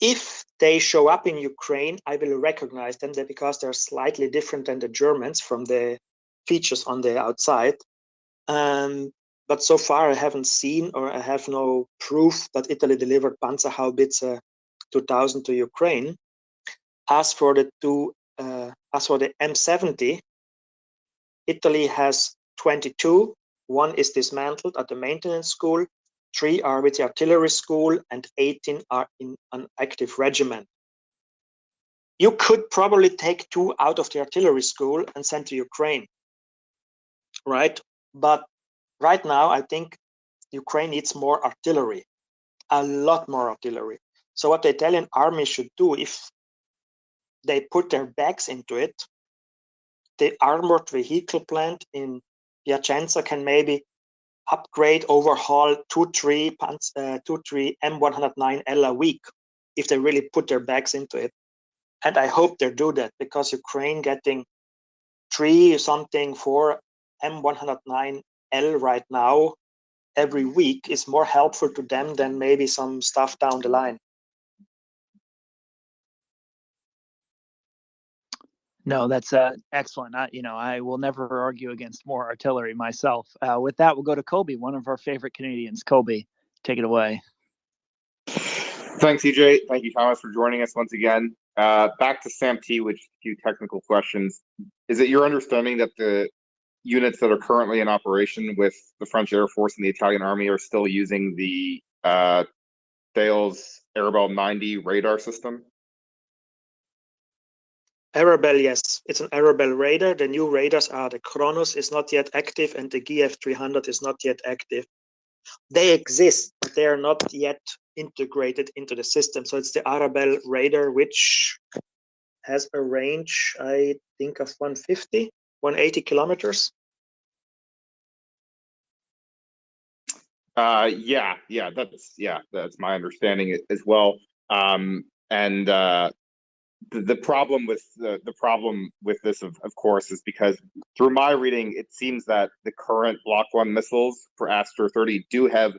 if they show up in Ukraine, I will recognize them because they're slightly different than the Germans from the features on the outside. But so far I haven't seen, or I have no proof that Italy delivered Panzerhaubitze 2000 to Ukraine. As for the M70, Italy has 22. One is dismantled at the maintenance school, 3 are with the artillery school, and 18 are in an active regiment. You could probably take 2 out of the artillery school and send to Ukraine, right? But right now, I think Ukraine needs more artillery, a lot more artillery. So what the Italian army should do, if they put their backs into it, the armored vehicle plant in Piacenza can maybe upgrade, overhaul 2-3 M109L a week if they really put their backs into it. And I hope they do that, because Ukraine getting 4 M109L right now every week is more helpful to them than maybe some stuff down the line. No, that's excellent. I will never argue against more artillery myself. With that, we'll go to Kobe, one of our favorite Canadians. Kobe, take it away. Thanks, EJ. Thank you, Thomas, for joining us once again. Back to SAMT, with a few technical questions. Is it your understanding that the units that are currently in operation with the French Air Force and the Italian Army are still using the Thales Arabelle 90 radar system? Arabelle, yes, it's an Arabelle radar. The new radars are the Kronos is not yet active, and the GF 300 is not yet active. They exist, but they are not yet integrated into the system. So it's the Arabelle radar, which has a range, I think, of 180 kilometers. That's my understanding as well. The problem with this, of course, is because through my reading, it seems that the current Block 1 missiles for Aster 30 do have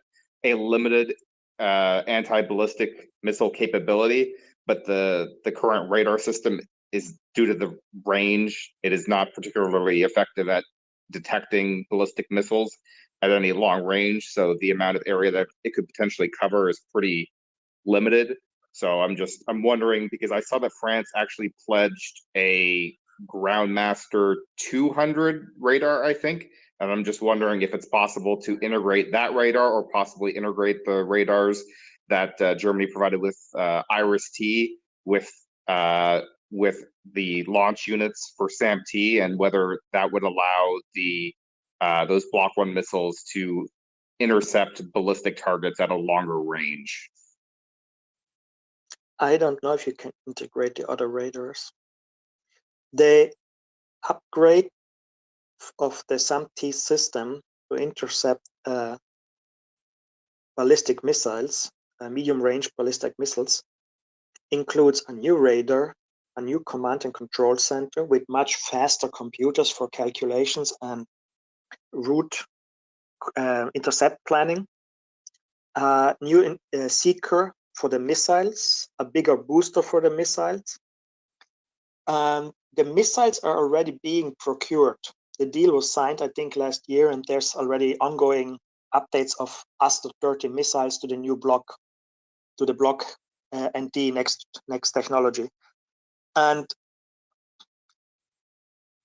a limited anti-ballistic missile capability, but the current radar system is, due to the range, it is not particularly effective at detecting ballistic missiles at any long range. So the amount of area that it could potentially cover is pretty limited. So I'm wondering, because I saw that France actually pledged a Groundmaster 200 radar, I think, and I'm just wondering if it's possible to integrate that radar, or possibly integrate the radars that Germany provided with IRIS-T with the launch units for SAMT, and whether that would allow those Block 1 missiles to intercept ballistic targets at a longer range. I don't know if you can integrate the other radars. The upgrade of the SAMT system to intercept ballistic missiles, medium-range ballistic missiles, includes a new radar, a new command and control center with much faster computers for calculations and route intercept planning, new seeker for the missiles, a bigger booster for the missiles. The missiles are already being procured. The deal was signed, I think, last year, and there's already ongoing updates of Aster 30 missiles to the new block, to the block NT next technology. And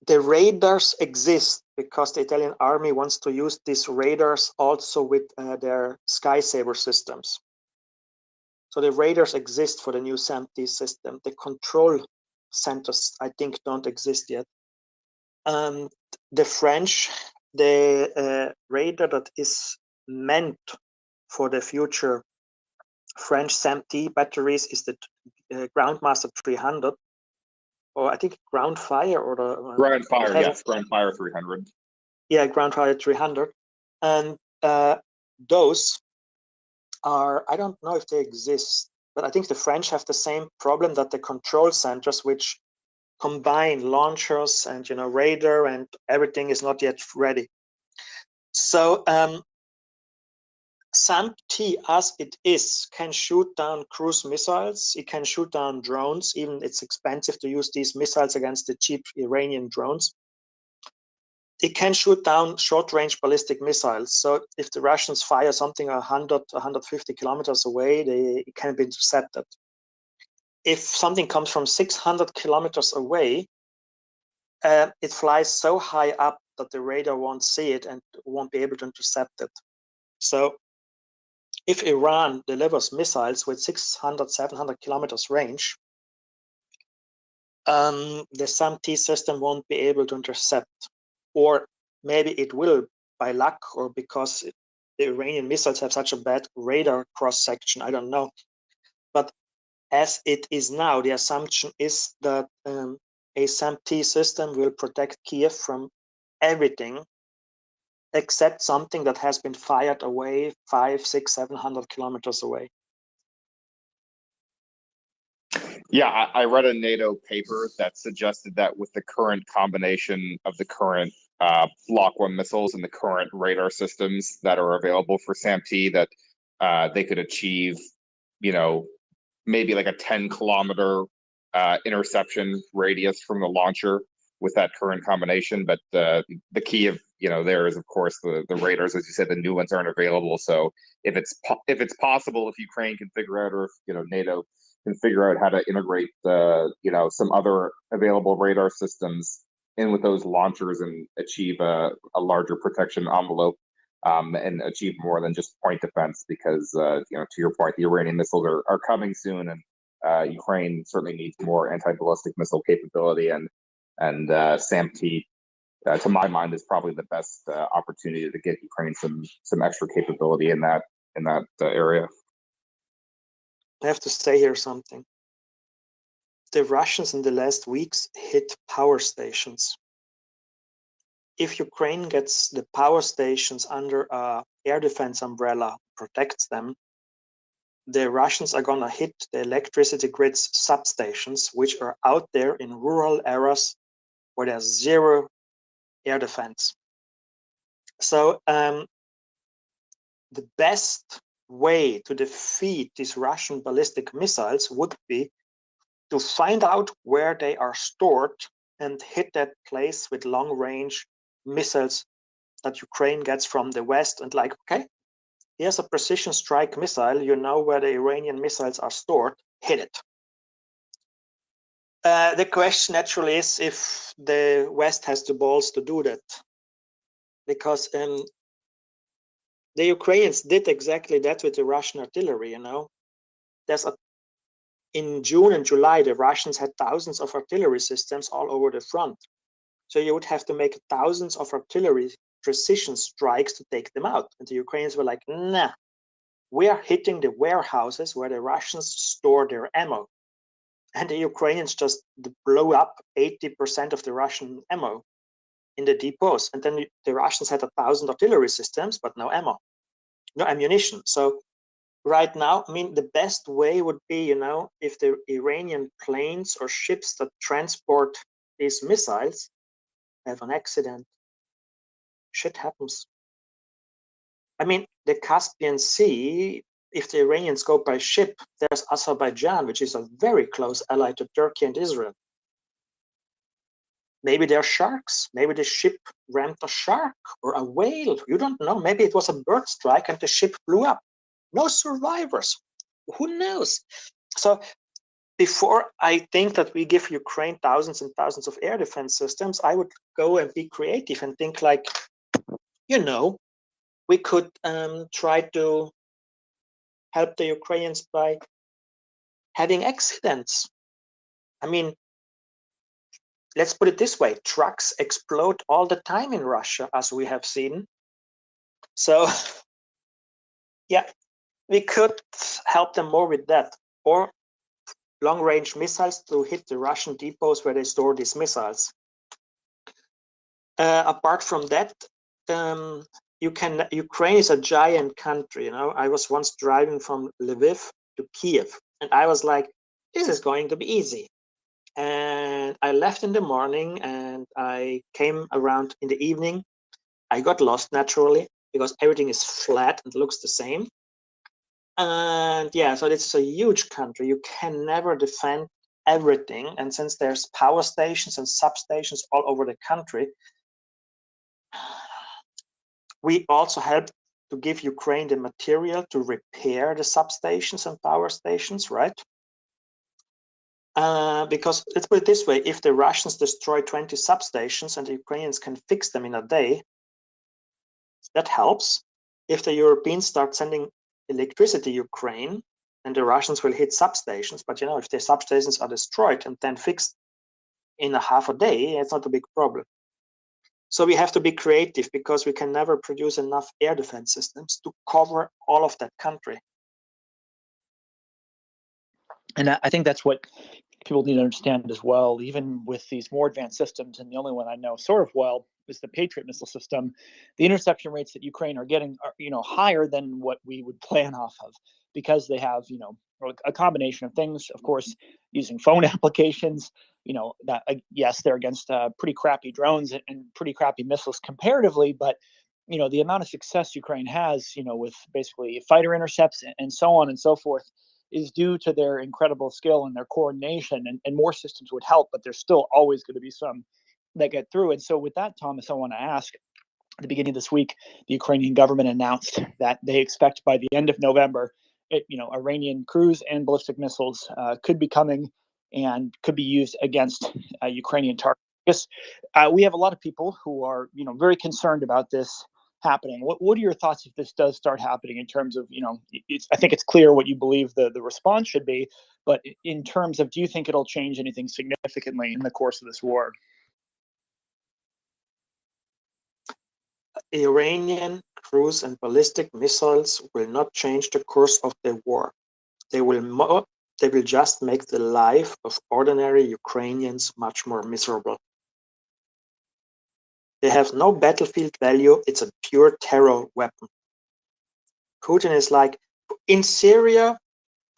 the radars exist because the Italian army wants to use these radars also with their Sky Saber systems. So the radars exist for the new SAMT system. The control centers, I think, don't exist yet. The French, the radar that is meant for the future French SAMT batteries is the Groundmaster 300, or I think Groundfire, or the Groundfire, yes, Groundfire 300. Yeah, Groundfire 300, and those are, I don't know if they exist, but I think the French have the same problem, that the control centers, which combine launchers and radar and everything, is not yet ready. So SAMP-T, as it is, can shoot down cruise missiles. It can shoot down drones. Even it's expensive to use these missiles against the cheap Iranian drones. It can shoot down short-range ballistic missiles. So if the Russians fire something 100, 150 kilometers away, it can be intercepted. If something comes from 600 kilometers away, it flies so high up that the radar won't see it and won't be able to intercept it. So if Iran delivers missiles with 600, 700 kilometers range, the SAM-T system won't be able to intercept. Or maybe it will by luck, or because the Iranian missiles have such a bad radar cross-section, I don't know. But as it is now, the assumption is that a SAM-T system will protect Kiev from everything except something that has been fired away 500, 600, 700 kilometers away. Yeah, I read a NATO paper that suggested that with the current combination of the current Block 1 missiles and the current radar systems that are available for SAM-T, that they could achieve, maybe like a 10-kilometer interception radius from the launcher with that current combination. But the key of there is, of course, the radars, as you said, the new ones aren't available. So if it's possible, if Ukraine can figure out, or if NATO can figure out how to integrate some other available radar systems in with those launchers and achieve a larger protection envelope, and achieve more than just point defense, because to your point, the Iranian missiles are coming soon, and Ukraine certainly needs more anti-ballistic missile capability, and SAM-T, to my mind, is probably the best opportunity to get Ukraine some extra capability in that area. I have to say here something. The Russians in the last weeks hit power stations. If Ukraine gets the power stations under an air defense umbrella, protects them, the Russians are going to hit the electricity grid's substations, which are out there in rural areas where there's zero air defense. So the best way to defeat these Russian ballistic missiles would be to find out where they are stored and hit that place with long-range missiles that Ukraine gets from the West, and like, okay, here's a precision strike missile, you know where the Iranian missiles are stored, hit it. The question naturally is if the West has the balls to do that, because the Ukrainians did exactly that with the Russian artillery. In June and July, the Russians had thousands of artillery systems all over the front. So you would have to make thousands of artillery precision strikes to take them out. And the Ukrainians were like, nah, we are hitting the warehouses where the Russians store their ammo. And the Ukrainians just blew up 80% of the Russian ammo in the depots. And then the Russians had 1,000 artillery systems, but no ammo, no ammunition. So right now, I mean, the best way would be, if the Iranian planes or ships that transport these missiles have an accident, shit happens. I mean, the Caspian Sea, if the Iranians go by ship, there's Azerbaijan, which is a very close ally to Turkey and Israel. Maybe they're sharks. Maybe the ship rammed a shark or a whale. You don't know. Maybe it was a bird strike and the ship blew up. No survivors. Who knows? So before I think that we give Ukraine thousands and thousands of air defense systems, I would go and be creative and think like, we could try to help the Ukrainians by having accidents. I mean, let's put it this way, trucks explode all the time in Russia, as we have seen. So, yeah, we could help them more with that. Or long-range missiles to hit the Russian depots where they store these missiles. Apart from that, Ukraine is a giant country. I was once driving from Lviv to Kiev, and I was like, this is going to be easy. And I left in the morning and I came around in the evening. I got lost naturally. because everything is flat and looks the same. And yeah, so this is a huge country. You can never defend everything. And since there's power stations and substations all over the country, we also help to give Ukraine the material to repair the substations and power stations, right? Because let's put it this way, if the Russians destroy 20 substations and the Ukrainians can fix them in a day, that helps. If the Europeans start sending electricity to Ukraine, and the Russians will hit substations, but if the substations are destroyed and then fixed in a half a day, it's not a big problem. So we have to be creative, because we can never produce enough air defense systems to cover all of that country. And I think that's what people need to understand as well. Even with these more advanced systems, and the only one I know sort of well is the Patriot missile system, the interception rates that Ukraine are getting are higher than what we would plan off of, because they have a combination of things. Of course, using phone applications. That yes, they're against pretty crappy drones and pretty crappy missiles comparatively, but the amount of success Ukraine has, with basically fighter intercepts and so on and so forth, is due to their incredible skill and their coordination, and more systems would help, but there's still always going to be some that get through. And so with that, Thomas, I want to ask, at the beginning of this week, the Ukrainian government announced that they expect by the end of November, Iranian cruise and ballistic missiles could be coming and could be used against Ukrainian targets. We have a lot of people who are, very concerned about this happening. What are your thoughts if this does start happening, in terms of, I think it's clear what you believe the response should be, but in terms of, do you think it'll change anything significantly in the course of this war? Iranian cruise and ballistic missiles will not change the course of the war. They will just make the life of ordinary Ukrainians much more miserable. They have no battlefield value. It's a pure terror weapon. Putin is like, in Syria,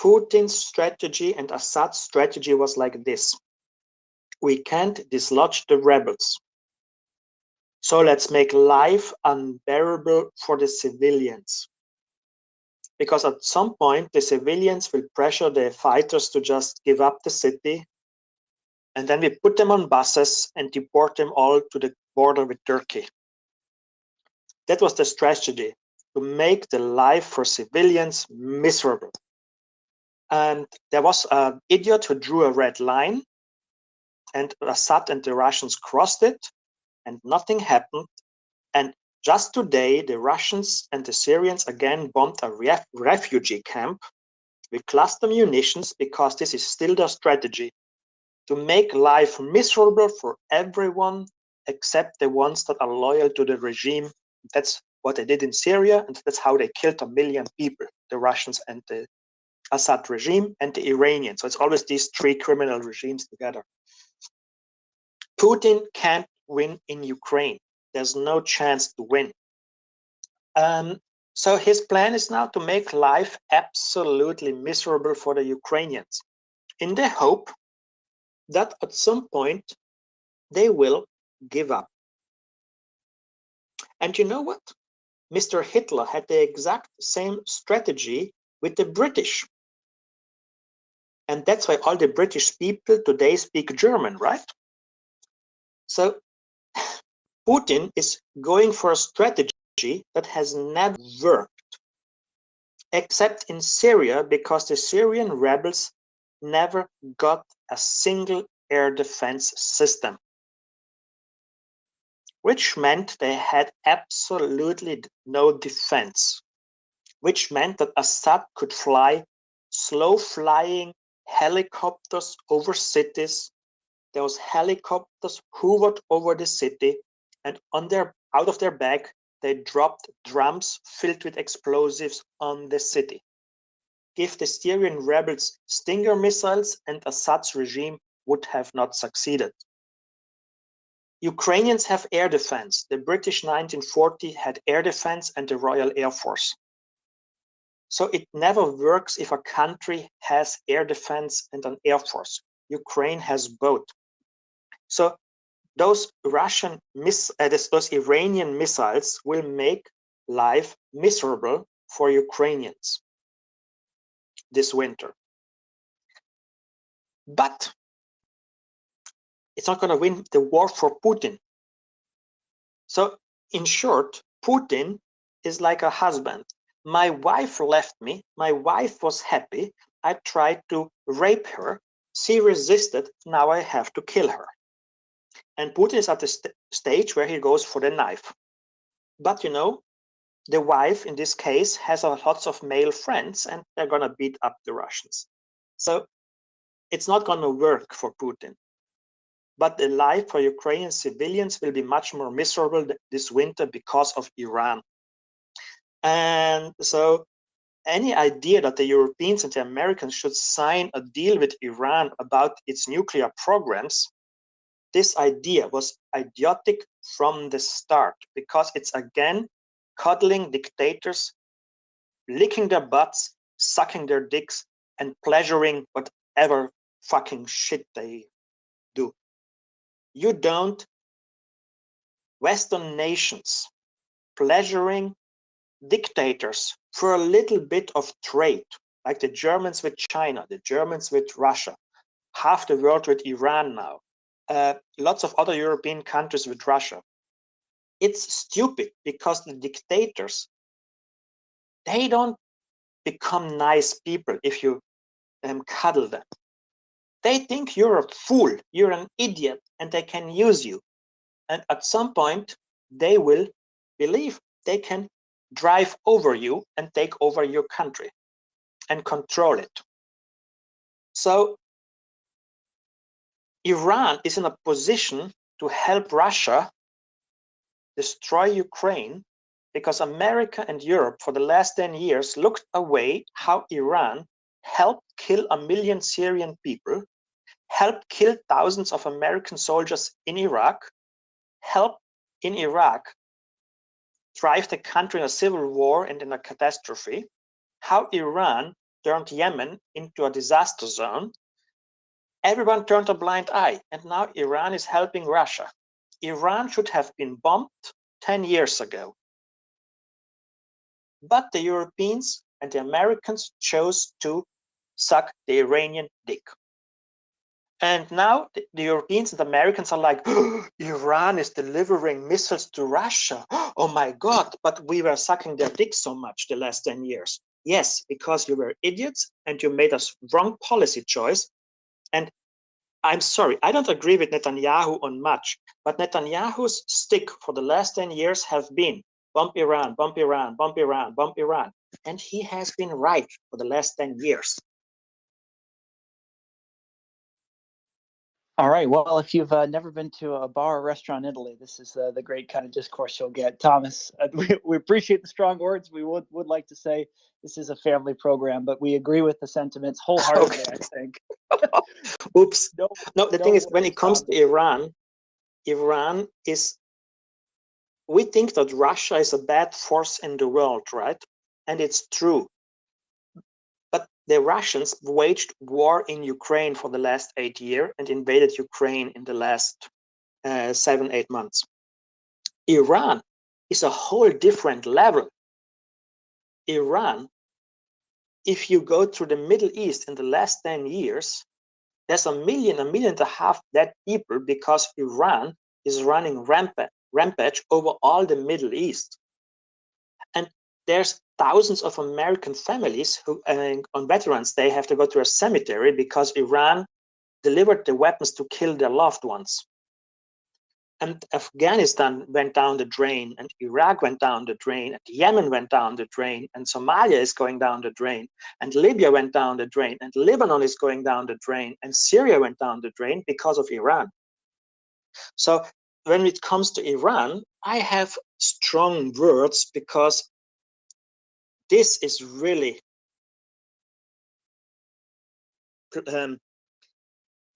Putin's strategy and Assad's strategy was like this. We can't dislodge the rebels, so let's make life unbearable for the civilians. Because at some point, the civilians will pressure the fighters to just give up the city, and then we put them on buses and deport them all to the border with Turkey. That was the strategy, to make the life for civilians miserable. And there was an idiot who drew a red line, and Assad and the Russians crossed it, and nothing happened. And just today, the Russians and the Syrians again bombed a refugee camp with cluster munitions, because this is still their strategy, to make life miserable for everyone except the ones that are loyal to the regime. That's what they did in Syria, and that's how they killed 1 million people, the Russians and the Assad regime and the Iranians. So it's always these three criminal regimes together. Putin can't win in Ukraine. There's no chance to win. So his plan is now to make life absolutely miserable for the Ukrainians, in the hope that at some point they will give up. And you know what? Mr. Hitler had the exact same strategy with the British. And that's why all the British people today speak German, right? So Putin is going for a strategy that has never worked, except in Syria, because the Syrian rebels never got a single air defense system, which meant they had absolutely no defense, which meant that Assad could fly slow-flying helicopters over cities. Those helicopters hovered over the city, and out of their back, they dropped drums filled with explosives on the city. Give the Syrian rebels Stinger missiles, and Assad's regime would have not succeeded. Ukrainians have air defense. The British 1940 had air defense and the Royal Air Force. So it never works if a country has air defense and an air force. Ukraine has both. So those Iranian missiles will make life miserable for Ukrainians this winter. But it's not going to win the war for Putin. So in short, Putin is like a husband. My wife left me. My wife was happy. I tried to rape her. She resisted. Now I have to kill her. And Putin is at the stage where he goes for the knife. But you know, the wife in this case has lots of male friends, and they're going to beat up the Russians. So it's not going to work for Putin. But the life for Ukrainian civilians will be much more miserable this winter because of Iran. And so any idea that the Europeans and the Americans should sign a deal with Iran about its nuclear programs, this idea was idiotic from the start, because it's again cuddling dictators, licking their butts, sucking their dicks, and pleasuring whatever fucking shit they do. You don't, Western nations pleasuring dictators for a little bit of trade, like the Germans with China, the Germans with Russia, half the world with Iran now, lots of other European countries with Russia. It's stupid, because the dictators, they don't become nice people if you cuddle them. They think you're a fool, you're an idiot, and they can use you. And at some point, they will believe they can drive over you and take over your country and control it. So Iran is in a position to help Russia destroy Ukraine, because America and Europe for the last 10 years looked away how Iran helped kill 1 million Syrian people, helped kill thousands of American soldiers in Iraq, helped in Iraq drive the country in a civil war and in a catastrophe, how Iran turned Yemen into a disaster zone. Everyone turned a blind eye, and now Iran is helping Russia. Iran should have been bombed 10 years ago. But the Europeans and the Americans chose to suck the Iranian dick. And now the Europeans and the Americans are like, oh, Iran is delivering missiles to Russia. Oh my God, but we were sucking their dick so much the last 10 years. Yes, because you were idiots and you made a wrong policy choice. And I'm sorry, I don't agree with Netanyahu on much, but Netanyahu's stick for the last 10 years have been bump Iran, bump Iran, bump Iran, bump Iran. And he has been right for the last 10 years. All right. Well, if you've never been to a bar or restaurant in Italy, this is the great kind of discourse you'll get. Thomas, we appreciate the strong words. We would like to say this is a family program, but we agree with the sentiments wholeheartedly, okay. I think. Oops. No, the thing is, when it comes to Iran, Iran is, we think that Russia is a bad force in the world, right? And it's true. But the Russians waged war in Ukraine for the last 8 years and invaded Ukraine in the last 7-8 months. Iran is a whole different level. Iran, if you go to the Middle East in the last 10 years, there's 1.5 million dead people, because Iran is running rampage over all the Middle East. And there's thousands of American families who, on Veterans Day, have to go to a cemetery because Iran delivered the weapons to kill their loved ones. And Afghanistan went down the drain, and Iraq went down the drain, and Yemen went down the drain, and Somalia is going down the drain, and Libya went down the drain, and Lebanon is going down the drain, and Syria went down the drain because of Iran. So when it comes to Iran, I have strong words, because this is really,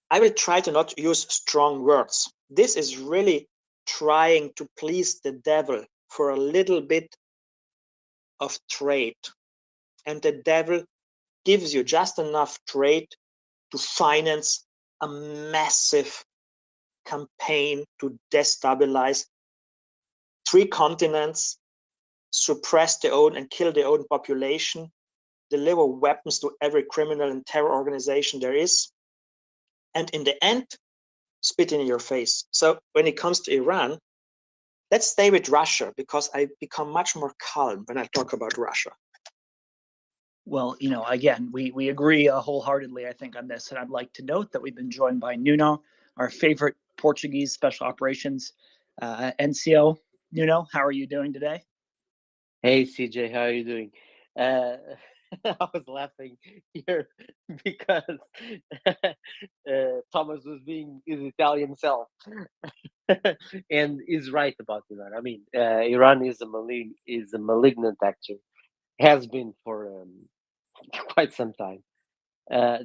I will try to not use strong words. This is really trying to please the devil for a little bit of trade. And the devil gives you just enough trade to finance a massive campaign to destabilize 3 continents, suppress their own and kill their own population, deliver weapons to every criminal and terror organization there is, and in the end, spit in your face. So when it comes to Iran, let's stay with Russia, because I become much more calm when I talk about Russia. Well, again, we agree wholeheartedly, I think, on this. And I'd like to note that we've been joined by Nuno, our favorite Portuguese special operations NCO. Nuno, how are you doing today? Hey CJ, how are you doing? Uh, I was laughing here because Thomas was being his Italian self, and is right about Iran. I mean, Iran is a malignant actor, has been for quite some time.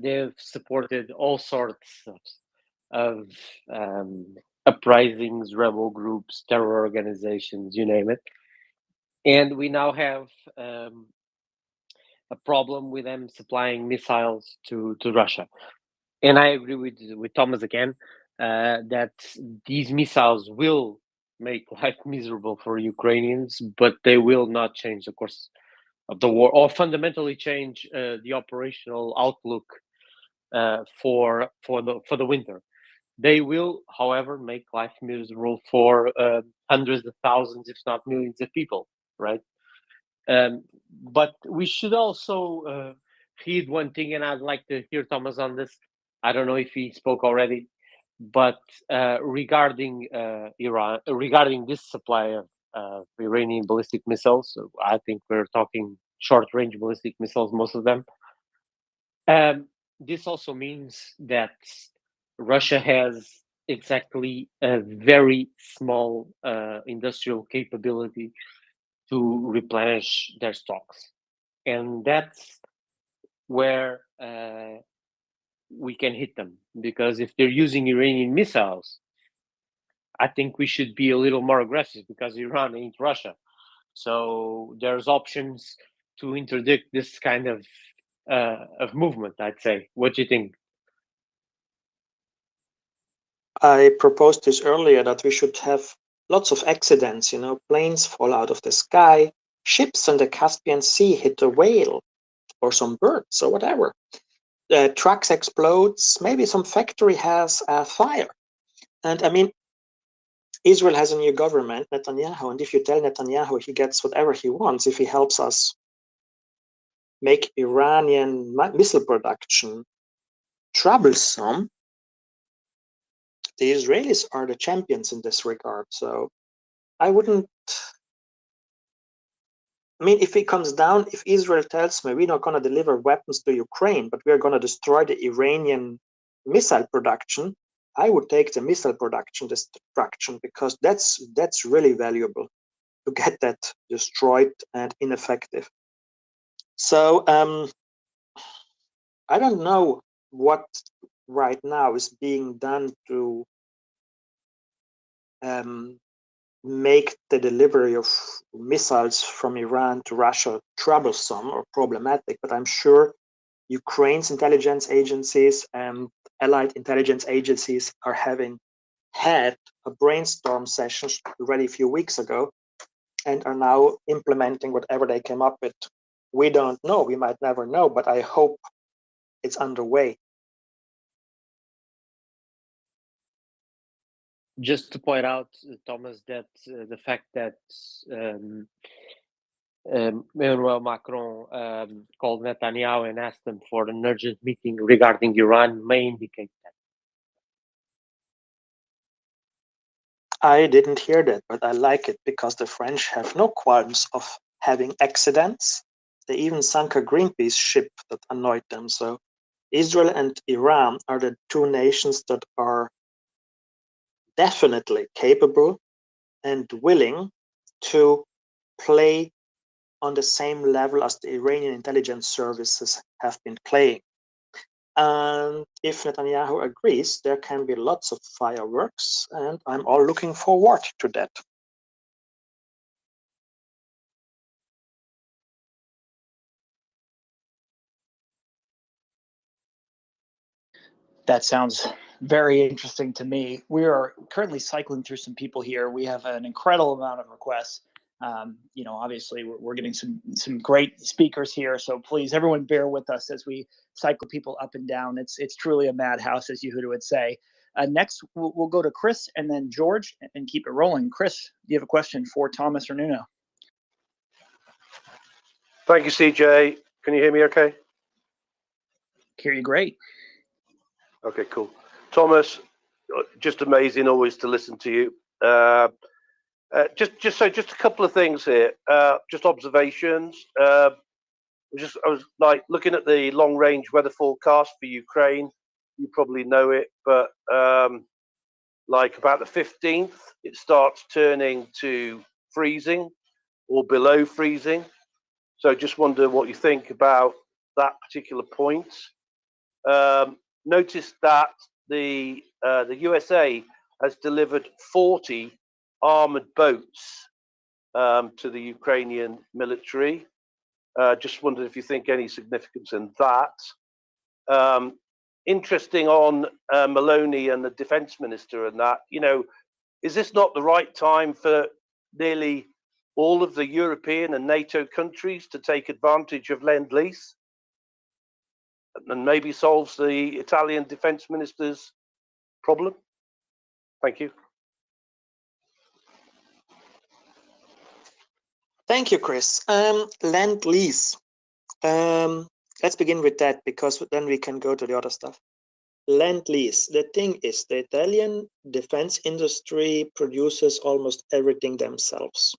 They've supported all sorts of uprisings, rebel groups, terror organizations, you name it. And we now have a problem with them supplying missiles to Russia. And I agree with Thomas again that these missiles will make life miserable for Ukrainians, but they will not change the course of the war or fundamentally change the operational outlook for the winter. They will, however, make life miserable for hundreds of thousands, if not millions of people, right? But we should also heed one thing, and I'd like to hear Thomas on this. I don't know if he spoke already, but regarding Iran, regarding this supply of Iranian ballistic missiles, I think we're talking short-range ballistic missiles, most of them. This also means that Russia has exactly a very small industrial capability to replenish their stocks. And that's where we can hit them, because if they're using Iranian missiles, I think we should be a little more aggressive, because Iran ain't Russia. So there's options to interdict this kind of movement, I'd say. What do you think? I proposed this earlier, that we should have lots of accidents, planes fall out of the sky, ships in the Caspian Sea hit a whale or some birds or whatever. Trucks explodes, maybe some factory has a fire. And I mean, Israel has a new government, Netanyahu, and if you tell Netanyahu he gets whatever he wants, if he helps us make Iranian missile production troublesome, the Israelis are the champions in this regard. So I wouldn't, if it comes down, if Israel tells me we're not going to deliver weapons to Ukraine, but we're going to destroy the Iranian missile production, I would take the missile production destruction, because that's really valuable to get that destroyed and ineffective. So I don't know what right now is being done to make the delivery of missiles from Iran to Russia troublesome or problematic, but I'm sure Ukraine's intelligence agencies and allied intelligence agencies are having had a brainstorm session already a few weeks ago and are now implementing whatever they came up with. We don't know, we might never know, but I hope it's underway. Just to point out, Thomas, that the fact that Emmanuel Macron called Netanyahu and asked him for an urgent meeting regarding Iran may indicate that. I didn't hear that, but I like it, because the French have no qualms of having accidents. They even sunk a Greenpeace ship that annoyed them. So Israel and Iran are the two nations that are definitely capable and willing to play on the same level as the Iranian intelligence services have been playing. And if Netanyahu agrees, there can be lots of fireworks, and I'm all looking forward to that. That sounds very interesting to me. We are currently cycling through some people here. We have an incredible amount of requests. You know, obviously we're getting some great speakers here, so please everyone bear with us as we cycle people up and down. It's truly a madhouse, as Yehuda would say. Next, we'll go to Chris and then George and keep it rolling. Chris, do you have a question for Thomas or Nuno? Thank you, CJ. Can you hear me okay? Hear you great. Okay, cool. Thomas, just amazing always to listen to you. Just a couple of things here. Just observations. I was like looking at the long range weather forecast for Ukraine. You probably know it, but like about the 15th, it starts turning to freezing or below freezing. So just wonder what you think about that particular point. Notice that the USA has delivered 40 armored boats to the Ukrainian military. Just wondered if you think any significance in that. Interesting on Maloney and the defense minister and that, you know, is this not the right time for nearly all of the European and NATO countries to take advantage of Lend-Lease and maybe solves the Italian defense minister's problem? Thank you. Thank you, Chris. Lend-Lease. Let's begin with that, because then we can go to the other stuff. Lend-Lease. The thing is, the Italian defense industry produces almost everything themselves.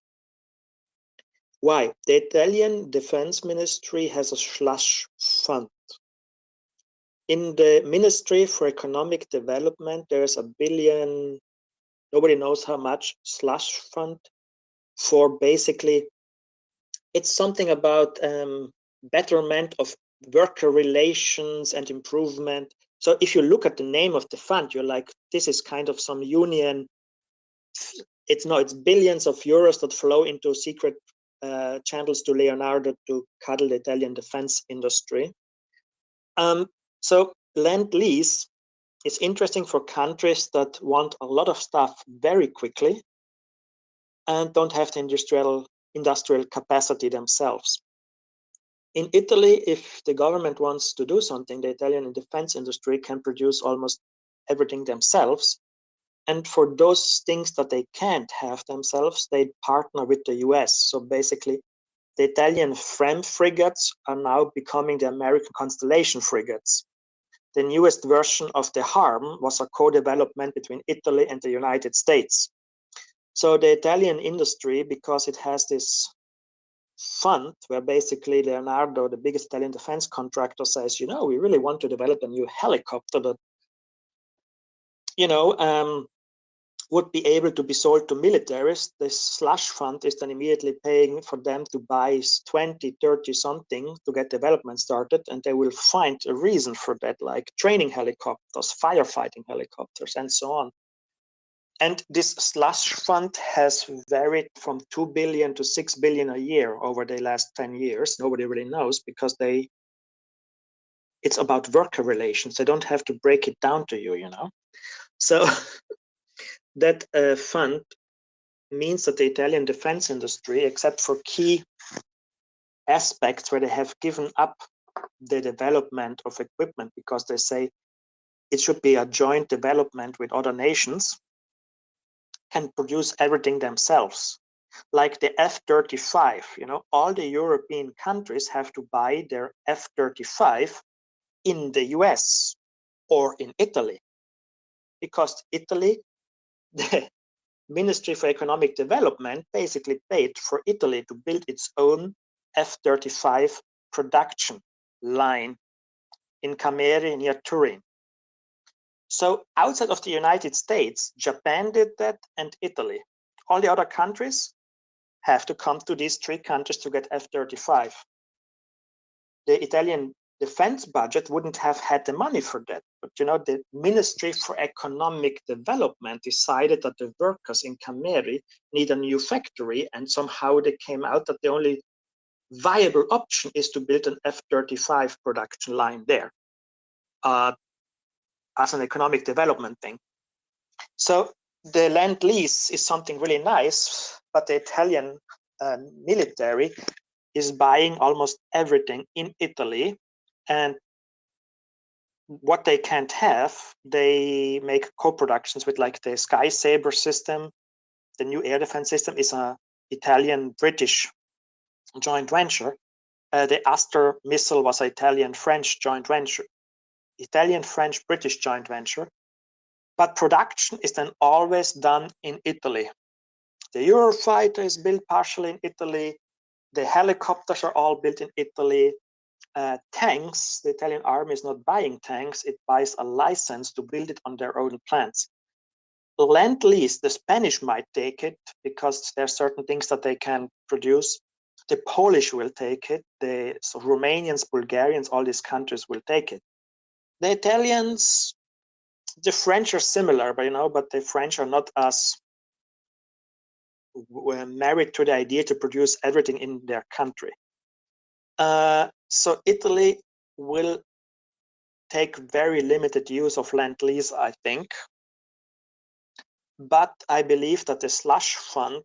Why? The Italian defense ministry has a slush fund. In the Ministry for Economic Development, there's $1 billion, nobody knows how much, slush fund for basically, it's something about betterment of worker relations and improvement. So if you look at the name of the fund, you're like, this is kind of some union. It's billions of euros that flow into secret channels to Leonardo to cuddle the Italian defense industry. So Lend-Lease is interesting for countries that want a lot of stuff very quickly and don't have the industrial capacity themselves. In Italy, if the government wants to do something, the Italian defense industry can produce almost everything themselves. And for those things that they can't have themselves, they partner with the US. So basically, the Italian FREM frigates are now becoming the American Constellation frigates. The newest version of the HARM was a co-development between Italy and the United States. So the Italian industry, because it has this fund where basically Leonardo, the biggest Italian defense contractor, says, you know, we really want to develop a new helicopter that, you know, would be able to be sold to militaries. The slush fund is then immediately paying for them to buy 20, 30 something to get development started, and they will find a reason for that, like training helicopters, firefighting helicopters, and so on. And this slush fund has varied from 2 billion to 6 billion a year over the last 10 years. Nobody really knows, because it's about worker relations. They don't have to break it down to you, you know. So that fund means that the Italian defense industry, except for key aspects where they have given up the development of equipment because they say it should be a joint development with other nations, can produce everything themselves. Like the F-35, you know, all the European countries have to buy their F-35 in the US or in Italy, because Italy, the Ministry for Economic Development basically paid for Italy to build its own F-35 production line in Cameri near Turin. So outside of the United States, Japan did that and Italy. All the other countries have to come to these three countries to get F-35. The Italian defense budget wouldn't have had the money for that. But you know, the Ministry for Economic Development decided that the workers in Cameri need a new factory, and somehow they came out that the only viable option is to build an F-35 production line there as an economic development thing. So the Lend-Lease is something really nice, but the Italian military is buying almost everything in Italy, and what they can't have, they make co-productions with, like the Sky Sabre system. The new air defense system is a Italian-British joint venture. The Aster missile was an Italian-French joint venture, Italian-French-British joint venture. But production is then always done in Italy. The Eurofighter is built partially in Italy. The helicopters are all built in Italy. Tanks, the Italian army is not buying tanks, it buys a license to build it on their own plants. Lend-lease, the Spanish might take it because there are certain things that they can produce. The Polish will take it. So Romanians, Bulgarians, all these countries will take it. The Italians, the French are similar, but the French are not as married to the idea to produce everything in their country. So Italy will take very limited use of Lend-lease, I think. But I believe that the slush fund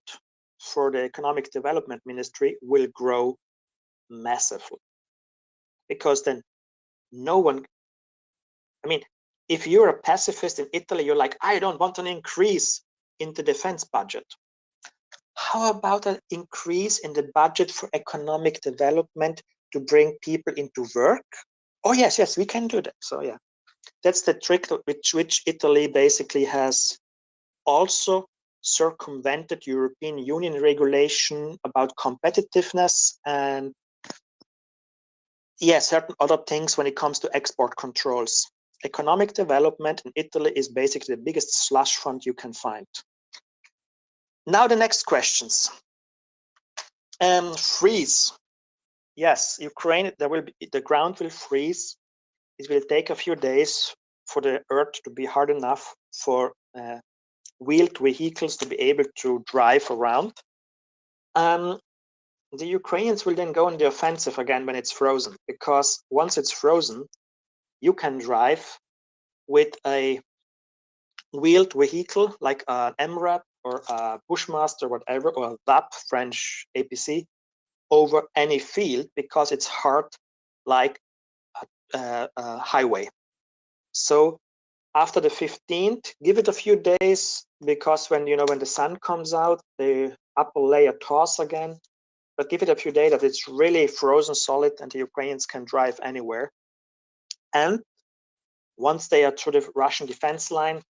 for the Economic Development Ministry will grow massively. Because then no one, if you're a pacifist in Italy, you're like, I don't want an increase in the defense budget. How about an increase in the budget for economic development to bring people into work? Oh, yes, we can do that. So yeah, that's the trick which Italy basically has also circumvented European Union regulation about competitiveness and certain other things when it comes to export controls. Economic development in Italy is basically the biggest slush fund you can find. Now the next questions. Freeze. Yes, Ukraine, the ground will freeze. It will take a few days for the earth to be hard enough for wheeled vehicles to be able to drive around. The Ukrainians will then go on the offensive again when it's frozen, because once it's frozen, you can drive with a wheeled vehicle like an MRAP or a Bushmaster, whatever, or a VAP, French APC, over any field because it's hard like a highway. So after the 15th, give it a few days, because when the sun comes out, the upper layer thaws again. But give it a few days that it's really frozen solid and the Ukrainians can drive anywhere. And once they are through the Russian defense line,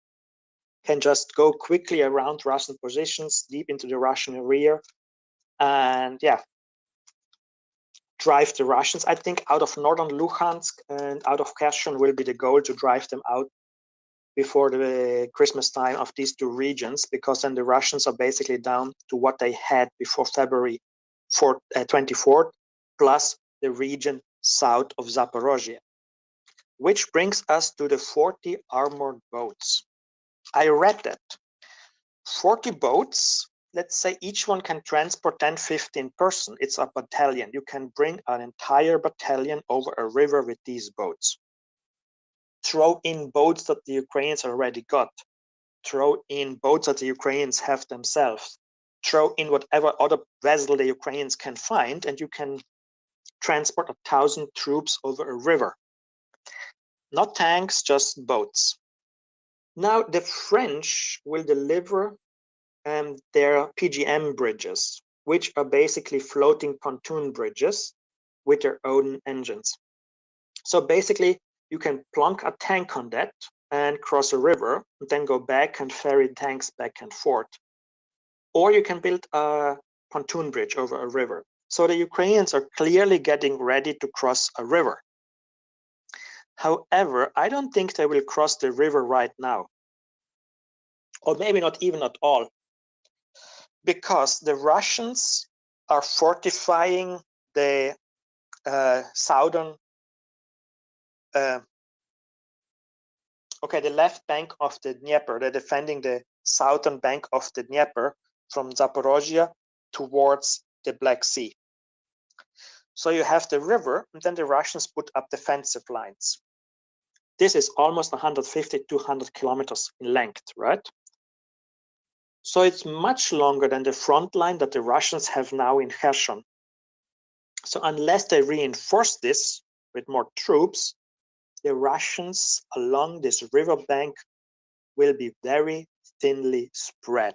can just go quickly around Russian positions, deep into the Russian rear, and drive the Russians. I think out of northern Luhansk and out of Kherson will be the goal, to drive them out before the Christmas time of these two regions, because then the Russians are basically down to what they had before February 24th, plus the region south of Zaporozhye. Which brings us to the 40 armored boats. I read that 40 boats, let's say each one can transport 10-15 persons. It's a battalion. You can bring an entire battalion over a river with these boats. Throw in boats that the Ukrainians already got. Throw in boats that the Ukrainians have themselves. Throw in whatever other vessel the Ukrainians can find, and you can transport 1,000 troops over a river. Not tanks, just boats. Now the French will deliver their PGM bridges, which are basically floating pontoon bridges with their own engines. So basically, you can plunk a tank on that and cross a river, and then go back and ferry tanks back and forth. Or you can build a pontoon bridge over a river. So the Ukrainians are clearly getting ready to cross a river. However, I don't think they will cross the river right now. Or maybe not even at all. Because the Russians are fortifying the southern, the left bank of the Dnieper. They're defending the southern bank of the Dnieper from Zaporozhye towards the Black Sea. So you have the river, and then the Russians put up defensive lines. This is almost 150, 200 kilometers in length, right? So it's much longer than the front line that the Russians have now in Kherson. So unless they reinforce this with more troops, the Russians along this riverbank will be very thinly spread.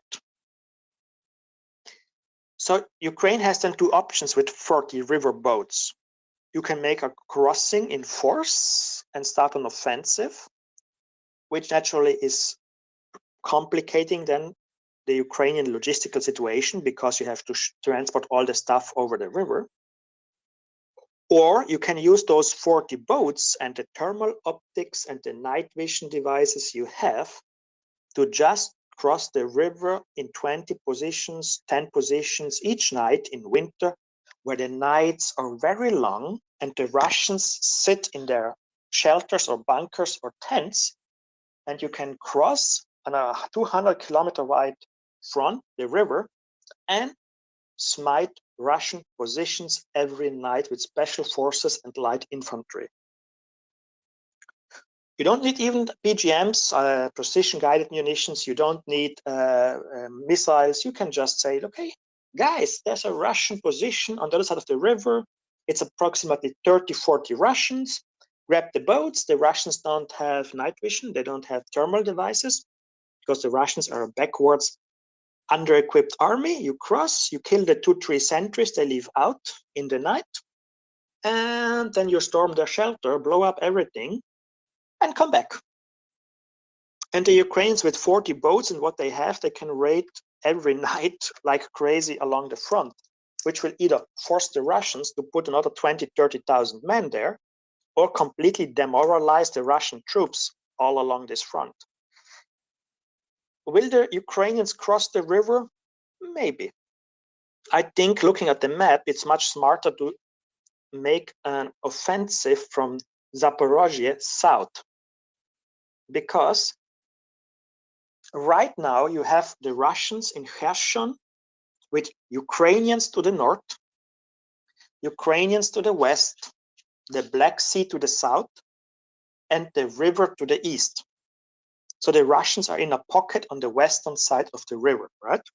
So Ukraine has then two options with 40 river boats. You can make a crossing in force and start an offensive, which naturally is complicating then the Ukrainian logistical situation because you have to transport all the stuff over the river. Or you can use those 40 boats and the thermal optics and the night vision devices you have to just cross the river in 20 positions, 10 positions each night in winter, where the nights are very long and the Russians sit in their shelters or bunkers or tents, and you can cross on a 200-kilometer wide front, the river, and smite Russian positions every night with special forces and light infantry. You don't need even PGMs, precision-guided munitions. You don't need missiles. You can just say, okay, guys, there's a Russian position on the other side of the river. It's approximately 30, 40 Russians. Grab the boats. The Russians don't have night vision. They don't have thermal devices because the Russians are a backwards, under-equipped army. You cross, you kill the 2-3 sentries. They leave out in the night. And then you storm their shelter, blow up everything, and come back. And the Ukrainians with 40 boats and what they have, they can raid every night like crazy along the front, which will either force the Russians to put another 20, 30,000 men there, or completely demoralize the Russian troops all along this front. Will the Ukrainians cross the river? Maybe. I think looking at the map, it's much smarter to make an offensive from Zaporozhye south, because right now you have the Russians in Kherson with Ukrainians to the north, Ukrainians to the west, the Black Sea to the south, and the river to the east. So the Russians are in a pocket on the western side of the river, right?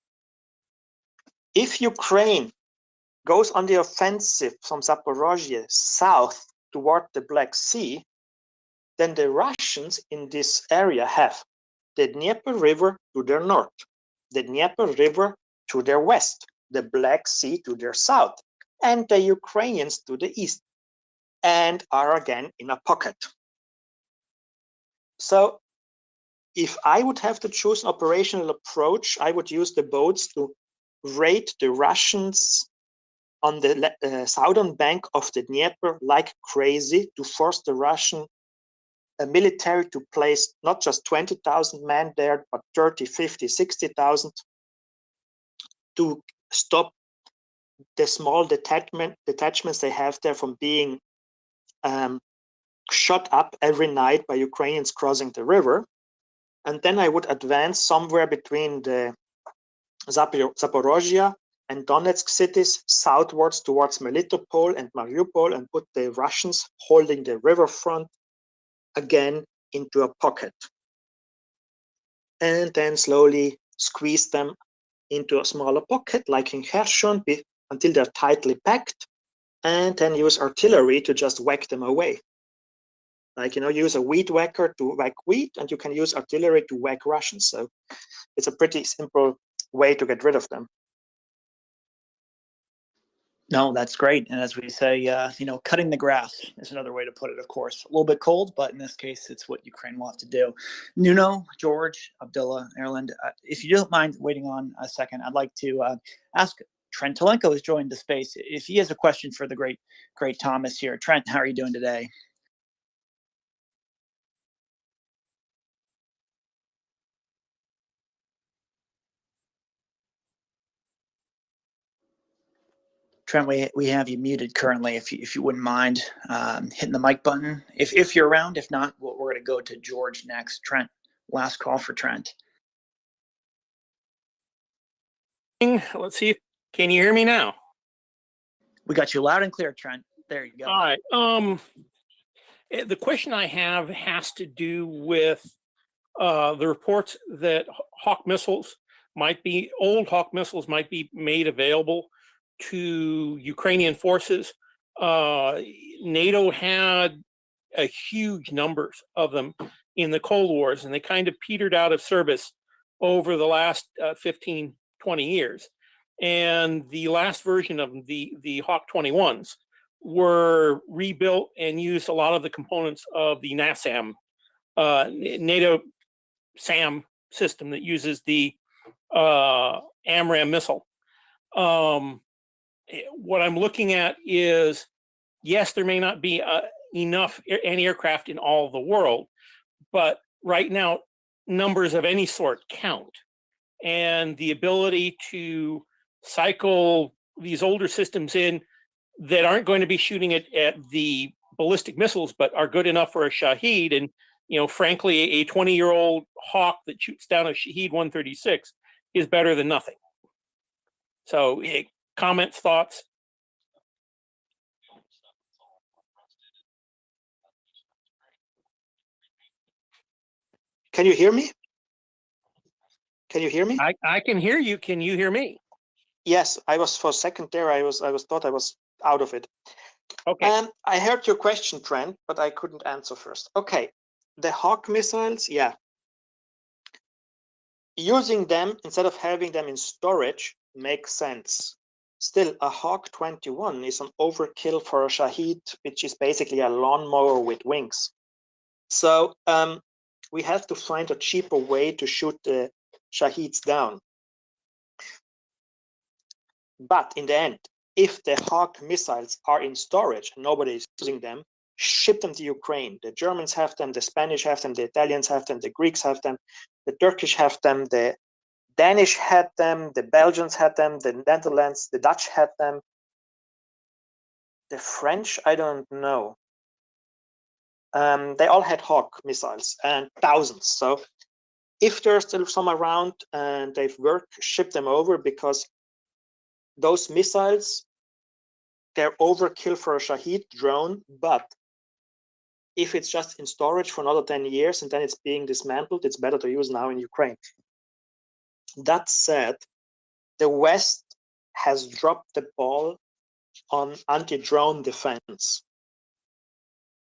If Ukraine goes on the offensive from Zaporozhye south toward the Black Sea, then the Russians in this area have the Dnieper River to their north, the Dnieper River to their west, the Black Sea to their south, and the Ukrainians to the east, and are again in a pocket. So if I would have to choose an operational approach, I would use the boats to raid the Russians on the southern bank of the Dnieper like crazy, to force the Russian military to place not just 20,000 men there, but 30, 50, 60,000, to stop the small detachments they have there from being shot up every night by Ukrainians crossing the river. And then I would advance somewhere between the Zaporozhye and Donetsk cities southwards towards Melitopol and Mariupol, and put the Russians holding the riverfront again into a pocket. And then slowly squeeze them into a smaller pocket, like in Kherson, until they're tightly packed, and then use artillery to just whack them away. Like, use a weed whacker to whack wheat, and you can use artillery to whack Russians. So it's a pretty simple way to get rid of them. No, that's great. And as we say, cutting the grass is another way to put it, of course. A little bit cold, but in this case, it's what Ukraine will have to do. Nuno, George, Abdullah, Erland, if you don't mind waiting on a second, I'd like to ask Trent Tolenko has joined the space. If he has a question for the great Thomas here. Trent, how are you doing today? Trent, we have you muted currently. If you wouldn't mind hitting the mic button, if you're around. If not, we're going to go to George next. Trent, last call for Trent. Let's see. Can you hear me now? We got you loud and clear, Trent. There you go. All right. The question I have has to do with the reports that Hawk missiles old Hawk missiles might be made available to Ukrainian forces. NATO had a huge numbers of them in the Cold Wars, and they kind of petered out of service over the last 15, 20 years. And the last version of the Hawk 21s were rebuilt and used a lot of the components of the NASAM, NATO SAM system that uses the AMRAAM missile. What I'm looking at is, yes, there may not be enough anti-aircraft in all the world, but right now, numbers of any sort count. And the ability to cycle these older systems in that aren't going to be shooting at the ballistic missiles, but are good enough for a Shahed. And, you know, frankly, a 20-year-old Hawk that shoots down a Shahed 136 is better than nothing. So, comments, thoughts? Can you hear me? Can you hear me? I can hear you. Can you hear me? Yes, I was for a second there. I thought I was out of it. Okay. I heard your question, Trent, but I couldn't answer first. Okay, the Hawk missiles, yeah. Using them instead of having them in storage makes sense. Still, a Hawk 21 is an overkill for a Shahed, which is basically a lawnmower with wings. So we have to find a cheaper way to shoot the Shaheds down. But in the end, if the Hawk missiles are in storage and nobody is using them, ship them to Ukraine. The Germans have them, the Spanish have them, the Italians have them, the Greeks have them, the Turkish have them, the Danish had them, the Belgians had them, the Netherlands, the Dutch had them. The French, I don't know. They all had Hawk missiles and thousands. So if there's still some around and they've worked, ship them over, because those missiles, they're overkill for a Shahed drone. But if it's just in storage for another 10 years and then it's being dismantled, it's better to use now in Ukraine. That said, the West has dropped the ball on anti-drone defense,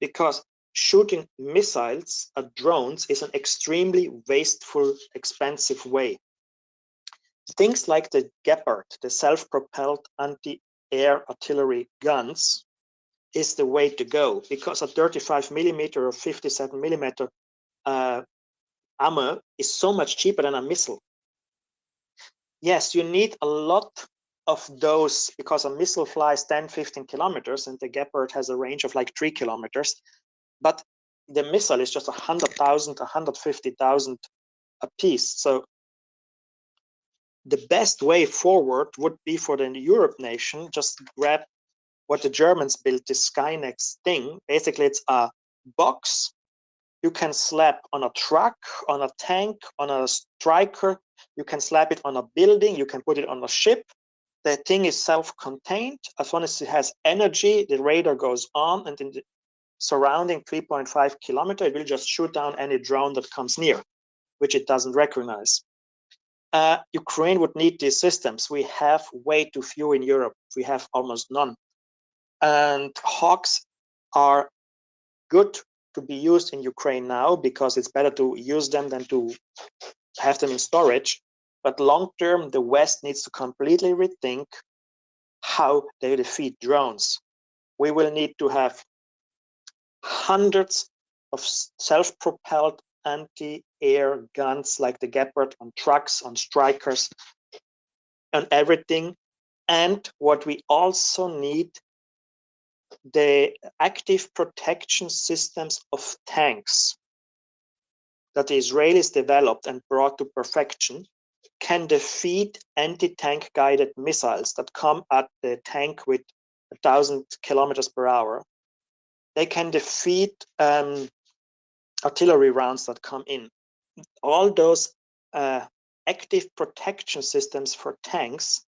because shooting missiles at drones is an extremely wasteful, expensive way. Things like the Gepard, the self-propelled anti-air artillery guns, is the way to go, because a 35mm or 57mm ammo is so much cheaper than a missile. Yes, you need a lot of those, because a missile flies 10-15 kilometers and the Gepard has a range of like 3 kilometers. But the missile is just 100,000, 150,000 a piece. So the best way forward would be for the Europe nation, just grab what the Germans built, this Skynex thing. Basically, it's a box you can slap on a truck, on a tank, on a striker. You can slap it on a building. You can put it on a ship. The thing is self-contained. As long as it has energy, the radar goes on, and in the surrounding 3.5 kilometers, it will just shoot down any drone that comes near, which it doesn't recognize. Ukraine would need these systems. We have way too few in Europe. We have almost none. And Hawks are good to be used in Ukraine now, because it's better to use them than to have them in storage. But long term, the West needs to completely rethink how they defeat drones. We will need to have hundreds of self-propelled anti-air guns like the Gepard on trucks, on strikers, and everything. And what we also need, the active protection systems of tanks that the Israelis developed and brought to perfection can defeat anti-tank guided missiles that come at the tank with 1,000 kilometers per hour. They can defeat artillery rounds that come in. All those active protection systems for tanks,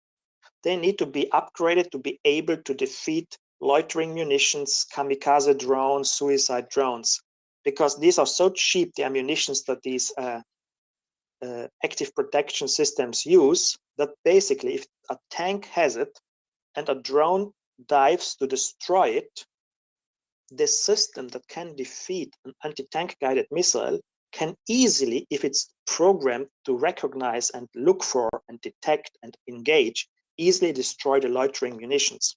they need to be upgraded to be able to defeat loitering munitions, kamikaze drones, suicide drones, because these are so cheap, the ammunitions that these active protection systems use, that basically if a tank has it and a drone dives to destroy it, the system that can defeat an anti-tank guided missile can easily, if it's programmed to recognize and look for and detect and engage, easily destroy the loitering munitions.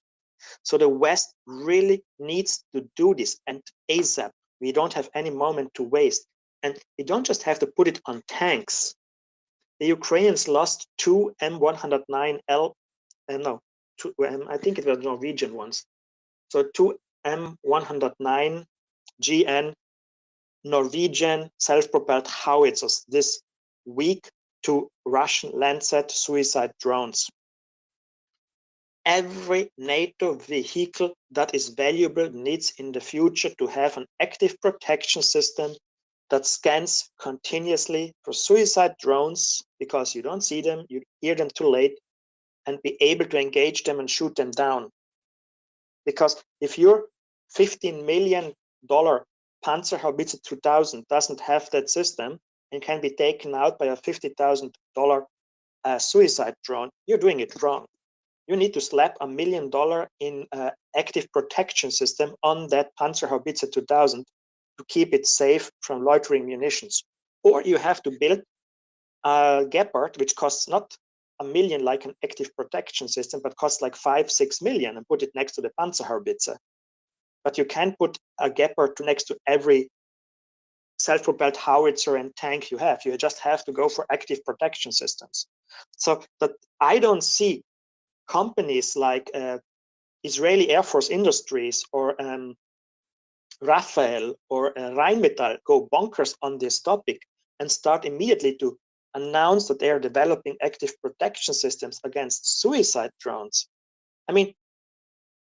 So the West really needs to do this, and ASAP. We don't have any moment to waste. And you don't just have to put it on tanks. The Ukrainians lost two M109L, I think it was Norwegian ones. So two M109 GN Norwegian self-propelled howitzers this week to Russian Lancet suicide drones. Every NATO vehicle that is valuable needs in the future to have an active protection system that scans continuously for suicide drones, because you don't see them, you hear them too late, and be able to engage them and shoot them down. Because if your $15 million Panzerhaubitze 2000 doesn't have that system and can be taken out by a $50,000 suicide drone, you're doing it wrong. You need to slap $1 million in active protection system on that Panzerhaubitze 2000 to keep it safe from loitering munitions. Or you have to build a Gepard, which costs not $1 million like an active protection system, but costs like 5-6 million, and put it next to the Panzerhaubitze. But you can't put a Gepard next to every self-propelled howitzer and tank you have. You just have to go for active protection systems. So that I don't see companies like Israeli Air Force Industries or Rafael or Rheinmetall go bonkers on this topic and start immediately to announce that they are developing active protection systems against suicide drones. I mean,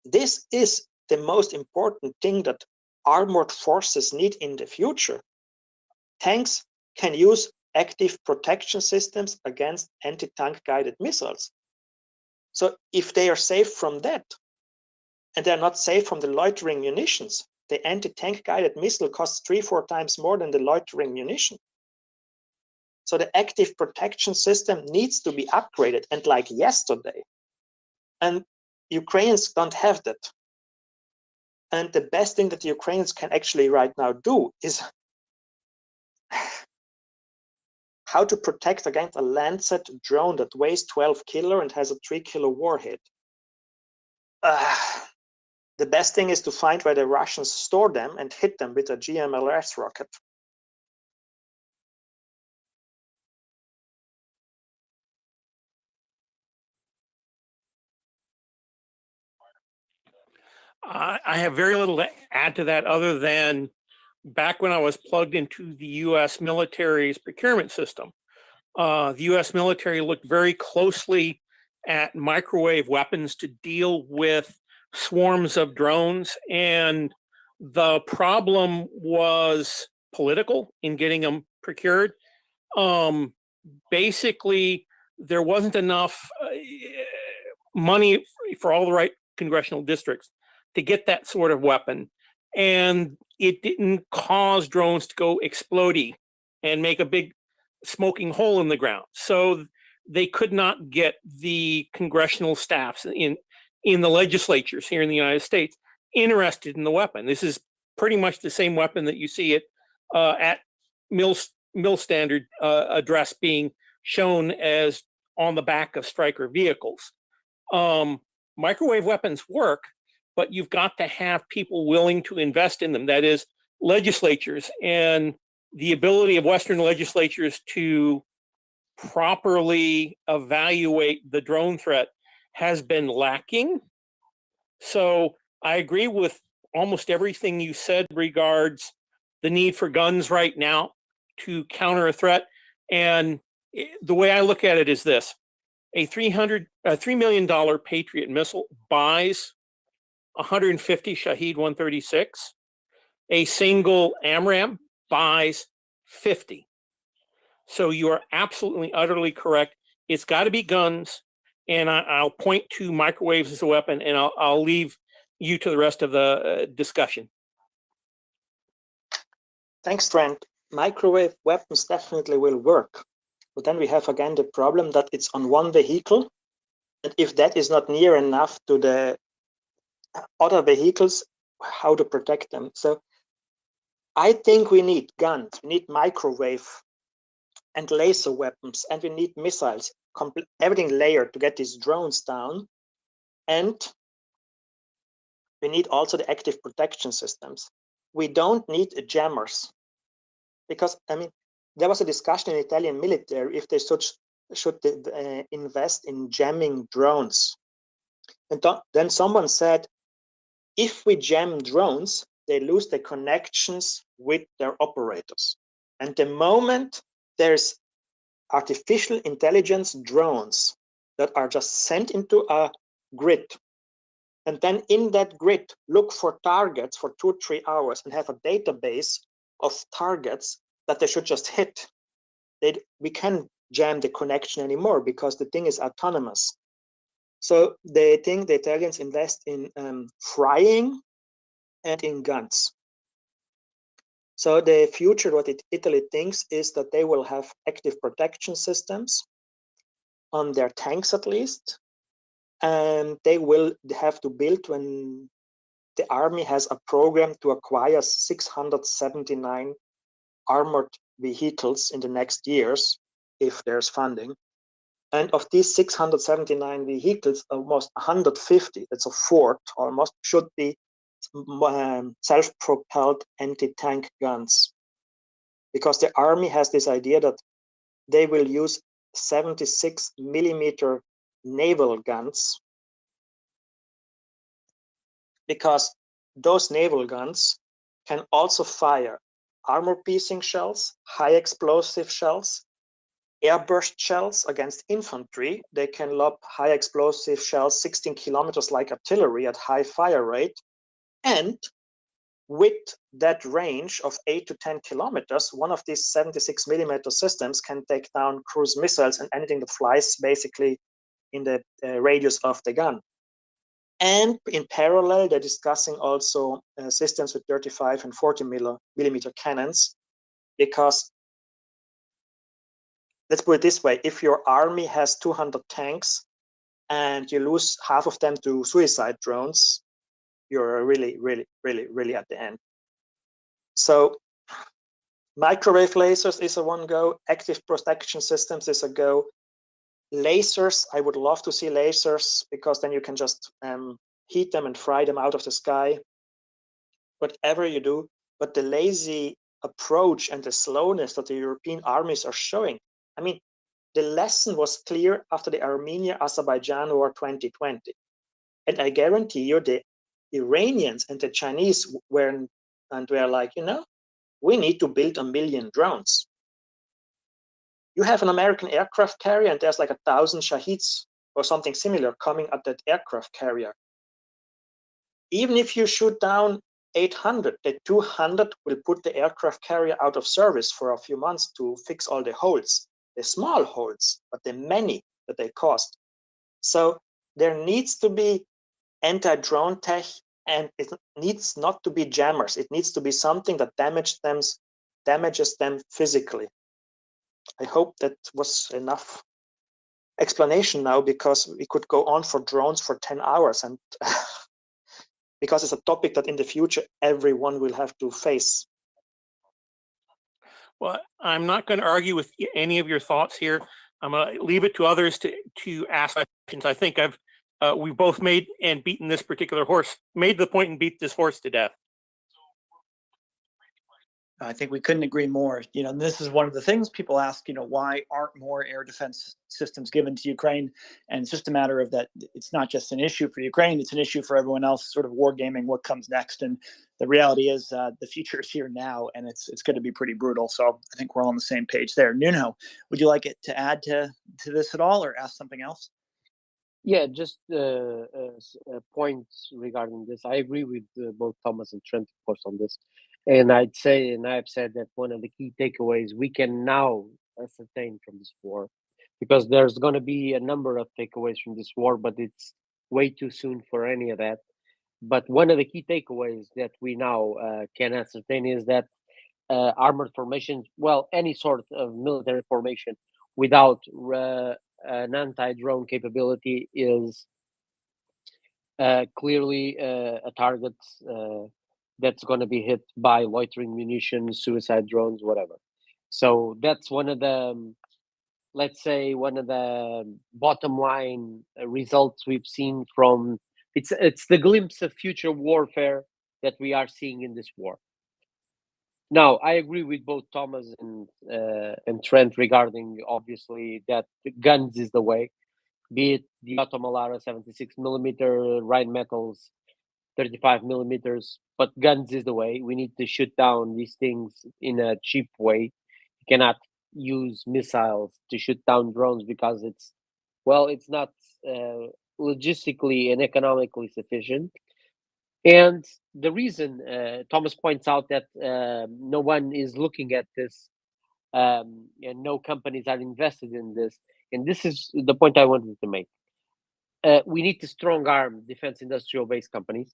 this is the most important thing that armored forces need in the future. Tanks can use active protection systems against anti-tank guided missiles. So if they are safe from that, and they're not safe from the loitering munitions, the anti-tank guided missile costs 3-4 times more than the loitering munition. So the active protection system needs to be upgraded, and like yesterday. And Ukrainians don't have that. And the best thing that the Ukrainians can actually right now do is how to protect against a Lancet drone that weighs 12 kilo and has a 3 kilo warhead. The best thing is to find where the Russians store them and hit them with a GMLRS rocket. I have very little to add to that other than back when I was plugged into the U.S. military's procurement system, the U.S. military looked very closely at microwave weapons to deal with swarms of drones, and the problem was political in getting them procured. Basically, there wasn't enough money for all the right congressional districts to get that sort of weapon, and it didn't cause drones to go explodey and make a big smoking hole in the ground. So they could not get the congressional staffs in the legislatures here in the United States interested in the weapon. This is pretty much the same weapon that you see at mill standard address being shown as on the back of Stryker vehicles. Microwave weapons work, but you've got to have people willing to invest in them. That is, legislatures, and the ability of Western legislatures to properly evaluate the drone threat has been lacking. So I agree with almost everything you said regards the need for guns right now to counter a threat. And the way I look at it is this: a $3 million Patriot missile buys 150 Shahed 136. A single AMRAAM buys 50. So you are absolutely, utterly correct. It's got to be guns, and I'll point to microwaves as a weapon, and I'll leave you to the rest of the discussion. Thanks, Trent. Microwave weapons definitely will work. But then we have again the problem that it's on one vehicle, and if that is not near enough to the other vehicles, how to protect them? So I think we need guns, we need microwave and laser weapons, and we need missiles, everything layered to get these drones down. And we need also the active protection systems. We don't need jammers, because I mean, there was a discussion in the Italian military if they should invest in jamming drones. And then someone said, if we jam drones, they lose their connections with their operators. And the moment there's artificial intelligence drones that are just sent into a grid, and then in that grid, look for targets for 2 or 3 hours and have a database of targets that they should just hit, we can't jam the connection anymore because the thing is autonomous. So they think the Italians invest in frying and in guns. So the future, what Italy thinks, is that they will have active protection systems on their tanks at least, and they will have to build, when the army has a program to acquire 679 armored vehicles in the next years, if there's funding. And of these 679 vehicles, almost 150, that's a fourth almost, should be self-propelled anti-tank guns. Because the army has this idea that they will use 76 millimeter naval guns, because those naval guns can also fire armor-piercing shells, high explosive shells, airburst shells against infantry. They can lob high explosive shells 16 kilometers like artillery at high fire rate. And with that range of 8 to 10 kilometers, one of these 76 millimeter systems can take down cruise missiles and anything that flies basically in the radius of the gun. And in parallel, they're discussing also systems with 35 and 40 millimeter cannons, because let's put it this way, if your army has 200 tanks and you lose half of them to suicide drones, you're really, really, really, really at the end. So microwave lasers is a one go, active protection systems is a go. Lasers, I would love to see lasers, because then you can just heat them and fry them out of the sky. Whatever you do, but the lazy approach and the slowness that the European armies are showing, I mean, the lesson was clear after the Armenia-Azerbaijan War 2020. And I guarantee you the Iranians and the Chinese were like, we need to build 1 million drones. You have an American aircraft carrier and there's like 1,000 Shaheeds or something similar coming at that aircraft carrier. Even if you shoot down 800, the 200 will put the aircraft carrier out of service for a few months to fix all the holes, the small holes, but the many that they caused. So there needs to be anti-drone tech, and it needs not to be jammers. It needs to be something that damages them physically. I hope that was enough explanation now, because we could go on for drones for 10 hours, and because it's a topic that in the future everyone will have to face. Well, I'm not going to argue with any of your thoughts here. I'm going to leave it to others to ask questions. I think we've both made and beaten this particular horse, made the point and beat this horse to death. I think we couldn't agree more. This is one of the things people ask, why aren't more air defense systems given to Ukraine? And it's just a matter of that. It's not just an issue for Ukraine. It's an issue for everyone else, sort of wargaming what comes next. And the reality is the future is here now, and it's going to be pretty brutal. So I think we're all on the same page there. Nuno, would you like it to add to this at all, or ask something else? Yeah, just points regarding this. I agree with both Thomas and Trent, of course, on this. And I'd say, and I've said that one of the key takeaways we can now ascertain from this war, because there's going to be a number of takeaways from this war, but it's way too soon for any of that. But one of the key takeaways that we now can ascertain is that armored formations, well, any sort of military formation, without an anti-drone capability is clearly a target that's going to be hit by loitering munitions, suicide drones, whatever. So that's one of the, let's say, one of the bottom line results we've seen from, it's the glimpse of future warfare that we are seeing in this war. Now, I agree with both Thomas and Trent regarding, obviously, that guns is the way, be it the Automalara 76 millimeter, Rheinmetall's 35 millimeters, but guns is the way. We need to shoot down these things in a cheap way. You cannot use missiles to shoot down drones because it's not logistically and economically sufficient. And the reason Thomas points out that no one is looking at this and no companies are invested in this, and this is the point I wanted to make. We need to strong arm defense industrial base companies.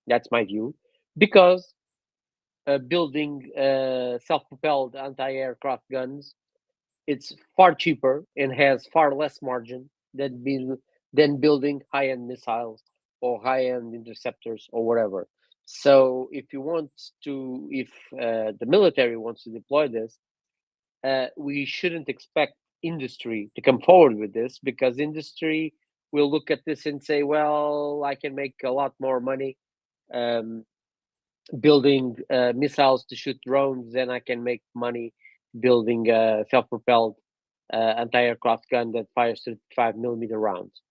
That's my view, because building self-propelled anti-aircraft guns, it's far cheaper and has far less margin than building high-end missiles or high-end interceptors or whatever. So if the military wants to deploy this, we shouldn't expect industry to come forward with this, because industry will look at this and say, well, I can make a lot more money building missiles to shoot drones than I can make money building a self-propelled anti-aircraft gun that fires 35 millimeter rounds.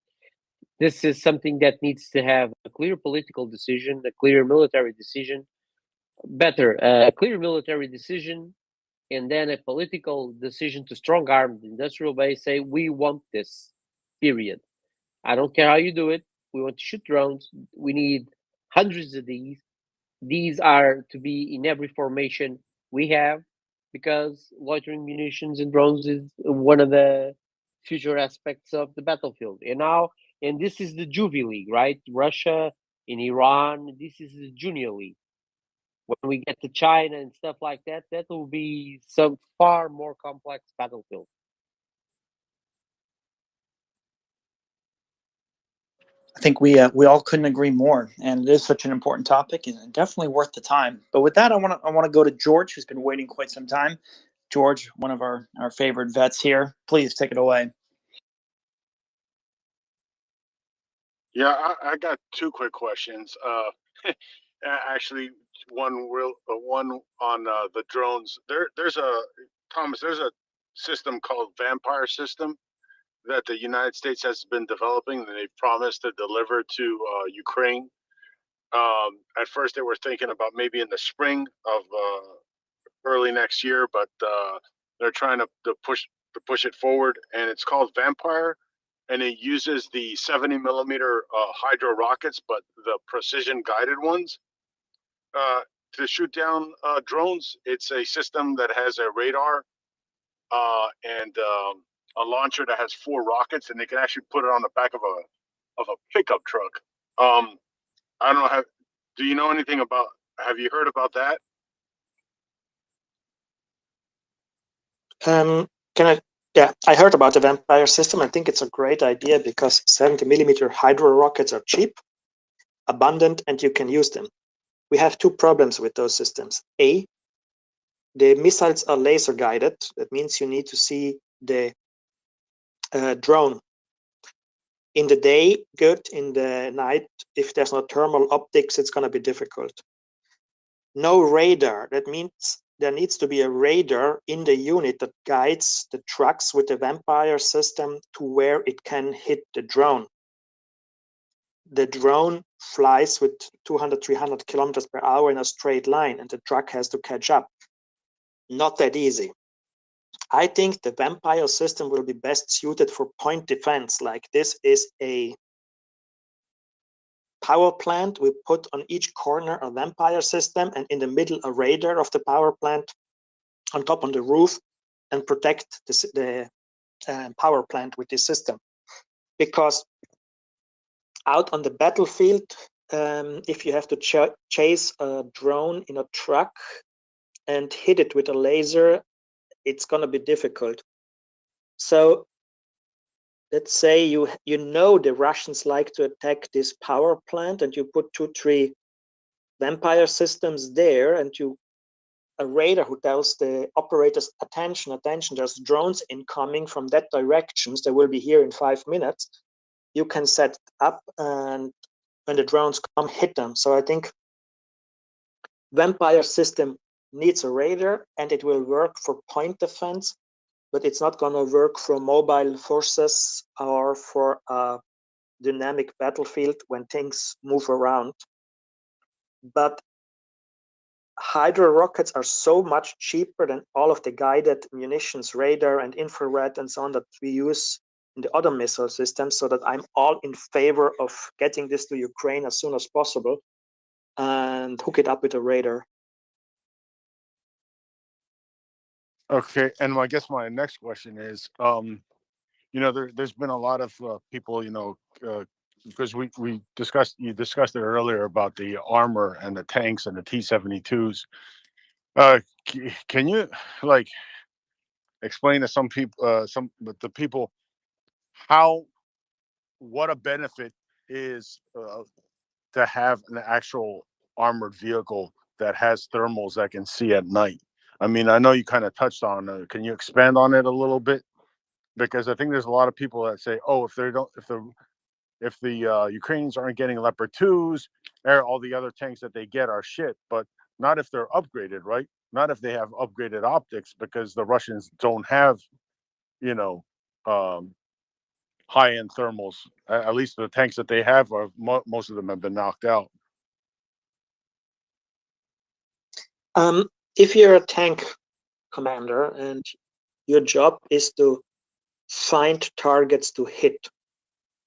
This is something that needs to have a clear political decision, a clear military decision, a clear military decision, and then a political decision to strong arm the industrial base, say, we want this, period. I don't care how you do it. We want to shoot drones. We need hundreds of these. These are to be in every formation we have, because loitering munitions and drones is one of the future aspects of the battlefield. And this is the Juvie League, right? Russia and Iran, this is the junior league. When we get to China and stuff like that, that will be some far more complex battlefield. I think we all couldn't agree more, and it is such an important topic and definitely worth the time. But with that, I want to go to George, who's been waiting quite some time. George, one of our favorite vets here, please take it away. Yeah, I got two quick questions. Actually, one on the drones. There's a system called Vampire System that the United States has been developing, and they've promised to deliver to Ukraine. At first, they were thinking about maybe in the spring of early next year, but they're trying to push it forward. And it's called Vampire, and it uses the 70 millimeter hydro rockets, but the precision guided ones to shoot down drones. It's a system that has a radar and a launcher that has 4 rockets, and they can actually put it on the back of a pickup truck. I don't know. Do you know anything about? Have you heard about that? Yeah, I heard about the Vampire system. I think it's a great idea because 70 millimeter hydro rockets are cheap, abundant, and you can use them. We have 2 problems with those systems. A, the missiles are laser guided. That means you need to see the drone in the day, good. In the night, if there's no thermal optics, it's going to be difficult. No radar. That means there needs to be a radar in the unit that guides the trucks with the Vampire system to where it can hit the drone. The drone flies with 200, 300 kilometers per hour in a straight line, and the truck has to catch up. Not that easy. I think the Vampire system will be best suited for point defense. Like this is a power plant. We put on each corner a Vampire system, and in the middle a radar of the power plant, on top on the roof, and protect the power plant with this system. Because out on the battlefield, if you have to chase a drone in a truck and hit it with a laser, it's going to be difficult. So let's say you know the Russians like to attack this power plant, and you put 2-3 vampire systems there, and a radar who tells the operators, attention, there's drones incoming from that direction, they will be here in 5 minutes. You can set up, and when the drones come, hit them. So I think vampire system needs a radar, and it will work for point defense, but it's not going to work for mobile forces or for a dynamic battlefield when things move around. But hydro rockets are so much cheaper than all of the guided munitions, radar and infrared and so on that we use in the other missile systems, so that I'm all in favor of getting this to Ukraine as soon as possible and hook it up with a radar. Okay, and I guess my next question is, there's been a lot of people, because you discussed it earlier about the armor and the tanks and the T-72s. Can you explain to some people, the people, what a benefit is to have an actual armored vehicle that has thermals that can see at night? I mean, I know you kind of touched on it. Can you expand on it a little bit? Because I think there's a lot of people that say, oh, if the Ukrainians aren't getting Leopard 2s, all the other tanks that they get are shit. But not if they're upgraded, right? Not if they have upgraded optics, because the Russians don't have, high-end thermals. At least the tanks that they have, most of them have been knocked out. If you're a tank commander and your job is to find targets to hit,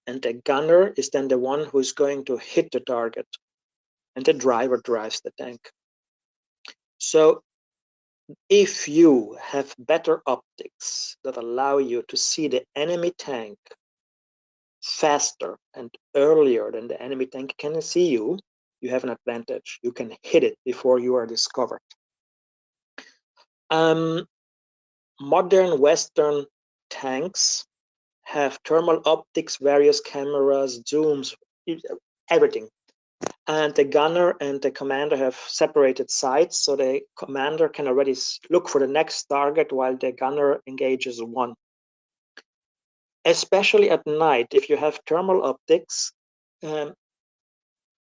and the gunner is then the one who is going to hit the target, and the driver drives the tank. So if you have better optics that allow you to see the enemy tank faster and earlier than the enemy tank can see you, you have an advantage. You can hit it before you are discovered. Modern Western tanks have thermal optics, various cameras, zooms, everything. And the gunner and the commander have separated sights, so the commander can already look for the next target while the gunner engages one. Especially at night, if you have thermal optics,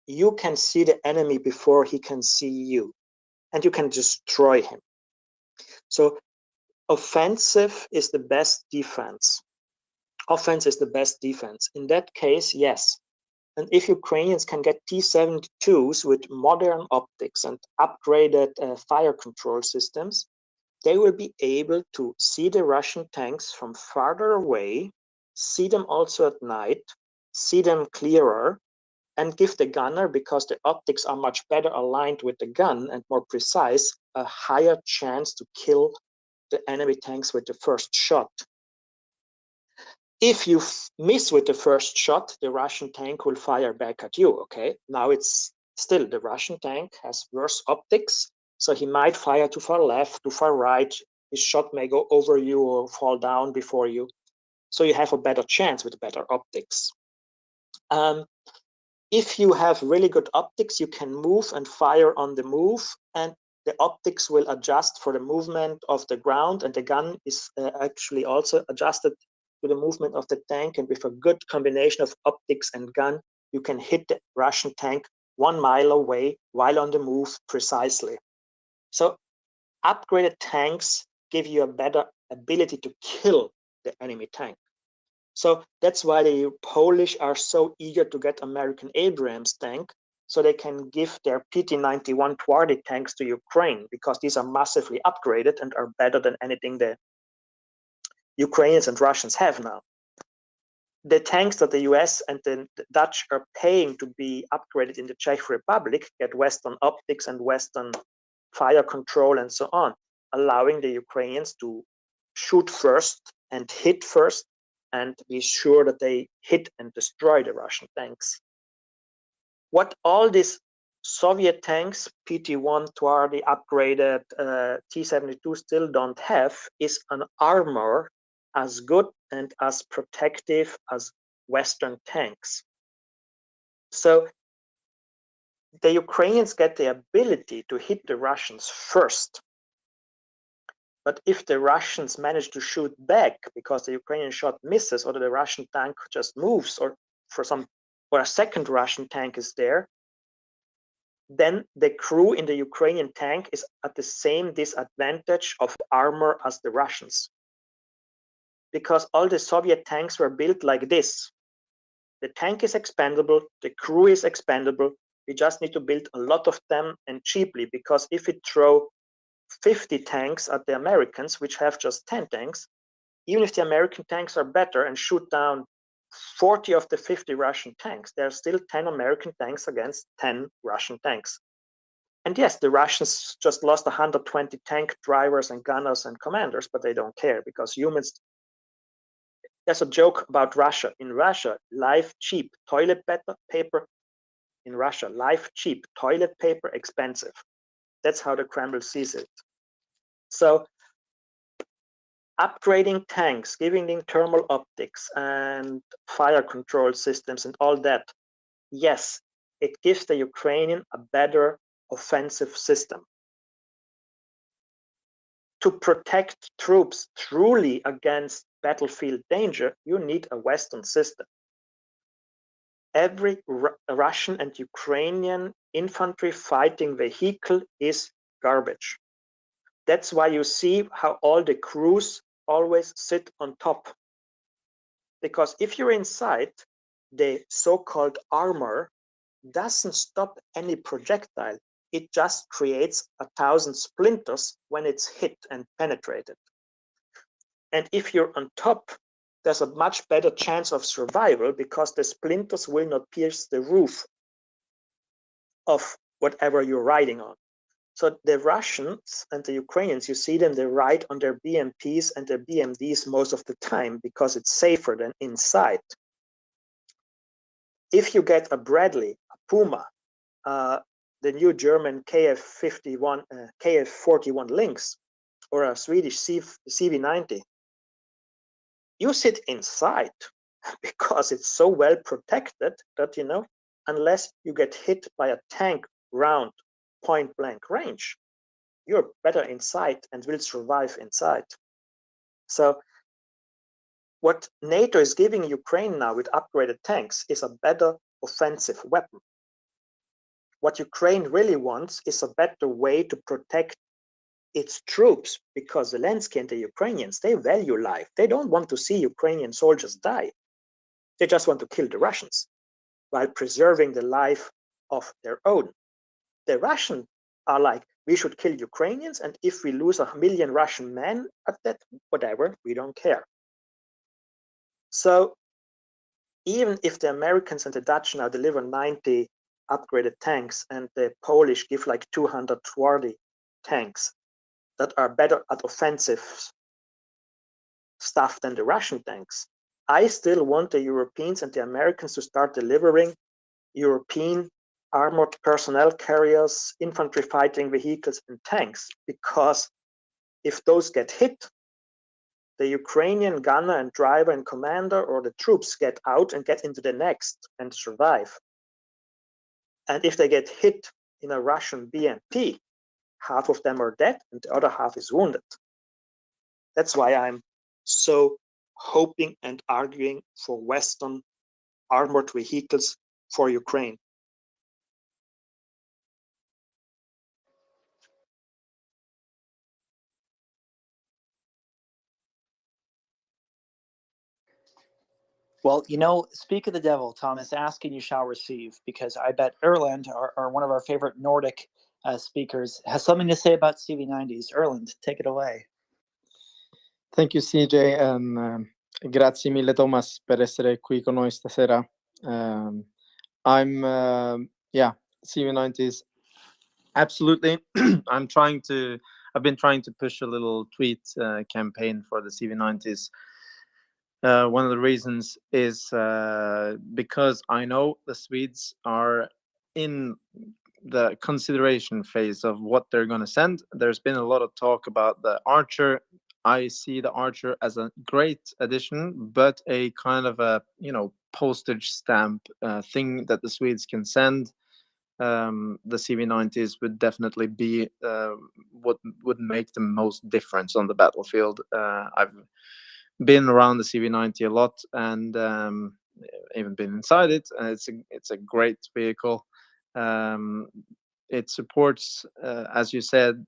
you can see the enemy before he can see you, and you can destroy him. So offensive is the best defense. Offense is the best defense. In that case, yes. And if Ukrainians can get T-72s with modern optics and upgraded fire control systems, they will be able to see the Russian tanks from farther away, see them also at night, see them clearer, and give the gunner, because the optics are much better aligned with the gun and more precise, a higher chance to kill the enemy tanks with the first shot. If you miss with the first shot, the Russian tank will fire back at you, okay? Now it's still, the Russian tank has worse optics, so he might fire too far left, too far right. His shot may go over you or fall down before you. So you have a better chance with better optics. If you have really good optics, you can move and fire on the move, and the optics will adjust for the movement of the ground, and the gun is actually also adjusted to the movement of the tank. And with a good combination of optics and gun, you can hit the Russian tank 1 mile away while on the move precisely. So upgraded tanks give you a better ability to kill the enemy tank. So that's why the Polish are so eager to get American Abrams tank, so they can give their PT-91 Twardie tanks to Ukraine, because these are massively upgraded and are better than anything the Ukrainians and Russians have now. The tanks that the US and the Dutch are paying to be upgraded in the Czech Republic get Western optics and Western fire control and so on, allowing the Ukrainians to shoot first and hit first, and be sure that they hit and destroy the Russian tanks. What all these Soviet tanks, PT-1, Twardie, upgraded T-72 still don't have is an armor as good and as protective as Western tanks. So the Ukrainians get the ability to hit the Russians first. But if the Russians manage to shoot back because the Ukrainian shot misses, or the Russian tank just moves, or a second Russian tank is there, then the crew in the Ukrainian tank is at the same disadvantage of armor as the Russians. Because all the Soviet tanks were built like this. The tank is expendable, the crew is expendable. We just need to build a lot of them and cheaply, because if we throw 50 tanks at the Americans, which have just 10 tanks, even if the American tanks are better and shoot down 40 of the 50 Russian tanks, there are still 10 American tanks against 10 Russian tanks. And yes, the Russians just lost 120 tank drivers and gunners and commanders, but they don't care, because humans. There's a joke about Russia. In Russia, life cheap, toilet paper. In Russia, life cheap, toilet paper expensive. That's how the Kremlin sees it. So upgrading tanks, giving them thermal optics and fire control systems and all that, yes, it gives the Ukrainian a better offensive system. To protect troops truly against battlefield danger, you need a Western system. Every Russian and Ukrainian infantry fighting vehicle is garbage. That's why you see how all the crews always sit on top. Because if you're inside, the so-called armor doesn't stop any projectile. It just creates 1,000 splinters when it's hit and penetrated. And if you're on top, there's a much better chance of survival, because the splinters will not pierce the roof of whatever you're riding on. So the Russians and the Ukrainians, you see them, they ride on their BMPs and their BMDs most of the time, because it's safer than inside. If you get a Bradley, a Puma, the new German KF-41 Lynx, or a Swedish CV90, you sit inside, because it's so well protected that, unless you get hit by a tank round point blank range, you're better inside and will survive inside. So what NATO is giving Ukraine now with upgraded tanks is a better offensive weapon. What Ukraine really wants is a better way to protect its troops, because Zelensky and the Ukrainians, they value life. They don't want to see Ukrainian soldiers die. They just want to kill the Russians while preserving the life of their own. The Russians are like, we should kill Ukrainians, and if we lose 1 million Russian men at that, whatever, we don't care. So even if the Americans and the Dutch now deliver 90 upgraded tanks, and the Polish give like 240 tanks that are better at offensive stuff than the Russian tanks, I still want the Europeans and the Americans to start delivering European armored personnel carriers, infantry fighting vehicles, and tanks, because if those get hit, the Ukrainian gunner and driver and commander, or the troops, get out and get into the next and survive. And if they get hit in a Russian BMP, half of them are dead and the other half is wounded. That's why I'm so hoping and arguing for Western armored vehicles for Ukraine. Well, speak of the devil, Thomas. Ask and you shall receive, because I bet Erland, our one of our favorite Nordic speakers, has something to say about CV90s. Erland, take it away. Thank you, CJ, and grazie mille, Thomas, per essere qui con noi stasera. CV90s, absolutely. I've been trying to push a little tweet campaign for the CV90s. One of the reasons is because I know the Swedes are in the consideration phase of what they're going to send. There's been a lot of talk about the Archer. I see the Archer as a great addition, but a kind of a postage stamp thing that the Swedes can send. The CV90s would definitely be what would make the most difference on the battlefield. I've been around the CV90 a lot, and even been inside it, and it's a great vehicle. It supports, as you said,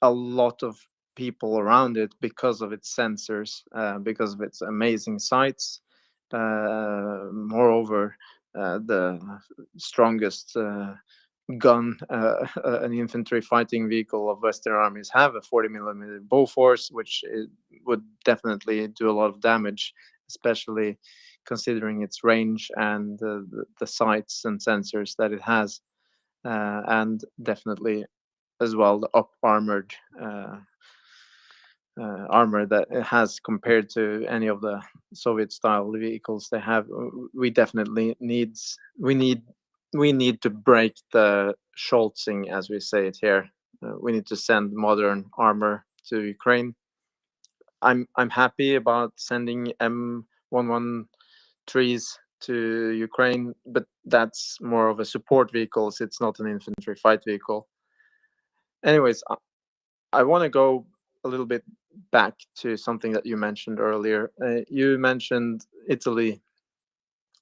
a lot of people around it because of its sensors, because of its amazing sights. Moreover, the strongest gun an infantry fighting vehicle of Western armies have a 40mm Bofors, which would definitely do a lot of damage, especially considering its range and the sights and sensors that it has, and definitely as well the up armored armor that it has compared to any of the Soviet style vehicles they have. We definitely need to break the Scholzing, as we say it here. We need to send modern armor to Ukraine. I'm happy about sending M113s to Ukraine, but that's more of a support vehicle. So it's not an infantry fight vehicle. Anyways, I want to go a little bit back to something that you mentioned earlier. You mentioned Italy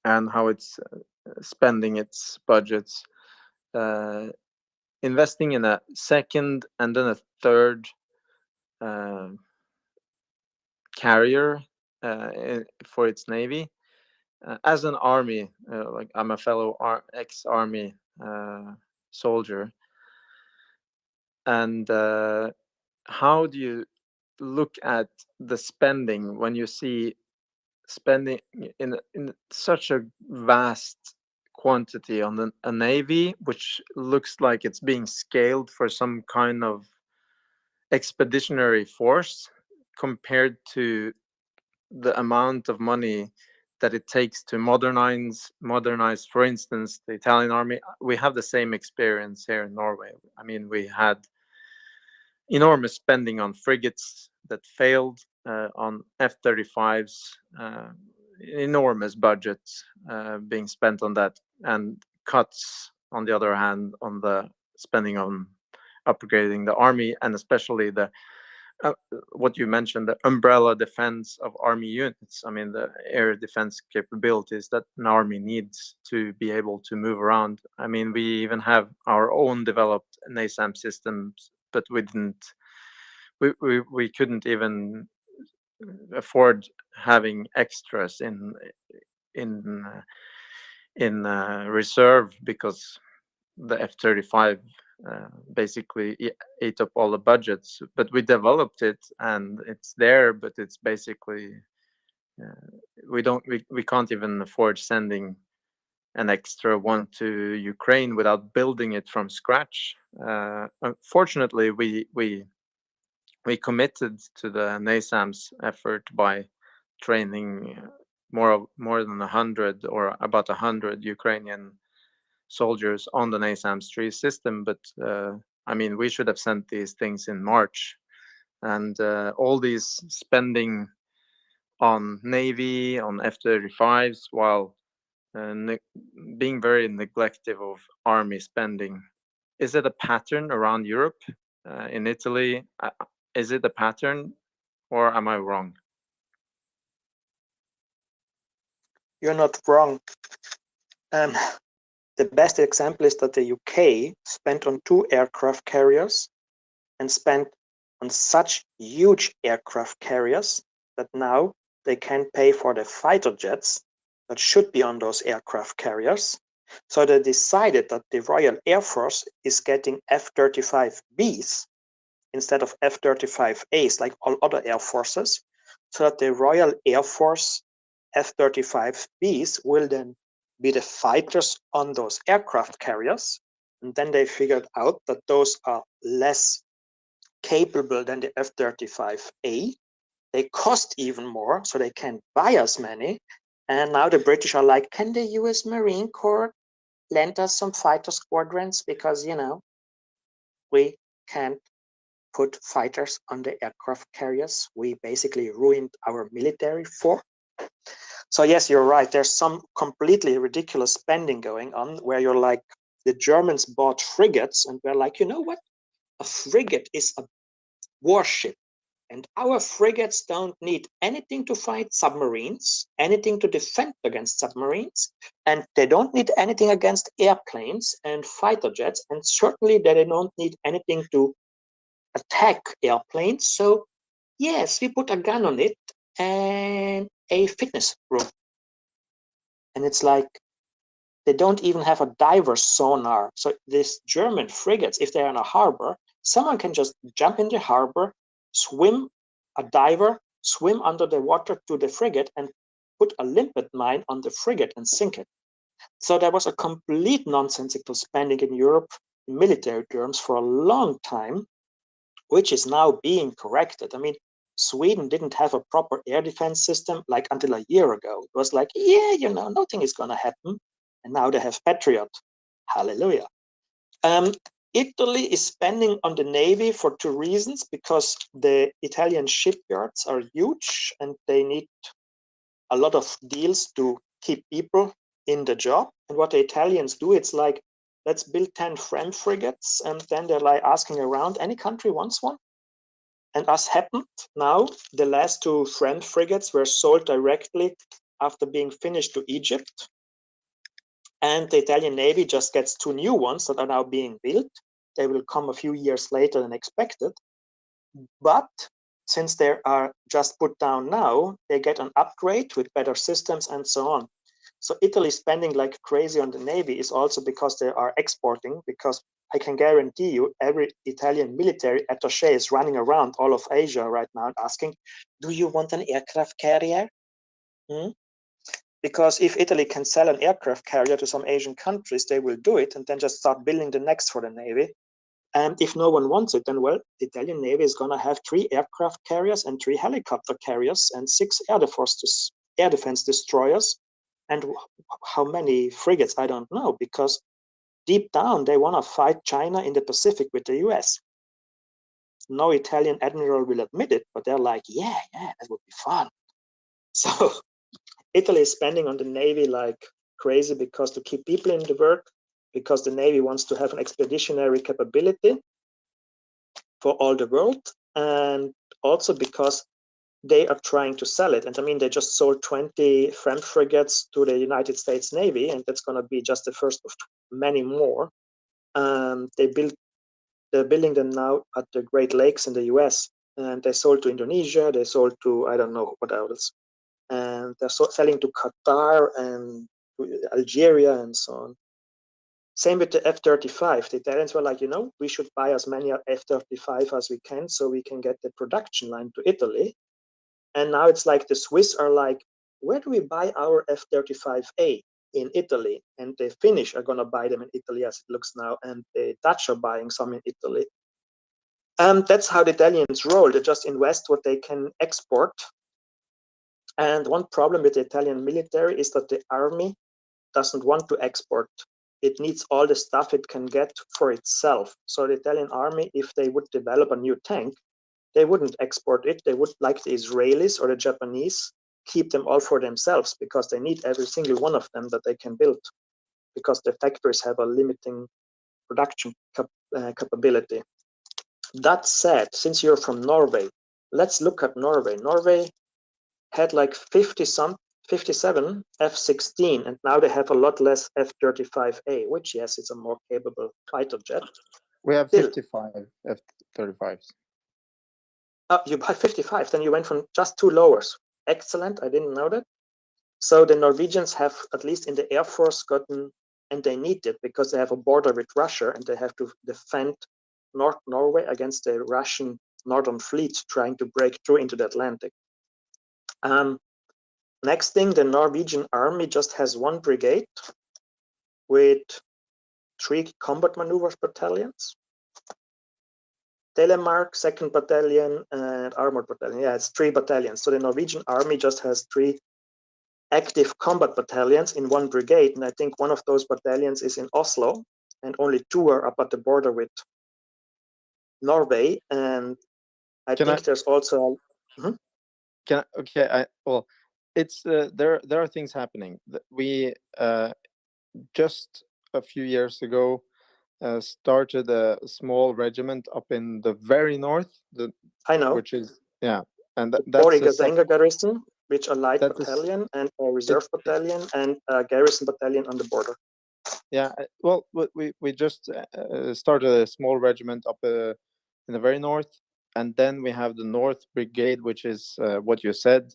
and how it's spending its budgets, investing in a second and then a third carrier for its navy. As an army, like I'm a fellow ex-army soldier, and how do you look at the spending when you see spending in such a vast quantity on a navy, which looks like it's being scaled for some kind of expeditionary force, compared to the amount of money that it takes to modernize, for instance, the Italian army? We have the same experience here in Norway. I mean, we had enormous spending on frigates that failed, on F-35s, enormous budgets being spent on that, and cuts, on the other hand, on the spending on upgrading the army, and especially the what you mentioned, the umbrella defense of army units. I mean, the air defense capabilities that an army needs to be able to move around. I mean, we even have our own developed NASAM systems, but we couldn't even afford having extras in reserve, because the F-35 basically ate up all the budgets. But we developed it and it's there, but it's basically we can't even afford sending an extra one to Ukraine without building it from scratch. Unfortunately, we committed to the NASAM's effort by training more than 100, or about 100 Ukrainian soldiers on the NASAM's 3 system. But I mean, we should have sent these things in March, and all these spending on Navy, on F-35s, while being very neglective of army spending. Is it a pattern around Europe? In Italy, is it a pattern, or am I wrong? You're not wrong. The best example is that the UK spent on 2 aircraft carriers, and spent on such huge aircraft carriers that now they can pay for the fighter jets that should be on those aircraft carriers. So they decided that the Royal Air Force is getting F-35Bs instead of F-35As like all other air forces, so that the Royal Air Force F-35Bs will then be the fighters on those aircraft carriers. And then they figured out that those are less capable than the F-35A. They cost even more, so they can't buy as many. And now the British are like, can the US Marine Corps lend us some fighter squadrons? Because, we can't put fighters on the aircraft carriers we basically ruined our military for. So yes, you're right. There's some completely ridiculous spending going on where you're like, the Germans bought frigates and we're like, you know what? A frigate is a warship. And our frigates don't need anything to fight submarines, anything to defend against submarines, and they don't need anything against airplanes and fighter jets, and certainly they don't need anything to attack airplanes. So yes, we put a gun on it and a fitness room. And it's like, they don't even have a diver sonar. So these German frigates, if they're in a harbor, someone can just jump in the harbor, swim, a diver, swim under the water to the frigate and put a limpet mine on the frigate and sink it. So there was a complete nonsensical spending in Europe in military terms for a long time, which is now being corrected. I mean, Sweden didn't have a proper air defense system like until a year ago. It was like, yeah, you know, nothing is going to happen. And now they have Patriot. Hallelujah. Italy is spending on the Navy for two reasons, because the Italian shipyards are huge and they need a lot of deals to keep people in the job. And what the Italians do, it's like, let's build 10 Fram frigates, and then they're like asking around, any country wants one? And as happened now, the last two Fram frigates were sold directly after being finished to Egypt. And the Italian Navy just gets two new ones that are now being built. They will come a few years later than expected. But since they are just put down now, they get an upgrade with better systems and so on. So Italy spending like crazy on the Navy is also because they are exporting, because I can guarantee you every Italian military attaché is running around all of Asia right now asking, do you want an aircraft carrier? Because if Italy can sell an aircraft carrier to some Asian countries, they will do it and then just start building the next for the Navy. And if no one wants it, then, well, the Italian Navy is going to have 3 aircraft carriers and 3 helicopter carriers and 6 air defense destroyers. And how many frigates, I don't know, because deep down, they want to fight China in the Pacific with the US. No Italian admiral will admit it, but they're like, yeah, that would be fun. So Italy is spending on the Navy like crazy, because to keep people in the work, because the Navy wants to have an expeditionary capability for all the world, and also because they are trying to sell it. And I mean, they just sold 20 Fram frigates to the United States Navy, and that's going to be just the first of many more. They're building them now at the Great Lakes in the US, and they sold to Indonesia, they sold to, I don't know what else. And they're selling to Qatar and to Algeria and so on. Same with the F-35. The Italians were like, you know, we should buy as many F-35 as we can so we can get the production line to Italy. And now it's like the Swiss are like, where do we buy our F-35A? In Italy. And the Finnish are going to buy them in Italy as it looks now. And the Dutch are buying some in Italy. And that's how the Italians roll. They just invest what they can export. And one problem with the Italian military is that the army doesn't want to export. It needs all the stuff it can get for itself. So the Italian army, if they would develop a new tank, they wouldn't export it. They would, like the Israelis or the Japanese, keep them all for themselves, because they need every single one of them that they can build, because the factories have a limiting production capability. That said, since you're from Norway, let's look at Norway. Norway had like 57 F-16, and now they have a lot less F-35A, which, yes, it's a more capable fighter jet. We have 55 F-35s. You buy 55, then you went from just 2 lowers. Excellent, I didn't know that. So the Norwegians have, at least in the Air Force, gotten, and they need it because they have a border with Russia and they have to defend North Norway against the Russian Northern Fleet trying to break through into the Atlantic. Next thing, the Norwegian army just has 1 brigade with 3 combat maneuvers battalions. Telemark, 2nd Battalion, and Armored Battalion. Yeah, it's 3 battalions. So the Norwegian army just has 3 active combat battalions in 1 brigade. And I think one of those battalions is in Oslo, and only 2 are up at the border with Norway, and I think there's also. Well, it's there are things happening. We just a few years ago started a small regiment up in the very north, I know, which is and that's a Boringa garrison, which a light battalion and a reserve battalion and a garrison battalion on the border. Yeah, well, we just started a small regiment up in the very north, and then we have the North Brigade, which is what you said,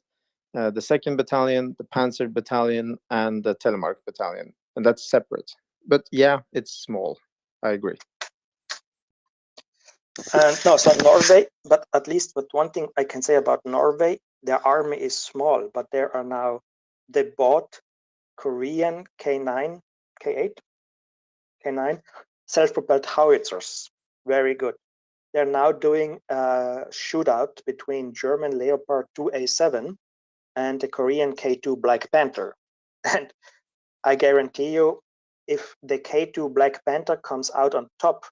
the 2nd Battalion, the Panzer Battalion, and the Telemark Battalion, and that's separate. But yeah, it's small. I agree. No, so Norway, but at least, but one thing I can say about Norway, their army is small, but they bought Korean K9, K8, K9 self-propelled howitzers. Very good. They're now doing a shootout between German Leopard 2A7 and the Korean K2 Black Panther. And I guarantee you, if the K2 Black Panther comes out on top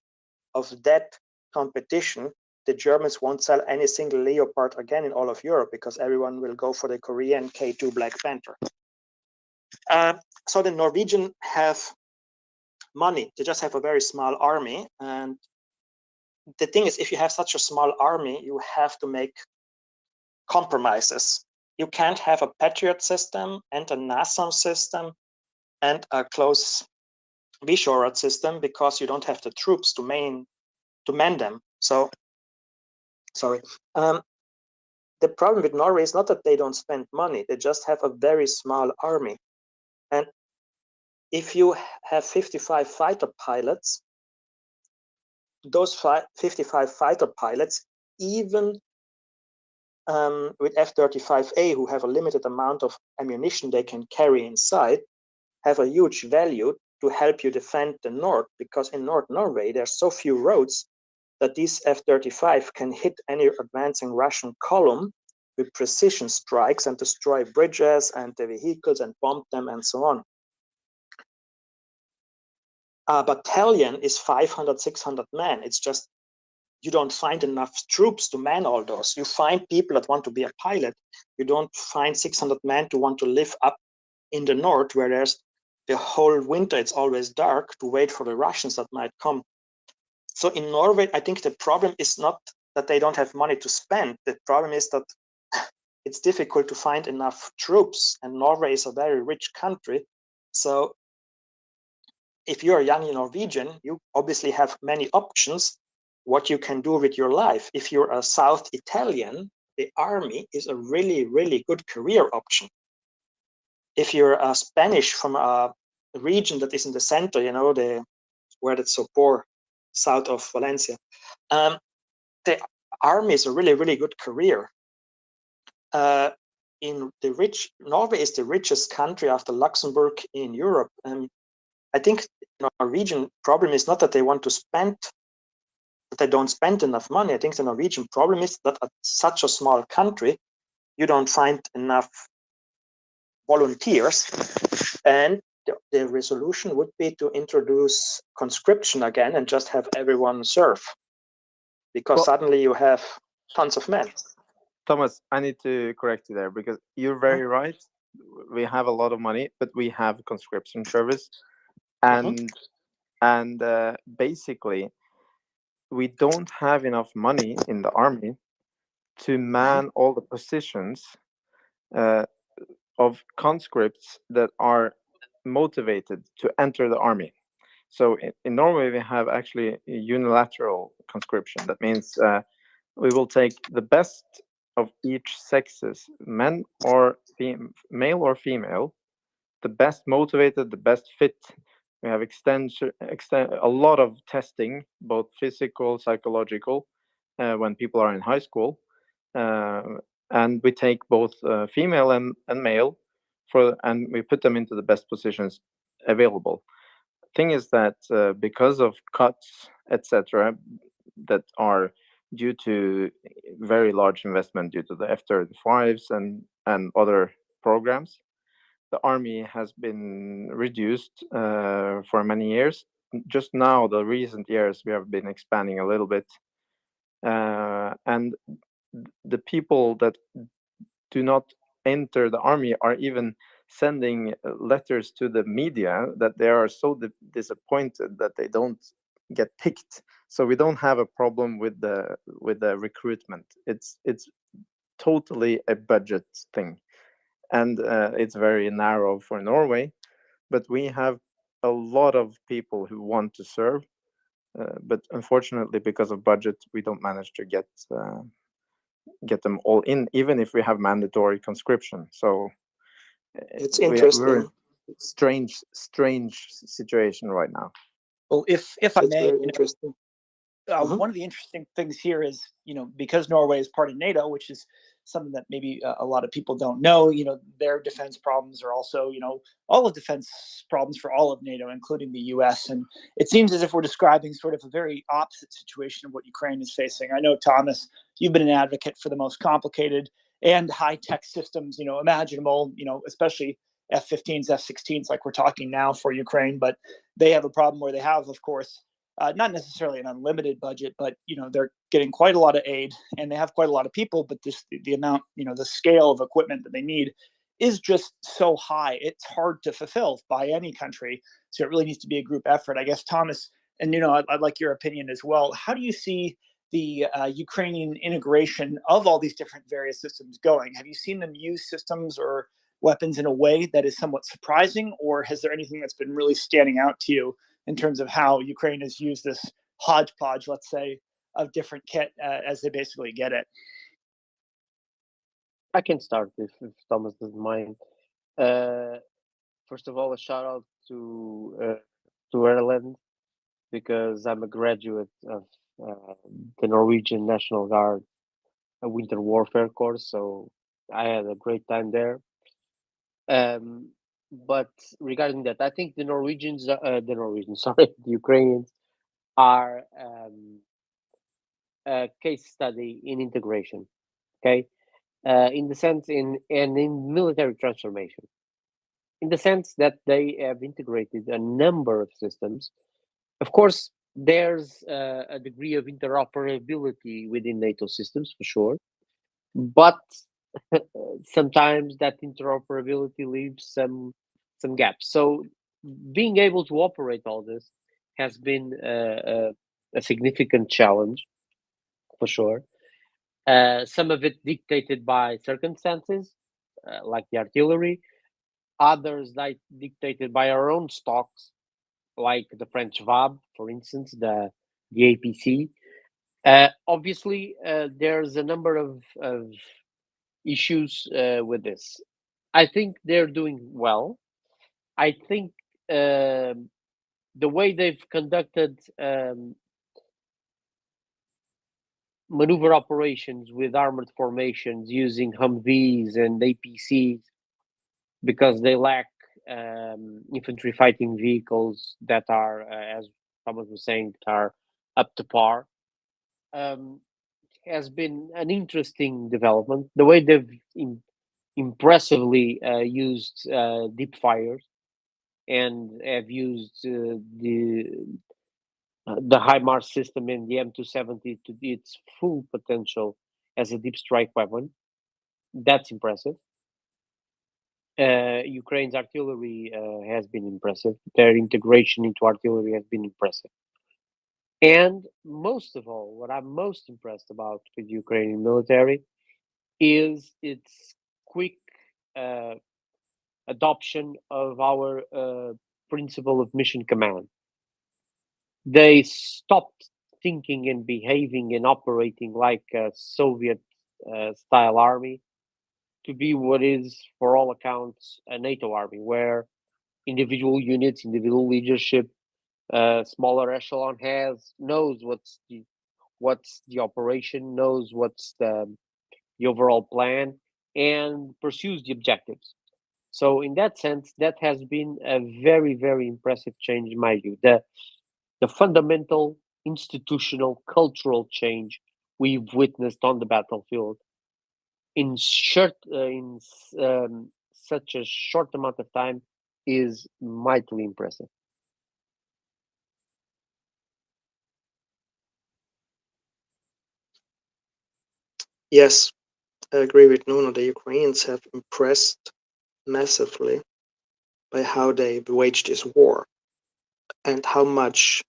of that competition, the Germans won't sell any single Leopard again in all of Europe, because everyone will go for the Korean K2 Black Panther. So the Norwegian have money. They just have a very small army. And the thing is, if you have such a small army, you have to make compromises. You can't have a Patriot system and a NASAM system and a close Vishorod system, because you don't have the troops to man them. So, sorry. The problem with Norway is not that they don't spend money. They just have a very small army. And if you have 55 fighter pilots, those 55 fighter pilots, even with F-35A, who have a limited amount of ammunition they can carry inside, have a huge value to help you defend the north, because in North Norway, there's so few roads that these F-35 can hit any advancing Russian column with precision strikes and destroy bridges and the vehicles and bomb them and so on. A battalion is 500, 600 men. It's just, you don't find enough troops to man all those. You find people that want to be a pilot. You don't find 600 men to want to live up in the north, where there's the whole winter, it's always dark, to wait for the Russians that might come. So in Norway, I think the problem is not that they don't have money to spend. The problem is that it's difficult to find enough troops, and Norway is a very rich country. So if you're a young Norwegian, you obviously have many options what you can do with your life. If you're a South Italian, the army is a really, really good career option. If you're a Spanish from a region that is in the center, where it's so poor, south of Valencia, the army is a really, really good career. Norway is the richest country after Luxembourg in Europe. I think the Norwegian problem is not that they want to spend, that they don't spend enough money. I think the Norwegian problem is that at such a small country, you don't find enough volunteers. And the resolution would be to introduce conscription again and just have everyone serve, because suddenly you have tons of men. Thomas, I need to correct you there, because you're very right. We have a lot of money, but we have conscription service, and basically we don't have enough money in the army to man all the positions of conscripts that are motivated to enter the army. So in Norway, we have actually unilateral conscription. That means we will take the best of each sexes, male or female, the best motivated, the best fit. We have a lot of testing, both physical, psychological, when people are in high school. And we take both female and male and we put them into the best positions available. Thing is that because of cuts, etc., that are due to very large investment due to the F-35s and other programs, the army has been reduced for many years. Just now, the recent years, we have been expanding a little bit, and the people that do not enter the army are even sending letters to the media that they are so disappointed that they don't get picked. So we don't have a problem with the recruitment. It's totally a budget thing, and it's very narrow for Norway. But we have a lot of people who want to serve, but unfortunately, because of budget, we don't manage to get them all in, even if we have mandatory conscription. So It's we're interesting. in a strange situation right now. Well, if I It's may, very interesting. one of the interesting things here is, because Norway is part of NATO, which is something that maybe a lot of people don't know, their defense problems are also, all of defense problems for all of NATO, including the US. And it seems as if we're describing sort of a very opposite situation of what Ukraine is facing. I know, Thomas, you've been an advocate for the most complicated and high-tech systems, imaginable, especially F-15s, F-16s, like we're talking now for Ukraine. But they have a problem where they have, of course, not necessarily an unlimited budget, but they're getting quite a lot of aid, and they have quite a lot of people. But the amount, the scale of equipment that they need is just so high. It's hard to fulfill by any country. So it really needs to be a group effort, I guess. Thomas, and I'd like your opinion as well. How do you see the Ukrainian integration of all these different various systems going? Have you seen them use systems or weapons in a way that is somewhat surprising, or has there anything that's been really standing out to you in terms of how Ukraine has used this hodgepodge, let's say, of different kit as they basically get it? I can start if Thomas doesn't mind. First of all, a shout out to Ireland, because I'm a graduate of the Norwegian National Guard Winter Warfare course, so I had a great time there. But regarding that, I think the Ukrainians are a case study in integration. Okay, in the sense in military transformation, in the sense that they have integrated a number of systems. Of course, there's a degree of interoperability within NATO systems for sure, but sometimes that interoperability leaves some gaps. So being able to operate all this has been a significant challenge for sure. Some of it dictated by circumstances, like the artillery. Others dictated by our own stocks, like the French VAB, for instance, the APC. Obviously, there's a number of issues with this. I think they're doing well. I think the way they've conducted maneuver operations with armored formations using Humvees and APCs, because they lack infantry fighting vehicles that are, as Thomas was saying, that are up to par, has been an interesting development. The way they've impressively used deep fires and have used the HIMARS system in the M270 to its full potential as a deep strike weapon. That's impressive. Ukraine's artillery has been impressive. Their integration into artillery has been impressive. And most of all, what I'm most impressed about with the Ukrainian military is its quick adoption of our principle of mission command. They stopped thinking and behaving and operating like a Soviet style army to be what is, for all accounts, a NATO army, where individual units, individual leadership, smaller echelon knows what's the operation, knows what's the overall plan, and pursues the objectives. So in that sense, that has been a very, very impressive change in my view. The fundamental institutional cultural change we've witnessed on the battlefield in such a short amount of time is mightily impressive. Yes, I agree with Nuno. The Ukrainians have impressed massively by how they waged this war and how much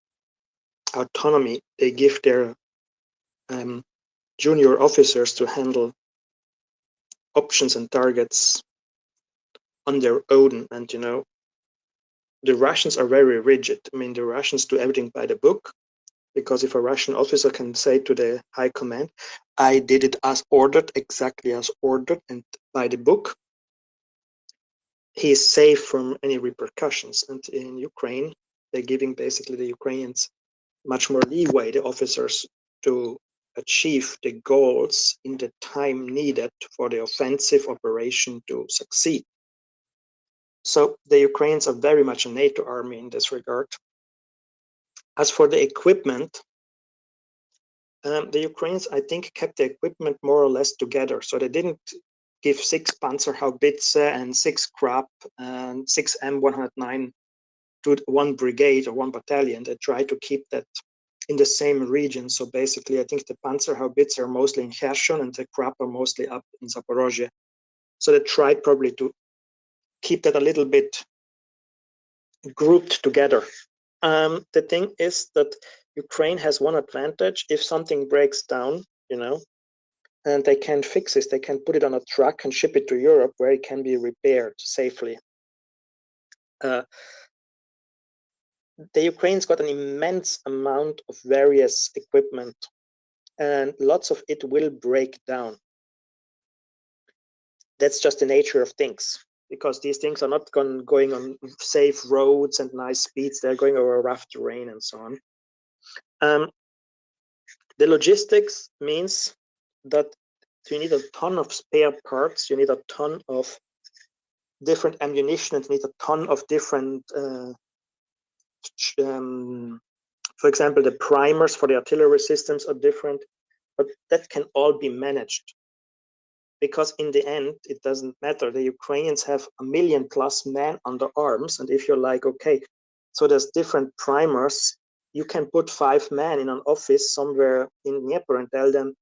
autonomy they give their junior officers to handle options and targets on their own. And the Russians are very rigid. I mean, the Russians do everything by the book, because if a Russian officer can say to the high command, I did it as ordered, exactly as ordered and by the book, he is safe from any repercussions. And in Ukraine, they're giving basically the Ukrainians much more leeway, the officers, to achieve the goals in the time needed for the offensive operation to succeed. So the Ukrainians are very much a NATO army in this regard. As for the equipment, the Ukrainians, I think, kept the equipment more or less together. So they didn't give 6 Panzerhaubitze and 6 Krab and 6 M109 to one brigade or one battalion. They tried to keep that in the same region. So basically, I think the Panzerhaubitze are mostly in Kherson and the Krab are mostly up in Zaporozhye. So they tried probably to keep that a little bit grouped together. The thing is that Ukraine has one advantage. If something breaks down, and they can fix this, they can put it on a truck and ship it to Europe where it can be repaired safely. The Ukraine's got an immense amount of various equipment, and lots of it will break down. That's just the nature of things, because these things are not going on safe roads and nice speeds. They're going over rough terrain and so on. The logistics means that you need a ton of spare parts, you need a ton of different ammunition, and you need a ton of different, for example, the primers for the artillery systems are different, but that can all be managed. Because in the end, it doesn't matter. The Ukrainians have 1 million plus men under arms, and if you're like, okay, so there's different primers, you can put 5 men in an office somewhere in Dnieper and tell them,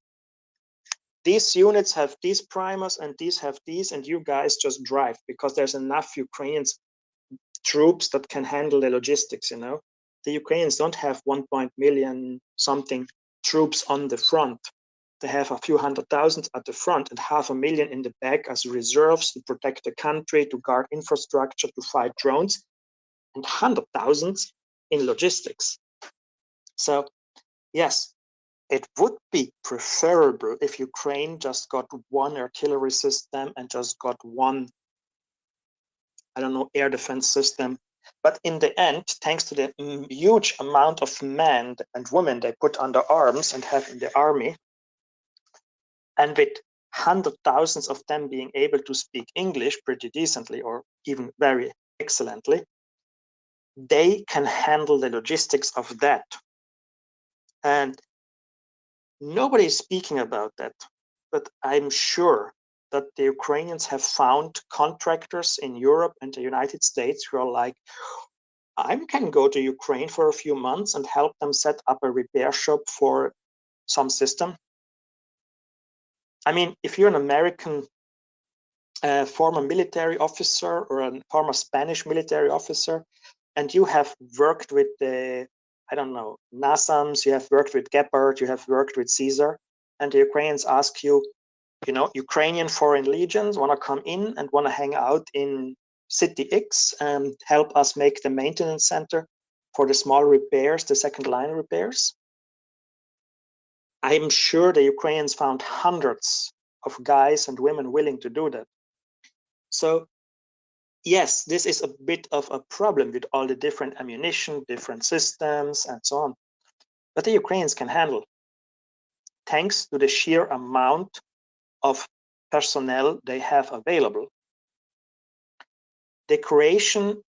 these units have these primers and these have these, and you guys just drive, because there's enough Ukrainians troops that can handle the logistics. The Ukrainians don't have 1 million something troops on the front. They have a few 100,000 at the front and 500,000 in the back as reserves to protect the country, to guard infrastructure, to fight drones, and 100,000 in logistics. So yes, it would be preferable if Ukraine just got one artillery system and just got one, air defense system. But in the end, thanks to the huge amount of men and women they put under arms and have in the army, and with 100,000 of them being able to speak English pretty decently or even very excellently, they can handle the logistics of that. And nobody is speaking about that, but I'm sure that the Ukrainians have found contractors in Europe and the United States who are like, I can go to Ukraine for a few months and help them set up a repair shop for some system. I mean, if you're an American former military officer or a former Spanish military officer, and you have worked with the, NASAMS, you have worked with Gepard, you have worked with Caesar, and the Ukrainians ask you, Ukrainian foreign legions want to come in and want to hang out in City X and help us make the maintenance center for the small repairs, the second line repairs. I'm sure the Ukrainians found hundreds of guys and women willing to do that. So yes, this is a bit of a problem with all the different ammunition, different systems, and so on. But the Ukrainians can handle, thanks to the sheer amount of personnel they have available. The Croatian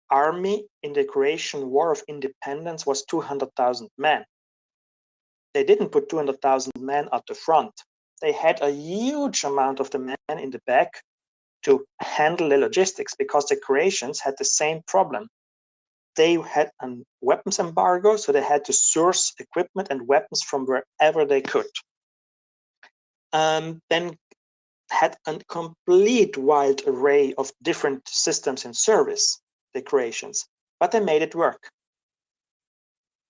army in the Croatian War of Independence was 200,000 men. They didn't put 200,000 men at the front. They had a huge amount of the men in the back to handle the logistics, because the Croatians had the same problem. They had a weapons embargo, so they had to source equipment and weapons from wherever they could. then had a complete wide array of different systems in service, the Croatians, but they made it work.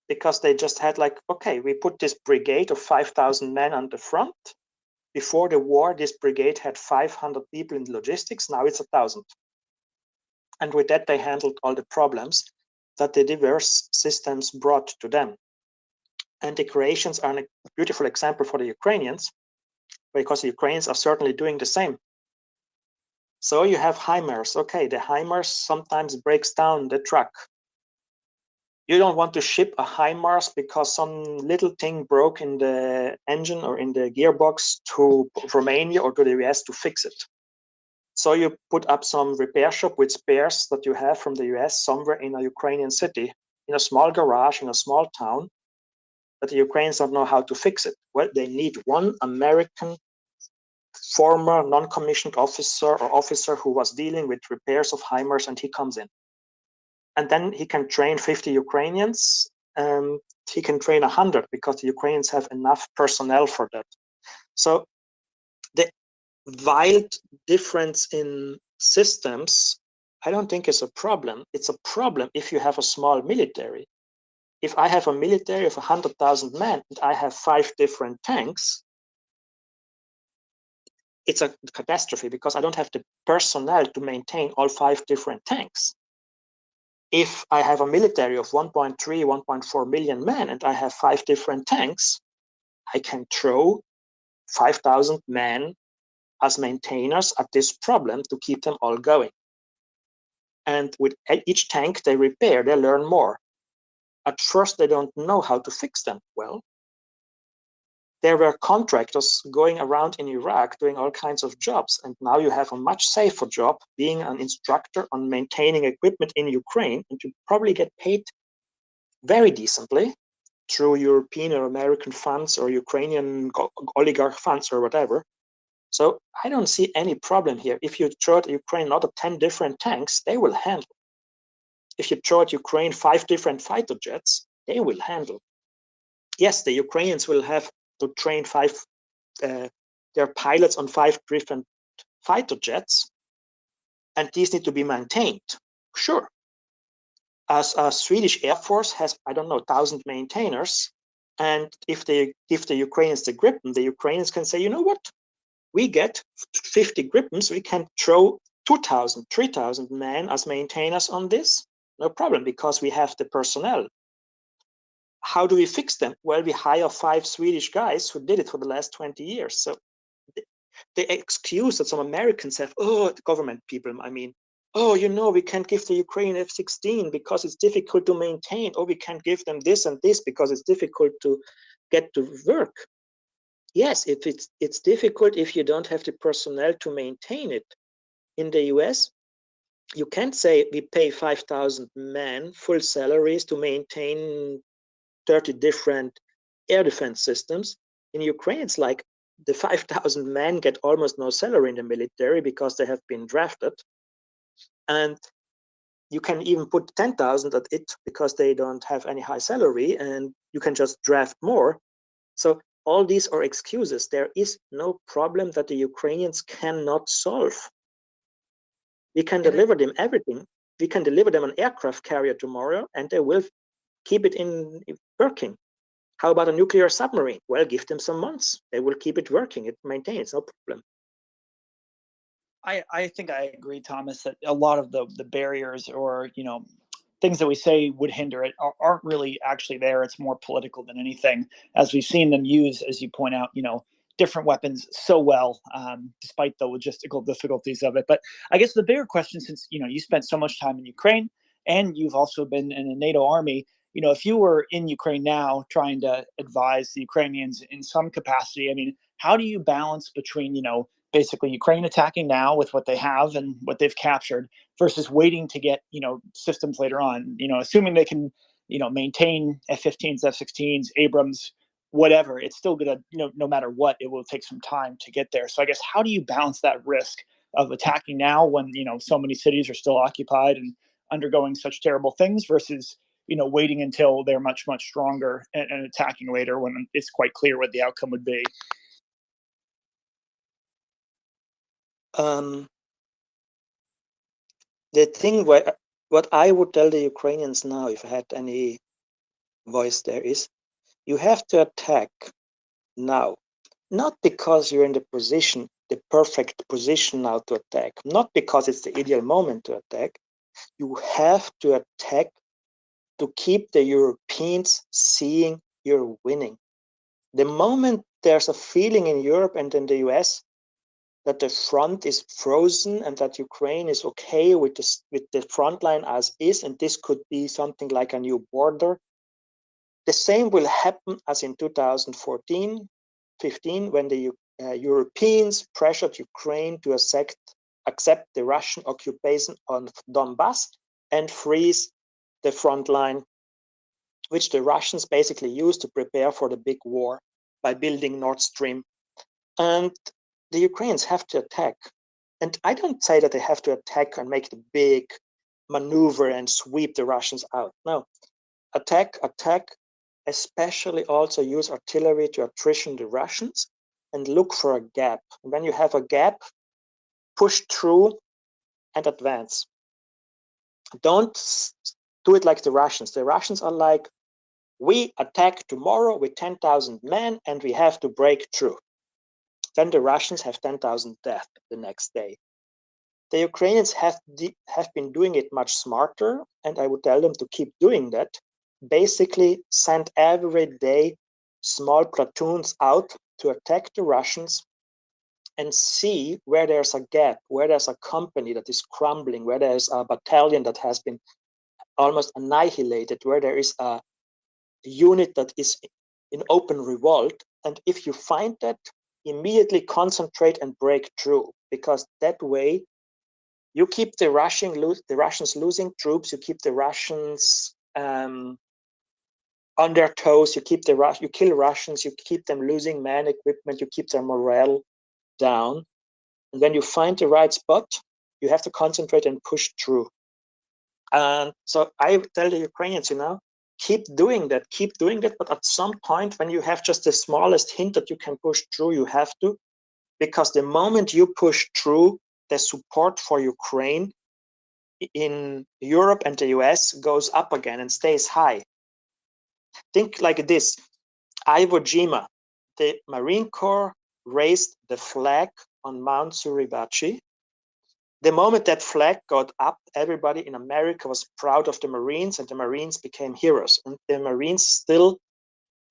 Because they just had like, okay, we put this brigade of 5,000 men on the front. Before the war, this brigade had 500 people in logistics. Now it's 1,000. And with that, they handled all the problems that the diverse systems brought to them. And the Croatians are a beautiful example for the Ukrainians, because the Ukrainians are certainly doing the same. So you have HIMARS. Okay, the HIMARS sometimes breaks down the truck. You don't want to ship a HIMARS because some little thing broke in the engine or in the gearbox to Romania or to the US to fix it. So you put up some repair shop with spares that you have from the US somewhere in a Ukrainian city, in a small garage, in a small town, but the Ukrainians don't know how to fix it. Well, they need one American former non-commissioned officer or officer who was dealing with repairs of HIMARS, and he comes in. And then he can train 50 Ukrainians, and he can train 100 because the Ukrainians have enough personnel for that. So the wild difference in systems, I don't think is a problem. It's a problem if you have a small military. If I have a military of 100,000 men and I have 5 different tanks, it's a catastrophe because I don't have the personnel to maintain all 5 different tanks. If I have a military of 1.3, 1.4 million men and I have 5 different tanks, I can throw 5,000 men as maintainers at this problem to keep them all going. And with each tank they repair, they learn more. At first, they don't know how to fix them well. There were contractors going around in Iraq doing all kinds of jobs, and now you have a much safer job being an instructor on maintaining equipment in Ukraine, and you probably get paid very decently through European or American funds or Ukrainian oligarch funds or whatever. So I don't see any problem here. If you throw at Ukraine another 10 different tanks, they will handle. If you throw at Ukraine 5 different fighter jets, they will handle. Yes, the Ukrainians will have to train their pilots on 5 different fighter jets, and these need to be maintained. Sure. As a Swedish Air Force has, I don't know, 1,000 maintainers, and if they give the Ukrainians the Gripen, the Ukrainians can say, you know what? We get 50 Gripens, we can throw 2,000, 3,000 men as maintainers on this. No problem, because we have the personnel. How do we fix them? Well, we hire 5 Swedish guys who did it for the last 20 years. So the excuse that some Americans have, oh, the government people, I mean, oh, you know, we can't give the Ukraine F-16 because it's difficult to maintain, or we can't give them this and this because it's difficult to get to work. Yes, if it's difficult if you don't have the personnel to maintain it. In the US, you can't say we pay 5,000 men full salaries to maintain 30 different air defense systems. In Ukraine, it's like the 5,000 men get almost no salary in the military because they have been drafted. And you can even put 10,000 at it because they don't have any high salary, and you can just draft more. So all these are excuses. There is no problem that the Ukrainians cannot solve. We can deliver them everything. We can deliver them an aircraft carrier tomorrow, and they will keep it in working. How about a nuclear submarine? Well, give them some months. They will keep it working. It maintains, no problem. I think I agree, Thomas, that a lot of the barriers or, things that we say would hinder it aren't really actually there. It's more political than anything, as we've seen them use, as you point out, different weapons so well, despite the logistical difficulties of it. But I guess the bigger question, since, you spent so much time in Ukraine and you've also been in a NATO army, if you were in Ukraine now trying to advise the Ukrainians in some capacity, I mean, how do you balance between, basically Ukraine attacking now with what they have and what they've captured versus waiting to get, systems later on, assuming they can, maintain F-15s, F-16s, Abrams, whatever, it's still gonna, no matter what, it will take some time to get there. So I guess, how do you balance that risk of attacking now when, so many cities are still occupied and undergoing such terrible things versus, waiting until they're much, much stronger and attacking later when it's quite clear what the outcome would be? The thing what I would tell the Ukrainians now, if I had any voice there, is you have to attack now, not because you're in the position, the perfect position now to attack, not because it's the ideal moment to attack. You have to attack to keep the Europeans seeing you're winning. The moment there's a feeling in Europe and in the US that the front is frozen and that Ukraine is okay with the front line as is, and this could be something like a new border, the same will happen as in 2014, 15, when the Europeans pressured Ukraine to accept the Russian occupation on Donbass and freeze the front line, which the Russians basically used to prepare for the big war by building Nord Stream. And the Ukrainians have to attack. And I don't say that they have to attack and make the big maneuver and sweep the Russians out. No, attack, especially also use artillery to attrition the Russians and look for a gap. And when you have a gap, push through and advance. Don't do it like the Russians. The Russians are like, we attack tomorrow with 10,000 men and we have to break through. Then the Russians have 10,000 deaths the next day. The Ukrainians have been doing it much smarter, and I would tell them to keep doing that. Basically, send every day small platoons out to attack the Russians and see where there's a gap, where there's a company that is crumbling, where there's a battalion that has been almost annihilated, where there is a unit that is in open revolt. And if you find that, immediately concentrate and break through, because that way you keep the Russians losing troops, you keep the Russians on their toes, you kill Russians, you keep them losing man equipment, you keep their morale down. And when you find the right spot, you have to concentrate and push through. And so I tell the Ukrainians, keep doing that, but at some point when you have just the smallest hint that you can push through, you have to, because the moment you push through, the support for Ukraine in Europe and the US goes up again and stays high. Think like this: Iwo Jima, the Marine Corps raised the flag on Mount Suribachi. The moment that flag got up, everybody in America was proud of the Marines, and the Marines became heroes. And the Marines still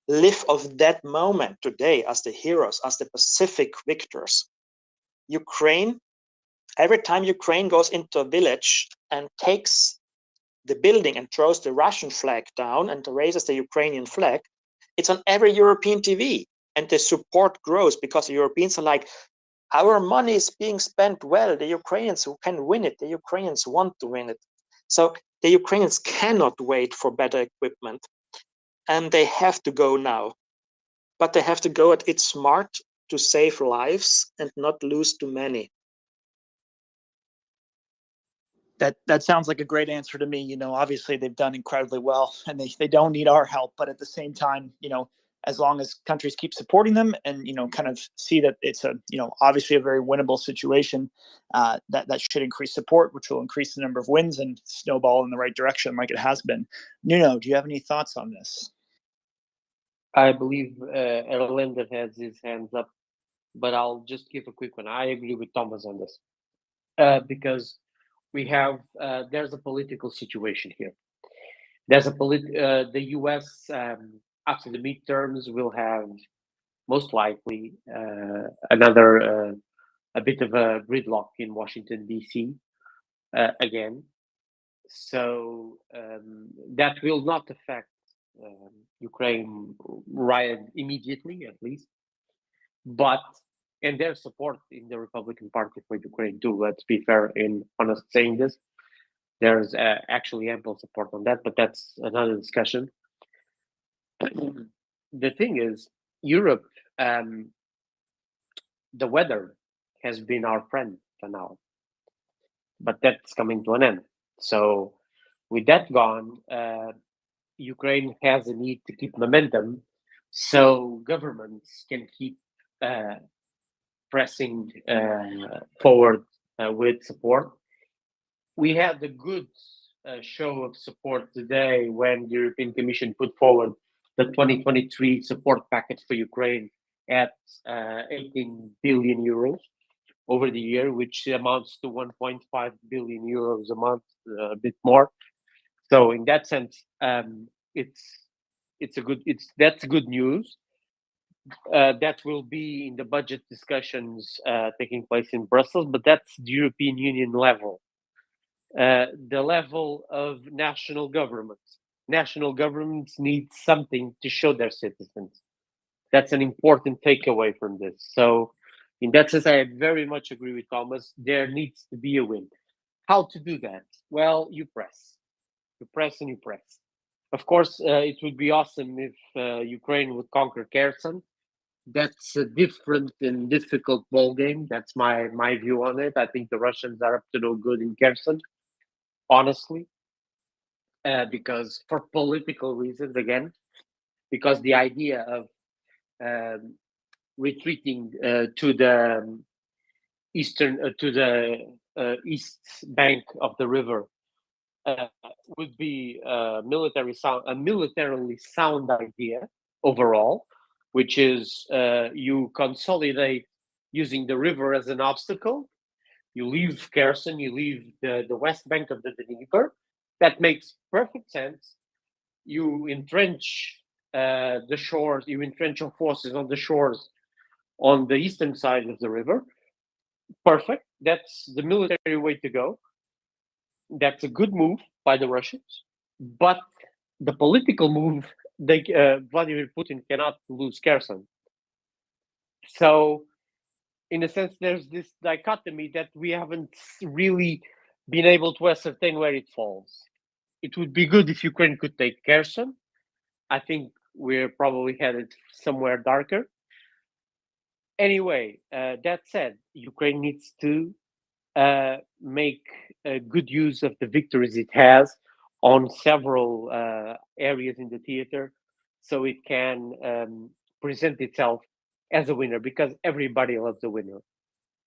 live of that moment today as the heroes, as the Pacific victors. Ukraine, every time Ukraine goes into a village and takes the building and throws the Russian flag down and raises the Ukrainian flag, it's on every European TV. And the support grows because the Europeans are like, our money is being spent well. The Ukrainians who can win it, the Ukrainians want to win it. So the Ukrainians cannot wait for better equipment. And they have to go now. But they have to go at it smart to save lives and not lose too many. That sounds like a great answer to me. Obviously they've done incredibly well and they don't need our help, but at the same time, as long as countries keep supporting them and, kind of see that it's obviously a very winnable situation, that should increase support, which will increase the number of wins and snowball in the right direction like it has been. Nuno, do you have any thoughts on this? I believe Erlander has his hands up, but I'll just give a quick one. I agree with Thomas on this because we have there's a political situation here. There's the U.S. After the midterms will have most likely another a bit of a gridlock in Washington D.C. Again, so that will not affect Ukraine right immediately, at least, but and their support in the Republican Party for Ukraine too. Let's be fair in honest saying this. There's actually ample support on that, but that's another discussion. The thing is, Europe, the weather has been our friend for now, but that's coming to an end. So with that gone, Ukraine has a need to keep momentum so governments can keep pressing forward with support. We had a good show of support today when the European Commission put forward the 2023 support package for Ukraine at 18 billion euros over the year, which amounts to 1.5 billion euros a month, a bit more. So in that sense, that's good news. That will be in the budget discussions taking place in Brussels, but that's the European Union level. The level of national governments. National governments need something to show their citizens. That's an important takeaway from this. So in that sense, I very much agree with Thomas. There needs to be a win. How to do that? Well, you press. You press and you press. Of course, it would be awesome if Ukraine would conquer Kherson. That's a different and difficult ball game. That's my view on it. I think the Russians are up to no good in Kherson, honestly, because for political reasons, again, because the idea of retreating to the east bank of the river would be a militarily sound idea overall, which is you consolidate using the river as an obstacle. You leave Kherson, you leave the west bank of the Dnieper. That makes perfect sense. You entrench the shores, you entrench your forces on the shores on the eastern side of the river. Perfect. That's the military way to go. That's a good move by the Russians. But the political move, Vladimir Putin cannot lose Kherson. So, in a sense, there's this dichotomy that we haven't really been able to ascertain where it falls. It would be good if Ukraine could take Kherson. I think we're probably headed somewhere darker. Anyway, that said, Ukraine needs to make good use of the victories it has on several areas in the theater, so it can present itself as a winner, because everybody loves a winner.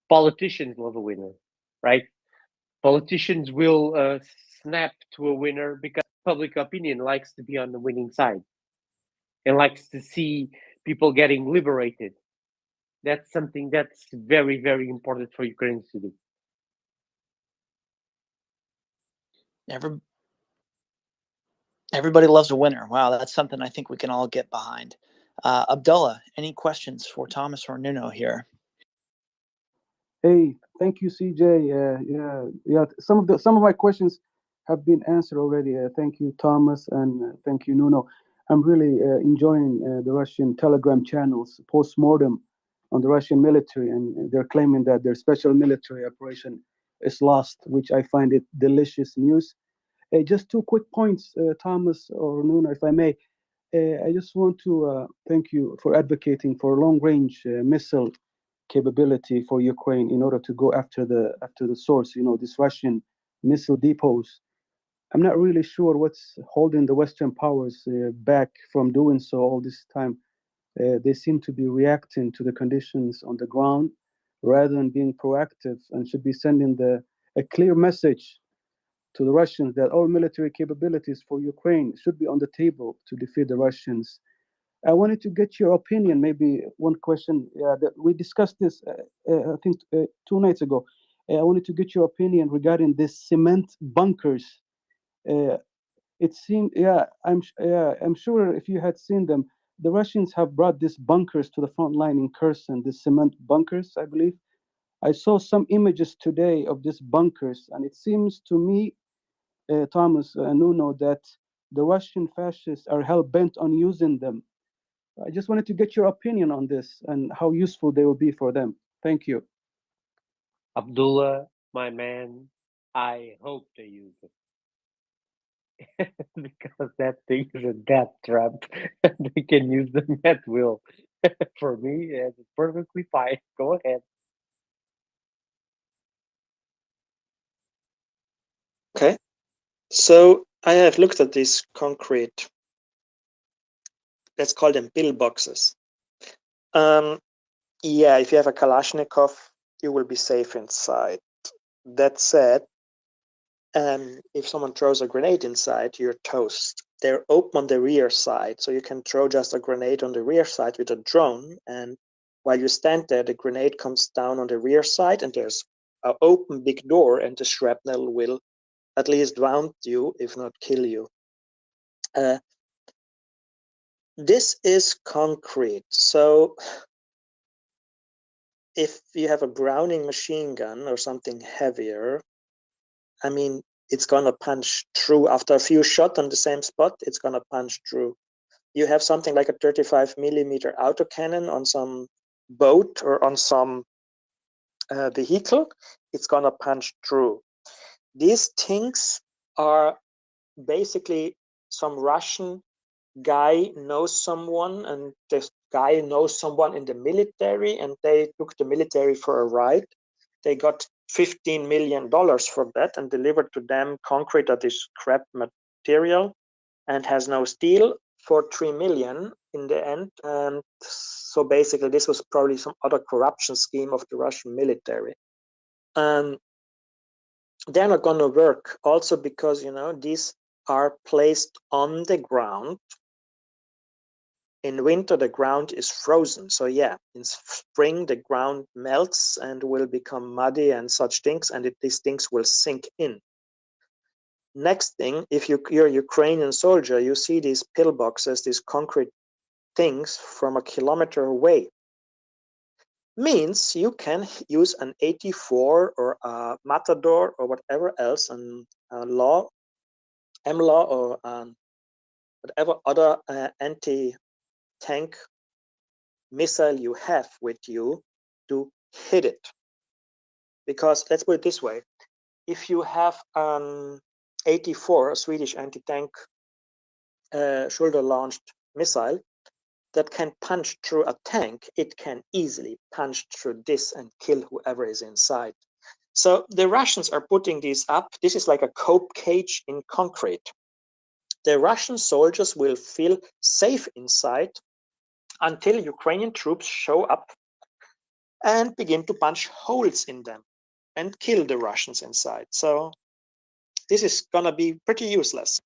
Politicians love a winner, right? Politicians will snap to a winner because public opinion likes to be on the winning side and likes to see people getting liberated. That's something that's very, very important for Ukrainians to do. Everybody loves a winner. Wow, that's something I think we can all get behind. Abdullah, any questions for Thomas or Nuno here? Hey, thank you, CJ. Yeah. Some of my questions have been answered already. Thank you, Thomas, and thank you, Nuno. I'm really enjoying the Russian Telegram channels post-mortem on the Russian military, and they're claiming that their special military operation is lost, which I find it delicious news. Just two quick points, Thomas or Nuno, if I may. I just want to thank you for advocating for long-range missile capability for Ukraine in order to go after the source. This Russian missile depots. I'm not really sure what's holding the Western powers back from doing so all this time. They seem to be reacting to the conditions on the ground rather than being proactive, and should be sending a clear message to the Russians that all military capabilities for Ukraine should be on the table to defeat the Russians. I wanted to get your opinion, maybe one question. That we discussed this, I think, 2 nights ago. I wanted to get your opinion regarding this cement bunkers. It seemed, I'm sure if you had seen them, the Russians have brought these bunkers to the front line in Kherson, the cement bunkers, I believe. I saw some images today of these bunkers, and it seems to me, Thomas and Nuno, that the Russian fascists are hell bent on using them. I just wanted to get your opinion on this and how useful they will be for them. Thank you. Abdullah, my man, I hope they use it. Because that thing is a death trap. They can use them at will. For me, it's perfectly fine. Go ahead. Okay. So I have looked at these concrete, let's call them pillboxes. Yeah, if you have a Kalashnikov, you will be safe inside. That said, if someone throws a grenade inside, you're toast. They're open on the rear side, so you can throw just a grenade on the rear side with a drone, and while you stand there, the grenade comes down on the rear side, and there's an open big door, and the shrapnel will at least wound you, if not kill you. This is concrete, so if you have a Browning machine gun or something heavier, I mean, it's gonna punch through. After a few shots on the same spot, it's gonna punch through. You have something like a 35 millimeter autocannon on some boat or on some vehicle, it's gonna punch through. These things are basically some Russian guy knows someone, and this guy knows someone in the military, and they took the military for a ride. They got $15 million for that and delivered to them concrete that is crap material and has no steel for 3 million in the end. And so basically this was probably some other corruption scheme of the Russian military. They're not going to work also because, you know, these are placed on the ground. In winter, the ground is frozen. So yeah, in spring, the ground melts and will become muddy and such things, and these things will sink in. Next thing, if you're a Ukrainian soldier, you see these pillboxes, these concrete things from a kilometer away. Means you can use an 84 or a Matador or whatever else, and law, M-law, or whatever other anti-tank missile you have with you to hit it. Because let's put it this way, if you have an 84, a Swedish anti-tank shoulder-launched missile that can punch through a tank, it can easily punch through this and kill whoever is inside. So the Russians are putting these up. This is like a cope cage in concrete. The Russian soldiers will feel safe inside until Ukrainian troops show up and begin to punch holes in them and kill the Russians inside. So this is gonna be pretty useless.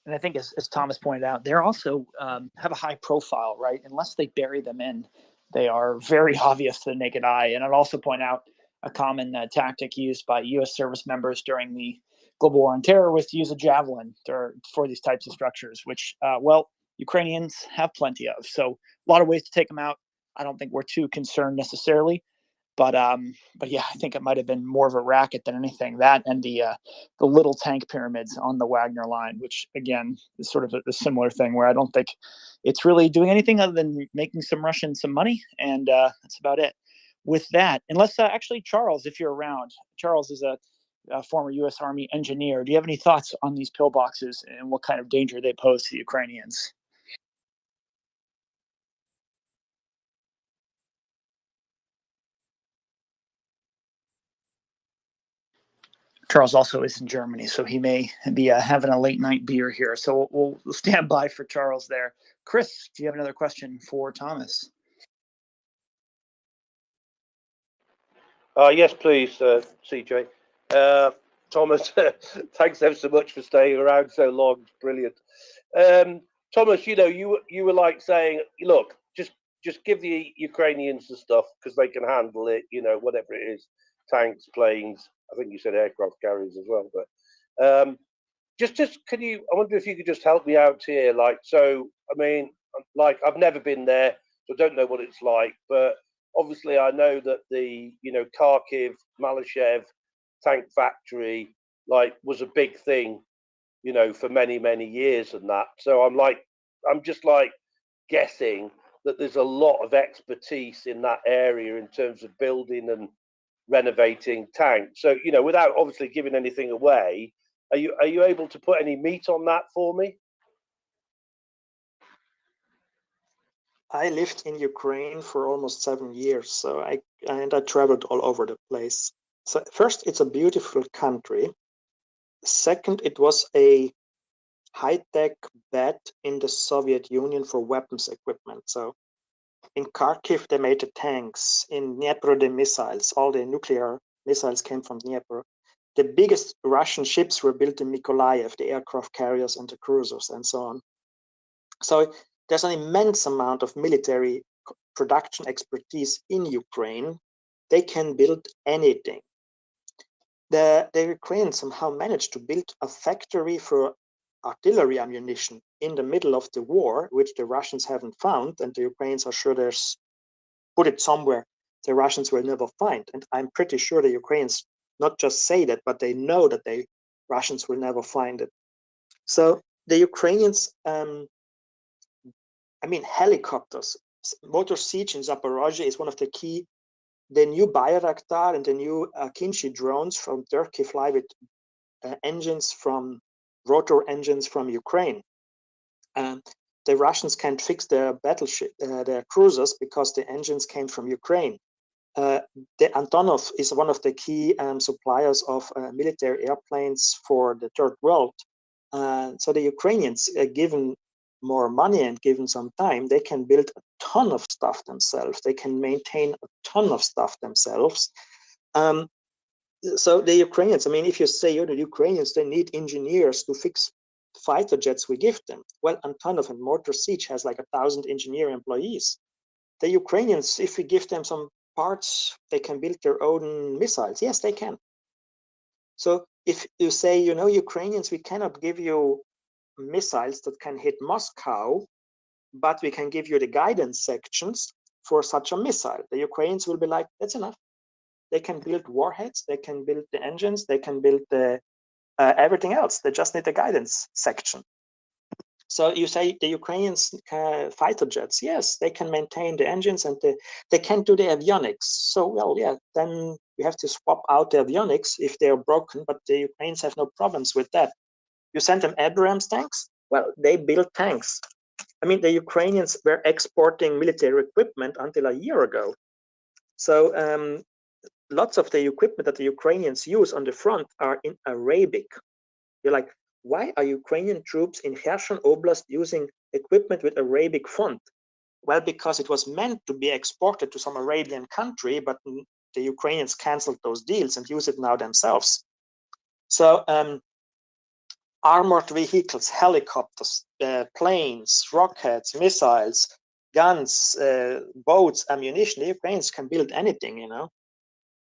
And I think, as Thomas pointed out, they're also have a high profile, right? Unless they bury them in, they are very obvious to the naked eye. And I'd also point out a common tactic used by U.S. service members during the global war on terror was to use a javelin for these types of structures, which, well, Ukrainians have plenty of. So a lot of ways to take them out. I don't think we're too concerned necessarily. But yeah, I think it might have been more of a racket than anything. That and the little tank pyramids on the Wagner line, which again is sort of a similar thing where I don't think it's really doing anything other than making some Russians some money, and that's about it. With that, unless actually Charles, if you're around, Charles is a former U.S. Army engineer. Do you have any thoughts on these pillboxes and what kind of danger they pose to the Ukrainians? Charles also is in Germany, so he may be having a late night beer here. So we'll stand by for Charles there. Chris, do you have another question for Thomas? Yes, please, CJ. Thomas, thanks ever so much for staying around so long. It's brilliant. Thomas, you know, you were like saying, look, just give the Ukrainians the stuff because they can handle it. You know, whatever it is, tanks, planes. I think you said aircraft carriers as well. But just can you? I wonder if you could just help me out here. Like, so I mean, like I've never been there, so I don't know what it's like. But obviously, I know that the Kharkiv, Malashev tank factory like was a big thing, for many years and that. So I'm just like guessing that there's a lot of expertise in that area in terms of building and renovating tanks. So, without obviously giving anything away, are you able to put any meat on that for me? I lived in Ukraine for almost 7 years, so I traveled all over the place. So first, it's a beautiful country. Second, it was a high-tech bet in the Soviet Union for weapons equipment. So in Kharkiv, they made the tanks. In Dnipro, the missiles. All the nuclear missiles came from Dnipro. The biggest Russian ships were built in Mykolaiv, the aircraft carriers and the cruisers and so on. So there's an immense amount of military production expertise in Ukraine. They can build anything. The Ukrainians somehow managed to build a factory for artillery ammunition in the middle of the war, which the Russians haven't found, and the Ukrainians are sure there's put it somewhere the Russians will never find. And I'm pretty sure the Ukrainians not just say that, but they know that the Russians will never find it. So the Ukrainians, helicopters, Motor Siege in Zaporozhye is one of the key. The new Bayraktar and the new Kinshi drones from Turkey fly with rotor engines from Ukraine. The Russians can't fix their battleship, their cruisers, because the engines came from Ukraine. The Antonov is one of the key suppliers of military airplanes for the third world. So the Ukrainians, given more money and given some time, they can build a ton of stuff themselves. They can maintain a ton of stuff themselves. So the Ukrainians, if you say the Ukrainians, they need engineers to fix fighter jets, we give them. Well, Antonov and Motor Siege has like 1,000 engineer employees. The Ukrainians, if we give them some parts, they can build their own missiles. Yes, they can. So if you say, Ukrainians, we cannot give you missiles that can hit Moscow, but we can give you the guidance sections for such a missile. The Ukrainians will be like, that's enough. They can build warheads, they can build the engines, they can build the everything else. They just need the guidance section. So you say the Ukrainians fighter jets, yes, they can maintain the engines and they can't do the avionics. So, well, yeah, then we have to swap out the avionics if they are broken, but the Ukrainians have no problems with that. You send them Abrams tanks? Well, they build tanks. The Ukrainians were exporting military equipment until a year ago. So lots of the equipment that the Ukrainians use on the front are in Arabic. You're like, why are Ukrainian troops in Kherson Oblast using equipment with Arabic font? Well, because it was meant to be exported to some Arabian country, but the Ukrainians canceled those deals and use it now themselves. So armored vehicles, helicopters, planes, rockets, missiles, guns, boats, ammunition, the Ukrainians can build anything,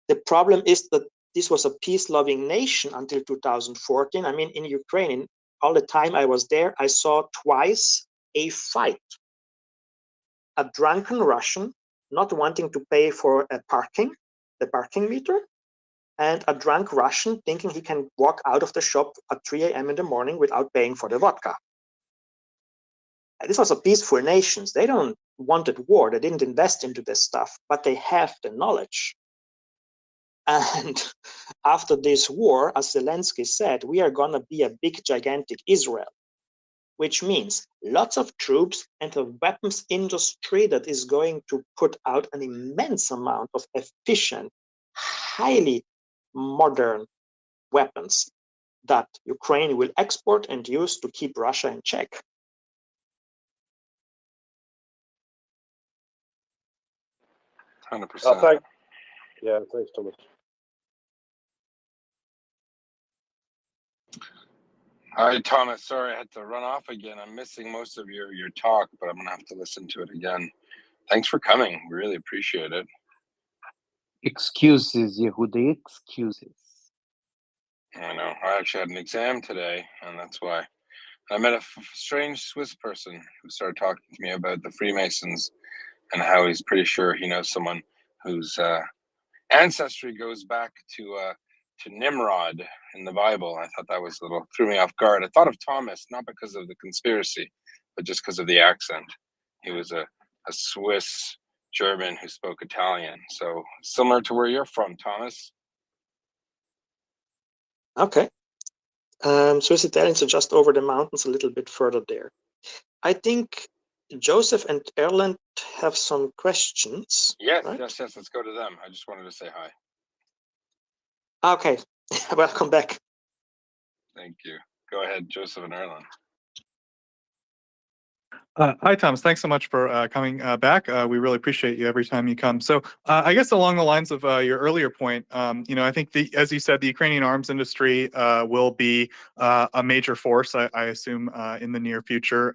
The problem is that this was a peace-loving nation until 2014. In Ukraine, all the time I was there, I saw twice a fight. A drunken Russian not wanting to pay for the parking meter, and a drunk Russian thinking he can walk out of the shop at 3 a.m. in the morning without paying for the vodka. This was a peaceful nation. They don't wanted war. They didn't invest into this stuff, but they have the knowledge. And after this war, as Zelensky said, we are going to be a big, gigantic Israel, which means lots of troops and a weapons industry that is going to put out an immense amount of efficient, highly modern weapons that Ukraine will export and use to keep Russia in check. Thanks, Thomas. Hi, Thomas. Sorry, I had to run off again. I'm missing most of your talk, but I'm going to have to listen to it again. Thanks for coming. Really appreciate it. Excuses, Yehuda, excuses. I know. I actually had an exam today, and that's why. I met a strange Swiss person who started talking to me about the Freemasons and how he's pretty sure he knows someone whose ancestry goes back to Nimrod in the Bible. I thought that was a little, threw me off guard. I thought of Thomas, not because of the conspiracy, but just because of the accent. He was a Swiss German who spoke Italian. So similar to where you're from, Thomas. Okay. Swiss Italians are just over the mountains a little bit further there. I think Joseph and Erland have some questions. Yes, right? yes. Let's go to them. I just wanted to say hi. Okay. Welcome back. Thank you. Go ahead, Joseph and Erland. Hi, Thomas. Thanks so much for coming back. We really appreciate you every time you come. So I guess along the lines of your earlier point, I think as you said, the Ukrainian arms industry will be a major force, I assume, in the near future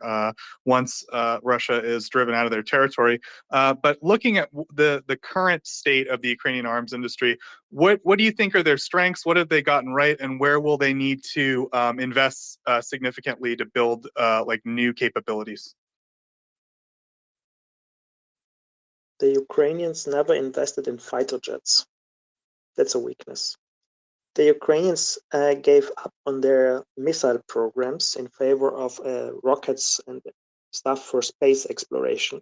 once Russia is driven out of their territory. But looking at the current state of the Ukrainian arms industry, what do you think are their strengths? What have they gotten right, and where will they need to invest significantly to build like new capabilities? The Ukrainians never invested in fighter jets. That's a weakness. The Ukrainians gave up on their missile programs in favor of rockets and stuff for space exploration.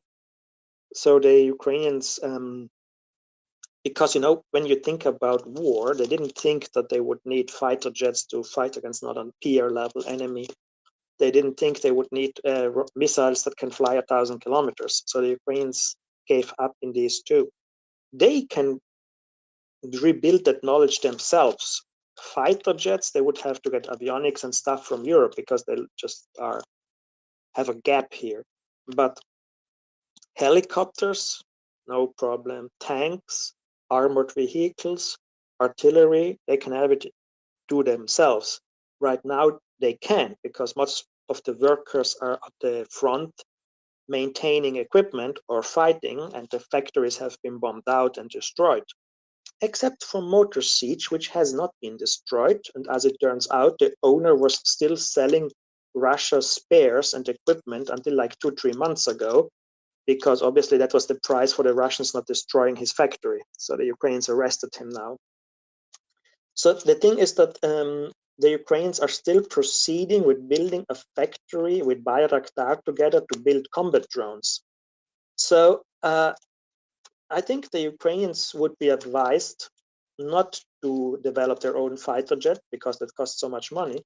So the Ukrainians, because when you think about war, they didn't think that they would need fighter jets to fight against not a peer level enemy. They didn't think they would need missiles that can fly 1,000 kilometers. So the Ukrainians gave up in these two. They can rebuild that knowledge themselves. Fighter jets, they would have to get avionics and stuff from Europe because they just have a gap here. But helicopters, no problem. Tanks, armored vehicles, artillery, they can have it do themselves. Right now, they can't because most of the workers are at the front maintaining equipment or fighting, and the factories have been bombed out and destroyed. Except for Motor Siege, which has not been destroyed. And as it turns out, the owner was still selling Russia spares and equipment until like 2-3 months ago, because obviously that was the price for the Russians not destroying his factory. So the Ukrainians arrested him now. So the thing is that the Ukrainians are still proceeding with building a factory with Bayraktar together to build combat drones. So I think the Ukrainians would be advised not to develop their own fighter jet because that costs so much money,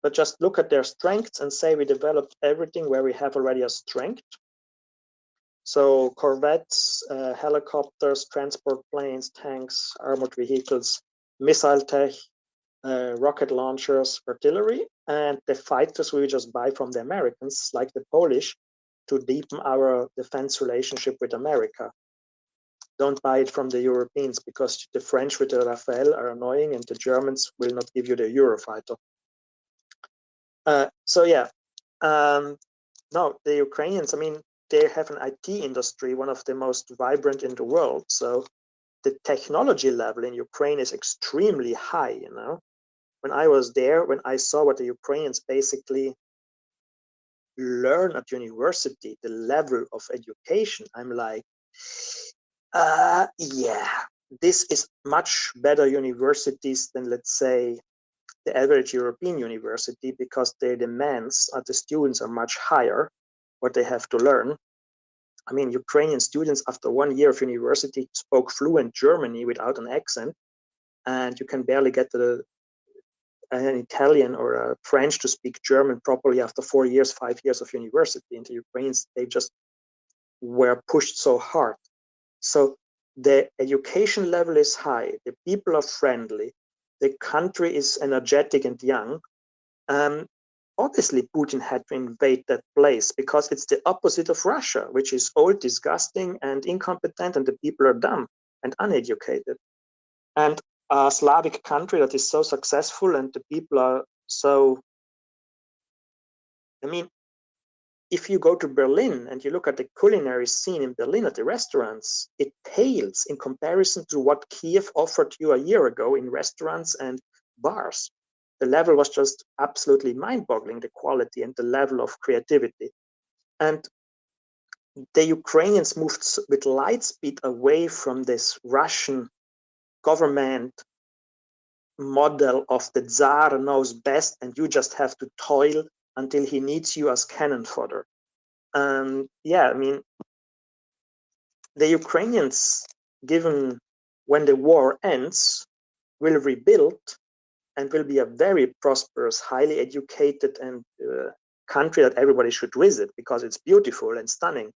but just look at their strengths and say we developed everything where we have already a strength. So corvettes, helicopters, transport planes, tanks, armored vehicles, missile tech, rocket launchers, artillery, and the fighters we just buy from the Americans, like the Polish, to deepen our defense relationship with America. Don't buy it from the Europeans because the French with the Rafale are annoying and the Germans will not give you the Eurofighter. So yeah, no, the Ukrainians, I mean, they have an IT industry, one of the most vibrant in the world. So the technology level in Ukraine is extremely high, When I was there, when I saw what the Ukrainians basically learn at university, the level of education, I'm like, yeah, this is much better universities than, let's say, the average European university because their demands at the students are much higher, what they have to learn. I mean, Ukrainian students after 1 year of university spoke fluent Germany without an accent, and you can barely get an Italian or a French to speak German properly after 4 years, 5 years of university. And the Ukrainians, they just were pushed so hard. So the education level is high, the people are friendly, the country is energetic and young. Obviously, Putin had to invade that place because it's the opposite of Russia, which is old, disgusting, and incompetent, and the people are dumb and uneducated. And a Slavic country that is so successful and the people are so, I mean, if you go to Berlin and you look at the culinary scene in Berlin at the restaurants, it pales in comparison to what Kiev offered you a year ago in restaurants and bars. The level was just absolutely mind-boggling, the quality and the level of creativity. And the Ukrainians moved with light speed away from this Russian government model of the Tsar knows best and you just have to toil until he needs you as cannon fodder. Yeah, I mean, the Ukrainians, given when the war ends, will rebuild and will be a very prosperous, highly educated and country that everybody should visit because it's beautiful and stunning.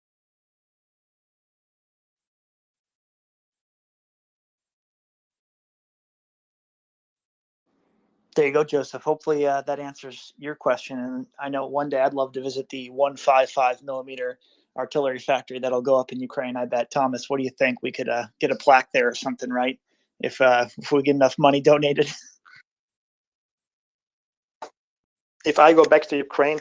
There you go, Joseph. Hopefully that answers your question. And I know one day I'd love to visit the 155 millimeter artillery factory that'll go up in Ukraine. I bet. Thomas, what do you think? We could get a plaque there or something, right? If we get enough money donated. If I go back to Ukraine,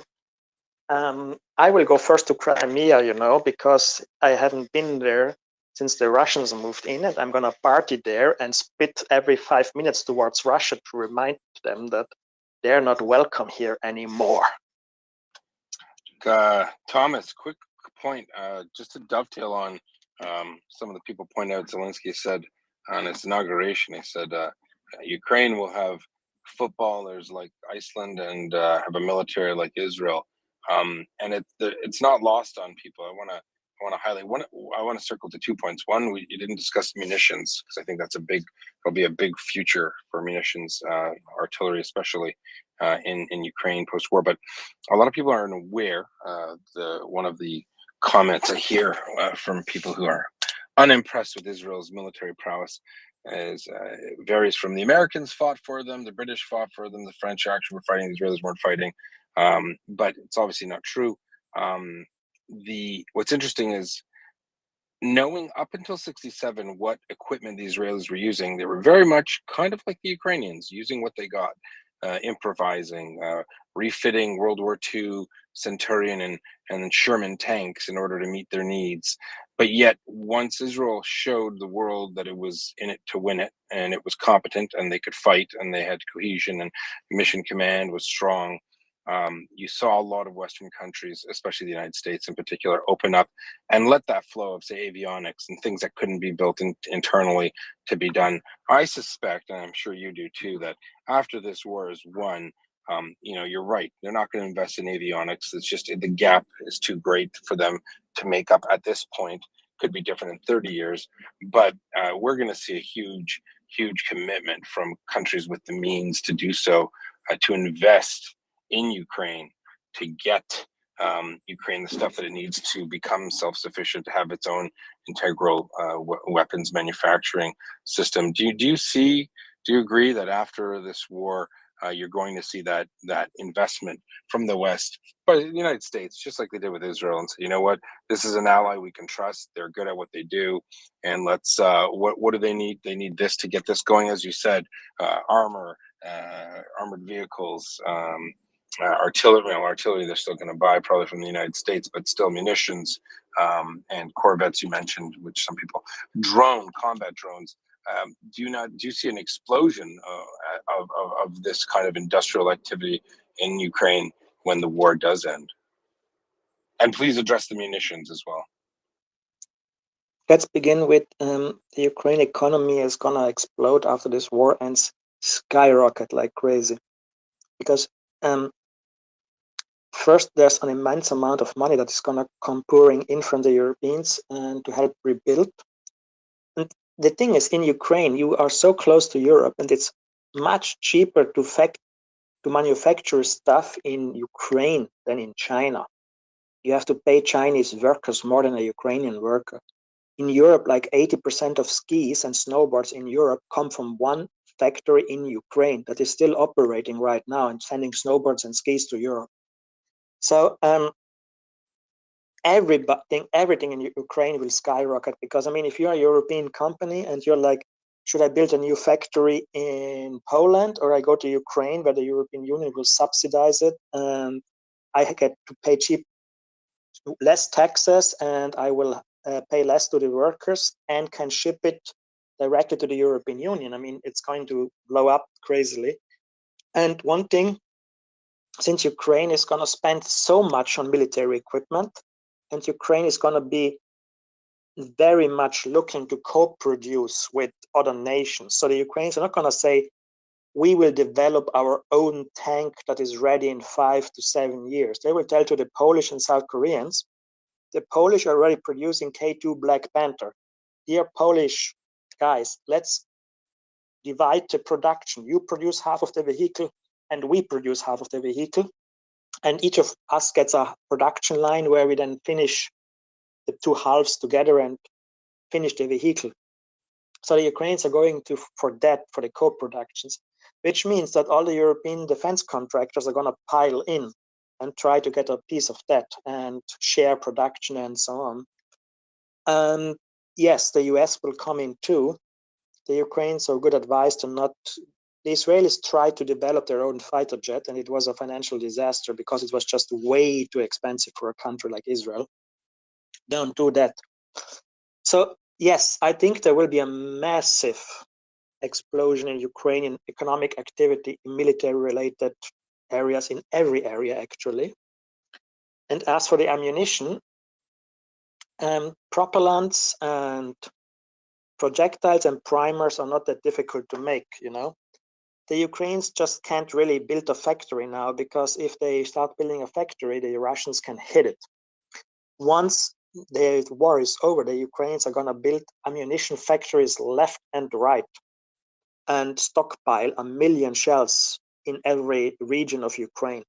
I will go first to Crimea, you know, because I haven't been there since the Russians moved in, and I'm gonna party there and spit every 5 minutes towards Russia to remind them that they're not welcome here anymore. Thomas, quick point, just to dovetail on some of the people point out, Zelensky said on his inauguration, he said Ukraine will have footballers like Iceland and have a military like Israel, and it's not lost on people. I want to highlight one. I want to circle to 2 points. One, you didn't discuss munitions, because I think it'll be a big future for munitions, artillery especially in Ukraine post-war. But a lot of people aren't aware. One of the comments I hear from people who are unimpressed with Israel's military prowess is varies from the Americans fought for them, the British fought for them, the French actually were fighting, the Israelis weren't fighting. But it's obviously not true. What's interesting is knowing up until 1967 what equipment the Israelis were using, they were very much kind of like the Ukrainians, using what they got, improvising, refitting World War II Centurion and Sherman tanks in order to meet their needs. But yet, once Israel showed the world that it was in it to win it, and it was competent, and they could fight, and they had cohesion, and mission command was strong, you saw a lot of Western countries, especially the United States in particular, open up and let that flow of, say, avionics and things that couldn't be built internally to be done. I suspect, and I'm sure you do too, that after this war is won, you're right. They're not going to invest in avionics. It's just the gap is too great for them to make up at this point. Could be different in 30 years, but we're going to see a huge, huge commitment from countries with the means to do so, to invest in Ukraine, to get Ukraine the stuff that it needs to become self-sufficient, to have its own integral weapons manufacturing system. Do you agree that after this war, you're going to see that investment from the West, but the United States, just like they did with Israel, and say, you know what, this is an ally we can trust. They're good at what they do, and let's. What do they need? They need this to get this going, as you said, armor, armored vehicles. Artillery they're still going to buy probably from the United States, but still munitions, and Corvettes you mentioned, which some people, combat drones. Do you see an explosion of this kind of industrial activity in Ukraine when the war does end? And please address the munitions as well. Let's begin with the Ukraine economy is gonna explode after this war ends, skyrocket like crazy, because first, there's an immense amount of money that is going to come pouring in from the Europeans and to help rebuild. And the thing is, in Ukraine, you are so close to Europe, and it's much cheaper to manufacture stuff in Ukraine than in China. You have to pay Chinese workers more than a Ukrainian worker. In Europe, like 80% of skis and snowboards in Europe come from one factory in Ukraine that is still operating right now and sending snowboards and skis to Europe. So everything in Ukraine will skyrocket, because I mean, if you're a European company and you're like, should I build a new factory in Poland or I go to Ukraine where the European Union will subsidize it and I get to pay less taxes and I will pay less to the workers and can ship it directly to the European Union. I mean, it's going to blow up crazily. And one thing, since Ukraine is going to spend so much on military equipment, and Ukraine is going to be very much looking to co-produce with other nations. So the Ukrainians are not going to say, we will develop our own tank that is ready in 5 to 7 years. They will tell to the Polish and South Koreans, the Polish are already producing K2 Black Panther. Dear Polish guys, let's divide the production. You produce half of the vehicle and we produce half of the vehicle. And each of us gets a production line where we then finish the two halves together and finish the vehicle. So the Ukrainians are going for the co-productions. which means that all the European defense contractors are going to pile in and try to get a piece of that and share production and so on. And yes, the US will come in too. The Ukrainians are good advice to not. The Israelis tried to develop their own fighter jet, and it was a financial disaster because it was just way too expensive for a country like Israel. Don't do that. So yes, I think there will be a massive explosion in Ukrainian economic activity in military-related areas, in every area actually. And as for the ammunition, propellants and projectiles and primers are not that difficult to make, you know. The Ukrainians just can't really build a factory now, because if they start building a factory, the Russians can hit it. Once the war is over, the Ukrainians are going to build ammunition factories left and right and stockpile 1 million shells in every region of Ukraine.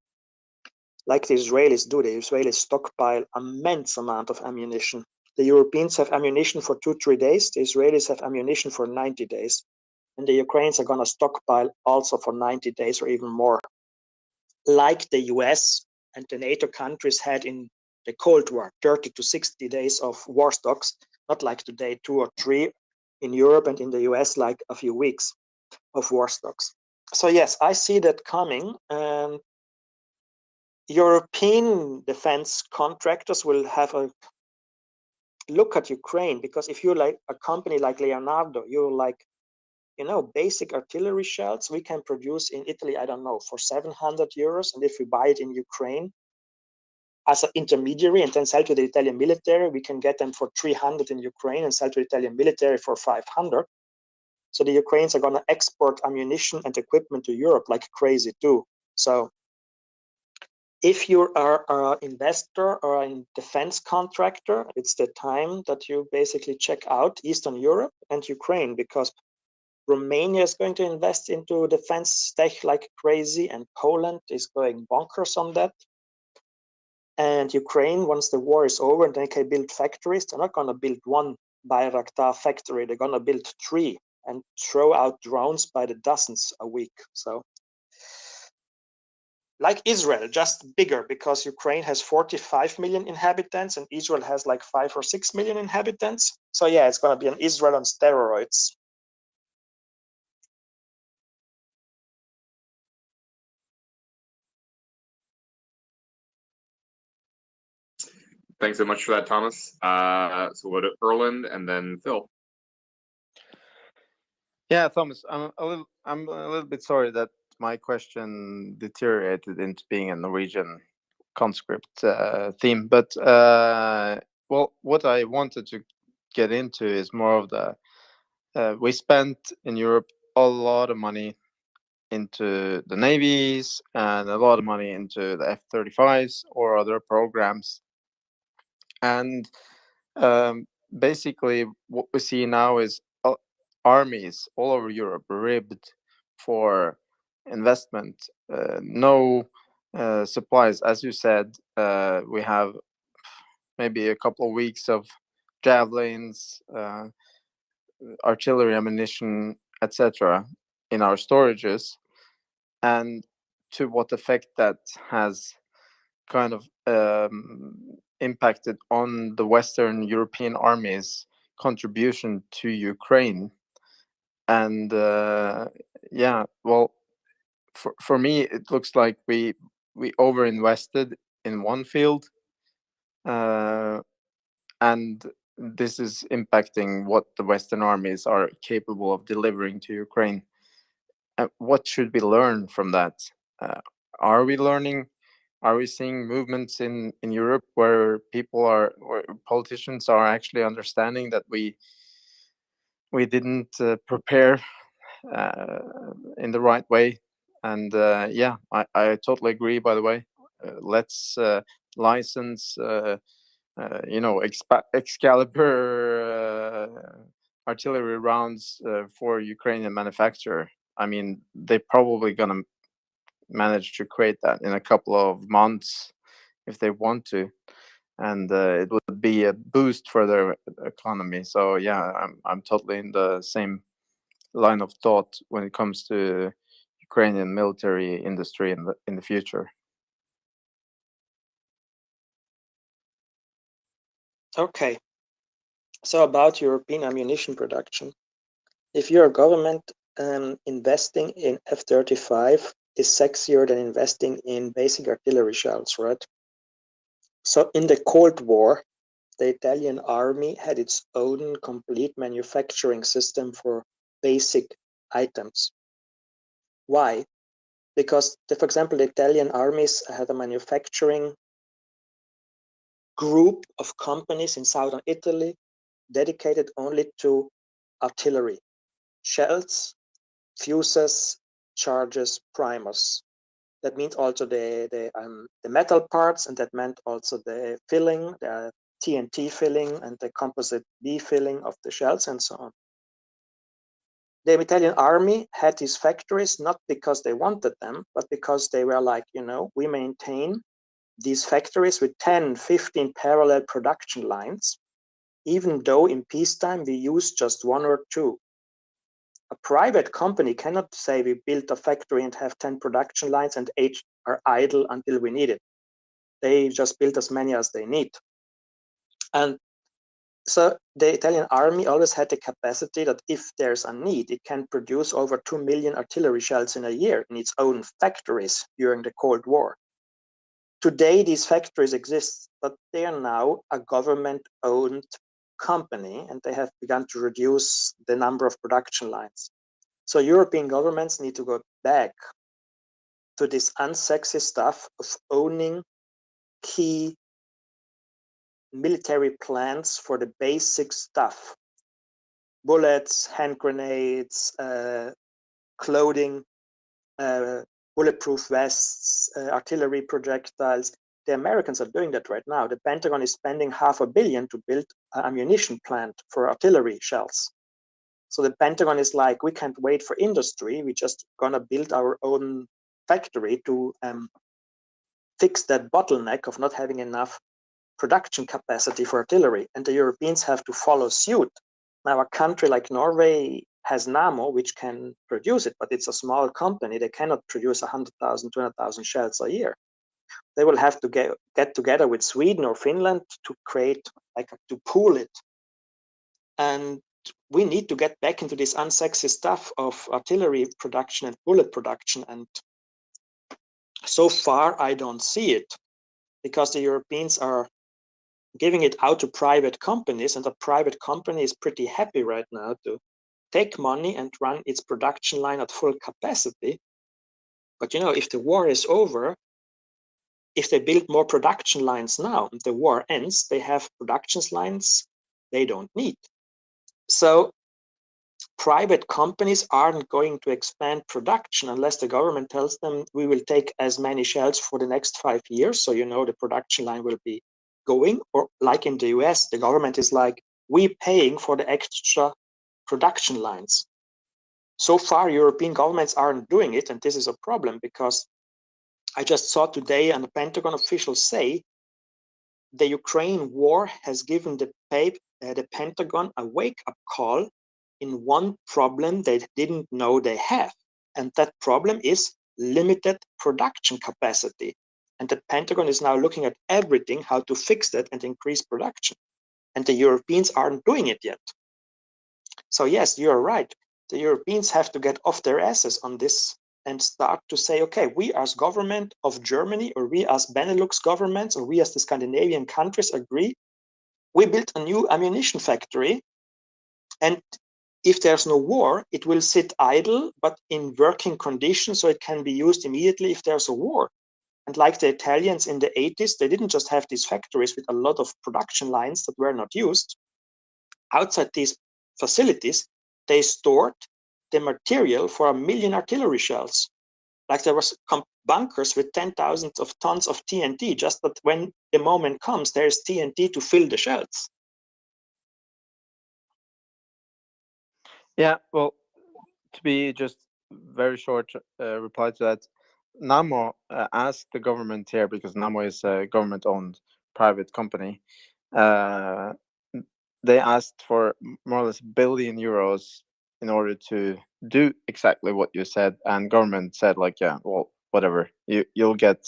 Like the Israelis do. The Israelis stockpile immense amount of ammunition. The Europeans have ammunition for 2-3 days. The Israelis have ammunition for 90 days. And the Ukrainians are going to stockpile also for 90 days or even more. Like the US and the NATO countries had in the Cold War, 30 to 60 days of war stocks, not like today, 2 or 3 in Europe, and in the US, like a few weeks of war stocks. So yes, I see that coming. And European defense contractors will have a look at Ukraine, because if you're like a company like Leonardo, you're like, you know, basic artillery shells we can produce in Italy, I don't know, for 700 euros. And if we buy it in Ukraine as an intermediary and then sell to the Italian military, we can get them for 300 in Ukraine and sell to the Italian military for 500. So the Ukrainians are going to export ammunition and equipment to Europe like crazy too. So if you are an investor or a defense contractor, it's the time that you basically check out Eastern Europe and Ukraine, because Romania is going to invest into defense tech like crazy, and Poland is going bonkers on that. And Ukraine, once the war is over and they can build factories, they're not going to build one Bayraktar factory. They're going to build 3 and throw out drones by the dozens a week. So like Israel, just bigger, because Ukraine has 45 million inhabitants and Israel has like 5 or 6 million inhabitants. So yeah, it's going to be an Israel on steroids. Thanks so much for that, Thomas. So we'll go to Erland and then Phil. Yeah, Thomas, I'm a little bit sorry that my question deteriorated into being a Norwegian conscript theme, but well, what I wanted to get into is more of the we spent in Europe a lot of money into the navies and a lot of money into the F-35s or other programs, and basically what we see now is armies all over Europe ribbed for investment. No supplies, as you said. We have maybe a couple of weeks of javelins, artillery ammunition, etc., in our storages, and to what effect that has kind of impacted on the Western European armies' contribution to Ukraine. And yeah, well, for me, it looks like we overinvested in one field, and this is impacting what the Western armies are capable of delivering to Ukraine. What should we learn from that? Are we learning? Are we seeing movements in Europe where people are, or politicians are actually understanding that we didn't prepare in the right way? And yeah, I totally agree. By the way, let's license, you know, Excalibur artillery rounds for Ukrainian manufacturer. I mean, they're probably gonna manage to create that in a couple of months if they want to, and it would be a boost for their economy. So yeah, I'm totally in the same line of thought when it comes to Ukrainian military industry in the future. Okay. So about European ammunition production, if you're a government, investing in F-35 is sexier than investing in basic artillery shells, right? So in the Cold War, the Italian army had its own complete manufacturing system for basic items. Why? Because, for example, the Italian armies had a manufacturing group of companies in southern Italy dedicated only to artillery, shells, fuses, charges, primers. That means also the metal parts, and that meant also the filling, the TNT filling, and the composite B filling of the shells, and so on. The Italian army had these factories not because they wanted them, but because they were like, we maintain these factories with 10, 15 parallel production lines, even though in peacetime we use just one or two. A private company cannot say we built a factory and have 10 production lines and 8 are idle until we need it. They just build as many as they need. And so the Italian army always had the capacity that if there's a need, it can produce over 2 million artillery shells in a year in its own factories during the Cold War. Today, these factories exist, but they are now a government-owned company, and they have begun to reduce the number of production lines. So European governments need to go back to this unsexy stuff of owning key military plants for the basic stuff: bullets, hand grenades, clothing, bulletproof vests, artillery projectiles. The Americans are doing that right now. The Pentagon is spending $500 million to build an ammunition plant for artillery shells. So the Pentagon is like, we can't wait for industry. We're just gonna build our own factory to fix that bottleneck of not having enough production capacity for artillery. And the Europeans have to follow suit. Now, a country like Norway has Nammo, which can produce it, but it's a small company. They cannot produce 100,000, 200,000 shells a year. They will have to get together with Sweden or Finland to create, to pool it. And we need to get back into this unsexy stuff of artillery production and bullet production. And so far, I don't see it, because the Europeans are giving it out to private companies, and the private company is pretty happy right now to take money and run its production line at full capacity. But if the war is over, if they build more production lines now, the war ends, they have production lines they don't need. So private companies aren't going to expand production unless the government tells them we will take as many shells for the next 5 years. So the production line will be going. Or like in the US, the government is like, we paying for the extra production lines. So far, European governments aren't doing it, and this is a problem, because I just saw today a Pentagon official say the Ukraine war has given the Pentagon a wake-up call in one problem they didn't know they have. And that problem is limited production capacity. And the Pentagon is now looking at everything, how to fix that and increase production. And the Europeans aren't doing it yet. So yes, you're right. The Europeans have to get off their asses on this and start to say, okay, we as government of Germany, or we as Benelux governments, or we as the Scandinavian countries agree, we built a new ammunition factory, and if there's no war, it will sit idle, but in working conditions, so it can be used immediately if there's a war. And like the Italians in the 80s, they didn't just have these factories with a lot of production lines that were not used. Outside these facilities, they stored the material for 1 million artillery shells. Like there was bunkers with 10,000 of tons of TNT, just that when the moment comes, there's TNT to fill the shells. Yeah, well, to be just very short reply to that, Nammo asked the government here, because Nammo is a government-owned private company. They asked for more or less €1 billion in order to do exactly what you said, and government said like, yeah, well, whatever, you'll get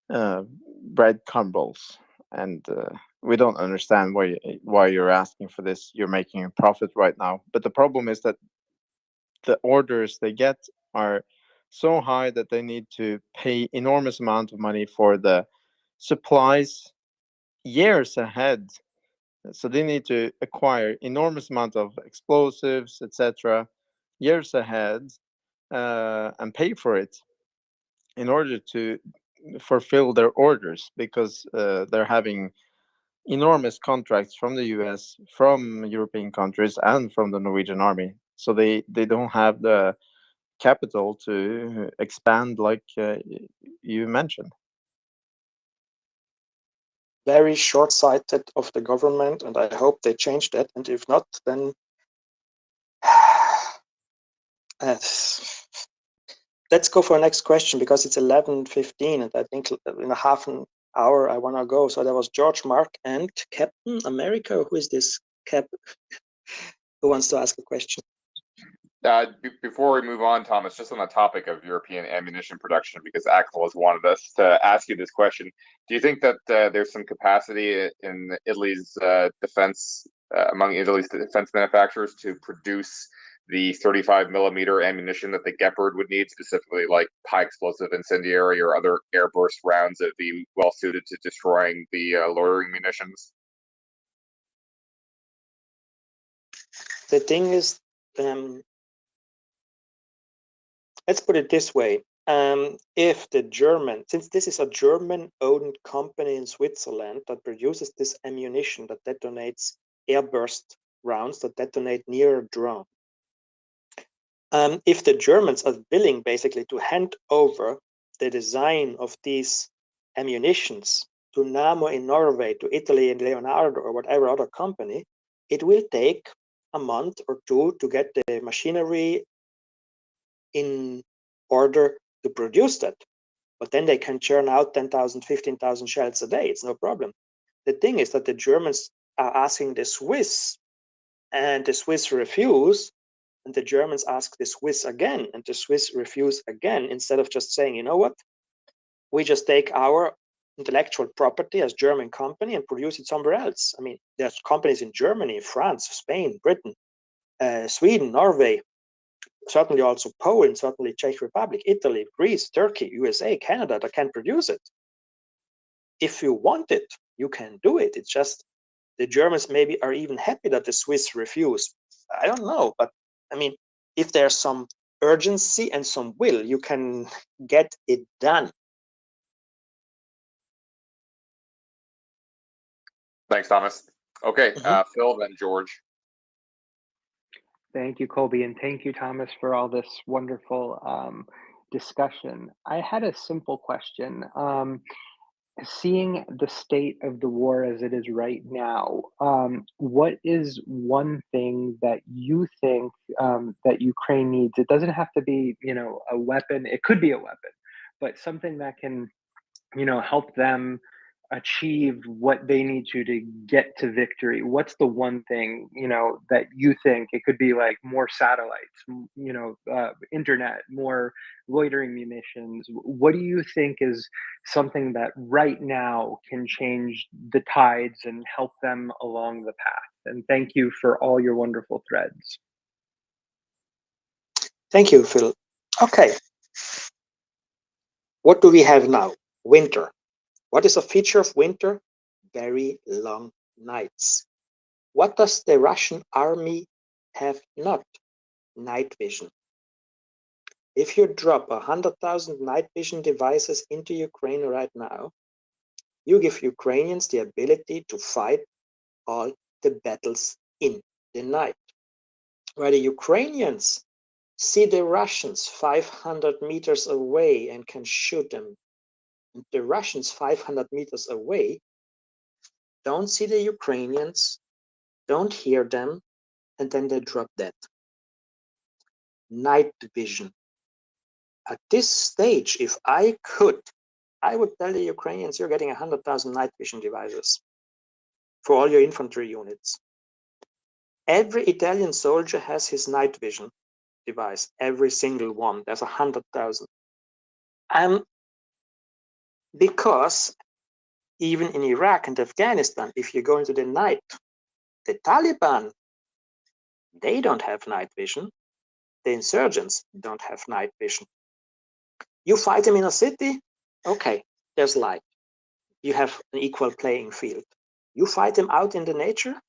bread crumbles, and we don't understand why you're asking for this. You're making a profit right now. But the problem is that the orders they get are so high that they need to pay enormous amount of money for the supplies years ahead. So they need to acquire enormous amount of explosives, etc., years ahead, and pay for it in order to fulfill their orders, because they're having enormous contracts from the US, from European countries, and from the Norwegian army. So they don't have the capital to expand like you mentioned. Very short-sighted of the government, and I hope they change that. And if not, then let's go for the next question, because it's 11:15, and I think in a half an hour I want to go. So there was George, Mark, and Captain America. Who is this Cap? Who wants to ask a question? Before we move on, Thomas, just on the topic of European ammunition production, because Axel has wanted us to ask you this question. Do you think that there's some capacity in Italy's defense, among Italy's defense manufacturers, to produce the 35 millimeter ammunition that the Gepard would need, specifically like high explosive incendiary or other airburst rounds that would be well suited to destroying the loitering munitions? The thing is, let's put it this way. If the German, since this is a German-owned company in Switzerland that produces this ammunition that detonates airburst rounds that detonate near a drone, if the Germans are willing basically to hand over the design of these ammunitions to Nammo in Norway, to Italy and Leonardo or whatever other company, it will take a month or two to get the machinery in order to produce that. But then they can churn out 10,000, 15,000 shells a day. It's no problem. The thing is that the Germans are asking the Swiss, and the Swiss refuse, and the Germans ask the Swiss again, and the Swiss refuse again, instead of just saying, you know what, we just take our intellectual property as German company and produce it somewhere else. I mean, there's companies in Germany, France, Spain, Britain, Sweden, Norway, certainly also Poland, certainly Czech Republic, Italy, Greece, Turkey, USA, Canada that can produce it. If you want it, you can do it. It's just the Germans maybe are even happy that the Swiss refuse. I don't know, but I mean, if there's some urgency and some will, you can get it done. Thanks, Thomas. Okay, Phil, then George. Thank you, Colby, and thank you, Thomas, for all this wonderful discussion. I had a simple question. Seeing the state of the war as it is right now, what is one thing that you think that Ukraine needs? It doesn't have to be, a weapon. It could be a weapon, but something that can, help them achieve what they need to get to victory. What's the one thing, that you think? It could be like more satellites, internet, more loitering munitions. What do you think is something that right now can change the tides and help them along the path? And thank you for all your wonderful threads. Thank you, Phil. Okay. What do we have now? Winter. What is a feature of winter? Very long nights. What does the Russian army have not? Night vision. If you drop 100,000 night vision devices into Ukraine right now, you give Ukrainians the ability to fight all the battles in the night. Where the Ukrainians see the Russians 500 meters away and can shoot them, and the Russians 500 meters away don't see the Ukrainians, don't hear them, and then they drop dead. Night vision. At this stage, if I could, I would tell the Ukrainians, you're getting 100,000 night vision devices for all your infantry units. Every Italian soldier has his night vision device, every single one. There's 100,000. Because even in Iraq and Afghanistan, if you go into the night, the Taliban, they don't have night vision. The insurgents don't have night vision. You fight them in a city, okay, there's light. You have an equal playing field. You fight him out in the nature,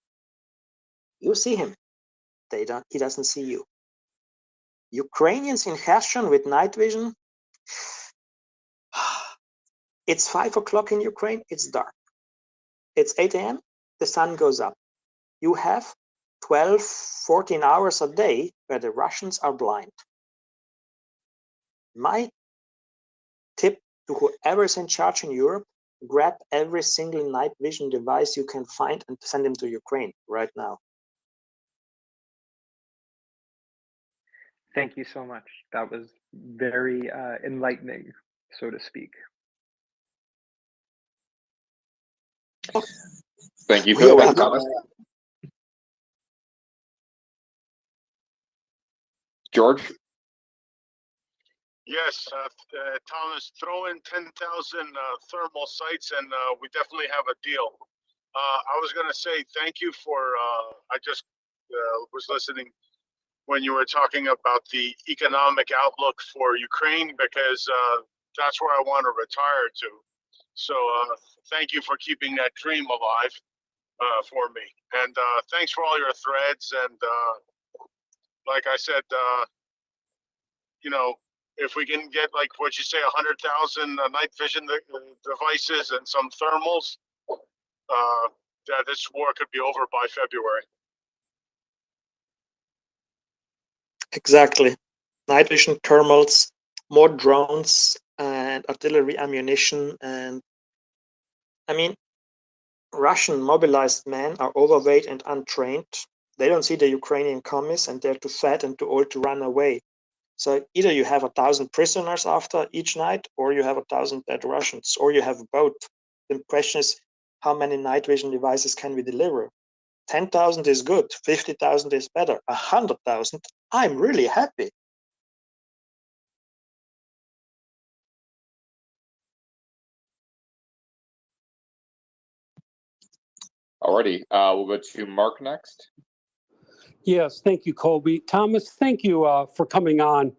you see him. He doesn't see you. Ukrainians in Kherson with night vision, it's 5 o'clock in Ukraine, it's dark. It's 8 a.m., the sun goes up. You have 12, 14 hours a day where the Russians are blind. My tip to whoever's in charge in Europe, grab every single night vision device you can find and send them to Ukraine right now. Thank you so much. That was very enlightening, so to speak. Thank you for You're that, welcome. Thomas. George? Yes, Thomas, throw in 10,000 thermal sites and we definitely have a deal. I was going to say thank you for, I just was listening when you were talking about the economic outlook for Ukraine, because that's where I want to retire to. So thank you for keeping that dream alive for me. And thanks for all your threads. And like I said, you know, if we can get, like what you say, 100,000 night vision devices and some thermals, that this war could be over by February. Exactly. Night vision thermals, more drones and artillery ammunition. And I mean, Russian mobilized men are overweight and untrained. They don't see the Ukrainian commies and they're too fat and too old to run away. So either you have 1,000 prisoners after each night, or you have 1,000 dead Russians, or you have both. The question is, how many night vision devices can we deliver? 10,000 is good, 50,000 is better, 100,000, I'm really happy. Alrighty, we'll go to Mark next. Yes, thank you, Colby. Thomas, thank you for coming on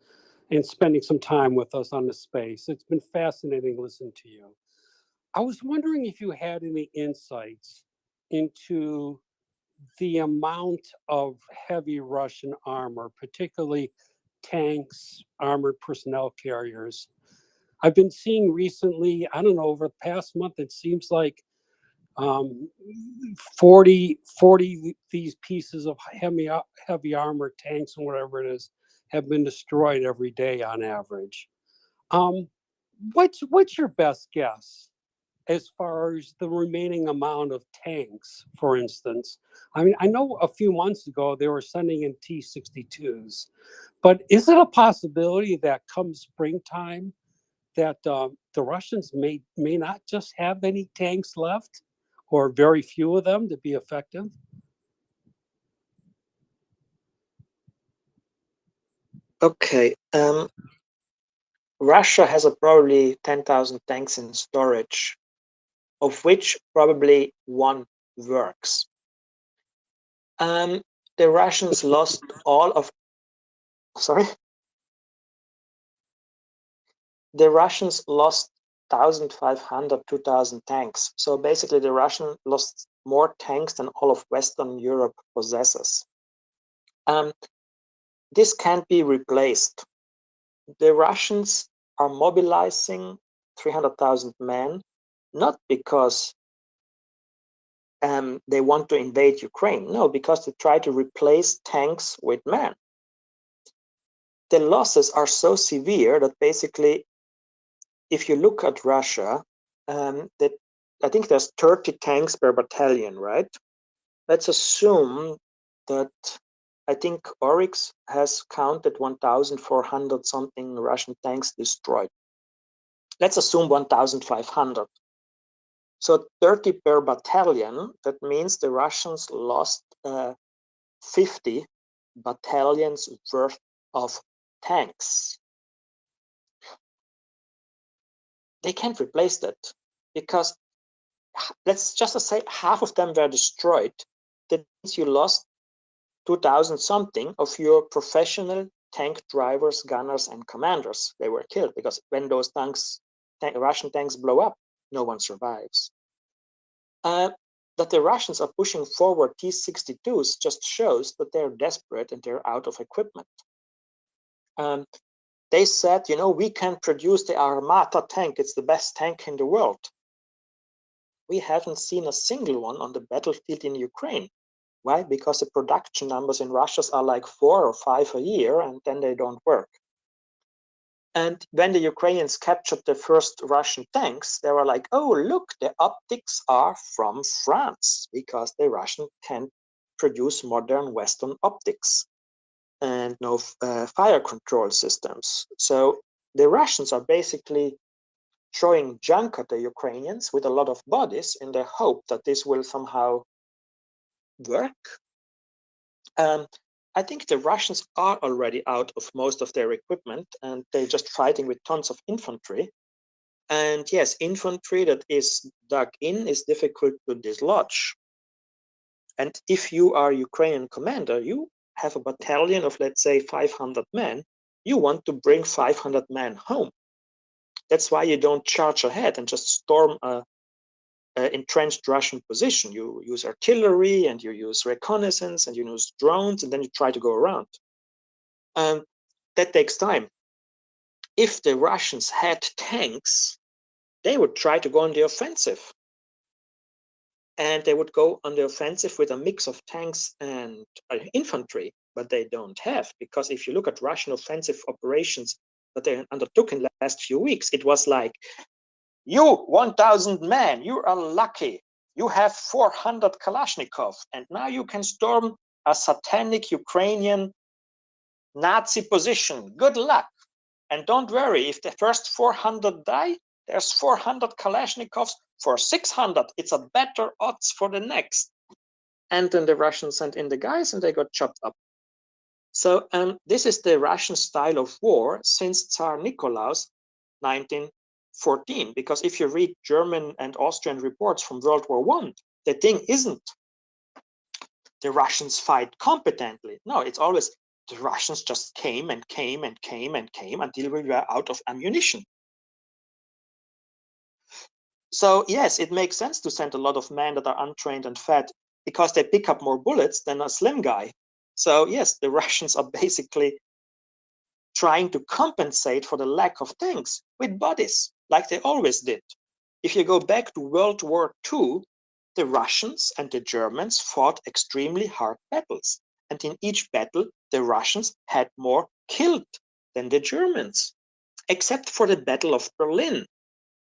and spending some time with us on this space. It's been fascinating listening to you. I was wondering if you had any insights into the amount of heavy Russian armor, particularly tanks, armored personnel carriers. I've been seeing recently, I don't know, over the past month, it seems like 40 these pieces of heavy armor tanks and whatever it is have been destroyed every day on average. What's your best guess as far as the remaining amount of tanks, for instance? I mean, I know a few months ago they were sending in T-62s, but is it a possibility that come springtime that the Russians may not just have any tanks left, or very few of them, to be effective? Okay, Russia has probably 10,000 tanks in storage, of which probably one works. The Russians lost all of, sorry? The Russians lost 1,500, 2,000 tanks. So basically the Russians lost more tanks than all of Western Europe possesses. This can't be replaced. The Russians are mobilizing 300,000 men, not because they want to invade Ukraine. No, because they try to replace tanks with men. The losses are so severe that basically, if you look at Russia, that I think there's 30 tanks per battalion, right? Let's assume that I think Oryx has counted 1,400 something Russian tanks destroyed. Let's assume 1,500. So 30 per battalion, that means the Russians lost 50 battalions worth of tanks. They can't replace that because let's just say half of them were destroyed. That means you lost 2,000 something of your professional tank drivers, gunners, and commanders. They were killed because when those Russian tanks blow up, no one survives. That the Russians are pushing forward T-62s just shows that they're desperate and they're out of equipment. They said, you know, we can produce the Armata tank. It's the best tank in the world. We haven't seen a single one on the battlefield in Ukraine. Why? Because the production numbers in Russia are like 4 or 5 a year, and then they don't work. And when the Ukrainians captured the first Russian tanks, they were like, oh, look, the optics are from France, because the Russians can produce modern Western optics and no fire control systems. So the Russians are basically throwing junk at the Ukrainians with a lot of bodies in the hope that this will somehow work. I think the Russians are already out of most of their equipment and they're just fighting with tons of infantry. And yes, infantry that is dug in is difficult to dislodge. And if you are a Ukrainian commander, you have a battalion of, let's say, 500 men. You want to bring 500 men home. That's why you don't charge ahead and just storm a entrenched Russian position. You use artillery and you use reconnaissance and you use drones and then you try to go around. And that takes time. If the Russians had tanks, they would try to go on the offensive. And they would go on the offensive with a mix of tanks and infantry, but they don't have, because if you look at Russian offensive operations that they undertook in the last few weeks, it was like, you 1,000 men, you are lucky. You have 400 Kalashnikov, and now you can storm a satanic Ukrainian Nazi position. Good luck. And don't worry, if the first 400 die, there's 400 Kalashnikovs for 600. It's a better odds for the next. And then the Russians sent in the guys and they got chopped up. So this is the Russian style of war since Tsar Nikolaus 1914. Because if you read German and Austrian reports from World War I, the thing isn't the Russians fight competently. No, it's always the Russians just came and came and came and came until we were out of ammunition. So yes, it makes sense to send a lot of men that are untrained and fat because they pick up more bullets than a slim guy. So yes, the Russians are basically trying to compensate for the lack of tanks with bodies, like they always did. If you go back to World War II, the Russians and the Germans fought extremely hard battles. And in each battle, the Russians had more killed than the Germans, except for the Battle of Berlin.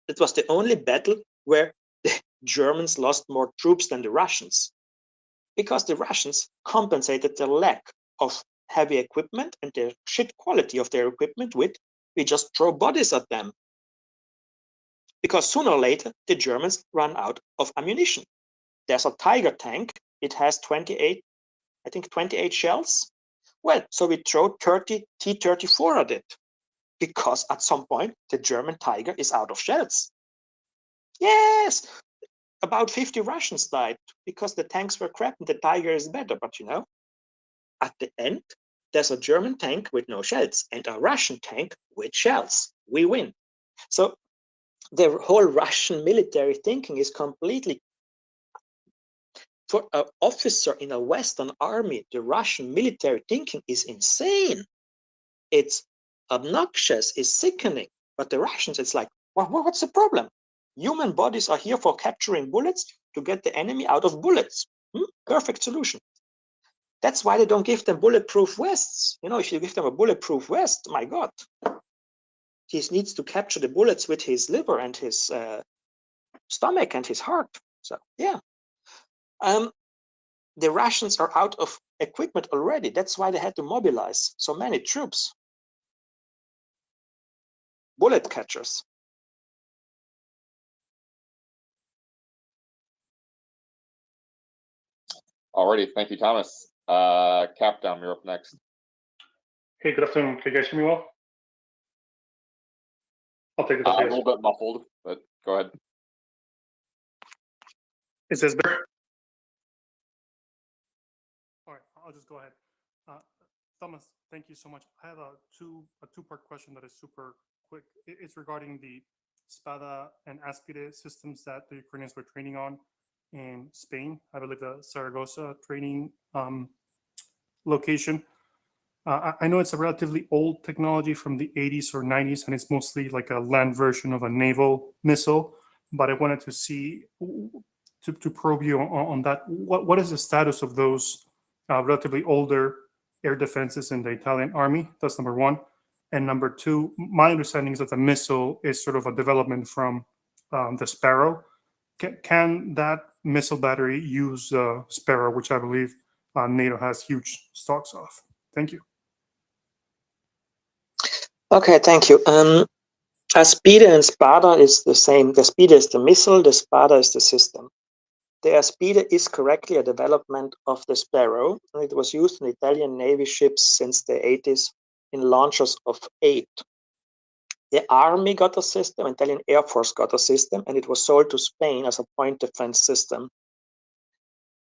It was the only battle where the Germans lost more troops than the Russians, because the Russians compensated their lack of heavy equipment and the shit quality of their equipment with, we just throw bodies at them. Because sooner or later, the Germans run out of ammunition. There's a Tiger tank. It has 28 shells. Well, so we throw 30 T-34 at it, because at some point, the German Tiger is out of shells. Yes, about 50 Russians died because the tanks were crap and the Tiger is better. But you know, at the end, there's a German tank with no shells and a Russian tank with shells. We win. So the whole Russian military thinking is completely, for an officer in a Western army, the Russian military thinking is insane. It's obnoxious, it's sickening. But the Russians, it's like, well, what's the problem? Human bodies are here for capturing bullets to get the enemy out of bullets. Perfect solution. That's why they don't give them bulletproof vests. You know, if you give them a bulletproof vest, my God, he needs to capture the bullets with his liver and his stomach and his heart. So yeah, the Russians are out of equipment already. That's why they had to mobilize so many troops. Bullet catchers. Alrighty, thank you, Thomas. Capdown, you're up next. Hey, good afternoon. Can you guys hear me well? I'll take it A up, little bit muffled, but go ahead. Is this better? All right, I'll just go ahead. Thomas, thank you so much. I have a two-part question that is super quick. It's regarding the Spada and Aspide systems that the Ukrainians were training on in Spain. I believe the Zaragoza training location. I know it's a relatively old technology from the 80s or 90s, and it's mostly like a land version of a naval missile. But I wanted to see, to probe you on that. What is the status of those relatively older air defenses in the Italian army? That's number one. And number two, my understanding is that the missile is sort of a development from the Sparrow. Can that missile battery use Sparrow, which I believe NATO has huge stocks of? Thank you. Okay, thank you. Aspide and Spada is the same. The Aspide is the missile, the Spada is the system. The Aspide is correctly a development of the Sparrow, and it was used in Italian Navy ships since the 80s in launchers of 8. The Army got a system, Italian Air Force got a system, and it was sold to Spain as a point defense system.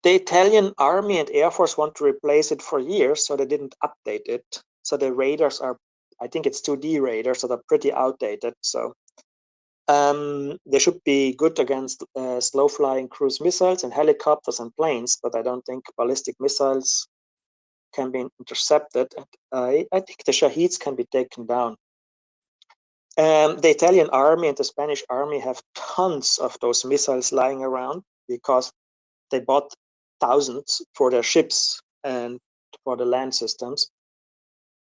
The Italian Army and Air Force want to replace it for years, so they didn't update it. So the radars are, I think it's 2D radars that are pretty outdated. So they should be good against slow-flying cruise missiles and helicopters and planes, but I don't think ballistic missiles can be intercepted. I think the Shaheeds can be taken down. The Italian army and the Spanish army have tons of those missiles lying around because they bought thousands for their ships and for the land systems.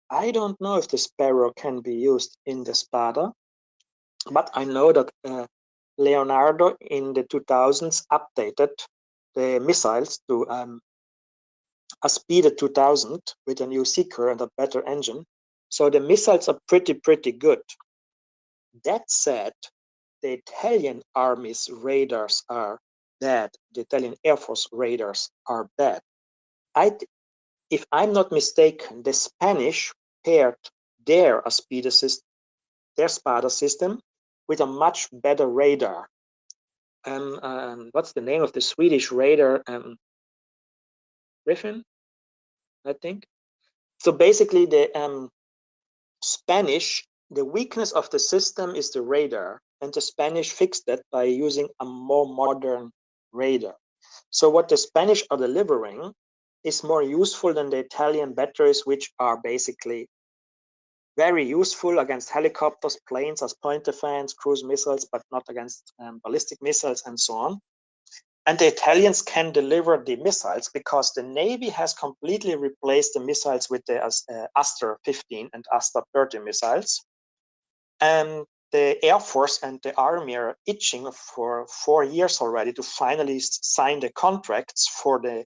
I don't know if the Sparrow can be used in the Spada, but I know that Leonardo in the 2000s updated the missiles to Aspide 2000 with a new seeker and a better engine. So the missiles are pretty good. That said, the Italian Army's radars are bad. The Italian Air Force radars are bad. If I'm not mistaken, the Spanish paired their Aspide system, their Spada system, with a much better radar. What's the name of the Swedish radar? Griffin, I think. So basically, the Spanish, the weakness of the system is the radar, and the Spanish fixed that by using a more modern radar. So what the Spanish are delivering is more useful than the Italian batteries, which are basically very useful against helicopters, planes as point defense, cruise missiles, but not against ballistic missiles and so on. And the Italians can deliver the missiles because the Navy has completely replaced the missiles with the Aster 15 and Aster 30 missiles. And the Air Force and the Army are itching for 4 years already to finally sign the contracts for the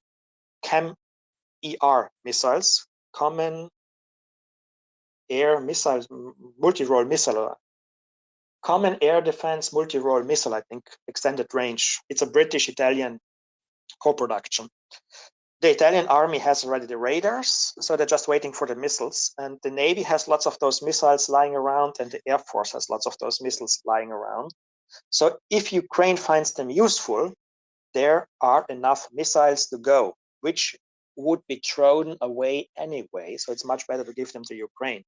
CAM-ER missiles, Common Air Missiles, Multi-Role Missile, Common Air Defense Multi-Role Missile, I think, extended range. It's a British-Italian co-production. The Italian army has already the radars, so they're just waiting for the missiles. And the Navy has lots of those missiles lying around, and the Air Force has lots of those missiles lying around. So if Ukraine finds them useful, there are enough missiles to go, which would be thrown away anyway. So it's much better to give them to Ukraine.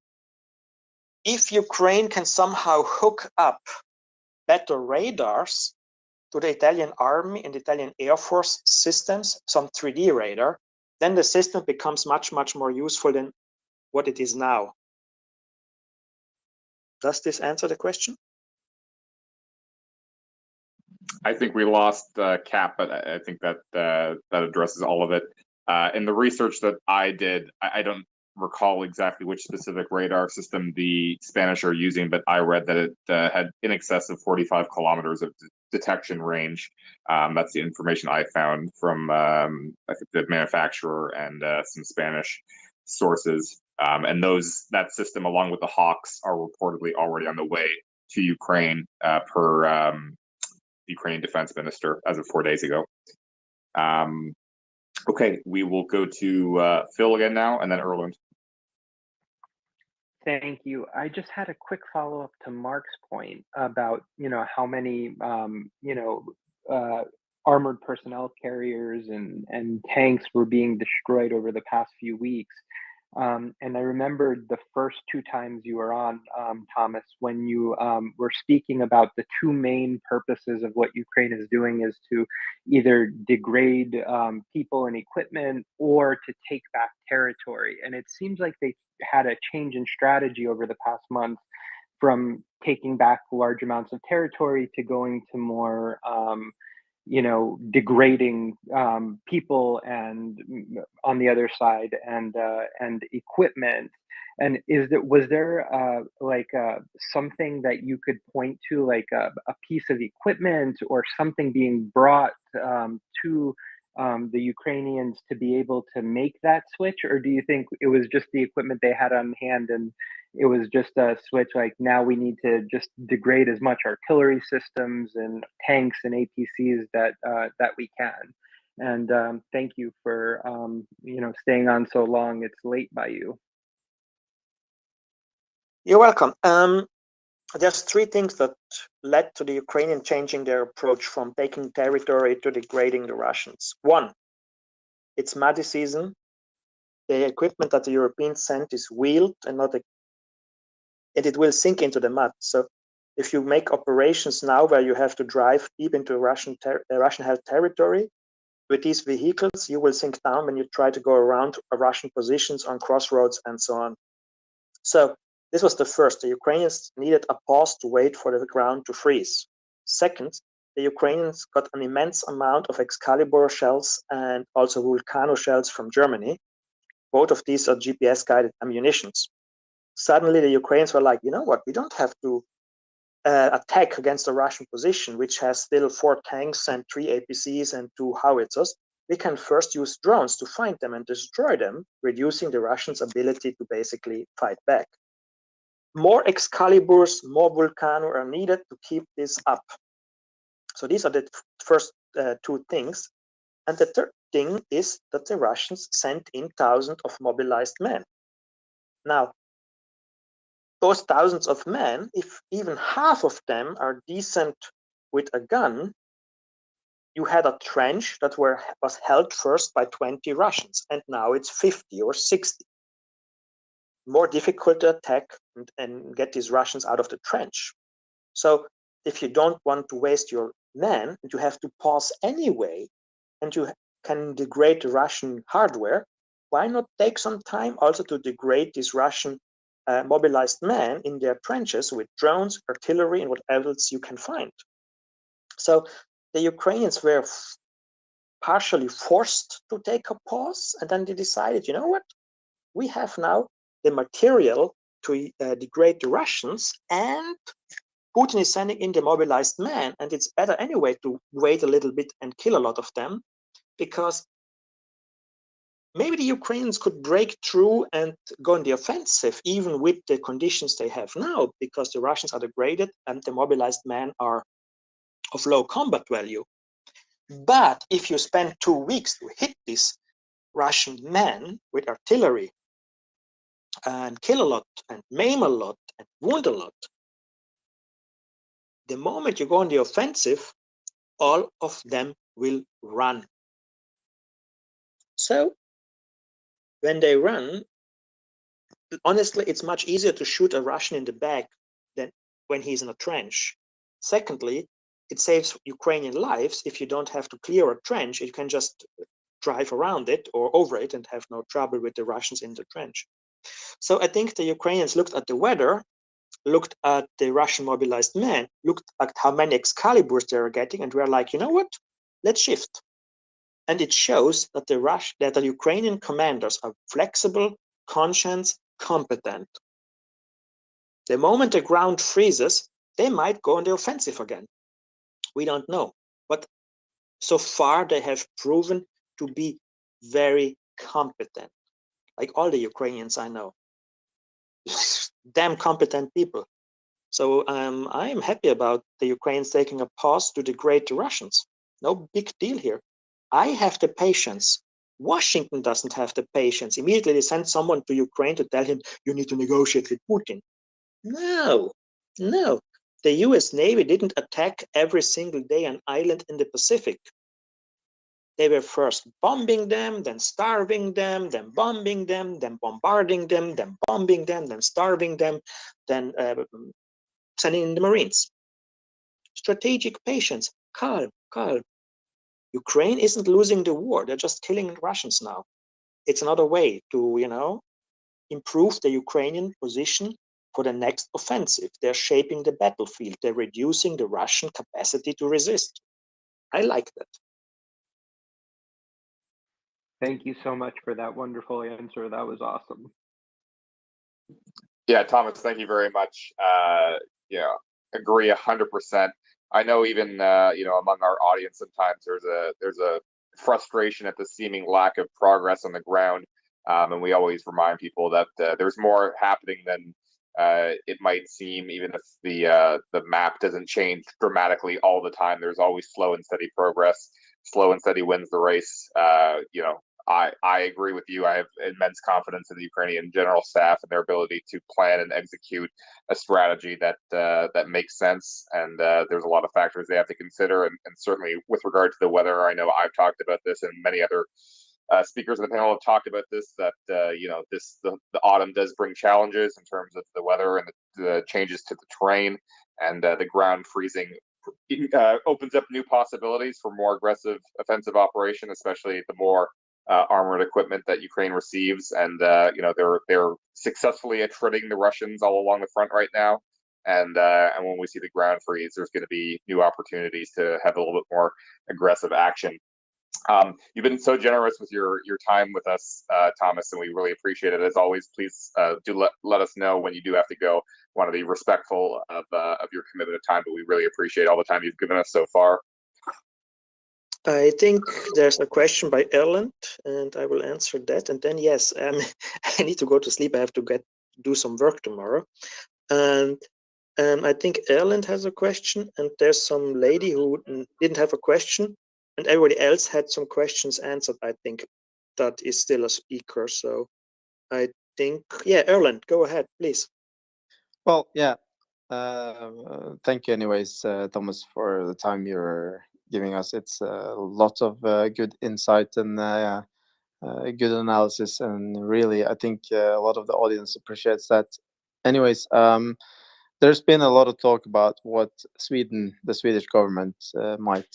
If Ukraine can somehow hook up better radars to the Italian army and Italian Air Force systems, some 3D radar, then the system becomes much more useful than what it is now. Does this answer the question? I think we lost Cap, but I think that that addresses all of it. In the research that I did, I don't recall exactly which specific radar system the Spanish are using, but I read that it had in excess of 45 kilometers of detection range. That's the information I found from I think the manufacturer and some Spanish sources. And that system, along with the Hawks, are reportedly already on the way to Ukraine per Ukrainian defense minister as of 4 days ago. Okay, we will go to Phil again now, and then Erland. Thank you. I just had a quick follow-up to Mark's point about, how many, armored personnel carriers and tanks were being destroyed over the past few weeks. And I remembered the first two times you were on, Thomas, when you were speaking about the two main purposes of what Ukraine is doing is to either degrade people and equipment or to take back territory. And it seems like they had a change in strategy over the past month from taking back large amounts of territory to going to more degrading people and on the other side and equipment. And was there something that you could point to, like a piece of equipment or something being brought to the Ukrainians to be able to make that switch? Or do you think it was just the equipment they had on hand and it was just a switch, like now we need to just degrade as much artillery systems and tanks and APCs that we can? And thank you for staying on so long. It's late by you. You're welcome. There's three things that led to the Ukrainians changing their approach from taking territory to degrading the Russians. One, it's muddy season. The equipment that the Europeans sent is wheeled and and it will sink into the mud. So if you make operations now where you have to drive deep into Russian-held territory with these vehicles, you will sink down when you try to go around Russian positions on crossroads and so on. So this was the first. The Ukrainians needed a pause to wait for the ground to freeze. Second, the Ukrainians got an immense amount of Excalibur shells and also Vulcano shells from Germany. Both of these are GPS-guided ammunitions. Suddenly the Ukrainians were like, you know what, we don't have to attack against the Russian position, which has still 4 tanks and 3 APCs and 2 howitzers. We can first use drones to find them and destroy them, reducing the Russians' ability to basically fight back. More Excaliburs, more Vulcano are needed to keep this up. So these are the first 2 things. And the third thing is that the Russians sent in thousands of mobilized men. Now, those thousands of men, if even half of them are decent with a gun, you had a trench that was held first by 20 Russians, and now it's 50 or 60. More difficult to attack and get these Russians out of the trench. So if you don't want to waste your men, and you have to pause anyway, and you can degrade the Russian hardware, why not take some time also to degrade these Russian mobilized men in their trenches with drones, artillery, and what else you can find? So the Ukrainians were partially forced to take a pause, and then they decided, you know what? We have now the material to degrade the Russians, and Putin is sending in the mobilized men, and it's better anyway to wait a little bit and kill a lot of them, because maybe the Ukrainians could break through and go on the offensive, even with the conditions they have now, because the Russians are degraded and the mobilized men are of low combat value. But if you spend 2 weeks to hit these Russian men with artillery and kill a lot and maim a lot and wound a lot, the moment you go on the offensive, all of them will run. So when they run, honestly, it's much easier to shoot a Russian in the back than when he's in a trench. Secondly, it saves Ukrainian lives. If you don't have to clear a trench, you can just drive around it or over it and have no trouble with the Russians in the trench. So I think the Ukrainians looked at the weather, looked at the Russian mobilized men, looked at how many Excaliburs they are getting, and were like, you know what? Let's shift. And it shows that the Ukrainian commanders are flexible, conscious, competent. The moment the ground freezes, they might go on the offensive again. We don't know. But so far, they have proven to be very competent, like all the Ukrainians I know. Damn competent people. So I am happy about the Ukrainians taking a pause to degrade the Russians. No big deal here. I have the patience Washington doesn't have the patience. Immediately they send someone to Ukraine to tell him, you need to negotiate with Putin. No, no. The US Navy didn't attack every single day an island in the Pacific. They were first bombing them, then starving them, then bombing them, then bombarding them, then bombing them, then starving them, then sending in the Marines. Strategic patience, calm, calm. Ukraine isn't losing the war. They're just killing Russians now. It's another way to, improve the Ukrainian position for the next offensive. They're shaping the battlefield. They're reducing the Russian capacity to resist. I like that. Thank you so much for that wonderful answer. That was awesome. Yeah, Thomas, thank you very much. Yeah, agree 100%. I know even among our audience sometimes there's a frustration at the seeming lack of progress on the ground, and we always remind people that there's more happening than it might seem. Even if the map doesn't change dramatically all the time, there's always slow and steady progress. Slow and steady wins the race. I agree with you. I have immense confidence in the Ukrainian general staff and their ability to plan and execute a strategy that makes sense. And there's a lot of factors they have to consider. And certainly with regard to the weather, I know I've talked about this, and many other speakers on the panel have talked about this. That the autumn does bring challenges in terms of the weather and the changes to the terrain, and the ground freezing opens up new possibilities for more aggressive offensive operation, especially the more armored equipment that Ukraine receives, and they're successfully attriting the Russians all along the front right now. And when we see the ground freeze, there's going to be new opportunities to have a little bit more aggressive action. You've been so generous with your time with us, Thomas, and we really appreciate it. As always, please do let us know when you do have to go. Want to be respectful of your commitment of time, but we really appreciate all the time you've given us so far. I think there's a question by Erland, and I will answer that. And then, yes, I need to go to sleep. I have to do some work tomorrow. And I think Erland has a question, and there's some lady who didn't have a question, and everybody else had some questions answered, I think, that is still a speaker. So I think, yeah, Erland, go ahead, please. Well, yeah. Thank you anyways, Thomas, for the time you're giving us. It's lots of good insight and good analysis, and really I think a lot of the audience appreciates that. Anyways, there's been a lot of talk about what the Swedish government might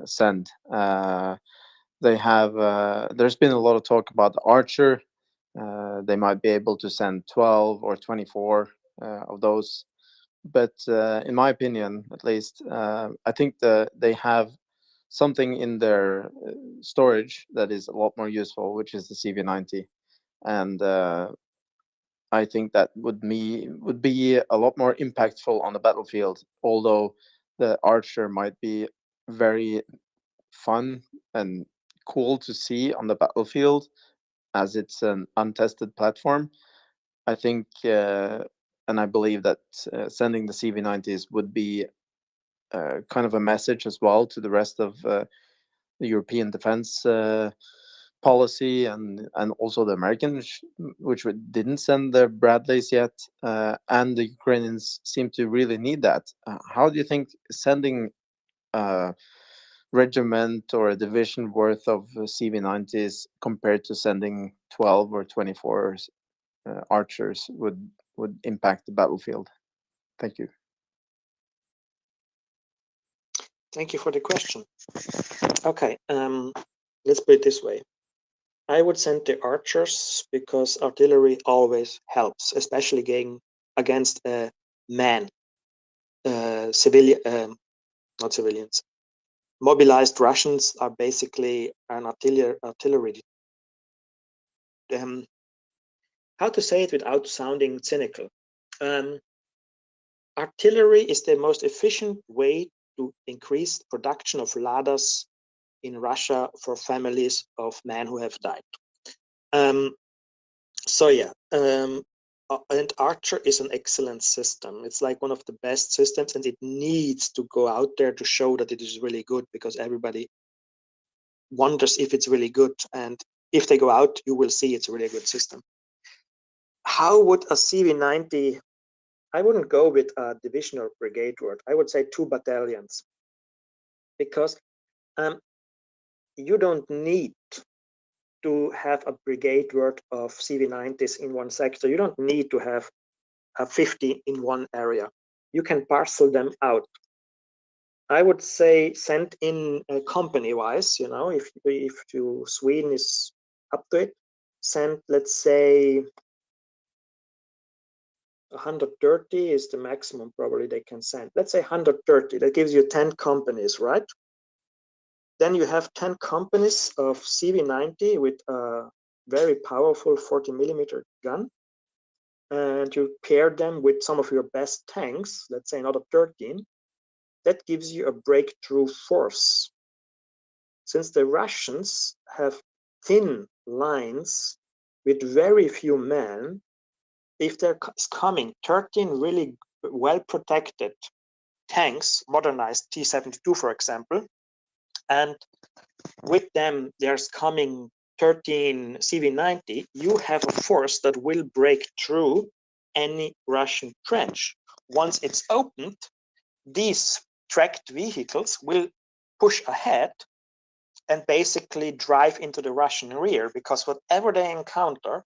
send. They have there's been a lot of talk about the Archer. They might be able to send 12 or 24 of those. But in my opinion, at least, I think they have something in their storage that is a lot more useful, which is the CV90, and I think that would be a lot more impactful on the battlefield. Although the Archer might be very fun and cool to see on the battlefield, as it's an untested platform, I think. And I believe that sending the CV90s would be kind of a message as well to the rest of the European defense policy, and also the Americans, which didn't send their Bradleys yet, and the Ukrainians seem to really need that. How do you think sending a regiment or a division worth of CV90s compared to sending 12 or 24 Archers would impact the battlefield? Thank you. Thank you for the question. Okay, let's put it this way. I would send the Archers because artillery always helps, especially against not civilians. Mobilized Russians are basically an artillery. How to say it without sounding cynical? Artillery is the most efficient way to increase production of ladders in Russia for families of men who have died. And Archer is an excellent system. It's like one of the best systems, and it needs to go out there to show that it is really good, because everybody wonders if it's really good. And if they go out, you will see it's a really good system. How would a CV90? I wouldn't go with a division or brigade word. I would say 2 battalions, because you don't need to have a brigade word of CV90s in one sector. You don't need to have a 50 in one area. You can parcel them out. I would say send in company-wise, you know, if Sweden is up to it, send, let's say, 130 is the maximum probably they can send. Let's say 130, that gives you 10 companies, right? Then you have 10 companies of CV90 with a very powerful 40mm gun, and you pair them with some of your best tanks, let's say another 13. That gives you a breakthrough force. Since the Russians have thin lines with very few men, if they're coming 13 really well protected tanks, modernized T-72 for example, and with them there's coming 13 CV90, you have a force that will break through any Russian trench. Once it's opened, these tracked vehicles will push ahead and basically drive into the Russian rear, because whatever they encounter,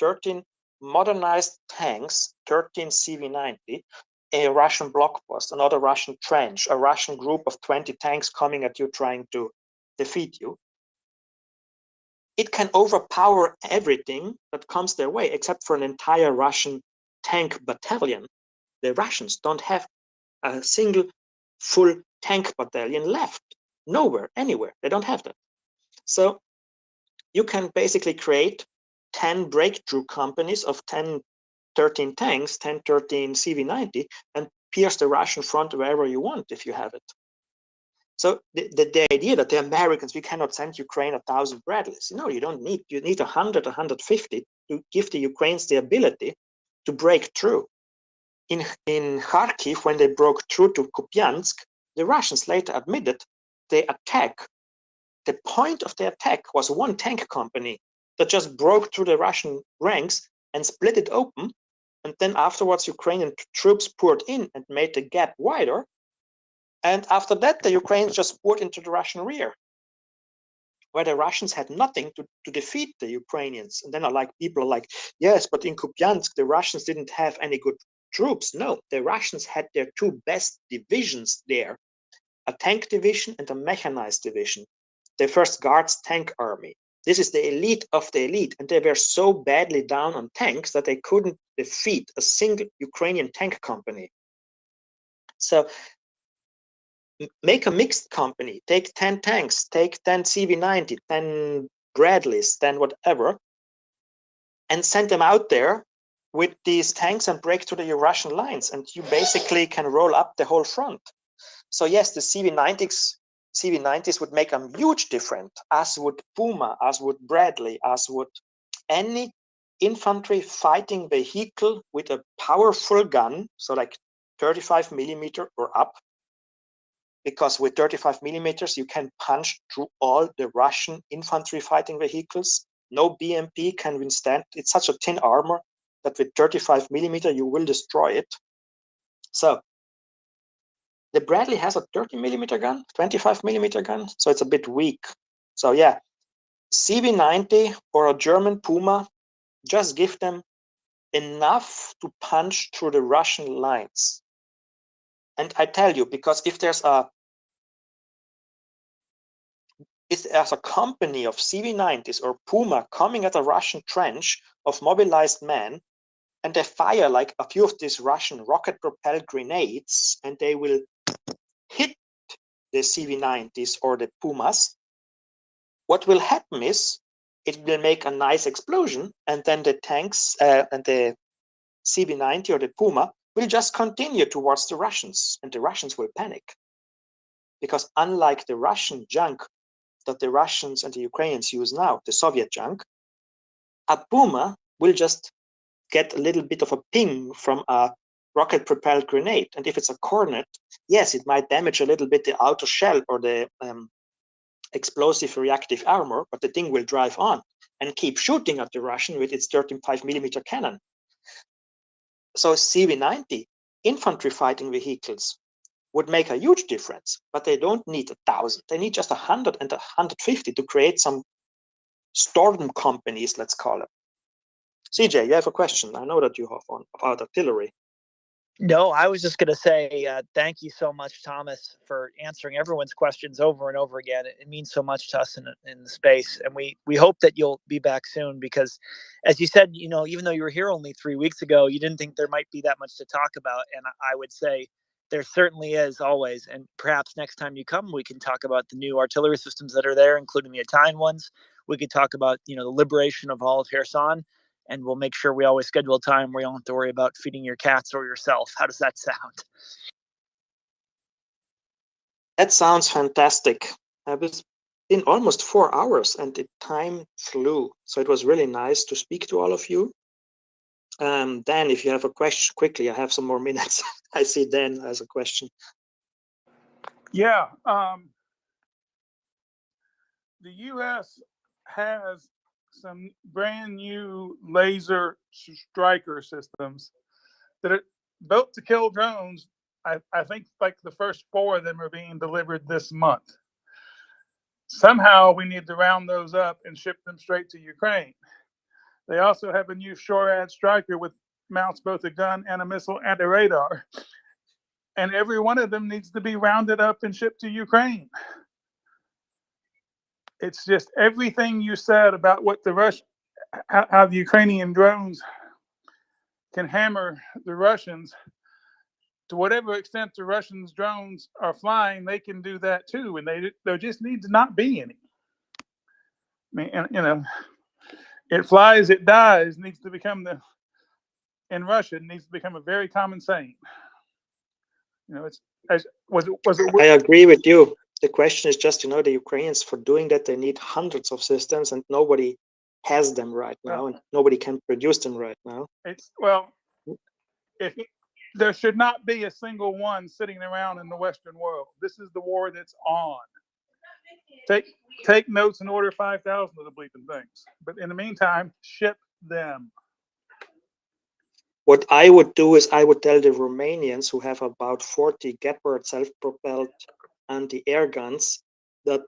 13 modernized tanks, 13 CV90, a Russian blockpost, another Russian trench, a Russian group of 20 tanks coming at you trying to defeat you, it can overpower everything that comes their way except for an entire Russian tank battalion. The Russians don't have a single full tank battalion left. Nowhere, anywhere. They don't have that. So you can basically create 10 breakthrough companies of 10, 13 tanks, 10, 13 CV90, and pierce the Russian front wherever you want if you have it. So the idea that the Americans, we cannot send Ukraine 1,000 Bradleys. No, you don't need. You need 100, 150 to give the Ukrainians the ability to break through. In Kharkiv, when they broke through to Kupiansk, the Russians later admitted they attack. The point of the attack was one tank company that just broke through the Russian ranks and split it open. And then afterwards, Ukrainian troops poured in and made the gap wider. And after that, the Ukrainians just poured into the Russian rear, where the Russians had nothing to defeat the Ukrainians. And then people are like, yes, but in Kupiansk, the Russians didn't have any good troops. No, the Russians had their 2 best divisions there, a tank division and a mechanized division, the 1st Guards Tank Army. This is the elite of the elite, and they were so badly down on tanks that they couldn't defeat a single Ukrainian tank company. So make a mixed company, take 10 tanks, take 10 CV90, 10 Bradleys, 10 whatever, and send them out there with these tanks and break through the Russian lines, and you basically can roll up the whole front. So yes, the CV90s would make a huge difference, as would Puma, as would Bradley, as would any infantry fighting vehicle with a powerful gun, so like 35mm or up, because with 35mm you can punch through all the Russian infantry fighting vehicles. No BMP can withstand. It's such a thin armor that with 35mm you will destroy it. So the Bradley has a 30mm gun, 25mm gun, so it's a bit weak. So yeah, CV90 or a German Puma, just give them enough to punch through the Russian lines. And I tell you, because if there's a company of CV90s or Puma coming at a Russian trench of mobilized men, and they fire like a few of these Russian rocket-propelled grenades, and they will hit the CV90s or the Pumas, what will happen is it will make a nice explosion, and then the tanks and the CV90 or the Puma will just continue towards the Russians, and the Russians will panic. Because unlike the Russian junk that the Russians and the Ukrainians use now, the Soviet junk, a Puma will just get a little bit of a ping from a rocket-propelled grenade. And if it's a Cornet, yes, it might damage a little bit the outer shell or the explosive reactive armor, but the thing will drive on and keep shooting at the Russian with its 13.5mm cannon. So CV-90 infantry fighting vehicles would make a huge difference, but they don't need 1,000. They need just 100 and 150 to create some storm companies, let's call it. CJ, you have a question. I know that you have one about artillery. No, I was just going to say thank you so much, Thomas, for answering everyone's questions over and over again. It means so much to us in the space, and we hope that you'll be back soon because, as you said, even though you were here only 3 weeks ago, you didn't think there might be that much to talk about, and I would say there certainly is always. And perhaps next time you come, we can talk about the new artillery systems that are there, including the Italian ones. We could talk about the liberation of all of Kherson. And we'll make sure we always schedule a time where you don't have to worry about feeding your cats or yourself. How does that sound? That sounds fantastic. It was in almost 4 hours and the time flew. So it was really nice to speak to all of you. Dan, if you have a question, quickly, I have some more minutes. I see Dan has a question. Yeah. The U.S. has some brand new laser striker systems that are built to kill drones. I think like the first 4 of them are being delivered this month. Somehow we need to round those up and ship them straight to Ukraine. They also have a new SHORAD striker with mounts both a gun and a missile and a radar. And every one of them needs to be rounded up and shipped to Ukraine. It's just everything you said about what how the Ukrainian drones can hammer the Russians. To whatever extent the Russians' drones are flying, they can do that too, and there just need to not be any. I mean, it flies, it dies. Needs to become in Russia. It needs to become a very common saying. I agree with you. The question is just, the Ukrainians, for doing that, they need hundreds of systems, and nobody has them right now, and nobody can produce them right now. There should not be a single one sitting around in the Western world. This is the war that's on. Take notes and order 5,000 of the bleeping things. But in the meantime, ship them. What I would do is I would tell the Romanians, who have about 40 Gepard self-propelled anti-air guns, that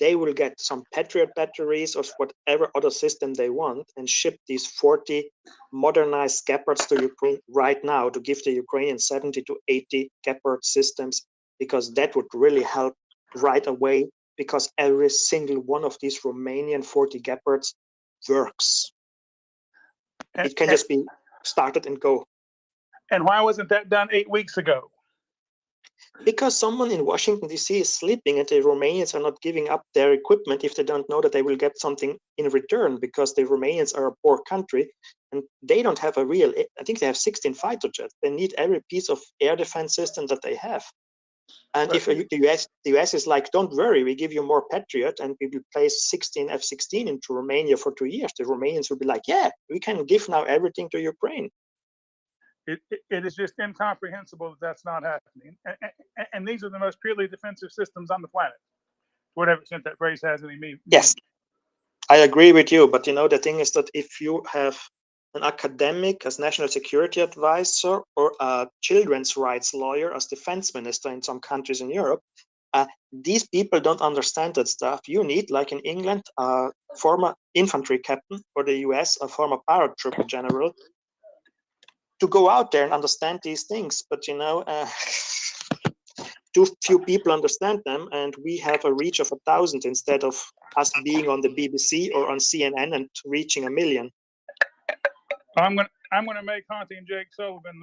they will get some Patriot batteries or whatever other system they want and ship these 40 modernized Gepards to Ukraine right now to give the Ukrainians 70 to 80 Gepard systems, because that would really help right away, because every single one of these Romanian 40 Gepards works. It can just be started and go. And why wasn't that done 8 weeks ago? Because someone in Washington, D.C. is sleeping, and the Romanians are not giving up their equipment if they don't know that they will get something in return, because the Romanians are a poor country and they don't have I think they have 16 fighter jets. They need every piece of air defense system that they have. And if the US is like, don't worry, we give you more Patriot and we will place 16 F-16 into Romania for 2 years, the Romanians will be like, yeah, we can give now everything to Ukraine. It is just incomprehensible that that's not happening. And these are the most purely defensive systems on the planet, to whatever extent that phrase has any meaning. Yes, I agree with you. But the thing is that if you have an academic as national security advisor or a children's rights lawyer as defense minister in some countries in Europe, these people don't understand that stuff. You need, like in England, a former infantry captain, or the US, a former paratrooper general, to go out there and understand these things. But too few people understand them, and we have a reach of 1,000 instead of us being on the BBC or on CNN and reaching 1 million. I'm gonna make haunting Jake Sullivan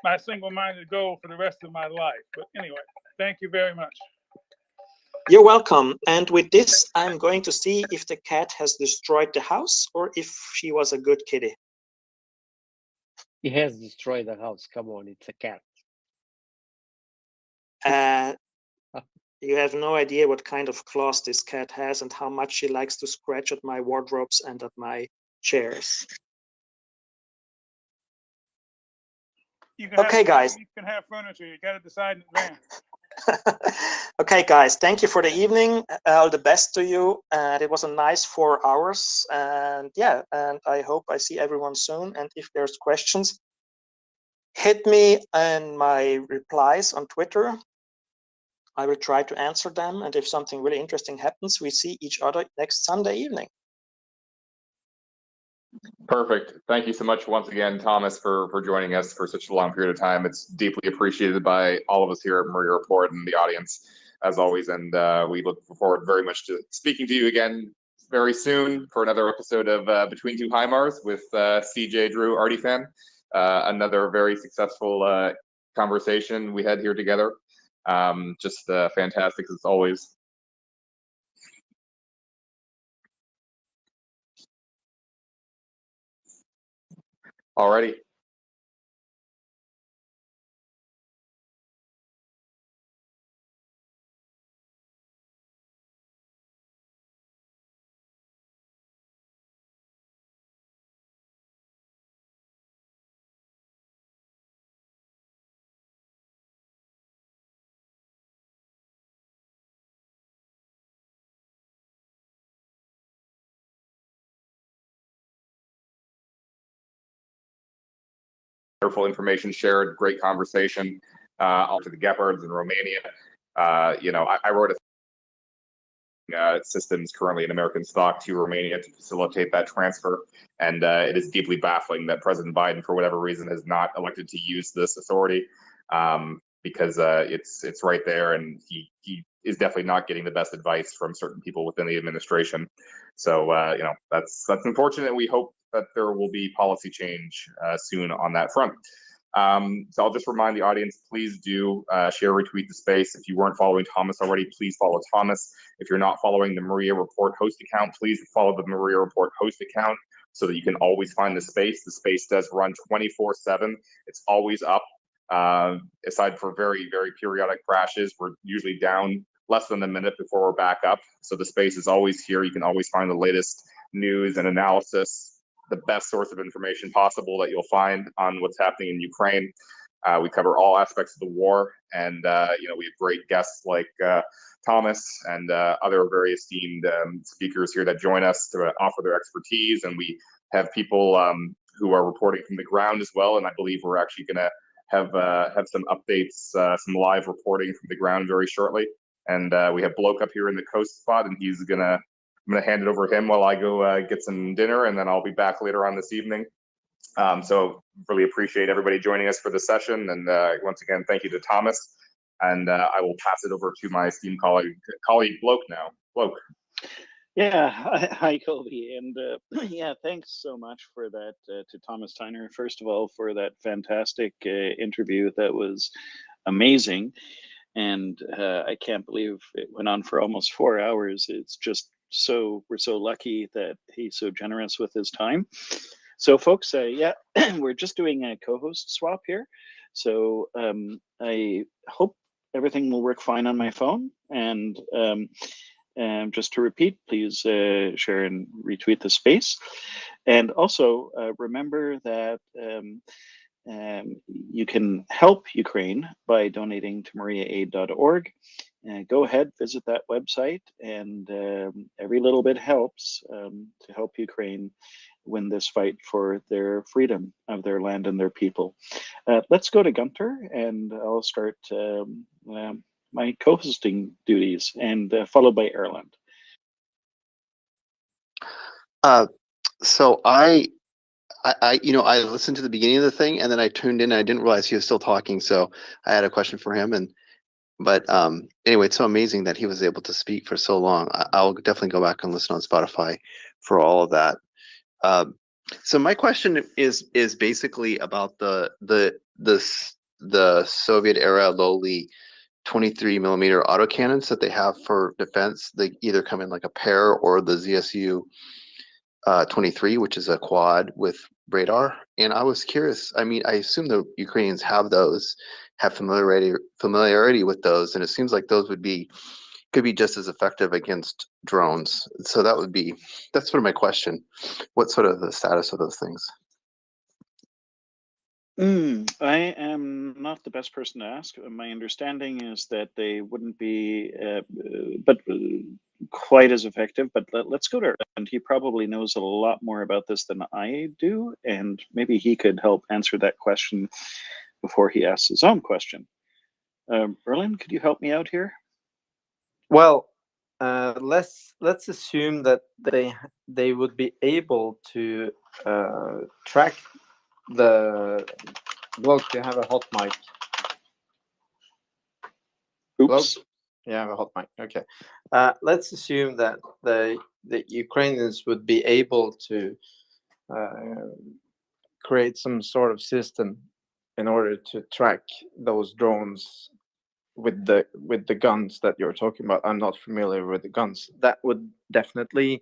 my single-minded goal for the rest of my life. But anyway, thank you very much. You're welcome. And with this, I'm going to see if the cat has destroyed the house or if she was a good kitty. He has destroyed the house. Come on, it's a cat. You have no idea what kind of claws this cat has and how much she likes to scratch at my wardrobes and at my chairs. Okay, guys. You can have furniture. You got to decide in advance. Okay, guys, thank you for the evening. All the best to you. And it was a nice 4 hours. And yeah, and I hope I see everyone soon. And if there's questions, hit me in my replies on Twitter. I will try to answer them. And if something really interesting happens, we see each other next Sunday evening. Perfect. Thank you so much once again, Thomas, for joining us for such a long period of time. It's deeply appreciated by all of us here at MriyaReport and the audience, as always. And we look forward very much to speaking to you again very soon for another episode of Between Two Heimars with CJ Drew Artifan. Another very successful conversation we had here together. Just fantastic as always. Alrighty. Wonderful information shared, great conversation. Also the Gepards in Romania. I wrote systems currently in American stock to Romania to facilitate that transfer. And it is deeply baffling that President Biden, for whatever reason, has not elected to use this authority because it's right there, and he is definitely not getting the best advice from certain people within the administration. So that's unfortunate. We hope that there will be policy change soon on that front. So I'll just remind the audience, please do share, retweet the space. If you weren't following Thomas already, please follow Thomas. If you're not following the MriyaReport host account, please follow the MriyaReport host account so that you can always find the space. The space does run 24/7. It's always up. Aside for very, very periodic crashes, we're usually down less than a minute before we're back up. So the space is always here. You can always find the latest news and analysis, the best source of information possible that you'll find on what's happening in Ukraine. We cover all aspects of the war, and we have great guests like Thomas and other very esteemed speakers here that join us to offer their expertise. And we have people who are reporting from the ground as well. And I believe we're actually going to have some updates, some live reporting from the ground very shortly. And we have Bloke up here in the coast spot, and I'm going to hand it over to him while I go get some dinner, and then I'll be back later on this evening. So really appreciate everybody joining us for the session. And once again, thank you to Thomas. And I will pass it over to my esteemed colleague Bloke now. Bloke. Yeah, hi, Colby. And yeah, thanks so much for that to Thomas Tyner, first of all, for that fantastic interview. That was amazing. And I can't believe it went on for almost 4 hours. It's just we're so lucky that he's so generous with his time. So folks, yeah, we're just doing a co-host swap here. So I hope everything will work fine on my phone. And just to repeat, please share and retweet the space. And also remember that you can help Ukraine by donating to MriyaAid.org. Go ahead, visit that website, and every little bit helps to help Ukraine win this fight for their freedom of their land and their people. Let's go to Gunter, and I'll start my co-hosting duties, and followed by Erland. So I listened to the beginning of the thing, and then I tuned in and I didn't realize he was still talking. So I had a question for him. But anyway, it's so amazing that he was able to speak for so long. I'll definitely go back and listen on Spotify for all of that. So my question is basically about the Soviet era lowly 23 millimeter autocannons that they have for defense. They either come in like a pair or the ZSU 23, which is a quad with radar. And I was curious. I mean, I assume the Ukrainians have familiarity with those, and it seems like those could be just as effective against drones. So that's sort of my question. What's sort of the status of those things? I am not the best person to ask. My understanding is that they wouldn't be, but quite as effective. But let's go to, and he probably knows a lot more about this than I do, and maybe he could help answer that question before he asks his own question. Berlin, could you help me out here? Well, let's assume that they would be able to track the bloke. You have a hot mic. Oops. Bloke? You have a hot mic. Okay. Let's assume that the Ukrainians would be able to create some sort of system in order to track those drones with the guns that you're talking about. I'm not familiar with the guns. That would definitely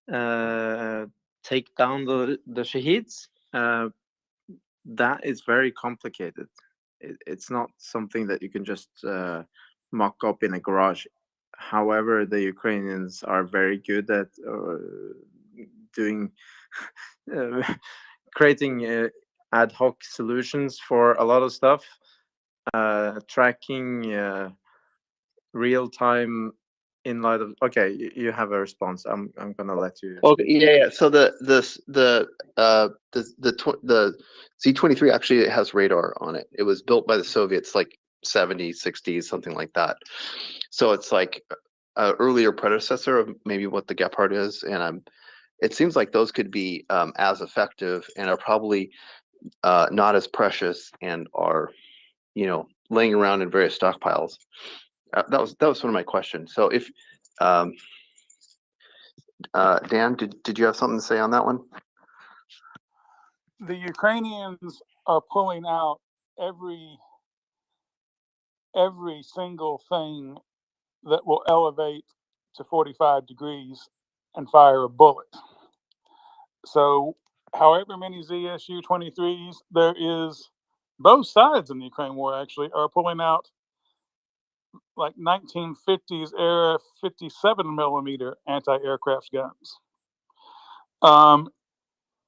take down the Shaheeds. That is very complicated. It's not something that you can just mock up in a garage. However, the Ukrainians are very good at doing creating ad hoc solutions for a lot of stuff, tracking real time in light of. Okay, you have a response. I'm gonna let you. Okay, yeah. So the Z-23 actually has radar on it. It was built by the Soviets like 70s, 60s, something like that. So it's like an earlier predecessor of maybe what the Gepard is, and it seems like those could be as effective and are probably not as precious and are, laying around in various stockpiles. That was one of my questions. So if Dan, did you have something to say on that one? The Ukrainians are pulling out every single thing that will elevate to 45 degrees and fire a bullet. So however many ZSU-23s there is, both sides in the Ukraine war actually are pulling out like 1950s era 57 millimeter anti-aircraft guns.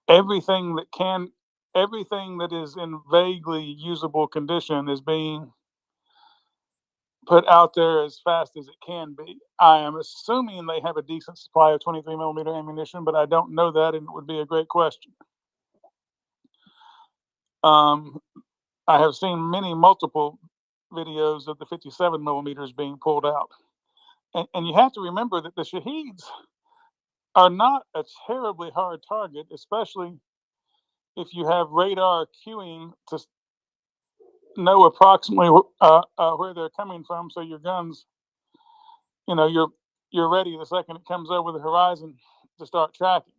Everything that is in vaguely usable condition is being put out there as fast as it can be. I am assuming they have a decent supply of 23 millimeter ammunition, but I don't know that, and it would be a great question. I have seen multiple videos of the 57 millimeters being pulled out. And you have to remember that the Shaheeds are not a terribly hard target, especially if you have radar cueing to know approximately where they're coming from, so your guns, you're ready the second it comes over the horizon to start tracking.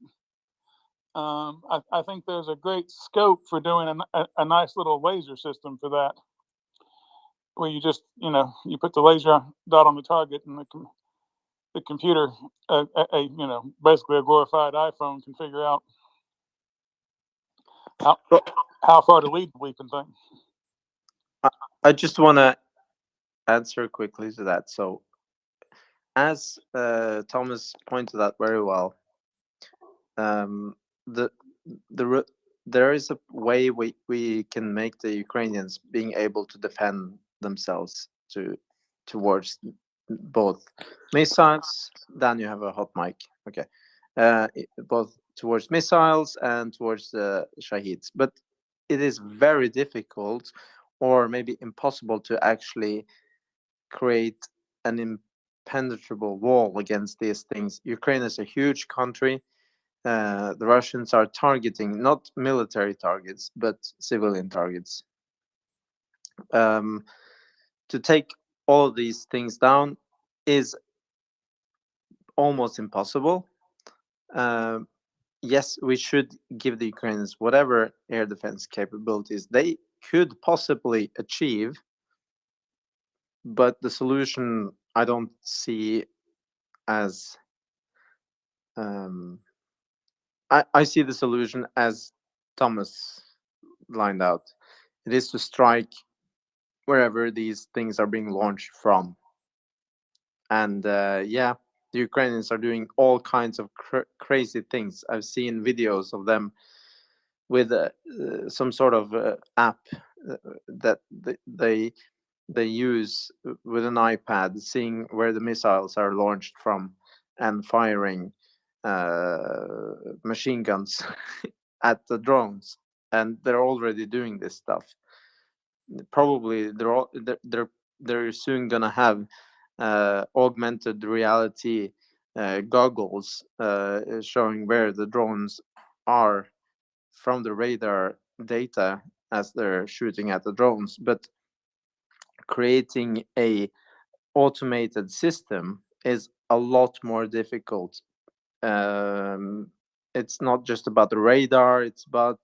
I think there's a great scope for doing a nice little laser system for that, where you just you put the laser dot on the target, and the computer, basically a glorified iPhone, can figure out how far to lead the weapon thing. I just want to answer quickly to that. So, as Thomas pointed out very well, there is a way we can make the Ukrainians being able to defend themselves towards both missiles. Dan, you have a hot mic. Okay, both towards missiles and towards the Shaheeds, but it is very difficult, or maybe impossible, to actually create an impenetrable wall against these things. Ukraine is a huge country. The Russians are targeting not military targets, but civilian targets. To take all of these things down is almost impossible. Yes, we should give the Ukrainians whatever air defense capabilities they could possibly achieve, but the solution I don't see as I see the solution as Thomas lined out. It is to strike wherever these things are being launched from. And yeah, the Ukrainians are doing all kinds of crazy things. I've seen videos of them with some sort of app that they use with an iPad, seeing where the missiles are launched from and firing machine guns at the drones. And they're already doing this stuff. Probably they're soon gonna have augmented reality goggles showing where the drones are from the radar data as they're shooting at the drones. But creating a automated system is a lot more difficult. It's not just about the radar, it's about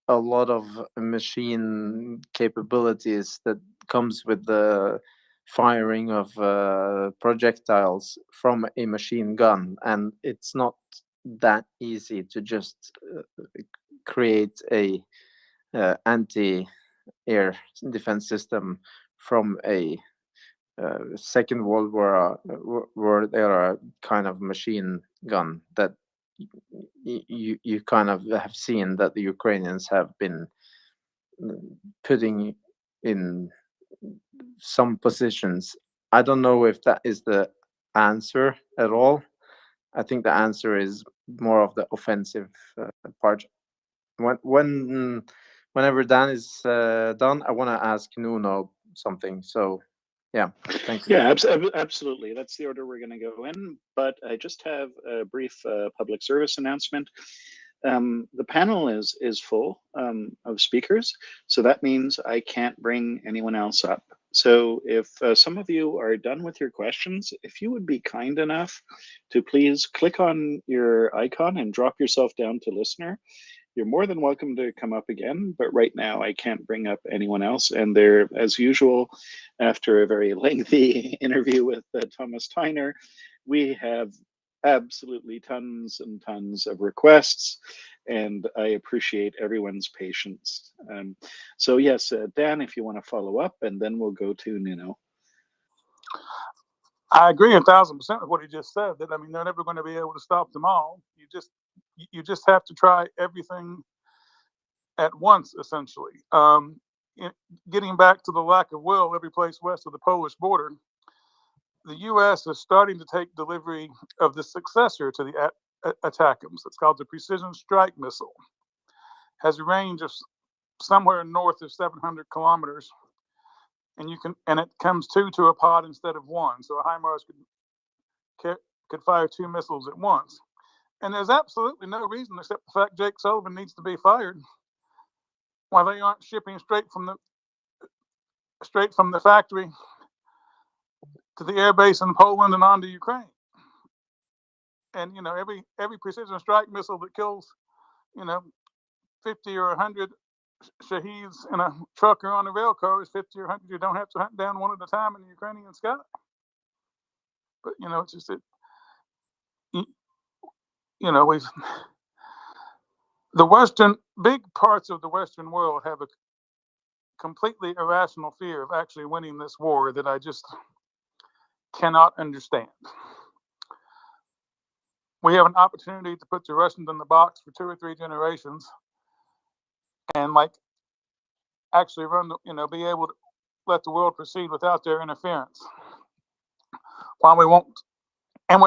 a lot of machine capabilities that comes with the firing of projectiles from a machine gun, and it's not that easy to just create a anti-air defense system from a Second World War era kind of machine gun that you kind of have seen that the Ukrainians have been putting in some positions. I don't know if that is the answer at all. I think the answer is more of the offensive part. Whenever Dan is done, I want to ask Nuno something. So, yeah, thanks. Yeah, absolutely. That's the order we're going to go in. But I just have a brief public service announcement. The panel is full of speakers, so that means I can't bring anyone else up. So if some of you are done with your questions, if you would be kind enough to please click on your icon and drop yourself down to listener. You're more than welcome to come up again, but right now I can't bring up anyone else. And there, as usual, after a very lengthy interview with Thomas Tyner, we have absolutely tons and tons of requests, and I appreciate everyone's patience. So yes, Dan, if you want to follow up, and then we'll go to Nuno. I agree 1,000% with what he just said. That, I mean, they're never going to be able to stop them all. You just have to try everything at once, essentially. Getting back to the lack of will every place west of the Polish border, the U.S. is starting to take delivery of the successor to the ATACMS. It's called the Precision Strike Missile. Has a range of somewhere north of 700 kilometers, and it comes two to a pod instead of one. So a HIMARS could fire two missiles at once. And there's absolutely no reason except the fact Jake Sullivan needs to be fired, while they aren't shipping straight from the factory to the air base in Poland and on to Ukraine. And every precision strike missile that kills 50 or 100 Shaheeds in a truck or on a rail car is 50 or 100 you don't have to hunt down one at a time in the Ukrainian sky. But it's just big parts of the Western world have a completely irrational fear of actually winning this war that I just cannot understand. We have an opportunity to put the Russians in the box for 2 or 3 generations and actually be able to let the world proceed without their interference. While we won't, and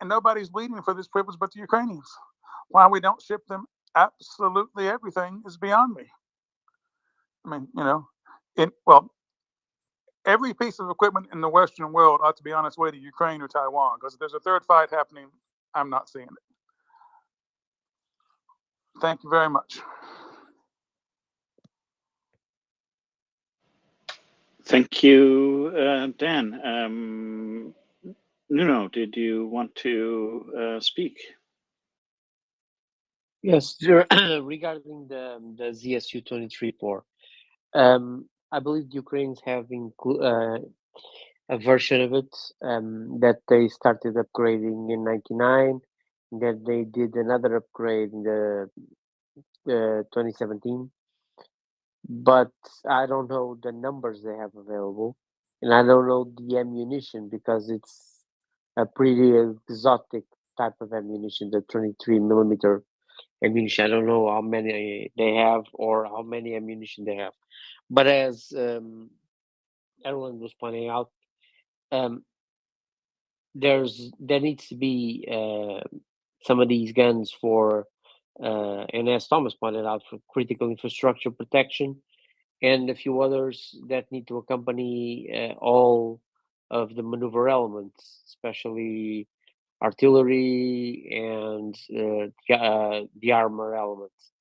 nobody's bleeding for this privilege but the Ukrainians. Why we don't ship them absolutely everything is beyond me. I mean, every piece of equipment in the Western world ought to be on its way to Ukraine or Taiwan, because if there's a third fight happening, I'm not seeing it. Thank you very much. Thank you, Dan. Nuno, did you want to speak? Yes, regarding the ZSU-23-4, I believe the Ukrainians have a version of it that they started upgrading in '99, that they did another upgrade in the 2017. But I don't know the numbers they have available, and I don't know the ammunition because it's a pretty exotic type of ammunition, the 23 millimeter ammunition. I don't know how many they have or how many ammunition they have. But as everyone was pointing out, there needs to be some of these guns for, and as Thomas pointed out, for critical infrastructure protection, and a few others that need to accompany all of the maneuver elements, especially artillery and the armor elements,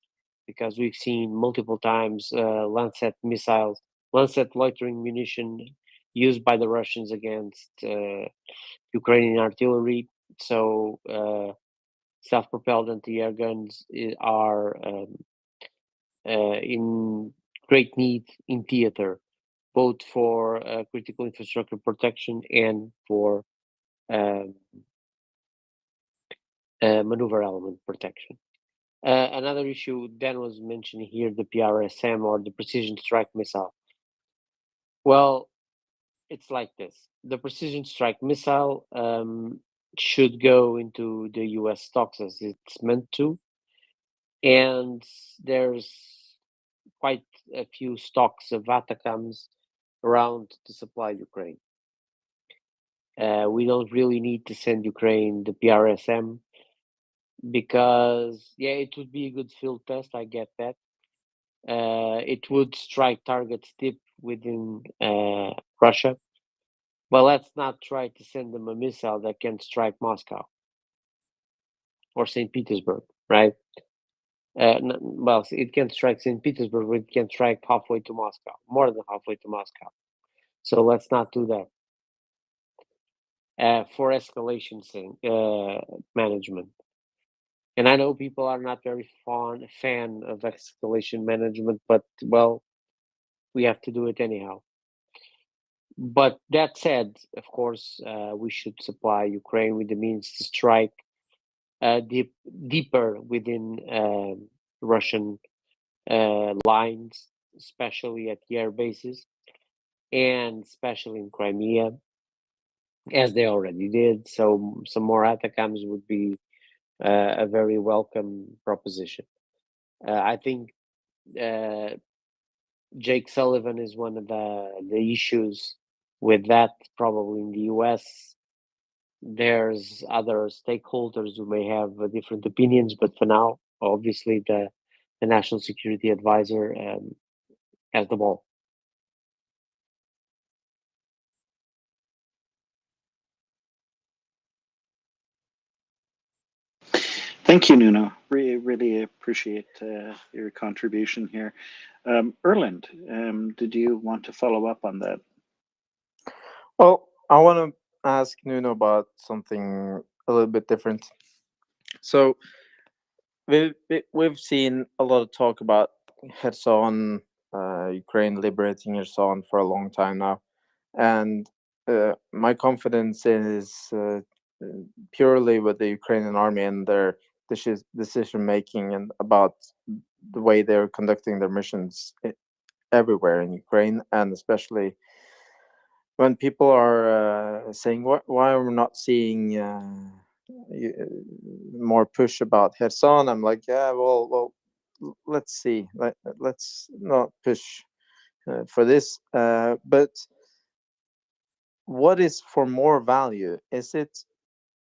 because we've seen multiple times Lancet missiles, Lancet loitering munition used by the Russians against Ukrainian artillery. So self-propelled anti-air guns are in great need in theater, both for critical infrastructure protection and for maneuver element protection. Another issue Dan was mentioning here, the PRSM or the precision strike missile. Well, it's like this. The precision strike missile should go into the US stocks as it's meant to. And there's quite a few stocks of ATACMS around to supply Ukraine. We don't really need to send Ukraine the PRSM because, yeah, it would be a good field test. I get that. It would strike targets deep within Russia. But let's not try to send them a missile that can strike Moscow or St. Petersburg, right? Well, it can strike St. Petersburg, but it can strike halfway to Moscow, more than halfway to Moscow. So let's not do that. For escalation management. And I know people are not very fan of escalation management, but, well, we have to do it anyhow. But that said, of course, we should supply Ukraine with the means to strike deeper within Russian lines, especially at the air bases, and especially in Crimea, as they already did. So some more ATACMS would be a very welcome proposition. I think Jake Sullivan is one of the issues with that, probably in the US. There's other stakeholders who may have different opinions, but for now, obviously, the National Security Advisor has the ball. Thank you, Nuno. Really appreciate your contribution here. Erland, did you want to follow up on that? Well, I want to ask Nuno about something a little bit different. So we've seen a lot of talk about Kherson, Ukraine liberating Kherson for a long time now, and my confidence is purely with the Ukrainian army and their decision making and about the way they're conducting their missions everywhere in Ukraine, and especially when people are saying why are we not seeing more push about Kherson, I'm like, yeah, well, let's see, let's not push for this. But what is for more value? Is it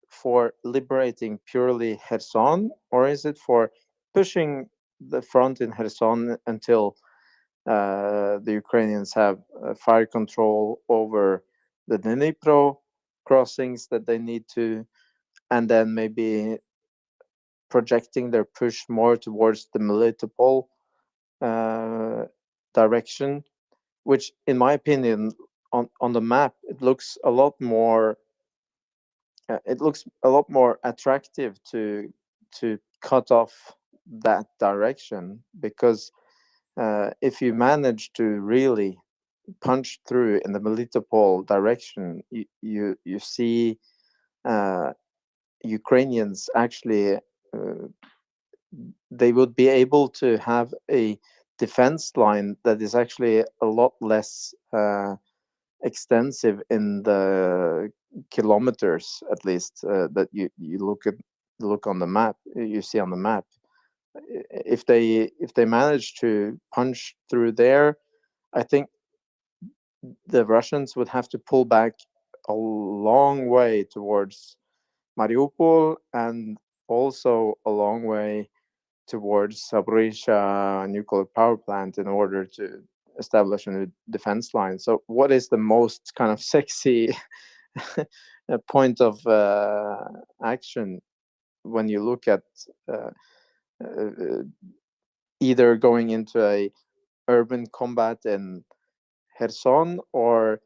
for liberating purely Kherson, or is it for pushing the front in Kherson until the Ukrainians have fire control over the Dnipro crossings that they need to, and then maybe projecting their push more towards the Melitopol direction, which, in my opinion, on the map, it looks a lot more. It looks a lot more attractive to cut off that direction, because if you manage to really punch through in the Melitopol direction, you see Ukrainians actually they would be able to have a defense line that is actually a lot less extensive in the kilometers, at least that you look on the map, you see on the map. if they manage to punch through there, I think the Russians would have to pull back a long way towards Mariupol and also a long way towards Zaporizhzhia nuclear power plant in order to establish a new defense line. So what is the most kind of sexy point of action when you look at either going into a urban combat in Kherson or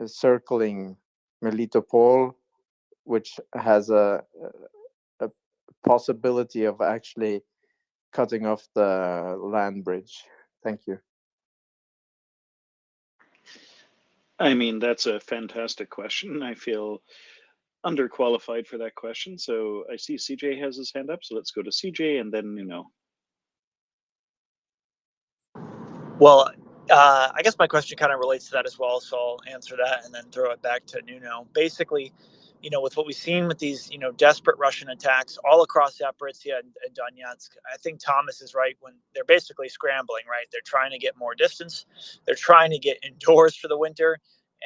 circling Melitopol, which has a possibility of actually cutting off the land bridge? Thank you. I mean, that's a fantastic question. I feel underqualified for that question. So I see CJ has his hand up. So let's go to CJ and then, Well, I guess my question kind of relates to that as well, so I'll answer that and then throw it back to Nuno. Basically, with what we've seen with these, desperate Russian attacks all across Zaporizhzhia and Donetsk, I think Thomas is right when they're basically scrambling, right? They're trying to get more distance. They're trying to get indoors for the winter.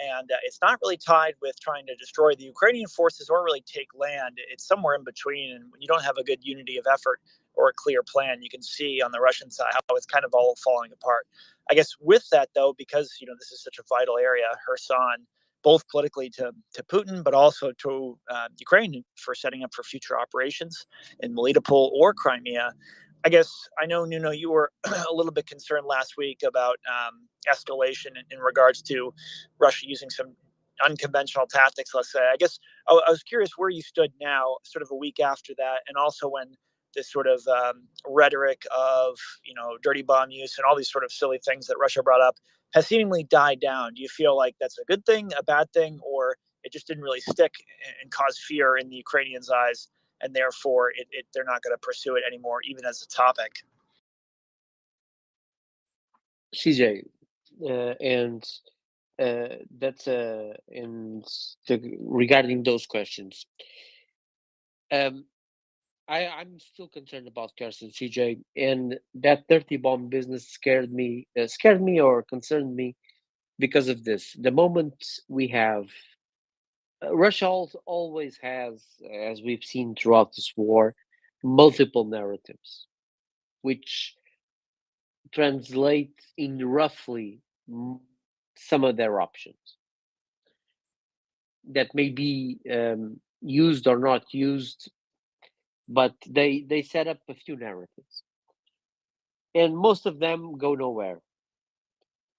And it's not really tied with trying to destroy the Ukrainian forces or really take land. It's somewhere in between. And when you don't have a good unity of effort or a clear plan, you can see on the Russian side how it's kind of all falling apart. I guess with that, though, because this is such a vital area, Kherson, both politically to Putin, but also to Ukraine for setting up for future operations in Melitopol or Crimea. I guess I know, Nuno, you were a little bit concerned last week about escalation in regards to Russia using some unconventional tactics, let's say. I guess I was curious where you stood now, sort of a week after that, and also when this sort of rhetoric of, dirty bomb use and all these sort of silly things that Russia brought up has seemingly died down. Do you feel like that's a good thing, a bad thing, or it just didn't really stick and cause fear in the Ukrainians' eyes, and therefore they're not going to pursue it anymore, even as a topic? CJ, and that's regarding those questions. I'm still concerned about Kherson, CJ, and that dirty bomb business scared me or concerned me because of this. The moment we have Russia always has, as we've seen throughout this war, multiple narratives, which translate in roughly some of their options that may be used or not used, but they set up a few narratives, and most of them go nowhere.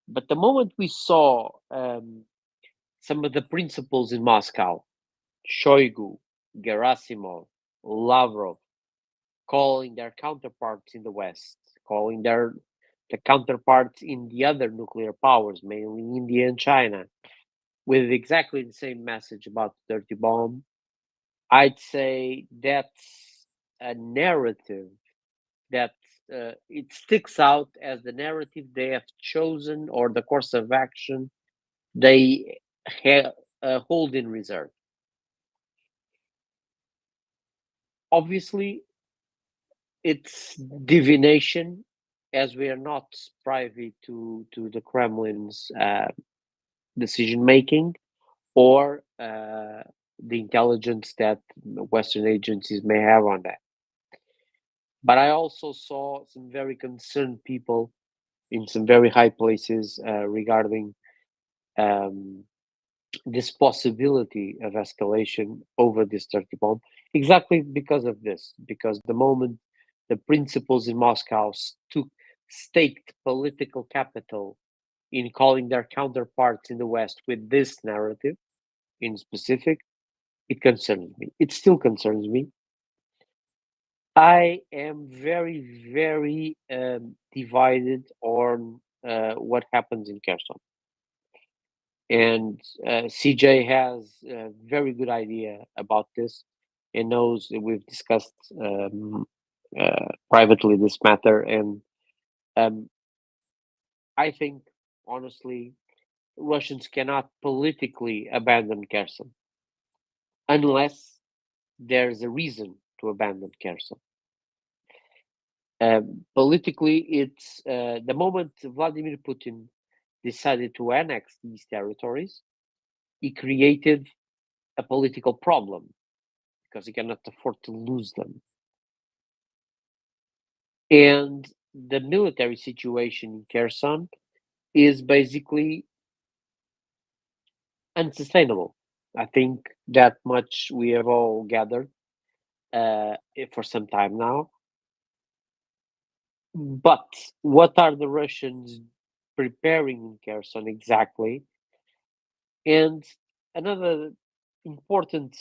But the moment we saw some of the principals in Moscow, Shoigu, Gerasimov, Lavrov, calling their counterparts in the West, calling the counterparts in the other nuclear powers, mainly India and China, with exactly the same message about the dirty bomb, I'd say that's a narrative that it sticks out as the narrative they have chosen or the course of action they hold in reserve. Obviously, it's divination, as we are not privy to the Kremlin's decision making or the intelligence that Western agencies may have on that. But I also saw some very concerned people in some very high places regarding this possibility of escalation over this dirty bomb, exactly because of this, because the moment the principals in Moscow staked political capital in calling their counterparts in the West with this narrative in specific, it concerns me. It still concerns me. I am very, very divided on what happens in Kherson. And CJ has a very good idea about this and knows that we've discussed privately this matter. And I think, honestly, Russians cannot politically abandon Kherson unless there's a reason to abandon Kherson. Politically, it's the moment Vladimir Putin decided to annex these territories, he created a political problem because he cannot afford to lose them. And the military situation in Kherson is basically unsustainable. I think that much we have all gathered for some time now. But what are the Russians preparing in Kherson exactly? And another important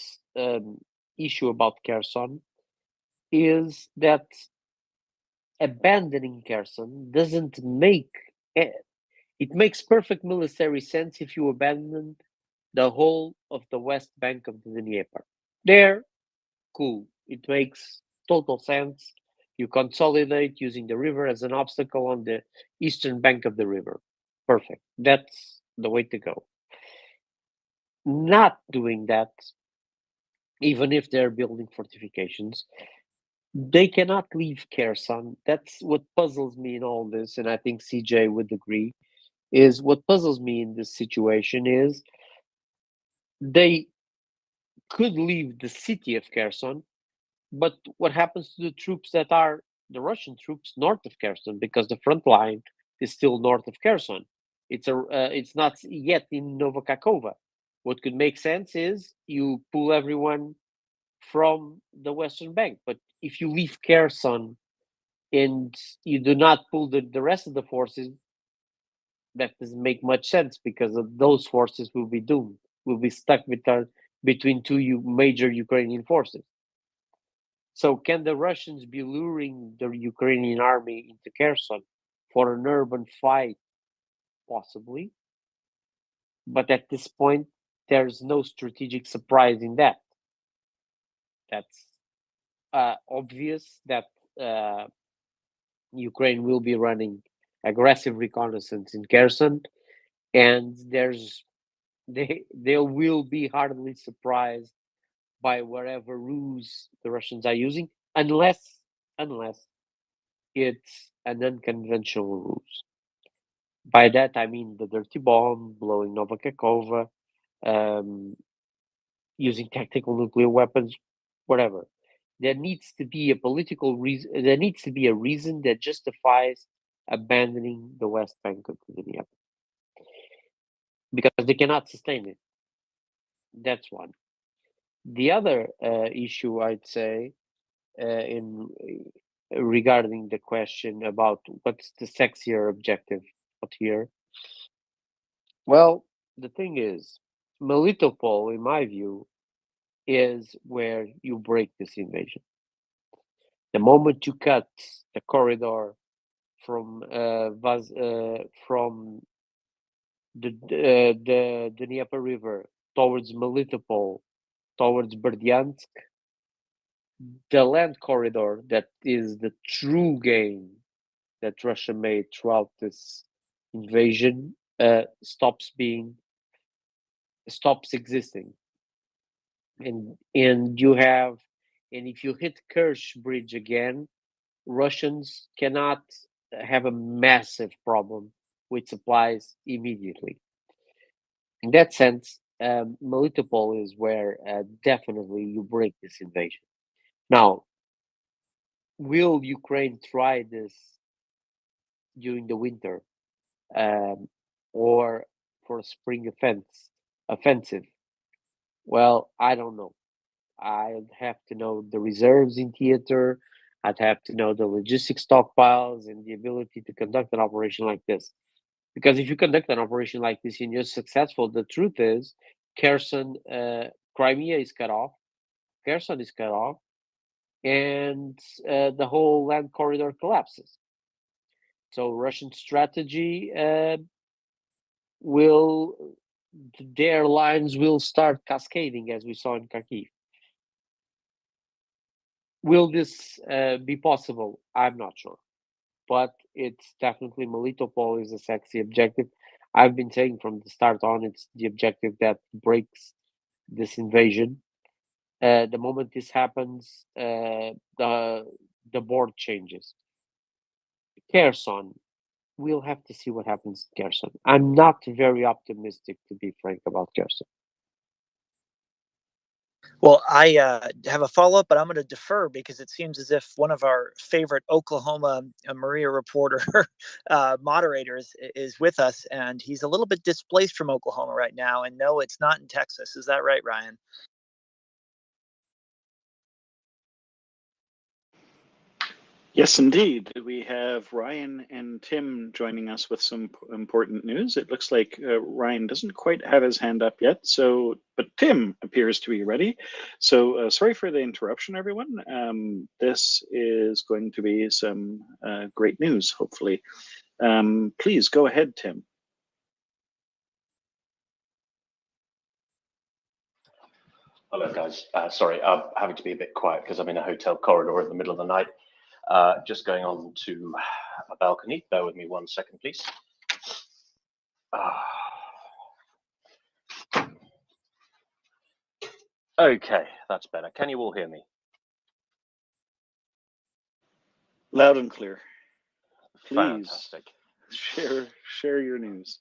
issue about Kherson is that abandoning Kherson doesn't make it makes perfect military sense if you abandon the whole of the west bank of the Dnieper. There, cool. It makes total sense. You consolidate using the river as an obstacle on the eastern bank of the river. Perfect. That's the way to go. Not doing that, even if they're building fortifications, they cannot leave Kherson. That's what puzzles me in all this, and I think CJ would agree, is what puzzles me in this situation is they could leave the city of Kherson, but what happens to the troops that are the Russian troops north of Kherson? Because the front line is still north of Kherson. It's not yet in Novokakova. What could make sense is you pull everyone from the western bank, but if you leave Kherson and you do not pull the rest of the forces, that doesn't make much sense because of those forces will be doomed, will be stuck between two major Ukrainian forces. So can the Russians be luring the Ukrainian army into Kherson for an urban fight? Possibly. But at this point, there's no strategic surprise in that. That's obvious that Ukraine will be running aggressive reconnaissance in Kherson, and they will be hardly surprised by whatever ruse the Russians are using, unless it's an unconventional ruse. By that I mean the dirty bomb, blowing Novakakova, using tactical nuclear weapons, whatever. There needs to be a political reason. There needs to be a reason that justifies abandoning the West Bank of the Dnieper, because they cannot sustain it. That's one. The other issue, I'd say, in regarding the question about what's the sexier objective out here. Well, the thing is, Melitopol, in my view, is where you break this invasion. The moment you cut the corridor from from the Dnieper River towards Melitopol, towards Berdyansk, the land corridor that is the true gain that Russia made throughout this invasion stops existing, and if you hit Kerch Bridge again, Russians cannot have a massive problem with supplies immediately. In that sense, Melitopol is where definitely you break this invasion. Now, will Ukraine try this during the winter or for a spring offensive? Well, I don't know. I'd have to know the reserves in theater. I'd have to know the logistics stockpiles and the ability to conduct an operation like this. Because if you conduct an operation like this and you're successful, the truth is, Kherson, Crimea is cut off, Kherson is cut off, and the whole land corridor collapses. So Russian strategy their lines will start cascading, as we saw in Kharkiv. Will this be possible? I'm not sure, but it's definitely Melitopol is a sexy objective. I've been saying from the start on, it's the objective that breaks this invasion. The moment this happens, the board changes. Kherson, we'll have to see what happens in Kherson. I'm not very optimistic, to be frank, about Kherson. Well, I have a follow up, but I'm going to defer because it seems as if one of our favorite Oklahoma Maria reporter moderators is with us, and he's a little bit displaced from Oklahoma right now. And no, it's not in Texas. Is that right, Ryan? Yes, indeed. We have Ryan and Tim joining us with some important news. It looks like Ryan doesn't quite have his hand up yet, but Tim appears to be ready. So sorry for the interruption, everyone. This is going to be some great news, hopefully. Please go ahead, Tim. Hello, guys. Sorry, I'm having to be a bit quiet because I'm in a hotel corridor in the middle of the night. Just going on to a balcony. Bear with me 1 second, please. Okay, that's better. Can you all hear me? Loud and clear. Please Fantastic. share your news.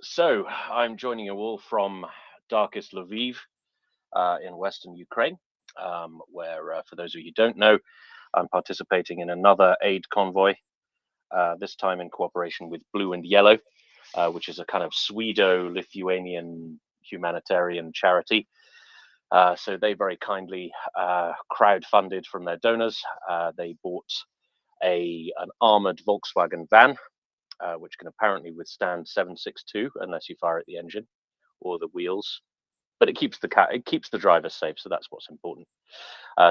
So I'm joining you all from darkest Lviv in western Ukraine, where, for those of you who don't know, I'm participating in another aid convoy, this time in cooperation with Blue and Yellow, which is a kind of Swedo-Lithuanian humanitarian charity. So they very kindly crowdfunded from their donors. They bought an armored Volkswagen van, which can apparently withstand 762 unless you fire at the engine or the wheels. But it keeps the driver safe, so that's what's important.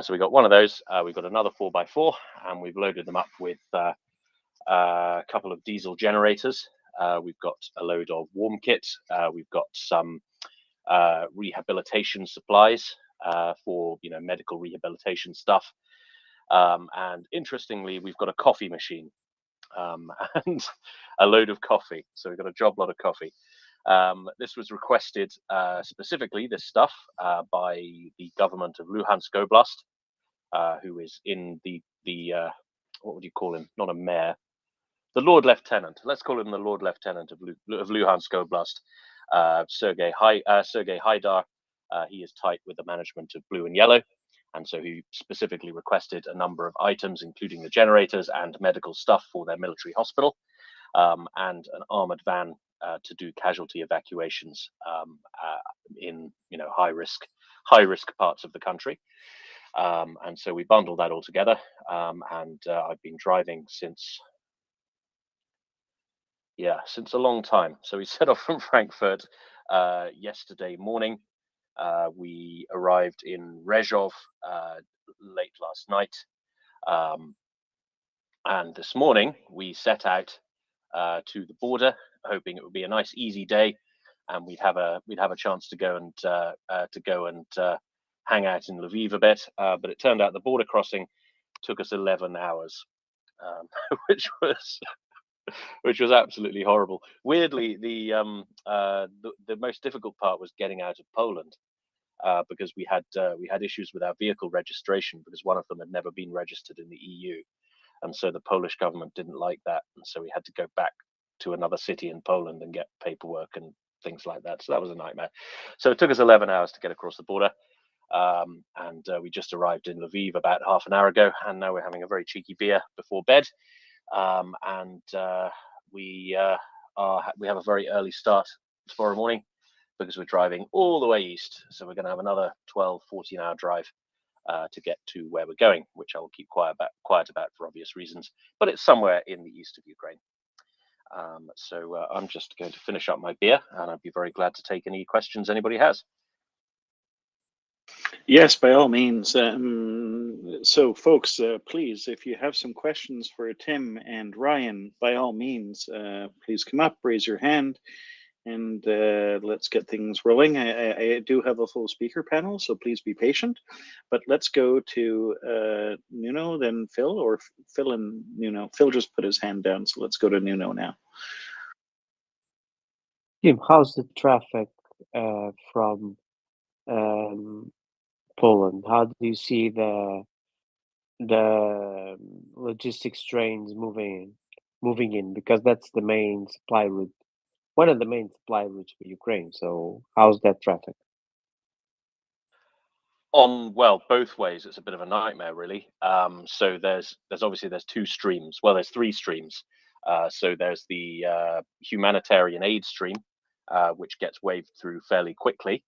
So we got one of those. We've got another 4x4, and we've loaded them up with a couple of diesel generators. We've got a load of warm kit. We've got some rehabilitation supplies for medical rehabilitation stuff. And interestingly, we've got a coffee machine and a load of coffee. So we've got a job lot of coffee. This was requested specifically, this stuff, by the government of Luhansk Oblast, who is in the what would you call him? Not a mayor, the Lord Lieutenant. Let's call him the Lord Lieutenant of Luhansk Oblast, Sergei Haidar. He is tight with the management of Blue and Yellow, and so he specifically requested a number of items, including the generators and medical stuff for their military hospital, and an armored van to do casualty evacuations in high risk parts of the country. And so we bundled that all together, and I've been driving since a long time. So we set off from Frankfurt yesterday morning. We arrived in Rezhov late last night, and this morning we set out to the border, hoping it would be a nice, easy day, and we'd have a chance to go and hang out in Lviv a bit. But it turned out the border crossing took us 11 hours, which was absolutely horrible. Weirdly, the most difficult part was getting out of Poland, because we had issues with our vehicle registration because one of them had never been registered in the EU, and so the Polish government didn't like that, and so we had to go back to another city in Poland and get paperwork and things like that. So that was a nightmare. So it took us 11 hours to get across the border, and we just arrived in Lviv about half an hour ago, and now we're having a very cheeky beer before bed. And we have a very early start tomorrow morning because we're driving all the way east. So we're going to have another 14-hour drive to get to where we're going, which I will keep quiet about for obvious reasons. But it's somewhere in the east of Ukraine. So I'm just going to finish up my beer, and I'd be very glad to take any questions anybody has. Yes, by all means. So, folks, please, if you have some questions for Tim and Ryan, by all means, please come up, raise your hand, and let's get things rolling. I do have a full speaker panel, so please be patient. But let's go to Nuno, then Phil, or Phil and Nuno. Phil just put his hand down, so let's go to Nuno now. Tim, how's the traffic from Poland? How do you see the logistics trains moving in? moving in, because that's the main supply route, one of the main supply routes for Ukraine. So how's that traffic? On, well, both ways, it's a bit of a nightmare, really. So there's obviously there's two streams. Well, there's three streams. So there's the humanitarian aid stream, which gets waved through fairly quickly.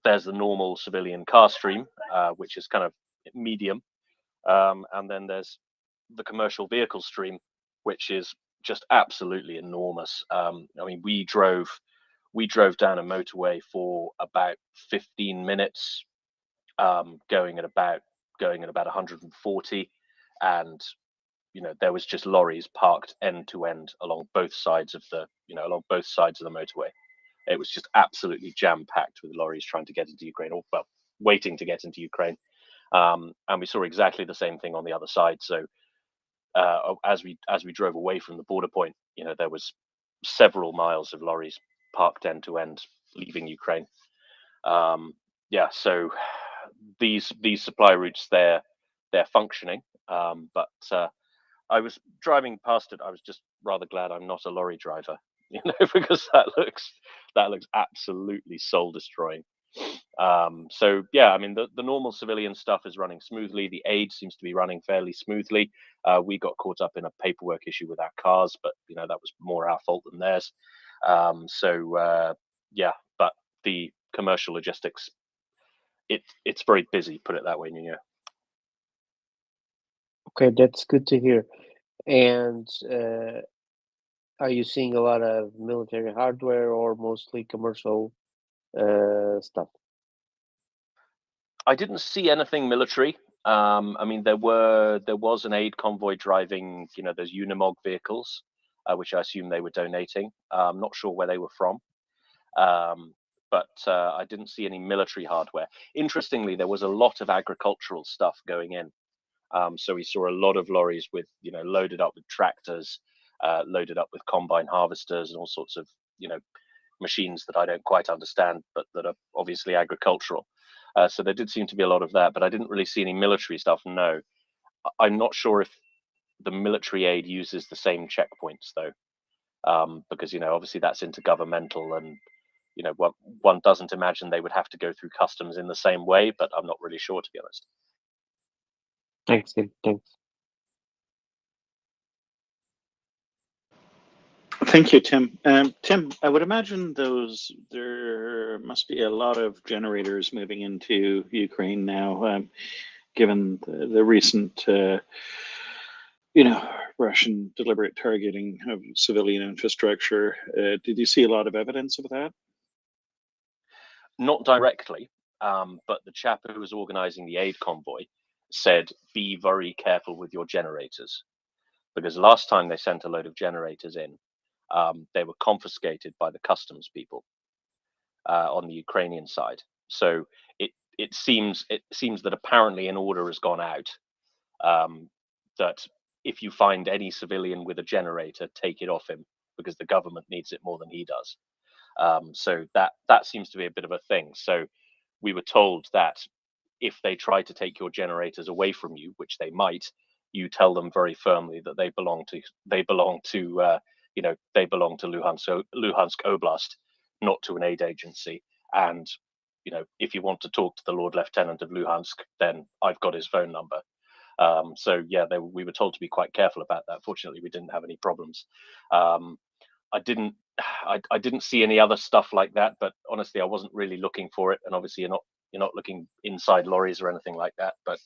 There's the normal civilian car stream, which is kind of medium, and then there's the commercial vehicle stream, which is just absolutely enormous. I mean, we drove down a motorway for about 15 minutes, going at about 140, and there was just lorries parked end to end along both sides of the motorway. It was just absolutely jam packed with lorries trying to get into Ukraine, or well, waiting to get into Ukraine. And we saw exactly the same thing on the other side. So as we drove away from the border point, there was several miles of lorries parked end to end leaving Ukraine. So these supply routes, they're functioning, but I was driving past it. I was just rather glad I'm not a lorry driver, because that looks absolutely soul destroying. So yeah, I mean, the normal civilian stuff is running smoothly. The aid seems to be running fairly smoothly. We got caught up in a paperwork issue with our cars, but that was more our fault than theirs. Yeah, but the commercial logistics, it's very busy, put it that way, Nuno. Okay, that's good to hear. And are you seeing a lot of military hardware or mostly commercial stuff? I didn't see anything military. I mean, there was an aid convoy driving, those Unimog vehicles, which I assume they were donating. I'm not sure where they were from, but I didn't see any military hardware. Interestingly, there was a lot of agricultural stuff going in. So we saw a lot of lorries with, loaded up with tractors, loaded up with combine harvesters and all sorts of, machines that I don't quite understand, but that are obviously agricultural. So there did seem to be a lot of that, but I didn't really see any military stuff. No, I'm not sure if the military aid uses the same checkpoints though, because obviously that's intergovernmental, and one doesn't imagine they would have to go through customs in the same way. But I'm not really sure, to be honest. Thanks, Tim. Thanks. Thank you, Tim. Tim, I would imagine there must be a lot of generators moving into Ukraine now, given the recent, Russian deliberate targeting of civilian infrastructure. Did you see a lot of evidence of that? Not directly, but the chap who was organizing the aid convoy said, be very careful with your generators, because last time they sent a load of generators in, they were confiscated by the customs people on the Ukrainian side. So it seems that apparently an order has gone out, that if you find any civilian with a generator, take it off him, because the government needs it more than he does. So that seems to be a bit of a thing. So we were told that if they try to take your generators away from you, which they might, you tell them very firmly that they belong to Luhansk Oblast, not to an aid agency. And if you want to talk to the Lord Lieutenant of Luhansk, then I've got his phone number. So yeah, we were told to be quite careful about that. Fortunately, we didn't have any problems. I didn't see any other stuff like that, but honestly, I wasn't really looking for it. And obviously, you're not looking inside lorries or anything like that. But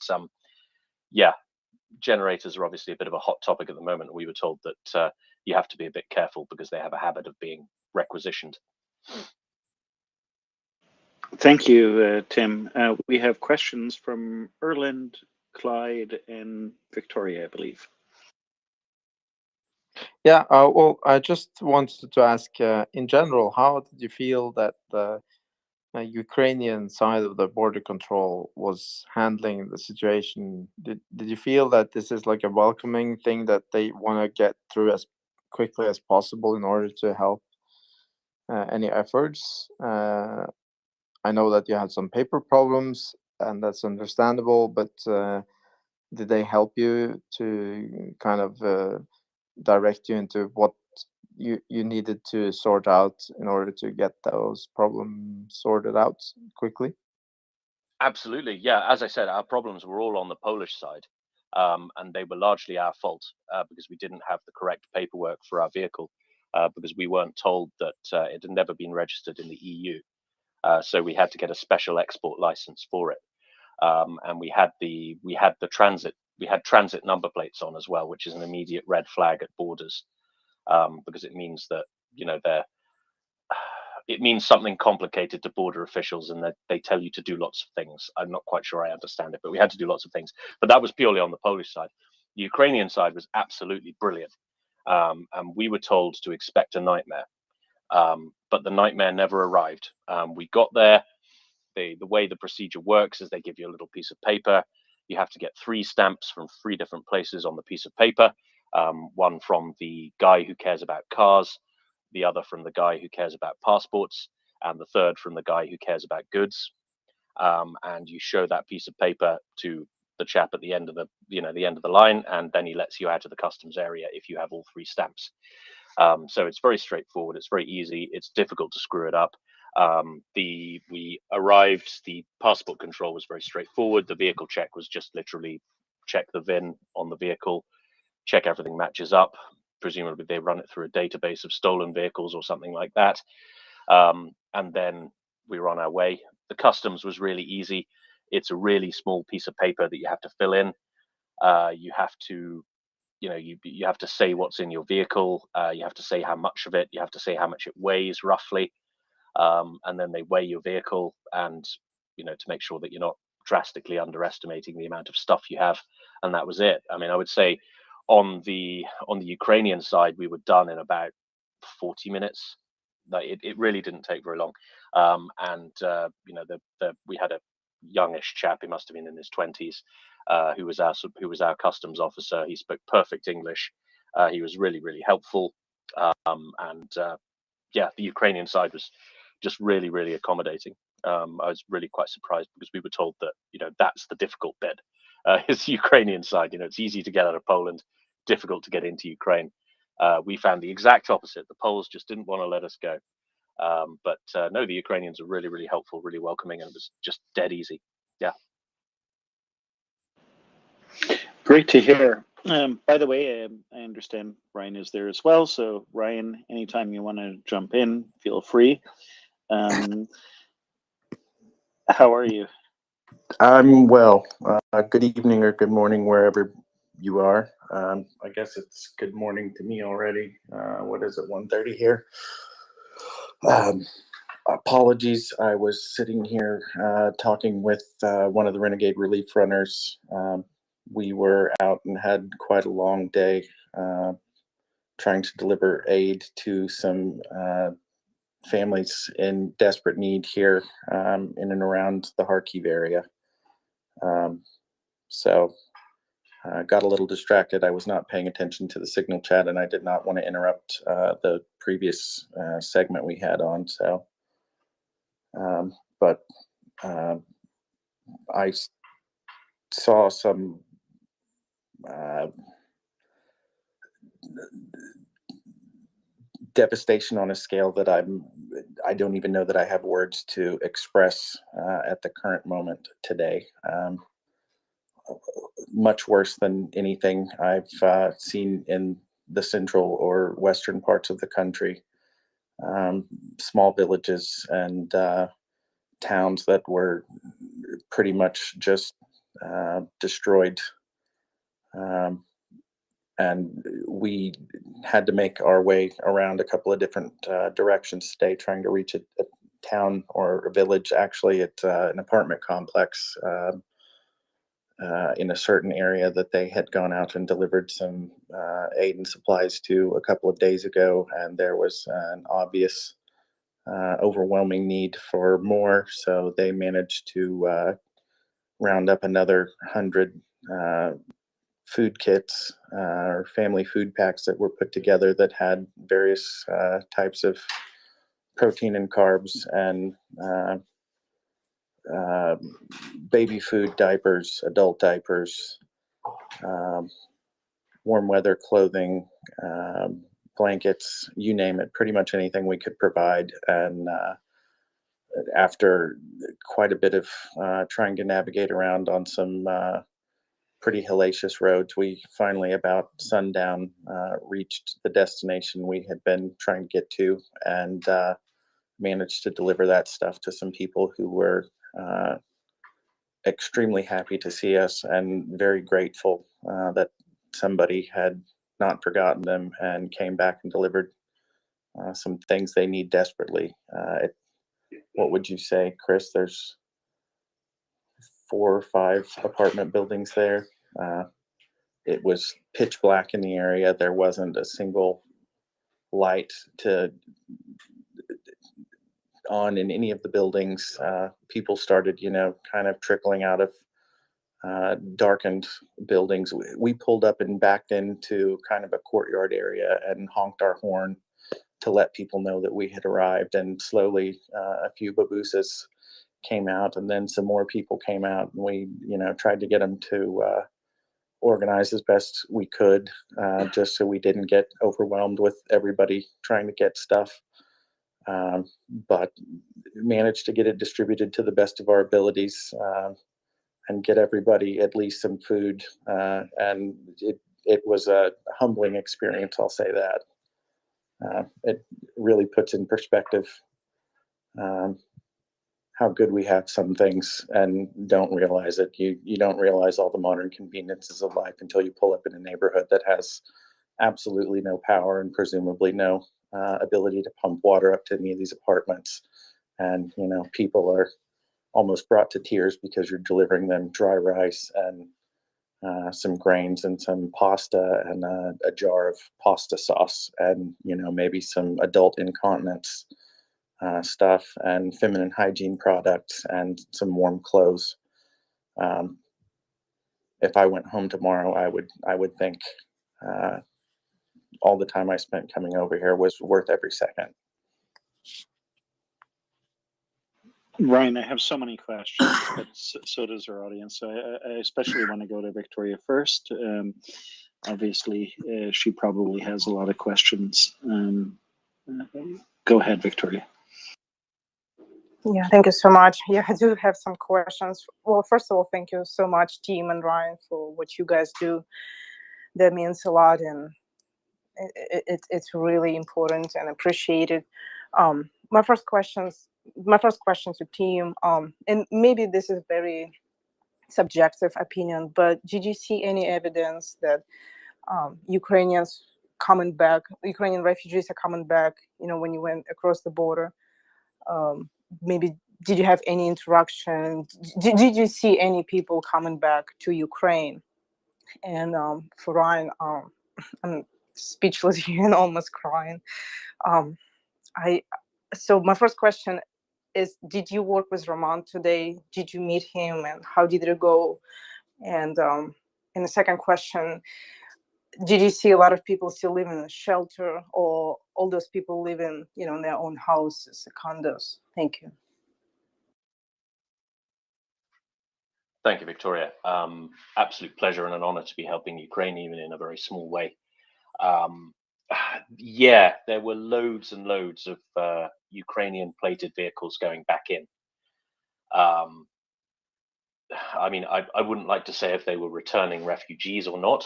yeah, generators are obviously a bit of a hot topic at the moment. We were told that you have to be a bit careful because they have a habit of being requisitioned. Thank you, Tim. We have questions from Erland, Clyde, and Victoria, I believe. Yeah, well, I just wanted to ask, in general, how did you feel that the Ukrainian side of the border control was handling the situation? Did you feel that this is like a welcoming thing, that they want to get through as quickly as possible in order to help any efforts? I know that you had some paper problems, and that's understandable, but did they help you to kind of direct you into what you needed to sort out in order to get those problems sorted out quickly? Absolutely, yeah. As I said, our problems were all on the Polish side, and they were largely our fault because we didn't have the correct paperwork for our vehicle, because we weren't told that it had never been registered in the EU. So we had to get a special export license for it, and we had transit number plates on as well, which is an immediate red flag at borders, because it means that it means something complicated to border officials, and that they tell you to do lots of things. I'm not quite sure I understand it, but we had to do lots of things. But that was purely on the Polish side. The Ukrainian side was absolutely brilliant, and we were told to expect a nightmare, but the nightmare never arrived. We got there. The way the procedure works is they give you a little piece of paper. You have to get 3 stamps from 3 different places on the piece of paper. One from the guy who cares about cars, the other from the guy who cares about passports, and the third from the guy who cares about goods. And you show that piece of paper to the chap at the end of the line, and then he lets you out of the customs area if you have all 3 stamps. So it's very straightforward. It's very easy. It's difficult to screw it up. We arrived. The passport control was very straightforward. The vehicle check was just literally check the VIN on the vehicle, check everything matches up. Presumably they run it through a database of stolen vehicles or something like that. And then we were on our way. The customs was really easy. It's a really small piece of paper that you have to fill in. You have to, you have to say what's in your vehicle. You have to say how much of it. You have to say how much it weighs roughly. And then they weigh your vehicle, and to make sure that you're not drastically underestimating the amount of stuff you have. And that was it. I mean, I would say on the Ukrainian side, we were done in about 40 minutes. It really didn't take very long. We had a youngish chap, he must have been in his 20s, who was our customs officer. He spoke perfect English. He was really, really helpful. The Ukrainian side was just really, really accommodating. I was really quite surprised because we were told that that's the difficult bit. Is the Ukrainian side. It's easy to get out of Poland, difficult to get into Ukraine. We found the exact opposite. The Poles just didn't want to let us go. But no, the Ukrainians are really, really helpful, really welcoming, and it was just dead easy. Yeah. Great to hear. By the way, I understand Ryan is there as well. So Ryan, anytime you want to jump in, feel free. How are you? I'm well. Good evening or good morning, wherever you are. I guess it's good morning to me already. What is it, 1:30 here? Apologies. I was sitting here talking with one of the Renegade Relief Runners. We were out and had quite a long day trying to deliver aid to some families in desperate need here in and around the Kharkiv area. So got a little distracted. I was not paying attention to the signal chat, and I did not want to interrupt the previous segment we had on. So, but I saw some devastation on a scale that I don't even know that I have words to express at the current moment today. Much worse than anything I've seen in the central or western parts of the country. Small villages and towns that were pretty much just destroyed. And we had to make our way around a couple of different directions today, trying to reach a town or a village. Actually, it's an apartment complex in a certain area that they had gone out and delivered some aid and supplies to a couple of days ago, and there was an obvious overwhelming need for more, so they managed to round up another 100 food kits or family food packs that were put together that had various types of protein and carbs and baby food, diapers, adult diapers, warm weather clothing, blankets, you name it, pretty much anything we could provide. And after quite a bit of trying to navigate around on some pretty hellacious roads, we finally, about sundown, reached the destination we had been trying to get to, and managed to deliver that stuff to some people who were extremely happy to see us and very grateful that somebody had not forgotten them and came back and delivered some things they need desperately. What would you say, Chris? There's 4 or 5 apartment buildings there. It was pitch black in the area. There wasn't a single light on in any of the buildings. People started, kind of trickling out of darkened buildings. We pulled up and backed into kind of a courtyard area and honked our horn to let people know that we had arrived. And slowly, a few babusas came out, and then some more people came out, and we, tried to get them to organize as best we could, just so we didn't get overwhelmed with everybody trying to get stuff. But managed to get it distributed to the best of our abilities, and get everybody at least some food. And it was a humbling experience, I'll say that. It really puts in perspective how good we have some things and don't realize it. You don't realize all the modern conveniences of life until you pull up in a neighborhood that has absolutely no power and presumably no ability to pump water up to any of these apartments. And, people are almost brought to tears because you're delivering them dry rice and some grains and some pasta and a jar of pasta sauce and, maybe some adult incontinence stuff and feminine hygiene products and some warm clothes. If I went home tomorrow, I would think all the time I spent coming over here was worth every second. Ryan, I have so many questions, but so does our audience. So I especially want to go to Victoria first. Obviously, she probably has a lot of questions. Go ahead, Victoria. Yeah, thank you so much. Yeah, I do have some questions. Well, first of all, thank you so much, Tim and Ryan, for what you guys do. That means a lot, and it's really important and appreciated. My first question to Tim, and maybe this is very subjective opinion, but did you see any evidence that Ukrainian refugees are coming back, when you went across the border? Maybe did you have any interaction? Did you see any people coming back to Ukraine? And for Ryan, I'm speechless here and almost crying. So my first question is, did you work with Roman today? Did you meet him, and how did it go? And the second question, did you see a lot of people still living in a shelter, or all those people living, in their own houses, condos? Thank you. Thank you, Victoria. Absolute pleasure and an honor to be helping Ukraine, even in a very small way. Yeah, there were loads and loads of Ukrainian plated vehicles going back in. I mean, I wouldn't like to say if they were returning refugees or not,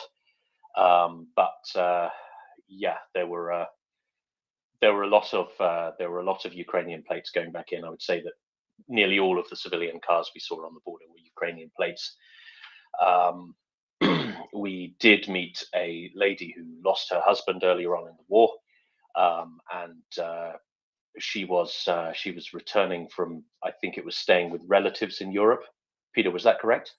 but yeah, there were a lot of Ukrainian plates going back in. I would say that nearly all of the civilian cars we saw on the border were Ukrainian plates. We did meet a lady who lost her husband earlier on in the war, and she was returning from, I think it was staying with relatives in Europe. Peter, was that correct?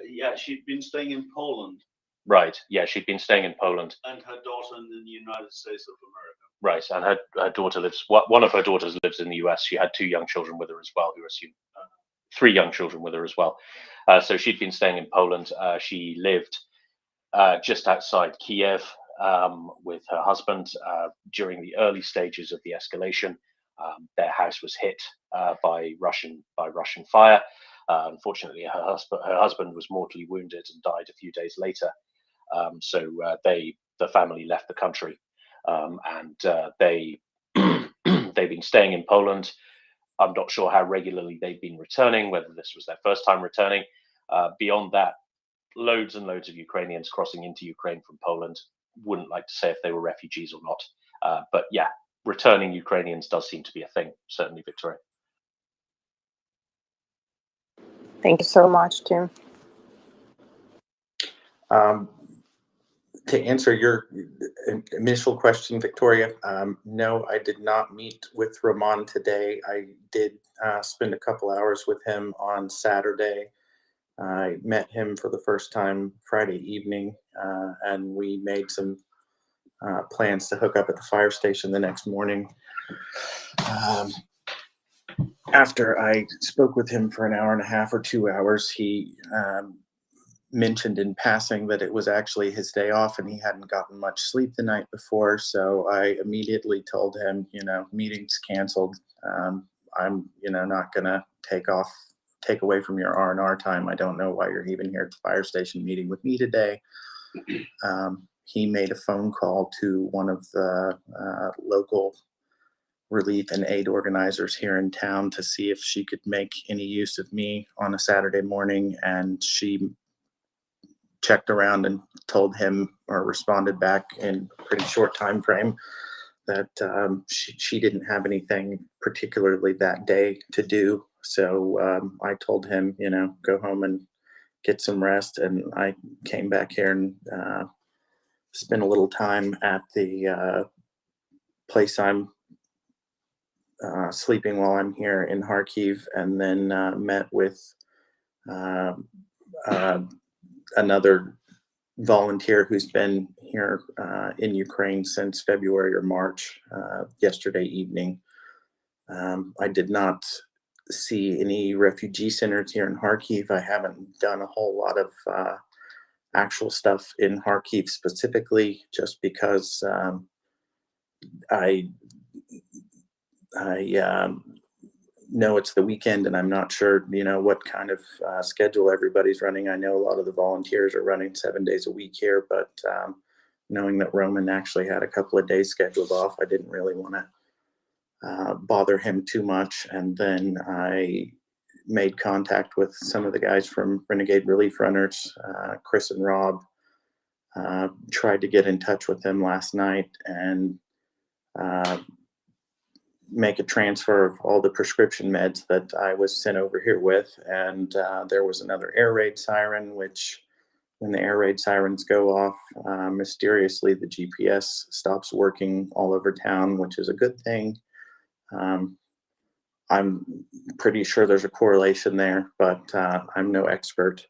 Yeah, she'd been staying in Poland. Right. Yeah, she'd been staying in Poland. And her daughter in the United States of America. Right, and her daughter lives. One of her daughters lives in the US. She had 2 young children with her as well, who are assumed 3 young children with her as well. So she'd been staying in Poland. She lived just outside Kiev with her husband during the early stages of the escalation. Their house was hit by Russian fire. Unfortunately, her husband was mortally wounded and died a few days later. The family left the country, and they've been staying in Poland. I'm not sure how regularly they've been returning, whether this was their first time returning. Beyond that, loads and loads of Ukrainians crossing into Ukraine from Poland. Wouldn't like to say if they were refugees or not, but yeah, returning Ukrainians does seem to be a thing, certainly, Victoria. Thank you so much, Tim. To answer your initial question, Victoria, no, I did not meet with Ramon today. I did spend a couple hours with him on Saturday. I met him for the first time Friday evening, and we made some plans to hook up at the fire station the next morning. After I spoke with him for an hour and a half or 2 hours, he mentioned in passing that it was actually his day off and he hadn't gotten much sleep the night before. So I immediately told him, meeting's canceled. I'm, not gonna take away from your R&R time. I don't know why you're even here at the fire station meeting with me today. He made a phone call to one of the local relief and aid organizers here in town to see if she could make any use of me on a Saturday morning, and she checked around and told him, or responded back in a pretty short time frame, that she didn't have anything particularly that day to do. So I told him, go home and get some rest, and I came back here and spent a little time at the place I'm sleeping while I'm here in Kharkiv, and then met with another volunteer who's been here in Ukraine since February or March, yesterday evening. I did not see any refugee centers here in Kharkiv. I haven't done a whole lot of actual stuff in Kharkiv specifically, just because I know it's the weekend and I'm not sure, what kind of schedule everybody's running. I know a lot of the volunteers are running 7 days a week here, but knowing that Roman actually had a couple of days scheduled off, I didn't really want to bother him too much. And then I made contact with some of the guys from Renegade Relief Runners, Chris and Rob. Tried to get in touch with them last night and make a transfer of all the prescription meds that I was sent over here with. And there was another air raid siren, which when the air raid sirens go off, mysteriously the GPS stops working all over town, which is a good thing. I'm pretty sure there's a correlation there, but I'm no expert.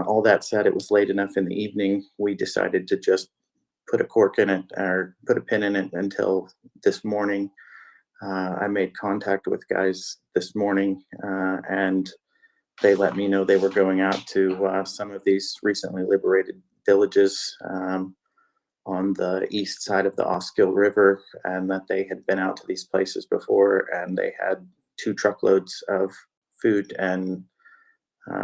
All that said, it was late enough in the evening. We decided to just put a cork in it, or put a pin in it, until this morning. I made contact with guys this morning, and they let me know they were going out to some of these recently liberated villages on the east side of the Oskil River, and that they had been out to these places before, and they had 2 truckloads of food and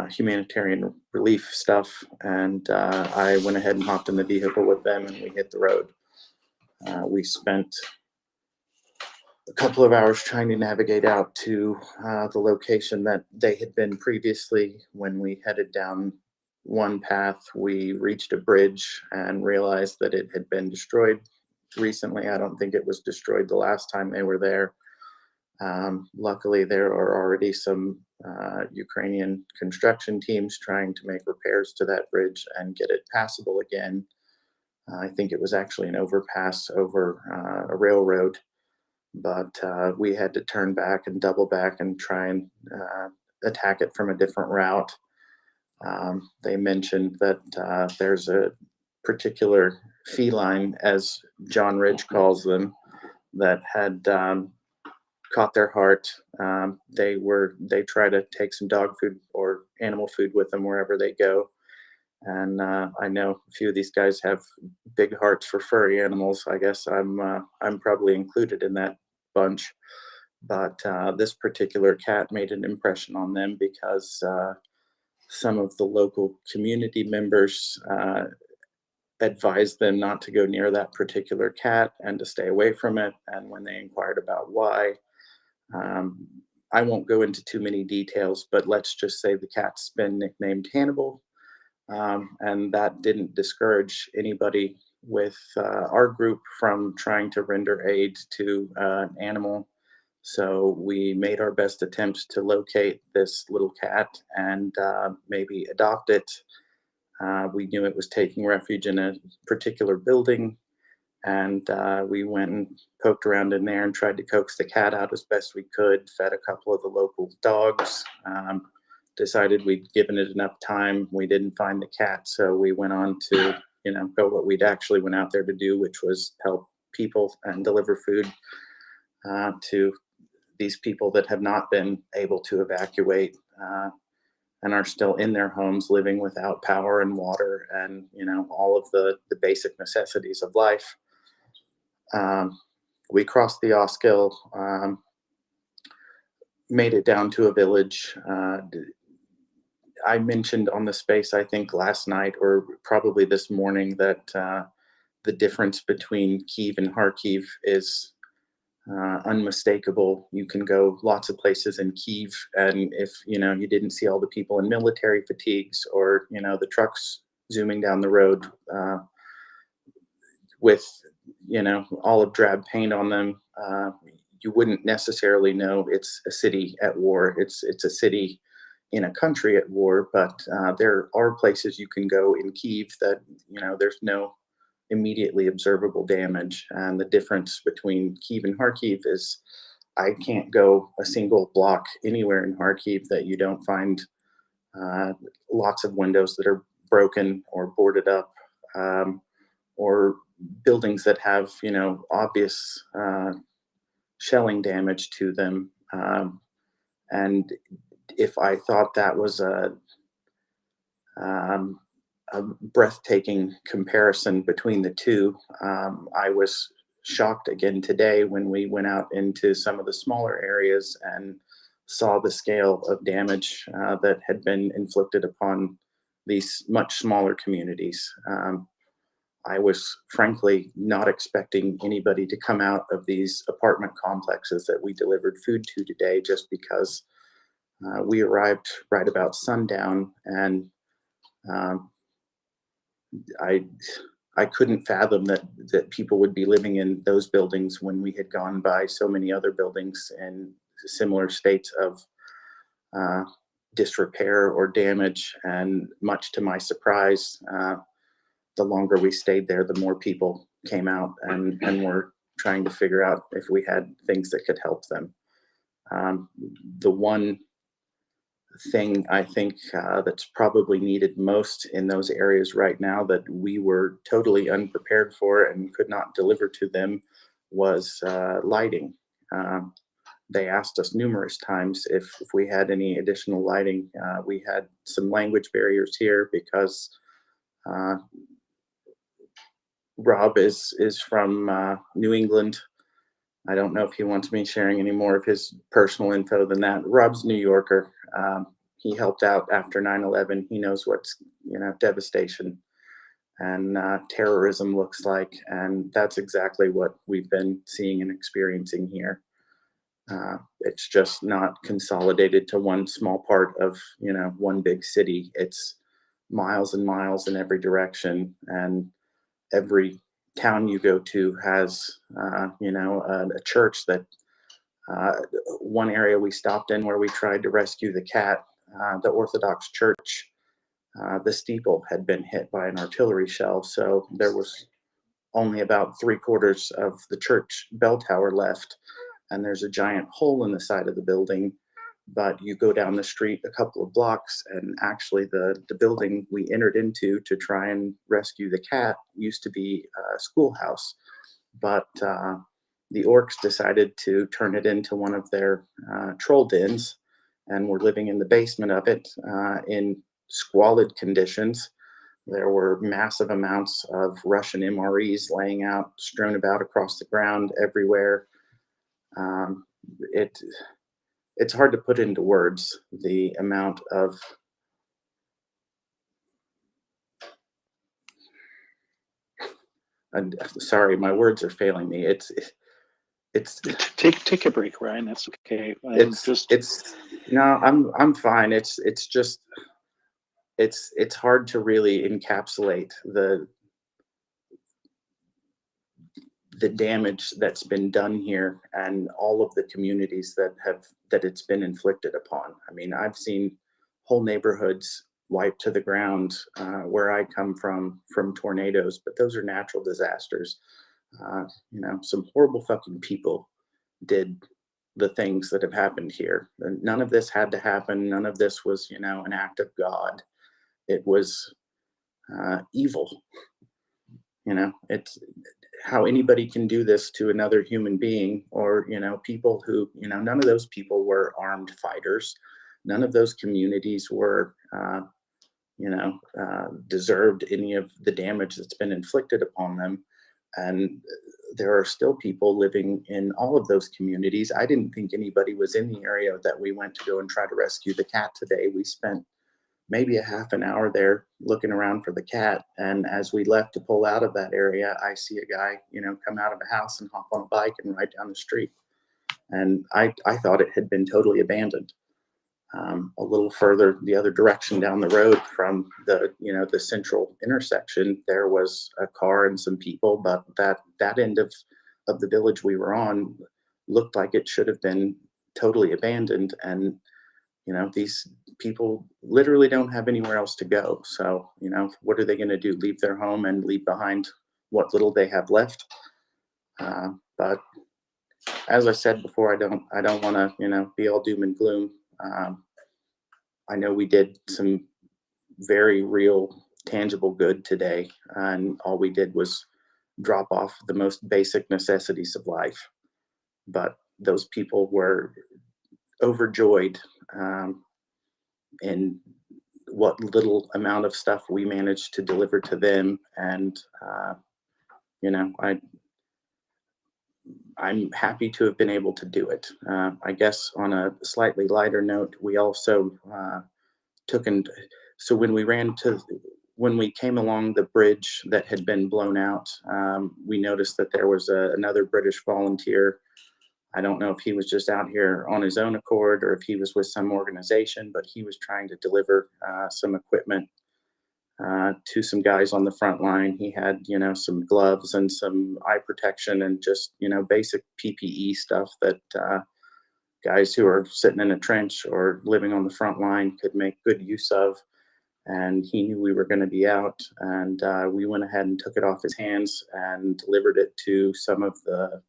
humanitarian relief stuff. And I went ahead and hopped in the vehicle with them, and we hit the road. We spent a couple of hours trying to navigate out to the location that they had been previously. When we headed down one path, we reached a bridge and realized that it had been destroyed recently. I don't think it was destroyed the last time they were there. Luckily, there are already some Ukrainian construction teams trying to make repairs to that bridge and get it passable again. I think it was actually an overpass over a railroad, but we had to turn back and double back and try and attack it from a different route. They mentioned that there's a particular feline, as John Ridge calls them, that had caught their heart. They try to take some dog food or animal food with them wherever they go. And I know a few of these guys have big hearts for furry animals. I guess I'm probably included in that bunch. But this particular cat made an impression on them because some of the local community members advised them not to go near that particular cat and to stay away from it. And when they inquired about why, I won't go into too many details, but let's just say the cat's been nicknamed Hannibal. And that didn't discourage anybody with our group from trying to render aid to an animal. So we made our best attempts to locate this little cat and maybe adopt it. We knew it was taking refuge in a particular building, and we went and poked around in there and tried to coax the cat out as best we could, fed a couple of the local dogs, decided we'd given it enough time. We didn't find the cat, so we went on to, go what we'd actually went out there to do, which was help people and deliver food to these people that have not been able to evacuate and are still in their homes living without power and water and, all of the basic necessities of life. We crossed the Osskill, made it down to a village. I mentioned on the space, I think last night or probably this morning, that the difference between Kyiv and Kharkiv is unmistakable. You can go lots of places in Kyiv, and if you didn't see all the people in military fatigues or the trucks zooming down the road with olive drab paint on them, you wouldn't necessarily know it's a city at war. It's a city in a country at war, but there are places you can go in Kyiv that there's no immediately observable damage. And the difference between Kyiv and Kharkiv is I can't go a single block anywhere in Kharkiv that you don't find lots of windows that are broken or boarded up, or buildings that have obvious shelling damage to them. And if I thought that was a breathtaking comparison between the two, I was shocked again today when we went out into some of the smaller areas and saw the scale of damage that had been inflicted upon these much smaller communities. I was frankly not expecting anybody to come out of these apartment complexes that we delivered food to today, just because we arrived right about sundown, and I couldn't fathom that people would be living in those buildings when we had gone by so many other buildings in similar states of disrepair or damage. And much to my surprise, the longer we stayed there, the more people came out and were trying to figure out if we had things that could help them. The one thing I think that's probably needed most in those areas right now that we were totally unprepared for and could not deliver to them was lighting. They asked us numerous times if we had any additional lighting. We had some language barriers here because Rob is from New England. I don't know if he wants me sharing any more of his personal info than that. Rob's New Yorker. He helped out after 9/11. He knows what's devastation and terrorism looks like, and that's exactly what we've been seeing and experiencing here. It's just not consolidated to one small part of one big city. It's miles and miles in every direction, and every town you go to has a church that one area we stopped in where we tried to rescue the cat, the Orthodox church, the steeple had been hit by an artillery shell, so there was only about 3/4 of the church bell tower left, and there's a giant hole in the side of the building. But you go down the street a couple of blocks, and actually the building we entered into to try and rescue the cat used to be a schoolhouse. But the orcs decided to turn it into one of their troll dens, and we're living in the basement of it in squalid conditions. There were massive amounts of Russian MREs laying out, strewn about across the ground everywhere. It's hard to put into words the amount of sorry, my words are failing me. It's take a break, Ryan. That's okay. I'm fine. It's just it's hard to really encapsulate the damage that's been done here and all of the communities that it's been inflicted upon. I mean, I've seen whole neighborhoods wiped to the ground where I come from tornadoes, but those are natural disasters. Some horrible fucking people did the things that have happened here. And none of this had to happen. None of this was, an act of God. It was evil. It's how anybody can do this to another human being, or people who, none of those people were armed fighters. None of those communities were deserved any of the damage that's been inflicted upon them. And there are still people living in all of those communities. I didn't think anybody was in the area that we went to go and try to rescue the cat today. We spent maybe a half an hour there looking around for the cat. And as we left to pull out of that area, I see a guy, come out of a house and hop on a bike and ride down the street. And I thought it had been totally abandoned. A little further the other direction down the road from the central intersection, there was a car and some people, but that end of the village we were on looked like it should have been totally abandoned. And these people literally don't have anywhere else to go. So what are they going to do? Leave their home and leave behind what little they have left? But as I said before, I don't want to be all doom and gloom. I know we did some very real, tangible good today, and all we did was drop off the most basic necessities of life. But those people were overjoyed in what little amount of stuff we managed to deliver to them. And, I'm happy to have been able to do it. I guess on a slightly lighter note, we also so when we came along the bridge that had been blown out, we noticed that there was another British volunteer. I don't know if he was just out here on his own accord or if he was with some organization, but he was trying to deliver some equipment to some guys on the front line. He had, some gloves and some eye protection and just, basic PPE stuff that guys who are sitting in a trench or living on the front line could make good use of. And he knew we were going to be out, and we went ahead and took it off his hands and delivered it to some of the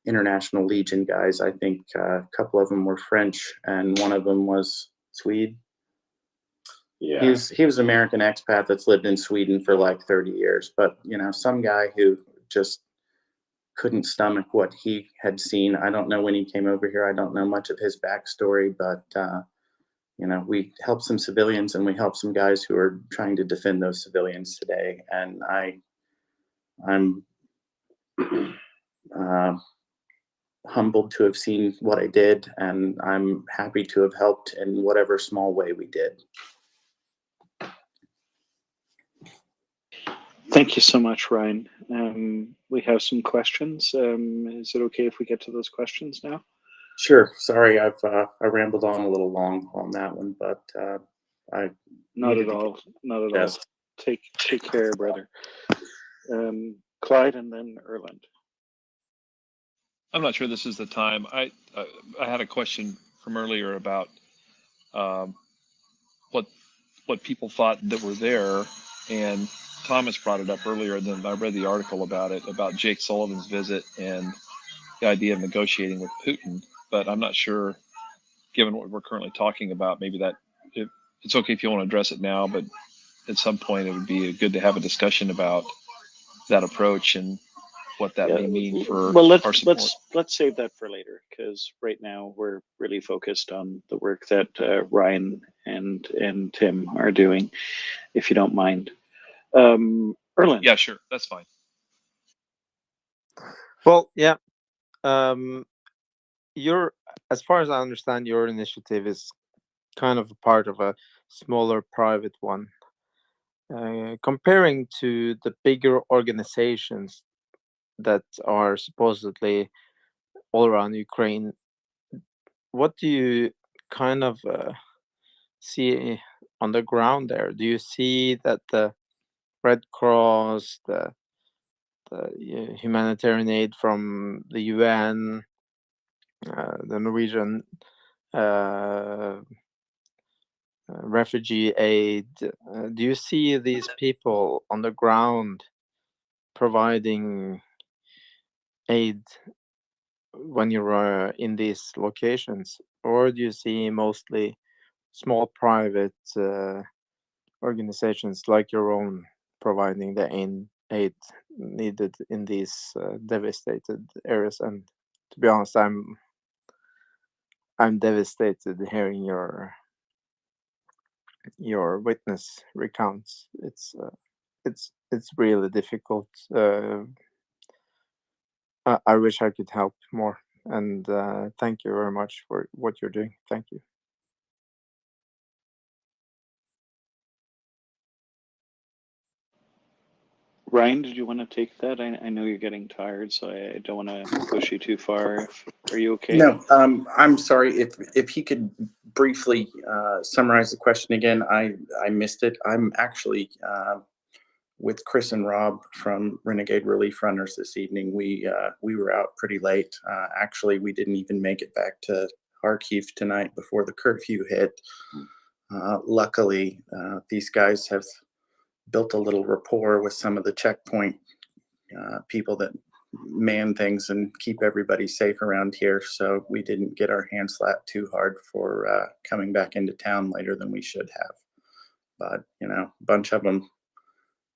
International Legion guys. I think a couple of them were French and one of them was Swede. Yeah. He was an American expat that's lived in Sweden for like 30 years, but some guy who just couldn't stomach what he had seen. I don't know when he came over here. I don't know much of his backstory, but we helped some civilians and we helped some guys who are trying to defend those civilians today. And I'm humbled to have seen what I did, and I'm happy to have helped in whatever small way we did. Thank you so much, Ryan. We have some questions. Is it okay if we get to those questions now? Sure. Sorry, I rambled on a little long on that one, but I not at all. Take care, brother. Clyde and then Erland. I'm not sure this is the time. I had a question from earlier about what people thought that were there, and Thomas brought it up earlier. And then I read the article about it, about Jake Sullivan's visit and the idea of negotiating with Putin. But I'm not sure, given what we're currently talking about, maybe that it's okay if you want to address it now, but at some point it would be good to have a discussion about that approach and what that may mean for our support. Let's save that for later, because right now we're really focused on the work that Ryan and Tim are doing, if you don't mind. Erland. Yeah, sure, that's fine. Well, yeah. As far as I understand, your initiative is kind of a part of a smaller private one. comparing to the bigger organizations that are supposedly all around Ukraine, what do you kind of see on the ground there? Do you see that the Red Cross, the humanitarian aid from the UN, the Norwegian refugee aid, do you see these people on the ground providing aid when you're in these locations, or do you see mostly small private organizations like your own providing the aid needed in these devastated areas? And to be honest, I'm devastated hearing your witness recounts. It's really difficult. I wish I could help more, and thank you very much for what you're doing. Thank you. Ryan, did you want to take that? I know you're getting tired, so I don't want to push you too far. Are you okay? No, I'm sorry. If he could briefly summarize the question again, I missed it. I'm actually with Chris and Rob from Renegade Relief Runners this evening. We were out pretty late. Actually, we didn't even make it back to Kharkiv tonight before the curfew hit. Luckily, these guys have built a little rapport with some of the checkpoint people that man things and keep everybody safe around here. So we didn't get our hands slapped too hard for coming back into town later than we should have. But, you know, a bunch of them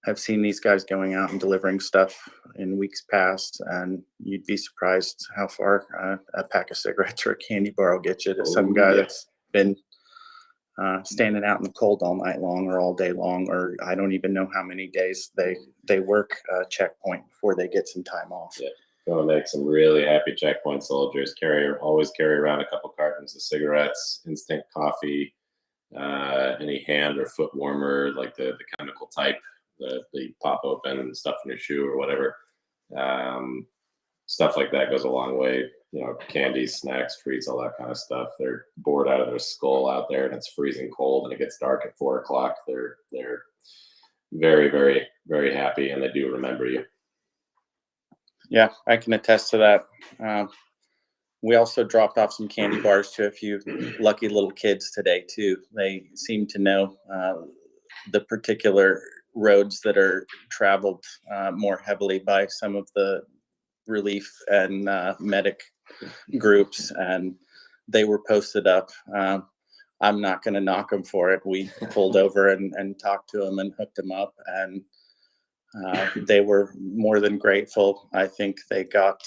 have seen these guys going out and delivering stuff in weeks past, and you'd be surprised how far a pack of cigarettes or a candy bar will get you to some guy that's been standing out in the cold all night long or all day long, or I don't even know how many days they work checkpoint before they get some time off. Yeah, gonna make some really happy checkpoint soldiers. Always carry around a couple cartons of cigarettes, instant coffee, any hand or foot warmer, like the chemical type that you pop open and stuff in your shoe or whatever. Stuff like that goes a long way. You know, candies, snacks, treats, all that kind of stuff. They're bored out of their skull out there, and it's freezing cold, and it gets dark at 4 o'clock. They're very, very, very happy, and they do remember you. Yeah, I can attest to that. We also dropped off some candy bars to a few lucky little kids today too. They seem to know the particular roads that are traveled more heavily by some of the relief and medic groups, and they were posted up. I'm not going to knock them for it. We pulled over and talked to them and hooked them up, and they were more than grateful. I think they got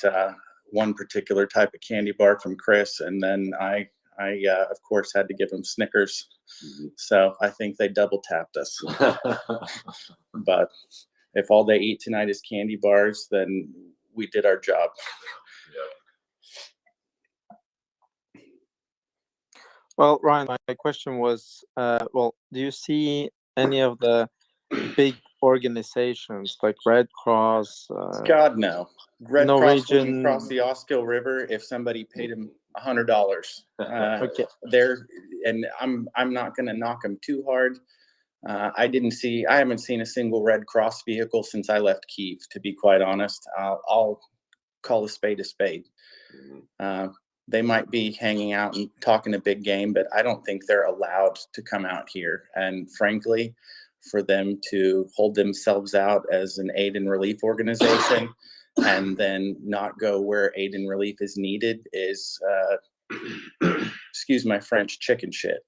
one particular type of candy bar from Chris, and then I of course had to give them Snickers. So I think they double tapped us. But if all they eat tonight is candy bars, then we did our job. Well, Ryan, my question was, well, do you see any of the big organizations like Red Cross? God, no. Red Cross Norwegian... wouldn't cross the Oskill River if somebody paid him $100. Okay. And I'm not going to them too hard. I haven't seen a single Red Cross vehicle since I left Kyiv, to be quite honest. I'll call a spade a spade. They might be hanging out and talking a big game, but I don't think they're allowed to come out here. And frankly, for them to hold themselves out as an aid and relief organization and then not go where aid and relief is needed is, excuse my French, chicken shit.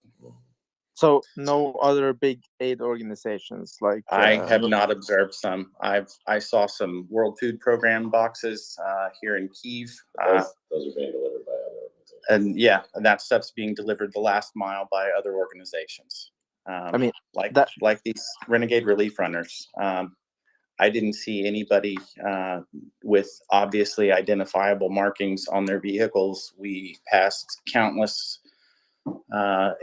So no other big aid organizations like... I have not observed some. I saw some World Food Program boxes here in Kyiv. Those are being delivered by other organizations. And yeah, and that stuff's being delivered the last mile by other organizations. I mean, like these Renegade Relief Runners. I didn't see anybody with obviously identifiable markings on their vehicles. We passed countless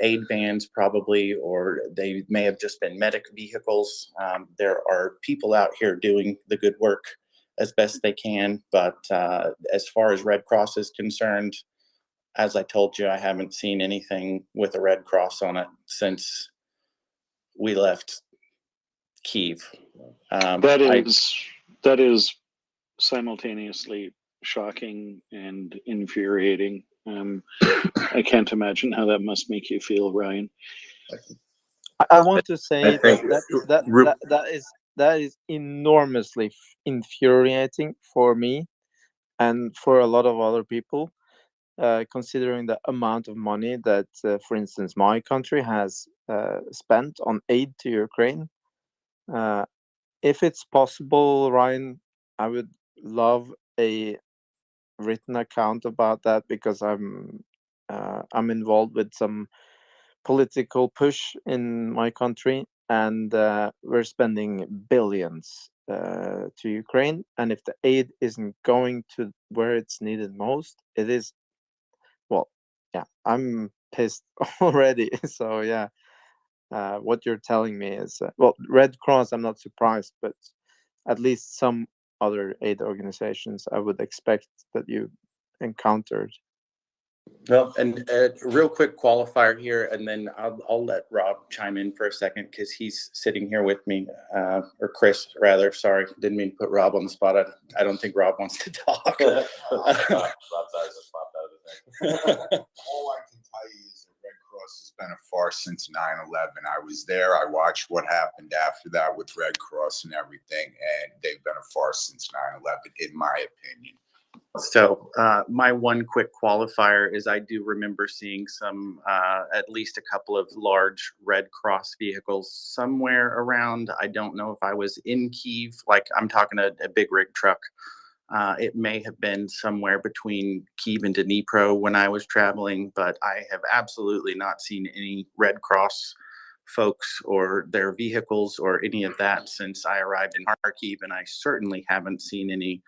aid vans probably, or they may have just been medic vehicles. There are people out here doing the good work as best they can, but as far as Red Cross is concerned, as I told you, I haven't seen anything with a Red Cross on it since we left Kyiv. That is simultaneously shocking and infuriating. I can't imagine how that must make you feel, Ryan. I want to say I think that is enormously infuriating for me and for a lot of other people, considering the amount of money that, for instance, my country has spent on aid to Ukraine. If it's possible, Ryan, I would love a written account about that, because I'm involved with some political push in my country, and we're spending billions to Ukraine. And if the aid isn't going to where it's needed most, it is, well, yeah, I'm pissed already. So yeah, what you're telling me is, well, Red Cross, I'm not surprised, but at least some other aid organizations I would expect that you encountered. Well, and real quick qualifier here, and then I'll let Rob chime in for a second, because he's sitting here with me, or Chris rather. Sorry, didn't mean to put Rob on the spot. I don't think Rob wants to talk. Rob's eyes just popped out of the thing. All I can tell you is that Red Cross has been a farce since 9/11. I was there. I watched what happened after that with Red Cross and everything, and they've been a farce since 9/11, in my opinion. So my one quick qualifier is I do remember seeing some, at least a couple of large Red Cross vehicles somewhere around. I don't know if I was in Kyiv, like I'm talking a big rig truck. It may have been somewhere between Kyiv and Dnipro when I was traveling, but I have absolutely not seen any Red Cross folks or their vehicles or any of that since I arrived in Kharkiv, and I certainly haven't seen any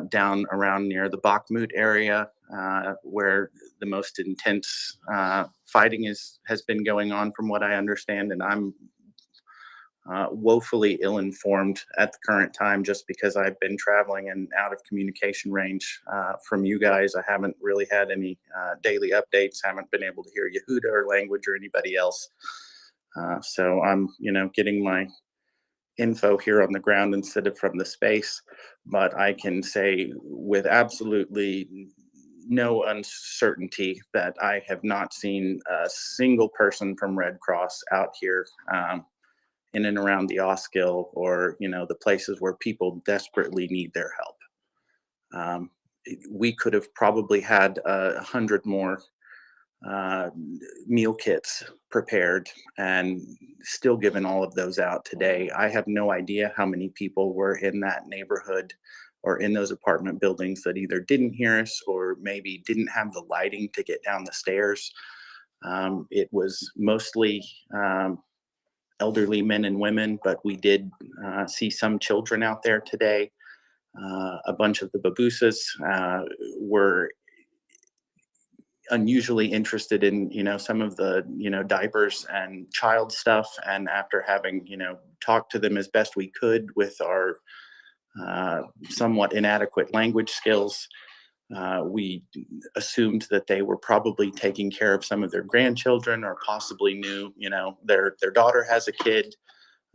down around near the Bakhmut area, where the most intense fighting has been going on, from what I understand. And I'm woefully ill-informed at the current time, just because I've been traveling and out of communication range from you guys. I haven't really had any daily updates, haven't been able to hear Yehuda or language or anybody else. So I'm, getting my info here on the ground instead of from the space, but I can say with absolutely no uncertainty that I have not seen a single person from Red Cross out here in and around the Oskill, or the places where people desperately need their help. We could have probably had 100 more meal kits prepared and still given all of those out today. I have no idea how many people were in that neighborhood or in those apartment buildings that either didn't hear us or maybe didn't have the lighting to get down the stairs. It was mostly elderly men and women, but we did see some children out there today. A bunch of the babusas were unusually interested in some of the diapers and child stuff, and after having talked to them as best we could with our somewhat inadequate language skills, we assumed that they were probably taking care of some of their grandchildren, or possibly knew their daughter has a kid.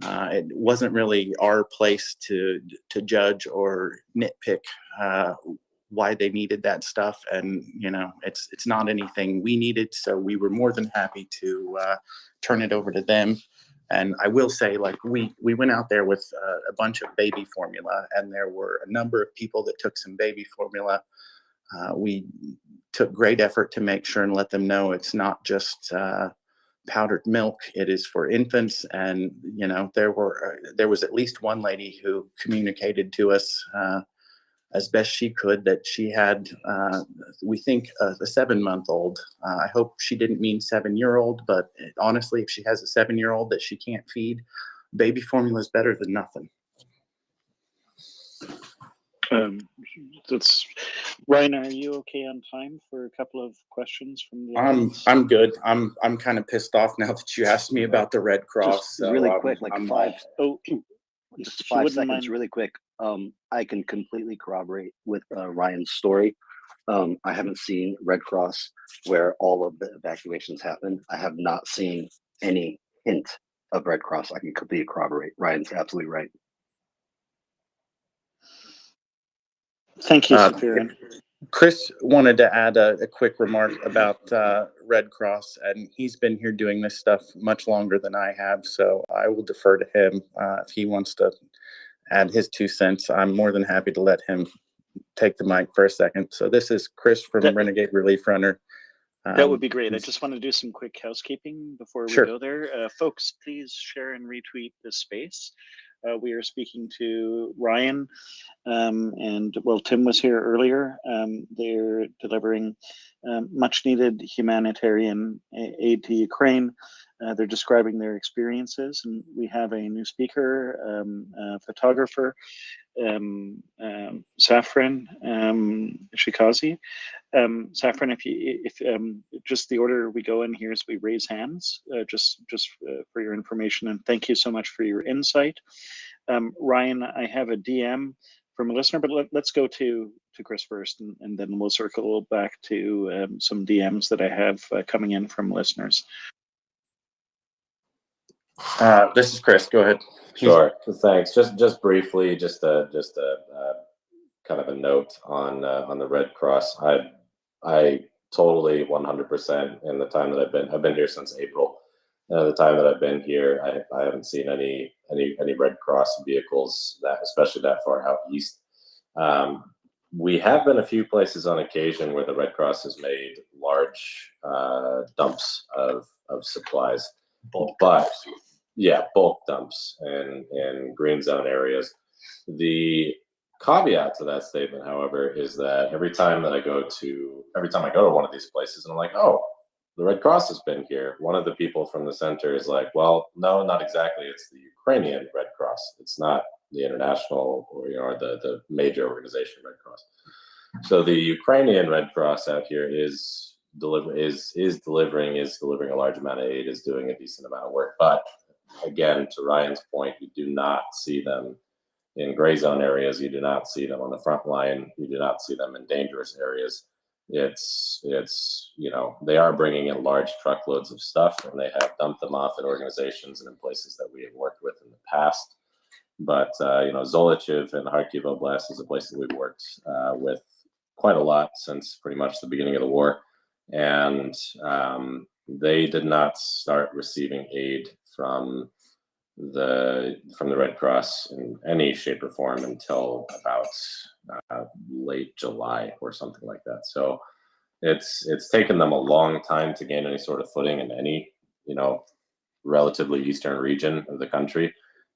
It wasn't really our place to judge or nitpick why they needed that stuff, and it's not anything we needed, so we were more than happy to turn it over to them. And I will say, like, we went out there with a bunch of baby formula, and there were a number of people that took some baby formula. We took great effort to make sure and let them know it's not just powdered milk, it is for infants. And there was at least one lady who communicated to us as best she could that she had, we think, a 7-month-old. I hope she didn't mean 7-year-old, but honestly, if she has a 7-year-old that she can't feed, baby formula is better than nothing. Ryan, are you okay on time for a couple of questions from the audience? I'm good. I'm kind of pissed off now that you asked me about the Red Cross. Just So really quick, like I'm five. Oh, just if you 5 wouldn't seconds, mind. really quick. I can completely corroborate with Ryan's story. I haven't seen Red Cross where all of the evacuations happen. I have not seen any hint of Red Cross. I can completely corroborate. Ryan's absolutely right. Thank you, Safiran. Chris wanted to add a quick remark about Red Cross, and he's been here doing this stuff much longer than I have, so I will defer to him if he wants to add his 2 cents. I'm more than happy to let him take the mic for a second. So this is Chris from Renegade Relief Runner. That would be great. I just want to do some quick housekeeping before we go there. Folks, please share and retweet this space. We are speaking to Ryan, and well, Tim was here earlier. They're delivering much needed humanitarian aid to Ukraine. They're describing their experiences, and we have a new speaker, a photographer, Safran Shikazi. Safran, if just the order we go in here is we raise hands, just for your information, and thank you so much for your insight. Ryan, I have a DM from a listener, but let's go to Chris first, and then we'll circle back to some DMs that I have coming in from listeners. This is Chris. Go ahead. Sure. Thanks. Just briefly, just a kind of a note on the Red Cross. I totally 100% in the time that I've been here since April. The time that I've been here, I haven't seen any Red Cross vehicles especially that far out east. We have been a few places on occasion where the Red Cross has made large dumps of supplies, but yeah, bulk dumps in green zone areas. The caveat to that statement, however, is that every time I go to one of these places and I'm like, oh, the Red Cross has been here, one of the people from the center is like, well, no, not exactly. It's the Ukrainian Red Cross. It's not the international or the major organization Red Cross. So the Ukrainian Red Cross out here is delivering a large amount of aid, is doing a decent amount of work. But again, to Ryan's point, you do not see them in gray zone areas. You do not see them on the front line. You do not see them in dangerous areas. It's they are bringing in large truckloads of stuff, and they have dumped them off at organizations and in places that we have worked with in the past. But Zolochiv and Kharkiv Oblast is a place that we've worked with quite a lot since pretty much the beginning of the war, and they did not start receiving aid from the Red Cross in any shape or form until about late July or something like that. So it's taken them a long time to gain any sort of footing in any relatively eastern region of the country,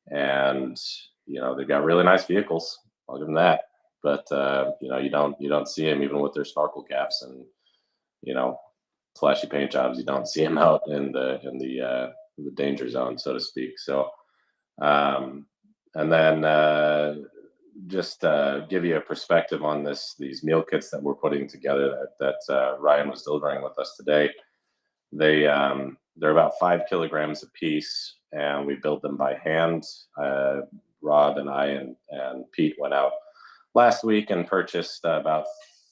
and they've got really nice vehicles. I'll give them that, but you don't see them even with their snorkel caps and flashy paint jobs. You don't see them out in the danger zone, so to speak. So, and then just give you a perspective on these meal kits that we're putting together that Ryan was delivering with us today. They're about 5 kilograms a piece, and we build them by hand. Rod and I and Pete went out last week and purchased about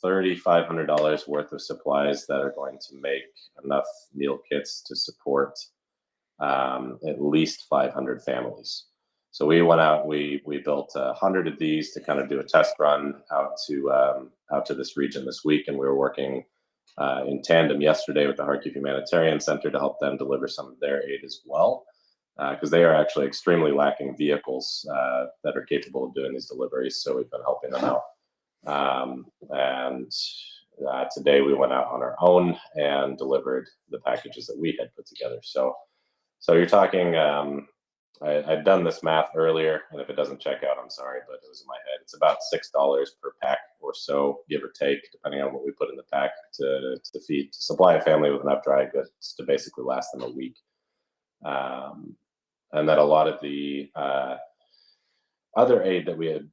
$3,500 worth of supplies that are going to make enough meal kits to support at least 500 families. So we went out, we built 100 of these to kind of do a test run out to this region this week, and we were working in tandem yesterday with the Kharkiv Humanitarian Center to help them deliver some of their aid as well, because they are actually extremely lacking vehicles that are capable of doing these deliveries. So we've been helping them out. And today we went out on our own and delivered the packages that we had put together. So you're talking, I'd done this math earlier, and if it doesn't check out, I'm sorry, but it was in my head. It's about $6 per pack or so, give or take, depending on what we put in the pack to supply a family with enough dry goods to basically last them a week. And that a lot of the other aid that we had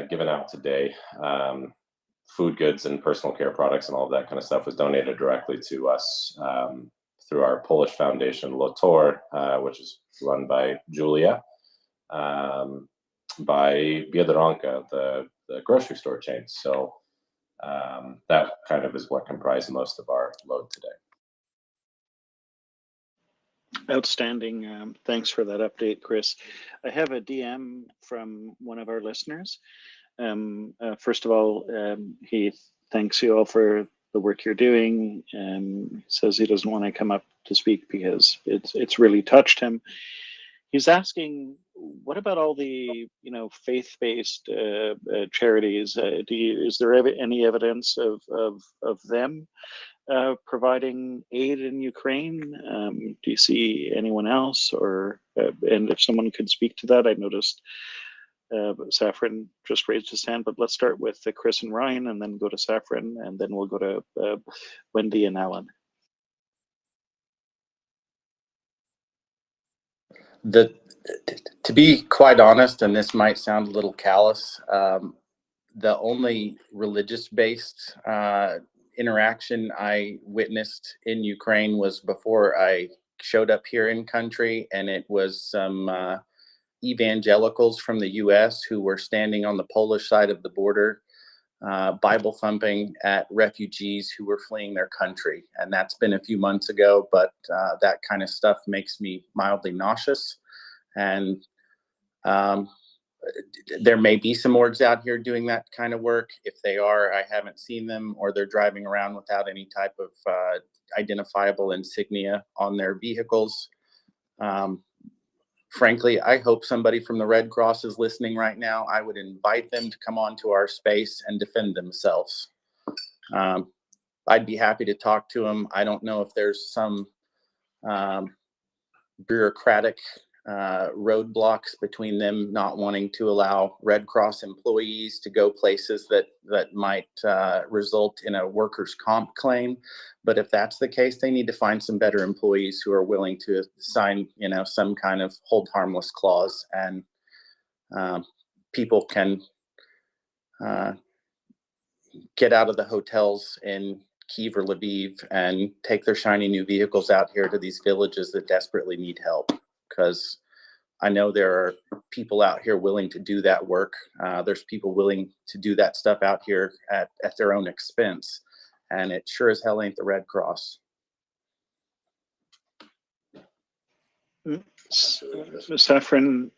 given out today, food goods and personal care products and all of that kind of stuff was donated directly to us through our Polish foundation, Lotor, which is run by Julia, by Biedronka, the grocery store chain. So that kind of is what comprised most of our load today. Outstanding. Thanks for that update, Chris. I have a DM from one of our listeners. First of all, he thanks you all for the work you're doing. He says he doesn't want to come up to speak because it's really touched him. He's asking, what about all the faith-based charities? Is there any evidence of them providing aid in Ukraine? Do you see anyone else, or and if someone could speak to that? I noticed Saffron just raised his hand, but let's start with Chris and Ryan, and then go to Saffron, and then we'll go to Wendy and Alan. To be quite honest, and this might sound a little callous, the only religious-based interaction I witnessed in Ukraine was before I showed up here in country, and it was some evangelicals from the U.S. who were standing on the Polish side of the border, Bible thumping at refugees who were fleeing their country. And that's been a few months ago, but that kind of stuff makes me mildly nauseous. And there may be some orgs out here doing that kind of work. If they are, I haven't seen them, or they're driving around without any type of identifiable insignia on their vehicles. Frankly, I hope somebody from the Red Cross is listening right now. I would invite them to come onto our space and defend themselves. I'd be happy to talk to them. I don't know if there's some bureaucratic roadblocks between them not wanting to allow Red Cross employees to go places that might result in a workers' comp claim. But if that's the case, they need to find some better employees who are willing to sign, some kind of hold harmless clause, and people can get out of the hotels in Kyiv or Lviv and take their shiny new vehicles out here to these villages that desperately need help. Because I know there are people out here willing to do that work. There's people willing to do that stuff out here at their own expense. And it sure as hell ain't the Red Cross. Saffron,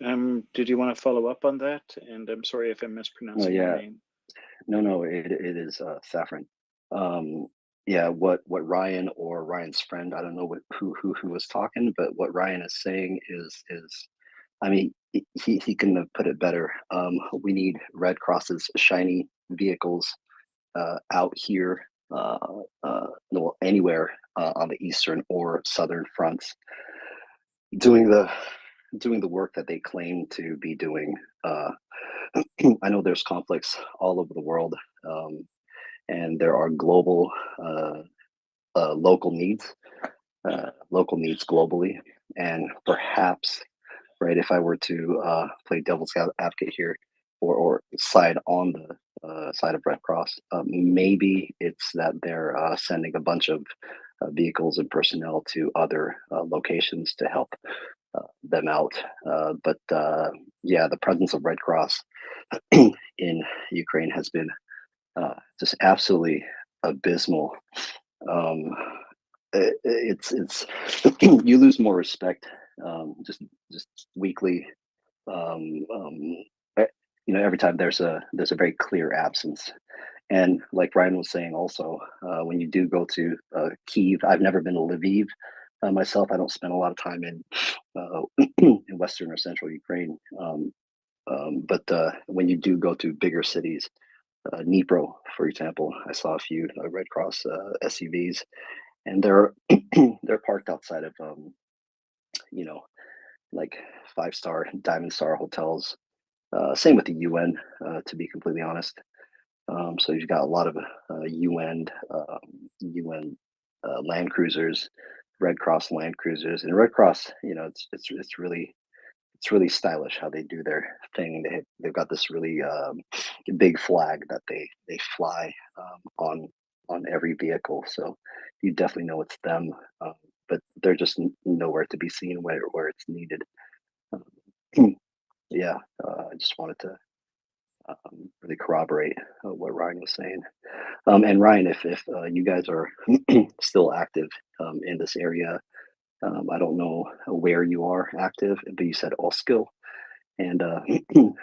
did you want to follow up on that? And I'm sorry if I'm mispronouncing your name. No, it is Saffron. What Ryan or Ryan's friend, I don't know who was talking, but what Ryan is saying is I mean, he couldn't have put it better. We need Red Cross's shiny vehicles out here, anywhere on the eastern or southern fronts, doing the work that they claim to be doing. I know there's conflicts all over the world, and there are global, local needs globally, and perhaps, right, if I were to play devil's advocate here, or side on the side of Red Cross, maybe it's that they're sending a bunch of vehicles and personnel to other locations to help them out. But the presence of Red Cross in Ukraine has been just absolutely abysmal. It's you lose more respect just weekly. Every time there's a very clear absence. And like Ryan was saying also, when you do go to Kyiv, I've never been to Lviv myself. I don't spend a lot of time in in Western or Central Ukraine. But when you do go to bigger cities, Dnipro, for example, I saw a few Red Cross SUVs, and they're parked outside of like 5-star, Diamond Star hotels. Same with the UN, to be completely honest. So you've got a lot of UN Land Cruisers, Red Cross Land Cruisers, and Red Cross. It's really it's really stylish how they do their thing. They've got this really big flag that they fly on every vehicle, so you definitely know it's them. But they're just nowhere to be seen where it's needed. Yeah, I just wanted to really corroborate what Ryan was saying. And Ryan, if you guys are still active in this area, I don't know where you are active, but you said Oskil, and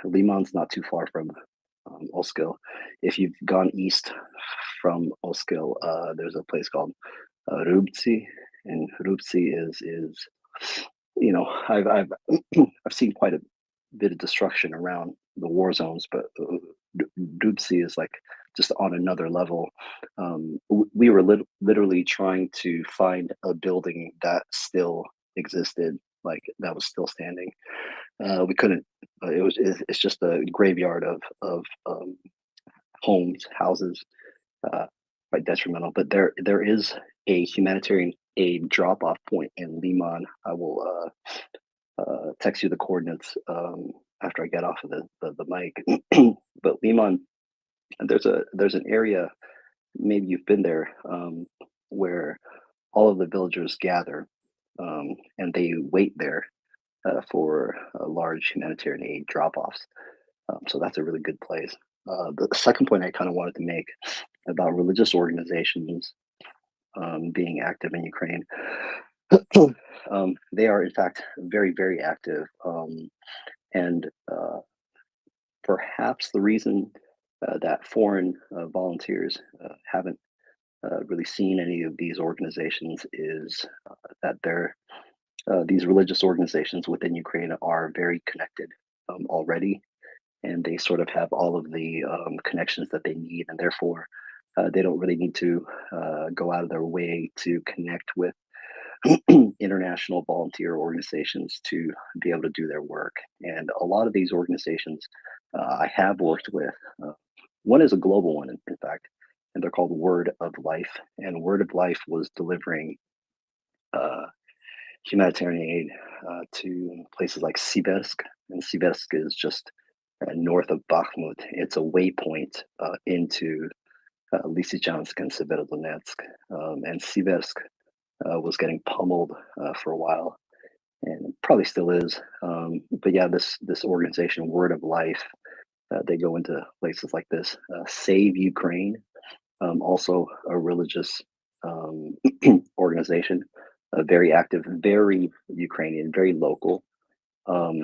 Liman's not too far from Oskil. If you've gone east from Oskil, there's a place called Rubci, and Rubci is I've I've seen quite a bit of destruction around the war zones, but Rubci is like just on another level. We were literally trying to find a building that still existed, like that was still standing. We couldn't. It's just a graveyard of homes, houses, quite detrimental. But there is a humanitarian aid drop off point in Liman. I will text you the coordinates after I get off of the mic. But Liman, there's an area, maybe you've been there, where all of the villagers gather, and they wait there for large humanitarian aid drop-offs. So that's a really good place. The second point I kind of wanted to make about religious organizations being active in Ukraine, they are in fact very, very active. And perhaps the reason that foreign volunteers haven't really seen any of these organizations is that these religious organizations within Ukraine are very connected already, and they sort of have all of the connections that they need, and therefore they don't really need to go out of their way to connect with international volunteer organizations to be able to do their work. And a lot of these organizations I have worked with. One is a global one, in fact, and they're called Word of Life. And Word of Life was delivering humanitarian aid to places like Siversk, and Siversk is just north of Bakhmut. It's a waypoint into Lysychansk and Severodonetsk. And Siversk was getting pummeled for a while, and probably still is. But yeah, this organization, Word of Life, they go into places like this. Save Ukraine, also a religious organization, very active, very Ukrainian, very local.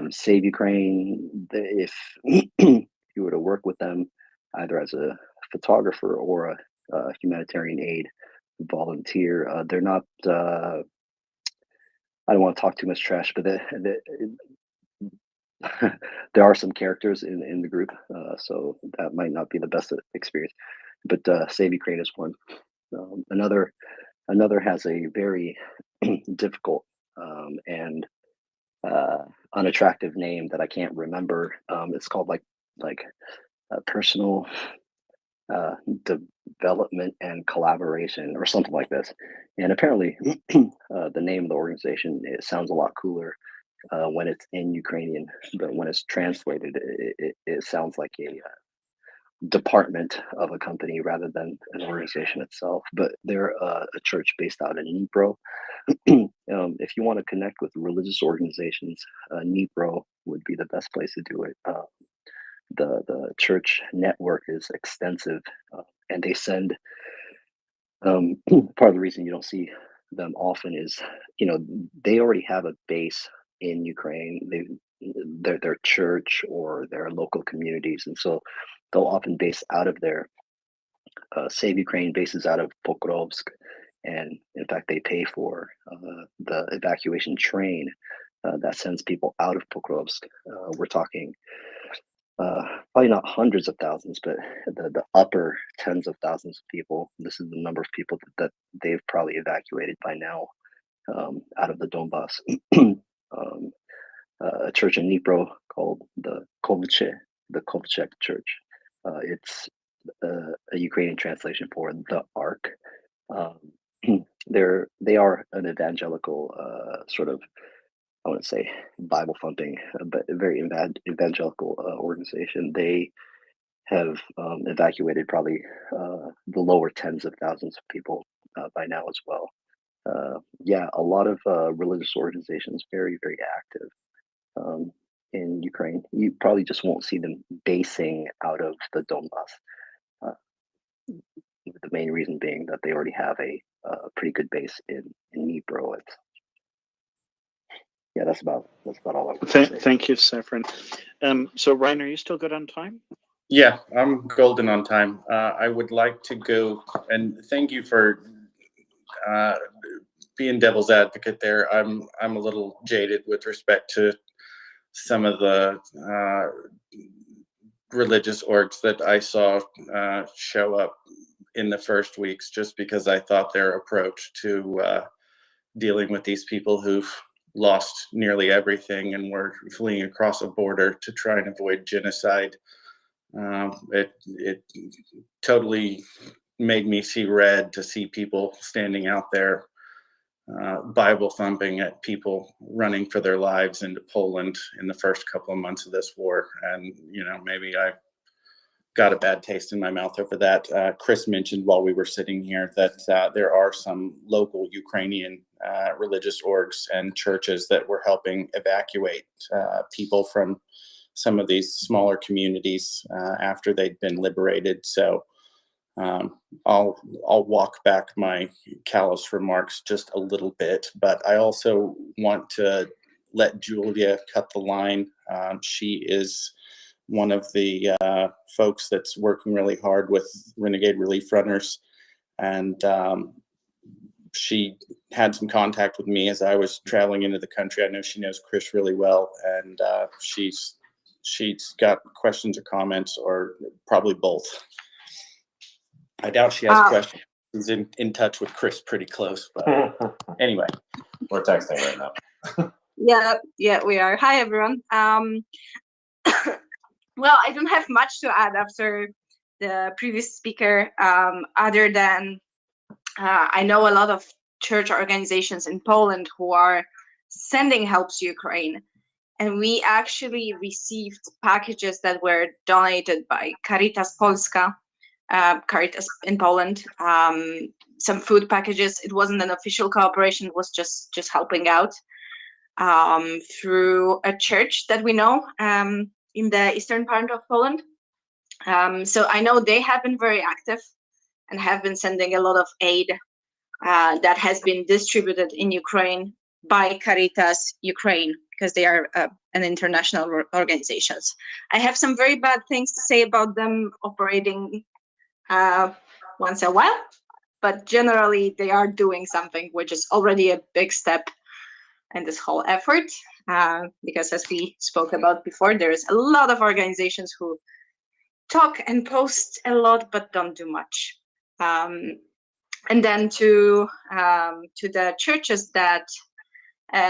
Save Ukraine, if you were to work with them, either as a photographer or a humanitarian aid volunteer, they're not. I don't want to talk too much trash, but there are some characters in the group, so that might not be the best experience. But Save Ukraine is one. Another has a very difficult and unattractive name that I can't remember. It's called like personal development and collaboration or something like this. And apparently, the name of the organization, it sounds a lot cooler when it's in Ukrainian, but when it's translated, it sounds like a department of a company rather than an organization itself. But they're a church based out in Dnipro. If you want to connect with religious organizations, Dnipro would be the best place to do it. The church network is extensive, and they send. Part of the reason you don't see them often is, they already have a base in Ukraine. Their church or their local communities, and so they'll often base out of there. Save Ukraine bases out of Pokrovsk, and in fact, they pay for the evacuation train that sends people out of Pokrovsk. We're talking probably not hundreds of thousands, but the upper tens of thousands of people. This is the number of people that they've probably evacuated by now out of the Donbass. A church in Dnipro called the Kovchek Church. It's a Ukrainian translation for the Ark. They are an evangelical sort of I want to say Bible thumping, but a very evangelical organization. They have evacuated probably the lower tens of thousands of people by now as well. Yeah, a lot of religious organizations very, very active in Ukraine. You probably just won't see them basing out of the Donbass. The main reason being that they already have a pretty good base in Dnipro. Yeah, that's about all I want to say. Thank you, Saffron. So Ryan, are you still good on time? Yeah, I'm golden on time. I would like to go and thank you for being devil's advocate there. I'm a little jaded with respect to some of the religious orgs that I saw show up in the first weeks, just because I thought their approach to dealing with these people who've lost nearly everything and were fleeing across a border to try and avoid genocide, it totally made me see red to see people standing out there Bible thumping at people running for their lives into Poland in the first couple of months of this war. And, you know, maybe I got a bad taste in my mouth over that. Chris mentioned while we were sitting here that there are some local Ukrainian religious orgs and churches that were helping evacuate people from some of these smaller communities after they'd been liberated. So I'll walk back my callous remarks just a little bit, but I also want to let Julia cut the line. She is one of the folks that's working really hard with Renegade Relief Runners, and she had some contact with me as I was traveling into the country. I know she knows Chris really well, and she's got questions or comments, or probably both. I doubt she has questions. She's in touch with Chris pretty close, but anyway. We're texting right now. Yeah, we are. Hi, everyone. Well, I don't have much to add after the previous speaker, other than I know a lot of church organizations in Poland who are sending help to Ukraine. And we actually received packages that were donated by Caritas Polska, Caritas in Poland, some food packages. It wasn't an official cooperation, it was just helping out through a church that we know in the eastern part of Poland. So I know they have been very active and have been sending a lot of aid that has been distributed in Ukraine by Caritas Ukraine, because they are an international organization. I have some very bad things to say about them operating once in a while, but generally they are doing something, which is already a big step in this whole effort, because as we spoke about before, there's a lot of organizations who talk and post a lot but don't do much. And then to the churches that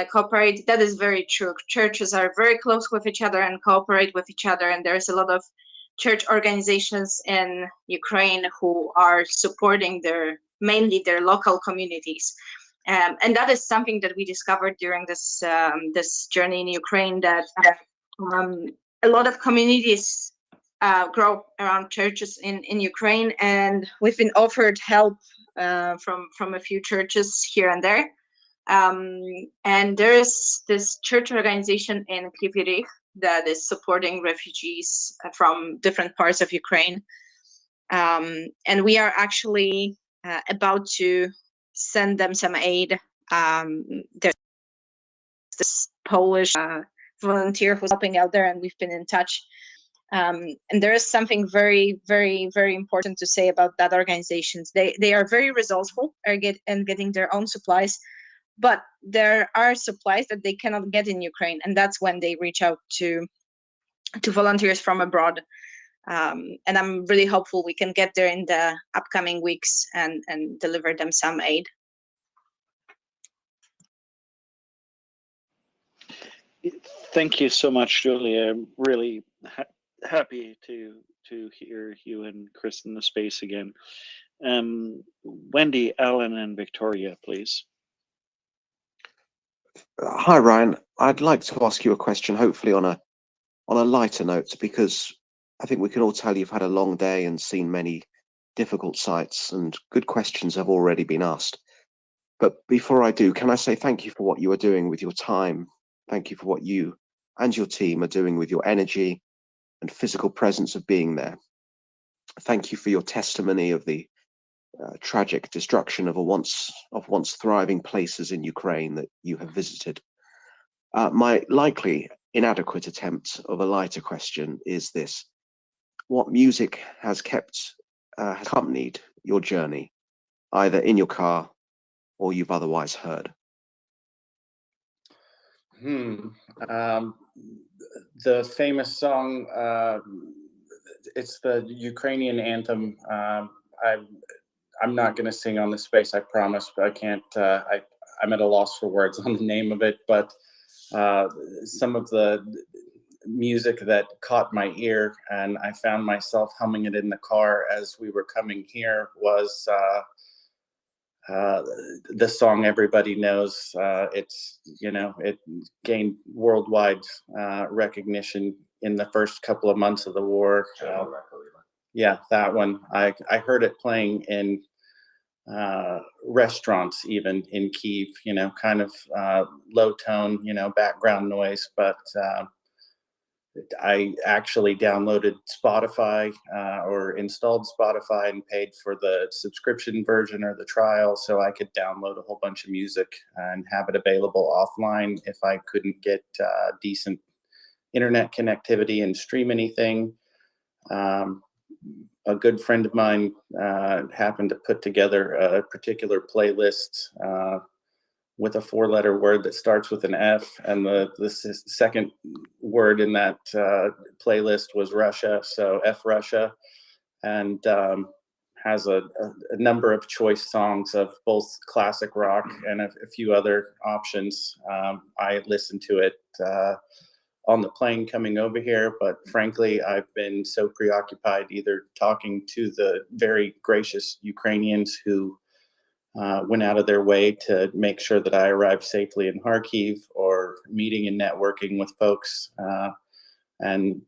cooperate, that is very true. Churches are very close with each other and cooperate with each other, and there's a lot of church organizations in Ukraine who are supporting mainly their local communities. And that is something that we discovered during this journey in Ukraine, that a lot of communities grow around churches in Ukraine, and we've been offered help from a few churches here and there. And there is this church organization in Kryvyi that is supporting refugees from different parts of Ukraine. And we are actually about to send them some aid. There's this Polish volunteer who's helping out there, and we've been in touch. And there is something very, very, very important to say about that organizations. They are very resourceful and getting their own supplies, but there are supplies that they cannot get in Ukraine, and that's when they reach out to volunteers from abroad. And I'm really hopeful we can get there in the upcoming weeks and deliver them some aid. Thank you so much, Julia. I'm really happy to hear you and Chris in the space again. Wendy, Alan, and Victoria, please. Hi, Ryan. I'd like to ask you a question, hopefully on a lighter note, because I think we can all tell you've had a long day and seen many difficult sights, and good questions have already been asked. But before I do, can I say thank you for what you are doing with your time? Thank you for what you and your team are doing with your energy and physical presence of being there. Thank you for your testimony of the tragic destruction of once thriving places in Ukraine that you have visited. My likely inadequate attempt of a lighter question is this: what music has accompanied your journey, either in your car or you've otherwise heard? Um, the famous song, it's the Ukrainian anthem. I'm not going to sing on this space, I promise, but I can't, I'm at a loss for words on the name of it, but some of the music that caught my ear and I found myself humming it in the car as we were coming here was the song everybody knows. It's, it gained worldwide recognition in the first couple of months of the war. Yeah, that one. I heard it playing in restaurants, even in Kyiv, kind of low tone, background noise, but I actually downloaded Spotify or installed Spotify and paid for the subscription version or the trial so I could download a whole bunch of music and have it available offline if I couldn't get decent internet connectivity and stream anything. A good friend of mine happened to put together a particular playlist with a 4-letter word that starts with an F, and the second word in that playlist was Russia, so F Russia, and has a number of choice songs of both classic rock and a few other options. I listened to it on the plane coming over here, but frankly, I've been so preoccupied either talking to the very gracious Ukrainians who went out of their way to make sure that I arrived safely in Kharkiv, or meeting and networking with folks and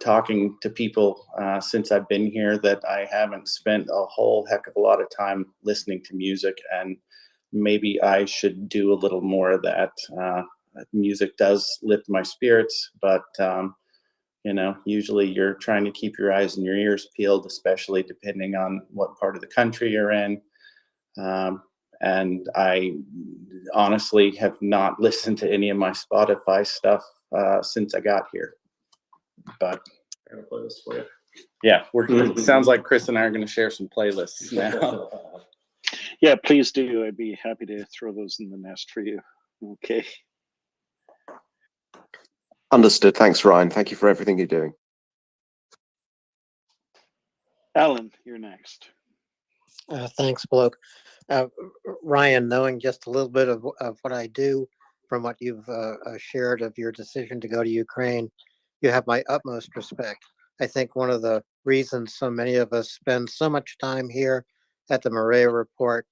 talking to people since I've been here, that I haven't spent a whole heck of a lot of time listening to music, and maybe I should do a little more of that. Music does lift my spirits, but usually you're trying to keep your eyes and your ears peeled, especially depending on what part of the country you're in. And I honestly have not listened to any of my Spotify stuff since I got here. But I'm gonna play this for you. Yeah, sounds like Chris and I are going to share some playlists now. Yeah, please do. I'd be happy to throw those in the nest for you. Okay. Understood. Thanks, Ryan. Thank you for everything you're doing. Alan, you're next. Thanks, Bloke. Ryan, knowing just a little bit of what I do from what you've shared of your decision to go to Ukraine, you have my utmost respect. I think one of the reasons so many of us spend so much time here at the MriyaReport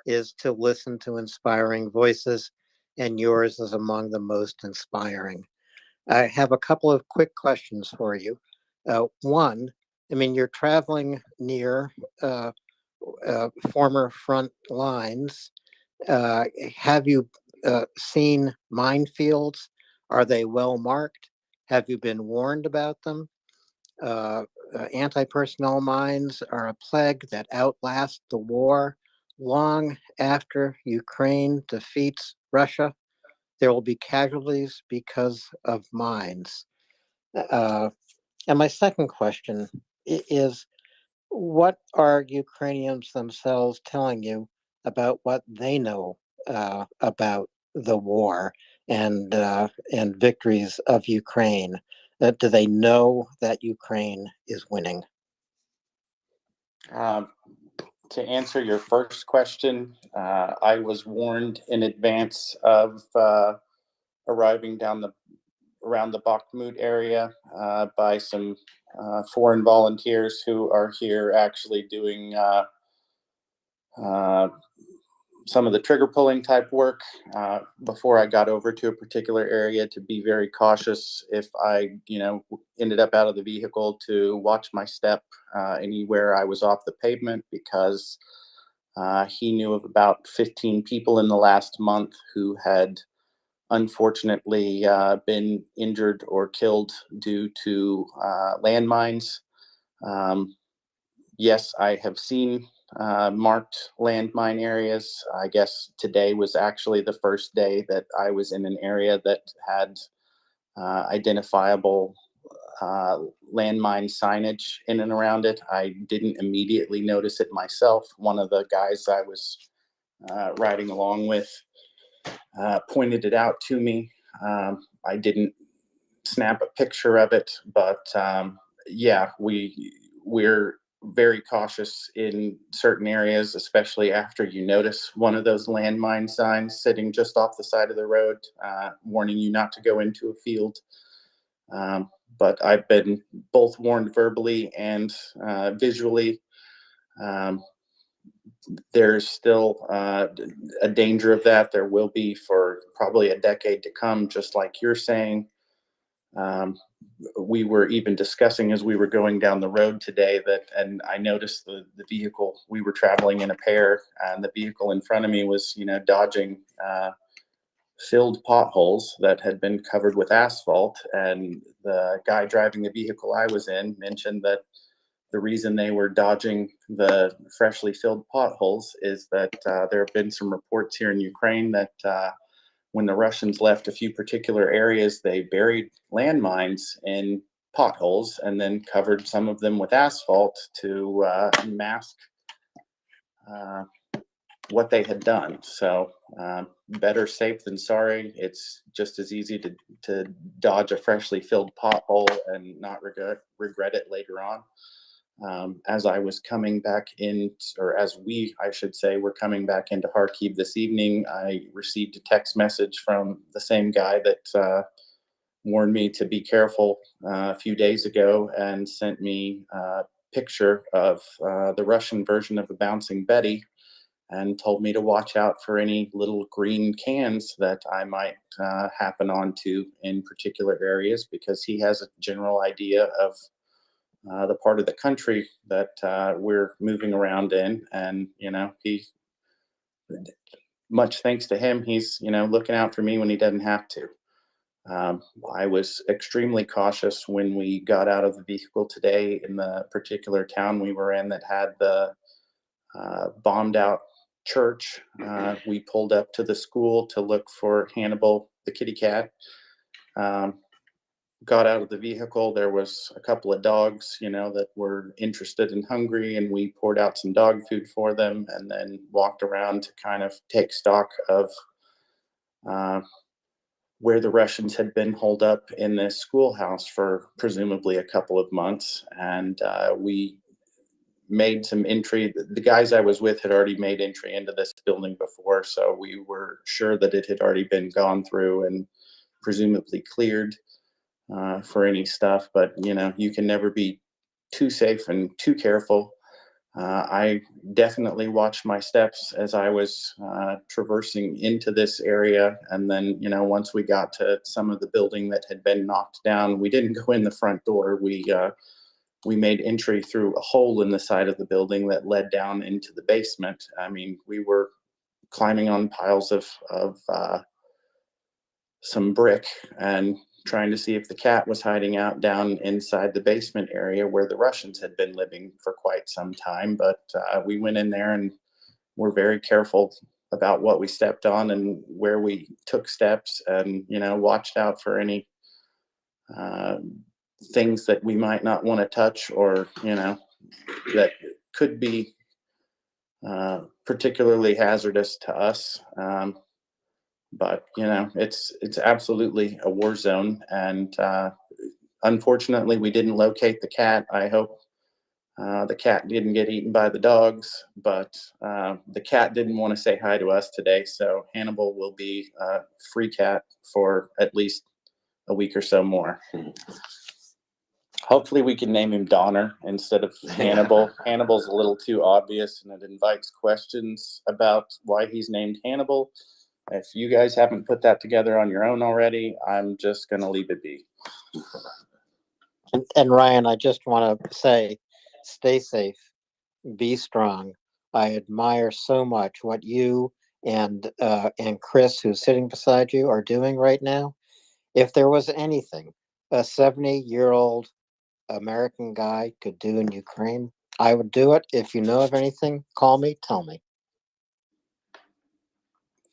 is to listen to inspiring voices, and yours is among the most inspiring. I have a couple of quick questions for you. One, I mean, you're traveling near former front lines. Have you seen minefields? Are they well marked? Have you been warned about them? Anti-personnel mines are a plague that outlast the war. Long after Ukraine defeats Russia, there will be casualties because of mines. And my second question is, what are Ukrainians themselves telling you about what they know about the war and victories of Ukraine? Do they know that Ukraine is winning? To answer your first question, I was warned in advance of arriving around the Bakhmut area by some foreign volunteers who are here actually doing some of the trigger pulling type work before I got over to a particular area, to be very cautious if I, ended up out of the vehicle, to watch my step anywhere I was off the pavement, because he knew of about 15 people in the last month who had unfortunately been injured or killed due to landmines. Yes, I have seen marked landmine areas. I guess today was actually the first day that I was in an area that had identifiable landmine signage in and around it. I didn't immediately notice it myself. One of the guys I was riding along with pointed it out to me. I didn't snap a picture of it, but yeah, we're very cautious in certain areas, especially after you notice one of those landmine signs sitting just off the side of the road, warning you not to go into a field. But I've been both warned verbally and visually. There's still a danger of that. There will be for probably a decade to come, just like you're saying. We were even discussing as we were going down the road today and I noticed the vehicle, we were traveling in a pair, and the vehicle in front of me was, dodging filled potholes that had been covered with asphalt. And the guy driving the vehicle I was in mentioned that the reason they were dodging the freshly filled potholes is that there have been some reports here in Ukraine that when the Russians left a few particular areas, they buried landmines in potholes and then covered some of them with asphalt to mask what they had done. So better safe than sorry. It's just as easy to dodge a freshly filled pothole and not regret it later on. As I was coming back in, or as I should say, were coming back into Kharkiv this evening, I received a text message from the same guy that warned me to be careful a few days ago, and sent me a picture of the Russian version of a bouncing Betty, and told me to watch out for any little green cans that I might happen onto in particular areas, because he has a general idea of the part of the country that we're moving around in. And, he, much thanks to him, he's, looking out for me when he doesn't have to. I was extremely cautious when we got out of the vehicle today in the particular town we were in that had the bombed out church. We pulled up to the school to look for Hannibal, the kitty cat. Got out of the vehicle. There was a couple of dogs, that were interested and hungry, and we poured out some dog food for them, and then walked around to kind of take stock of where the Russians had been holed up in this schoolhouse for presumably a couple of months. And we made some entry. The guys I was with had already made entry into this building before, so we were sure that it had already been gone through and presumably cleared for any stuff. But you can never be too safe and too careful. I definitely watched my steps as I was traversing into this area. And then, once we got to some of the building that had been knocked down, we didn't go in the front door. We made entry through a hole in the side of the building that led down into the basement. I mean, we were climbing on piles of some brick and trying to see if the cat was hiding out down inside the basement area where the Russians had been living for quite some time. But we went in there and were very careful about what we stepped on and where we took steps, and, watched out for any things that we might not want to touch, or, that could be particularly hazardous to us. But it's absolutely a war zone, and unfortunately we didn't locate the cat. I hope the cat didn't get eaten by the dogs, but the cat didn't want to say hi to us today, so Hannibal will be a free cat for at least a week or so more. Hopefully we can name him Donner instead of Hannibal. Hannibal's a little too obvious, and it invites questions about why he's named Hannibal. If you guys haven't put that together on your own already, I'm just going to leave it be. And Ryan, I just want to say, stay safe, be strong. I admire so much what you and Chris, who's sitting beside you, are doing right now. If there was anything a 70-year-old American guy could do in Ukraine, I would do it. If you know of anything, call me, tell me.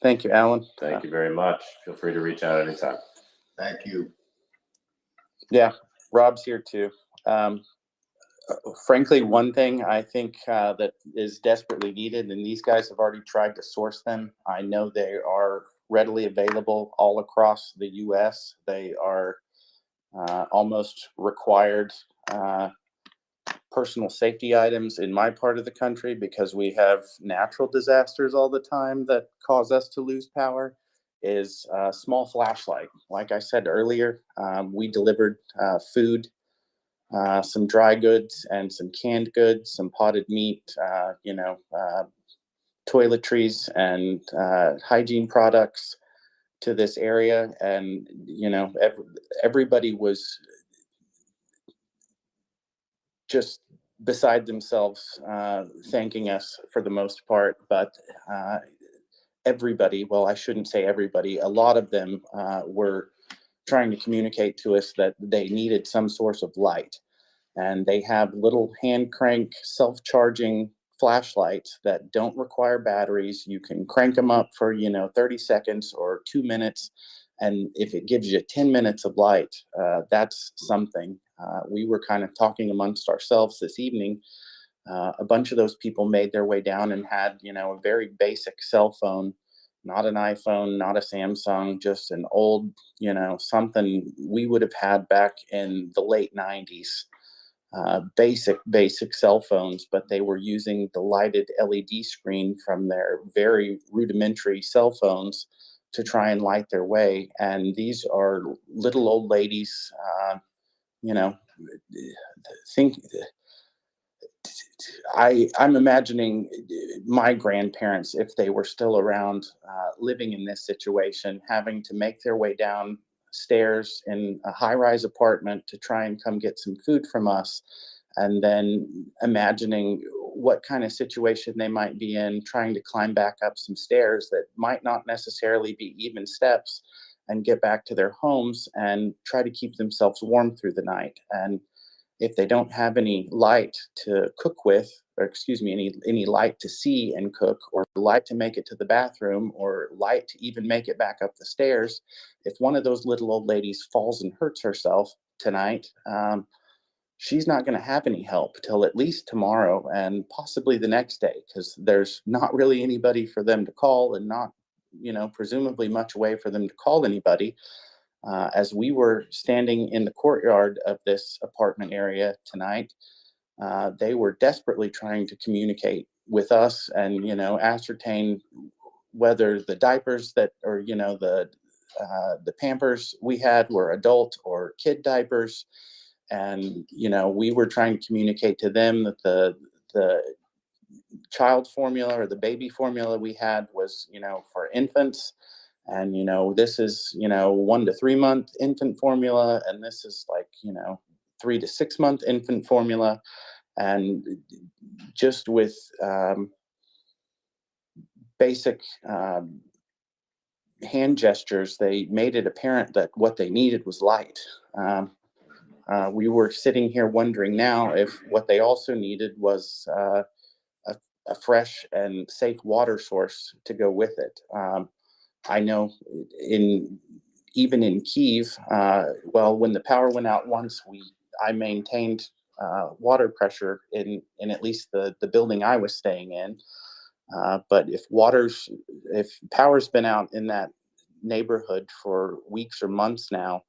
Thank you, Alan. Thank you very much. Feel free to reach out anytime. Thank you. Yeah, Rob's here too. Frankly, one thing I think that is desperately needed, and these guys have already tried to source them. I know they are readily available all across the U.S. They are almost required personal safety items in my part of the country because we have natural disasters all the time that cause us to lose power, is a small flashlight. Like I said earlier, we delivered food, some dry goods and some canned goods, some potted meat, toiletries and hygiene products to this area. And, everybody was just beside themselves, thanking us for the most part. But everybody, well, I shouldn't say everybody, a lot of them were trying to communicate to us that they needed some source of light. And they have little hand crank self-charging flashlights that don't require batteries. You can crank them up for 30 seconds or 2 minutes, and if it gives you 10 minutes of light, that's something. We were kind of talking amongst ourselves this evening. A bunch of those people made their way down and had a very basic cell phone, not an iPhone, not a Samsung, just an old something we would have had back in the late 90s. Basic cell phones, but they were using the lighted LED screen from their very rudimentary cell phones to try and light their way. And these are little old ladies, think I'm imagining my grandparents, if they were still around, living in this situation, having to make their way downstairs in a high-rise apartment to try and come get some food from us, and then imagining what kind of situation they might be in, trying to climb back up some stairs that might not necessarily be even steps, and get back to their homes and try to keep themselves warm through the night. And if they don't have any light to cook with, or excuse me, any light to see and cook, or light to make it to the bathroom, or light to even make it back up the stairs, if one of those little old ladies falls and hurts herself tonight, she's not going to have any help till at least tomorrow and possibly the next day, because there's not really anybody for them to call, and not, presumably much way for them to call anybody. As we were standing in the courtyard of this apartment area tonight, they were desperately trying to communicate with us and, ascertain whether the diapers that, or, the Pampers we had were adult or kid diapers. And, we were trying to communicate to them that the child formula or the baby formula we had was, for infants. And, this is, 1 to 3 month infant formula. And this is like, 3 to 6 month infant formula. And just with basic hand gestures, they made it apparent that what they needed was light. We were sitting here wondering now if what they also needed was a fresh and safe water source to go with it. I know even in Kyiv, when the power went out once, I maintained water pressure in at least the building I was staying in. But if power's been out in that neighborhood for weeks or months now,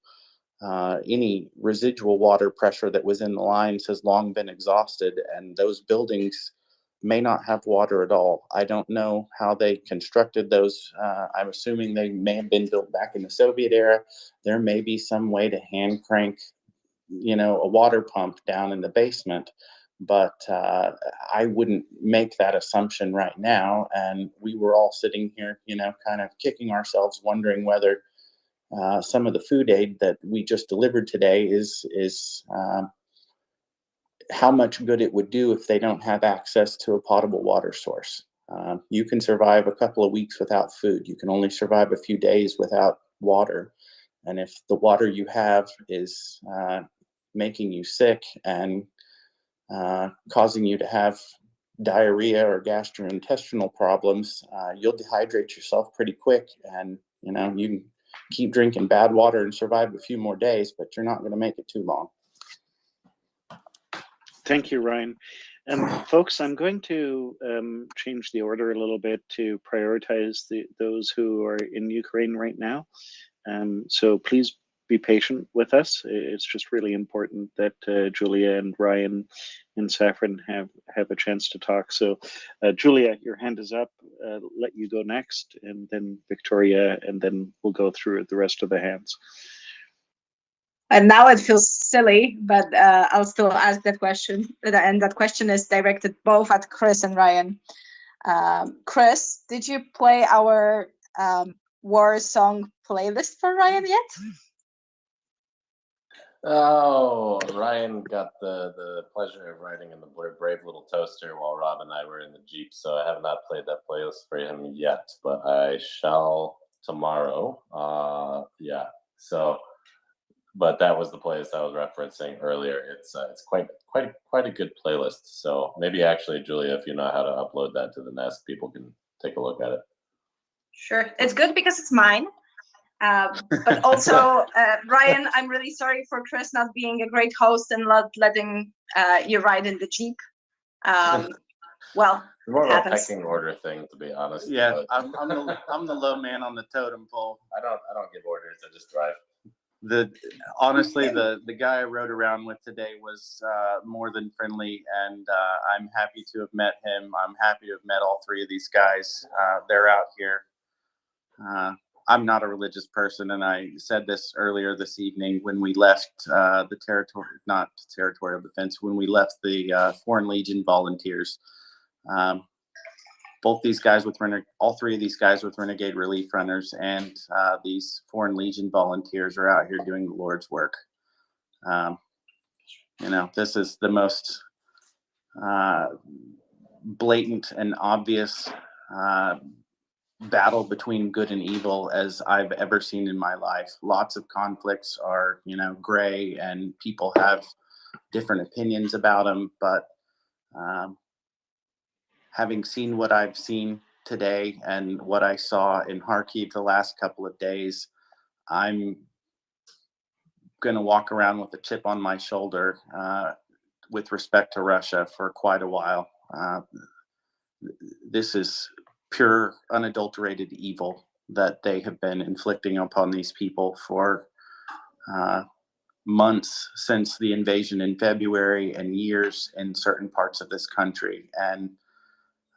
any residual water pressure that was in the lines has long been exhausted, and those buildings may not have water at all. I don't know how they constructed those. I'm assuming they may have been built back in the Soviet era. There may be some way to hand crank a water pump down in the basement. But I wouldn't make that assumption right now. And we were all sitting here, kind of kicking ourselves, wondering whether some of the food aid that we just delivered today is how much good it would do if they don't have access to a potable water source. You can survive a couple of weeks without food. You can only survive a few days without water. And if the water you have is making you sick and causing you to have diarrhea or gastrointestinal problems, you'll dehydrate yourself pretty quick. And, you can keep drinking bad water and survive a few more days, but you're not going to make it too long. Thank you, Ryan. Folks, I'm going to change the order a little bit to prioritize those who are in Ukraine right now. So please be patient with us. It's just really important that Julia and Ryan and Saffron have a chance to talk. So Julia, your hand is up. Let you go next, and then Victoria, and then we'll go through the rest of the hands. And now it feels silly, but I'll still ask that question. And that question is directed both at Chris and Ryan. Chris, did you play our war song playlist for Ryan yet? Oh, Ryan got the pleasure of riding in the Brave Little Toaster while Rob and I were in the Jeep, so I have not played that playlist for him yet, but I shall tomorrow. But that was the playlist I was referencing earlier. It's quite a good playlist. So maybe actually, Julia, if you know how to upload that to the Nest, people can take a look at it. Sure, it's good because it's mine. But also, Ryan, I'm really sorry for Chris not being a great host and not letting you ride in the Jeep. Well, more it of a happens. pecking order thing, to be honest. Yeah, I'm the low man on the totem pole. I don't give orders. I just drive. Honestly, the guy I rode around with today was more than friendly, and I'm happy to have met him. I'm happy to have met all three of these guys. They're out here. I'm not a religious person, and I said this earlier this evening when we left the territorial defense, when we left the Foreign Legion volunteers. All three of these guys with Renegade Relief Runners and these Foreign Legion volunteers are out here doing the Lord's work. This is the most blatant and obvious battle between good and evil as I've ever seen in my life. Lots of conflicts are, gray, and people have different opinions about them, but having seen what I've seen today and what I saw in Kharkiv the last couple of days, I'm going to walk around with a chip on my shoulder with respect to Russia for quite a while. This is pure, unadulterated evil that they have been inflicting upon these people for months since the invasion in February and years in certain parts of this country. And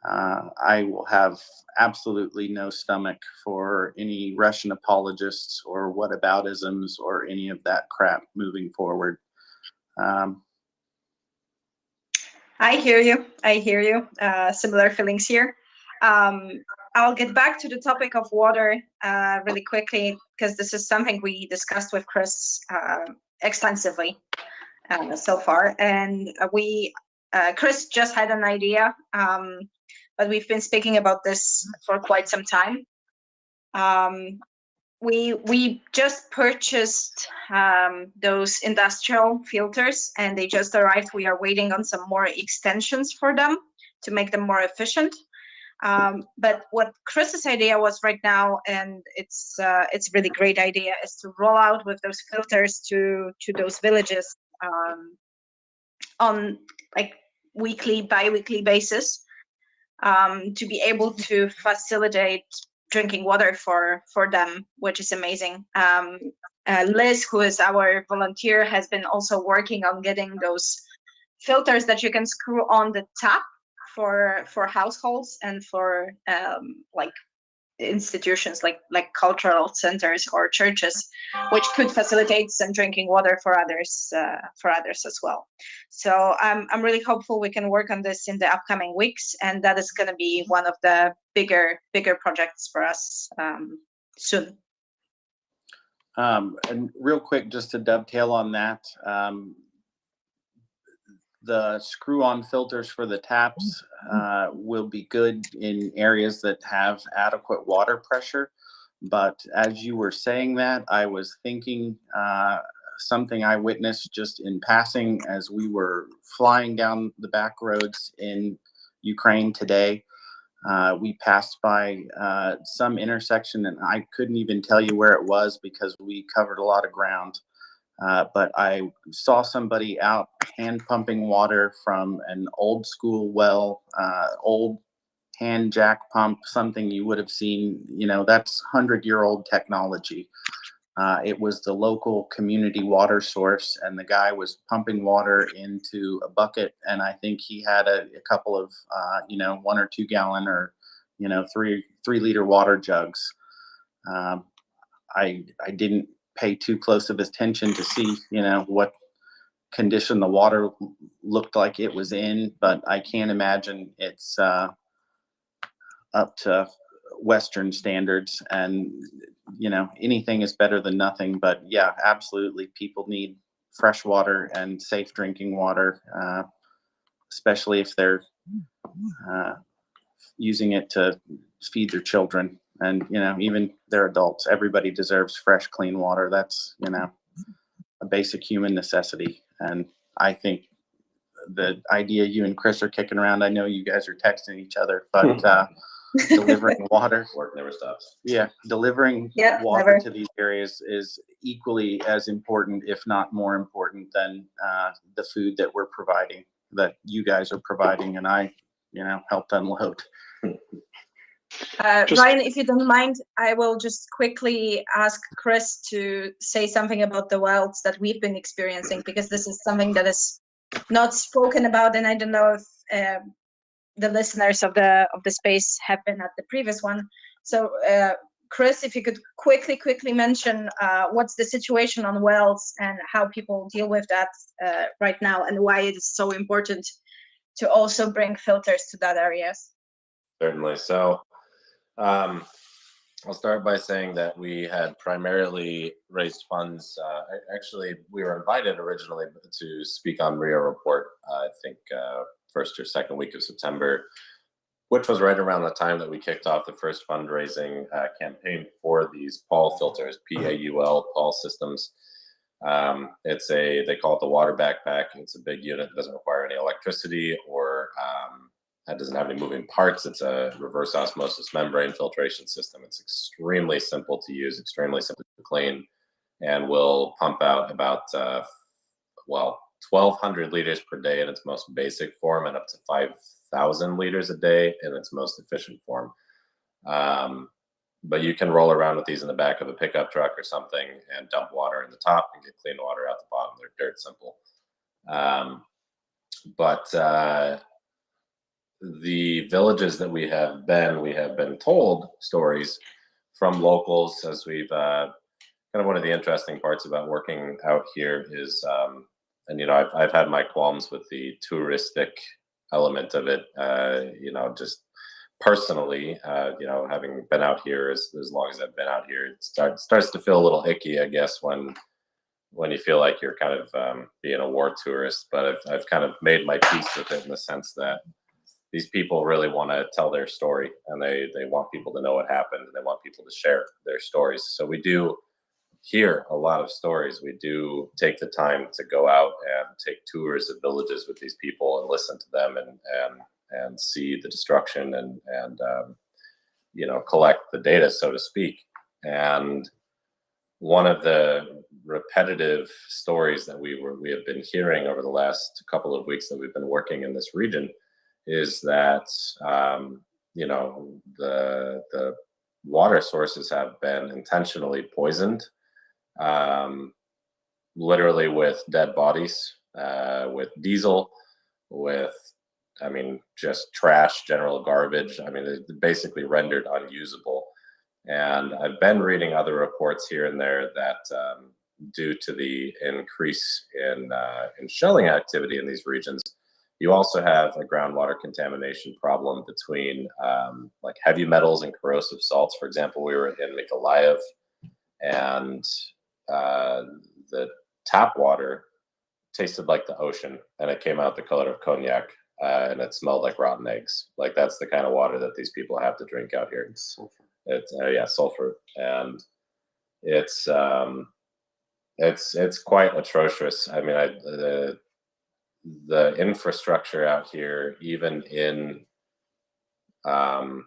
I will have absolutely no stomach for any Russian apologists or whataboutisms or any of that crap moving forward. I hear you. Similar feelings here. I'll get back to the topic of water really quickly, because this is something we discussed with Chris extensively so far. And Chris just had an idea, but we've been speaking about this for quite some time. We just purchased those industrial filters, and they just arrived. We are waiting on some more extensions for them to make them more efficient. But what Chris's idea was right now, and it's a really great idea, is to roll out with those filters to those villages on like weekly, bi-weekly basis, to be able to facilitate drinking water for them, which is amazing. Liz, who is our volunteer, has been also working on getting those filters that you can screw on the tap for households and for like institutions like cultural centers or churches, which could facilitate some drinking water for others as well. So I'm really hopeful we can work on this in the upcoming weeks, and that is going to be one of the bigger projects for us soon. And real quick, just to dovetail on that, the screw-on filters for the taps will be good in areas that have adequate water pressure. But as you were saying that, I was thinking something I witnessed just in passing as we were flying down the back roads in Ukraine today. We passed by some intersection, and I couldn't even tell you where it was because we covered a lot of ground. But I saw somebody out hand pumping water from an old school well, old hand jack pump, something you would have seen, that's 100-year-old technology. It was the local community water source, and the guy was pumping water into a bucket, and I think he had a couple of, 1 or 2 gallon or, 3-liter water jugs. I didn't pay too close of attention to see, what condition the water looked like it was in, but I can't imagine it's up to Western standards, and anything is better than nothing. But yeah, absolutely, people need fresh water and safe drinking water, especially if they're using it to feed their children, and even their adults. Everybody deserves fresh, clean water. That's a basic human necessity. And I think the idea you and Chris are kicking around, I know you guys are texting each other, but delivering water, work never stops. Yeah, delivering water to these areas is equally as important, if not more important, than the food that we're providing, that you guys are providing, and I helped unload. Ryan, if you don't mind, I will just quickly ask Chris to say something about the wilds that we've been experiencing, because this is something that is not spoken about, and I don't know if the listeners of the space have been at the previous one. So Chris, if you could quickly mention what's the situation on wells and how people deal with that right now, and why it is so important to also bring filters to that areas. Certainly. So I'll start by saying that we had primarily raised funds. Actually, we were invited originally to speak on MriyaReport, I think first or second week of September, which was right around the time that we kicked off the first fundraising campaign for these PAL filters, PAUL, PAL systems. They call it the water backpack. It's a big unit that doesn't require any electricity or that doesn't have any moving parts. It's a reverse osmosis membrane filtration system. It's extremely simple to use, extremely simple to clean, and will pump out about 1,200 liters per day in its most basic form, and up to 5,000 liters a day in its most efficient form. But you can roll around with these in the back of a pickup truck or something and dump water in the top and get clean water out the bottom. They're dirt simple. The villages that we have been told stories from locals, as we've kind of one of the interesting parts about working out here is, and I've had my qualms with the touristic element of it, just personally, having been out here as long as I've been out here, it starts to feel a little icky, I guess, when you feel like you're kind of being a war tourist. But I've kind of made my peace with it in the sense that these people really want to tell their story, and they want people to know what happened, and they want people to share their stories. So we do hear a lot of stories. We do take the time to go out and take tours of villages with these people and listen to them and see the destruction and collect the data, so to speak. And one of the repetitive stories that we have been hearing over the last couple of weeks that we've been working in this region is that the water sources have been intentionally poisoned, literally with dead bodies, with diesel, with just trash, general garbage. They're basically rendered unusable. And I've been reading other reports here and there that due to the increase in shelling activity in these regions, you also have a groundwater contamination problem between like heavy metals and corrosive salts. For example, we were in Mykolaiv, and the tap water tasted like the ocean, and it came out the color of cognac, and it smelled like rotten eggs. Like, that's the kind of water that these people have to drink out here. It's sulfur. It's yeah, sulfur, and it's quite atrocious. I mean, the infrastructure out here, even in the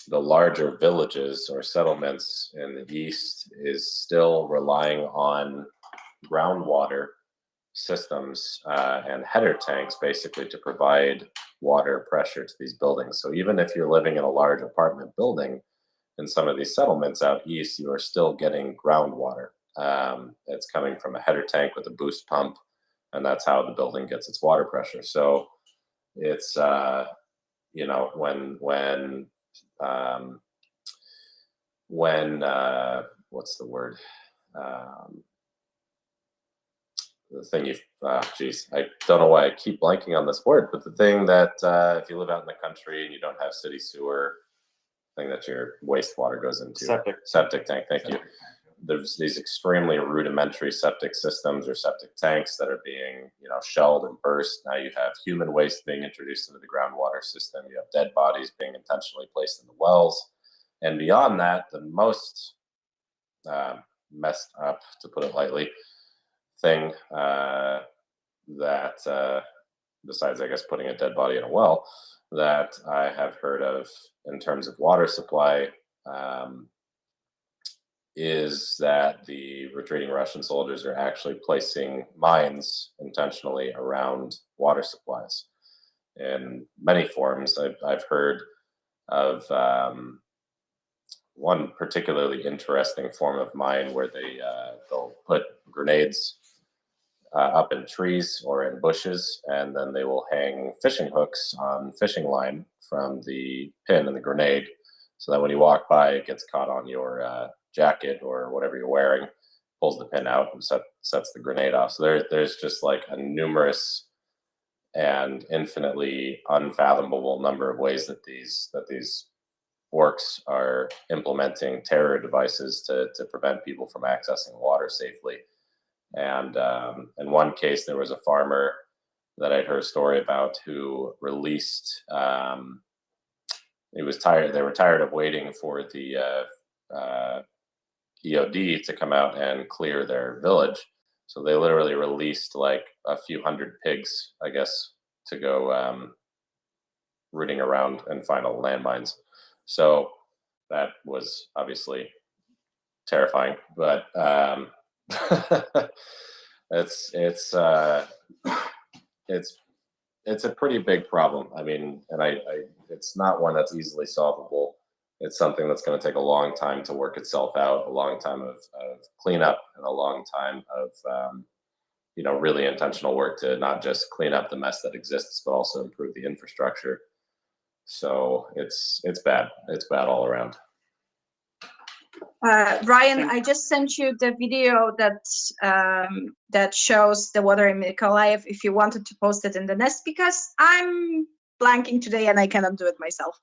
larger villages or settlements in the east, is still relying on groundwater systems and header tanks, basically, to provide water pressure to these buildings. So even if you're living in a large apartment building in some of these settlements out east, you are still getting groundwater. It's coming from a header tank with a boost pump, and that's how the building gets its water pressure. So it's you know, when what's the word? The thing you, geez, I don't know why I keep blanking on this word, but the thing that if you live out in the country and you don't have city sewer, thing that your wastewater goes into. Septic tank, thank you. There's these extremely rudimentary septic systems or septic tanks that are being, you know, shelled and burst. Now you have human waste being introduced into the groundwater system. You have dead bodies being intentionally placed in the wells. And beyond that, the most messed up, to put it lightly, thing that, besides, I guess, putting a dead body in a well, that I have heard of in terms of water supply, is that the retreating Russian soldiers are actually placing mines intentionally around water supplies in many forms. I've heard of one particularly interesting form of mine where they'll put grenades up in trees or in bushes, and then they will hang fishing hooks on fishing line from the pin in the grenade, so that when you walk by, it gets caught on your jacket or whatever you're wearing, pulls the pin out and sets the grenade off. So there's just like a numerous and infinitely unfathomable number of ways that these orcs are implementing terror devices to prevent people from accessing water safely. And in one case, there was a farmer that I'd heard a story about who released. He was tired. They were tired of waiting for the EOD to come out and clear their village, so they literally released like a few hundred pigs, I guess, to go rooting around and find all the landmines. So that was obviously terrifying, but it's a pretty big problem. I mean, and it's not one that's easily solvable. It's something that's going to take a long time to work itself out, a long time of cleanup, and a long time of you know, really intentional work to not just clean up the mess that exists, but also improve the infrastructure. So it's bad. It's bad all around. Ryan, I just sent you the video that shows the water in Mykolaiv, if you wanted to post it in the nest, because I'm blanking today and I cannot do it myself.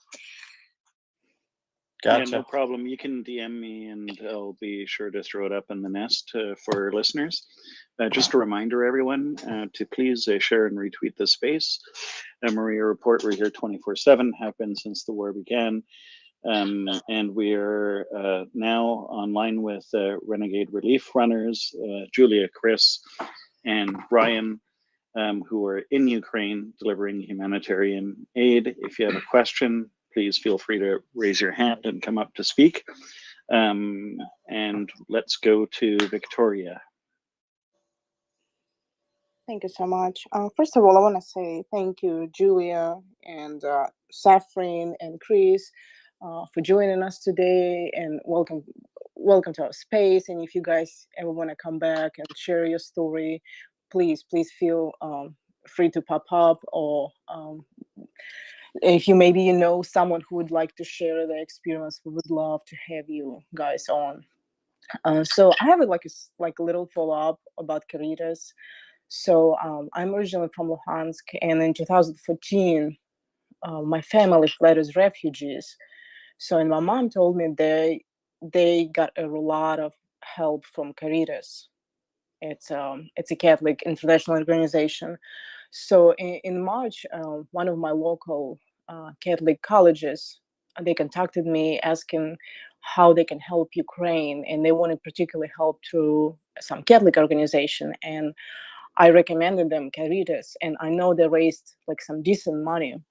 Gotcha. Yeah, no problem. You can DM me and I'll be sure to throw it up in the nest for listeners. Just a reminder, everyone, to please share and retweet this space. MriyaReport, we're here 24/7, have been since the war began. And we're now online with Renegade Relief Runners, Julia, Chris, and Ryan, who are in Ukraine delivering humanitarian aid. If you have a question, please feel free to raise your hand and come up to speak. And let's go to Victoria. Thank you so much. First of all, I want to say thank you, Julia and Safrin and Chris, for joining us today, and welcome to our space. And if you guys ever want to come back and share your story, please feel free to pop up, or if you maybe know someone who would like to share their experience, we would love to have you guys on. So I have like a little follow-up about Caritas. So I'm originally from Luhansk, and in 2014, my family fled as refugees. So, and my mom told me they got a lot of help from Caritas. It's a Catholic international organization. So in March, one of my local Catholic colleges, they contacted me asking how they can help Ukraine, and they wanted particularly help through some Catholic organization. And I recommended them Caritas, and I know they raised like some decent money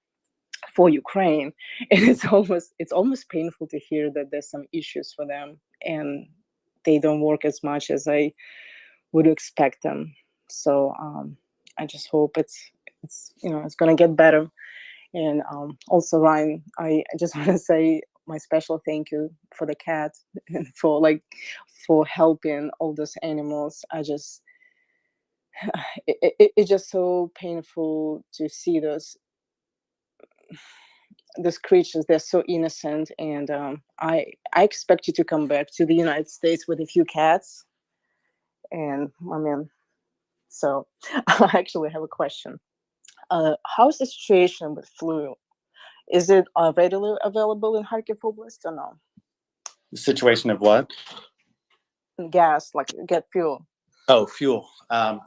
for Ukraine. And it's almost painful to hear that there's some issues for them, and they don't work as much as I would expect them. So I just hope it's it's gonna get better. And also, Ryan, I just want to say my special thank you for the cat and for helping all those animals. I just it's just so painful to see those creatures. They're so innocent, and I expect you to come back to the United States with a few cats. And I mean, so I actually have a question. How's the situation with flu? Is it readily available in Kharkiv Oblast or no? The situation of what? Gas, like get fuel. Oh, fuel.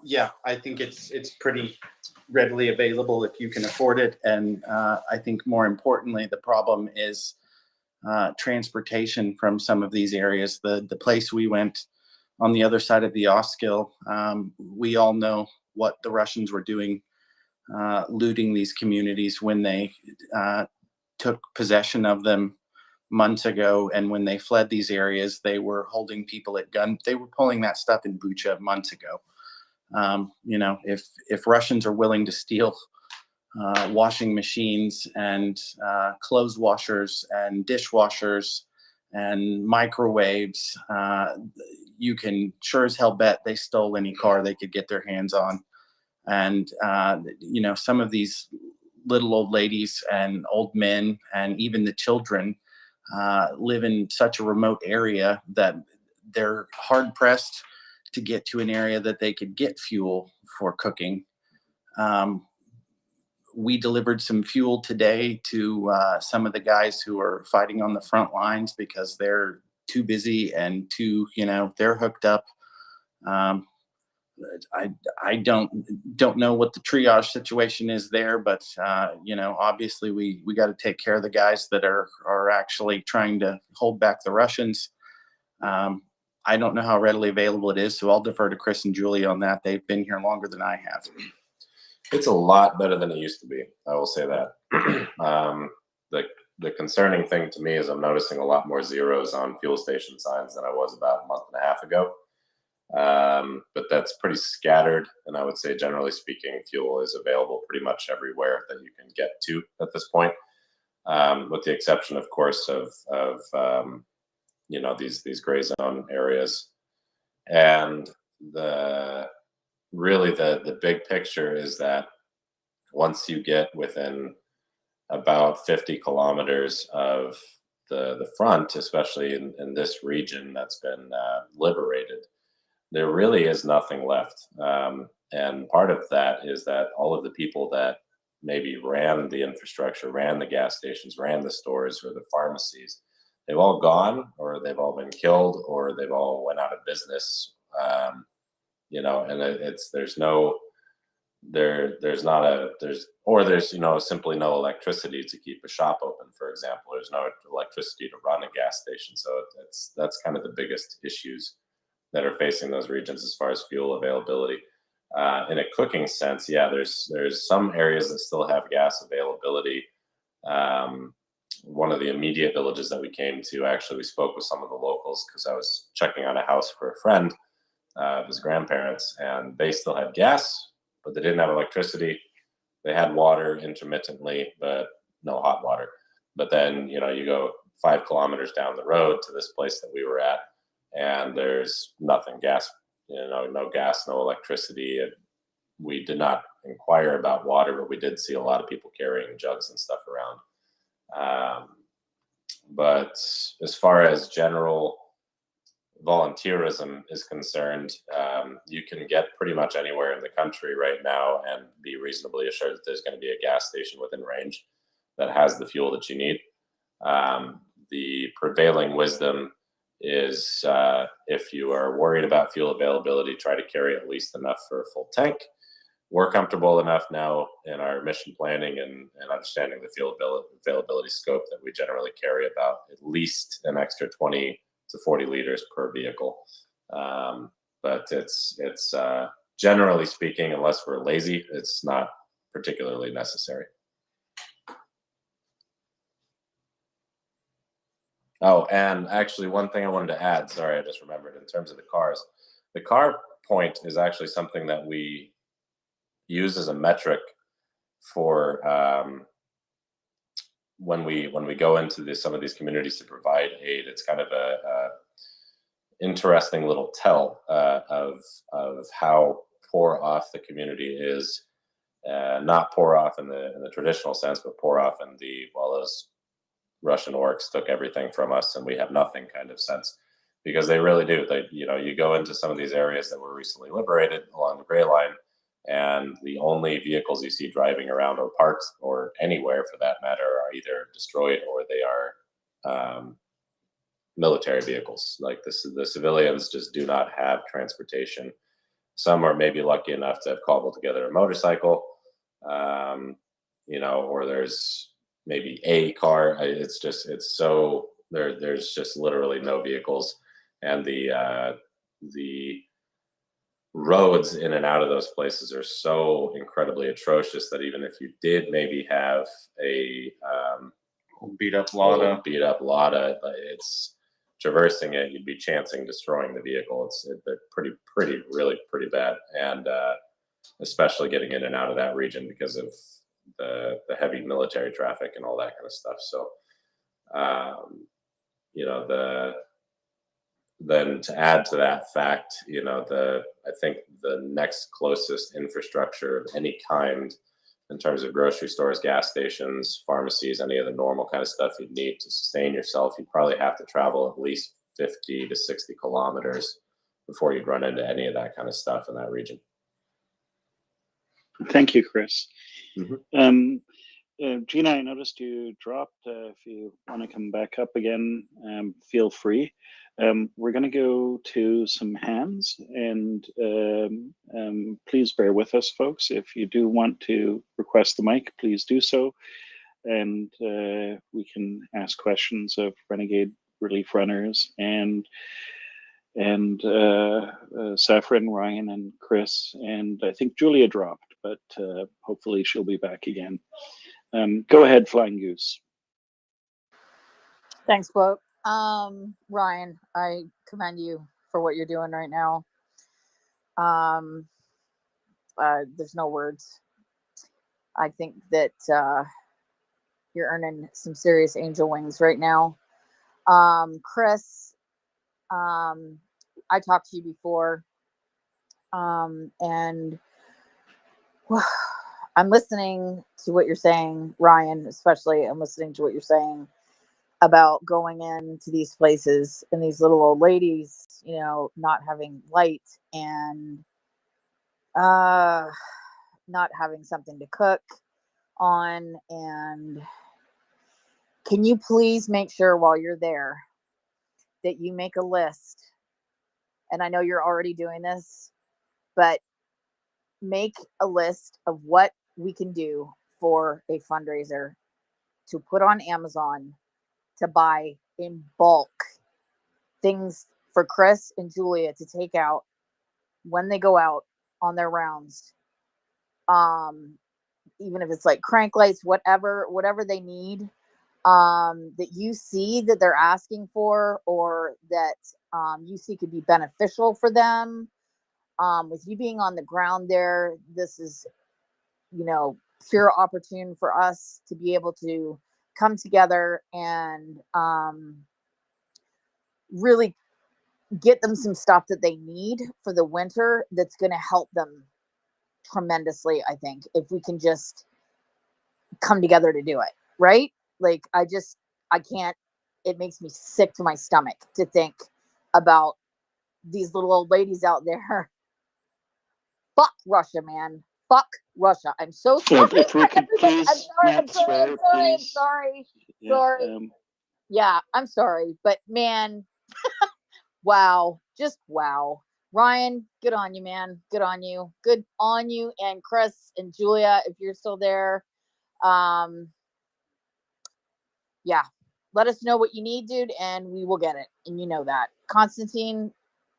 Yeah, I think it's pretty readily available if you can afford it. And I think more importantly, the problem is transportation from some of these areas. The place we went on the other side of the Oskil, we all know what the Russians were doing, looting these communities when they took possession of them months ago. And when they fled these areas, they were holding people at gun. They were pulling that stuff in Bucha months ago. If Russians are willing to steal washing machines and clothes washers and dishwashers and microwaves, you can sure as hell bet they stole any car they could get their hands on. And some of these little old ladies and old men and even the children live in such a remote area that they're hard pressed to get to an area that they could get fuel for cooking. We delivered some fuel today to some of the guys who are fighting on the front lines because they're too busy and they're hooked up. I don't know what the triage situation is there, but obviously we got to take care of the guys that are actually trying to hold back the Russians. I don't know how readily available it is, so I'll defer to Chris and Julie on that. They've been here longer than I have. It's a lot better than it used to be. I will say that. The concerning thing to me is I'm noticing a lot more zeros on fuel station signs than I was about a month and a half ago. But that's pretty scattered, and I would say generally speaking, fuel is available pretty much everywhere that you can get to at this point, with the exception, of course, of these gray zone areas. And the big picture is that once you get within about 50 kilometers of the front, especially in this region that's been liberated, there really is nothing left. And part of that is that all of the people that maybe ran the infrastructure, ran the gas stations, ran the stores or the pharmacies, they've all gone, or they've all been killed, or they've all went out of business. And there's simply no electricity to keep a shop open, for example. There's no electricity to run a gas station. So that's kind of the biggest issues that are facing those regions as far as fuel availability. In a cooking sense, yeah, there's some areas that still have gas availability. One of the immediate villages that we came to, actually, we spoke with some of the locals because I was checking on a house for a friend of his grandparents, and they still had gas, but they didn't have electricity. They had water intermittently, but no hot water. But then, you go 5 kilometers down the road to this place that we were at, and there's nothing, no gas, no electricity. We did not inquire about water, but we did see a lot of people carrying jugs and stuff around. But as far as general volunteerism is concerned, you can get pretty much anywhere in the country right now and be reasonably assured that there's going to be a gas station within range that has the fuel that you need. The prevailing wisdom is if you are worried about fuel availability, try to carry at least enough for a full tank. We're comfortable enough now in our mission planning and understanding the fuel availability scope that we generally carry about at least an extra 20 to 40 liters per vehicle. But it's generally speaking, unless we're lazy, it's not particularly necessary. Oh, and actually one thing I wanted to add, sorry, I just remembered, in terms of the cars. The car point is actually something that we use as a metric for when we go into some of these communities to provide aid. It's kind of a interesting little tell of how poor off the community is. Not poor off in the traditional sense, but poor off in the, well, those Russian orcs took everything from us and we have nothing kind of sense, because they really do. They, you go into some of these areas that were recently liberated along the Gray Line, and the only vehicles you see driving around or parked or anywhere for that matter are either destroyed or they are military vehicles. Like the civilians just do not have transportation. Some are maybe lucky enough to have cobbled together a motorcycle, or there's maybe a car. It's so there's just literally no vehicles, and the roads in and out of those places are so incredibly atrocious that even if you did maybe have a beat up Lada, it's traversing it, you'd be chancing destroying the vehicle. They're really pretty bad, and especially getting in and out of that region because of the heavy military traffic and all that kind of stuff. So then to add to that fact, I think the next closest infrastructure of any kind in terms of grocery stores, gas stations, pharmacies, any of the normal kind of stuff you'd need to sustain yourself, you'd probably have to travel at least 50 to 60 kilometers before you'd run into any of that kind of stuff in that region. Thank you, Chris. Mm-hmm. Gina, I noticed you dropped. If you want to come back up again, feel free. We're going to go to some hands, and please bear with us, folks. If you do want to request the mic, please do so, and we can ask questions of Renegade Relief Runners and Saffron, Ryan, and Chris, and I think Julia dropped, but hopefully she'll be back again. Go ahead, Flying Goose. Thanks, Quote. Ryan, I commend you for what you're doing right now. There's no words. I think that you're earning some serious angel wings right now. Chris, I talked to you before, and I'm listening to what you're saying, Ryan, especially. I'm listening to what you're saying about going into these places and these little old ladies, not having light and not having something to cook on. And can you please make sure while you're there that you make a list? And I know you're already doing this, but make a list of what we can do for a fundraiser to put on Amazon to buy in bulk things for Chris and Julia to take out when they go out on their rounds. Even if it's like crank lights, whatever they need, that you see that they're asking for, or that you see could be beneficial for them. With you being on the ground there, this is, pure opportune for us to be able to come together and really get them some stuff that they need for the winter that's going to help them tremendously, I think, if we can just come together to do it, right? Like, I can't, it makes me sick to my stomach to think about these little old ladies out there. Fuck Russia, man. Fuck Russia. I'm so sorry. If we could please I'm sorry. Yeah, I'm sorry. But man, wow. Just wow. Ryan, good on you, man. Good on you. Good on you. And Chris and Julia, if you're still there. Yeah. Let us know what you need, dude, and we will get it. And you know that. Constantine,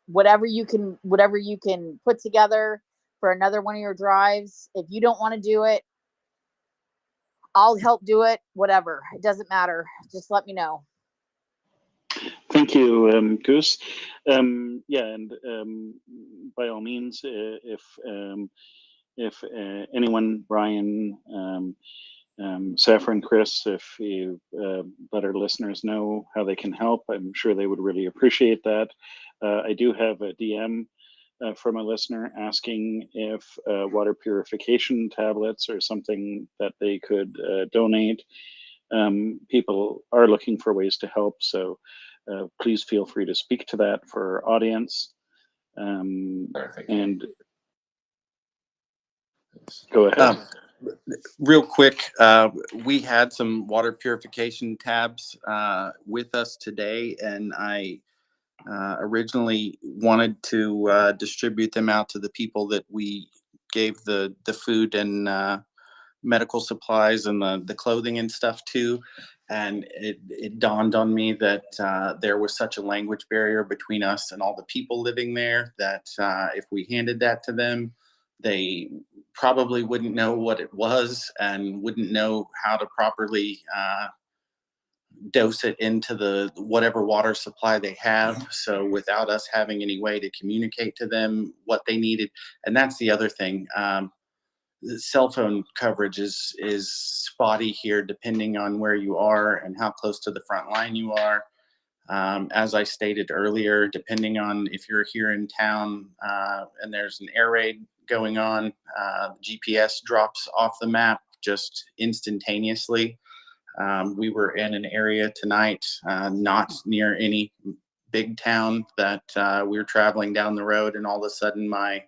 whatever you can put together for another one of your drives. If you don't want to do it, I'll help do it. Whatever. It doesn't matter. Just let me know. Thank you, Goose. Yeah, and by all means, if anyone, Brian, Saffron, Chris, if you let our listeners know how they can help, I'm sure they would really appreciate that. I do have a DM from a listener asking if water purification tablets are something that they could donate. People are looking for ways to help, so please feel free to speak to that for our audience. And go ahead. Real quick, we had some water purification tabs with us today, and I originally wanted to distribute them out to the people that we gave the food and medical supplies and the clothing and stuff to. And it dawned on me that there was such a language barrier between us and all the people living there that if we handed that to them, they probably wouldn't know what it was and wouldn't know how to properly dose it into the whatever water supply they have. So without us having any way to communicate to them what they needed. And that's the other thing. The cell phone coverage is spotty here, depending on where you are and how close to the front line you are. As I stated earlier, depending on if you're here in town and there's an air raid going on, GPS drops off the map just instantaneously. We were in an area tonight, not near any big town, that we were traveling down the road, and all of a sudden my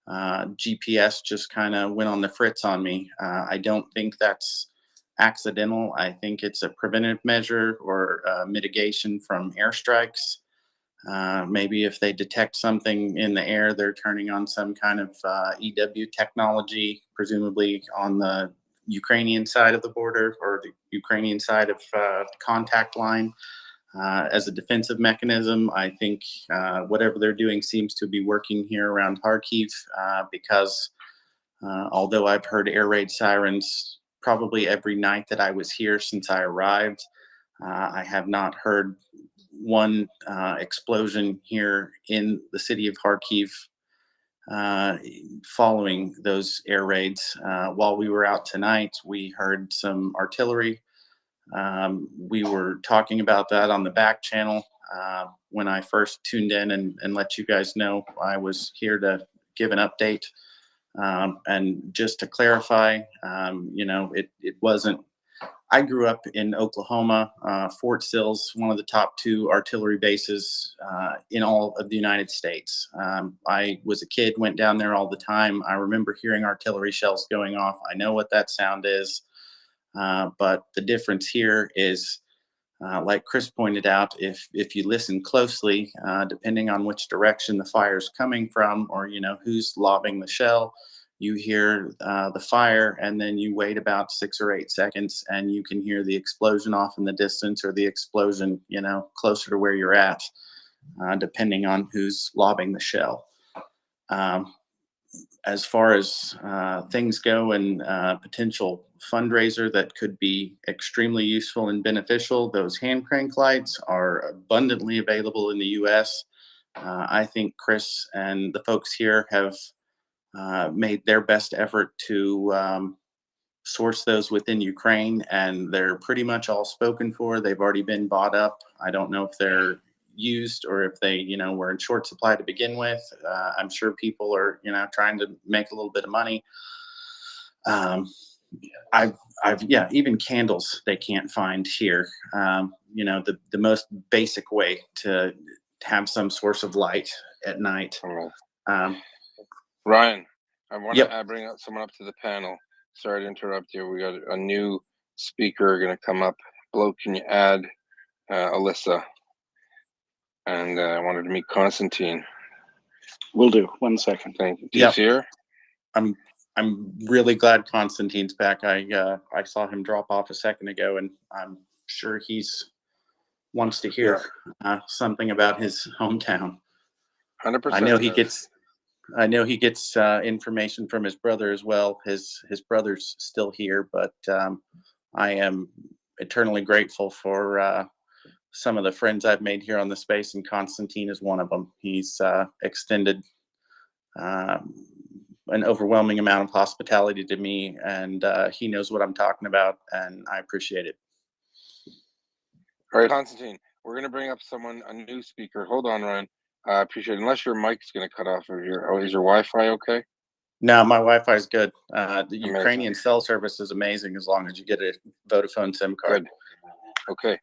GPS just kind of went on the fritz on me. I don't think that's accidental. I think it's a preventive measure or mitigation from airstrikes. Maybe if they detect something in the air, they're turning on some kind of EW technology, presumably on the Ukrainian side of the border or the Ukrainian side of the contact line. As a defensive mechanism, I think whatever they're doing seems to be working here around Kharkiv because although I've heard air raid sirens probably every night that I was here since I arrived, I have not heard one explosion here in the city of Kharkiv following those air raids. While we were out tonight, we heard some artillery. We were talking about that on the back channel when I first tuned in and let you guys know I was here to give an update. And just to clarify, it wasn't. I grew up in Oklahoma. Fort Sill's one of the top 2 artillery bases in all of the United States. I was a kid, went down there all the time. I remember hearing artillery shells going off. I know what that sound is. But the difference here is, like Chris pointed out, if you listen closely, depending on which direction the fire is coming from, or who's lobbing the shell, you hear the fire, and then you wait about 6 or 8 seconds, and you can hear the explosion off in the distance, or the explosion, closer to where you're at, depending on who's lobbing the shell. As far as things go and potential fundraiser that could be extremely useful and beneficial, those hand crank lights are abundantly available in the U.S. I think Chris and the folks here have made their best effort to source those within Ukraine, and they're pretty much all spoken for. They've already been bought up. I don't know if they're used or if they, were in short supply to begin with. I'm sure people are, trying to make a little bit of money. Even candles they can't find here. The most basic way to have some source of light at night. Ryan, I want Yep. to bring someone up to the panel. Sorry to interrupt you. We got a new speaker going to come up. Below, can you add Alyssa? And I wanted to meet Constantine. Will do. 1 second. Thank you. Do you see her? I'm really glad Constantine's back. I saw him drop off a second ago, and I'm sure he's wants to hear something about his hometown. 100%. I know he gets information from his brother as well. His brother's still here, but I am eternally grateful for some of the friends I've made here on the space, and Constantine is one of them. He's extended an overwhelming amount of hospitality to me, and he knows what I'm talking about, and I appreciate it. All right, Constantine, we're going to bring up a new speaker. Hold on, Ryan. I appreciate it. Unless your mic's going to cut off. Is your Wi-Fi okay? No, my Wi-Fi is good. The Ukrainian cell service is amazing as long as you get a Vodafone SIM card. Good. Okay,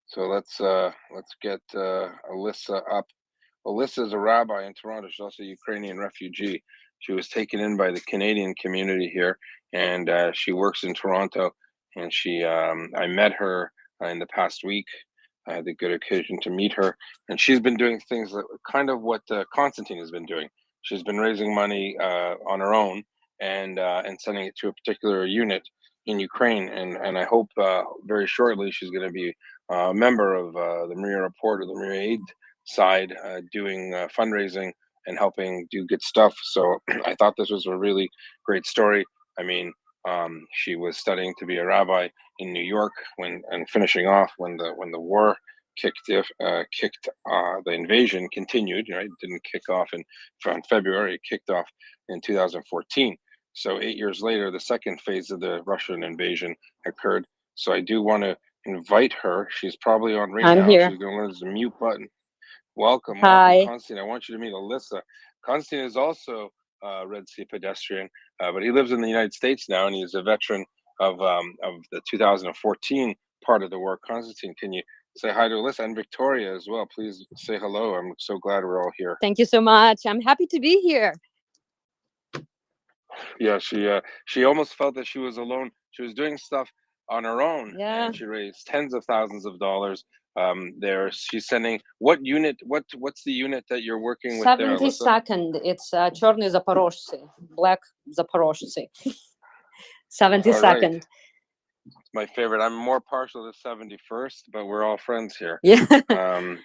so let's get Alyssa up. Alyssa is a rabbi in Toronto. She's also a Ukrainian refugee. She was taken in by the Canadian community here, and she works in Toronto. And I met her in the past week. I had the good occasion to meet her, and she's been doing things that kind of what Constantine has been doing. She's been raising money on her own and sending it to a particular unit in Ukraine. And I hope very shortly she's going to be a member of the MriyaReport or the MriyaAid side, doing fundraising and helping do good stuff. So I thought this was a really great story. I mean, she was studying to be a rabbi in New York and finishing off when the war kicked the invasion continued. Right, it didn't kick off in February. It kicked off in 2014. So 8 years later, the second phase of the Russian invasion occurred. So I do want to invite her. She's probably on right I'm now. here. She's going to learn the mute button. Welcome, Hi. Constantine. I want you to meet Alyssa. Constantine is also a Red Sea pedestrian, but he lives in the United States now, and he's a veteran of the 2014 part of the war. Constantine, can you say hi to Alyssa and Victoria as well? Please say hello. I'm so glad we're all here. Thank you so much. I'm happy to be here. Yeah, she almost felt that she was alone. She was doing stuff on her own, and she raised tens of thousands of dollars. She's sending what unit? What's the unit that you're working with there, Alyssa? 72nd. It's Черный Запорожцы, Black Запорожцы. 72nd. Right. It's my favorite. I'm more partial to 71st, but we're all friends here. Yeah. I'm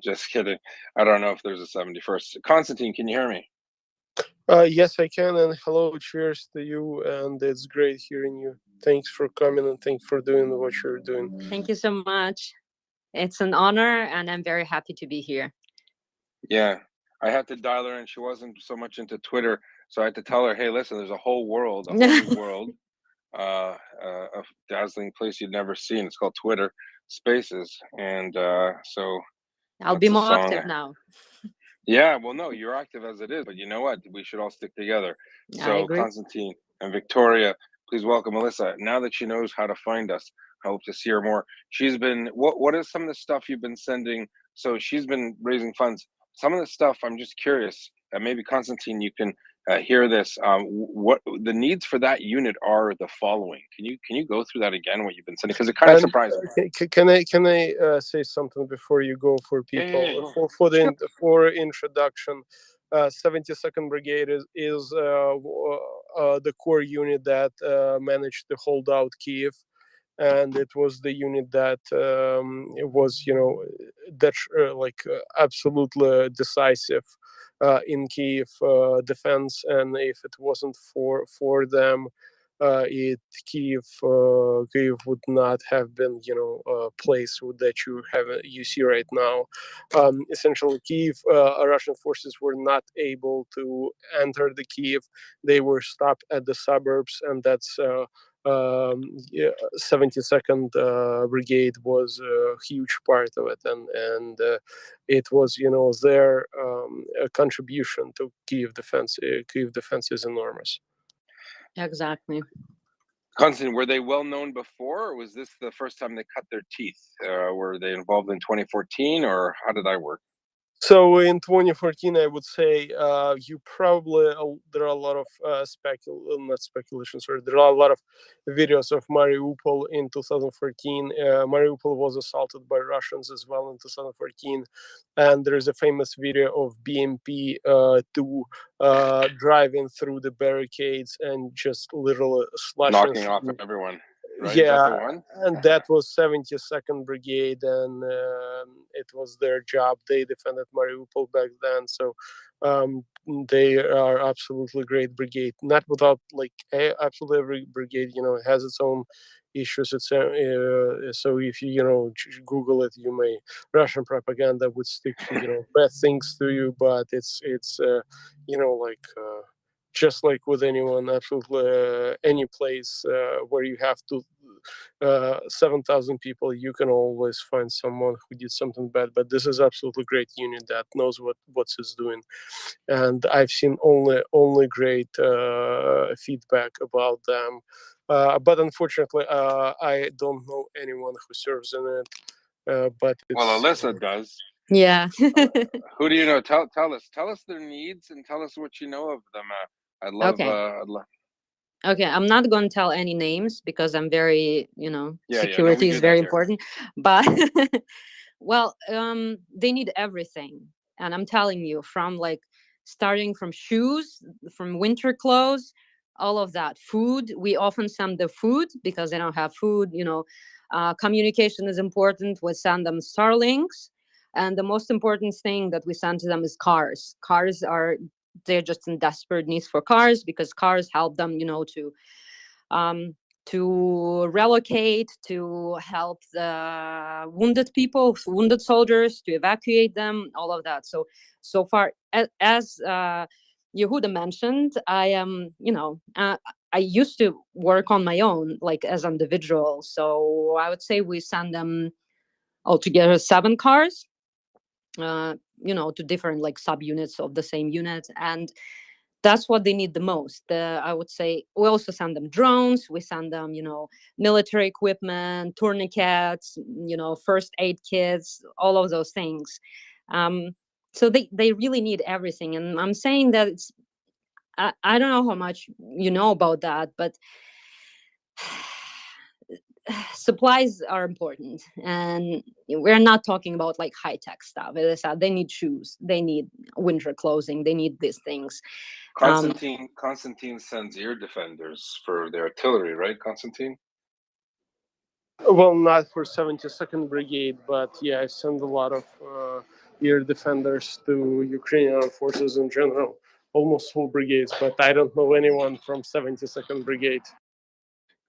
just kidding. I don't know if there's a 71st. Constantine, can you hear me? Yes, I can. And hello, cheers to you. And it's great hearing you. Thanks for coming and thanks for doing what you're doing. Thank you so much. It's an honor, and I'm very happy to be here. Yeah, I had to dial her in. She wasn't so much into Twitter, so I had to tell her, "Hey, listen, there's a whole world, a whole new world, a dazzling place you'd never seen. It's called Twitter Spaces." And so I'll be that's a more song. active now. Yeah, well, no, you're active as it is, but you know what? We should all stick together. I So, agree. Constantine and Victoria, please welcome Alyssa. Now that she knows how to find us, I hope to see her more. She's been, what is some of the stuff you've been sending? So she's been raising funds. Some of the stuff, I'm just curious, maybe Constantine, you can hear this. What the needs for that unit are the following. Can you go through that again, what you've been sending? Because it kind of surprised me. Can I say something before you go for people? For introduction, 72nd Brigade is the core unit that managed to hold out Kiev, and it was the unit that it was absolutely decisive in Kiev defense, and if it wasn't for them, Kiev would not have been a place that you see right now. Essentially, Kiev, Russian forces were not able to enter the Kiev. They were stopped at the suburbs, and that's yeah, 72nd Brigade was a huge part of it, and it was, their contribution to Kyiv defense. Kyiv defense is enormous. Exactly. Konstantin, were they well known before, or was this the first time they cut their teeth? Were they involved in 2014, or how did that work? So in 2014, I would say you probably there are a lot of not speculation. Sorry, there are a lot of videos of Mariupol in 2014. Mariupol was assaulted by Russians as well in 2014, and there is a famous video of BMP two driving through the barricades and just literally slashing Knocking off through. everyone, right? Yeah, Is that the one? and that was 72nd Brigade, and it was their job. They defended Mariupol back then, so they are absolutely great brigade. Not without absolutely every brigade, has its own issues. It's so if you Google it, you may Russian propaganda would stick bad things to you, but it's like. Just like with anyone, absolutely any place where you have to 7,000 people, you can always find someone who did something bad. But this is absolutely great unit that knows what it's doing, and I've seen only great feedback about them. But unfortunately, I don't know anyone who serves in it. But Well, Alyssa does. Yeah. Who do you know? Tell us their needs and tell us what you know of them. I'd love. Okay. I'd love. Okay, I'm not going to tell any names because I'm very, No, security we is do very that here. important. But well, they need everything, and I'm telling you, from starting from shoes, from winter clothes, all of that. Food, we often send the food because they don't have food. Communication is important. We send them Starlinks, and the most important thing that we send to them is cars. They're just in desperate need for cars because cars help them, to relocate, to help the wounded people, wounded soldiers, to evacuate them, all of that. So far, as Yehuda mentioned, I am, I used to work on my own, like as an individual. So I would say we send them altogether 7 cars. To different subunits of the same unit, and that's what they need the most. I would say we also send them drones, we send them military equipment, tourniquets, first aid kits, all of those things. So they really need everything, and I'm saying that I don't know how much you know about that, but supplies are important, and we're not talking about high-tech stuff. As I said, they need shoes, they need winter clothing, they need these things. Constantine sends ear defenders for their artillery, right, Constantine? Well, not for 72nd Brigade, but yeah, I send a lot of air defenders to Ukrainian armed forces in general, almost full brigades, but I don't know anyone from 72nd Brigade.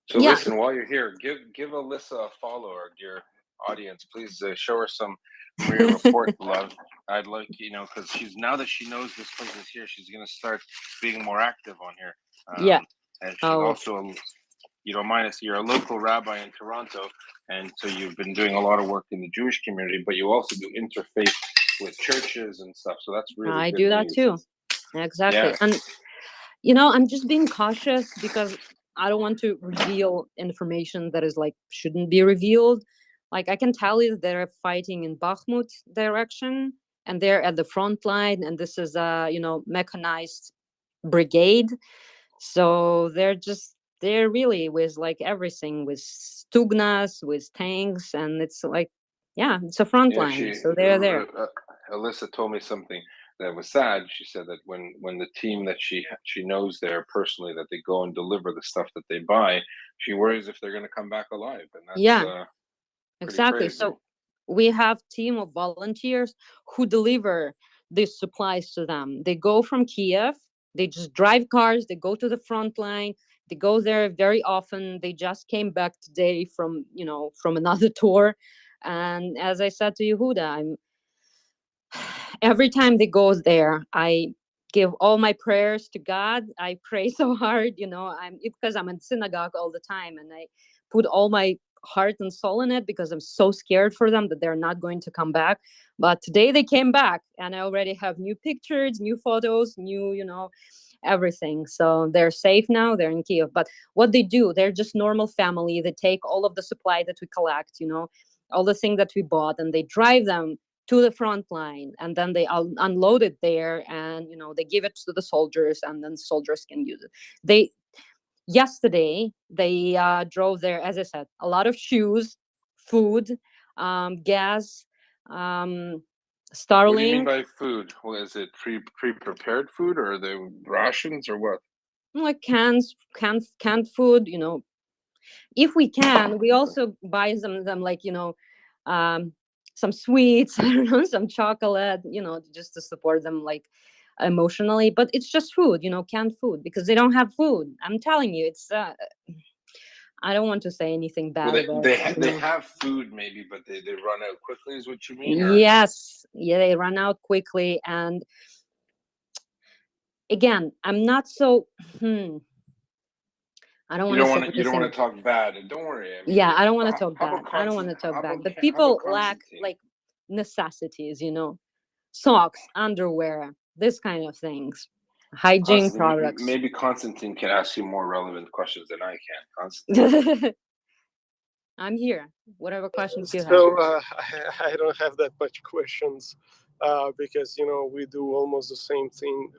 So listen, while you're here, give Alyssa a follow, or dear audience, please show her some MriyaReport love. I'd like, because now that she knows this place is here, she's going to start being more active on here. And she's also, you don't mind us, you're a local rabbi in Toronto, and so you've been doing a lot of work in the Jewish community, but you also do interfaith with churches and stuff. So that's really I good do that news. too. Exactly. Yeah. And I'm just being cautious because I don't want to reveal information that is shouldn't be revealed. I can tell you they're fighting in Bakhmut direction, and they're at the front line, and this is a mechanized brigade. So they're really with everything, with Stugnas, with tanks, and it's it's a front line. So they're there. Alyssa told me something that was sad. She said that when the team that she knows there personally, that they go and deliver the stuff that they buy, she worries if they're going to come back alive, and that's exactly. crazy. So we have team of volunteers who deliver these supplies to them. They go from Kiev, they just drive cars, they go to the front line, they go there very often. They just came back today from from another tour, and as I said to Yehuda, every time they go there, I give all my prayers to God. I pray so hard, because I'm in synagogue all the time, and I put all my heart and soul in it because I'm so scared for them that they're not going to come back. But today they came back, and I already have new pictures, new photos, new, everything. So they're safe now. They're in Kiev. But what they do, they're just normal family. They take all of the supply that we collect, all the things that we bought, and they drive them to the front line, and then they unload it there, and they give it to the soldiers, and then soldiers can use it. Yesterday they drove there, as I said, a lot of shoes, food, gas, Starlink. What do you mean by food? Well, is it pre-prepared food, or are they rations, or what? Like canned food, if we can. We also buy them like some sweets, I don't know, some chocolate, just to support them like emotionally. But it's just food, canned food, because they don't have food. I'm telling you, it's I don't want to say anything bad Well, about they have food maybe, but they run out quickly, is what you mean? Or? Yes, yeah, they run out quickly. And again, I'm not so I don't want to say anything. You don't want to talk bad, and don't worry. I mean, Yeah, I don't want to talk how bad. about I don't want to talk bad. But how people about lack Constantine? like necessities, socks, underwear, this kind of things, hygiene products. Maybe Constantine can ask you more relevant questions than I can. Constantine. I'm here. Whatever questions you have. So I don't have that much questions because we do almost the same thing.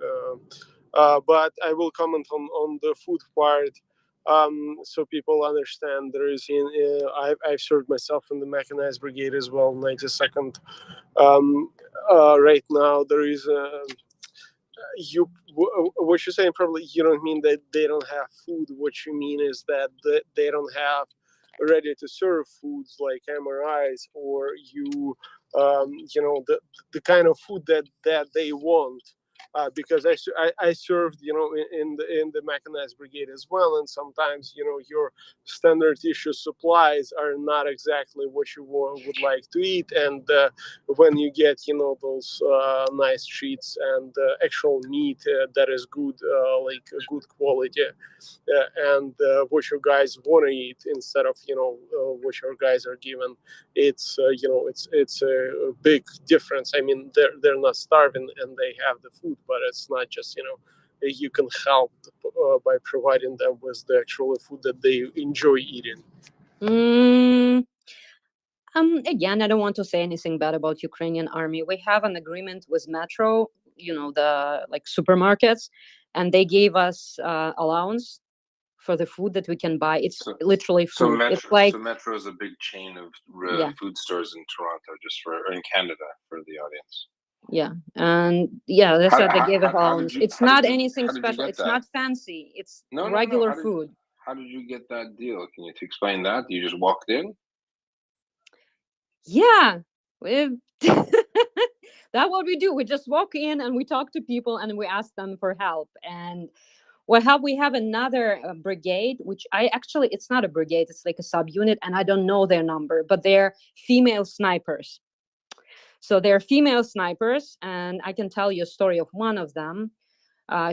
But I will comment on the food part. So people understand, there is I've served myself in the mechanized brigade as well, 92nd. Right now there is what you're saying, probably you don't mean that they don't have food. What you mean is that they don't have ready to serve foods like MRIs, or the kind of food that they want. Because I served in the mechanized brigade as well, and sometimes your standard issue supplies are not exactly what you would like to eat, and when you get those nice treats and actual meat that is good, like good quality, and what your guys want to eat instead of what your guys are given, it's it's a big difference. I mean, they're not starving and they have the food, but it's not just you can help by providing them with the actual food that they enjoy eating. Again, I don't want to say anything bad about Ukrainian army. We have an agreement with Metro, the like supermarkets, and they gave us allowance for the food that we can buy. It's literally food. It's like Metro is a big chain of food stores in Toronto, in Canada, for the audience. Yeah, and yeah, that's what they gave us allowance. It's not anything special. It's not fancy. It's regular food. How did you get that deal? Can you explain that? You just walked in? Yeah, that's what we do. We just walk in and we talk to people and we ask them for help. And we have another brigade, which it's not a brigade, it's like a subunit, and I don't know their number, but they're female snipers. So they're female snipers, and I can tell you a story of one of them.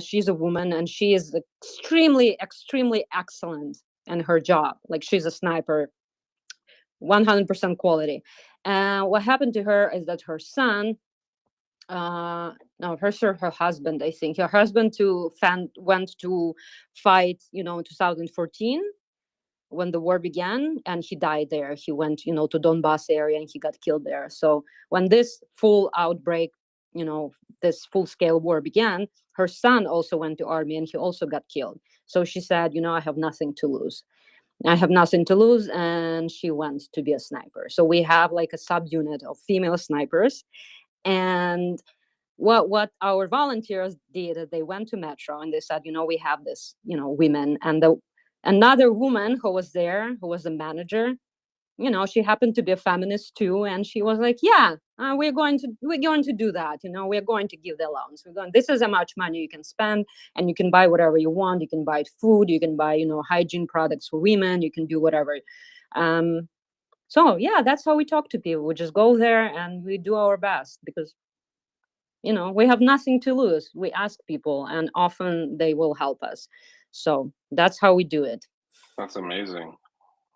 She's a woman, and she is extremely, extremely excellent in her job. Like, she's a sniper, 100% quality. What happened to her is that her son, her husband, I think her husband went to fight, in 2014 when the war began, and he died there. He went, to Donbass area, and he got killed there. So when this full outbreak, this full-scale war began, her son also went to army, and he also got killed. So she said, I have nothing to lose. And she went to be a sniper. So we have like a subunit of female snipers. And what our volunteers did is they went to Metro and they said, we have this, women. And another woman who was there, who was a manager, she happened to be a feminist too, and she was like, yeah, we're going to do that. We're going to give the allowance. This is how much money you can spend, and you can buy whatever you want. You can buy food, you can buy hygiene products for women, you can do whatever. So yeah, that's how we talk to people. We just go there and we do our best, because you know, we have nothing to lose. We ask people, and often they will help us. So that's how we do it. That's amazing.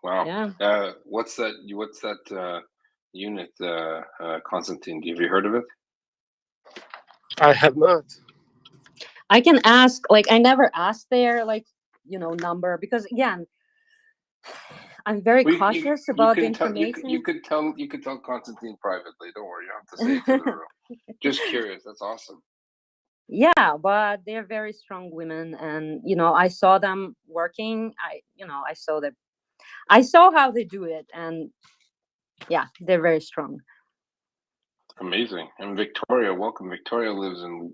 Wow. Yeah. What's that? What's that unit, Constantine? Have you heard of it? I have not. I can ask, like, I never asked their, like, you know, number, because again, I'm very Well, cautious about the can tell information. you could tell Constantine privately. Don't worry, you don't have to say it to the room. Just curious. That's awesome. Yeah, but they're very strong women, and you know, I saw them working. I saw how they do it, and yeah, they're very strong. Amazing. And Victoria, welcome. Victoria lives in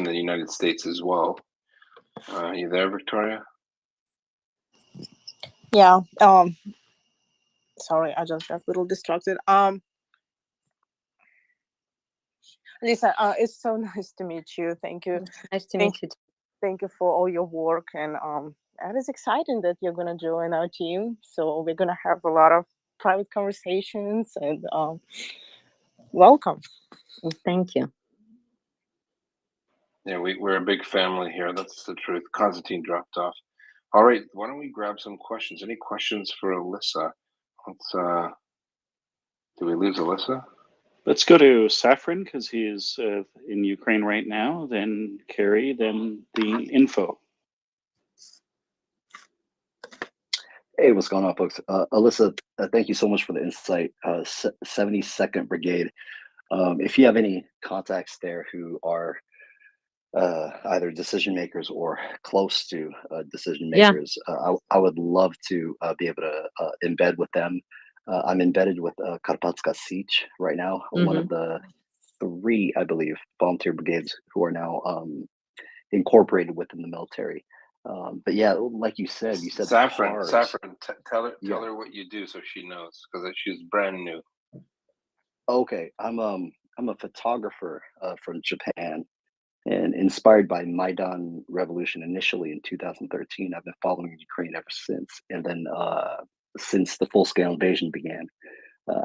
the United States as well. You there, Victoria? Yeah. Sorry, I just got a little distracted. Lisa, it's so nice to meet you. Thank you. Nice to meet you. Thank you for all your work, and it is exciting that you're gonna join our team. So we're gonna have a lot of private conversations, and welcome. Thank you. Yeah, we're a big family here. That's the truth. Constantine dropped off. All right, why don't we grab some questions? Any questions for Alyssa? Let's. Do we lose Alyssa? Let's go to Saffron because he is in Ukraine right now. Then Carrie, then the info. Hey, what's going on, folks? Alyssa, thank you so much for the insight. 72nd Brigade. If you have any contacts there who are either decision makers or close to decision makers, I would love to be able to embed with them. I'm embedded with Karpatska Sich right now, one of the 3, I believe, volunteer brigades who are now incorporated within the military. But yeah, like you said Saffron. cars. Saffron, tell her what you do so she knows, because she's brand new. Okay, I'm a photographer from Japan, and inspired by Maidan Revolution initially in 2013. I've been following Ukraine ever since, and then since the full-scale invasion began,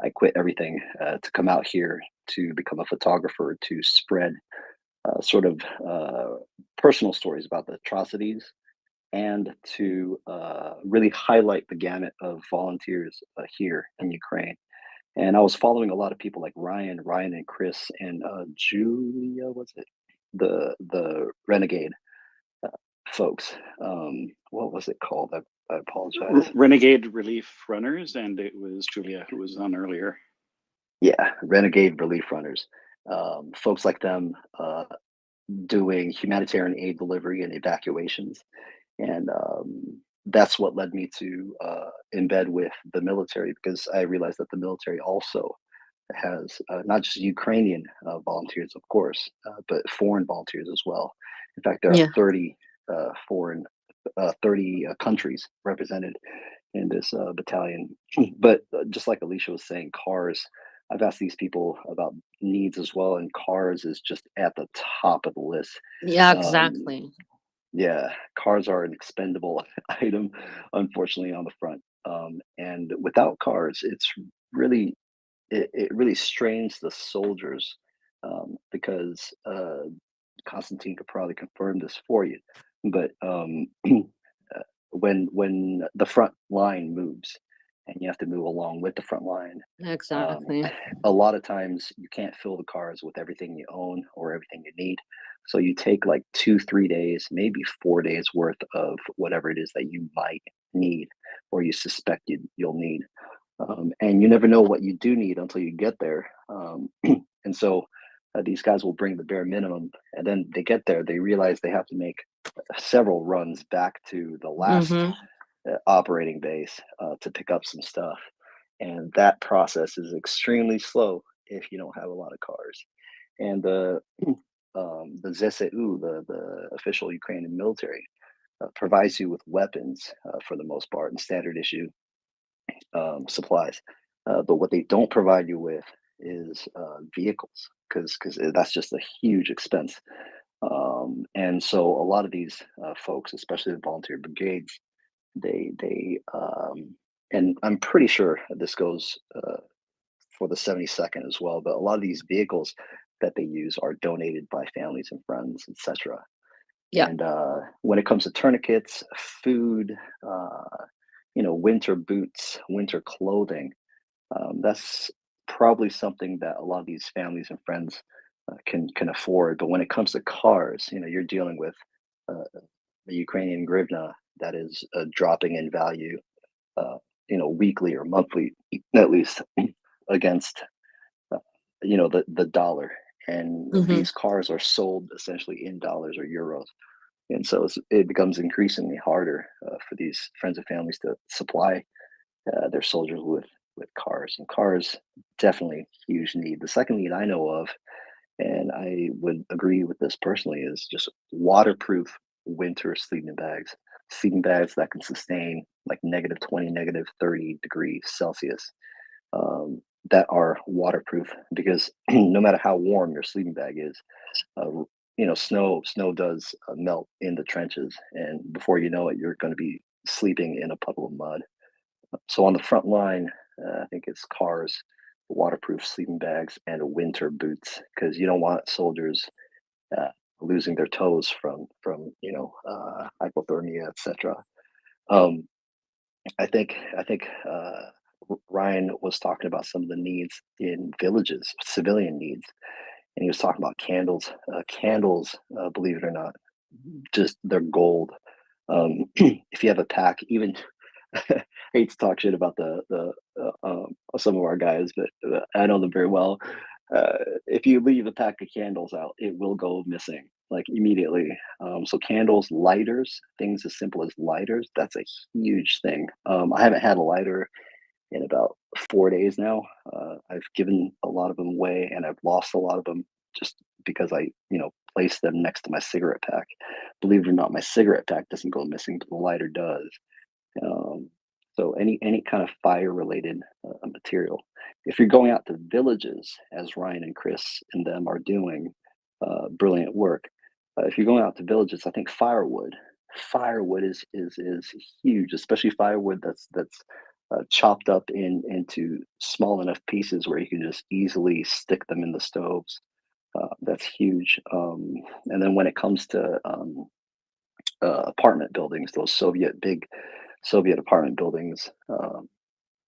I quit everything to come out here to become a photographer, to spread sort of personal stories about the atrocities, and to really highlight the gamut of volunteers here in Ukraine. And I was following a lot of people like Ryan and Chris, and Julia, what's it? The Renegade folks. What was it called? I apologize. Renegade Relief Runners, and it was Julia who was on earlier. Yeah, Renegade Relief Runners. Folks like them doing humanitarian aid delivery and evacuations. And that's what led me to embed with the military, because I realized that the military also has not just Ukrainian volunteers, of course, but foreign volunteers as well. In fact, there are 30 countries represented in this battalion. But just like Alicia was saying, cars, I've asked these people about needs as well, and cars is just at the top of the list. Yeah, exactly. Yeah, cars are an expendable item, unfortunately, on the front. And without cars, it's really it really strains the soldiers, because Constantine could probably confirm this for you. But when the front line moves, and you have to move along with the front line, Exactly. a lot of times you can't fill the cars with everything you own or everything you need. So you take like 2-3 days, maybe 4 days worth of whatever it is that you might need or you suspect you'll need. And you never know what you do need until you get there. And so these guys will bring the bare minimum, and then they get there, they realize they have to make several runs back to the last operating base to pick up some stuff. And that process is extremely slow if you don't have a lot of cars. And the ZSEU, the official Ukrainian military, provides you with weapons for the most part, and standard issue supplies. But what they don't provide you with is vehicles, because that's just a huge expense. And so a lot of these folks, especially the volunteer brigades, they and I'm pretty sure this goes for the 72nd as well, but a lot of these vehicles, that they use are donated by families and friends, etc. Yeah. And when it comes to tourniquets, food, winter boots, winter clothing, that's probably something that a lot of these families and friends can afford. But when it comes to cars, you're dealing with the Ukrainian hryvnia that is dropping in value, weekly or monthly, at least, against the dollar. And Mhm. these cars are sold essentially in dollars or euros. And so it becomes increasingly harder for these friends and families to supply their soldiers with cars. And cars, definitely huge need. The second need I know of, and I would agree with this personally, is just waterproof winter sleeping bags that can sustain like -20, -30 degrees Celsius, that are waterproof. Because no matter how warm your sleeping bag is, uh, snow does melt in the trenches, and before you know it, you're going to be sleeping in a puddle of mud. So on the front line, I think it's cars, waterproof sleeping bags, and winter boots, because you don't want soldiers uh, losing their toes from hypothermia, etc. Um, I think Ryan was talking about some of the needs in villages, civilian needs, and he was talking about candles. Candles, believe it or not, just they're gold. If you have a pack, even I hate to talk shit about some of our guys, but I know them very well. Uh, if you leave a pack of candles out, it will go missing like immediately. So candles, lighters, things as simple as lighters, that's a huge thing. I haven't had a lighter in about 4 days now. I've given a lot of them away, and I've lost a lot of them just because I, placed them next to my cigarette pack. Believe it or not, my cigarette pack doesn't go missing, but the lighter does. Um, so any kind of fire related material. If you're going out to villages, as Ryan and Chris and them are doing, brilliant work. If you're going out to villages, I think firewood is huge, especially firewood that's chopped up into small enough pieces where you can just easily stick them in the stoves. That's huge. And then when it comes to apartment buildings, those big Soviet apartment buildings,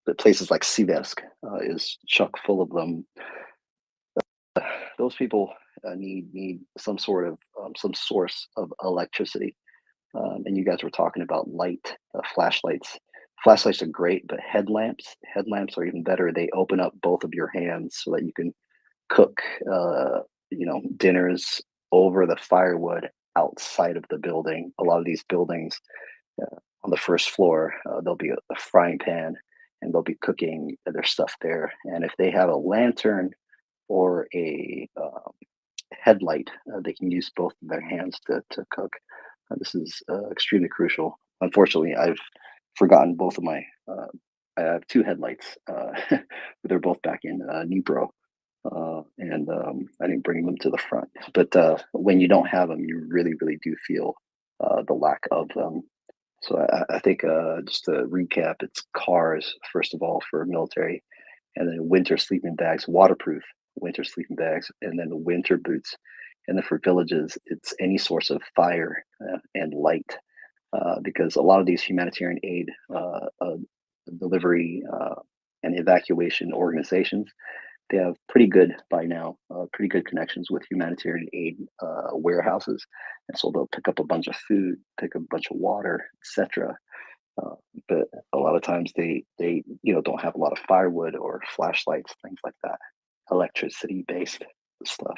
the places like Siversk is chock full of them. Those people need some sort of some source of electricity. And you guys were talking about light, flashlights. Flashlights are great, but headlamps are even better. They open up both of your hands so that you can cook, dinners over the firewood outside of the building. A lot of these buildings, on the first floor, there'll be a frying pan, and they'll be cooking their stuff there. And if they have a lantern or a headlight, they can use both of their hands to cook. This is extremely crucial. Unfortunately, I've forgotten both of my. I have two headlights, but they're both back in Dnipro, and I didn't bring them to the front. But when you don't have them, you really, really do feel the lack of them. So I think, just to recap, it's cars first of all for military, and then winter sleeping bags, waterproof winter sleeping bags, and then the winter boots. And then for villages, it's any source of fire and light, because a lot of these humanitarian aid delivery and evacuation organizations, they have pretty good connections with humanitarian aid warehouses, and so they'll pick up a bunch of food, pick up a bunch of water, etc. But a lot of times they don't have a lot of firewood or flashlights, things like that, electricity based stuff.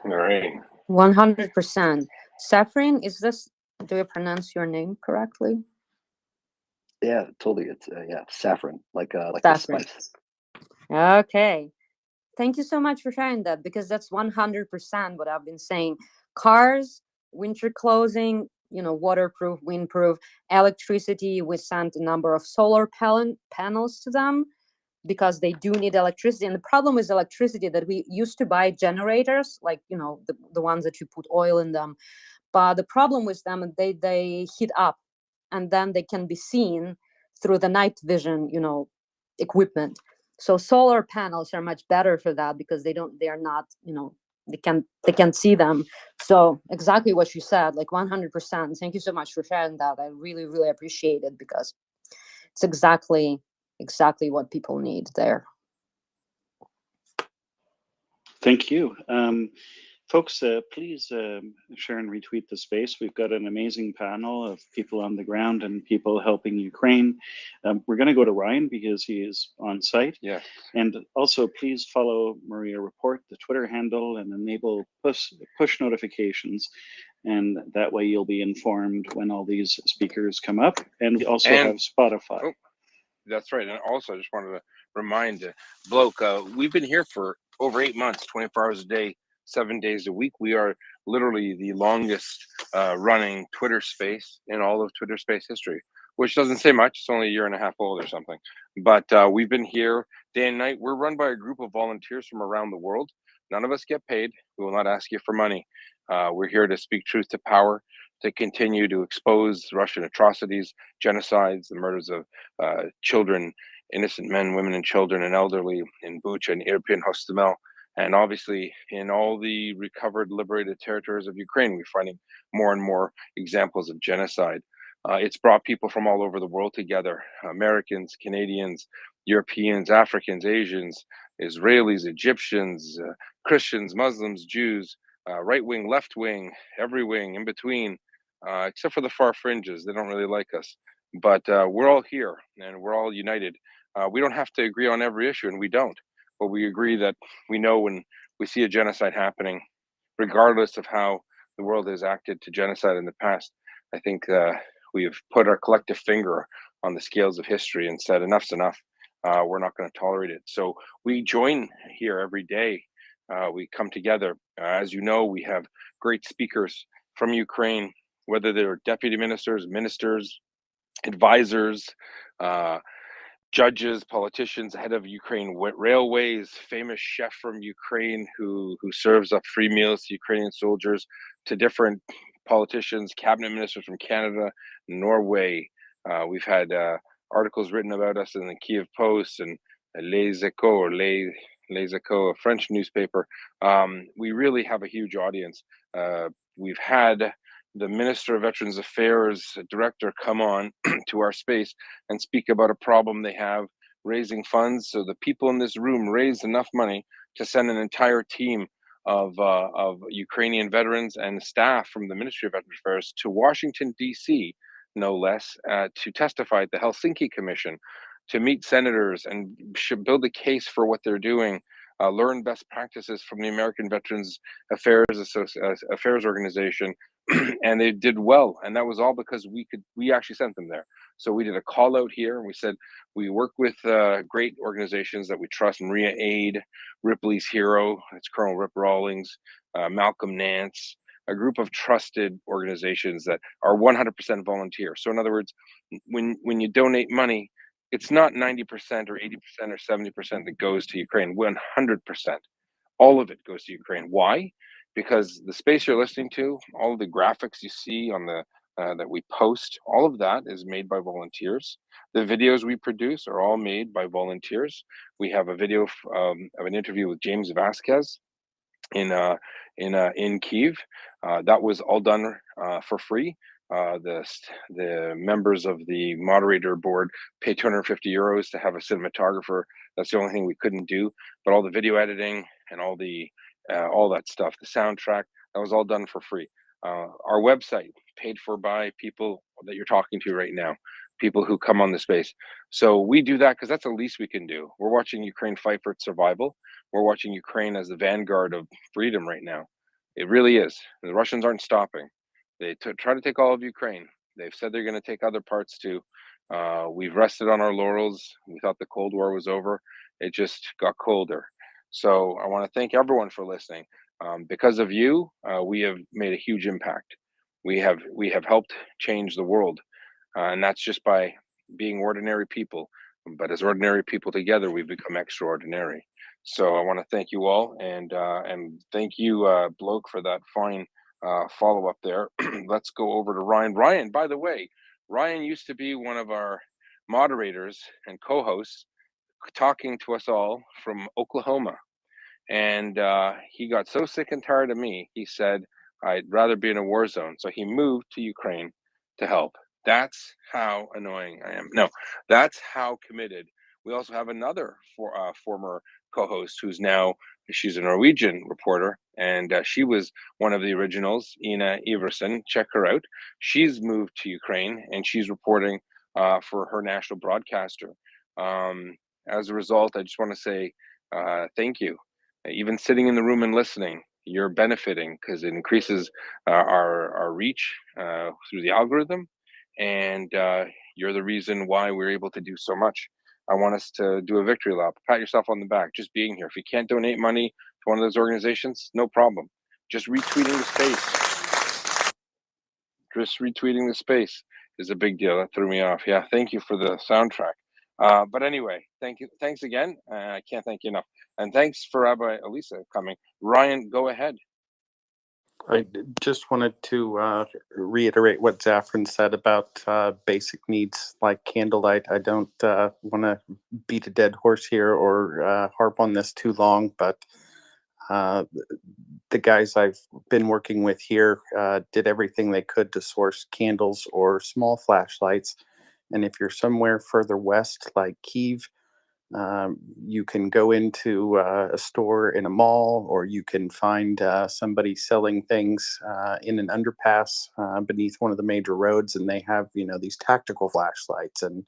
All right. 100%. Saffron, do you pronounce your name correctly? Yeah, totally. It's saffron, like the Saffron. spice. Okay. Thank you so much for sharing that, because that's 100% what I've been saying. Cars, winter clothing, waterproof, windproof, electricity. We sent a number of solar panels to them because they do need electricity. And the problem with electricity that we used to buy generators, like, the ones that you put oil in them. But the problem with them, they heat up, and then they can be seen through the night vision, equipment. So solar panels are much better for that because they are not, they can't see them. So exactly what you said, like 100%. Thank you so much for sharing that. I really, really appreciate it because it's exactly what people need there. Thank you. Folks, please share and retweet the space. We've got an amazing panel of people on the ground and people helping Ukraine. We're going to go to Ryan because he is on site. Yeah. And also, please follow MriyaReport, the Twitter handle, and enable push notifications. And that way you'll be informed when all these speakers come up. And we also have Spotify. Oh, that's right. And also, I just wanted to remind Bloke, we've been here for over 8 months, 24 hours a day, 7 days a week. We are literally the longest running Twitter space in all of Twitter space history, which doesn't say much. It's only a year and a half old or something. But we've been here day and night. We're run by a group of volunteers from around the world. None of us get paid. We will not ask you for money. We're here to speak truth to power, to continue to expose Russian atrocities, genocides, the murders of children, innocent men, women, and children, and elderly in Bucha and Irpin, Hostomel, and obviously in all the recovered, liberated territories of Ukraine. We're finding more and more examples of genocide. It's brought people from all over the world together: Americans, Canadians, Europeans, Africans, Asians, Israelis, Egyptians, Christians, Muslims, Jews, right wing, left wing, every wing in between, except for the far fringes. They don't really like us. But we're all here and we're all united. We don't have to agree on every issue, and we don't. But we agree that we know when we see a genocide happening, regardless of how the world has acted to genocide in the past. I think we have put our collective finger on the scales of history and said enough's enough. We're not going to tolerate it. So we join here every day. We come together. As you know, we have great speakers from Ukraine, whether they're deputy ministers, ministers, advisors, judges, politicians, head of Ukraine Railways, famous chef from Ukraine who serves up free meals to Ukrainian soldiers, to different politicians, cabinet ministers from Canada, Norway. We've had articles written about us in the Kiev Post and Les Echos, a French newspaper. We really have a huge audience. We've had the Minister of Veterans Affairs director come on to our space and speak about a problem they have raising funds. So the people in this room raised enough money to send an entire team of Ukrainian veterans and staff from the Ministry of Veterans Affairs to Washington, D.C., no less, to testify at the Helsinki Commission, to meet senators and build a case for what they're doing, learn best practices from the American Veterans Affairs Organization. And they did well, and that was all because we actually sent them there. So we did a call out here, and we said we work with great organizations that we trust: Maria Aid, Ripley's Hero, it's Colonel Rip Rawlings, Malcolm Nance, a group of trusted organizations that are 100% volunteer. So in other words, when you donate money, it's not 90% or 80% or 70% that goes to Ukraine. 100%, all of it goes to Ukraine. Why? Because the space you're listening to, all of the graphics you see on the that we post, all of that is made by volunteers. The videos we produce are all made by volunteers. We have a video of an interview with James Vasquez in Kiev. That was all done for free. The members of the moderator board pay 250 euros to have a cinematographer. That's the only thing we couldn't do. But all the video editing and all that stuff, the soundtrack, that was all done for free. Our website paid for by people that you're talking to right now, people who come on the space. So we do that because that's the least we can do. We're watching Ukraine fight for its survival. We're watching Ukraine as the vanguard of freedom right now. It really is. The Russians aren't stopping. They try to take all of Ukraine. They've said they're going to take other parts too. We've rested on our laurels. We thought the Cold War was over. It just got colder. So I want to thank everyone for listening. Because of you, we have made a huge impact. We have helped change the world, and that's just by being ordinary people. But as ordinary people together, we've become extraordinary. So I want to thank you all, and thank you, Bloke, for that fine follow up there. Let's go over to Ryan. Ryan, by the way, Ryan used to be one of our moderators and co-hosts, talking to us all from Oklahoma. And he got so sick and tired of me, he said, I'd rather be in a war zone. So he moved to Ukraine to help. That's how annoying I am. No, that's how committed. We also have another former co-host who's now, she's a Norwegian reporter, and she was one of the originals, Ina Iversen. Check her out. She's moved to Ukraine and she's reporting for her national broadcaster. As a result, I just want to say thank you. Even sitting in the room and listening, you're benefiting because it increases our reach through the algorithm, and you're the reason why we're able to do so much. I want us to do a victory lap. Pat yourself on the back just being here. If you can't donate money to one of those organizations, no problem. Just retweeting the space. Just retweeting the space is a big deal. That threw me off. Yeah, thank you for the soundtrack. But anyway, thank you. Thanks again. I can't thank you enough. And thanks for Rabbi Elisa coming. Ryan, go ahead. I just wanted to reiterate what Zafran said about basic needs like candlelight. I don't want to beat a dead horse here or harp on this too long, but the guys I've been working with here did everything they could to source candles or small flashlights. And if you're somewhere further west, like Kyiv, you can go into a store in a mall, or you can find somebody selling things in an underpass beneath one of the major roads, and they have, these tactical flashlights, and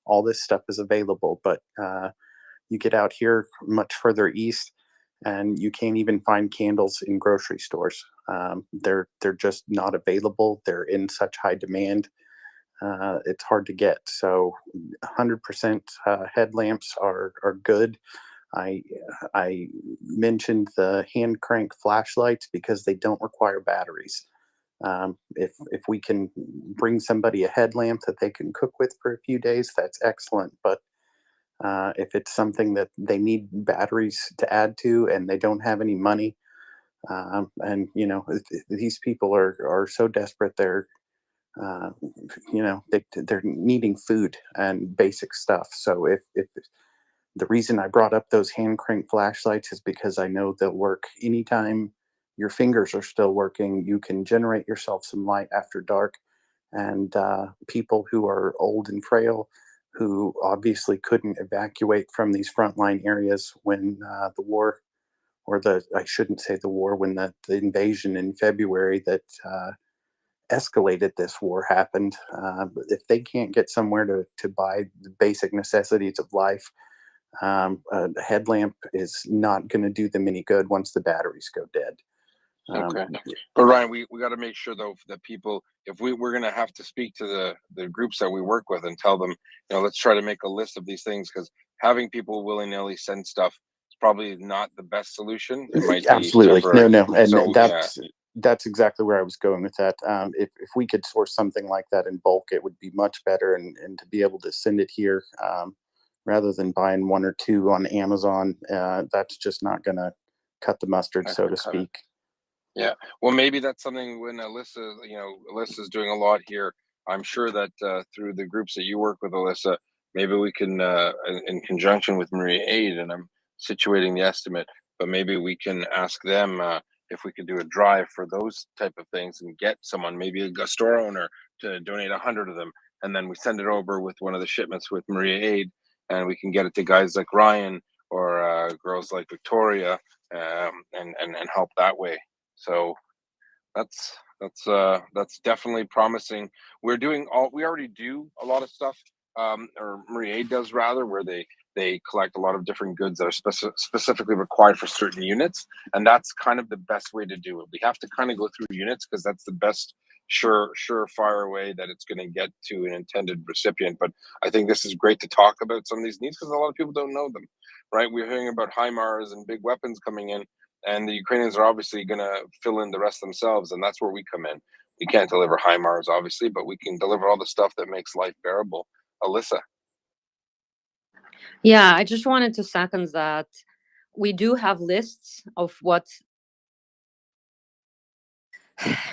all this stuff is available. But you get out here much further east, and you can't even find candles in grocery stores. They're just not available. They're in such high demand. It's hard to get. So 100% headlamps are good. I mentioned the hand crank flashlights because they don't require batteries. If we can bring somebody a headlamp that they can cook with for a few days, that's excellent. But if it's something that they need batteries to add to and they don't have any money, and these people are so desperate, they're they're needing food and basic stuff. So if the reason I brought up those hand crank flashlights is because I know they'll work anytime your fingers are still working. You can generate yourself some light after dark, and people who are old and frail, who obviously couldn't evacuate from these frontline areas when the war, or I shouldn't say the war, when the invasion in February that escalated this war happened. If they can't get somewhere to buy the basic necessities of life, a headlamp is not going to do them any good once the batteries go dead. Okay. But Ryan, we got to make sure though that people, if we're going to have to speak to the groups that we work with and tell them, let's try to make a list of these things, because having people willy-nilly send stuff is probably not the best solution. It might be absolutely temporary. no, and So, that's exactly where I was going with that. If we could source something like that in bulk, it would be much better, and to be able to send it here rather than buying one or two on Amazon, that's just not going to cut the mustard, so to speak. Yeah, well, maybe that's something when Alyssa's doing a lot here. I'm sure that through the groups that you work with, Alyssa, maybe we can, in conjunction with MriyaAid, and I'm situating the estimate, but maybe we can ask them if we could do a drive for those type of things and get someone, maybe a store owner, to donate 100 of them, and then we send it over with one of the shipments with MriyaAid, and we can get it to guys like Ryan or girls like Victoria, and help that way. So that's definitely promising. We already do a lot of stuff, or MriyaAid does rather, where they collect a lot of different goods that are specifically required for certain units, and that's kind of the best way to do it. We have to kind of go through units because that's the best surefire way that it's going to get to an intended recipient. But I think this is great to talk about some of these needs because a lot of people don't know them, right? We're hearing about HIMARS and big weapons coming in, and the Ukrainians are obviously going to fill in the rest themselves, and that's where we come in. We can't deliver HIMARS, obviously, but we can deliver all the stuff that makes life bearable. Alyssa. Yeah, I just wanted to second that. We do have lists of what,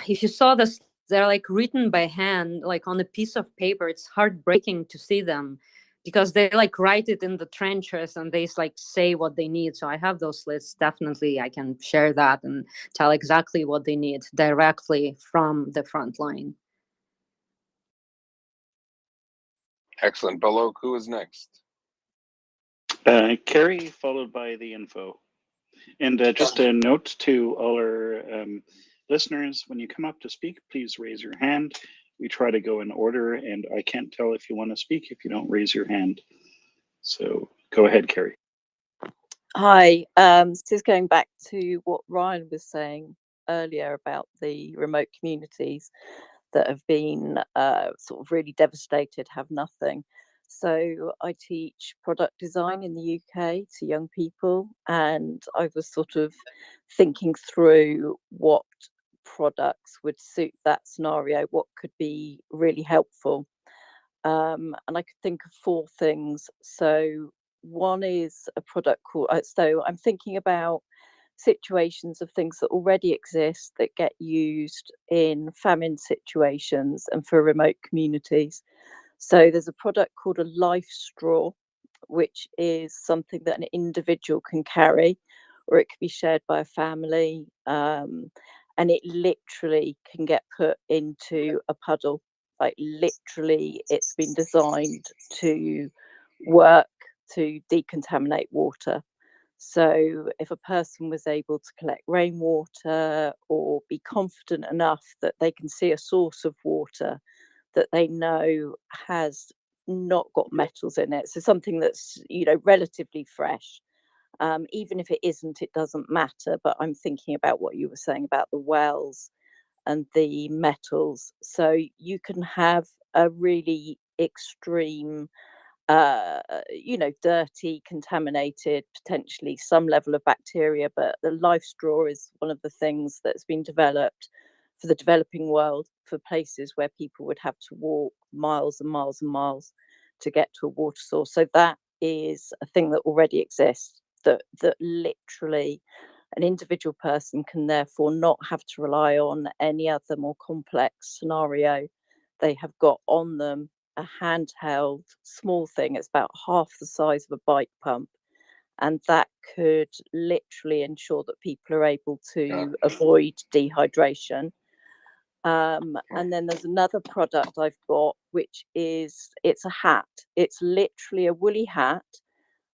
if you saw this, they're like written by hand, like on a piece of paper. It's heartbreaking to see them. because they like write it in the trenches and they like say what they need. So I have those lists. Definitely I can share that and tell exactly what they need directly from the front line. Excellent. Balok, who is next? Carrie, followed by the info. And just a note to all our listeners, when you come up to speak, please raise your hand. We try to go in order, and I can't tell if you want to speak if you don't raise your hand. So go ahead, Carrie. Hi, this is going back to what Ryan was saying earlier about the remote communities that have been sort of really devastated, have nothing. So I teach product design in the UK to young people, and I was sort of thinking through what products would suit that scenario, what could be really helpful. And I could think of 4 things. So one is a product called, so I'm thinking about situations of things that already exist that get used in famine situations and for remote communities. So there's a product called a life straw, which is something that an individual can carry, or it could be shared by a family. And it literally can get put into a puddle. Like literally, it's been designed to work to decontaminate water. So if a person was able to collect rainwater or be confident enough that they can see a source of water that they know has not got metals in it, so something that's, you know, relatively fresh, even if it isn't, it doesn't matter. But I'm thinking about what you were saying about the wells and the metals. So you can have a really extreme, you know, dirty, contaminated, potentially some level of bacteria, but the life straw is one of the things that's been developed for the developing world, for places where people would have to walk miles and miles and miles to get to a water source. So that is a thing that already exists, that literally an individual person can therefore not have to rely on any other more complex scenario. They have got on them a handheld small thing. It's about half the size of a bike pump, and that could literally ensure that people are able to avoid dehydration. And then there's another product I've got, which is, it's a hat. It's literally a woolly hat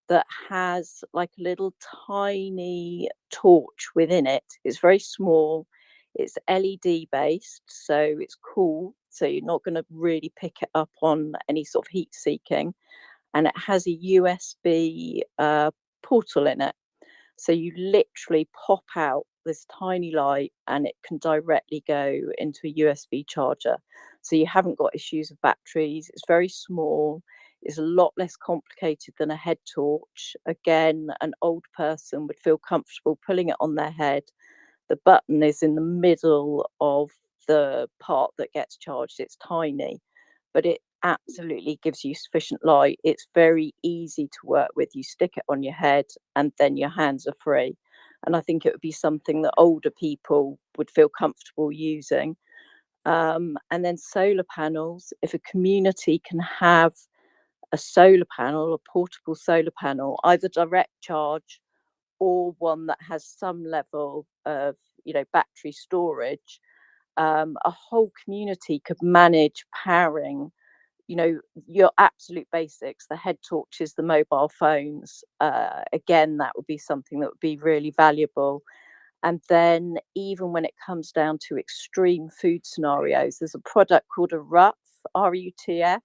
that has like a little tiny torch within it. It's very small. It's LED based, so it's cool. So you're not going to really pick it up on any sort of heat seeking. And it has a USB portal in it. So you literally pop out this tiny light and it can directly go into a USB charger. So you haven't got issues of batteries. It's very small. It's a lot less complicated than a head torch. Again, an old person would feel comfortable pulling it on their head. The button is in the middle of the part that gets charged. It's tiny, but it absolutely gives you sufficient light. It's very easy to work with. You stick it on your head and then your hands are free. And I think it would be something that older people would feel comfortable using. And then solar panels. If a community can have a solar panel, a portable solar panel, either direct charge or one that has some level of, you know, battery storage, a whole community could manage powering, you know, your absolute basics, the head torches, the mobile phones. Again, that would be something that would be really valuable. And then even when it comes down to extreme food scenarios, there's a product called a RUTF, RUTF,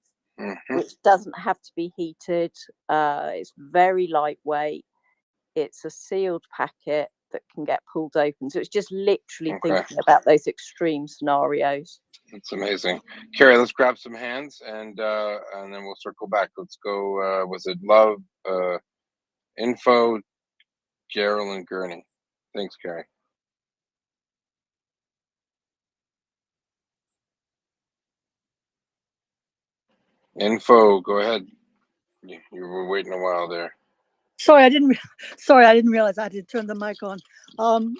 which doesn't have to be heated. It's very lightweight. It's a sealed packet that can get pulled open. So it's just literally thinking about those extreme scenarios. That's amazing. Carrie, let's grab some hands and then we'll circle back. Let's go, was it Love, Info, Gerald, and Gurney? Thanks, Carrie. Info, go ahead. You were waiting a while there. Sorry, I didn't realize I had to turn the mic on. I'm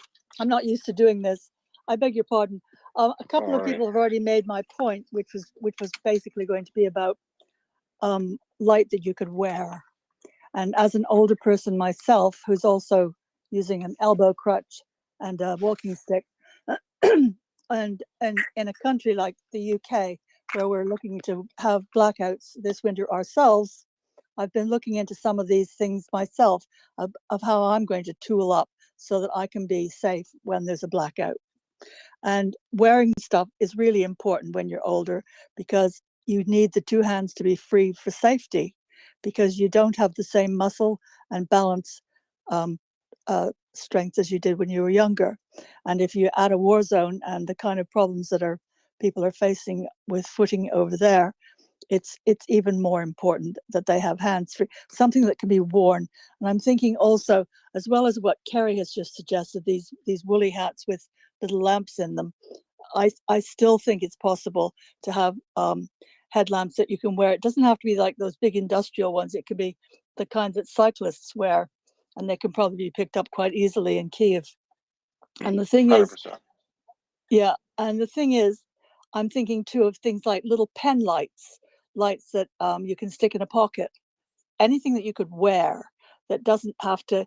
not used to doing this. I beg your pardon. A couple of people have already made my point, which was basically going to be about light that you could wear. And as an older person myself, who's also using an elbow crutch and a walking stick, and in a country like the UK, where we're looking to have blackouts this winter ourselves, I've been looking into some of these things myself of how I'm going to tool up so that I can be safe when there's a blackout. And wearing stuff is really important when you're older, because you need the two hands to be free for safety, because you don't have the same muscle and balance strength as you did when you were younger. And if you're at a war zone and the kind of problems that people are facing with footing over there, it's even more important that they have hands free, something that can be worn. And I'm thinking also, as well as what Kerry has just suggested, these woolly hats with little lamps in them, I still think it's possible to have headlamps that you can wear. It doesn't have to be like those big industrial ones. It could be the kind that cyclists wear, and they can probably be picked up quite easily in Kiev. And the thing is, 100%. yeah, and the thing is, I'm thinking too of things like little pen lights that you can stick in a pocket. Anything that you could wear that doesn't have to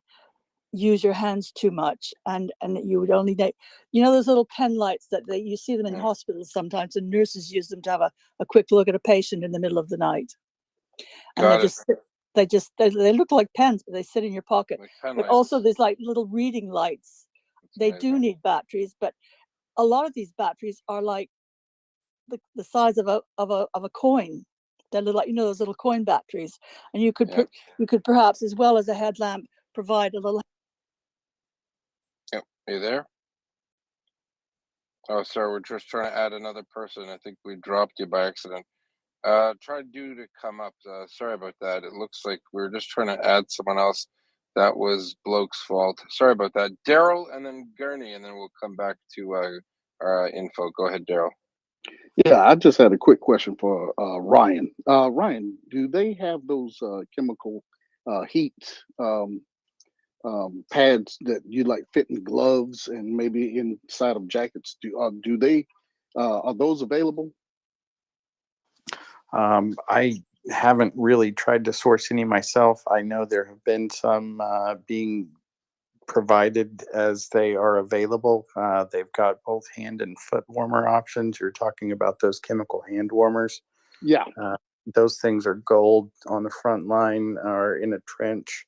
use your hands too much, and you would only need, those little pen lights that you see them in hospitals sometimes, and nurses use them to have a quick look at a patient in the middle of the night. And Got it. they look like pens, but they sit in your pocket. Like pen But lights. also there's like little reading lights. They do need batteries, but a lot of these batteries are like the size of a coin. They're little, like, those little coin batteries, and you could you could perhaps, as well as a headlamp, provide a little. Yep. Are you there? Oh, sorry. We're just trying to add another person. I think we dropped you by accident. Try to come up. Sorry about that. It looks like we're just trying to add someone else. That was Bloke's fault. Sorry about that. Daryl, and then Gurney, and then we'll come back to info. Go ahead, Daryl. Yeah, I just had a quick question for Ryan. Ryan, do they have those chemical heat pads that you like fit in gloves and maybe inside of jackets? Do they are those available? I haven't really tried to source any myself. I know there have been some being provided as they are available. They've got both hand and foot warmer options. You're talking about those chemical hand warmers. Yeah. Those things are gold on the front line or in a trench.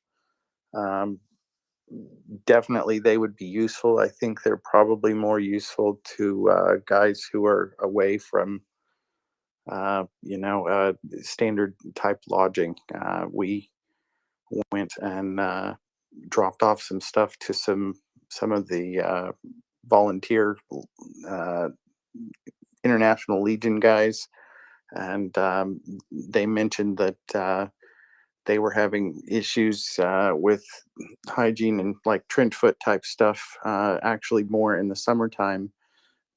Definitely they would be useful. I think they're probably more useful to guys who are away from standard type lodging. We went and dropped off some stuff to some of the volunteer International Legion guys, and they mentioned that they were having issues with hygiene and like trench foot type stuff, actually more in the summertime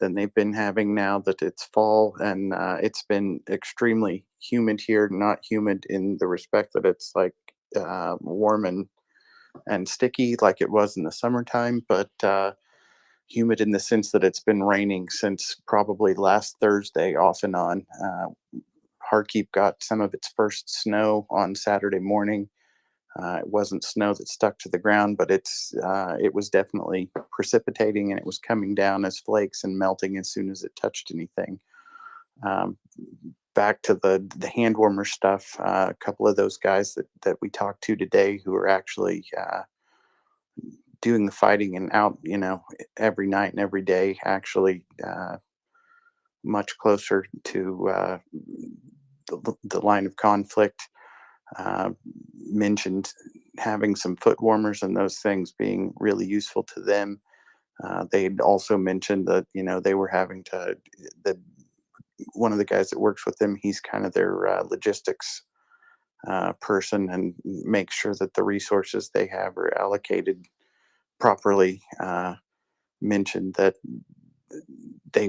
than they've been having now that it's fall, and it's been extremely humid here. Not humid in the respect that it's like warm and sticky like it was in the summertime, but humid in the sense that it's been raining since probably last Thursday off and on. Kharkiv got some of its first snow on Saturday morning. It wasn't snow that stuck to the ground, but it was definitely precipitating, and it was coming down as flakes and melting as soon as it touched anything. Back to the hand warmer stuff, a couple of those guys that we talked to today who are actually doing the fighting and out, every night and every day, actually much closer to the line of conflict, mentioned having some foot warmers and those things being really useful to them. They'd also mentioned that, they were having to, that one of the guys that works with them, he's kind of their logistics person, and make sure that the resources they have are allocated properly. Mentioned that he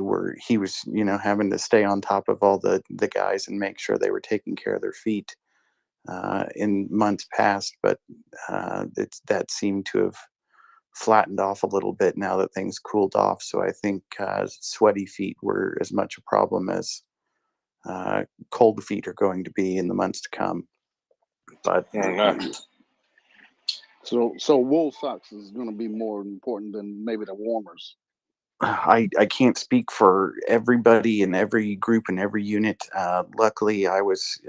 was, having to stay on top of all the guys and make sure they were taking care of their feet in months past, but that seemed to have flattened off a little bit now that things cooled off. So I think sweaty feet were as much a problem as cold feet are going to be in the months to come. But So wool socks is going to be more important than maybe the warmers. I can't speak for everybody in every group and every unit. Luckily, I was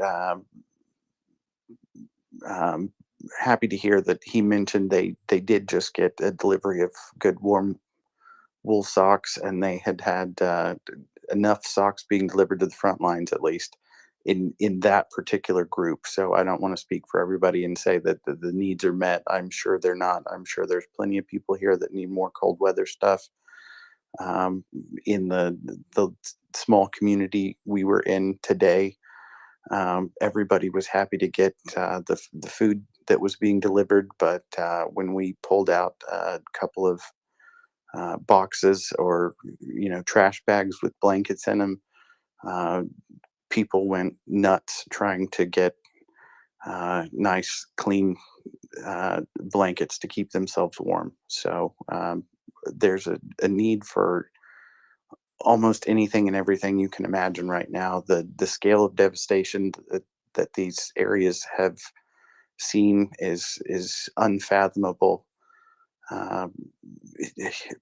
happy to hear that he mentioned they did just get a delivery of good warm wool socks, and they had enough socks being delivered to the front lines, at least in that particular group. So I don't want to speak for everybody and say that the needs are met. I'm sure they're not. I'm sure there's plenty of people here that need more cold weather stuff. In the small community we were in today, everybody was happy to get the food that was being delivered, but when we pulled out a couple of boxes or trash bags with blankets in them, people went nuts trying to get nice clean blankets to keep themselves warm. So there's a need for almost anything and everything you can imagine right now. The scale of devastation that these areas have seen is unfathomable.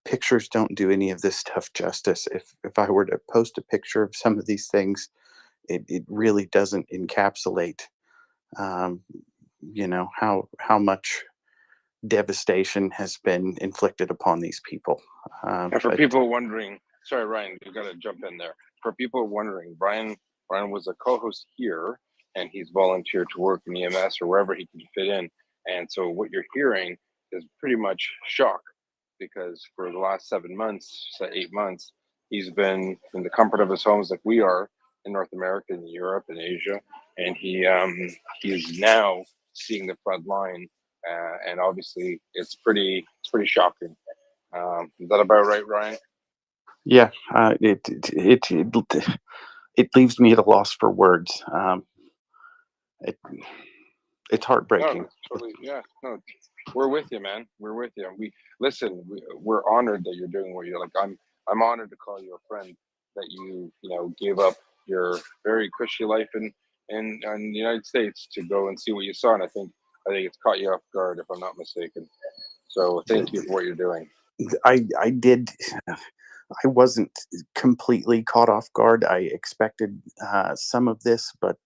Pictures don't do any of this stuff justice. If I were to post a picture of some of these things, it really doesn't encapsulate how much devastation has been inflicted upon these people. And for people wondering, sorry, Ryan, you got to jump in there. For people wondering, Brian was a co-host here, and he's volunteered to work in EMS or wherever he can fit in. And so what you're hearing is pretty much shock, because for the last 7 months, 8 months, he's been in the comfort of his homes like we are in North America and Europe and Asia, and he is now seeing the front line, and obviously it's pretty shocking. Is that about right, Ryan? Yeah, it leaves me at a loss for words. It's heartbreaking. No, totally. Yeah, no, we're with you, man. We're with you. We're honored that you're doing what you're like. I'm honored to call you a friend, that you gave up your very cushy life in the United States to go and see what you saw, and I think it's caught you off guard, if I'm not mistaken. So thank you for what you're doing. I did. I wasn't completely caught off guard. I expected some of this, but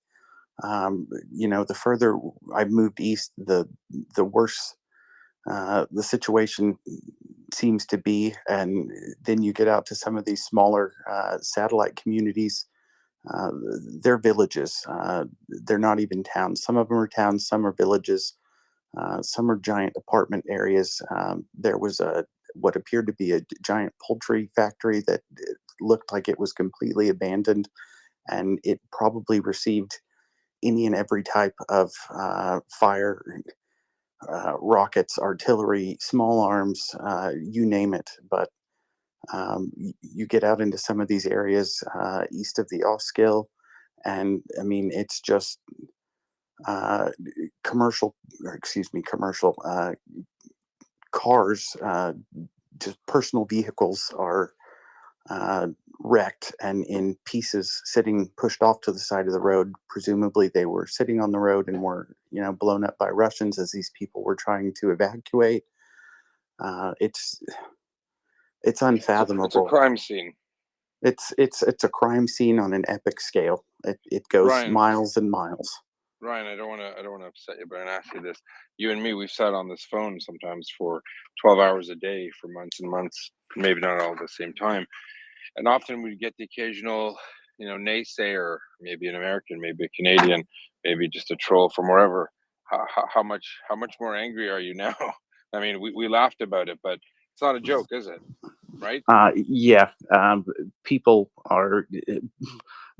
the further I moved east, the worse the situation seems to be. And then you get out to some of these smaller satellite communities. They're villages. They're not even towns. Some of them are towns. Some are villages. Some are giant apartment areas. There was what appeared to be a giant poultry factory that looked like it was completely abandoned, and it probably received any and every type of fire, rockets, artillery, small arms, you name it. But you get out into some of these areas east of the Osskill, and I mean, it's just commercial cars, just personal vehicles are wrecked and in pieces, pushed off to the side of the road. Presumably they were sitting on the road and were blown up by Russians as these people were trying to evacuate. It's unfathomable. It's a crime scene. It's a crime scene on an epic scale. It goes Ryan, miles and miles. Ryan, I don't want to upset you, but I'm gonna ask you this. You and me, we've sat on this phone sometimes for 12 hours a day for months and months, maybe not all at the same time. And often we get the occasional, naysayer, maybe an American, maybe a Canadian, maybe just a troll from wherever. How much more angry are you now? I mean, we laughed about it, but it's not a joke, is it? Right? Yeah. People are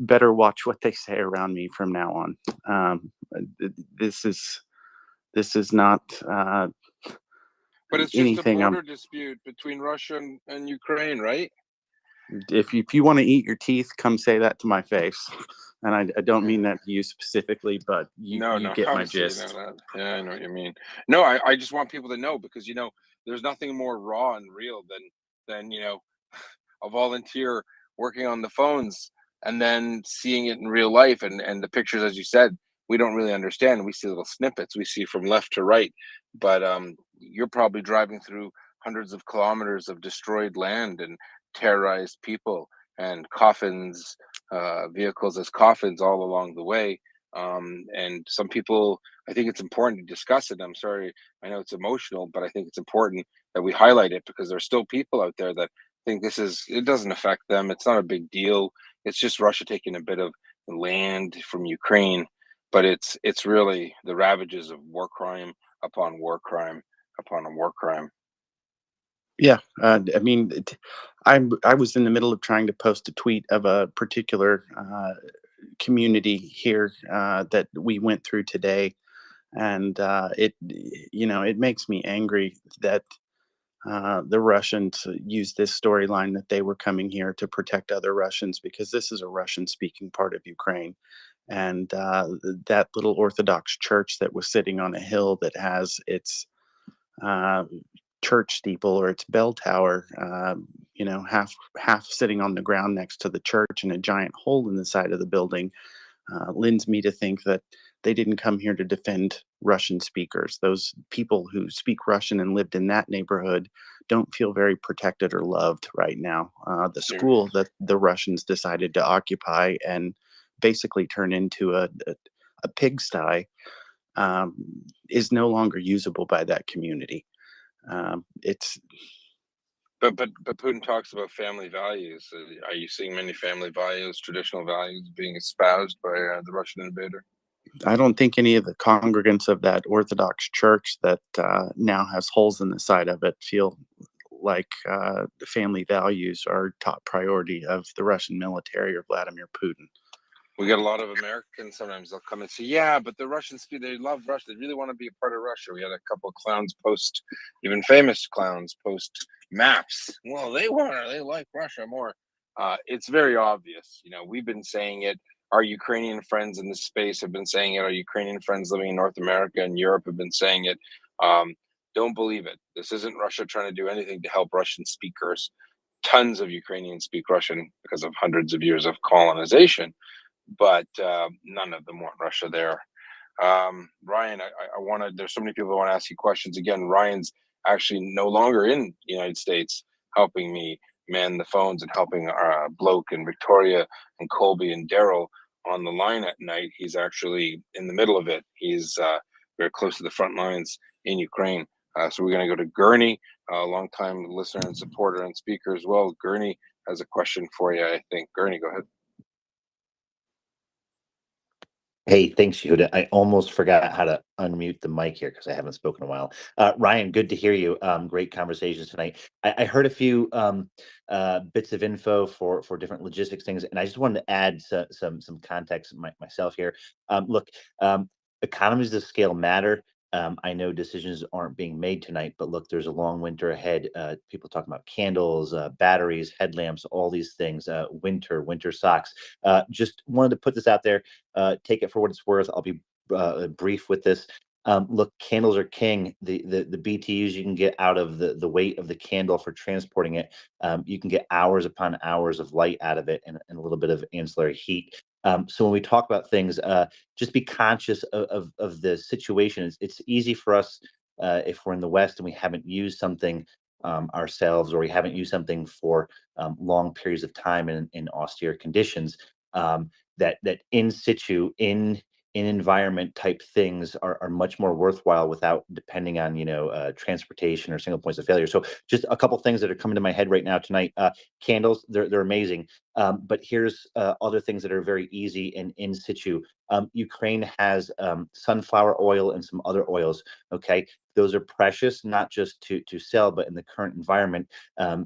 better watch what they say around me from now on. This is not but it's just anything. a border dispute between Russia and Ukraine, right? If you want to eat your teeth, come say that to my face. And I don't mean that to you specifically, but you get my gist. Yeah, I know what you mean. No, I just want people to know, because there's nothing more raw and real than a volunteer working on the phones and then seeing it in real life, and the pictures, as you said, we don't really understand. We see little snippets. We see from left to right, but you're probably driving through hundreds of kilometers of destroyed land and terrorized people and coffins, vehicles as coffins all along the way. And some people, I think it's important to discuss it. I'm sorry, I know it's emotional, but I think it's important that we highlight it because there's still people out there that think it doesn't affect them. It's not a big deal. It's just Russia taking a bit of land from Ukraine, but it's really the ravages of war crime upon war crime upon a war crime. Yeah, I mean, I was in the middle of trying to post a tweet of a particular community here that we went through today, and it makes me angry that the Russians use this storyline that they were coming here to protect other Russians, because this is a Russian-speaking part of Ukraine. And that little Orthodox church that was sitting on a hill that has its uh, church steeple or its bell tower, half sitting on the ground next to the church and a giant hole in the side of the building, lends me to think that they didn't come here to defend Russian speakers. Those people who speak Russian and lived in that neighborhood don't feel very protected or loved right now. The school that the Russians decided to occupy and basically turn into a pigsty is no longer usable by that community. It's But Putin talks about family values. Are you seeing many family values, traditional values, being espoused by the Russian invader? I don't think any of the congregants of that Orthodox church that now has holes in the side of it feel like the family values are top priority of the Russian military or Vladimir Putin. We get a lot of Americans. Sometimes they'll come and say, "Yeah, but the Russians they love Russia. They really want to be a part of Russia." We had a couple of clowns post, even famous clowns post maps. Well, they like Russia more. It's very obvious. We've been saying it. Our Ukrainian friends in this space have been saying it. Our Ukrainian friends living in North America and Europe have been saying it. Don't believe it. This isn't Russia trying to do anything to help Russian speakers. Tons of Ukrainians speak Russian because of hundreds of years of colonization, but none of them want Russia there. Ryan, I wanted, there's so many people who want to ask you questions. Again, Ryan's actually no longer in the United States helping me man the phones and helping Bloke and Victoria and Colby and Daryl on the line at night. He's actually in the middle of it. He's very close to the front lines in Ukraine. So we're going to go to Gurney, a longtime listener and supporter and speaker as well. Gurney has a question for you, I think. Gurney, go ahead. Hey, thanks, Yehuda. I almost forgot how to unmute the mic here because I haven't spoken in a while. Ryan, good to hear you. Great conversations tonight. I heard a few bits of info for different logistics things, and I just wanted to add some context myself here. Look, economies of scale matter. I know decisions aren't being made tonight, but look, there's a long winter ahead. People talking about candles, batteries, headlamps, all these things, winter socks. Just wanted to put this out there. Take it for what it's worth. I'll be brief with this. Look, candles are king. The BTUs you can get out of the weight of the candle for transporting it, you can get hours upon hours of light out of it and a little bit of ancillary heat. So when we talk about things, just be conscious of the situation. It's easy for us if we're in the West and we haven't used something ourselves, or we haven't used something for long periods of time in austere conditions, that in situ, in environment type things are much more worthwhile without depending on transportation or single points of failure. So just a couple things that are coming to my head right now tonight. Candles, they're amazing, but here's other things that are very easy and in situ. Ukraine has sunflower oil and some other oils. Okay, those are precious, not just to sell, but in the current environment.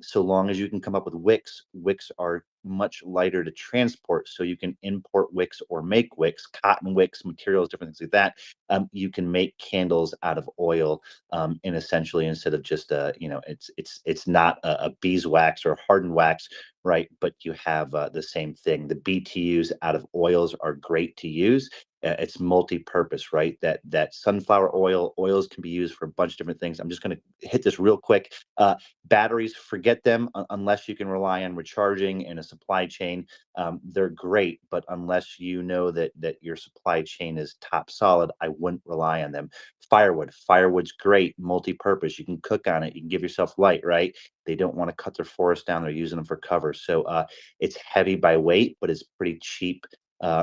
So long as you can come up with wicks are much lighter to transport, so you can import wicks or make wicks, cotton wicks, materials, different things like that. you can make candles out of oil, and essentially instead of just it's not a beeswax or hardened wax, right? But you have the same thing. The BTUs out of oils are great to use. It's multi-purpose, right? That sunflower oils can be used for a bunch of different things. I'm just going to hit this real quick. Batteries, forget them unless you can rely on recharging in a supply chain. They're great, but unless you know that your supply chain is top solid, I wouldn't rely on them. Firewood's great, multi-purpose. You can cook on it. You can give yourself light, right? They don't want to cut their forest down. They're using them for cover. So it's heavy by weight, but it's pretty cheap.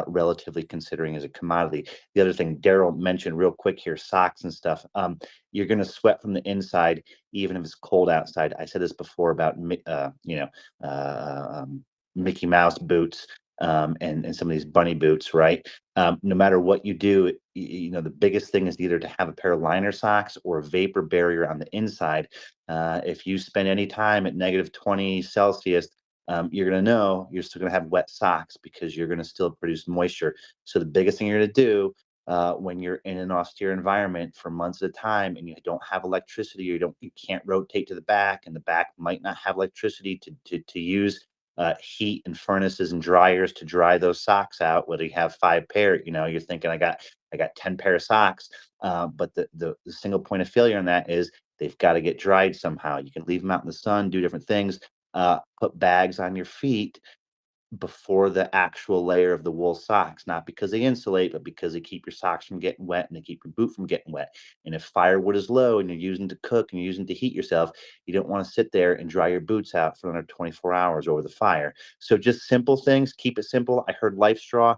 Relatively considering as a commodity. The other thing Daryl mentioned real quick here, socks and stuff. You're going to sweat from the inside, even if it's cold outside. I said this before about Mickey Mouse boots and some of these bunny boots, right? No matter what you do, the biggest thing is either to have a pair of liner socks or a vapor barrier on the inside. If you spend any time at -20 Celsius, you're going to know you're still going to have wet socks because you're going to still produce moisture. So the biggest thing you're going to do when you're in an austere environment for months at a time and you don't have electricity, or you can't rotate to the back, and the back might not have electricity to use heat and furnaces and dryers to dry those socks out, whether you have 5 pair, you're thinking I got 10 pair of socks. But the single point of failure on that is they've got to get dried somehow. You can leave them out in the sun, do different things. Put bags on your feet before the actual layer of the wool socks, not because they insulate, but because they keep your socks from getting wet and they keep your boot from getting wet. And if firewood is low and you're using to cook and you're using to heat yourself, you don't want to sit there and dry your boots out for another 24 hours over the fire. So just simple things, keep it simple. I heard Life Straw.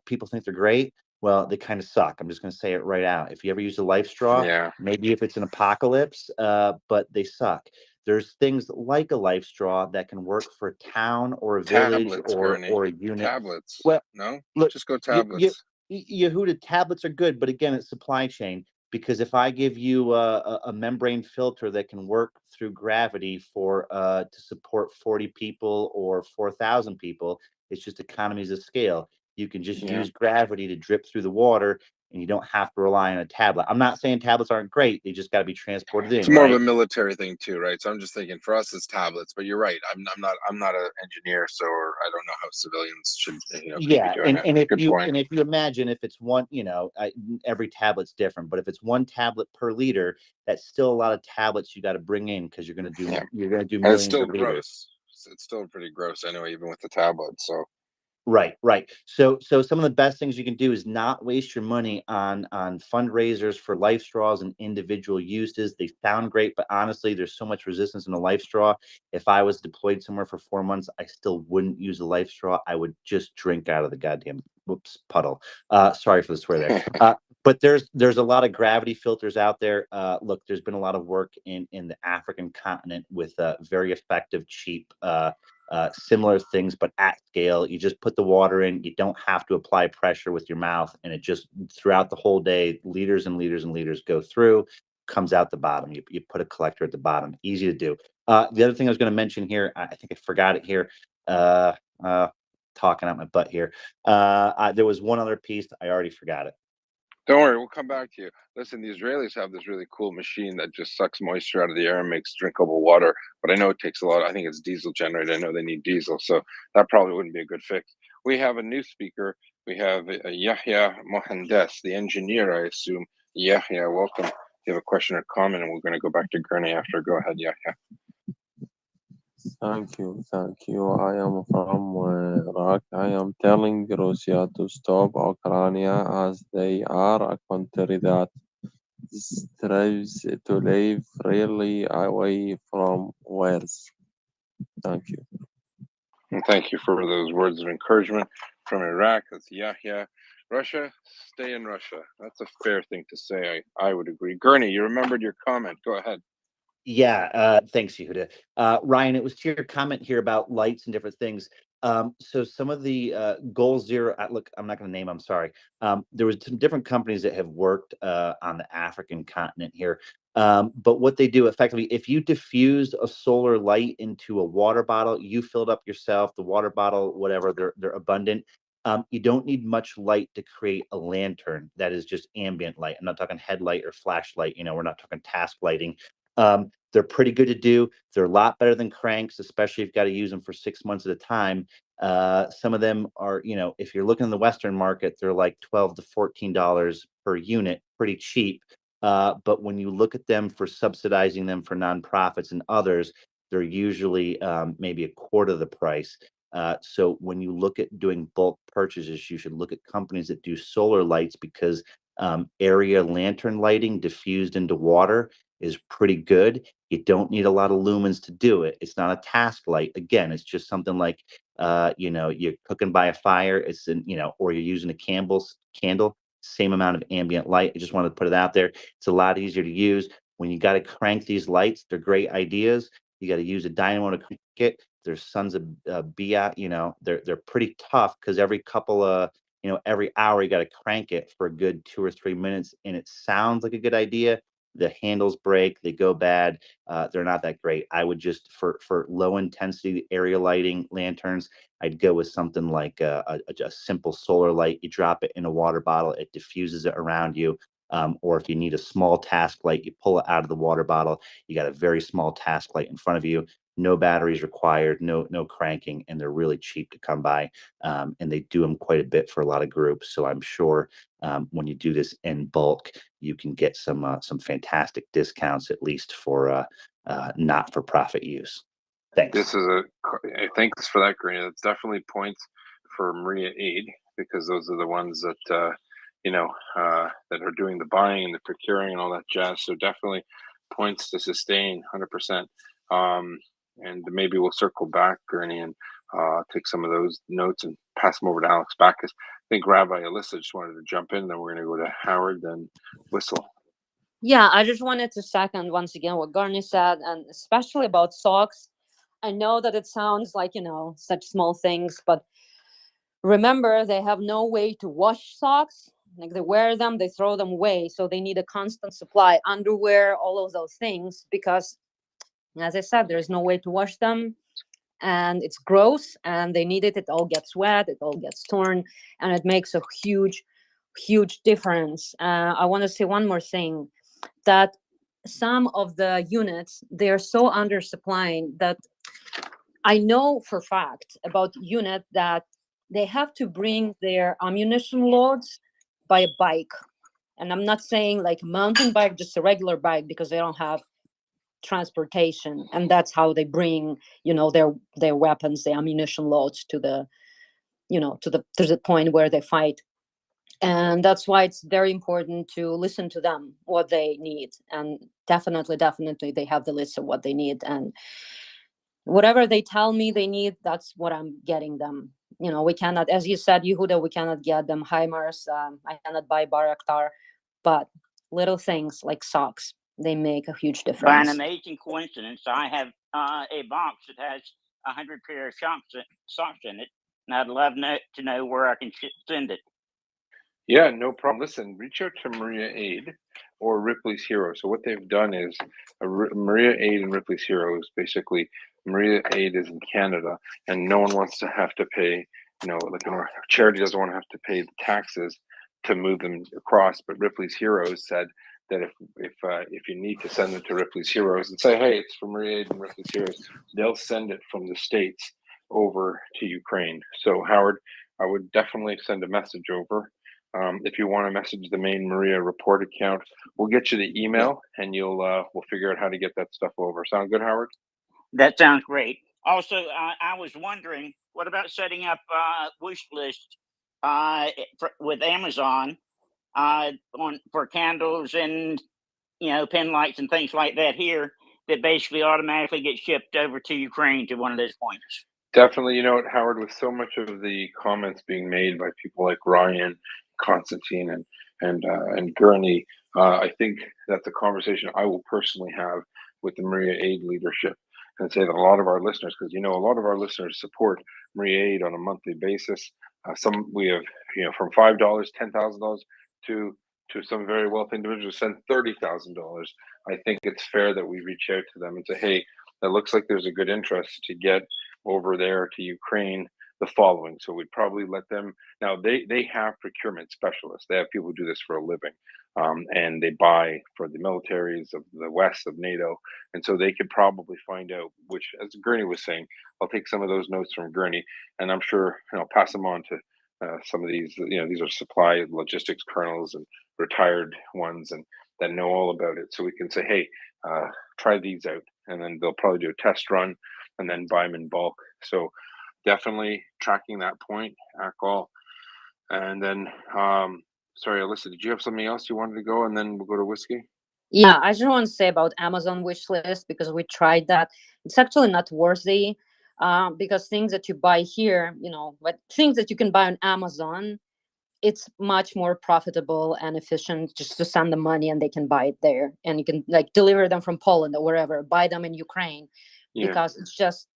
People think they're great. Well, they kind of suck. I'm just going to say it right out. If you ever use a Life Straw, maybe if it's an apocalypse, but they suck. There's things like a Life Straw that can work for a town or a village Tablets, or Gurney. a unit. Tablets. Well, No, look, just go tablets. Yehuda, tablets are good, but again, it's supply chain. Because if I give you a membrane filter that can work through gravity for to support 40 people or 4,000 people, it's just economies of scale. You can just use gravity to drip through the water, and you don't have to rely on a tablet. I'm not saying tablets aren't great; they just got to be transported in. It's more right? of a military thing too, right? So I'm just thinking for us it's tablets, but you're right. I'm not an engineer, so I don't know how civilians should should be doing it. And if Good you point. imagine if it's one, every tablet's different, but if it's 1 tablet per liter, that's still a lot of tablets you got to bring in because you're going to do Yeah. millions And it's still of liters. gross. It's still pretty gross anyway, even with the tablet. So Right. So some of the best things you can do is not waste your money on fundraisers for Life Straws and individual uses. They sound great, but honestly, there's so much resistance in a Life Straw. If I was deployed somewhere for 4 months, I still wouldn't use a Life Straw. I would just drink out of the goddamn puddle. Sorry for the swear there. But there's a lot of gravity filters out there. Look, there's been a lot of work in the African continent with very effective, cheap similar things, but at scale. You just put the water in. You don't have to apply pressure with your mouth, and it just throughout the whole day, liters and liters and liters go through, comes out the bottom. You put a collector at the bottom. Easy to do. The other thing I was going to mention here, I think I forgot it here. Talking out my butt here. There was one other piece. I already forgot it. don't worry, we'll come back to you. Listen, the Israelis have this really cool machine that just sucks moisture out of the air and makes drinkable water. But I know it takes a lot. I think it's diesel generated. I know they need diesel, so that probably wouldn't be a good fix. We have a new speaker. We have Yahya Mohandes, the engineer, I assume. Yahya, welcome. If you have a question or comment, and we're going to go back to Gurney after. Go ahead, Yahya. Thank you. I am from Iraq. I am telling Russia to stop Ukraine as they are a country that strives to live freely away from wars. Thank you. And thank you for those words of encouragement from Iraq. That's Yahya. Russia, stay in Russia. That's a fair thing to say. I would agree. Gurney, you remembered your comment. Go ahead. Yeah, thanks, Yehuda. Ryan, it was to your comment here about lights and different things. So some of the Goal Zero, look, I'm not going to name, I'm sorry. There was some different companies that have worked on the African continent here. But what they do effectively, if you diffused a solar light into a water bottle, you filled up yourself, the water bottle, whatever, they're abundant. You don't need much light to create a lantern that is just ambient light. I'm not talking headlight or flashlight. We're not talking task lighting. They're pretty good to do. They're a lot better than cranks, especially if you've got to use them for 6 months at a time. Some of them are, if you're looking in the Western market, they're like $12 to $14 per unit, pretty cheap. But when you look at them for subsidizing them for nonprofits and others, they're usually maybe a quarter of the price. So when you look at doing bulk purchases, you should look at companies that do solar lights, because area lantern lighting diffused into water is pretty good. You don't need a lot of lumens to do it. It's not a task light. Again, it's just something like, you're cooking by a fire. Or you're using a candle, same amount of ambient light. I just wanted to put it out there. It's a lot easier to use. When you got to crank these lights, they're great ideas. You got to use a dynamo to crank it. There's sons of they're pretty tough, because every couple of, every hour you got to crank it for a good 2 or 3 minutes, and it sounds like a good idea. The handles break, they go bad. They're not that great. I would just, for low intensity area lighting lanterns, I'd go with something like a simple solar light. You drop it in a water bottle, it diffuses it around you. Or if you need a small task light, you pull it out of the water bottle. You got a very small task light in front of you. No batteries required, no cranking, and they're really cheap to come by. And they do them quite a bit for a lot of groups. So I'm sure when you do this in bulk, you can get some fantastic discounts, at least for not-for-profit use. Thanks. Thanks for that, Karina. That's definitely points for Maria Aid, because those are the ones that that are doing the buying and the procuring and all that jazz. So definitely points to sustain 100%. And maybe we'll circle back, Gurney, and take some of those notes and pass them over to Alex Backus. I think Rabbi Alyssa just wanted to jump in, then we're going to go to Howard, then Whistle. Yeah, I just wanted to second once again what Garney said, and especially about socks. I know that it sounds like, such small things, but remember, they have no way to wash socks. Like, they wear them, they throw them away. So they need a constant supply, underwear, all of those things, because, as I said, there's no way to wash them. And it's gross, and they need it. It all gets wet, it all gets torn, and it makes a huge, huge difference. I want to say one more thing, that some of the units, they're so undersupplying that I know for fact about unit that they have to bring their ammunition loads by a bike. And I'm not saying like mountain bike, just a regular bike, because they don't have transportation, and that's how they bring their weapons, the ammunition loads to the to the point where they fight. And that's why it's very important to listen to them, what they need. And definitely they have the list of what they need, and whatever they tell me they need, that's what I'm getting them. We cannot, as you said, Yehuda, we cannot get them HIMARS. I cannot buy Bayraktar, but little things like socks, they make a huge By an difference. amazing coincidence, I have a box that has 100 pair of socks in it, and I'd love to know where I can send it. Yeah, no problem. Listen, reach out to Maria Aid or Ripley's Hero. So what they've done is Maria Aid and Ripley's Hero is basically, Maria Aid is in Canada, and no one wants to have to pay, like a charity doesn't want to have to pay the taxes to move them across. But Ripley's Heroes said that if you need to send them to Ripley's Heroes and say, hey, it's from Maria Aid and Ripley's Heroes, they'll send it from the States over to Ukraine. So Howard, I would definitely send a message over. If you want to message the main MriyaReport account, we'll get you the email, and we'll figure out how to get that stuff over. Sound good, Howard? That sounds great. Also, I was wondering, what about setting up wish list with Amazon for candles and pen lights and things like that here, that basically automatically get shipped over to Ukraine to one of those points? Definitely. You know what, Howard, with so much of the comments being made by people like Ryan, Constantine, and Gurney, I think that's a conversation I will personally have with the Maria Aid leadership, and say that a lot of our listeners, because a lot of our listeners support Maria Aid on a monthly basis. Some we have, from $5, $10,000 to some very wealthy individuals send $30,000. I think it's fair that we reach out to them and say, hey, that looks like there's a good interest to get over there to Ukraine the following. So we'd probably let them, now they have procurement specialists. They have people who do this for a living. And they buy for the militaries of the West, of NATO. And so they could probably find out which, as Gurney was saying, I'll take some of those notes from Gurney, and I'm sure I'll pass them on to some of these, these are supply logistics colonels and retired ones and that know all about it. So we can say, hey, try these out. And then they'll probably do a test run and then buy them in bulk. So definitely tracking that point, alcohol. And then, sorry, Alyssa, did you have something else you wanted to go? And then we'll go to whiskey. Yeah, I just want to say about Amazon wish list, because we tried that. It's actually not worthy, because things that you buy here, but things that you can buy on Amazon, it's much more profitable and efficient just to send them money and they can buy it there, and you can like deliver them from Poland or wherever, buy them in Ukraine, because it's just,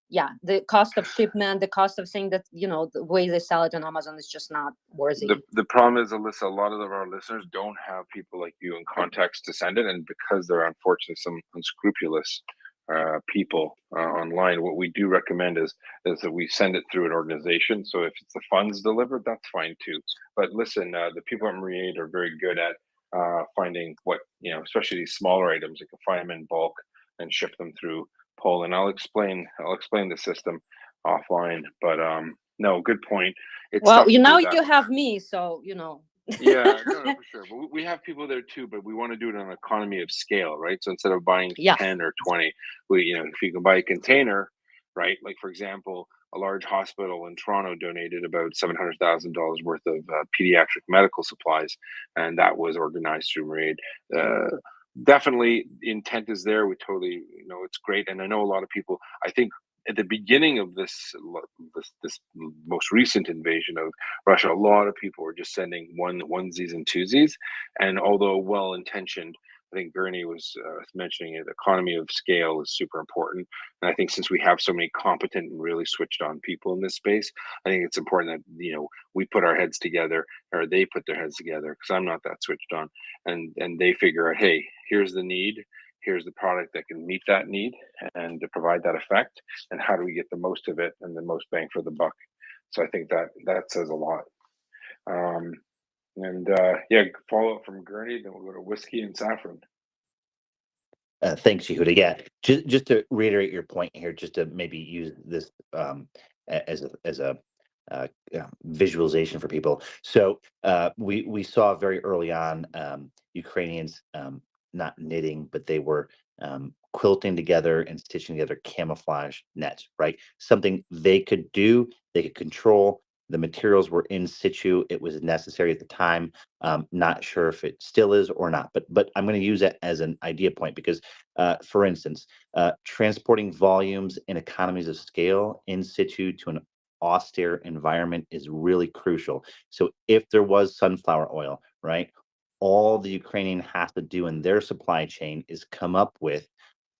the cost of shipment, the cost of saying that, the way they sell it on Amazon is just not worthy. The problem is, Alyssa, a lot of our listeners don't have people like you in contacts to send it, and because there are unfortunately some unscrupulous people online, what we do recommend is that we send it through an organization. So if it's the funds delivered, that's fine too. But listen, the people at MriyaReport are very good at finding what, especially these smaller items. You can find them in bulk and ship them through Poland. I'll explain the system offline, but no, good point. It's well, tough to do now that. you have me, so Yeah, no, for sure. But we have people there too, but we want to do it on an economy of scale, right? So instead of buying 10 or 20, if you can buy a container, right? Like for example, a large hospital in Toronto donated about $700,000 worth of pediatric medical supplies, and that was organized through MriyaReport. Definitely, intent is there. We totally, it's great, and I know a lot of people. I think at the beginning of this most recent invasion of Russia, a lot of people were just sending onesies and twosies, and although well intentioned, I think Gurney was mentioning it. Economy of scale is super important, and I think since we have so many competent and really switched on people in this space, I think it's important that we put our heads together, or they put their heads together, because I'm not that switched on, and they figure out, hey, here's the need, here's the product that can meet that need and to provide that effect, and how do we get the most of it and the most bang for the buck. So I think that says a lot. Follow up from Gurney, then we'll go to whiskey and saffron. Thanks, Yehuda. Yeah, just to reiterate your point here, just to maybe use this as a visualization for people. So we saw very early on Ukrainians not knitting, but they were quilting together and stitching together camouflage nets, right? Something they could do, they could control. The materials were in situ. It was necessary at the time. Not sure if it still is or not, but I'm going to use it as an idea point because, for instance, transporting volumes and economies of scale in situ to an austere environment is really crucial. So if there was sunflower oil, right, all the Ukrainian has to do in their supply chain is come up with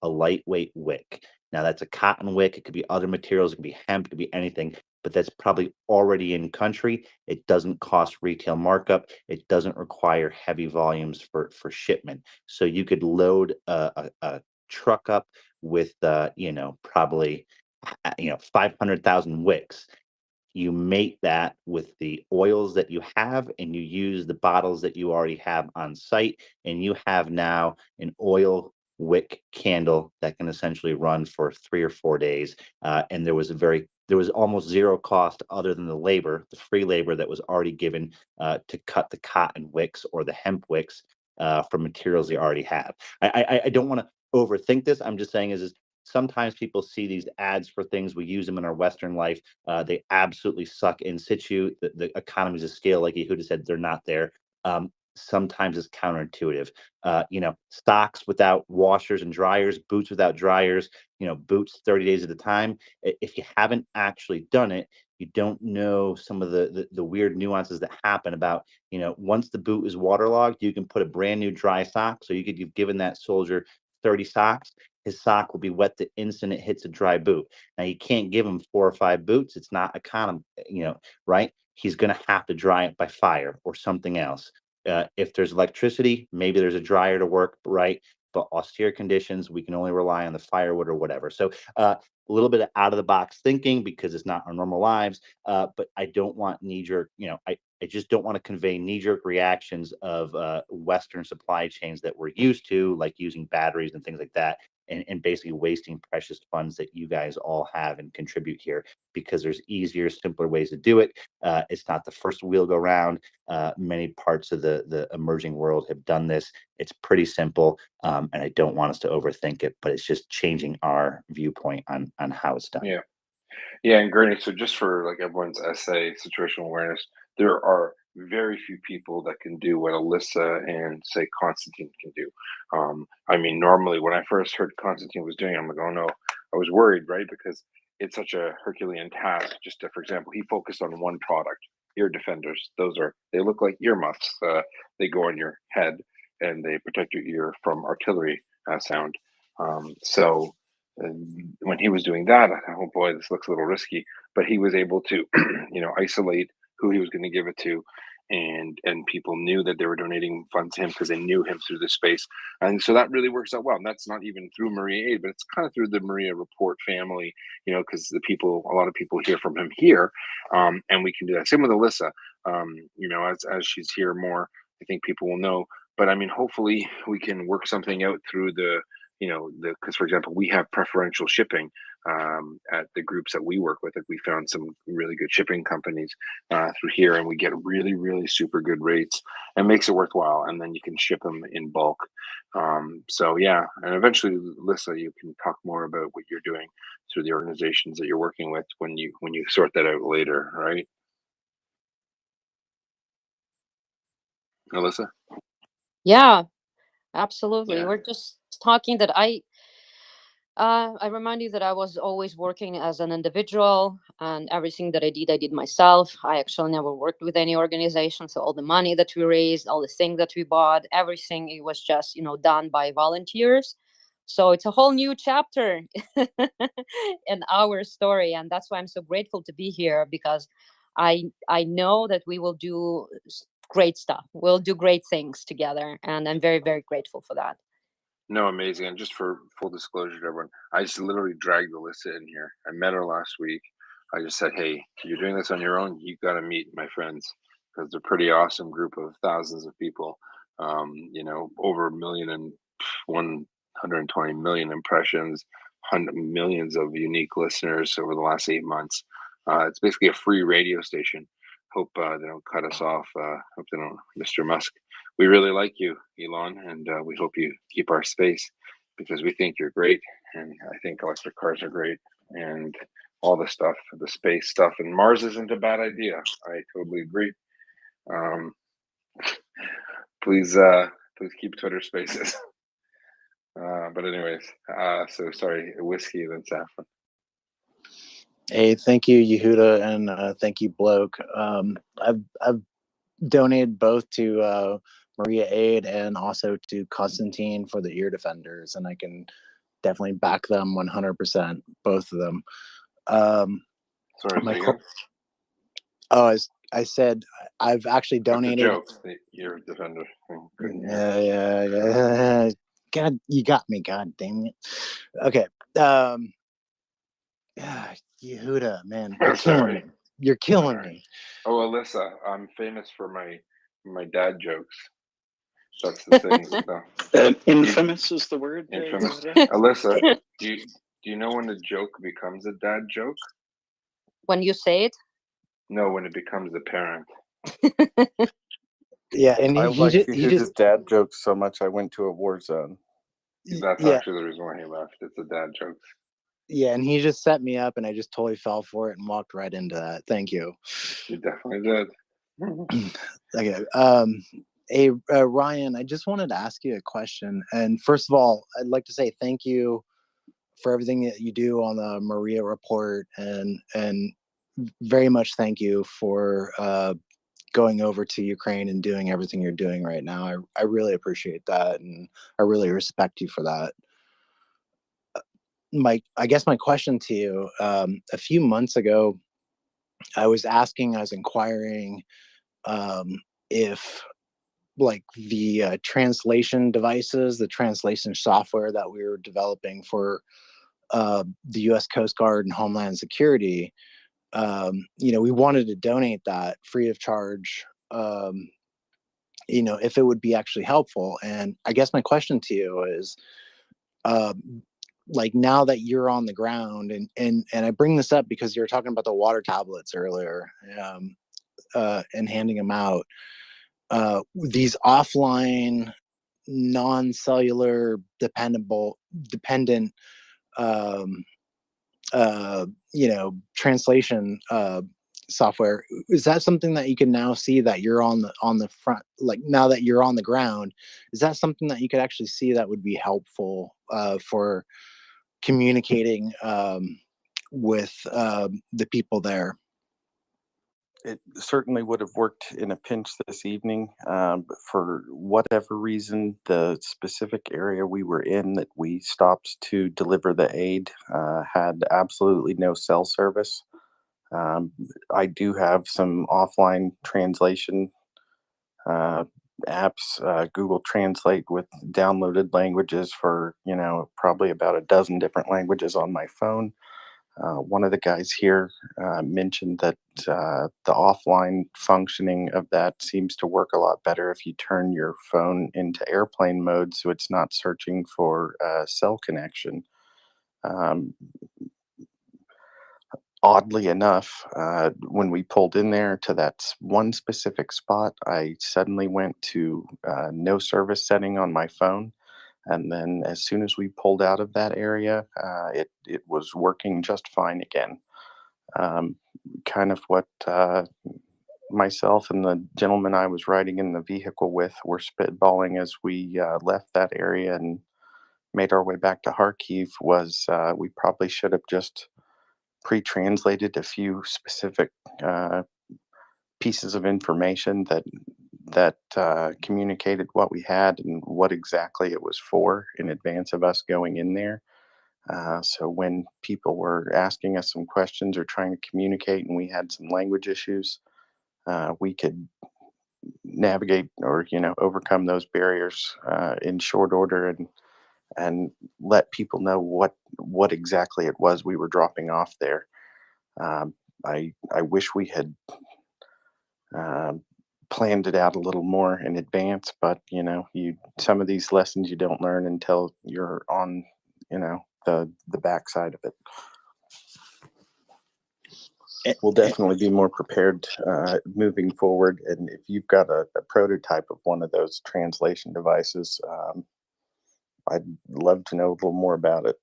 a lightweight wick. Now that's a cotton wick. It could be other materials. It could be hemp. It could be anything. But that's probably already in country. It doesn't cost retail markup. It doesn't require heavy volumes for shipment. So you could load a truck up with probably 500,000 wicks. You mate that with the oils that you have, and you use the bottles that you already have on site, and you have now an oil wick candle that can essentially run for 3 or 4 days. And there was almost zero cost other than the free labor that was already given to cut the cotton wicks or the hemp wicks from materials they already have. I don't want to overthink this. I'm just saying is sometimes people see these ads for things. We use them in our Western life. They absolutely suck in situ. The economies of scale, like Yehuda said, they're not there. Sometimes it's counterintuitive. Socks without washers and dryers, boots without dryers, boots 30 days at a time. If you haven't actually done it, you don't know some of the weird nuances that happen about, once the boot is waterlogged, you can put a brand new dry sock. So you've given that soldier 30 socks. His sock will be wet the instant it hits a dry boot. Now you can't give him 4 or 5 boots. It's not economy, right? He's going to have to dry it by fire or something else. If there's electricity, maybe there's a dryer to work, right? austere conditions. We can only rely on the firewood or whatever. So a little bit of out of the box thinking, because it's not our normal lives. But I don't want knee-jerk, I just don't want to convey knee-jerk reactions of Western supply chains that we're used to, like using batteries and things like that, and basically wasting precious funds that you guys all have and contribute here, because there's easier, simpler ways to do it. It's not the first wheel go round. Many parts of the emerging world have done this. It's pretty simple, and I don't want us to overthink it, but it's just changing our viewpoint on how it's done. Yeah, and Gurney, so just for like everyone's essay, situational awareness, there are very few people that can do what Alyssa and say Constantine can do. I mean, normally when I first heard Constantine was doing it, I'm like, oh no, I was worried, right? Because it's such a Herculean task. Just to, for example, he focused on one product, ear defenders. They look like earmuffs. They go on your head and they protect your ear from artillery sound. So when he was doing that, I thought, oh boy, this looks a little risky. But he was able to, isolate who he was going to give it to, and people knew that they were donating funds to him because they knew him through this space, and so that really works out well. And that's not even through Maria Aid, but it's kind of through the MriyaReport family, because a lot of people hear from him here, and we can do that. Same with Alyssa, as she's here more, I think people will know. But I mean, hopefully we can work something out through because for example, we have preferential shipping at the groups that we work with. Like we found some really good shipping companies through here, and we get really, really super good rates, and makes it worthwhile. And then you can ship them in bulk. So yeah, and eventually, Alyssa, you can talk more about what you're doing through the organizations that you're working with when you sort that out later, right, Alyssa? Yeah, absolutely. Yeah. We're just talking that I remind you that I was always working as an individual, and everything that I did myself. I actually never worked with any organization. So all the money that we raised, all the things that we bought, everything, it was just, done by volunteers. So it's a whole new chapter in our story. And that's why I'm so grateful to be here, because I know that we will do great stuff. We'll do great things together. And I'm very, very grateful for that. No, amazing. And just for full disclosure to everyone, I just literally dragged Alyssa in here. I met her last week. I just said, hey, you're doing this on your own. You got to meet my friends, because they're a pretty awesome group of thousands of people. Over 120 million impressions, millions of unique listeners over the last 8 months. It's basically a free radio station. Hope they don't cut us off. Hope they don't, Mr. Musk. We really like you, Elon, and we hope you keep our space, because we think you're great, and I think electric cars are great, and all the stuff, the space stuff, and Mars isn't a bad idea. I totally agree. Please keep Twitter Spaces. But anyways, so sorry, whiskey then Saffron. Hey, thank you, Yehuda, and thank you, Bloke. I've donated both to Maria Aid and also to Constantine for the ear defenders, and I can definitely back them 100%, both of them. Sorry, say again? I said I've actually donated. That's a joke, the ear defender. Yeah. God, you got me. God damn it. Okay. Yehuda, man, you're killing me. You're killing me. Oh, Alyssa, I'm famous for my dad jokes. That's the thing. Infamous is the word. Infamous. Alyssa, do you know when a joke becomes a dad joke? When you say it? No, when it becomes apparent. Yeah, and I like he just dad jokes so much I went to a war zone. That's actually the reason why he left. It's a dad joke. Yeah, and he just set me up, and I just totally fell for it and walked right into that. Thank you. You definitely did. Okay. Hey, Ryan, I just wanted to ask you a question. And first of all, I'd like to say thank you for everything that you do on the MriyaReport, and very much thank you for going over to Ukraine and doing everything you're doing right now. I really appreciate that, and I really respect you for that. I guess my question to you, a few months ago, I was inquiring if like the translation devices, the translation software that we were developing for the U.S. Coast Guard and Homeland Security. We wanted to donate that free of charge, if it would be actually helpful. And I guess my question to you is, like, now that you're on the ground, and I bring this up because you were talking about the water tablets earlier, and handing them out, these offline, non-cellular dependent translation software, is that something that you can now see that you're on the front, like now that you're on the ground, is that something that you could actually see that would be helpful for communicating with the people there? It certainly would have worked in a pinch this evening, but for whatever reason, the specific area we were in that we stopped to deliver the aid had absolutely no cell service. I do have some offline translation apps, Google Translate, with downloaded languages for, probably about a dozen different languages on my phone. One of the guys here mentioned that the offline functioning of that seems to work a lot better if you turn your phone into airplane mode so it's not searching for a cell connection. Oddly enough, when we pulled in there to that one specific spot, I suddenly went to no service setting on my phone. And then as soon as we pulled out of that area, it was working just fine again. Kind of what myself and the gentleman I was riding in the vehicle with were spitballing as we left that area and made our way back to Kharkiv was we probably should have just pre-translated a few specific pieces of information that communicated what we had and what exactly it was for in advance of us going in there. So when people were asking us some questions or trying to communicate and we had some language issues, we could navigate or overcome those barriers in short order and let people know what exactly it was we were dropping off there. I wish we had planned it out a little more in advance, but some of these lessons you don't learn until you're on the backside of it. We'll definitely be more prepared moving forward. And if you've got a prototype of one of those translation devices, I'd love to know a little more about it.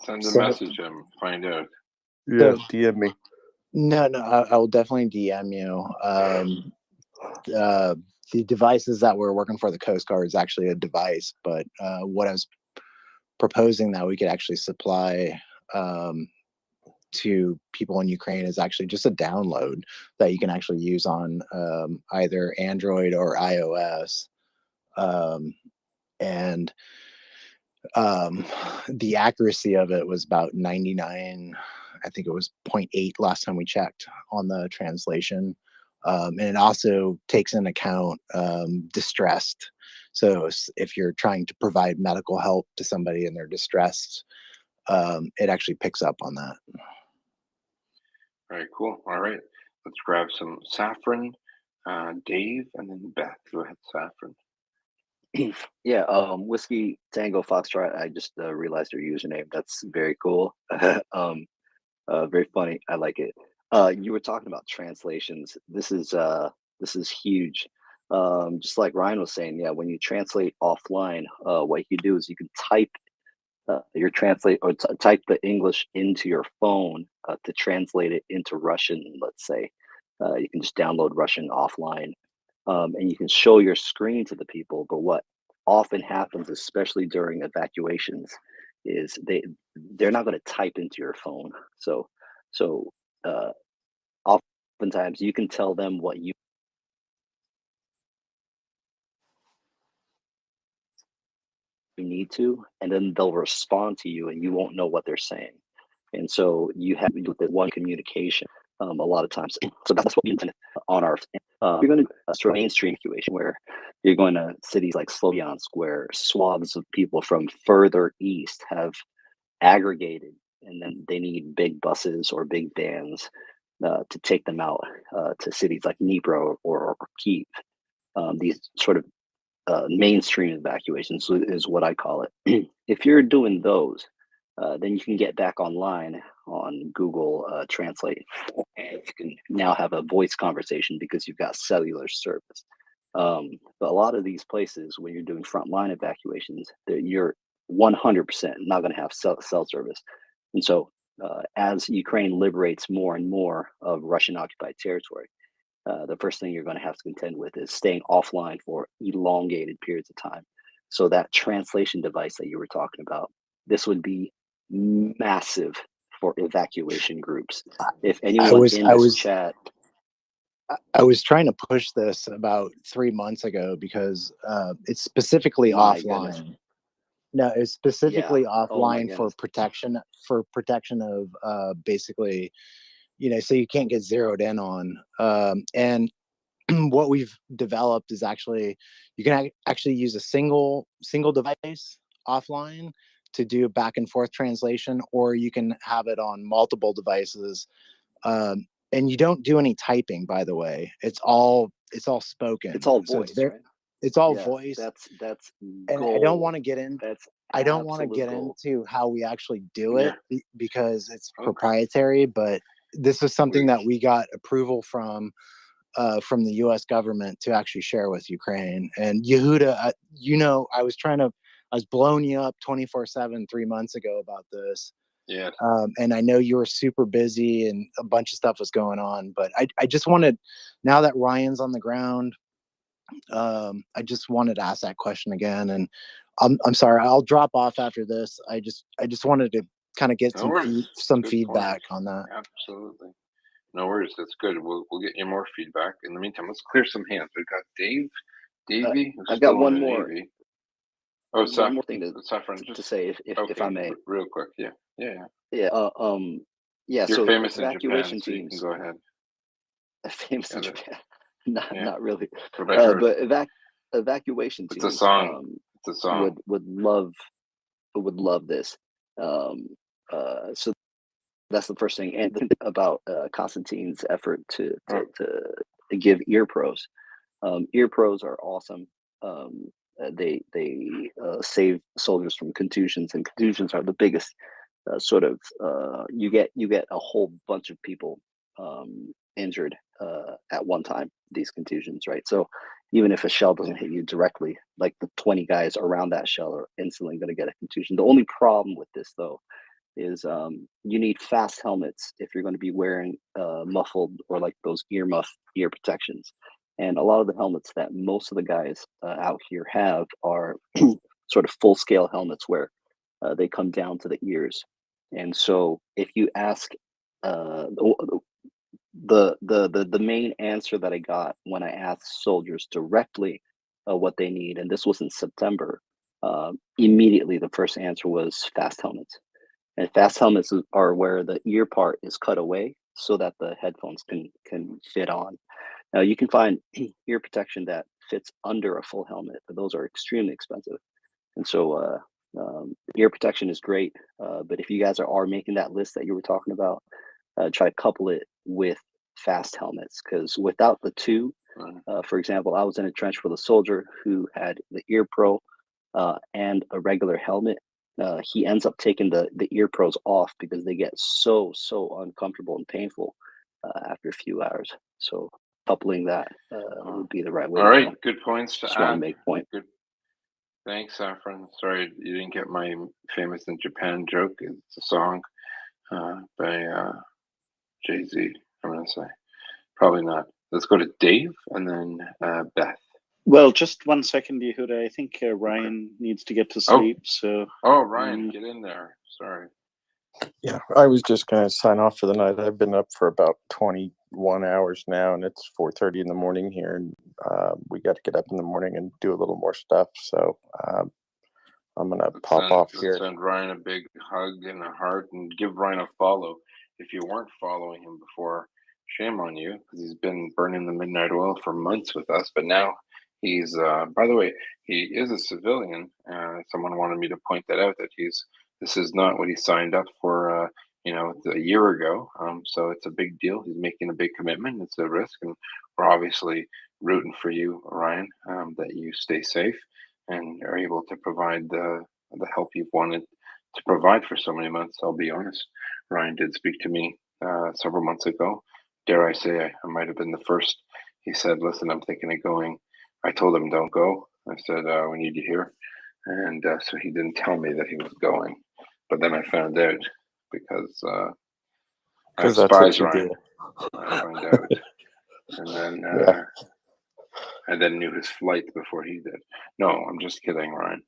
Send a message and find out. Yeah, DM me. No, I will definitely DM you. The devices that we're working for the Coast Guard is actually a device, but what I was proposing that we could actually supply to people in Ukraine is actually just a download that you can actually use on either Android or iOS. And the accuracy of it was about 99, I think it was 0.8 last time we checked on the translation. And it also takes into account distressed. So if you're trying to provide medical help to somebody and they're distressed, it actually picks up on that. All right, cool. All right, let's grab some saffron, Dave, and then Beth. Go ahead, saffron. Yeah, Whiskey Tango Foxtrot. I just realized your username. That's very cool. Very funny. I like it. You were talking about translations. This is huge. Just like Ryan was saying, yeah, when you translate offline, what you do is you can type your translate or type the English into your phone to translate it into Russian. Let's say you can just download Russian offline, and you can show your screen to the people. But what often happens, especially during evacuations, is they're not going to type into your phone. So oftentimes you can tell them what you need to, and then they'll respond to you, and you won't know what they're saying. And so you have to do the one communication. a lot of times. So that's what we intend on our. We're going to sort of mainstream evacuation where you're going to cities like Sloviansk, where swaths of people from further east have aggregated, and then they need big buses or big vans to take them out to cities like Dnipro or Kyiv. These sort of mainstream evacuations is what I call it. If you're doing those, then you can get back online on Google Translate, and you can now have a voice conversation because you've got cellular service. But a lot of these places, when you're doing frontline evacuations, you're 100% not going to have cell service. And so as Ukraine liberates more and more of Russian occupied territory, the first thing you're going to have to contend with is staying offline for elongated periods of time. So that translation device that you were talking about, this would be massive for evacuation groups. If anyone in this chat, I was trying to push this about 3 months ago because it's specifically my offline. goodness, No, it's specifically yeah, oh my offline for goodness, protection of basically, so you can't get zeroed in on. And what we've developed is actually you can actually use a single device offline to do a back and forth translation, or you can have it on multiple devices. And you don't do any typing, by the way. It's all spoken. it's all So voice, it's right? it's all Yeah, voice. that's And I don't want gold. to get in. That's I don't want to absolute get gold. into how we actually do Yeah. it because it's Okay. proprietary. But this is something Weird. that we got approval from the U.S. government to actually share with Ukraine. And Yehuda, I was blowing you up 24/7 3 months ago about this. Yeah. And I know you were super busy and a bunch of stuff was going on, but I just wanted, now that Ryan's on the ground, I just wanted to ask that question again. And I'm sorry, I'll drop off after this. I just wanted to kind of get No worries. some Good feedback point. on that. Absolutely. No worries. That's good. We'll get you more feedback. In the meantime, let's clear some hands. We've got Davey, who's I've got still in one the more. Navy. Oh, One more thing Saffron, to just say, if okay, I may. real quick. Yeah. Yeah. You're So famous in Japan, evacuation so you can teams, go ahead. famous in Yeah, Japan, yeah. not really, What I heard. but evacuation It's a teams song. It's a song. would love this. So that's the first thing. And about Constantine's effort to give ear pros. Ear pros are awesome. They save soldiers from contusions, and contusions are the biggest sort of. You get a whole bunch of people injured at one time. These contusions, right? So even if a shell doesn't hit you directly, like the 20 guys around that shell are instantly going to get a contusion. The only problem with this, though, is you need fast helmets if you're going to be wearing muffled or like those ear protections. And a lot of the helmets that most of the guys out here have are sort of full scale helmets where they come down to the ears. And so if you ask the main answer that I got when I asked soldiers directly what they need, and this was in September, immediately the first answer was fast helmets. And fast helmets are where the ear part is cut away so that the headphones can fit on. Now you can find ear protection that fits under a full helmet, but those are extremely expensive. And so ear protection is great, but if you guys are making that list that you were talking about, try to couple it with fast helmets, because without the two, for example, I was in a trench with a soldier who had the ear pro and a regular helmet. He ends up taking the ear pros off because they get so uncomfortable and painful after a few hours. So coupling that would be the right way All to right, go. good points to Just want to add. make a point. Good. Thanks, Saffron. Sorry you didn't get my famous in Japan joke. It's a song by Jay-Z, I'm going to say. Probably not. Let's go to Dave and then Beth. Well, just 1 second, Yehuda. I think Ryan needs to get to sleep. So. Oh, Ryan, get in there. Sorry. Yeah, I was just going to sign off for the night. I've been up for about 21 hours now, and it's 4:30 in the morning here, and we got to get up in the morning and do a little more stuff. So I'm going to pop off here. Send Ryan a big hug and a heart, and give Ryan a follow. If you weren't following him before, shame on you, because he's been burning the midnight oil for months with us. But now he's, by the way, he is a civilian. Someone wanted me to point that out, that this is not what he signed up for, a year ago. So it's a big deal. He's making a big commitment. It's a risk, and we're obviously rooting for you, Ryan, that you stay safe and are able to provide the help you've wanted to provide for so many months. I'll be honest. Ryan did speak to me several months ago. Dare I say, I might have been the first. He said, "Listen, I'm thinking of going." I told him, "Don't go." I said, "We need you here," and so he didn't tell me that he was going. But then I found out, because I Because that's what spies you Ryan. do. I found out, and then Yeah. I then knew his flight before he did. No, I'm just kidding, Ryan.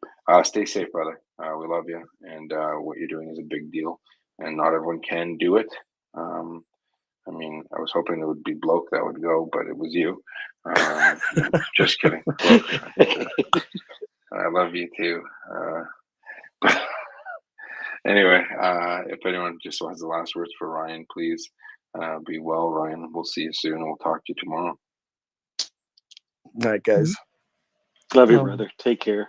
Stay safe, brother. We love you, and what you're doing is a big deal, and not everyone can do it. I mean, I was hoping it would be Bloke that would go, but it was you. Just kidding, Bloke. I love you too. Anyway, if anyone just has the last words for Ryan, please be well, Ryan. We'll see you soon. We'll talk to you tomorrow. Night, guys. Love you, Um, brother. Take care.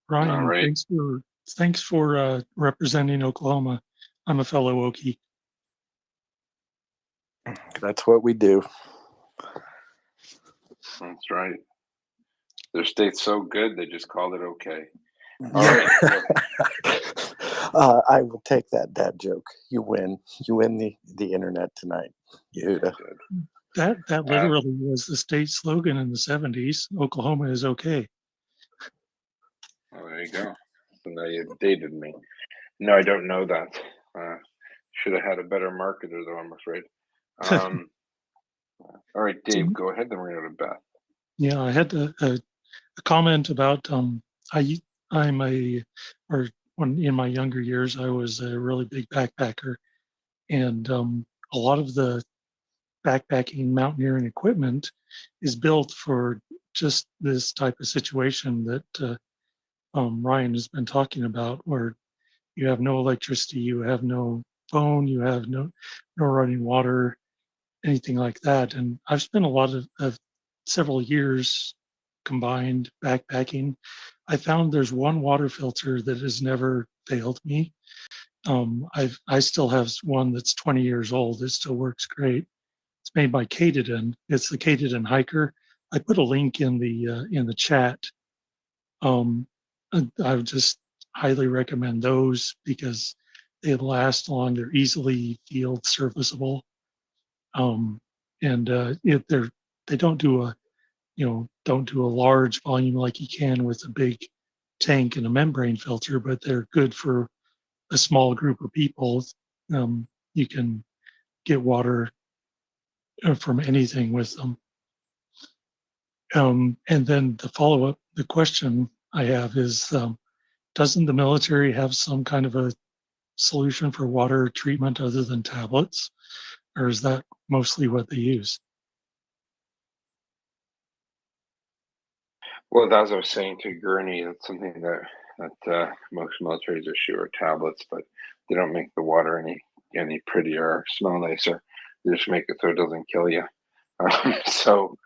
Ryan, All right. thanks for representing Oklahoma. I'm a fellow Okie. That's what we do. That's right. Their state's so good, they just called it okay. All right. I will take that dad joke. You win. You win the internet tonight, Yehuda. That literally was the state slogan in the 70s. Oklahoma is okay. Well, there you go. So now you dated me. No, I don't know that. Should have had a better marketer, though, I'm afraid. All right, Dave, go ahead. Then we're going to go to Beth. Yeah, I had a comment about when in my younger years I was a really big backpacker, and a lot of the backpacking mountaineering equipment is built for just this type of situation that Ryan has been talking about, where you have no electricity, you have no phone, you have no running water, anything like that. And I've spent a lot of several years combined backpacking. I found there's one water filter that has never failed me. I still have one that's 20 years old. It still works great. It's made by Katadyn. It's the Katadyn Hiker. I put a link in the chat. I would just highly recommend those because they last long. They're easily field serviceable, and they don't do a large volume like you can with a big tank and a membrane filter, but they're good for a small group of people. You can get water from anything with them. And then the question I have is, doesn't the military have some kind of a solution for water treatment other than tablets? Or is that mostly what they use? Well, as I was saying to Gurney, that's something that most militaries issue are tablets, but they don't make the water any prettier or smell nicer. They just make it so it doesn't kill you. So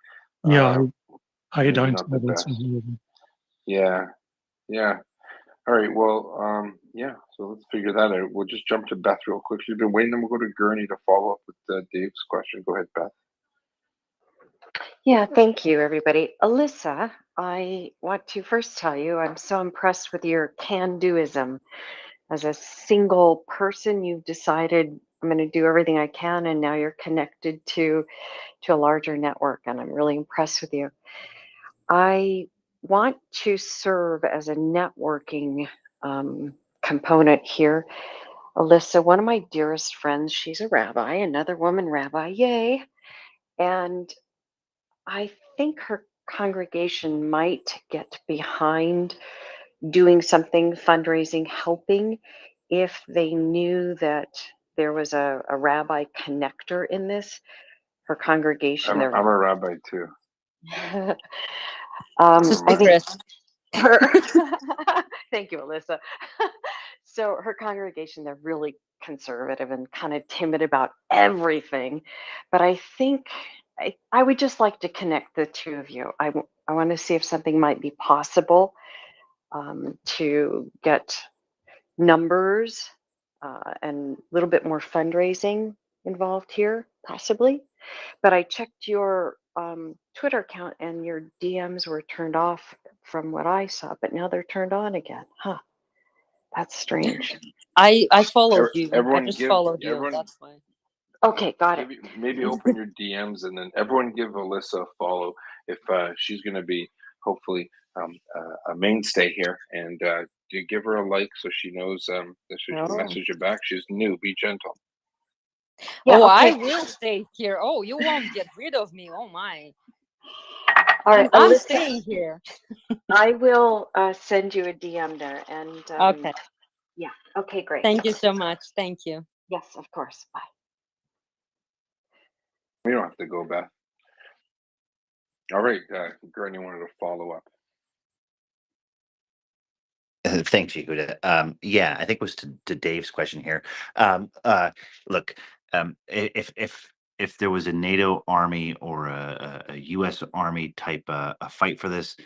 Yeah, maybe iodine not the tablets. best. Yeah. All right. Well, yeah. So let's figure that out. We'll just jump to Beth real quick. She's been waiting. Then we'll go to Gurney to follow up with Dave's question. Go ahead, Beth. Yeah, thank you, everybody. Alyssa, I want to first tell you I'm so impressed with your can-doism. As a single person, you've decided I'm going to do everything I can, and now you're connected to a larger network, and I'm really impressed with you. I want to serve as a networking component here. Alyssa, one of my dearest friends, she's a rabbi, another woman rabbi, yay. And I think her congregation might get behind doing something, fundraising, helping, if they knew that there was a rabbi connector in this. Her congregation, I'm a rabbi too. It's a I think secret. thank you, Alyssa. So her congregation, they're really conservative and kind of timid about everything. But I think I would just like to connect the two of you. I want to see if something might be possible to get numbers and a little bit more fundraising involved here, possibly. But I checked your Twitter account and your DMs were turned off from what I saw, but now they're turned on again. Huh. That's strange. I followed you. I Everyone just give followed you. everyone That's why. Okay, got it. maybe open your DMs and then everyone give Alyssa a follow if she's going to be hopefully a mainstay here, and you give her a like so she knows that she can Oh. message you back. She's new. Be gentle. Yeah, Oh, I okay. will stay here. Oh, you won't get rid of me. Oh my. All right, I'm Alyssa, staying here. I will send you a DM there. And Okay. yeah, okay, great. Thank you so much. Thank you. Yes, of course. Bye. You don't have to go, Beth. All right, Granny wanted to follow up. Thanks, Yehuda. Yeah, I think it was to Dave's question here. Look, if there was a NATO army or a U.S. Army type a fight for this,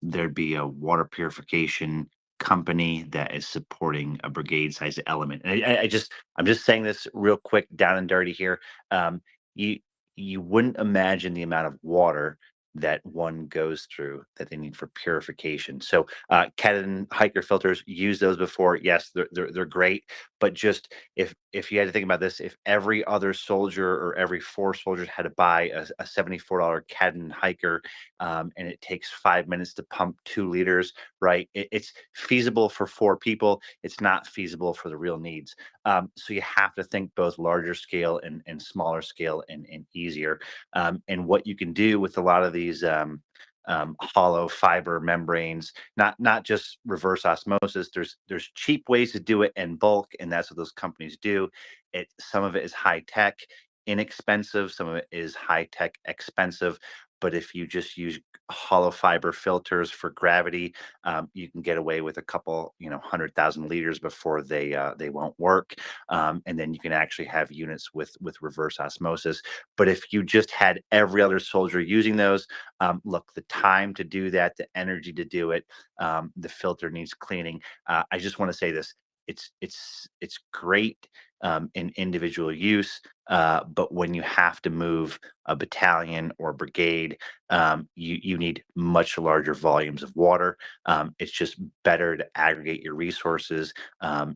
there'd be a water purification company that is supporting a brigade-sized element. And I'm just saying this real quick, down and dirty here. You you wouldn't imagine the amount of water that one goes through that they need for purification. So Canon hiker filters, use those before. Yes, they're great, but just if you had to think about this, if every other soldier or every 4 soldiers had to buy a $74 Canon hiker, and it takes 5 minutes to pump 2 liters, right? It's feasible for 4 people. It's not feasible for the real needs. So you have to think both larger scale and smaller scale and easier. And what you can do with a lot of these hollow fiber membranes, not just reverse osmosis. There's cheap ways to do it in bulk, and that's what those companies do. Some of it is high tech, inexpensive. Some of it is high tech, expensive. But if you just use hollow fiber filters for gravity, you can get away with a couple, 100,000 liters before they won't work. And then you can actually have units with reverse osmosis. But if you just had every other soldier using those, look, the time to do that, the energy to do it, the filter needs cleaning. I just want to say this: it's great in individual use, but when you have to move a battalion or brigade, you need much larger volumes of water. It's just better to aggregate your resources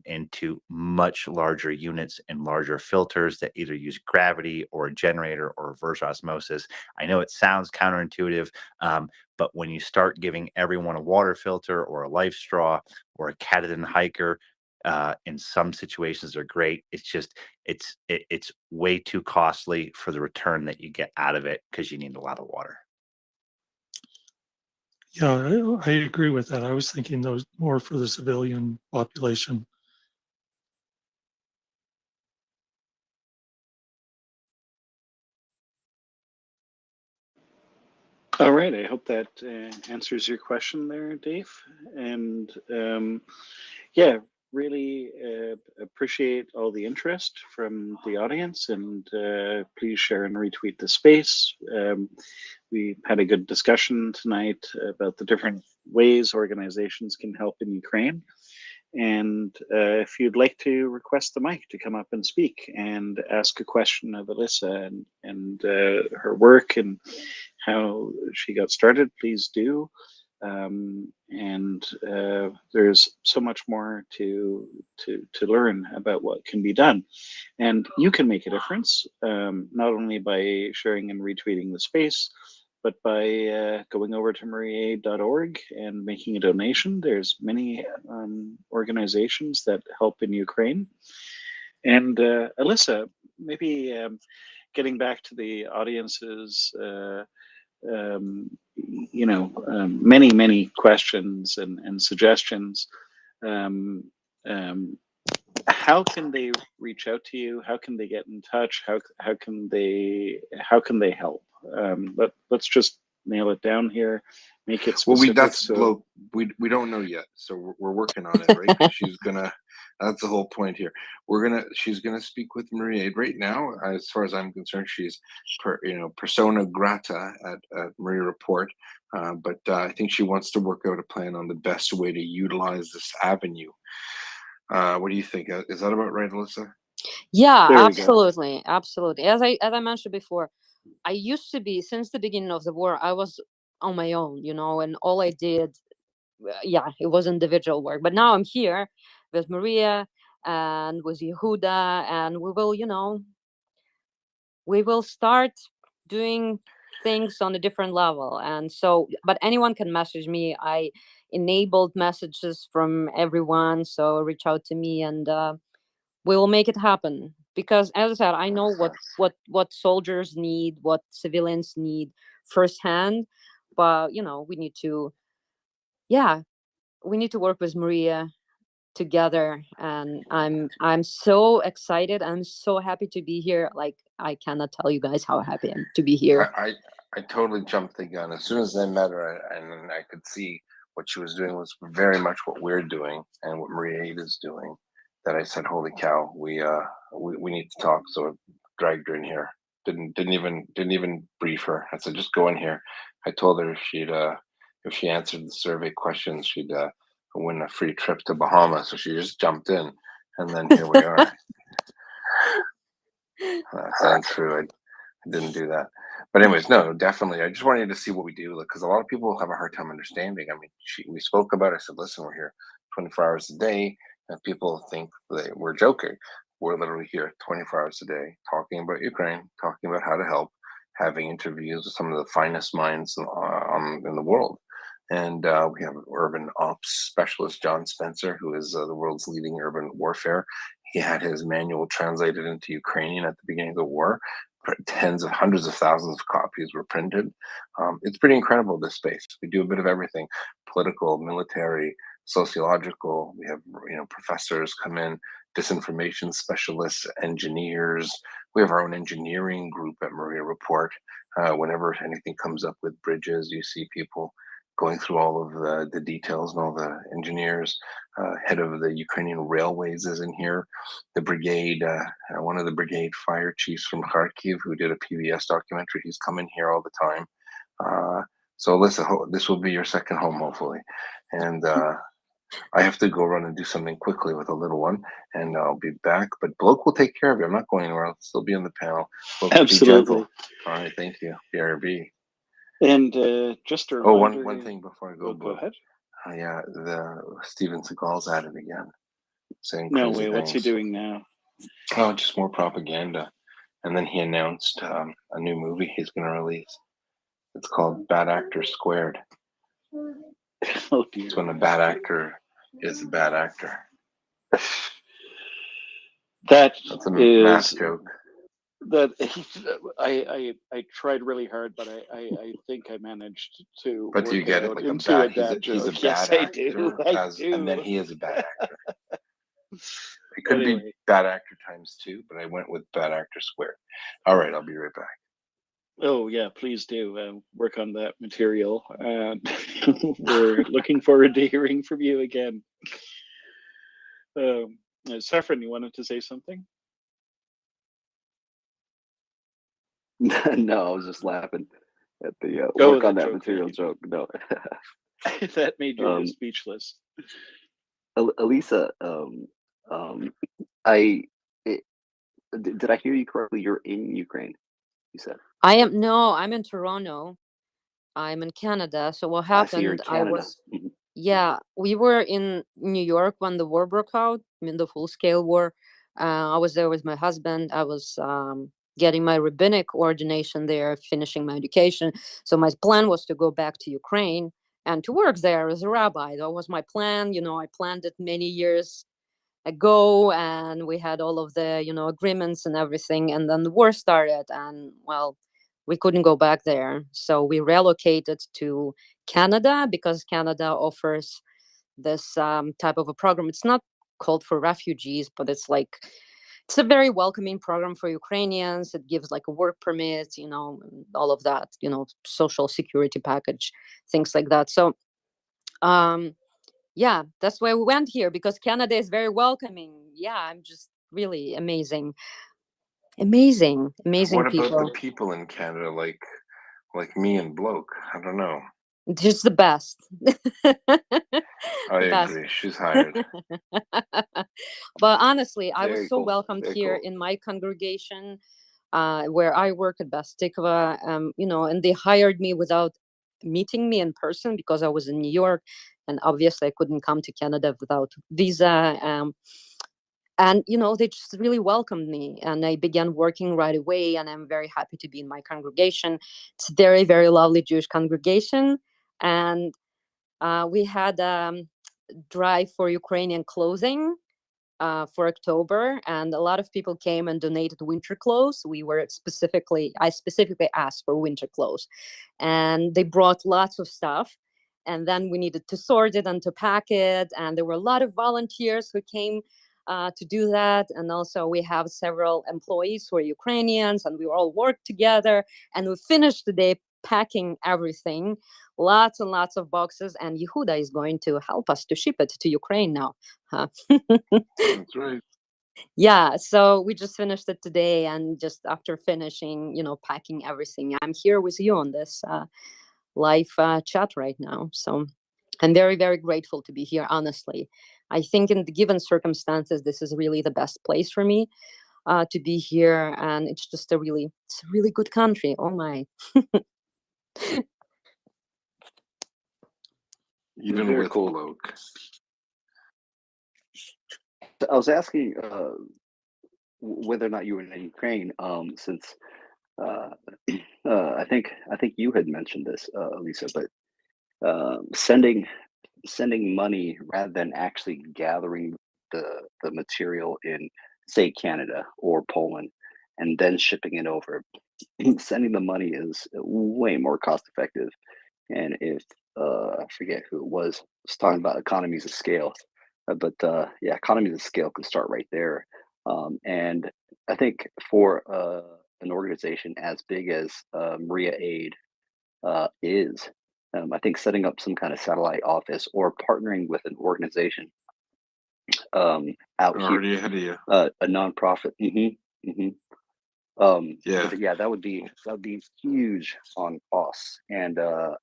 into much larger units and larger filters that either use gravity or a generator or reverse osmosis. I know it sounds counterintuitive, but when you start giving everyone a water filter or a life straw or a Katadin hiker, in some situations are great. It's just it's way too costly for the return that you get out of it because you need a lot of water. Yeah, I agree with that. I was thinking those more for the civilian population. All right, I hope that answers your question there, Dave. And yeah, really appreciate all the interest from the audience, and please share and retweet the space. We had a good discussion tonight about the different ways organizations can help in Ukraine. And if you'd like to request the mic to come up and speak and ask a question of Alyssa and her work and how she got started, please do. And there's so much more to learn about what can be done. And you can make a difference, not only by sharing and retweeting the space, but by going over to MriyaReport.org and making a donation. There's many organizations that help in Ukraine. And Alyssa, maybe getting back to the audience's many questions and suggestions. How can they reach out to you? How can they get in touch? How can they help? Let's just nail it down here. Make it Well, specific. we don't know yet, so we're working on it, right? 'Cause she's gonna That's the whole point here. She's gonna speak with Maria right now. As far as I'm concerned, she's persona grata at MriyaReport. But I think she wants to work out a plan on the best way to utilize this avenue. What do you think? Is that about right, Alyssa? Yeah, There we go. absolutely, absolutely. As I mentioned before, I used to be, since the beginning of the war, I was on my own, and all I did, yeah, it was individual work. But now I'm here with Maria and with Yehuda, and we will start doing things on a different level. And so, but anyone can message me. I enabled messages from everyone, so reach out to me, and we will make it happen. Because, as I said, I know what soldiers need, what civilians need firsthand. But we need to, yeah, we need to work with Maria together, and I'm so excited. I'm so happy to be here. Like, I cannot tell you guys how happy I am to be here. I totally jumped the gun as soon as I met her, and I could see what she was doing was very much what we're doing and what Maria is doing. That I said, "Holy cow, we need to talk." So I dragged her in here. Didn't even brief her. I said, "Just go in here." I told her if she answered the survey questions, she'd win a free trip to Bahamas. So she just jumped in, and then here we are. That's untrue. I didn't do that. But anyways, no, definitely. I just wanted to see what we do, because a lot of people have a hard time understanding. I mean, we spoke about it. I said, listen, we're here 24 hours a day, and people think that we're joking. We're literally here 24 hours a day, talking about Ukraine, talking about how to help, having interviews with some of the finest minds in the world. And we have urban ops specialist John Spencer, who is the world's leading urban warfare. He had his manual translated into Ukrainian at the beginning of the war. Tens of hundreds of thousands of copies were printed. It's pretty incredible, this space. We do a bit of everything: political, military, sociological. We have professors come in, disinformation specialists, engineers. We have our own engineering group at MriyaReport. Whenever anything comes up with bridges, you see people going through all of the details, and all the engineers. Head of the Ukrainian railways is in here. The brigade, one of the brigade fire chiefs from Kharkiv, who did a PBS documentary, he's coming here all the time. So listen, this will be your second home, hopefully. And I have to go run and do something quickly with a little one, and I'll be back. But Bloke will take care of you. I'm not going anywhere. I'll still be on the panel. Bloke, Absolutely. be gentle. All right, thank you. BRB. And just a reminder. One thing before I go. Go ahead. Yeah, the Steven Seagal's at it again, saying No crazy way. things. What's he doing now? Oh, just more propaganda. And then he announced a new movie he's going to release. It's called Bad Actor Squared. Oh dear. It's when a bad actor is a bad actor. That's a math joke. That I tried really hard, but I think I managed to. But do you work get it? out Like into a dad he's a joke. bad Yes, actor, I do. I do. and then he is a bad actor. It could Anyway. be bad actor times 2, but I went with bad actor squared. All right, I'll be right back. Oh yeah, please do work on that material. We're looking forward to hearing from you again. Saffron, you wanted to say something? No, I was just laughing at the work on that joke material joke. No, that made you speechless. Elisa, did I hear you correctly? You're in Ukraine, you said. I'm in Toronto. I'm in Canada. So what I see you're in happened? I Canada. was, yeah, we were in New York when the war broke out. I mean, the full-scale war. I was there with my husband. I was getting my rabbinic ordination there, finishing my education. So my plan was to go back to Ukraine and to work there as a rabbi. That was my plan. I planned it many years ago, and we had all of the agreements and everything. And then the war started, and well, we couldn't go back there. So we relocated to Canada because Canada offers this type of a program. It's not called for refugees, but it's a very welcoming program for Ukrainians. It gives like a work permit, all of that, social security package, things like that. So Yeah, that's why we went here, because Canada is very welcoming. Yeah, I'm just really amazing, amazing What about the people. people in Canada, like me and Bloke? I don't know. Just the best. I The best. agree. She's hired. But honestly, I was Very so cool. welcomed Very here cool. in my congregation, where I work at Bastikva, and they hired me without meeting me in person, because I was in New York, and obviously I couldn't come to Canada without visa. And they just really welcomed me, and I began working right away, and I'm very happy to be in my congregation. It's a very, very lovely Jewish congregation. And we had drive for Ukrainian clothing for October, and a lot of people came and donated winter clothes. I specifically asked for winter clothes, and they brought lots of stuff. And then we needed to sort it and to pack it, and there were a lot of volunteers who came to do that. And also we have several employees who are Ukrainians, and we all worked together, and we finished the day packing everything, lots and lots of boxes, and Yehuda is going to help us to ship it to Ukraine now. That's right. Yeah, so we just finished it today, and just after finishing, packing everything, I'm here with you on this live chat right now. So I'm very, very grateful to be here, honestly. I think in the given circumstances, this is really the best place for me to be here, and it's just a really good country. Oh my. Even Very with cool. Bloke. I was asking whether or not you were in Ukraine, since I think you had mentioned this, Lisa, but sending money rather than actually gathering the material in, say, Canada or Poland, and then shipping it over. Sending the money is way more cost effective. And if I forget who it was talking about economies of scale, but yeah, economies of scale can start right there. And I think for an organization as big as Maria Aid is, I think setting up some kind of satellite office or partnering with an organization out here, Already ahead of you. a nonprofit. Yeah. Yeah, that would be huge on costs. And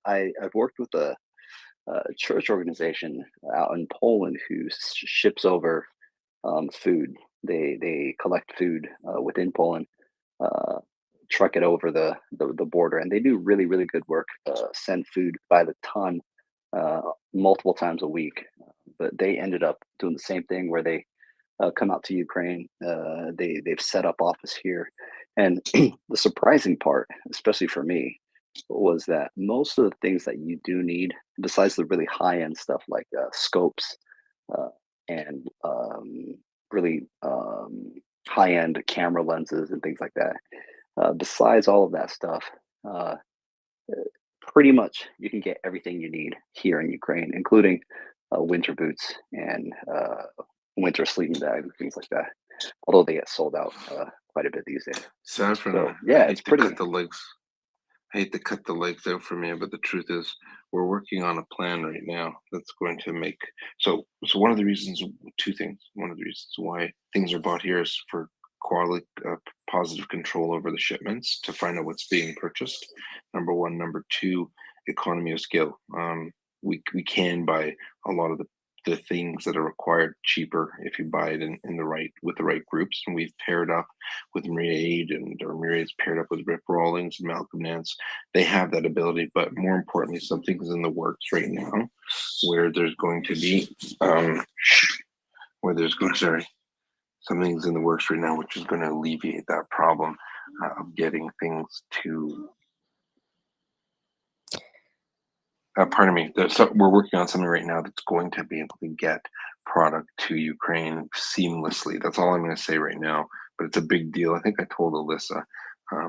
I've worked with a church organization out in Poland who ships over food. They collect food within Poland, uh, truck it over the border, and they do really, really good work. Send food by the ton, multiple times a week. But they ended up doing the same thing where they come out to Ukraine. They've set up office here, and the surprising part, especially for me, was that most of the things that you do need, besides the really high end stuff like scopes uh, and really high end camera lenses and things like that, besides all of that stuff, uh, pretty much you can get everything you need here in Ukraine, including winter boots and winter sleeping bags and things like that. Although they get sold out quite a bit these days. Sad for So them. yeah, I it's hate to pretty. cut the legs. I hate to cut the legs out for me, but the truth is, we're working on a plan right now that's going to make. So one of the reasons, two things. One of the reasons why things are bought here is for quality, positive control over the shipments to find out what's being purchased. Number one. Number two, economy of scale. We can buy a lot of the things that are required cheaper if you buy it in the right with the right groups, and we've paired up with Maria Aid, and or Maria's paired up with Rip Rawlings and Malcolm Nance. They have that ability, but more importantly, something's in the works right now where there's going to be something's in the works right now which is going to alleviate that problem of getting things to pardon me. We're working on something right now that's going to be able to get product to Ukraine seamlessly. That's all I'm going to say right now. But it's a big deal. I think I told Alyssa,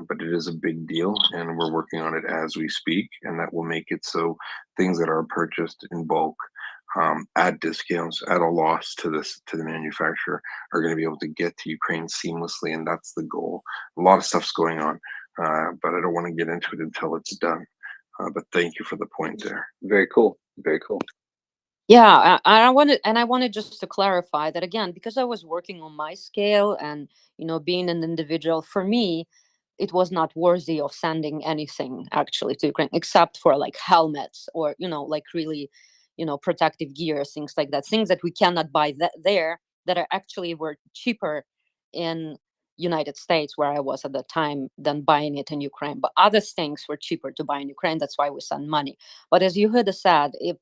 but it is a big deal, and we're working on it as we speak. And that will make it so things that are purchased in bulk at discounts, at a loss to the manufacturer, are going to be able to get to Ukraine seamlessly, and that's the goal. A lot of stuff's going on, but I don't want to get into it until it's done. But thank you for the point there. Very cool. Very cool. Yeah, I wanted just to clarify that again, because I was working on my scale and, being an individual, for me, it was not worthy of sending anything actually to Ukraine, except for like helmets or, like really, protective gears, things like that, things that we cannot buy there, that are actually were cheaper in United States where I was at the time than buying it in Ukraine. But other things were cheaper to buy in Ukraine. That's why we send money. But as Yehuda said, if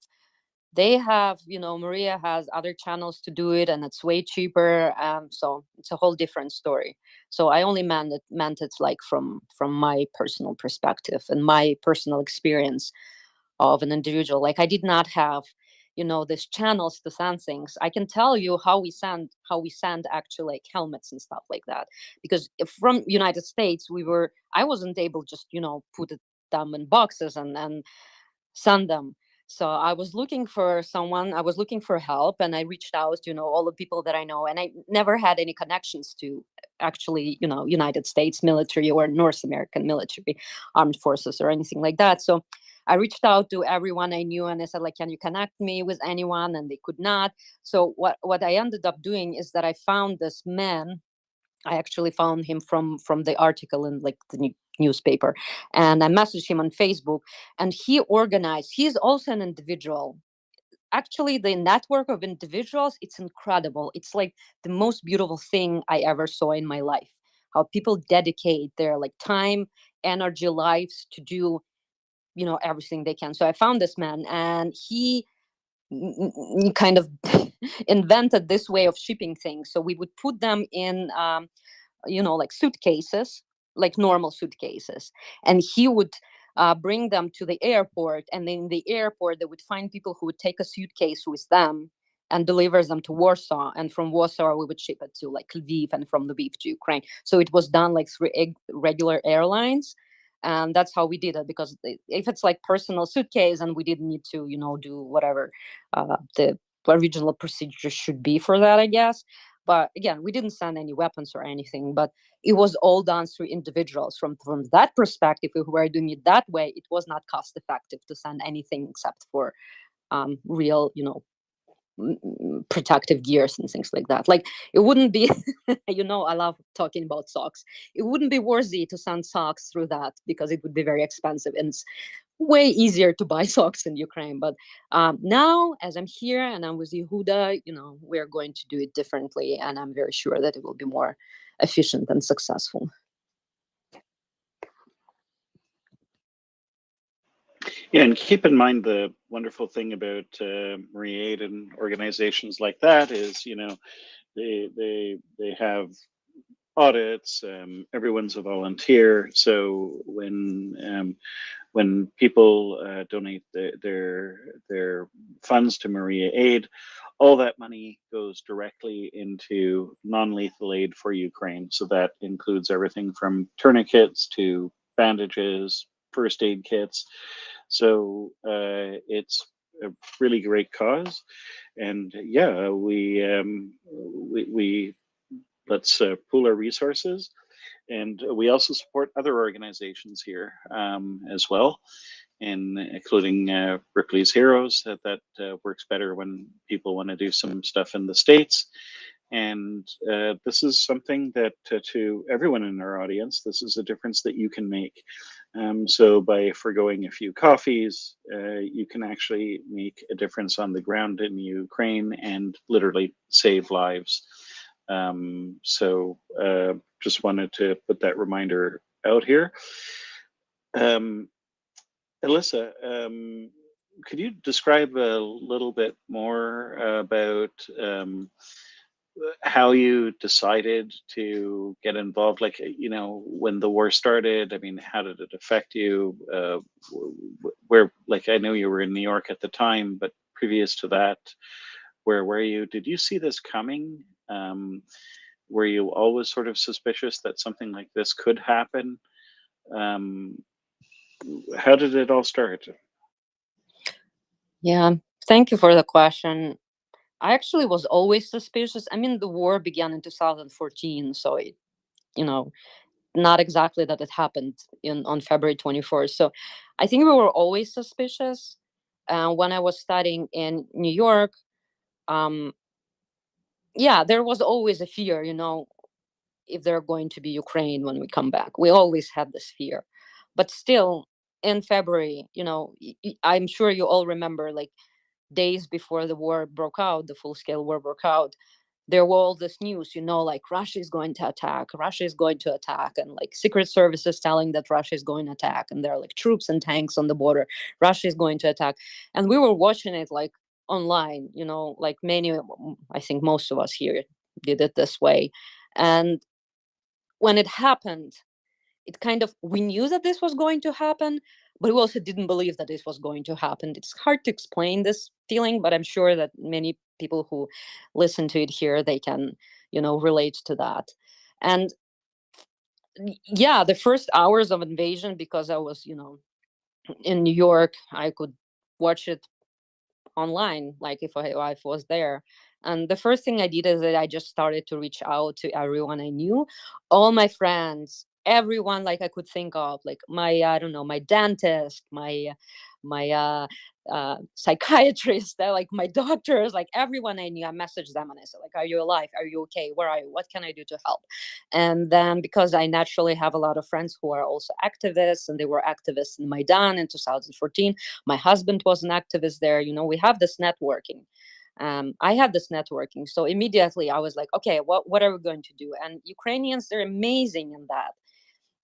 they have, Maria has other channels to do it and it's way cheaper, so it's a whole different story. So I only meant it like from my personal perspective and my personal experience of an individual. Like I did not have, these channels to send things. I can tell you how we send actually like helmets and stuff like that, because if from United States I wasn't able just put them in boxes and send them. So I was looking for someone, I was looking for help, and I reached out to, all the people that I know, and I never had any connections to actually, United States military or North American military, armed forces or anything like that. So I reached out to everyone I knew and I said, like, can you connect me with anyone? And they could not. So what I ended up doing is that I found this man. I actually found him from the article in like the newspaper, and I messaged him on Facebook, and he organized. He's also an individual. Actually, the network of individuals, it's incredible. It's like the most beautiful thing I ever saw in my life. How people dedicate their like time, energy, lives to do everything they can. So I found this man, and he kind of invented this way of shipping things. So we would put them in like suitcases, like normal suitcases. And he would bring them to the airport. And then in the airport, they would find people who would take a suitcase with them and delivers them to Warsaw. And from Warsaw, we would ship it to like Lviv, and from Lviv to Ukraine. So it was done like through regular airlines. And that's how we did it, because if it's like personal suitcase and we didn't need to, do whatever the original procedure should be for that, I guess. But again, we didn't send any weapons or anything, but it was all done through individuals. From that perspective, if we were doing it that way, it was not cost effective to send anything except for real, protective gears and things like that. Like it wouldn't be, I love talking about socks. It wouldn't be worthy to send socks through that, because it would be very expensive, and it's way easier to buy socks in Ukraine. But now, as I'm here and I'm with Yehuda, we're going to do it differently, and I'm very sure that it will be more efficient and successful. Yeah, and keep in mind the wonderful thing about MriyaReport and organizations like that is, they have audits. Everyone's a volunteer, so when people donate their funds to MriyaReport, all that money goes directly into non-lethal aid for Ukraine. So that includes everything from tourniquets to bandages, first aid kits. So it's a really great cause, and yeah, we let's pool our resources, and we also support other organizations here as well, and including Ripley's Heroes. That works better when people want to do some stuff in the States. And this is something that to everyone in our audience, this is a difference that you can make. So by foregoing a few coffees, you can actually make a difference on the ground in Ukraine and literally save lives. So just wanted to put that reminder out here. Alyssa, could you describe a little bit more about how you decided to get involved? Like, when the war started, I mean, how did it affect you? Where, like, I know you were in New York at the time, but previous to that, where were you? Did you see this coming? Were you always sort of suspicious that something like this could happen? How did it all start? Yeah, thank you for the question. I actually was always suspicious. I mean, the war began in 2014, so it, not exactly that it happened on February 24th. So I think we were always suspicious. when I was studying in New York, yeah, there was always a fear, if they're going to be Ukraine when we come back. We always had this fear. But still, in February, I'm sure you all remember, like days before the war broke out, the full-scale war broke out, there were all this news, like Russia is going to attack, and like secret services telling that Russia is going to attack, and there are like troops and tanks on the border. Russia is going to attack. And we were watching it like online, like many, I think most of us here did it this way. And when it happened, it kind of, we knew that this was going to happen, but we also didn't believe that this was going to happen. It's hard to explain this feeling, but I'm sure that many people who listen to it here, they can, relate to that. And yeah, the first hours of invasion, because I was, in New York, I could watch it online, like if I was there. And the first thing I did is that I just started to reach out to everyone I knew, all my friends, everyone like I could think of, like my, I don't know, my dentist, my psychiatrist, like my doctors, like everyone I knew. I messaged them and I said, like, are you alive? Are you okay? Where are you? What can I do to help? And then because I naturally have a lot of friends who are also activists, and they were activists in Maidan in 2014. My husband was an activist there. We have this networking. I had this networking. So immediately I was like, okay, what are we going to do? And Ukrainians, they're amazing in that.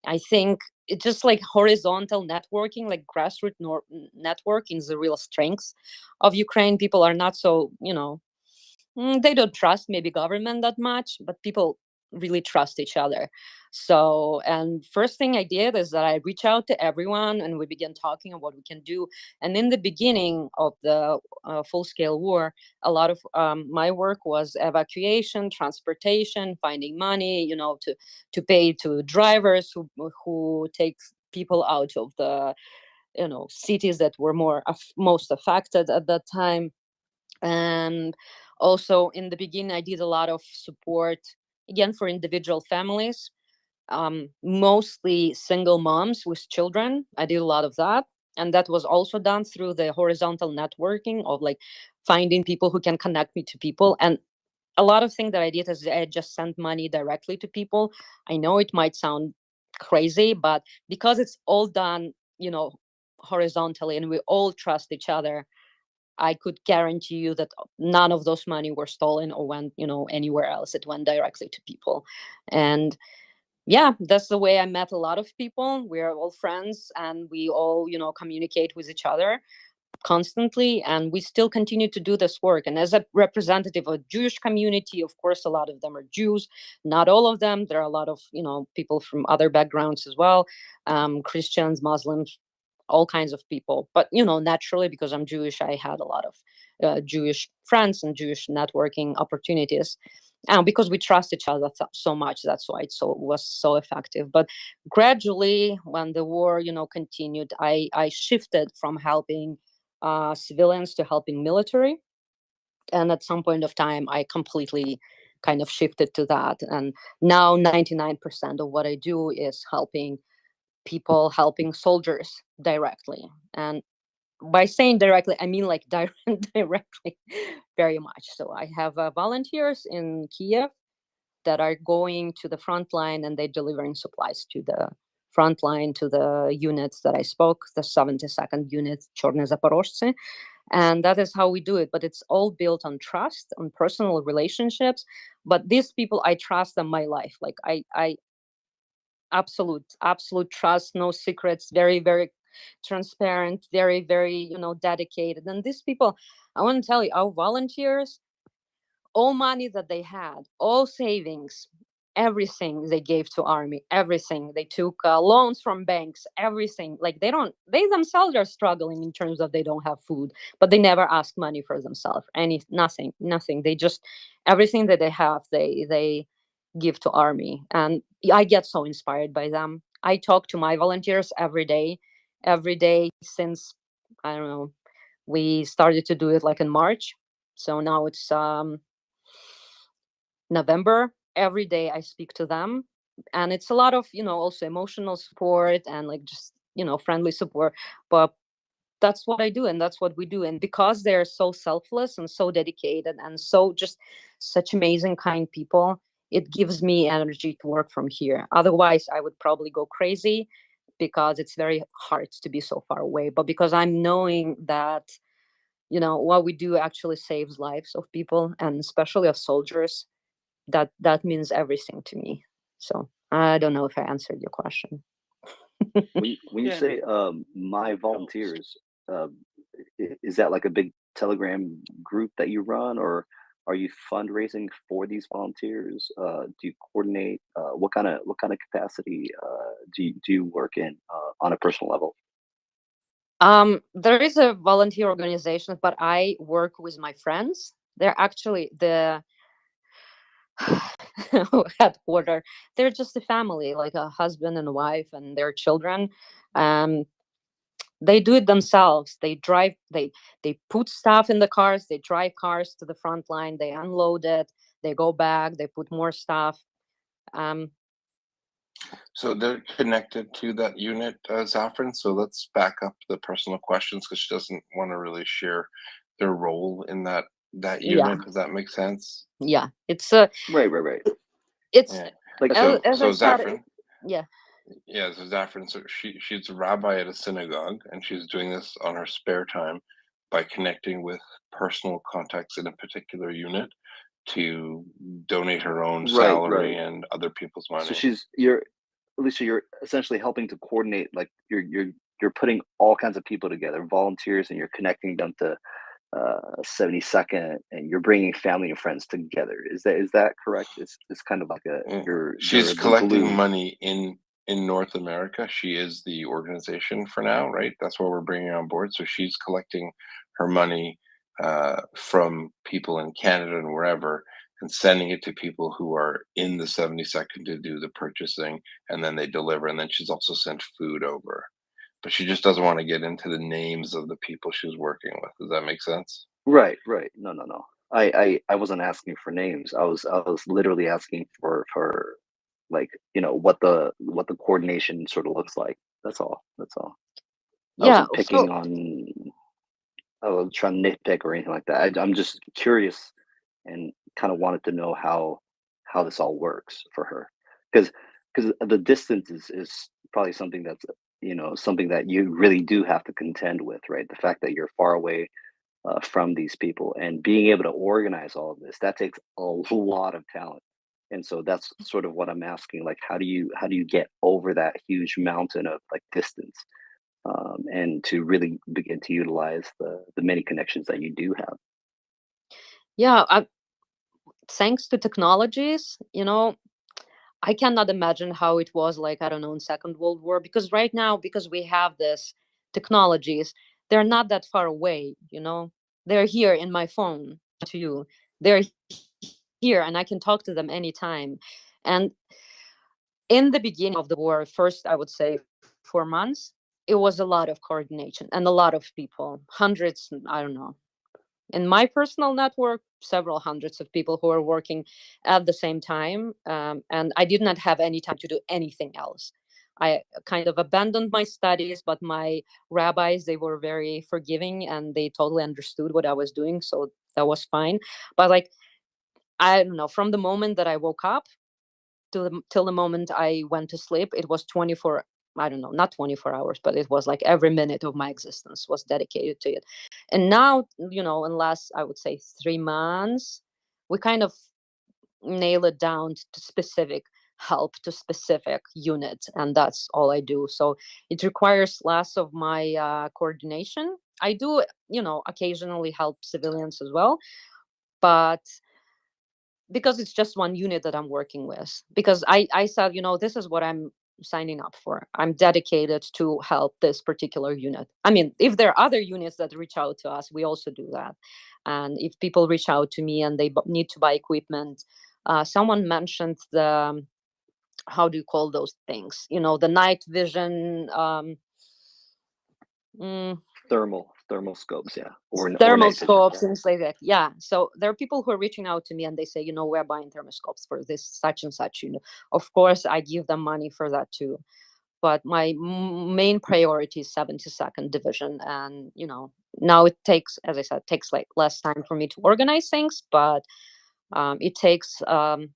I think it's just like horizontal networking, like grassroots networking is the real strength of Ukraine. People are not so, they don't trust maybe government that much, but people really trust each other. So, and first thing I did is that I reach out to everyone and we began talking about what we can do. And in the beginning of the full-scale war, a lot of my work was evacuation, transportation, finding money, to pay to drivers who take people out of the cities that were most affected at that time. And also in the beginning, I did a lot of support, again, for individual families, mostly single moms with children. I did a lot of that. And that was also done through the horizontal networking of like finding people who can connect me to people. And a lot of things that I did is I just sent money directly to people. I know it might sound crazy, but because it's all done, horizontally, and we all trust each other, I could guarantee you that none of those money were stolen or went, anywhere else. It went directly to people. And yeah, that's the way I met a lot of people. We're all friends and we all, communicate with each other constantly. And we still continue to do this work. And as a representative of Jewish community, of course, a lot of them are Jews, not all of them. There are a lot of, people from other backgrounds as well, Christians, Muslims, all kinds of people. But naturally, because I'm Jewish, I had a lot of Jewish friends and Jewish networking opportunities, and because we trust each other so much, that's why it was so effective. But gradually, when the war continued, I shifted from helping civilians to helping military, and at some point of time I completely kind of shifted to that. And now 99% of what I do is helping people, helping soldiers directly. And by saying directly, I mean like directly, very much. So I have volunteers in Kiev that are going to the front line and they're delivering supplies to the front line, to the units that I spoke, the 72nd unit, Chorne Zaporozhцы. And that is how we do it. But it's all built on trust, on personal relationships. But these people, I trust them my life. Like I absolute trust, no secrets, very, very transparent, very, very, dedicated. And these people, I want to tell you, our volunteers, all money that they had, all savings, everything they gave to army, everything. They took loans from banks, everything. Like they themselves are struggling in terms of they don't have food, but they never ask money for themselves. Nothing. They just, everything that they have, they give to army. And I get so inspired by them. I talk to my volunteers every day since, I don't know, we started to do it like in March. So now it's November. Every day I speak to them, and it's a lot of, also emotional support and like just, friendly support. But that's what I do, and that's what we do. And because they're so selfless and so dedicated and so just such amazing, kind people, it gives me energy to work from here. Otherwise, I would probably go crazy because it's very hard to be so far away. But because I'm knowing that, what we do actually saves lives of people, and especially of soldiers, that means everything to me. So I don't know if I answered your question. When you Yeah, say my volunteers, uh, is that like a big Telegram group that you run, or are you fundraising for these volunteers? Do you coordinate? What kind of capacity do you work in on a personal level? There is a volunteer organization, but I work with my friends. They're actually the headquarter. They're just a family, like a husband and a wife and their children. Um, they do it themselves. They drive. They put stuff in the cars. They drive cars to the front line. They unload it. They go back. They put more stuff. Um, So they're connected to that unit, Zafran. So let's back up the personal questions because she doesn't want to really share their role in that yeah, unit. Does that make sense? yeah. It's Right. it's Yeah. Like as So I said. Zafran, Yeah. yeah, so Zafran, so she's a rabbi at a synagogue, and she's doing this on her spare time by connecting with personal contacts in a particular unit to donate her own right, salary right. and other people's So money. Alicia, you're essentially helping to coordinate. Like you're putting all kinds of people together, volunteers, and you're connecting them to 72nd, and you're bringing family and friends together. Is that correct? It's kind of like Mm. you're She's the collecting glue. money in North America. She is the organization for now, right? That's what we're bringing on board. So she's collecting her money from people in Canada and wherever, and sending it to people who are in the 72nd to do the purchasing, and then they deliver. And then she's also sent food over, but she just doesn't want to get into the names of the people she's working with. Does that make sense? Right. No. I wasn't asking for names. I was literally asking for like what the coordination sort of looks like. That's all. I Yeah. wasn't picking So on. I was trying to nitpick or anything like that. I'm just curious and kind of wanted to know how this all works for her, because the distance is probably something that's something that you really do have to contend with, right? The fact that you're far away from these people and being able to organize all of this, that takes a lot of talent. And so that's sort of what I'm asking, like how do you get over that huge mountain of like distance, and to really begin to utilize the many connections that you do have. yeah, thanks to technologies, I cannot imagine how it was like, I don't know, in Second World War, because right now, because we have this technologies, they're not that far away. They're here in my phone to you. They're here and I can talk to them anytime. And in the beginning of the war, first, I would say 4 months, it was a lot of coordination and a lot of people, hundreds, I don't know. In my personal network, several hundreds of people who are working at the same time. And I did not have any time to do anything else. I kind of abandoned my studies, but my rabbis, they were very forgiving and they totally understood what I was doing. So that was fine. But like, I don't know, from the moment that I woke up till the moment I went to sleep, it was 24. I don't know, not 24 hours, but it was like every minute of my existence was dedicated to it. And now, in last, I would say 3 months, we kind of nail it down to specific help to specific units. And that's all I do. So it requires less of my coordination. I do, occasionally help civilians as well. But because it's just one unit that I'm working with. Because I said, this is what I'm signing up for. I'm dedicated to help this particular unit. I mean, if there are other units that reach out to us, we also do that. And if people reach out to me and they need to buy equipment, someone mentioned how do you call those things? The night vision. Mm, Thermal scopes, yeah, or thermal night vision, scopes, yeah. things like that. Yeah. So there are people who are reaching out to me and they say, we're buying thermoscopes for this such and such. Of course, I give them money for that too. but my main priority is 72nd Division. And, you know, now it takes, as I said, takes like less time for me to organize things, but it takes a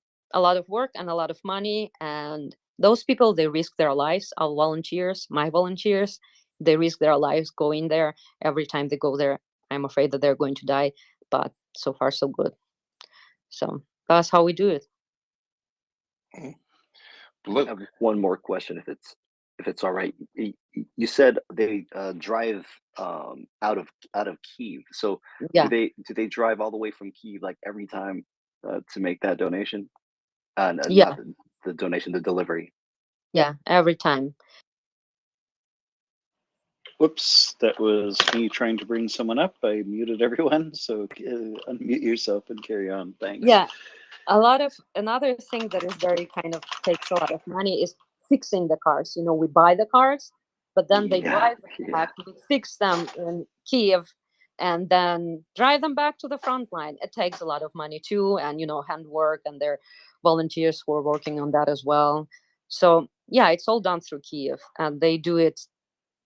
lot of work and a lot of money. And those people, they risk their lives. Our volunteers, my volunteers, they risk their lives going there. Every time they go there, I'm afraid that they're going to die, but so far so good. So that's how we do it. I have one more question, if it's all right. You said they drive out of Kyiv. So Yeah. do they drive all the way from Kyiv like every time to make that donation? And Yeah. not the donation, the delivery. Yeah, every time. Whoops, that was me trying to bring someone up. I muted everyone, so unmute yourself and carry on. Thanks. Yeah, another thing that is very kind of takes a lot of money is fixing the cars. You know, we buy the cars, but then they drive them back. We fix them in Kiev, and then drive them back to the front line. It takes a lot of money too, and, you know, handwork, and there are volunteers who are working on that as well. So yeah, it's all done through Kiev, and they do it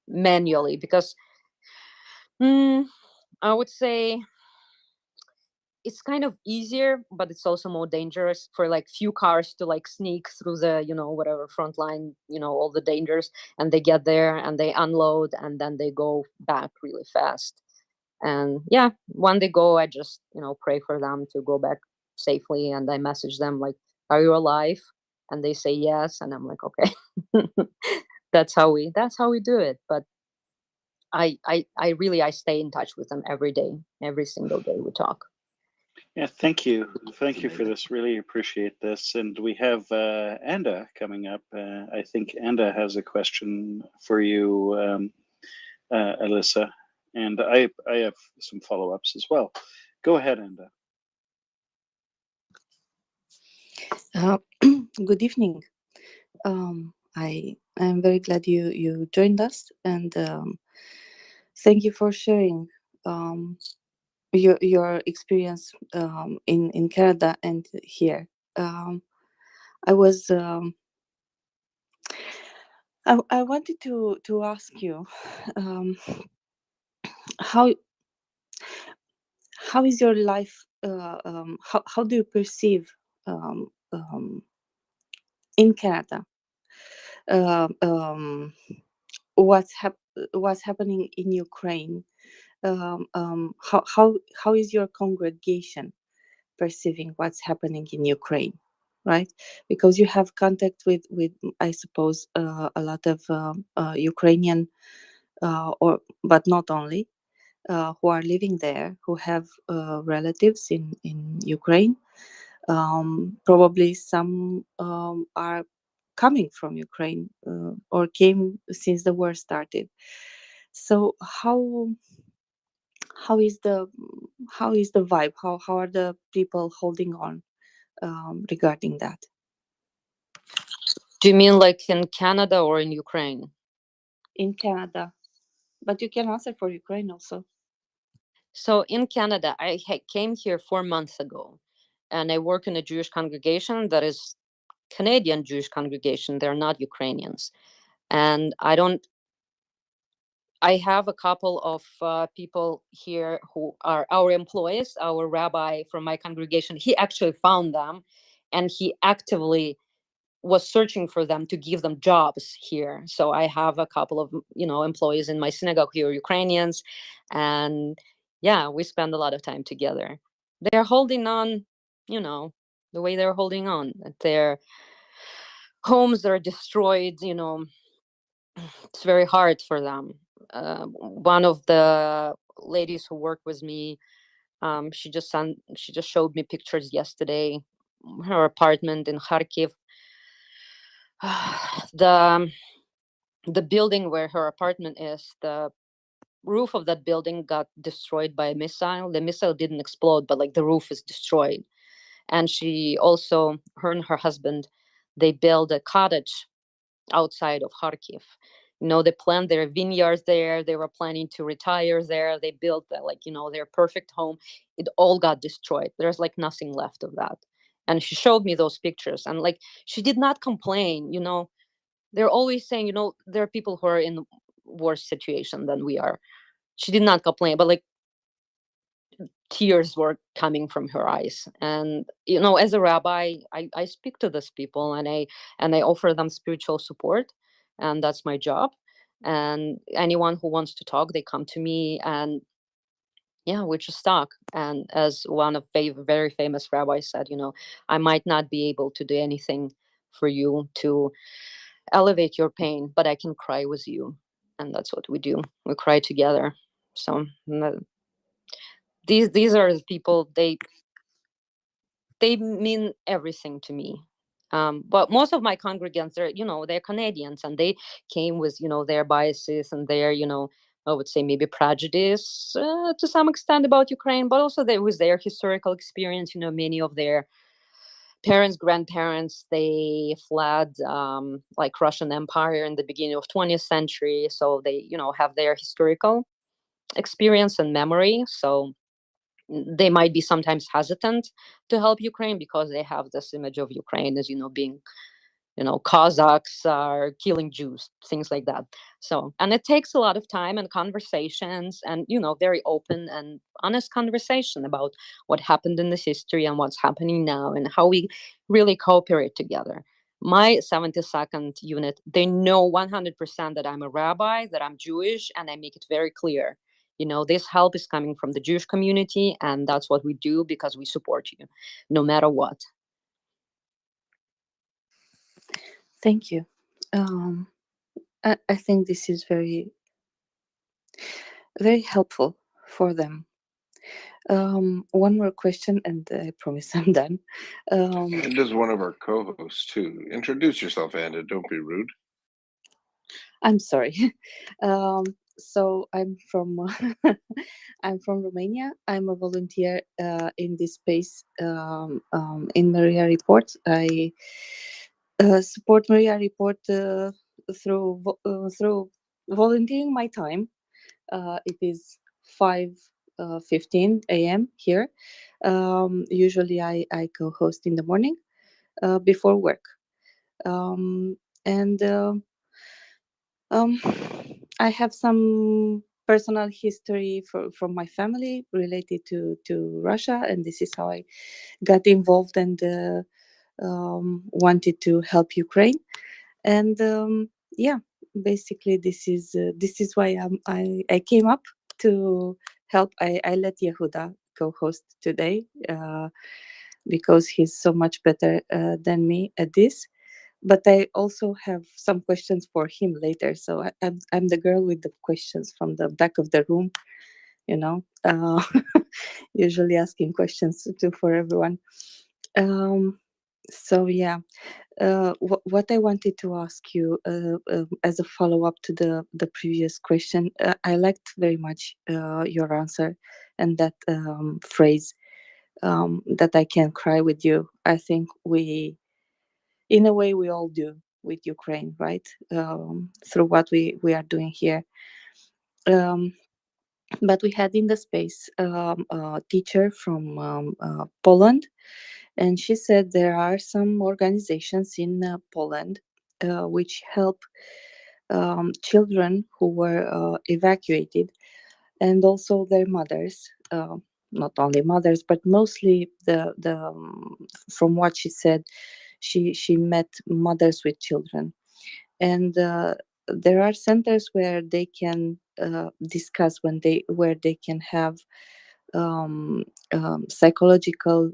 manually because I would say it's kind of easier, but it's also more dangerous for like few cars to like sneak through the, you know, whatever front line, you know, all the dangers, and they get there and they unload and then they go back really fast. And yeah, when they go, I just, you know, pray for them to go back safely, and I message them like, are you alive? And they say yes, and I'm like, okay. That's how we do it. But I stay in touch with them every day, every single day we talk. Yeah, thank you. Thank you for this. Really appreciate this. And we have Anda coming up. I think Anda has a question for you, Alyssa. And I have some follow-ups as well. Go ahead, Anda. Good evening. I am very glad you joined us, and thank you for sharing your experience in Canada and here. I was I wanted to ask you how is your life? How do you perceive in Canada? What's happening in Ukraine? How is your congregation perceiving what's happening in Ukraine, right? Because you have contact with I suppose a lot of Ukrainian but not only who are living there, who have relatives in Ukraine. Probably some are coming from Ukraine or came since the war started. So how is the vibe? How are the people holding on regarding that? Do you mean like in Canada or in Ukraine? In Canada, but you can answer for Ukraine also. So in Canada, I came here 4 months ago, and I work in a Jewish congregation that is Canadian Jewish congregation. They're not Ukrainians, and I have a couple of people here who are our employees. Our rabbi from my congregation, he actually found them, and he actively was searching for them to give them jobs here. So I have a couple of, you know, employees in my synagogue who are Ukrainians, and yeah, we spend a lot of time together. They're holding on, you know, the way they're holding on. Their homes are destroyed, you know. It's very hard for them. One of the ladies who work with me, she just showed me pictures yesterday. Her apartment in Kharkiv. The building where her apartment is, the roof of that building got destroyed by a missile. The missile didn't explode, but like the roof is destroyed. And her and her husband, they built a cottage outside of Kharkiv. You know, they planned their vineyards there. They were planning to retire there. They built their perfect home. It all got destroyed. There's like nothing left of that. And she showed me those pictures, and like she did not complain. You know, they're always saying, there are people who are in worse situation than we are. She did not complain, but like tears were coming from her eyes. And as a rabbi, I speak to these people, and I offer them spiritual support, and that's my job. And anyone who wants to talk, they come to me, and yeah, we just talk. And as one of very famous rabbis said, I might not be able to do anything for you to elevate your pain, but I can cry with you. And that's what we do. We cry together. So these are the people, they mean everything to me. But most of my congregants are, they're Canadians, and they came with, their biases and their, I would say maybe prejudice to some extent about Ukraine, but also there was their historical experience. Many of their parents, grandparents, they fled like Russian Empire in the beginning of 20th century. So they, have their historical experience and memory. So they might be sometimes hesitant to help Ukraine because they have this image of Ukraine as, being, Cossacks are killing Jews, things like that. So, and it takes a lot of time and conversations and, very open and honest conversation about what happened in this history and what's happening now and how we really cooperate together. My 72nd unit, they know 100% that I'm a rabbi, that I'm Jewish, and I make it very clear. This help is coming from the Jewish community, and that's what we do because we support you, no matter what. Thank you. I think this is very, very helpful for them. One more question, and I promise I'm done. And as one of our co-hosts too. Introduce yourself, Anna. Don't be rude. I'm sorry. So I'm from I'm from Romania. I'm a volunteer in this space in MriyaReport. I support MriyaReport through volunteering my time. It is 5:15 a.m. here. Usually I co-host in the morning before work. And I have some personal history from my family related to Russia, and this is how I got involved and wanted to help Ukraine. And yeah, basically this is why I came up to help. I let Yehuda co-host today because he's so much better than me at this. But I also have some questions for him later. So I'm the girl with the questions from the back of the room, usually asking questions for everyone. So yeah, what I wanted to ask you as a follow-up to the previous question, I liked very much your answer and that phrase that I can cry with you. I think in a way we all do with Ukraine, right? Through what we are doing here. But we had in the space a teacher from Poland, and she said there are some organizations in Poland which help children who were evacuated and also their mothers. Not only mothers, but mostly from what she said, she met mothers with children, and there are centers where they can discuss where they can have psychological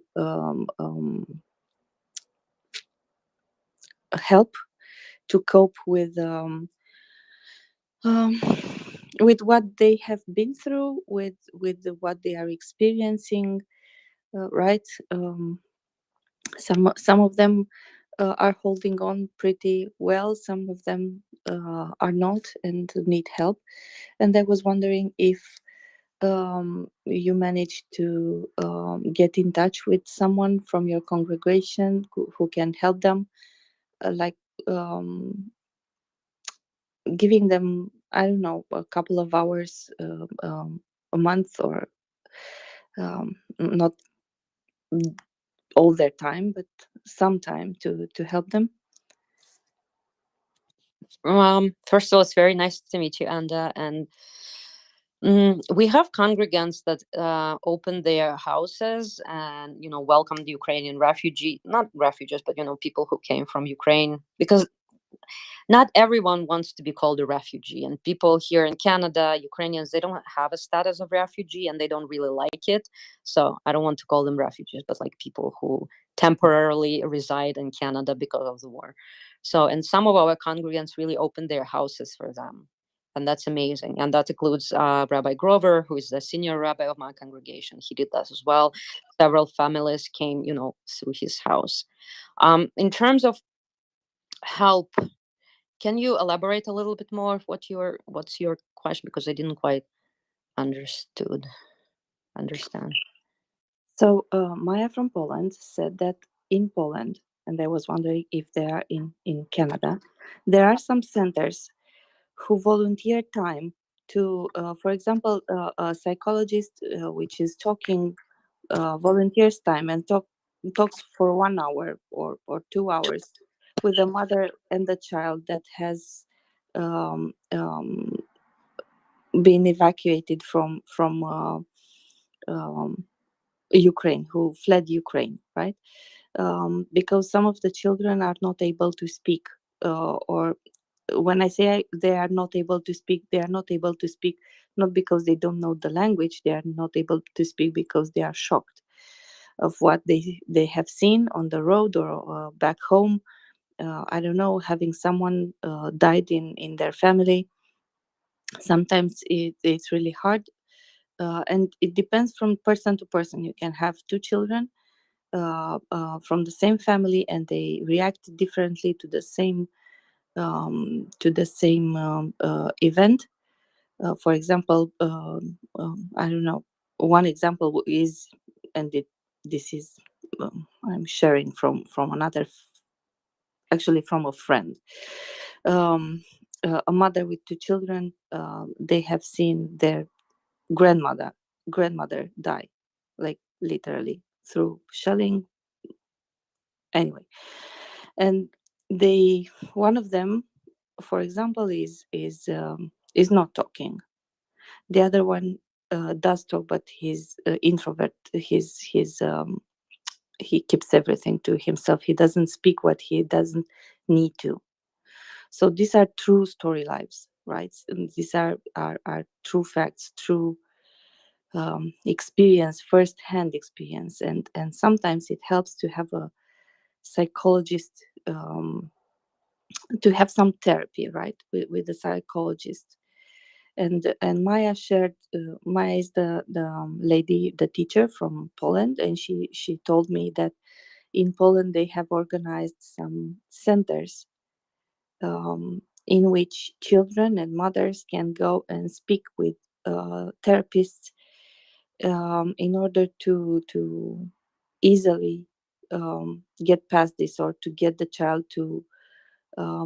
help to cope um, with what they have been through, with what they are experiencing, right? Some of them are holding on pretty well. Some of them are not and need help. And I was wondering if you managed to get in touch with someone from your congregation who can help them, like giving them, I don't know, a couple of hours a month, or not all their time, but some time to help them. First of all, it's very nice to meet you, Anda. And we have congregants that opened their houses and, welcomed Ukrainian not refugees, but, people who came from Ukraine, because not everyone wants to be called a refugee. And people here in Canada, Ukrainians, they don't have a status of refugee and they don't really like it. So I don't want to call them refugees, but like people who temporarily reside in Canada because of the war. So, and some of our congregants really opened their houses for them. And that's amazing. And that includes Rabbi Grover, who is the senior rabbi of my congregation. He did that as well. Several families came, through his house. In terms of help, can you elaborate a little bit more? What's your question? Because I didn't quite understand. So Maya from Poland said that in Poland, and I was wondering if they are in Canada, there are some centers who volunteer time to, for example, a psychologist which is talking, volunteers time and talks for 1 hour or 2 hours with the mother and the child that has um, um, been evacuated from Ukraine, who fled Ukraine, right? Because some of the children are not able to speak, or when I say they are not able to speak, they are not able to speak not because they don't know the language, they are not able to speak because they are shocked of what they have seen on the road or back home. I don't know, having someone died in their family. Sometimes it's really hard, and it depends from person to person. You can have two children from the same family, and they react differently to the same event. For example, I don't know. One example is, and this is I'm sharing from another, actually from a friend. A mother with two children. They have seen their grandmother die, like literally through shelling. Anyway, and one of them, for example, is not talking. The other one does talk, but he's introvert. He keeps everything to himself. He doesn't speak what he doesn't need to. So these are true story lives, right? And these are true facts, true experience, first-hand experience, and sometimes it helps to have a psychologist, to have some therapy, right, with the psychologist. And Maya shared. Maya is the lady, the teacher from Poland, and she told me that in Poland they have organized some centers in which children and mothers can go and speak with therapists in order to easily get past this, or to get the child to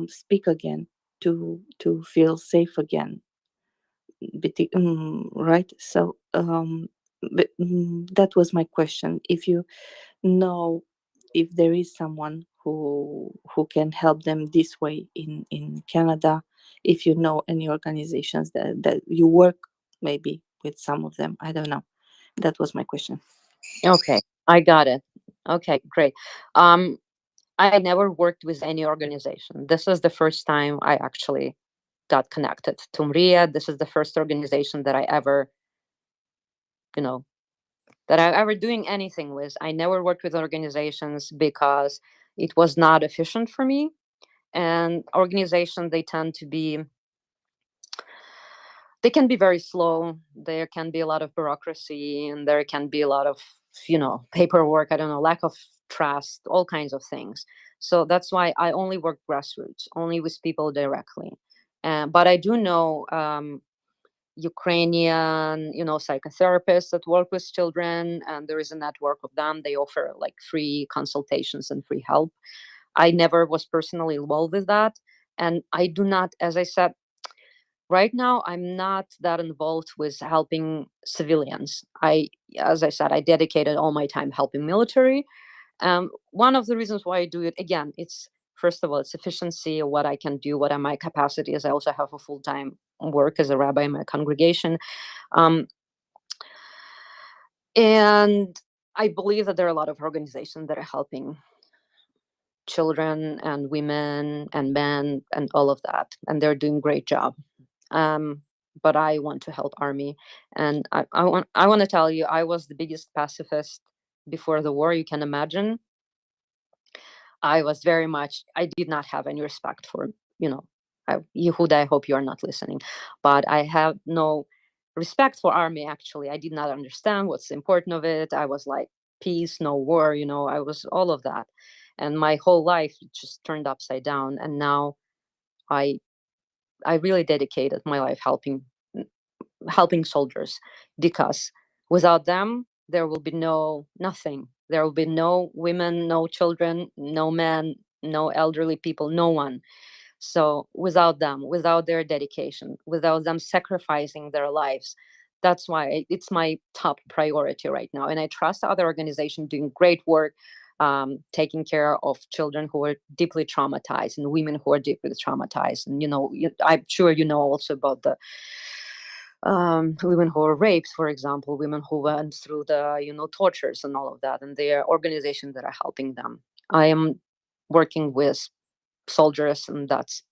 speak again, to feel safe again. Right. So that was my question. If you know if there is someone who can help them this way in Canada, if you know any organizations that you work maybe with some of them, I don't know. That was my question. Okay, I got it. Okay, great. I never worked with any organization. This is the first time I actually got connected to MRIA. This is the first organization that I ever, doing anything with. I never worked with organizations because it was not efficient for me. And organizations, they tend to be, they can be very slow. There can be a lot of bureaucracy, and there can be a lot of, paperwork. I don't know, lack of trust, all kinds of things. So that's why I only work grassroots, only with people directly. But I do know Ukrainian, psychotherapists that work with children, and there is a network of them. They offer like free consultations and free help. I never was personally involved with that. And I do not, as I said, right now, I'm not that involved with helping civilians. As I said, I dedicated all my time helping military. One of the reasons why I do it, again, it's First of all, it's efficiency, what I can do, what are my capacities. I also have a full-time work as a rabbi in my congregation. And I believe that there are a lot of organizations that are helping children and women and men and all of that, and they're doing a great job. But I want to help Army, and I want to tell you, I was the biggest pacifist before the war you can imagine. I was very much, I did not have any respect for, Yehuda, I hope you are not listening, but I have no respect for Army. Actually, I did not understand what's important of it. I was like, peace, no war, I was all of that. And my whole life just turned upside down. And now I really dedicated my life helping soldiers, because without them, there will be nothing. There will be no women, no children, no men, no elderly people, no one. So without them, without their dedication, without them sacrificing their lives, that's why it's my top priority right now. And I trust other organizations doing great work, taking care of children who are deeply traumatized and women who are deeply traumatized. And, I'm sure you know also about the women who were raped, for example, women who went through the, tortures and all of that. And there are organizations that are helping them. I am working with soldiers, and that's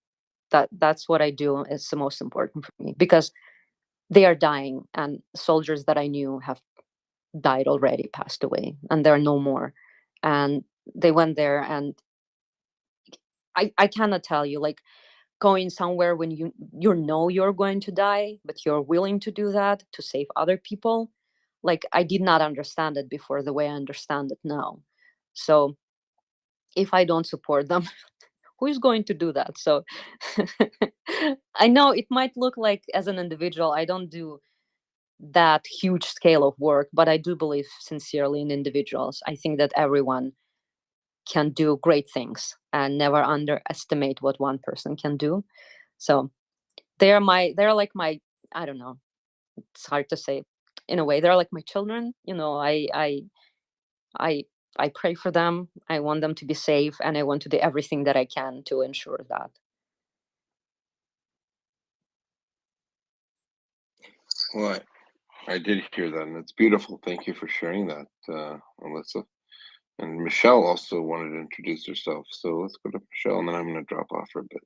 what I do. It's the most important for me, because they are dying, and soldiers that I knew have died already, passed away, and there are no more. And they went there, and I cannot tell you, like, going somewhere when you know you're going to die, but you're willing to do that to save other people. Like, I did not understand it before the way I understand it now. So if I don't support them, who is going to do that? So I know it might look like, as an individual, I don't do that huge scale of work, but I do believe sincerely in individuals. I think that everyone can do great things, and never underestimate what one person can do. So they're like my, I don't know, it's hard to say. In a way, they're like my children. I pray for them. I want them to be safe, and I want to do everything that I can to ensure that. Well, I did hear that, and it's beautiful. Thank you for sharing that, Alyssa. And Michelle also wanted to introduce herself. So let's go to Michelle, and then I'm going to drop off for a bit.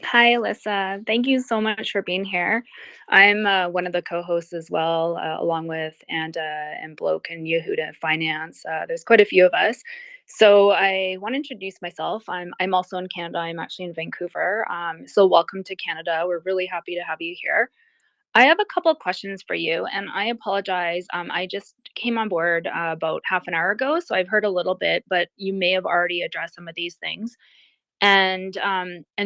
Hi, Alyssa. Thank you so much for being here. I'm one of the co-hosts as well, along with Anda and Bloke and Yehuda Finance. There's quite a few of us. So I want to introduce myself. I'm also in Canada. I'm actually in Vancouver. So welcome to Canada. We're really happy to have you here. I have a couple of questions for you, and I apologize. I just came on board about half an hour ago, so I've heard a little bit, but you may have already addressed some of these things. And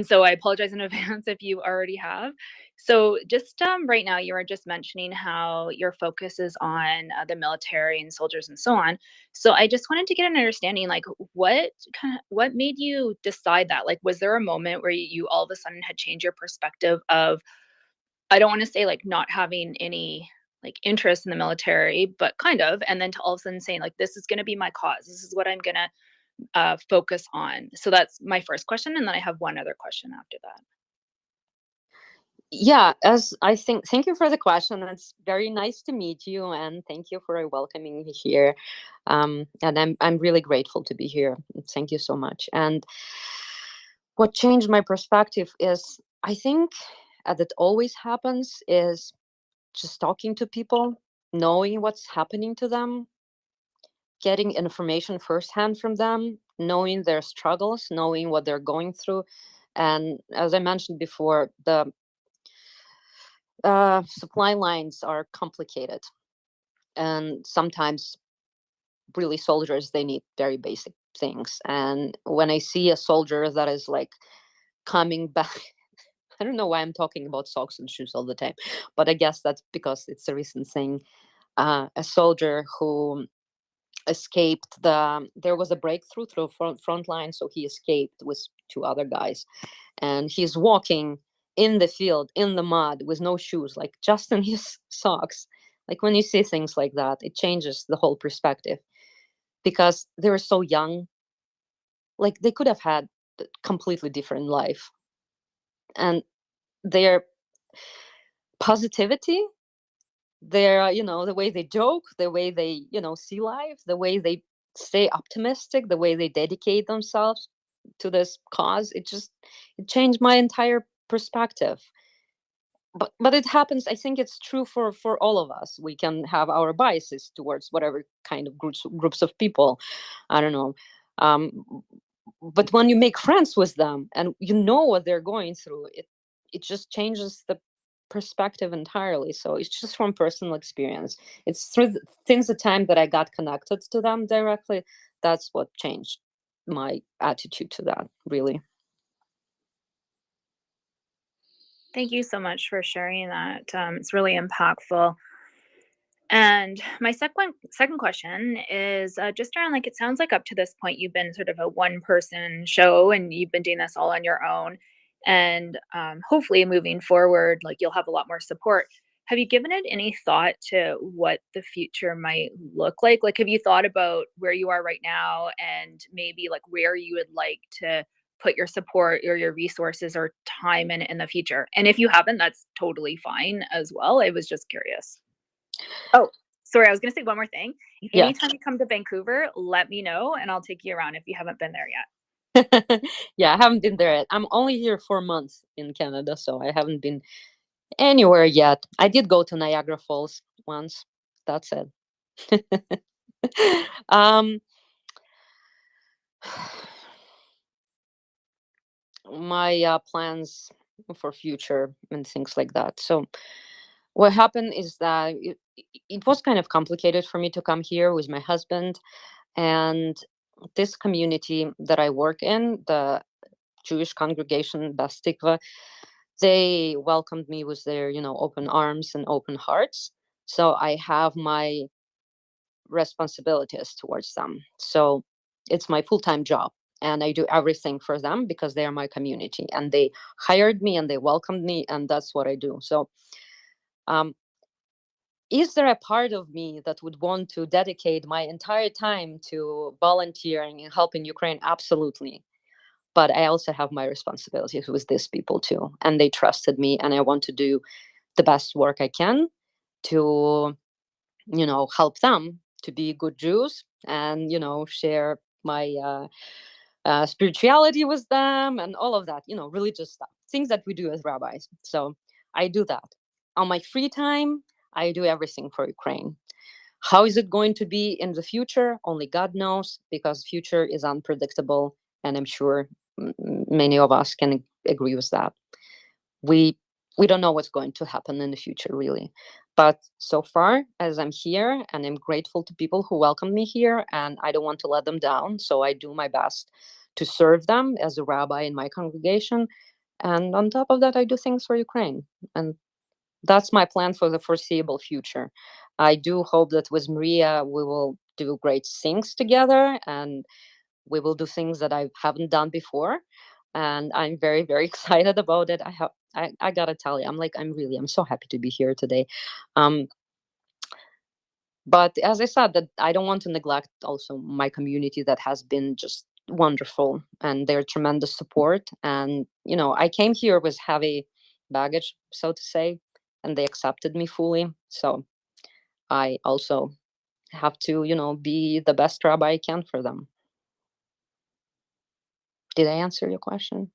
so I apologize in advance if you already have. So just right now, you were just mentioning how your focus is on the military and soldiers and so on. So I just wanted to get an understanding, like, what made you decide that? Like, was there a moment where you all of a sudden had changed your perspective of, I don't want to say like not having any like interest in the military, but kind of, and then to all of a sudden saying like, this is going to be my cause. This is what I'm going to focus on. So that's my first question, and then I have one other question after that. Yeah, thank you for the question. It's very nice to meet you, and thank you for welcoming me here. And I'm really grateful to be here. Thank you so much. And what changed my perspective is, I think, as it always happens, is just talking to people, knowing what's happening to them, getting information firsthand from them, knowing their struggles, knowing what they're going through. And as I mentioned before, the supply lines are complicated. And sometimes, really, soldiers, they need very basic things. And when I see a soldier that is like coming back, I don't know why I'm talking about socks and shoes all the time, but I guess that's because it's a recent thing. A soldier who escaped there was a breakthrough through front line, so he escaped with 2 other guys, and he's walking in the field in the mud with no shoes, like just in his socks. Like, when you see things like that, it changes the whole perspective, because they were so young. like they could have had a completely different life, and their positivity, their, you know, the way they joke, the way they, you know, see life, the way they stay optimistic, the way they dedicate themselves to this cause, it changed my entire perspective. But it happens, I think it's true for all of us. We can have our biases towards whatever kind of groups of people, I don't know, but when you make friends with them and you know what they're going through, it just changes the perspective entirely. So it's just from personal experience. It's through since the time that I got connected to them directly, that's what changed my attitude to that, really. Thank you so much for sharing that. It's really impactful. And my second question is just around, like, it sounds like up to this point you've been sort of a one-person show and you've been doing this all on your own. And hopefully moving forward, like, you'll have a lot more support. Have you given it any thought to what the future might look like? Like, have you thought about where you are right now and maybe like where you would like to put your support or your resources or time in the future? And if you haven't, that's totally fine as well. I was just curious. Oh, sorry, I was gonna say one more thing. Yeah. Anytime you come to Vancouver, let me know and I'll take you around if you haven't been there yet. Yeah, I haven't been there yet. I'm only here 4 months in Canada, so I haven't been anywhere yet. I did go to Niagara Falls once. That's it. um, my plans for future and things like that. So what happened is that it was kind of complicated for me to come here with my husband, and this community that I work in, the Jewish congregation Bas Tikva, they welcomed me with their, you know, open arms and open hearts. So I have my responsibilities towards them. So it's my full-time job and I do everything for them because they are my community and they hired me and they welcomed me, and that's what I do. So is there a part of me that would want to dedicate my entire time to volunteering and helping Ukraine? Absolutely. But I also have my responsibilities with these people too. And they trusted me, and I want to do the best work I can to, you know, help them to be good Jews and, you know, share my spirituality with them and all of that, you know, religious stuff, things that we do as rabbis. So I do that. On my free time, I do everything for Ukraine. How is it going to be in the future? Only God knows, because future is unpredictable, and I'm sure many of us can agree with that. We don't know what's going to happen in the future, really. But so far, as I'm here, and I'm grateful to people who welcomed me here, and I don't want to let them down, so I do my best to serve them as a rabbi in my congregation. And on top of that, I do things for Ukraine. And that's my plan for the foreseeable future. I do hope that with Maria, we will do great things together, and we will do things that I haven't done before. And I'm very, very excited about it. I gotta tell you, I'm so happy to be here today. But as I said, that I don't want to neglect also my community that has been just wonderful, and their tremendous support. And, you know, I came here with heavy baggage, so to say, and they accepted me fully. So I also have to, you know, be the best rabbi I can for them. Did I answer your question?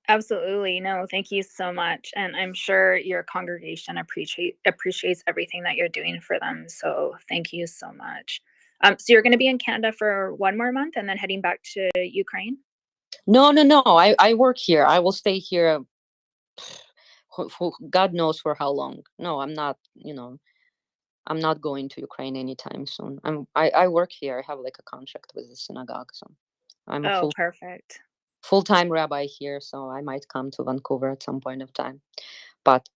Absolutely. No, thank you so much. And I'm sure your congregation appreciates everything that you're doing for them. So thank you so much. So you're going to be in Canada for 1 more month and then heading back to Ukraine? No. I work here. I will stay here. God knows for how long. No, I'm not, you know, I'm not going to Ukraine anytime soon. I work here. I have like a contract with the synagogue. So I'm a Perfect. full-time rabbi here. So I might come to Vancouver at some point of time. But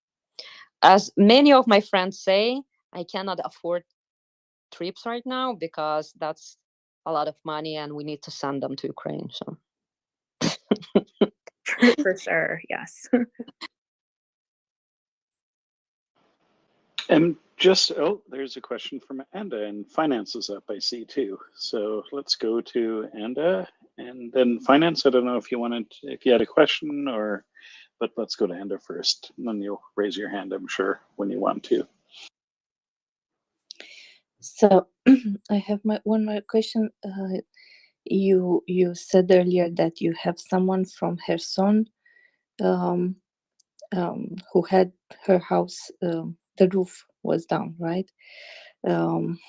as many of my friends say, I cannot afford trips right now because that's a lot of money and we need to send them to Ukraine. So for sure, yes. And there's a question from Anda, and finance is up, I see too. So let's go to Anda. And then finance, I don't know if you had a question but let's go to Enda first. And then you'll raise your hand, I'm sure, when you want to. So I have one more question. You said earlier that you have someone from Kherson um, who had her house, the roof was down, right? Um,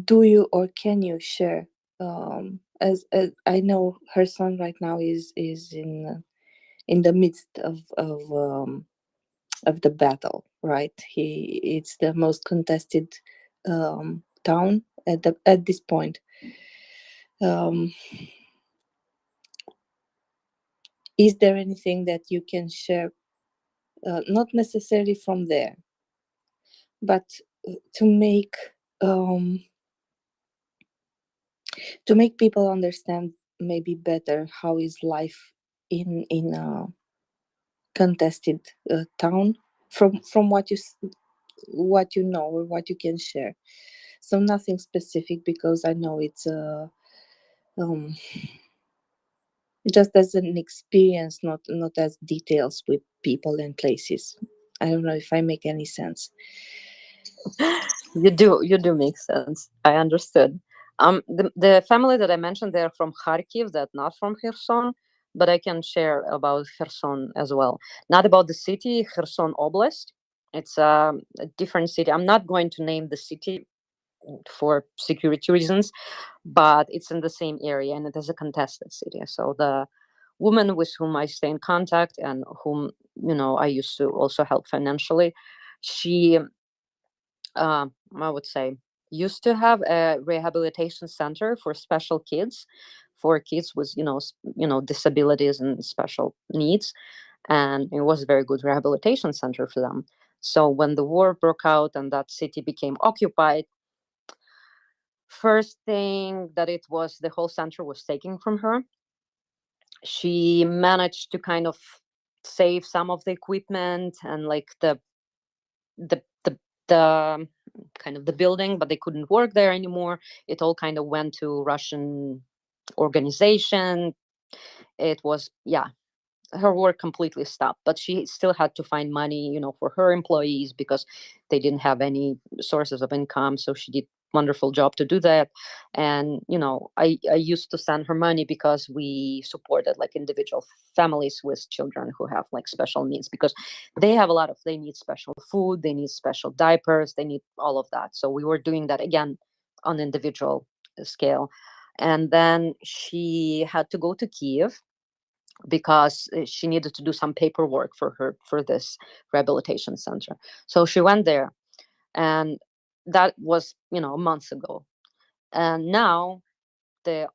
do you or can you share? As I know, her son right now is in the midst of the battle, right? It's the most contested town at this point. Is there anything that you can share, not necessarily from there, but to make people understand maybe better how is life in a contested town from what you know or what you can share? So nothing specific, because I know it's um, just as an experience, not as details with people and places. I don't know if I make any sense. You do make sense. I understood. The family that I mentioned, they're from Kharkiv, that not from Kherson, but I can share about Kherson as well. Not about the city, Kherson Oblast. It's a different city. I'm not going to name the city for security reasons, but it's in the same area and it is a contested city. So the woman with whom I stay in contact and whom I used to also help financially, she I would say used to have a rehabilitation center for special kids, for kids with disabilities and special needs, and it was a very good rehabilitation center for them. So when the war broke out and that city became occupied, first thing that it was, the whole center was taken from her. She managed to kind of save some of the equipment and like the kind of the building, but they couldn't work there anymore. It all kind of went to Russian organization. It was, yeah, her work completely stopped, but she still had to find money, for her employees, because they didn't have any sources of income. So she did wonderful job to do that. And I used to send her money because we supported like individual families with children who have like special needs, because they need special food, they need special diapers, they need all of that. So we were doing that again on individual scale. And then she had to go to Kiev because she needed to do some paperwork for this rehabilitation center. So she went there, and that was months ago. And now the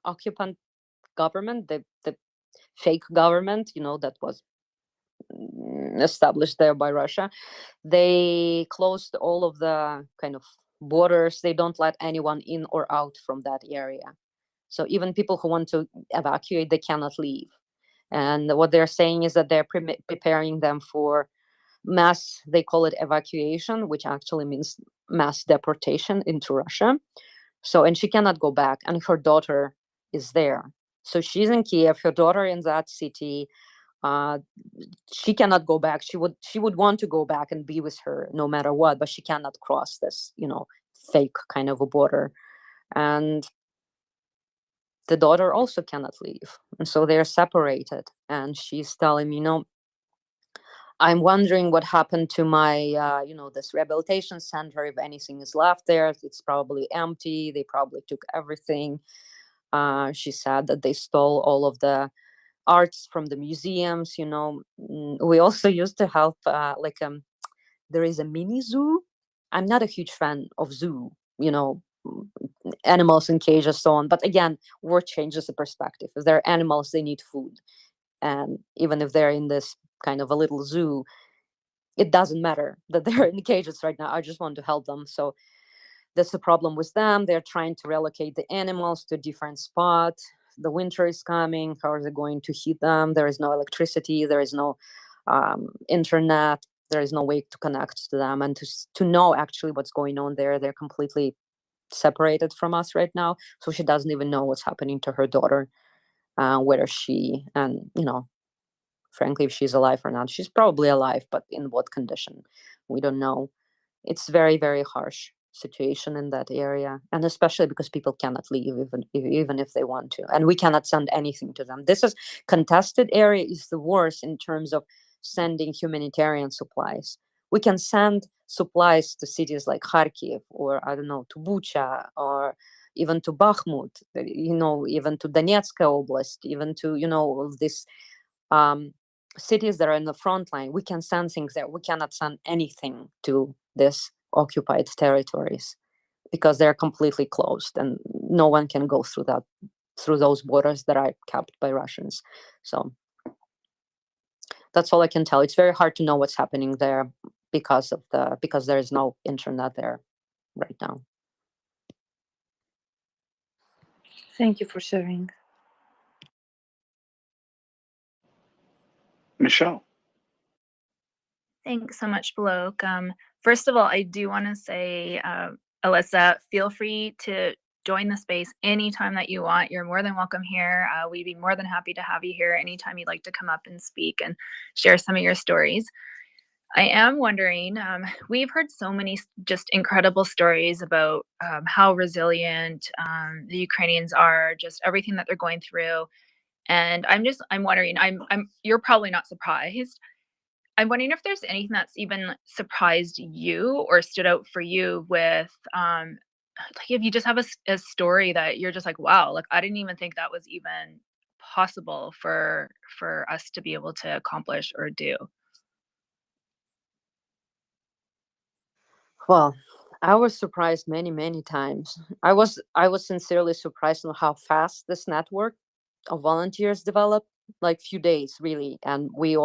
occupant government, the fake government, that was established there by Russia, they closed all of the kind of borders. They don't let anyone in or out from that area. So even people who want to evacuate, they cannot leave. And what they're saying is that they're preparing them for mass, they call it evacuation, which actually means mass deportation into Russia. So, and she cannot go back, and her daughter is there. So she's in Kiev, her daughter in that city. She cannot go back. She would want to go back and be with her no matter what, but she cannot cross this, fake kind of a border. And the daughter also cannot leave. And so they're separated. And she's telling me, I'm wondering what happened to my, this rehabilitation center, if anything is left there. It's probably empty. They probably took everything. She said that they stole all of the arts from the museums. We also used to help, there is a mini zoo. I'm not a huge fan of zoo, animals in cages, so on. But again, war changes the perspective. If they're animals, they need food. And even if they're in this kind of a little zoo, it doesn't matter that they're in cages right now. I just want to help them. So that's the problem with them. They're trying to relocate the animals to a different spot. The winter is coming. How are they going to heat them? There is no electricity. There is no internet. there is no way to connect to them and to know actually what's going on there. They're completely separated from us right now, so she doesn't even know what's happening to her daughter, whether she, and frankly, if she's alive or not. She's probably alive, but in what condition, we don't know. It's very, very harsh situation in that area, and especially because people cannot leave even if they want to, and we cannot send anything to them. This is contested area is the worst in terms of sending humanitarian supplies. We can send supplies to cities like Kharkiv, or I don't know, to Bucha, or even to Bakhmut, even to Donetsk Oblast, even to all this cities that are in the front line. We can send things there. We cannot send anything to this occupied territories because they're completely closed and no one can go through those borders that are kept by Russians. So that's all I can tell. It's very hard to know what's happening there because there is no internet there right now. Thank you for sharing. Michelle. Thanks so much, Blok. First of all, I do want to say, Alyssa, feel free to join the space anytime that you want. You're more than welcome here. We'd be more than happy to have you here anytime you'd like to come up and speak and share some of your stories. I am wondering, we've heard so many just incredible stories about how resilient the Ukrainians are, just everything that they're going through. And I'm wondering, you're probably not surprised. I'm wondering if there's anything that's even surprised you or stood out for you with, like if you just have a story that you're just like, wow, like I didn't even think that was even possible for us to be able to accomplish or do. Well, I was surprised many, many times. I was sincerely surprised on how fast this network of volunteers developed, like few days really, and we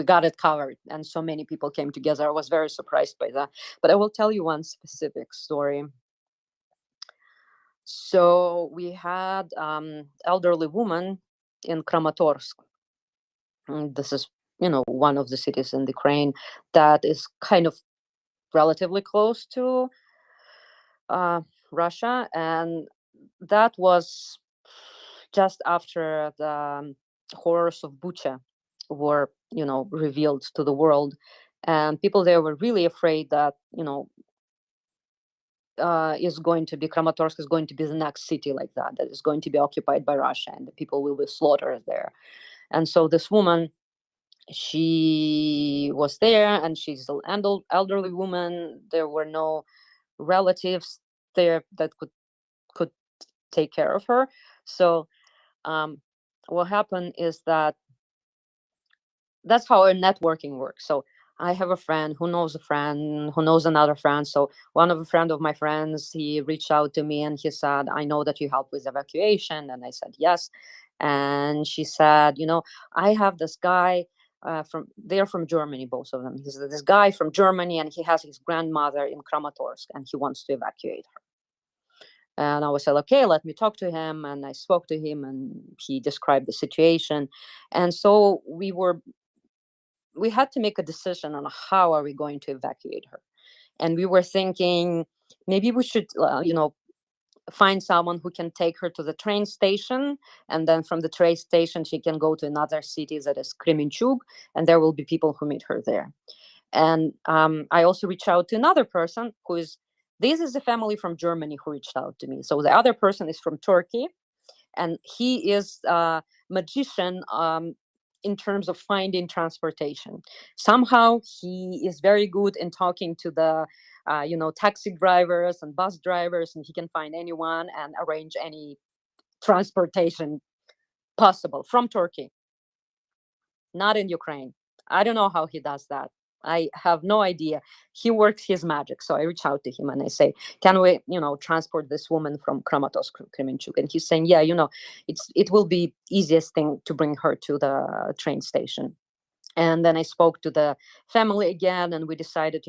got it covered, and so many people came together. I was very surprised by that. But I will tell you one specific story. So we had elderly woman in Kramatorsk. This is one of the cities in Ukraine that is kind of relatively close to Russia, and that was just after the horrors of Bucha were revealed to the world, and people there were really afraid that Kramatorsk is going to be the next city like that is going to be occupied by Russia, and the people will be slaughtered there. And so this woman, she was there, and she's an elderly woman. There were no relatives there that could take care of her. So what happened is that's how our networking works. So I have a friend who knows a friend who knows another friend. So one of a friend of my friends, he reached out to me and he said, I know that you help with evacuation. And I said, yes. And she said, I have this guy they're from Germany, both of them. He's this guy from Germany, and he has his grandmother in Kramatorsk, and he wants to evacuate her. And I was like, okay, let me talk to him. And I spoke to him, and he described the situation. And so we had to make a decision on how are we going to evacuate her. And we were thinking maybe we should, find someone who can take her to the train station, and then from the train station she can go to another city that is Kremenchuk, and there will be people who meet her there. And I also reached out to another person this is a family from Germany who reached out to me. So the other person is from Turkey, and he is a magician in terms of finding transportation. Somehow he is very good in talking to the taxi drivers and bus drivers, and he can find anyone and arrange any transportation possible from Turkey, not in Ukraine. I don't know how he does that. I have no idea. He works his magic. So I reach out to him and I say, can we, transport this woman from Kramatorsk to Kremenchuk? And he's saying, yeah, it will be easiest thing to bring her to the train station. And then I spoke to the family again, and we decided,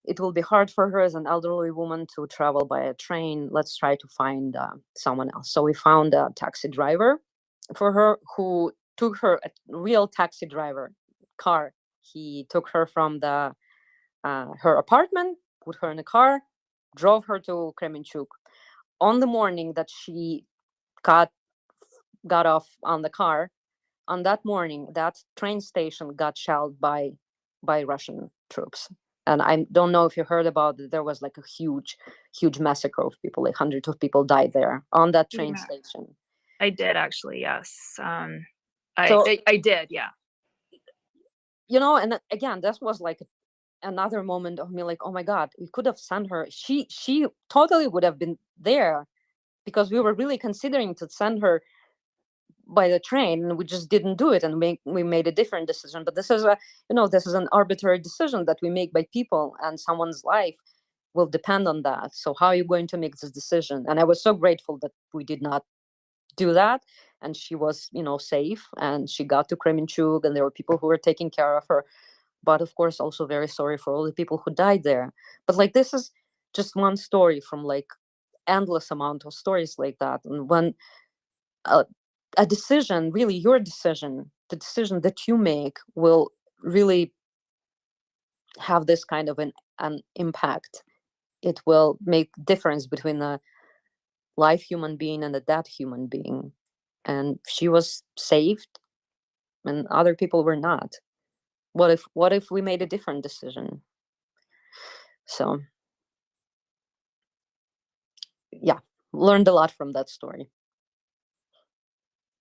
it will be hard for her as an elderly woman to travel by a train. Let's try to find someone else. So we found a taxi driver for her who took her, a real taxi driver car. He took her from the her apartment, put her in a car, drove her to Kremenchuk. On the morning that she got off on the car, on that morning, that train station got shelled by Russian troops. And I don't know if you heard about it. There was like a huge massacre of people. Like hundreds of people died there on that train Yeah. station. I did actually, yes. So I did, yeah. you know, and again, this was like another moment of me like, oh my God, we could have sent her. She totally would have been there, because we were really considering to send her by the train, and we just didn't do it, and we made a different decision. But this is this is an arbitrary decision that we make by people, and someone's life will depend on that. So how are you going to make this decision? And I was so grateful that we did not do that, and she was safe, and she got to Kremenchuk, and there were people who were taking care of her. But of course, also very sorry for all the people who died there. But like, this is just one story from like endless amount of stories like that. And when a decision, really your decision, the decision that you make, will really have this kind of an impact. It will make difference between a live human being and a dead human being. And she was saved, and other people were not. What if we made a different decision? So yeah, learned a lot from that story.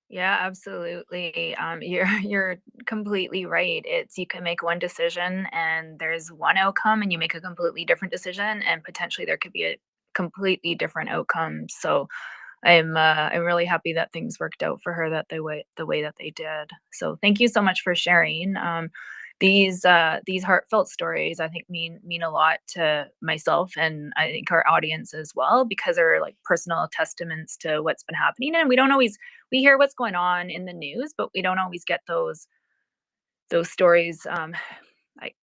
Yeah, absolutely. You're completely right. You can make one decision and there's one outcome, and you make a completely different decision, and potentially there could be a completely different outcome. So I'm really happy that things worked out for her the way that they did. So thank you so much for sharing. These heartfelt stories, I think, mean a lot to myself, and I think our audience as well, because they're like personal testaments to what's been happening. And we hear what's going on in the news, but we don't always get those stories.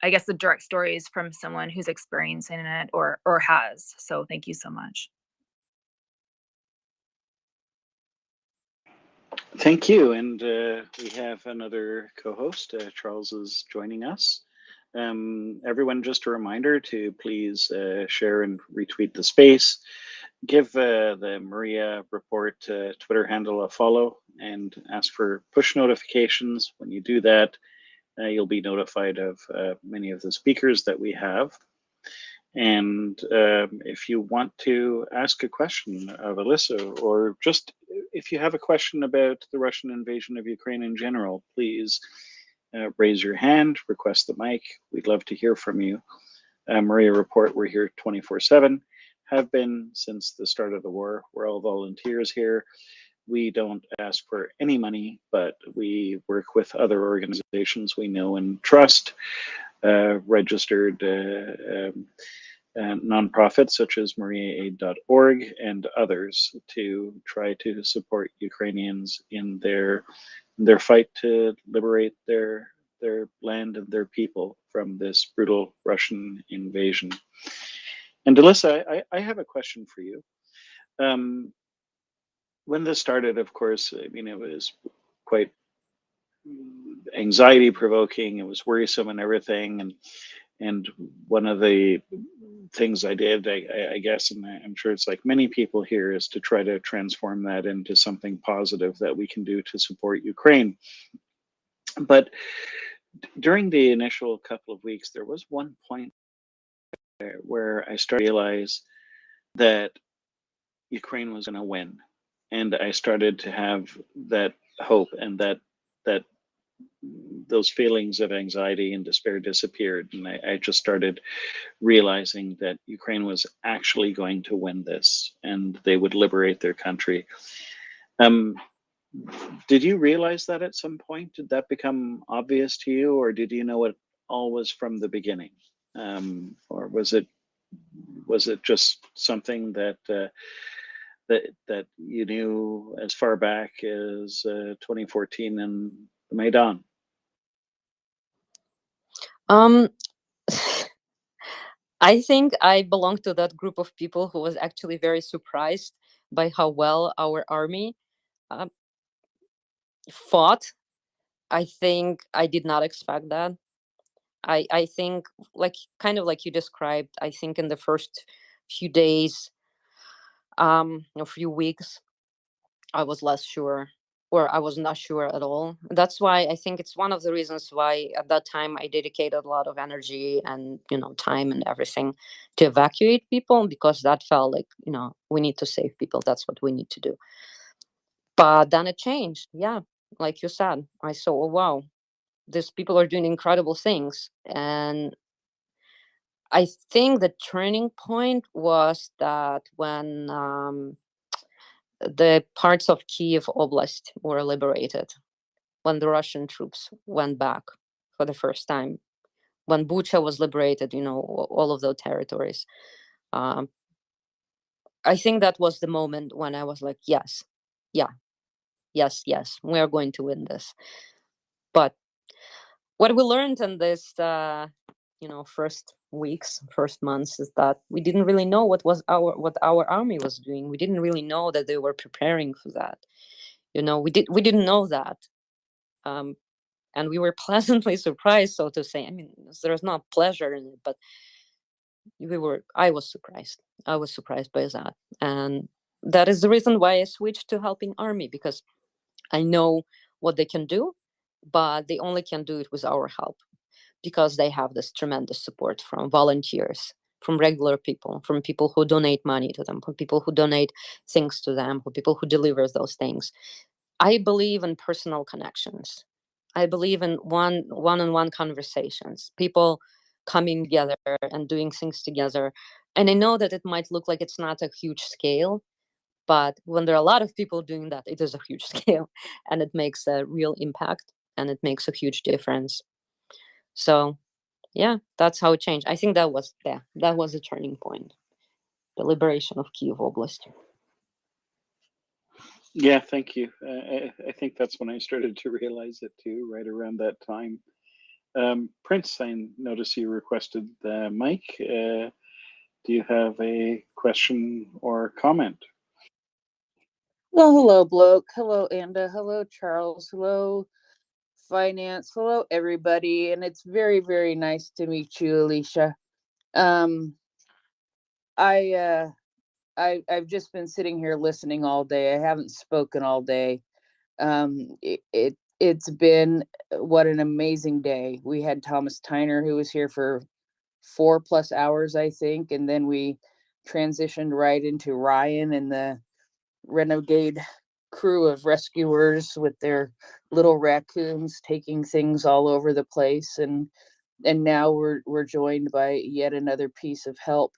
I guess the direct stories from someone who's experiencing it or has. So thank you so much. Thank you. And we have another co-host. Charles is joining us. Everyone, just a reminder to please share and retweet the space. Give the MriyaReport Twitter handle a follow, and ask for push notifications. When you do that, you'll be notified of many of the speakers that we have. And if you want to ask a question of Alyssa, or just if you have a question about the Russian invasion of Ukraine in general, please raise your hand, request the mic. We'd love to hear from you. MriyaReport, we're here 24/7, have been since the start of the war. We're all volunteers here. We don't ask for any money, but we work with other organizations we know and trust, registered nonprofits such as MriyaAid.org and others, to try to support Ukrainians in their fight to liberate their land and their people from this brutal Russian invasion. And Alyssa, I have a question for you. When this started, of course, I mean, it was quite anxiety provoking. It was worrisome and everything. And one of the things I did, I guess, and I'm sure it's like many people here, is to try to transform that into something positive that we can do to support Ukraine. But during the initial couple of weeks, there was one point where I started to realize that Ukraine was going to win. And I started to have that hope, and that those feelings of anxiety and despair disappeared. And I just started realizing that Ukraine was actually going to win this, and they would liberate their country. Did you realize that at some point? Did that become obvious to you, or did you know it all was from the beginning? Or was it just something that that you knew as far back as 2014 and the Maidan? I think I belong to that group of people who was actually very surprised by how well our army fought. I think I did not expect that. I think, like, kind of like you described, I think in the first few days, a few weeks, I was less sure, or I was not sure at all. That's why I think it's one of the reasons why at that time I dedicated a lot of energy and, time and everything to evacuate people, because that felt like, we need to save people. That's what we need to do. But then it changed. Yeah. Like you said, I saw, oh, wow, these people are doing incredible things. And I think the turning point was that when the parts of Kiev Oblast were liberated, when the Russian troops went back for the first time, when Bucha was liberated, all of those territories. I think that was the moment when I was like, yes, yeah, yes, we are going to win this. But what we learned in this, first weeks, first months, is that we didn't really know what our army was doing. We didn't really know that they were preparing for that. We didn't know that. And we were pleasantly surprised, so to say. I mean, there's not pleasure in it, but I was surprised. I was surprised by that. And that is the reason why I switched to helping army, because I know what they can do, but they only can do it with our help, because they have this tremendous support from volunteers, from regular people, from people who donate money to them, from people who donate things to them, from people who deliver those things. I believe in personal connections. I believe in one-on-one conversations, people coming together and doing things together. And I know that it might look like it's not a huge scale, but when there are a lot of people doing that, it is a huge scale, and it makes a real impact, and it makes a huge difference. So yeah, that's how it changed. I think that was a turning point, the liberation of Kiev Oblast. Yeah, thank you. I think that's when I started to realize it too, right around that time. Prince, I notice you requested the mic. Do you have a question or comment? Well, hello, Bloke. Hello, Anda. Hello, Charles. Hello, Finance. Hello, everybody. And it's very, very nice to meet you, Alicia. I've just been sitting here listening all day. I haven't spoken all day. It's been what an amazing day. We had Thomas Tyner, who was here for 4+ hours, I think, and then we transitioned right into Ryan and the renegade crew of rescuers with their little raccoons taking things all over the place, and now we're joined by yet another piece of help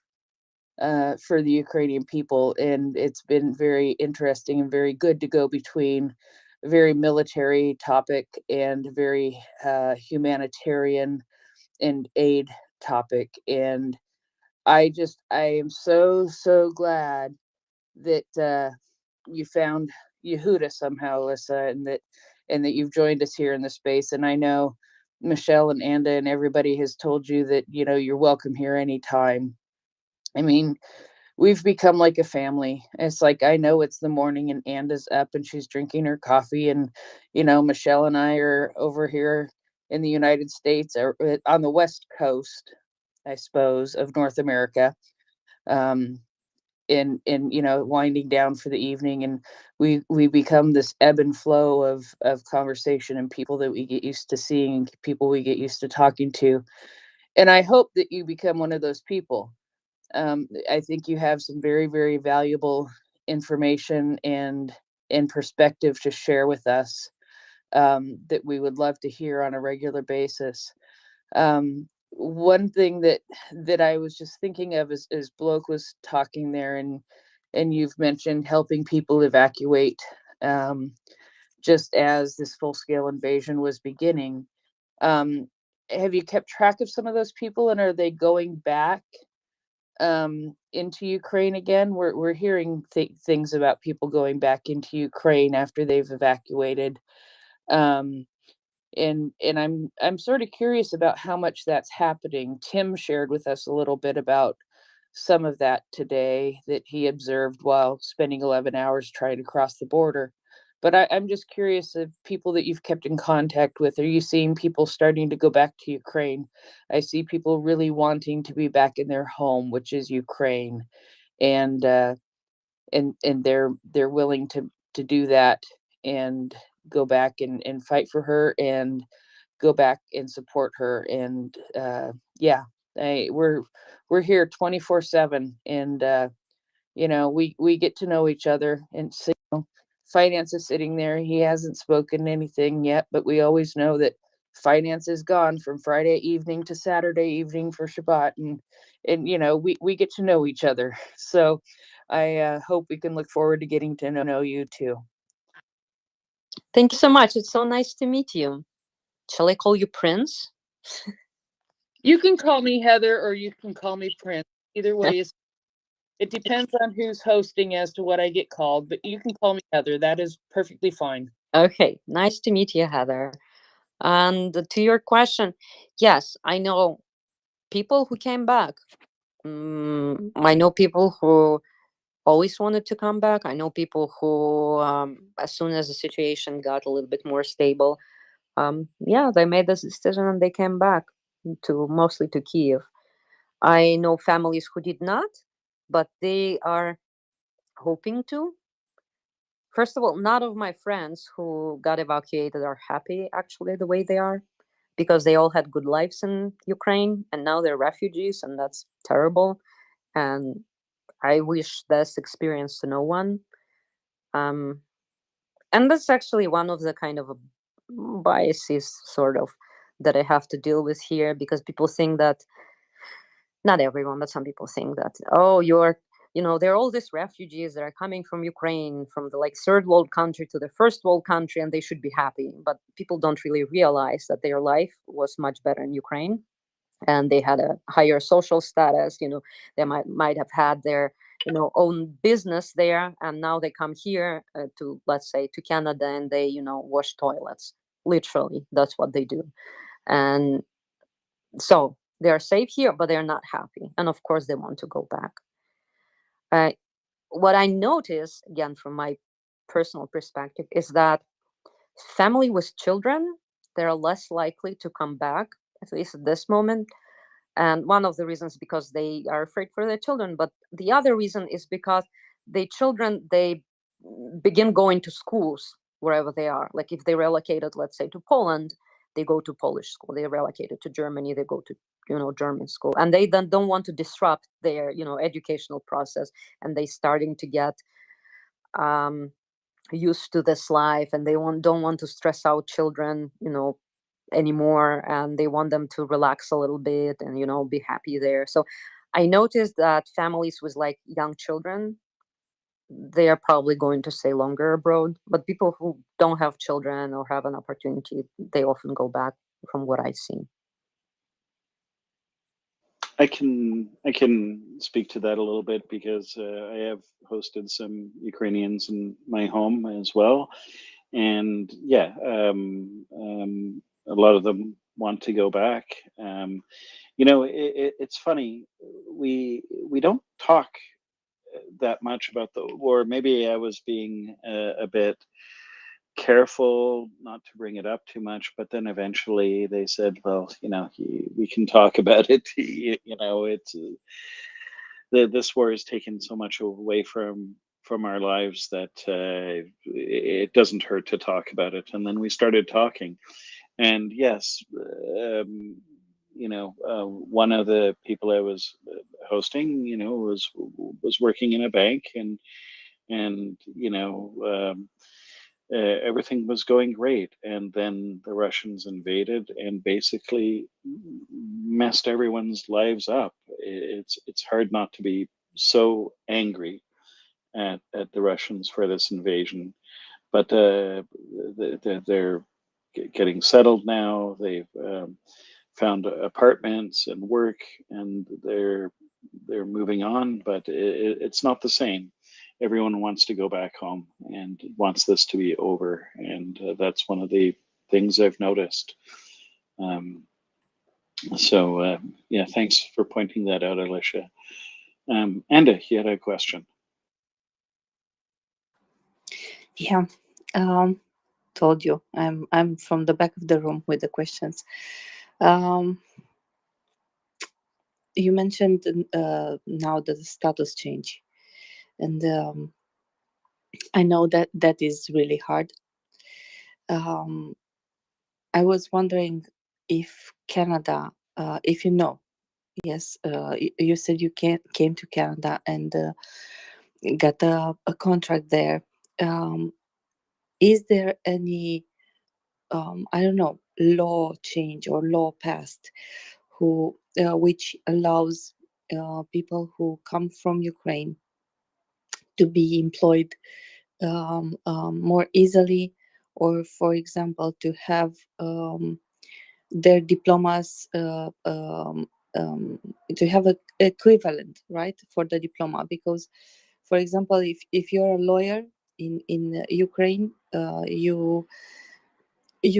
for the Ukrainian people. And it's been very interesting and very good to go between a very military topic and very humanitarian and aid topic. And I am so glad that you found Yehuda somehow, Alyssa, and that you've joined us here in the space. And I know Michelle and Anda and everybody has told you that, you're welcome here anytime. I mean, we've become like a family. It's like, I know it's the morning and Anda's up and she's drinking her coffee, and, Michelle and I are over here in the United States, or on the West Coast, I suppose, of North America. In winding down for the evening, and we become this ebb and flow of conversation, and people that we get used to seeing, and people we get used to talking to. And I hope that you become one of those people. I think you have some very, very valuable information and perspective to share with us, that we would love to hear on a regular basis. One thing that I was just thinking of as Bloke was talking there, and you've mentioned helping people evacuate, just as this full-scale invasion was beginning. Have you kept track of some of those people, and are they going back into Ukraine again? We're hearing things about people going back into Ukraine after they've evacuated. And I'm sort of curious about how much that's happening. Tim shared with us a little bit about some of that today that he observed while spending 11 hours trying to cross the border. But I'm just curious of people that you've kept in contact with. Are you seeing people starting to go back to Ukraine? I see people really wanting to be back in their home, which is Ukraine, and they're willing to do that and go back and fight for her and go back and support her. And yeah, we're here 24/7, and we get to know each other. And so, Finance is sitting there. He hasn't spoken anything yet, but we always know that Finance is gone from Friday evening to Saturday evening for Shabbat, and we get to know each other. So I hope we can look forward to getting to know you too. Thank you so much. It's so nice to meet you. Shall I call you Prince? You can call me Heather or you can call me Prince. Either way is it depends on who's hosting as to what I get called, but you can call me Heather. That is perfectly fine. Okay, nice to meet you, Heather. And to your question, yes, I know people who came back. I know people who always wanted to come back. I know people who, as soon as the situation got a little bit more stable, yeah, they made this decision and they came back mostly to Kiev. I know families who did not, but they are hoping to. First of all, none of my friends who got evacuated are happy actually the way they are, because they all had good lives in Ukraine and now they're refugees, and that's terrible. And I wish this experience to no one. And that's actually one of the kind of biases, sort of, that I have to deal with here, because people think that, not everyone, but some people think that, oh, there are all these refugees that are coming from Ukraine, from the third world country to the first world country, and they should be happy. But people don't really realize that their life was much better in Ukraine, and they had a higher social status. They might have had their own business there, and now they come here to, let's say, to Canada, and they wash toilets. Literally, that's what they do. And so they're safe here, but they're not happy, and of course they want to go back. What I notice, again, from my personal perspective, is that family with children, they're less likely to come back, at least at this moment. And one of the reasons, because they are afraid for their children, but the other reason is because the children, they begin going to schools wherever they are. Like if they relocated, let's say, to Poland, they go to Polish school. They relocated to Germany, they go to German school, and they then don't want to disrupt their educational process, and they starting to get used to this life, and they don't want to stress out children anymore, and they want them to relax a little bit and be happy there. So I noticed that families with young children, they are probably going to stay longer abroad, but people who don't have children or have an opportunity, they often go back, from what I see. I can speak to that a little bit because I have hosted some Ukrainians in my home as well, and yeah, a lot of them want to go back. It's funny, we don't talk that much about the war. Maybe I was being a bit careful not to bring it up too much, but then eventually they said, well, we can talk about it. It's this war has taken so much away from our lives that it doesn't hurt to talk about it. And then we started talking, and yes, one of the people I was hosting, was working in a bank, and everything was going great, and then the Russians invaded and basically messed everyone's lives up. It's hard not to be so angry at the Russians for this invasion, but they're getting settled now. They've found apartments and work, and they're moving on, but it's not the same. Everyone wants to go back home and wants this to be over, and that's one of the things I've noticed. Yeah, thanks for pointing that out, Alicia. Anda, you had a question. Yeah, Um, Told you, I'm from the back of the room with the questions. Um, you mentioned now the status change, and I know that that is really hard. Um, I was wondering if Canada, if you know, yes, you said you came to Canada and got a contract there. Um, is there any, I don't know, law change or law passed who which allows people who come from Ukraine to be employed more easily, or for example to have their diplomas um, to have a equivalent, right, for the diploma? Because for example, if you're a lawyer in Ukraine, you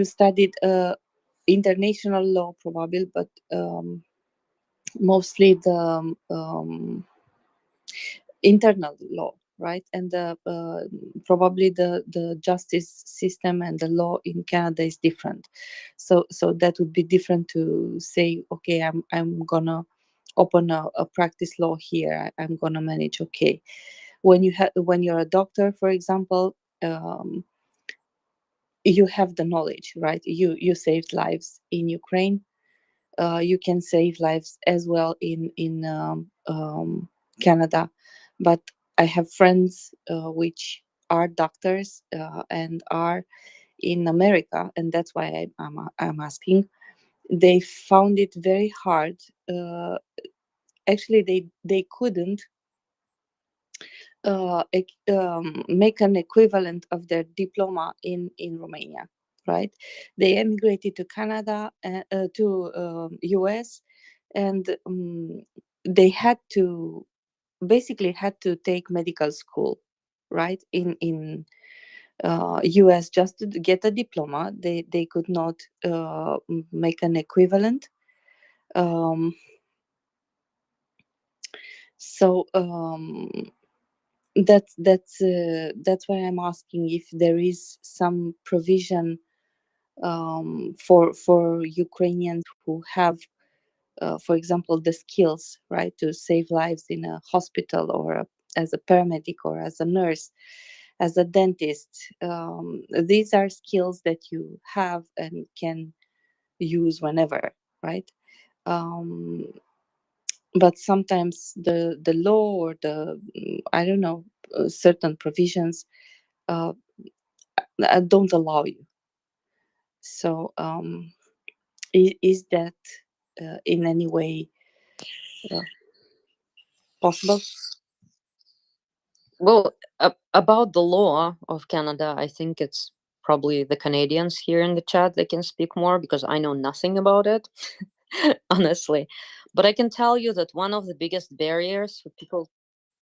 studied international law probably, but mostly the internal law, right? And probably the justice system and the law in Canada is different. So that would be different to say, okay, I'm gonna open a practice law here. I'm gonna manage. Okay, when you're a doctor, for example, you have the knowledge, right? You saved lives in Ukraine. You can save lives as well in Canada. But I have friends which are doctors and are in America, and that's why I'm asking. They found it very hard. Actually, they couldn't make an equivalent of their diploma in Romania, right? They emigrated to Canada, to US, and they had to basically had to take medical school, right? In US just to get a diploma. They could not make an equivalent. Um, so that's why I'm asking if there is some provision for Ukrainians who have, for example, the skills, right, to save lives in a hospital or as a paramedic or as a nurse, as a dentist. These are skills that you have and can use whenever, right? Um, but sometimes the law or the I don't know, certain provisions uh, don't allow you. So is that in any way possible? Well, about the law of Canada, I think it's probably the Canadians here in the chat that can speak more, because I know nothing about it, honestly. But I can tell you that one of the biggest barriers for people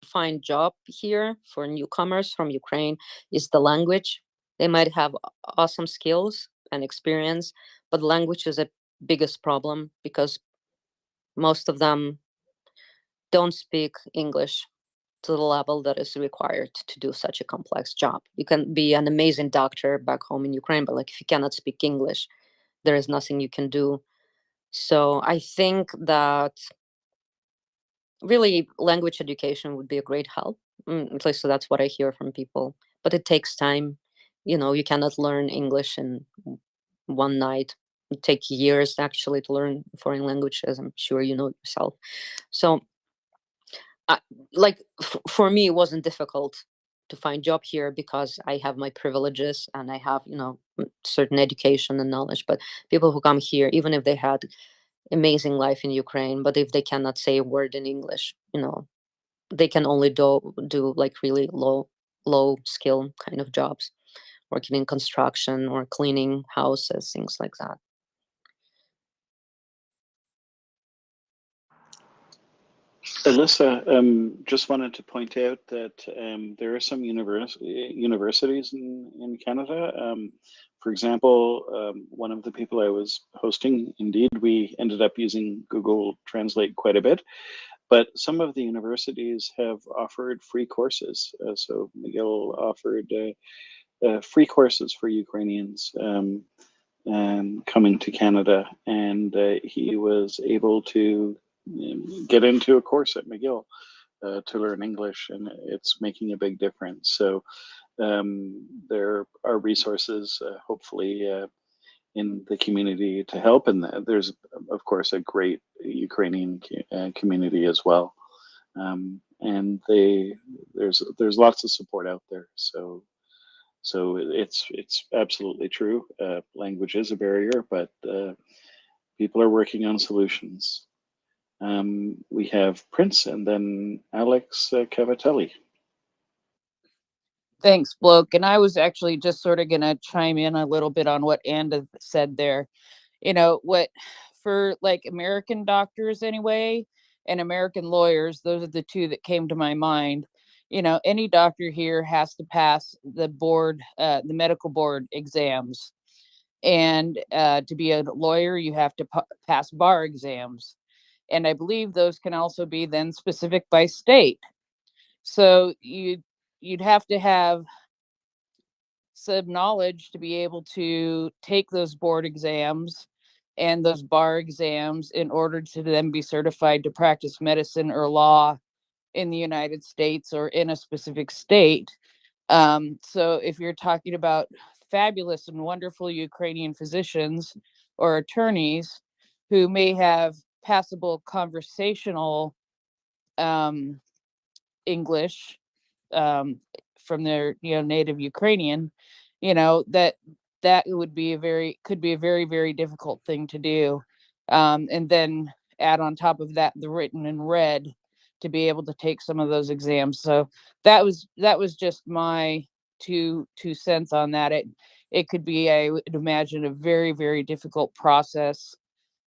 to find job here for newcomers from Ukraine is the language. They might have awesome skills and experience, but language is a biggest problem because most of them don't speak English to the level that is required to do such a complex job. You can be an amazing doctor back home in Ukraine, but like if you cannot speak English, there is nothing you can do. So I think that really language education would be a great help. At least so that's what I hear from people. But it takes time. You know, you cannot learn English in one night. It takes years actually to learn foreign language, as I'm sure you know yourself. So like for me, it wasn't difficult to find job here because I have my privileges and I have, you know, certain education and knowledge. But people who come here, even if they had amazing life in Ukraine, but if they cannot say a word in English, you know, they can only do like really low skill kind of jobs, working in construction or cleaning houses, things like that. Alyssa, just wanted to point out that there are some universities in Canada. For example, one of the people I was hosting, indeed, we ended up using Google Translate quite a bit, but some of the universities have offered free courses. So McGill offered free courses for Ukrainians coming to Canada, and he was able to get into a course at McGill to learn English, and it's making a big difference. So there are resources, hopefully, in the community to help, and there's of course a great Ukrainian community as well, and there's lots of support out there. So it's absolutely true. Language is a barrier, but people are working on solutions. We have Prince and then Alex Cavatelli. Thanks, Bloke. And I was actually just sort of going to chime in a little bit on what Anda said there. You know, what for like American doctors anyway, and American lawyers, those are the two that came to my mind. You know, any doctor here has to pass the board, the medical board exams. And to be a lawyer, you have to pass bar exams. And I believe those can also be then specific by state. So you'd have to have some knowledge to be able to take those board exams and those bar exams in order to then be certified to practice medicine or law in the United States or in a specific state. So if you're talking about fabulous and wonderful Ukrainian physicians or attorneys who may have passable conversational English from their native Ukrainian, that would be could be a very, very difficult thing to do, and then add on top of that the written and read to be able to take some of those exams. So that was just my two cents on that. It could be, I would imagine, a very, very difficult process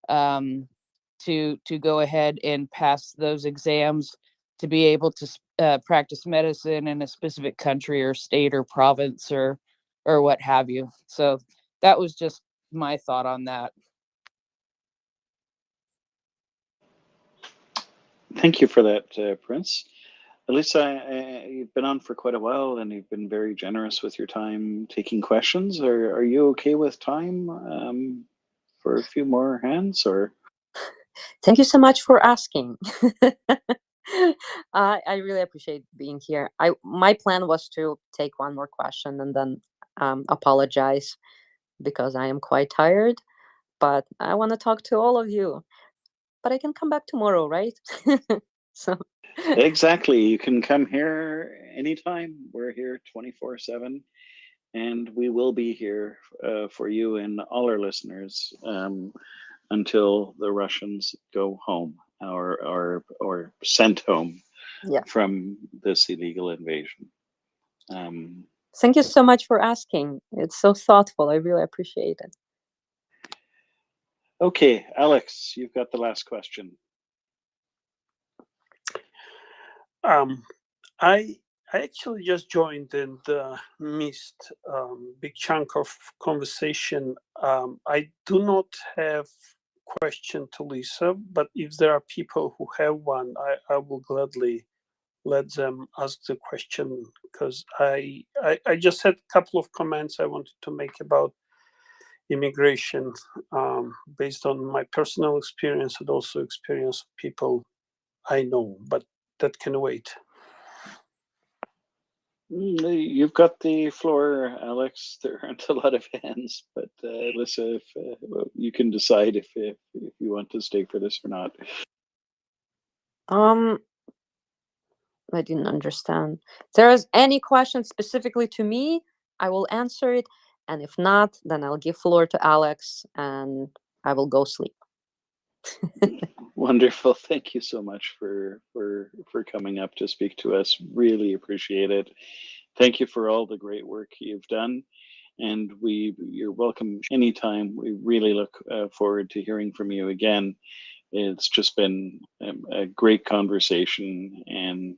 to go ahead and pass those exams to be able to practice medicine in a specific country or state or province or what have you. So that was just my thought on that. Thank you for that, Prince. Elisa, you've been on for quite a while, and you've been very generous with your time taking questions. Are you okay with time for a few more hands, or? Thank you so much for asking. I really appreciate being here. My plan was to take one more question and then apologize because I am quite tired, but I want to talk to all of you. But I can come back tomorrow, right? So Exactly. You can come here anytime. We're here 24/7, and we will be here for you and all our listeners until the Russians go home or sent home yeah. from this illegal invasion. Thank you so much for asking. It's so thoughtful. I really appreciate it. Okay, Alex, you've got the last question. I actually just joined and missed big chunk of conversation. I do not have question to Lisa, but if there are people who have one, I will gladly let them ask the question, because I just had a couple of comments I wanted to make about immigration based on my personal experience and also experience of people I know, but that can wait. You've got the floor, Alex. There aren't a lot of hands, but Alyssa, if you can decide if you want to stay for this or not. I didn't understand. If there is any question specifically to me, I will answer it, and if not, then I'll give floor to Alex, and I will go sleep. Wonderful. Thank you so much for coming up to speak to us. Really appreciate it. Thank you for all the great work you've done, and you're welcome anytime. We really look forward to hearing from you again. It's just been a great conversation, and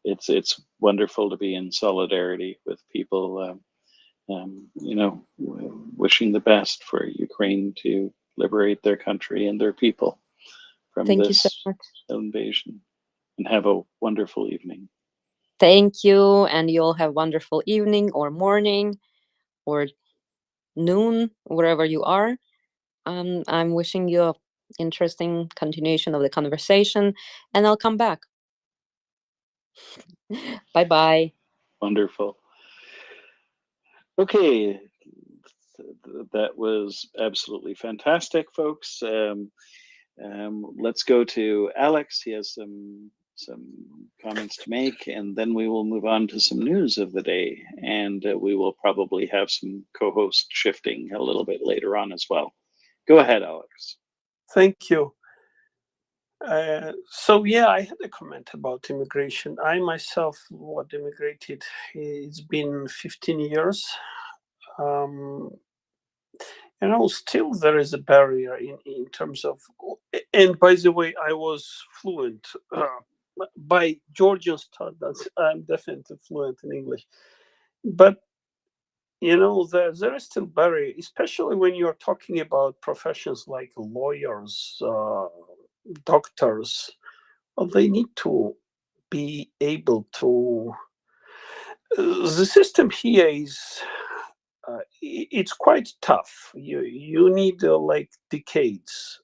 it's wonderful to be in solidarity with people. Wishing the best for Ukraine to liberate their country and their people from Thank you this so much. invasion. And have a wonderful evening. Thank you, and you all have wonderful evening or morning or noon, wherever you are. I'm wishing you a interesting continuation of the conversation, and I'll come back. Bye bye. Wonderful. Okay, that was absolutely fantastic, folks. Let's go to Alex. He has some comments to make, and then we will move on to some news of the day, and we will probably have some co-host shifting a little bit later on as well. Go ahead, Alex. Thank you. So yeah, I had a comment about immigration. I myself, immigrated. It's been 15 years. Still there is a barrier in terms of. And by the way, I was fluent by Georgian standards. I'm definitely fluent in English, but there is still barrier, especially when you're talking about professions like lawyers, doctors. Well, they need to be able to. The system here is it's quite tough. You need like decades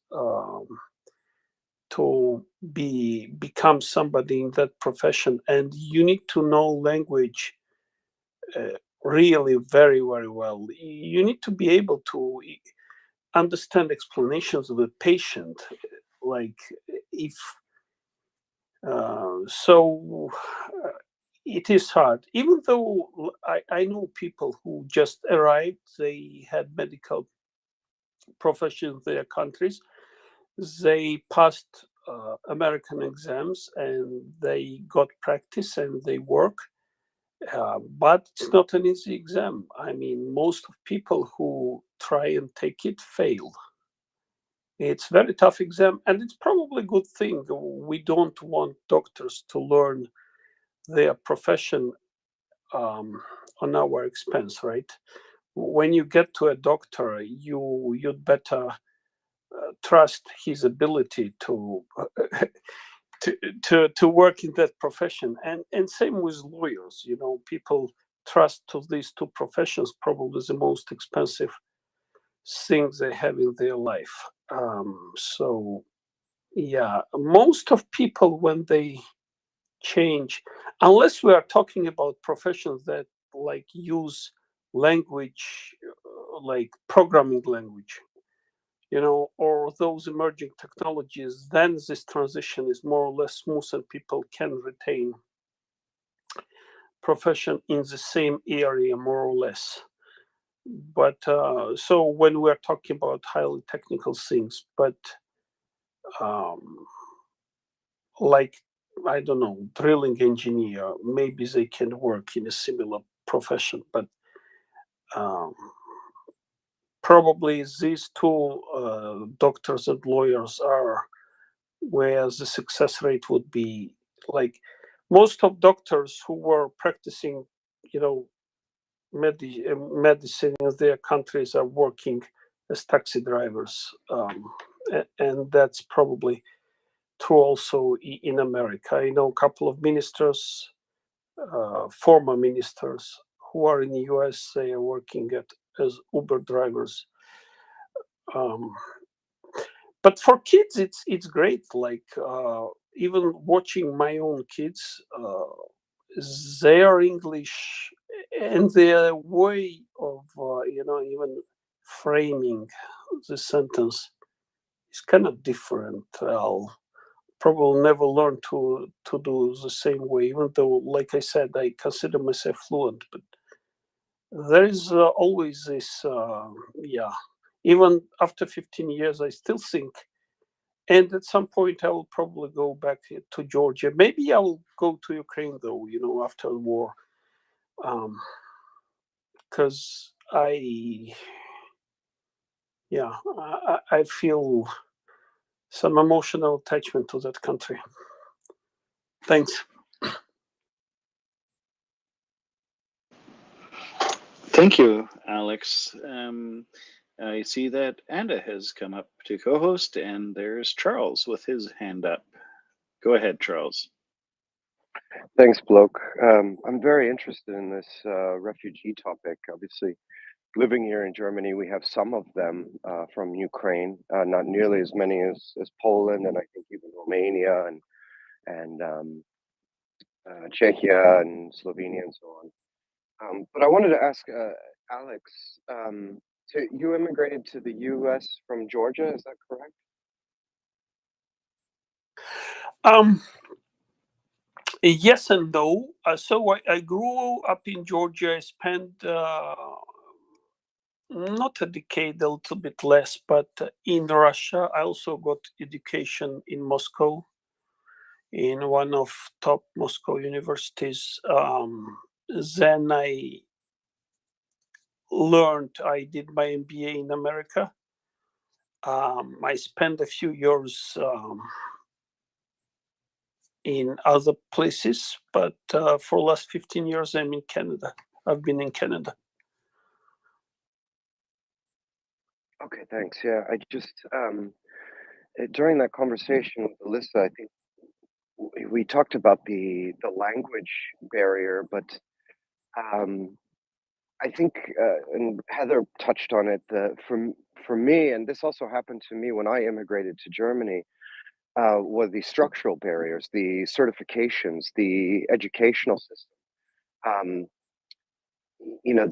to become somebody in that profession, and you need to know language really very, very well. You need to be able to understand explanations of the patient, like if it is hard. Even though I know people who just arrived, they had medical profession in their countries, they passed American exams and they got practice and they work. But it's not an easy exam. I mean, most of people who try and take it fail. It's a very tough exam, and it's probably a good thing. We don't want doctors to learn their profession on our expense, right? When you get to a doctor, you'd better trust his ability to to work in that profession, and same with lawyers. People trust to these two professions, probably the most expensive things they have in their life. So yeah, most of people when they change, unless we are talking about professions that like use language like programming language, or those emerging technologies, then this transition is more or less smooth and people can retain profession in the same area more or less. But so when we're talking about highly technical things, but like, I don't know, drilling engineer, maybe they can work in a similar profession, but probably these two doctors and lawyers are where the success rate would be. Like most of doctors who were practicing, medicine in their countries are working as taxi drivers, and that's probably true also in America. I know a couple of ministers, former ministers who are in the US. They are working as Uber drivers. But for kids, it's great. Like even watching my own kids, their English and their way of even framing the sentence is kind of different. I'll probably never learn to do the same way, even though, like I said, I consider myself fluent. But there is always this, even after 15 years, I still think. And at some point, I will probably go back to Georgia. Maybe I will go to Ukraine, though, after the war. Because I feel some emotional attachment to that country. Thanks. Thank you, Alex. I see that Anda has come up to co-host, and there's Charles with his hand up. Go ahead, Charles. Thanks, Bloke. I'm very interested in this refugee topic. Obviously, living here in Germany, we have some of them from Ukraine, not nearly as many as Poland, and I think even Romania and Czechia and Slovenia and so on. But I wanted to ask Alex, so you immigrated to the U.S. from Georgia, is that correct? Yes and no. So I grew up in Georgia. I spent not a decade, a little bit less, but in Russia. I also got education in Moscow, in one of top Moscow universities. Then I did my MBA in America. I spent a few years in other places, but for the last 15 years, I'm in Canada. I've been in Canada. Okay, thanks. Yeah, I just during that conversation with Alyssa, I think we talked about the language barrier, but I think and Heather touched on it. For me, and this also happened to me when I immigrated to Germany, were the structural barriers, the certifications, the educational system. Um, you know,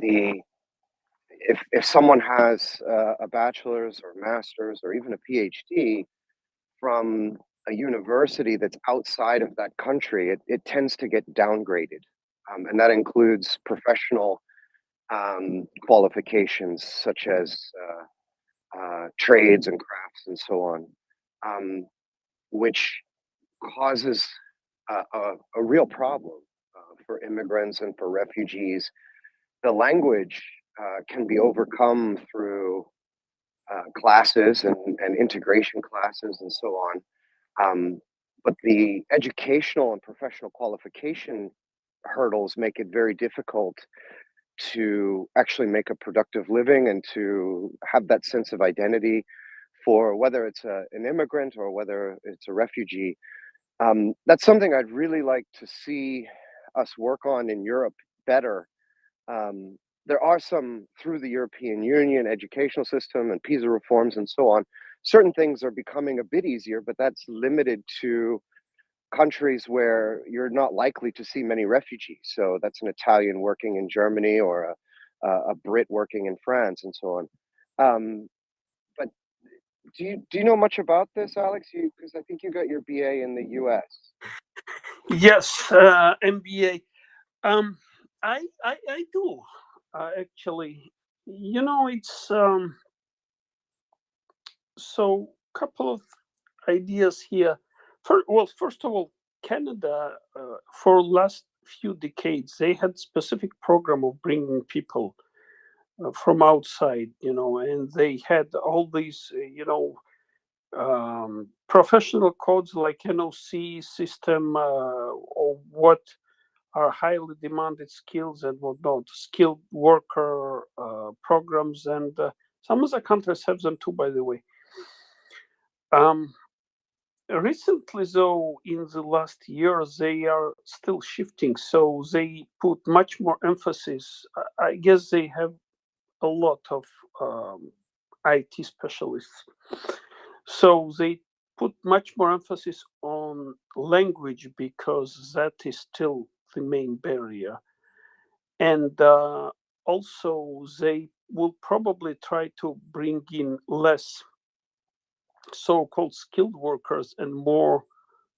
if someone has a bachelor's or master's or even a PhD from a university that's outside of that country, it tends to get downgraded. And that includes professional qualifications such as trades and crafts and so on, which causes a real problem for immigrants and for refugees. The language can be overcome through classes and integration classes and so on. But the educational and professional qualification hurdles make it very difficult to actually make a productive living and to have that sense of identity for whether it's an immigrant or whether it's a refugee. That's something I'd really like to see us work on in Europe better. There are some through the European Union educational system and PISA reforms and so on. Certain things are becoming a bit easier, but that's limited to countries where you're not likely to see many refugees. So that's an Italian working in Germany or a Brit working in France and so on. But do you know much about this, Alex? Because I think you got your BA in the US. Yes, MBA. I do actually. You know, it's so couple of ideas here. First of all, Canada for last few decades they had specific program of bringing people from outside, you know, and they had all these, professional codes like NOC system or what are highly demanded skills and whatnot, skilled worker programs, and some of the countries have them too, by the way. Recently, though, in the last year, they are still shifting. So they put much more emphasis. I guess they have a lot of IT specialists. So they put much more emphasis on language because that is still the main barrier. And also, they will probably try to bring in less so-called skilled workers and more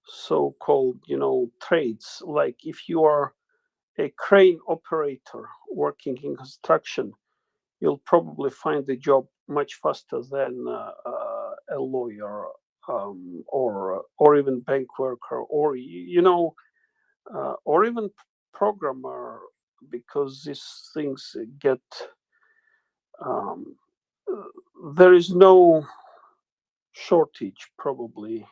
so-called, trades. Like if you are a crane operator working in construction, you'll probably find a job much faster than a lawyer or even bank worker or or even programmer, because these things get there is no shortage probably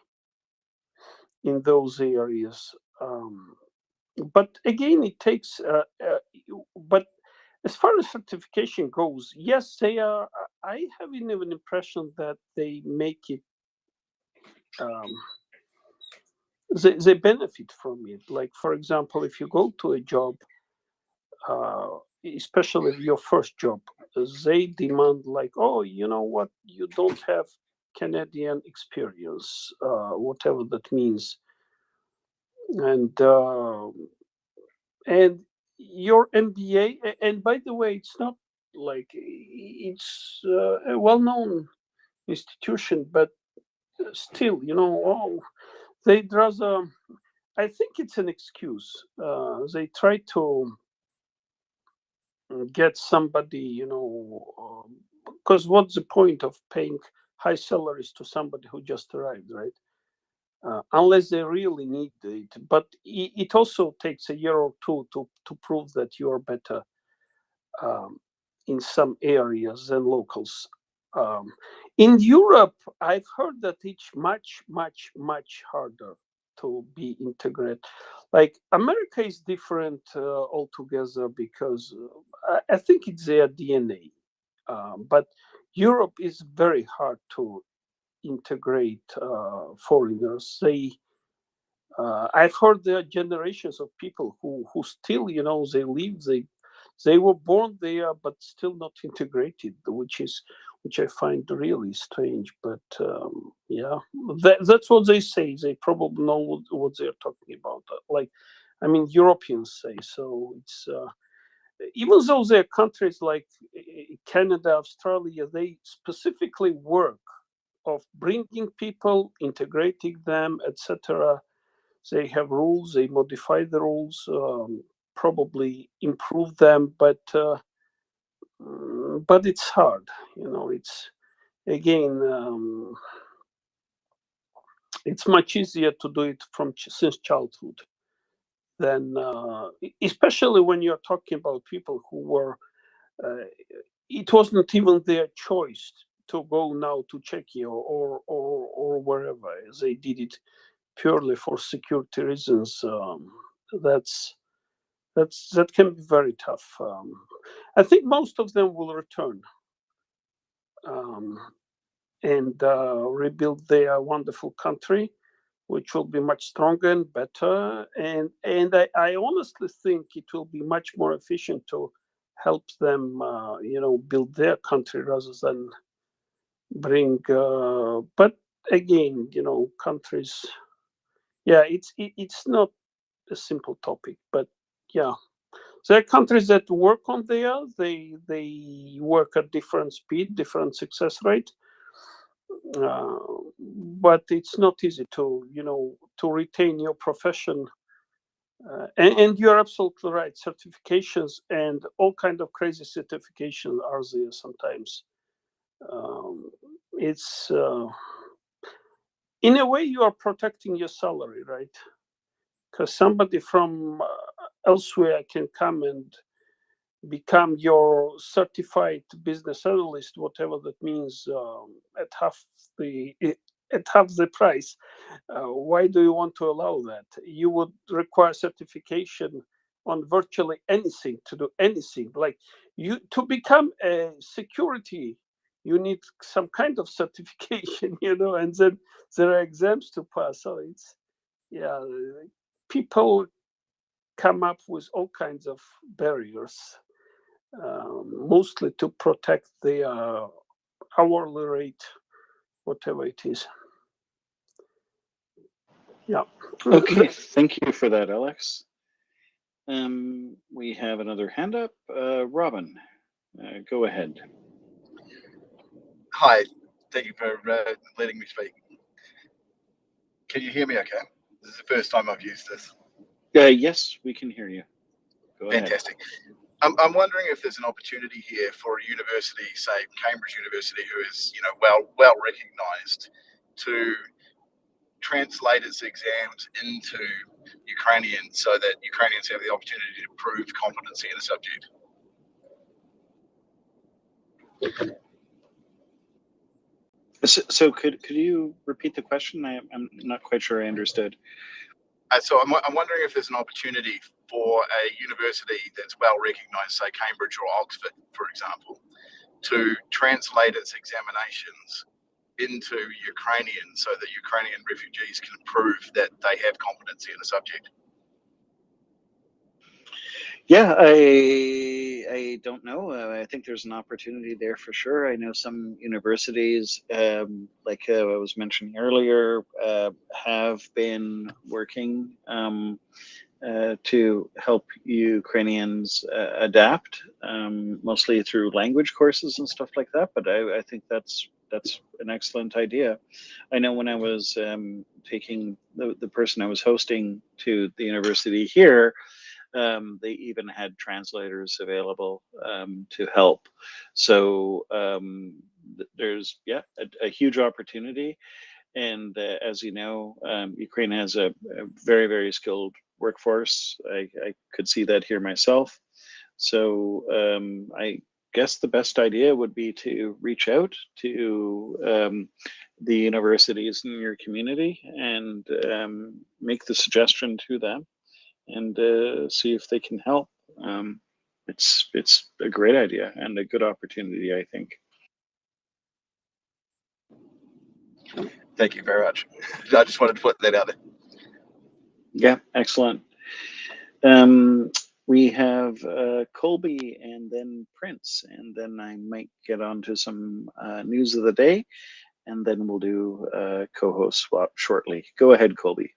in those areas. But again, it takes. But as far as certification goes, yes, they are. I have an impression that they make it they benefit from it. Like, for example, if you go to a job, especially your first job, they demand like, oh, you know what, you don't have Canadian experience, whatever that means, and your MBA. And by the way, it's not like it's a well-known institution, but still, oh, they'd rather. I think it's an excuse. They try to get somebody, because what's the point of paying high salaries to somebody who just arrived, right? Unless they really need it. But it also takes a year or two to prove that you are better in some areas than locals. In Europe, I've heard that it's much, much, much harder to be integrated. Like America is different altogether because I think it's their DNA. But Europe is very hard to integrate foreigners. I've heard there are generations of people who still, they live, they were born there, but still not integrated, which I find really strange. But yeah, that's what they say. They probably know what they're talking about. Like, I mean, Europeans say so. It's even though there are countries like Canada, Australia, they specifically work of bringing people, integrating them, etc. They have rules, they modify the rules, probably improve them, but it's hard. It's again, it's much easier to do it since childhood than, especially when you're talking about people who were. It wasn't even their choice to go now to Czechia or wherever. They did it purely for security reasons. That can be very tough. I think most of them will return and rebuild their wonderful country, which will be much stronger and better. And I honestly think it will be much more efficient to help them, build their country rather than bring. But again, countries. Yeah, it's not a simple topic, but yeah, there are countries that work on there. They work at different speed, different success rate, but it's not easy to to retain your profession. And you're absolutely right. Certifications and all kind of crazy certifications are there sometimes. It's in a way you are protecting your salary, right? Because somebody from elsewhere can come and become your certified business analyst, whatever that means, at half the price. Why do you want to allow that? You would require certification on virtually anything to do anything. Like you to become a security, you need some kind of certification, and then there are exams to pass. So it's people come up with all kinds of barriers, mostly to protect the hourly rate, whatever it is. Yeah. Okay, thank you for that, Alex. We have another hand up. Robin, go ahead. Hi, thank you for letting me speak. Can you hear me okay? This is the first time I've used this. Yes, we can hear you. Go ahead. Fantastic. I'm wondering if there's an opportunity here for a university, say Cambridge University, who is well recognised, to translate its exams into Ukrainian so that Ukrainians have the opportunity to prove competency in a subject. So could you repeat the question? I'm not quite sure I understood. So I'm wondering if there's an opportunity for a university that's well recognised, say Cambridge or Oxford, for example, to translate its examinations into Ukrainian so that Ukrainian refugees can prove that they have competency in a subject? Yeah, I don't know. I think there's an opportunity there for sure. I know some universities, like I was mentioning earlier, have been working to help Ukrainians adapt, mostly through language courses and stuff like that. But I think that's an excellent idea. I know when I was taking the person I was hosting to the university here, they even had translators available to help. So there's a huge opportunity. And as you know, Ukraine has a very, very skilled workforce. I could see that here myself. So I guess the best idea would be to reach out to the universities in your community and make the suggestion to them and see if they can help. It's a great idea and a good opportunity, I think. Thank you very much. I just wanted to put that out there. Yeah, excellent. We have Colby and then Prince, and then I might get on to some news of the day, and then we'll do a co-host swap shortly. Go ahead, Colby.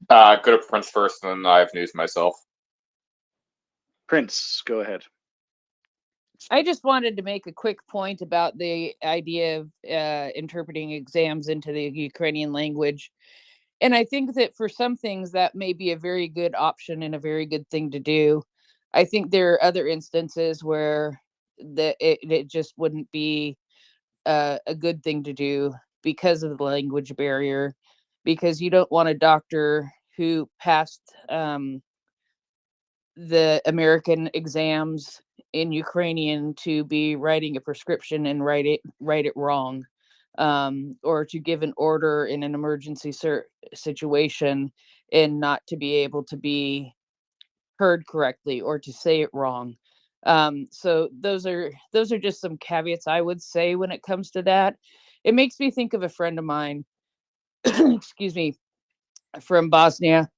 Go to Prince first, and then I have news myself. Prince, go ahead. I just wanted to make a quick point about the idea of interpreting exams into the Ukrainian language. And I think that for some things that may be a very good option and a very good thing to do. I think there are other instances where it just wouldn't be a good thing to do because of the language barrier, because you don't want a doctor who passed the American exams in Ukrainian to be writing a prescription and write it wrong, or to give an order in an emergency situation and not to be able to be heard correctly or to say it wrong. So those are just some caveats I would say when it comes to that. It makes me think of a friend of mine, excuse me, from Bosnia,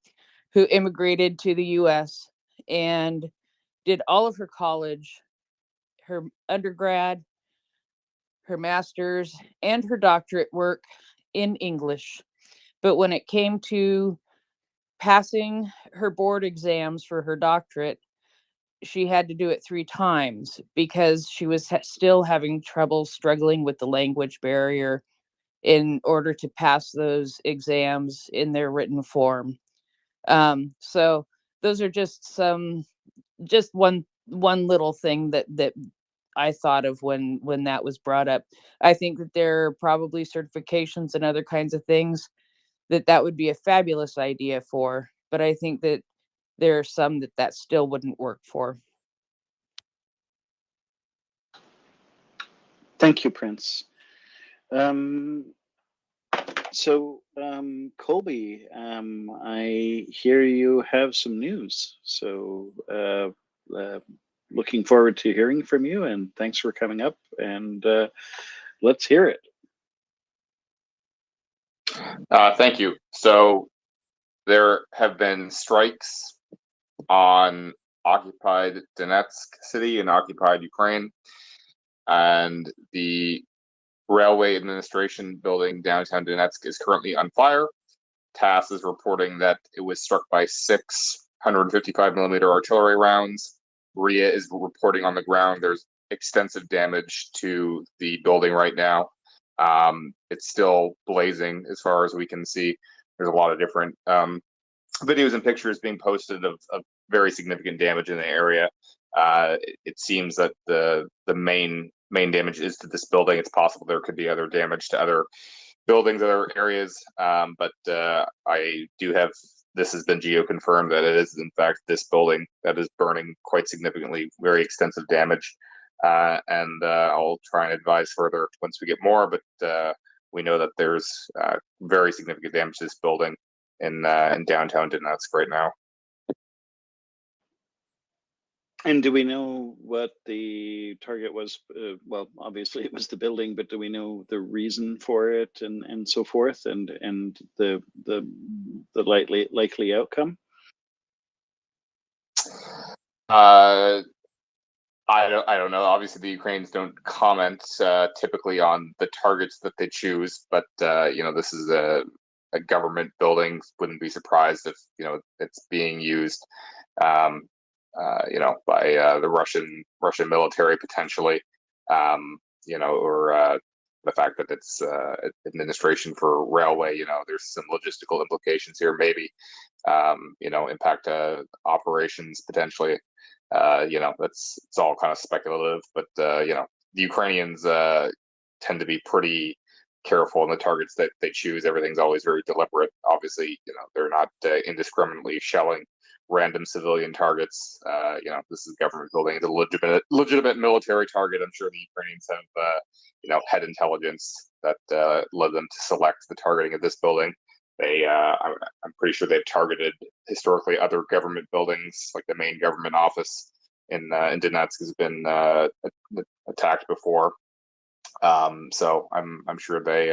who immigrated to the U.S. and did all of her college, her undergrad, her master's, and her doctorate work in English. But when it came to passing her board exams for her doctorate, she had to do it 3 times because she was still having trouble struggling with the language barrier in order to pass those exams in their written form. So those are just one little thing that I thought of when that was brought up. I think that there are probably certifications and other kinds of things that would be a fabulous idea for, but I think that there are some that still wouldn't work for. Thank you, Prince. Colby, I hear you have some news. So looking forward to hearing from you, and thanks for coming up, and let's hear it. Thank you. So there have been strikes on occupied Donetsk city in occupied Ukraine, and the railway administration building downtown Donetsk is currently on fire. TASS is reporting that it was struck by 6 155mm artillery rounds. RIA is reporting on the ground there's extensive damage to the building right now. It's still blazing as far as we can see. There's a lot of different videos and pictures being posted of very significant damage in the area. It seems that the main damage is to this building. It's possible there could be other damage to other buildings, other areas, but I do have, this has been geo-confirmed that it is in fact this building that is burning quite significantly, very extensive damage, and I'll try and advise further once we get more, but we know that there's very significant damage to this building in downtown Donetsk right now. And do we know what the target was? Well, obviously it was the building, but do we know the reason for it and so forth, and the likely outcome? Uh, I don't know. Obviously, the Ukrainians don't comment typically on the targets that they choose, but this is a government building. Wouldn't be surprised if it's being used, um, by the Russian military potentially, or the fact that it's administration for railway. There's some logistical implications here, maybe. Impact operations potentially. It's all kind of speculative, but the Ukrainians tend to be pretty careful in the targets that they choose. Everything's always very deliberate. Obviously, they're not indiscriminately shelling random civilian targets. This is government building. It's a legitimate military target. I'm sure the Ukrainians have had intelligence that led them to select the targeting of this building. I'm pretty sure they've targeted historically other government buildings, like the main government office in Donetsk has been attacked before. So I'm sure they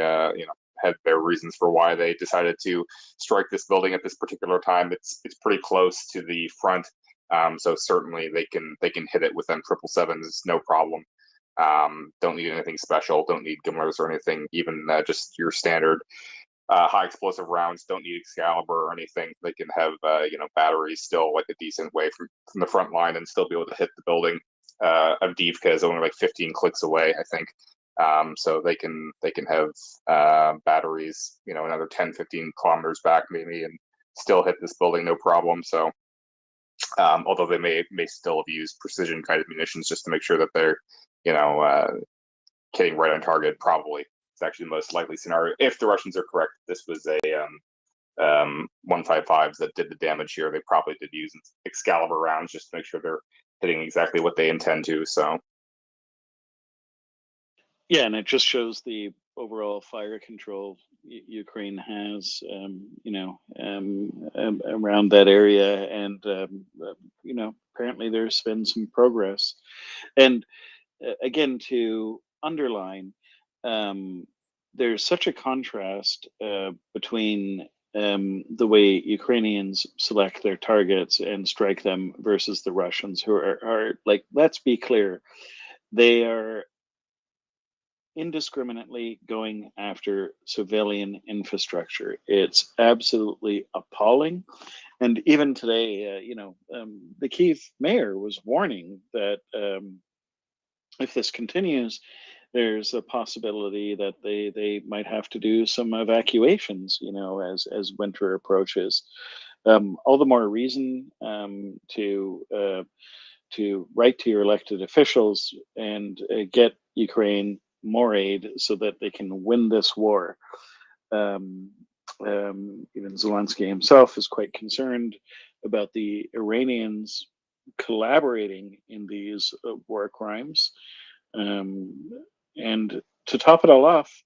had their reasons for why they decided to strike this building at this particular time. It's pretty close to the front, so certainly they can hit it with them 777s, no problem. Don't need anything special. Don't need Gimlers or anything. Even just your standard high explosive rounds. Don't need Excalibur or anything. They can have batteries still like a decent way from the front line and still be able to hit the building. Avdiivka is only like 15 clicks away, I think. So they can have batteries, another 10, 15 kilometers back maybe, and still hit this building no problem. So although they may still have used precision guided munitions just to make sure that they're hitting right on target, probably. It's actually the most likely scenario. If the Russians are correct, this was a 155s that did the damage here. They probably did use Excalibur rounds just to make sure they're hitting exactly what they intend to. So yeah, and it just shows the overall fire control Ukraine has, around that area, and apparently there's been some progress. And again, to underline, there's such a contrast between the way Ukrainians select their targets and strike them versus the Russians, who are like, let's be clear, they are indiscriminately going after civilian infrastructure. It's absolutely appalling. And even today, the Kyiv mayor was warning that if this continues, there's a possibility that they might have to do some evacuations, as winter approaches. All the more reason to write to your elected officials and get Ukraine more aid so that they can win this war. Even Zelensky himself is quite concerned about the Iranians collaborating in these war crimes. And to top it all off,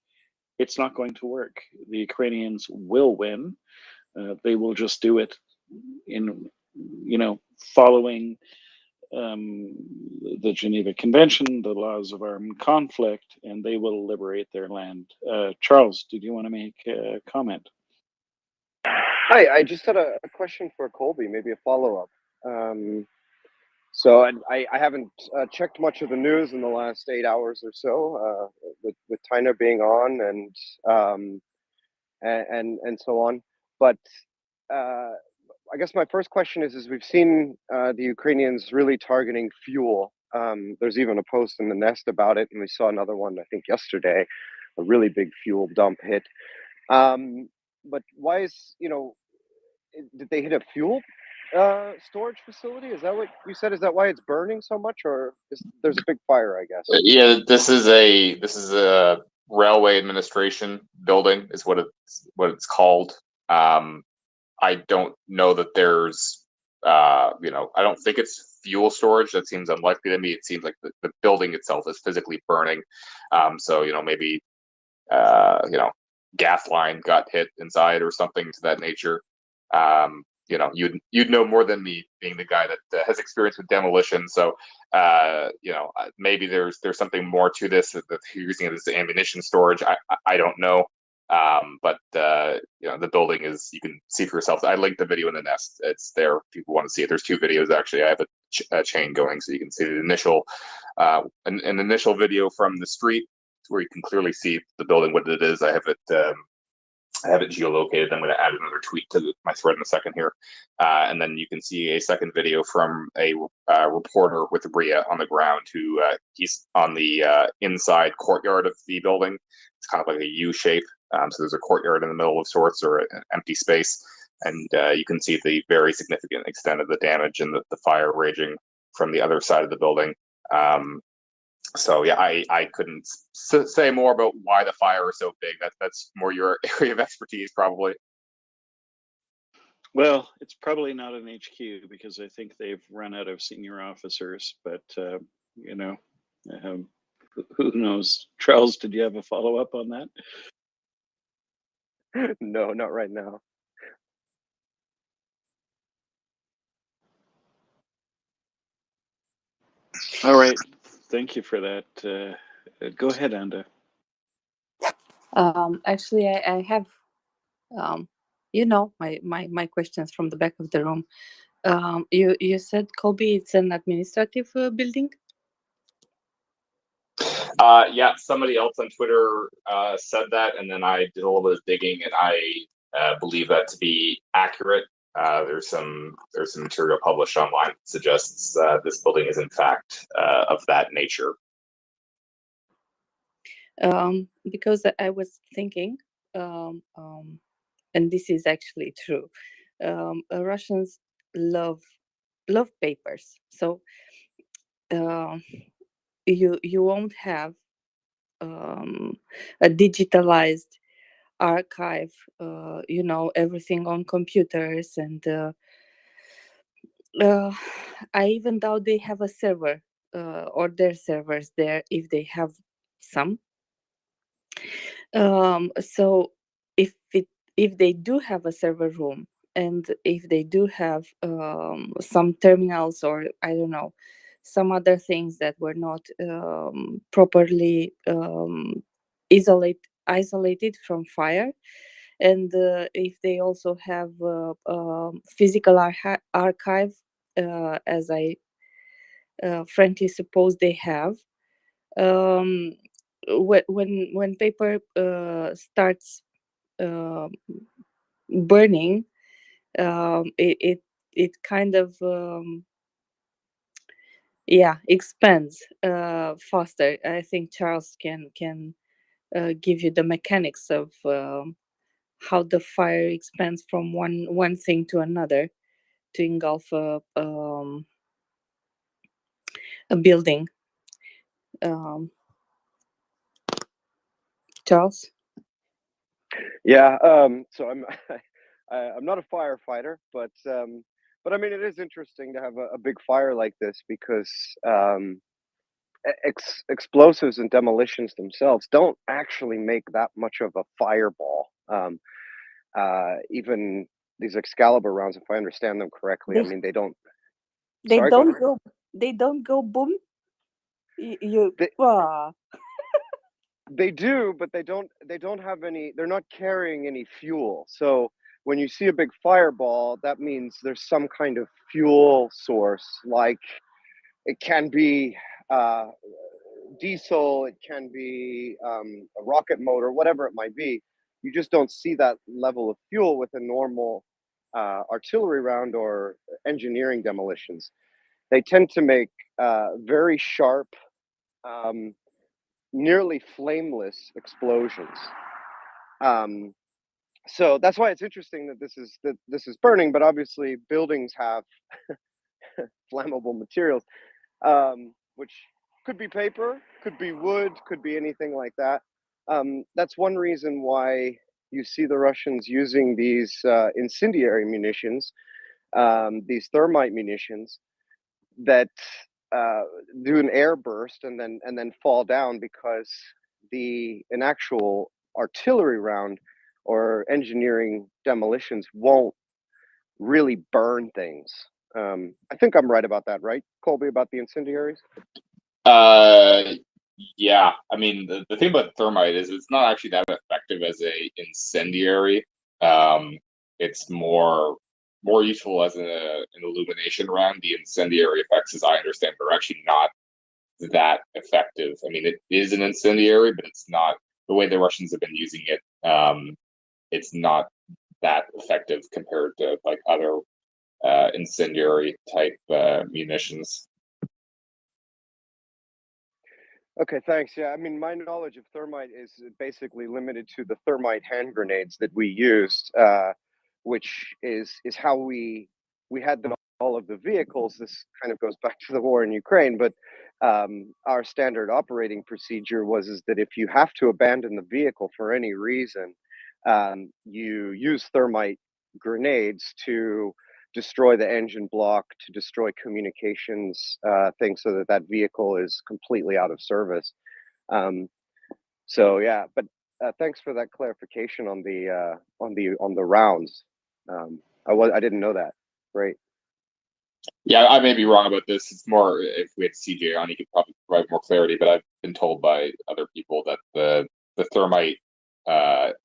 it's not going to work. The Ukrainians will win. They will just do it in, following the Geneva Convention, the laws of armed conflict, and they will liberate their land. Charles, did you want to make a comment? Hi, I just had a question for Colby, maybe a follow-up. So I haven't checked much of the news in the last 8 hours or so, with Tyner being on and so on. But I guess my first question is we've seen the Ukrainians really targeting fuel. There's even a post in the Nest about it, and we saw another one I think yesterday, a really big fuel dump hit. But why did they hit a fuel storage facility? Is that what you said? Is that why it's burning so much, or there's a big fire? I guess. yeah, this is a railway administration building, is what it's called. I don't know that there's I don't think it's fuel storage. That seems unlikely to me. It seems like the building itself is physically burning. So maybe gas line got hit inside or something to that nature. you'd know more than me, being the guy that has experience with demolition. So maybe there's something more to this, that you're using it as ammunition storage. I don't know. But the building is, you can see for yourself. I linked the video in the nest. It's there if people want to see it. There's 2 videos actually. I have a chain going, so you can see the initial an initial video from the street where you can clearly see the building, what it is. I have it geolocated. I'm going to add another tweet to my thread in a second here. And then you can see a second video from a reporter with Ria on the ground, who he's on the inside courtyard of the building. It's kind of like a U shape. So there's a courtyard in the middle of sorts, or an empty space. And you can see the very significant extent of the damage and the fire raging from the other side of the building. So yeah, I couldn't say more about why the fire is so big. That's more your area of expertise, probably. Well, it's probably not an HQ, because I think they've run out of senior officers. But who knows? Charles, did you have a follow up on that? No, not right now. All right. Thank you for that. Go ahead, Anda. Actually, I have, my questions from the back of the room. You said, Colby, it's an administrative building? Yeah, somebody else on Twitter said that, and then I did a little bit of digging, and I believe that to be accurate. There's some material published online that suggests this building is in fact of that nature. Because I was thinking, and this is actually true, Russians love papers. So you won't have a digitalized archive, everything on computers, and I even doubt they have a server or their servers there, if they have some. So if they do have a server room, and if they do have some terminals, or I don't know, some other things that were not properly isolated from fire, and if they also have physical archive, as I frankly suppose they have, when paper starts burning, it kind of expands faster. I think Charles can give you the mechanics of how the fire expands from one thing to another to engulf a building. Charles? Yeah. So I'm I'm not a firefighter, but I mean, it is interesting to have a big fire like this, because explosives and demolitions themselves don't actually make that much of a fireball. Even these Excalibur rounds, if I understand them correctly, I mean, they don't. They Sorry, go don't ahead. go. They don't go boom. They do, but they don't have any. They're not carrying any fuel. So when you see a big fireball, that means there's some kind of fuel source. Like, it can be diesel, it can be a rocket motor, whatever it might be. You just don't see that level of fuel with a normal artillery round or engineering demolitions. They tend to make very sharp, nearly flameless explosions. So that's why it's interesting that this is burning. But obviously, buildings have flammable materials, which could be paper, could be wood, could be anything like that. That's one reason why you see the Russians using these incendiary munitions, these thermite munitions that do an air burst and then fall down, because an actual artillery round or engineering demolitions won't really burn things. I think I'm right about that, right, Colby, about the incendiaries? Yeah, I mean, the thing about thermite is it's not actually that effective as a incendiary. It's more useful as an illumination round. The incendiary effects, as I understand, are actually not that effective. I mean, it is an incendiary, but it's not the way the Russians have been using it. It's not that effective compared to like other incendiary type munitions. Okay, thanks. Yeah, I mean, my knowledge of thermite is basically limited to the thermite hand grenades that we used, which is how we had them all of the vehicles. This kind of goes back to the war in Ukraine, but our standard operating procedure is that if you have to abandon the vehicle for any reason, you use thermite grenades to destroy the engine block, to destroy communications things, so that vehicle is completely out of service. So yeah, but thanks for that clarification on the rounds. I didn't know that. Great. Yeah, I may be wrong about this. It's more if we had CJ on, he could probably provide more clarity. But I've been told by other people that the thermite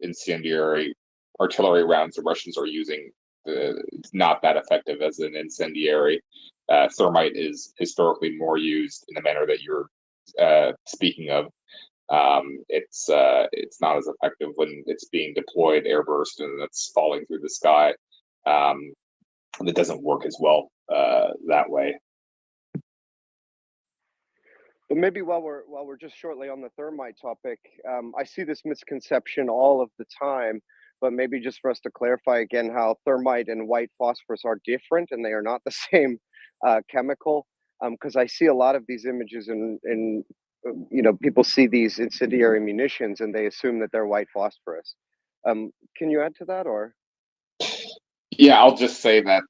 incendiary artillery rounds the Russians are using, it's not that effective as an incendiary. Thermite is historically more used in the manner that you're speaking of. It's not as effective when it's being deployed airburst and it's falling through the sky. And it doesn't work as well that way. But maybe while we're just shortly on the thermite topic, I see this misconception all of the time. But maybe just for us to clarify again how thermite and white phosphorus are different and they are not the same chemical. Because I see a lot of these images in people see these incendiary munitions and they assume that they're white phosphorus. Can you add to that, or? Yeah, I'll just say that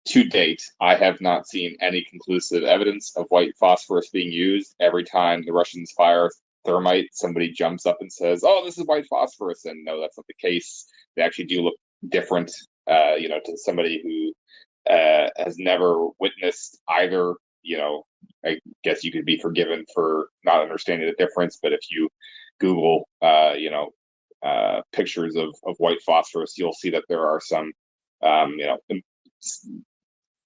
to date, I have not seen any conclusive evidence of white phosphorus being used. Every time the Russians fire thermite, somebody jumps up and says, "Oh, this is white phosphorus," and no, that's not the case. They actually do look different, to somebody who has never witnessed either. I guess you could be forgiven for not understanding the difference, but if you Google, pictures of white phosphorus, you'll see that there are some,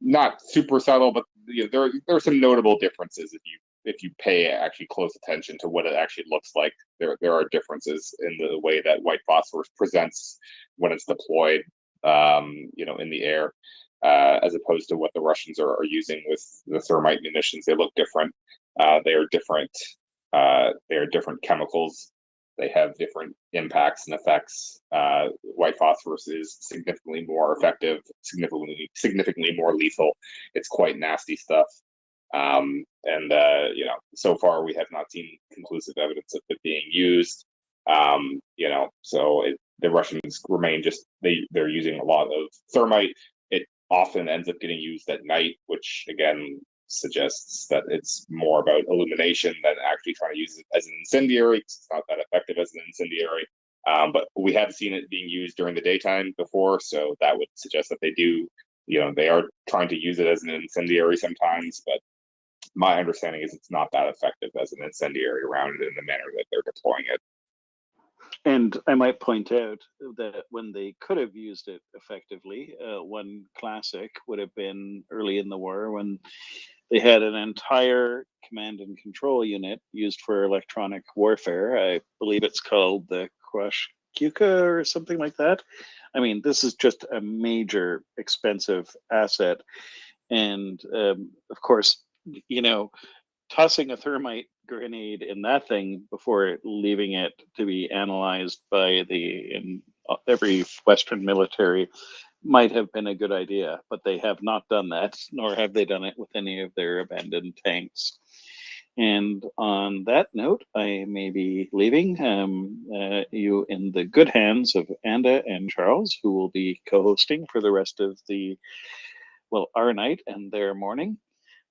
not super subtle, but there are some notable differences if you pay actually close attention to what it actually looks like. There are differences in the way that white phosphorus presents when it's deployed, in the air, as opposed to what the Russians are using with the thermite munitions. They look different. They are different. They are different chemicals. They have different impacts and effects. White phosphorus is significantly more effective, significantly more lethal. It's quite nasty stuff. So far we have not seen conclusive evidence of it being used. The Russians remain they're using a lot of thermite. It often ends up getting used at night, which again suggests that it's more about illumination than actually trying to use it as an incendiary. It's not that effective as an incendiary. But we have seen it being used during the daytime before, so that would suggest that they are trying to use it as an incendiary sometimes, but my understanding is it's not that effective as an incendiary round in the manner that they're deploying it. And I might point out that when they could have used it effectively, one classic would have been early in the war when they had an entire command and control unit used for electronic warfare. I believe it's called the Krashkuka or something like that. I mean, this is just a major expensive asset. And of course, tossing a thermite grenade in that thing before leaving it to be analyzed by every Western military might have been a good idea, but they have not done that, nor have they done it with any of their abandoned tanks. And on that note, I may be leaving you in the good hands of Anda and Charles, who will be co-hosting for the rest of our night and their morning.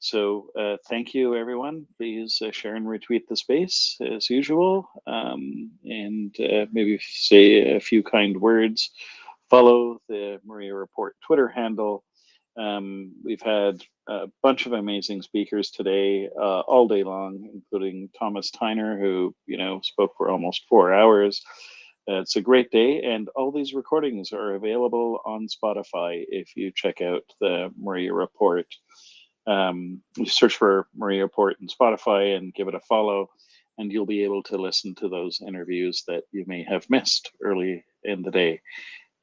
So thank you, everyone. Please share and retweet the space as usual, and maybe say a few kind words follow the MriyaReport Twitter handle. We've had a bunch of amazing speakers today, all day long, including Thomas Tyner, who spoke for almost 4 hours. It's a great day, and all these recordings are available on Spotify if you check out the MriyaReport. You search for MriyaReport in Spotify and give it a follow, and you'll be able to listen to those interviews that you may have missed early in the day.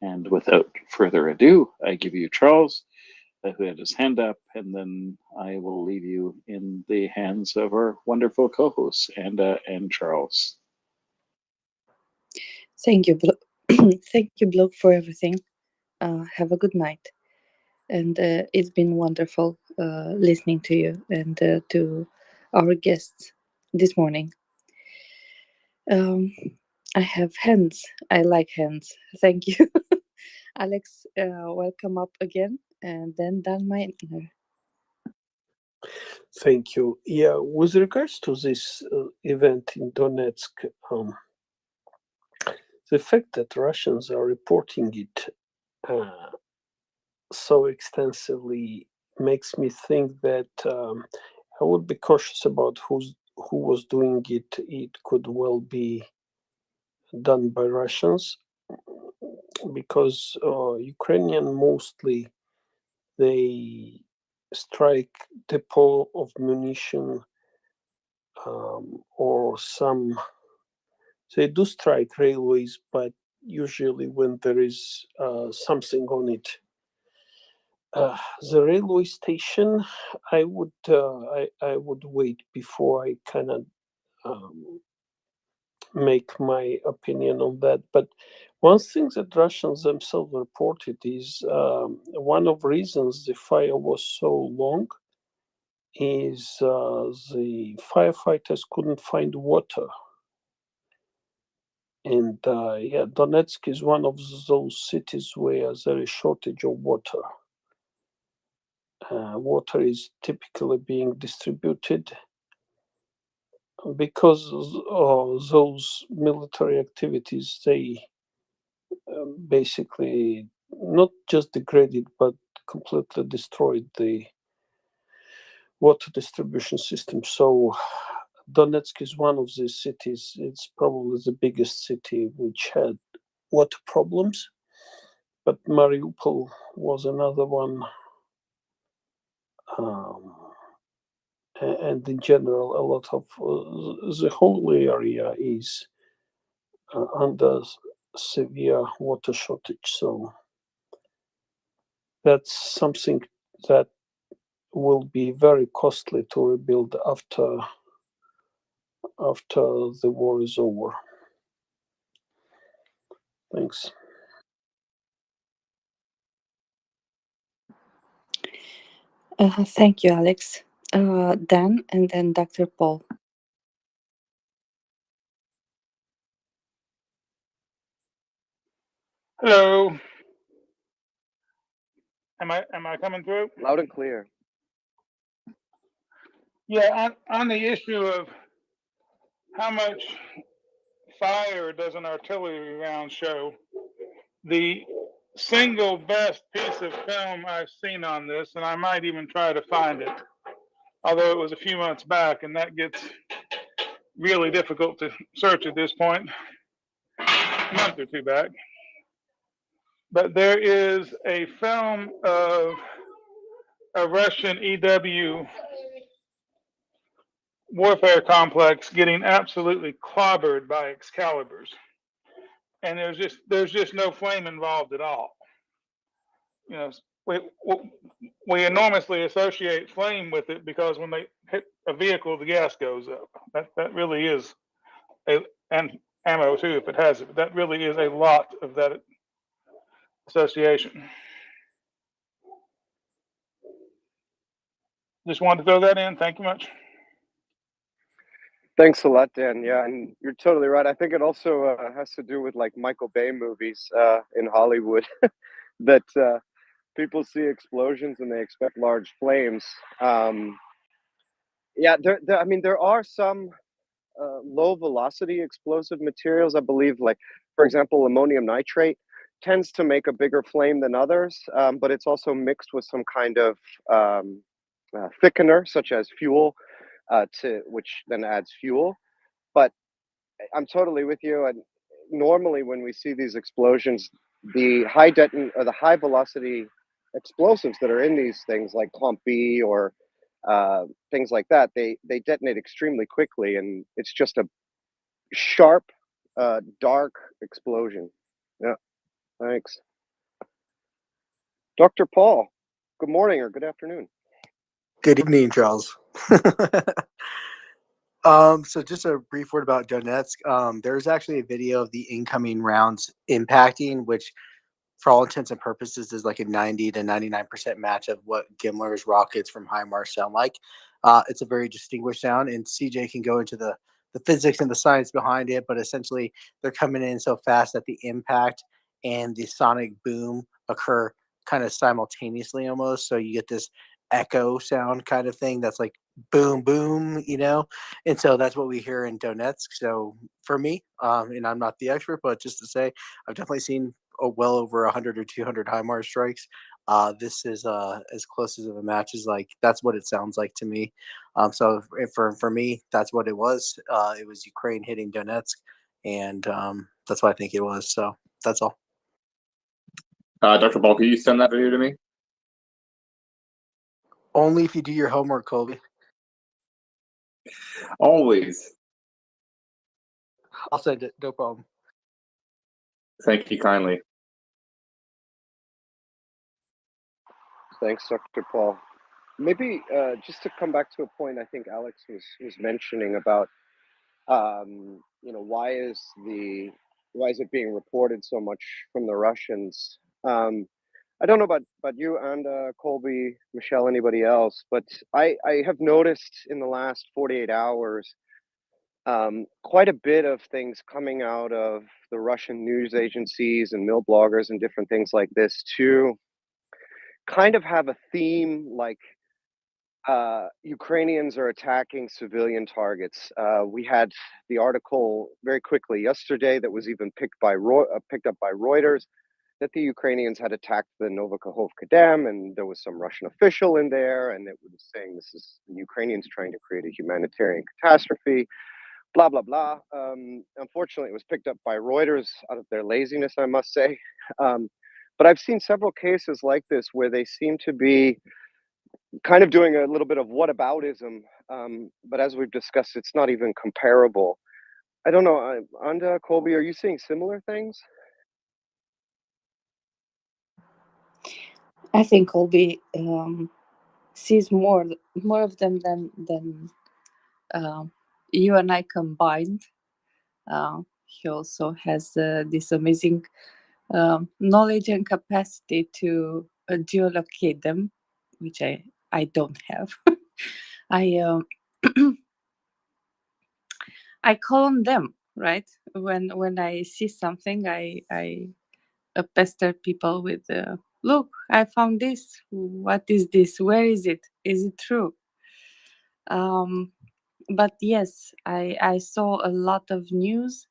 And without further ado, I give you Charles, who had his hand up, and then I will leave you in the hands of our wonderful co-hosts, Anda and Charles. Thank you, thank you, Bloke, for everything. Have a good night, and it's been wonderful listening to you and to our guests this morning. I have hands. I like hands. Thank you, Alex. Welcome up again, and then Dan Meitner. Thank you. Yeah, with regards to this event in Donetsk, the fact that Russians are reporting it so extensively makes me think that I would be cautious about who was doing it. It could well be done by Russians, because Ukrainian mostly they strike depot of munition or some. They do strike railways, but usually when there is something on it. The railway station, I would wait before I kind of make my opinion on that. But one thing that Russians themselves reported is one of reasons the fire was so long is the firefighters couldn't find water. And yeah, Donetsk is one of those cities where there is shortage of water. Water is typically being distributed because those military activities, they basically not just degraded but completely destroyed the water distribution system. So Donetsk is one of these cities. It's probably the biggest city which had water problems, but Mariupol was another one. And in general, a lot of the whole area is under severe water shortage. So that's something that will be very costly to rebuild after the war is over. Thanks. Thank you, Alex. Dan, and then Dr. Paul. Hello. Am I coming through? Loud and clear. Yeah, on the issue of how much fire does an artillery round show, the single best piece of film I've seen on this, and I might even try to find it, although it was a few months back, and that gets really difficult to search at this point, a month or two back. But there is a film of a Russian EW warfare complex getting absolutely clobbered by Excaliburs, and there's just no flame involved at all. You know, we enormously associate flame with it because when they hit a vehicle, the gas goes up. That really is and ammo too if it has it. But that really is a lot of that association. Just wanted to throw that in. Thank you much. Thanks a lot, Dan. Yeah, and you're totally right. I think it also has to do with like Michael Bay movies in Hollywood that people see explosions and they expect large flames. Yeah, I mean, there are some low velocity explosive materials, I believe, like, for example, ammonium nitrate. tends to make a bigger flame than others, but it's also mixed with some kind of thickener, such as fuel, which then adds fuel. But I'm totally with you. And normally, when we see these explosions, the high velocity explosives that are in these things, like Clump B or things like that, they detonate extremely quickly, and it's just a sharp, dark explosion. Yeah, thanks, Dr. Paul. Good morning or good afternoon. Good evening, Charles. So just a brief word about Donetsk. There's actually a video of the incoming rounds impacting, which for all intents and purposes is like a 90 to 99% match of what Gimler's rockets from HIMARS sound like. It's a very distinguished sound, and CJ can go into the physics and the science behind it, but essentially they're coming in so fast that the impact and the sonic boom occur kind of simultaneously almost. So you get this echo sound kind of thing that's like boom, boom, and so that's what we hear in Donetsk. So for me, and I'm not the expert, but just to say, I've definitely seen well over 100 or 200 HIMARS strikes. This is as close as a match as like that's what it sounds like to me. So for me, that's what it was. It was Ukraine hitting Donetsk, and that's what I think it was. So that's all. Dr. Ball, can you send that video to me? Only if you do your homework, Colby. Always. I'll send it. No problem. Thank you kindly. Thanks, Dr. Paul. Maybe just to come back to a point I think Alex was mentioning about, why is it being reported so much from the Russians? I don't know about you and Colby, Michelle, anybody else, but I have noticed in the last 48 hours quite a bit of things coming out of the Russian news agencies and mill bloggers and different things like this to kind of have a theme like Ukrainians are attacking civilian targets. We had the article very quickly yesterday that was even picked up by Reuters that the Ukrainians had attacked the Novokhovka Dam, and there was some Russian official in there, and it was saying this is the Ukrainians trying to create a humanitarian catastrophe. Blah blah blah. Unfortunately, it was picked up by Reuters out of their laziness, I must say. But I've seen several cases like this where they seem to be kind of doing a little bit of whataboutism, but as we've discussed, it's not even comparable. I don't know, Anda, Colby, are you seeing similar things? I think Colby sees more of them than you and I combined. He also has this amazing knowledge and capacity to geolocate them, which I don't have. I call on them, right? When I see something, I pester people with, look, I found this. What is this? Where is it? Is it true? But yes, I saw a lot of news,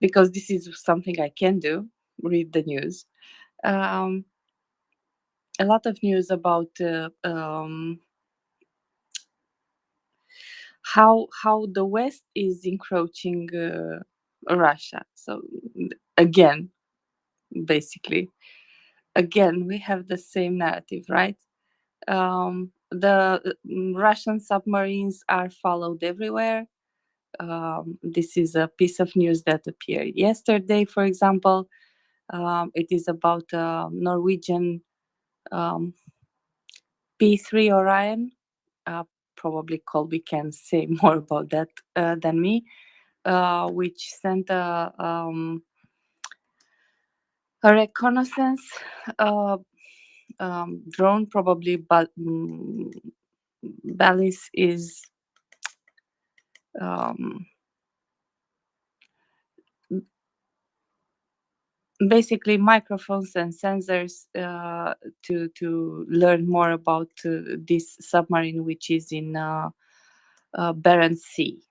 because this is something I can do, read the news. A lot of news about how the West is encroaching Russia. So again, basically, we have the same narrative, right? The Russian submarines are followed everywhere. This is a piece of news that appeared yesterday, for example. It is about Norwegian P3 Orion. Probably Colby can say more about that than me, which sent a reconnaissance drone, probably, but Ballis is basically microphones and sensors to learn more about this submarine, which is in Barents Sea.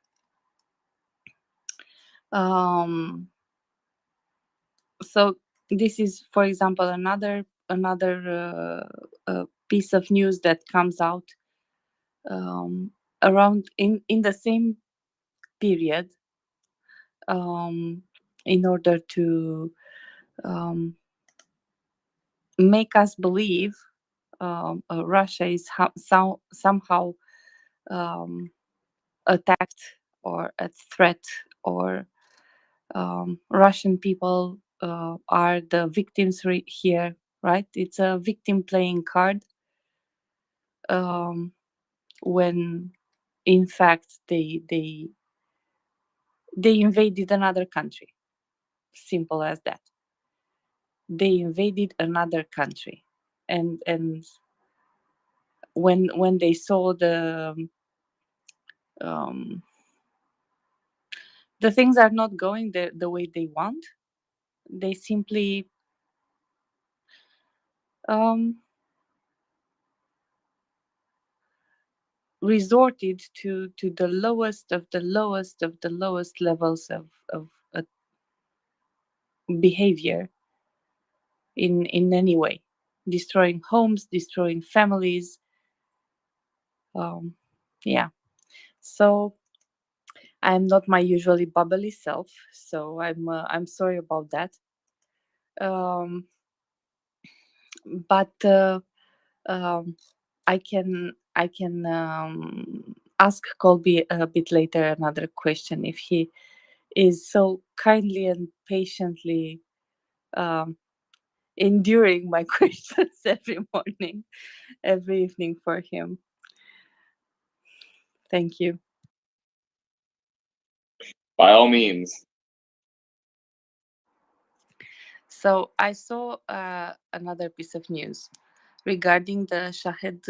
So this is, for example, another piece of news that comes out around in the same period, in order to make us believe Russia is somehow attacked or a threat, or Russian people are the victims here, right? It's a victim playing card, when in fact they invaded another country. Simple as that. They invaded another country, and when they saw the things are not going the way they want, they simply resorted to the lowest of the lowest of the lowest levels of behavior in any way, destroying homes, destroying families. Yeah. So I'm not my usually bubbly self, so I'm sorry about that. But I can ask Colby a bit later another question, if he is so kindly and patiently enduring my questions every morning, every evening for him. Thank you. By all means. So I saw another piece of news regarding the Shahed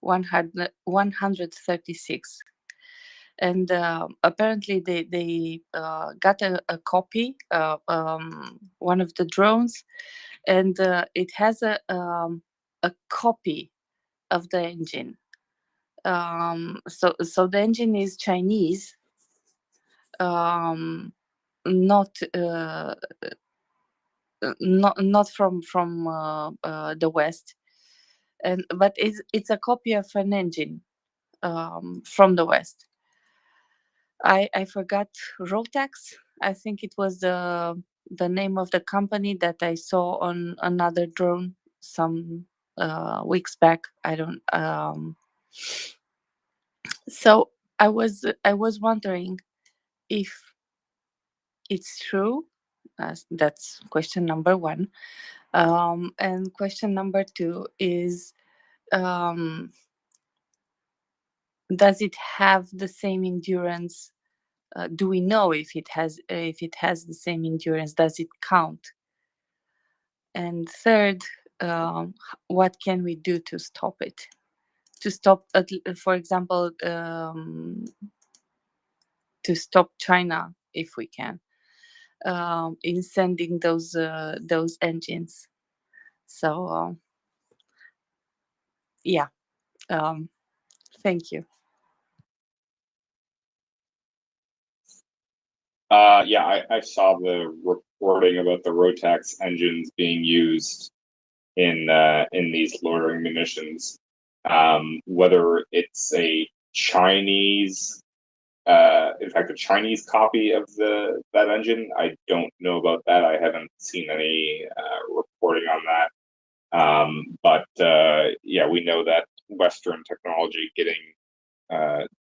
136. And apparently they got a copy, one of the drones, and it has a copy of the engine. So the engine is Chinese, not not from the West, but it's a copy of an engine from the West. I forgot Rotax. I think it was the name of the company that I saw on another drone some weeks back. I don't. So I was wondering if it's true. That's question number one. And question number two is, does it have the same endurance? Do we know if it has the same endurance? Does it count? And third, what can we do to stop it? To stop, for example, to stop China, if we can, in sending those engines. So yeah, thank you. Yeah, I saw the reporting about the Rotax engines being used in these loitering munitions. Whether it's a Chinese, in fact, a Chinese copy of that engine, I don't know about that. I haven't seen any reporting on that. But yeah, we know that Western technology getting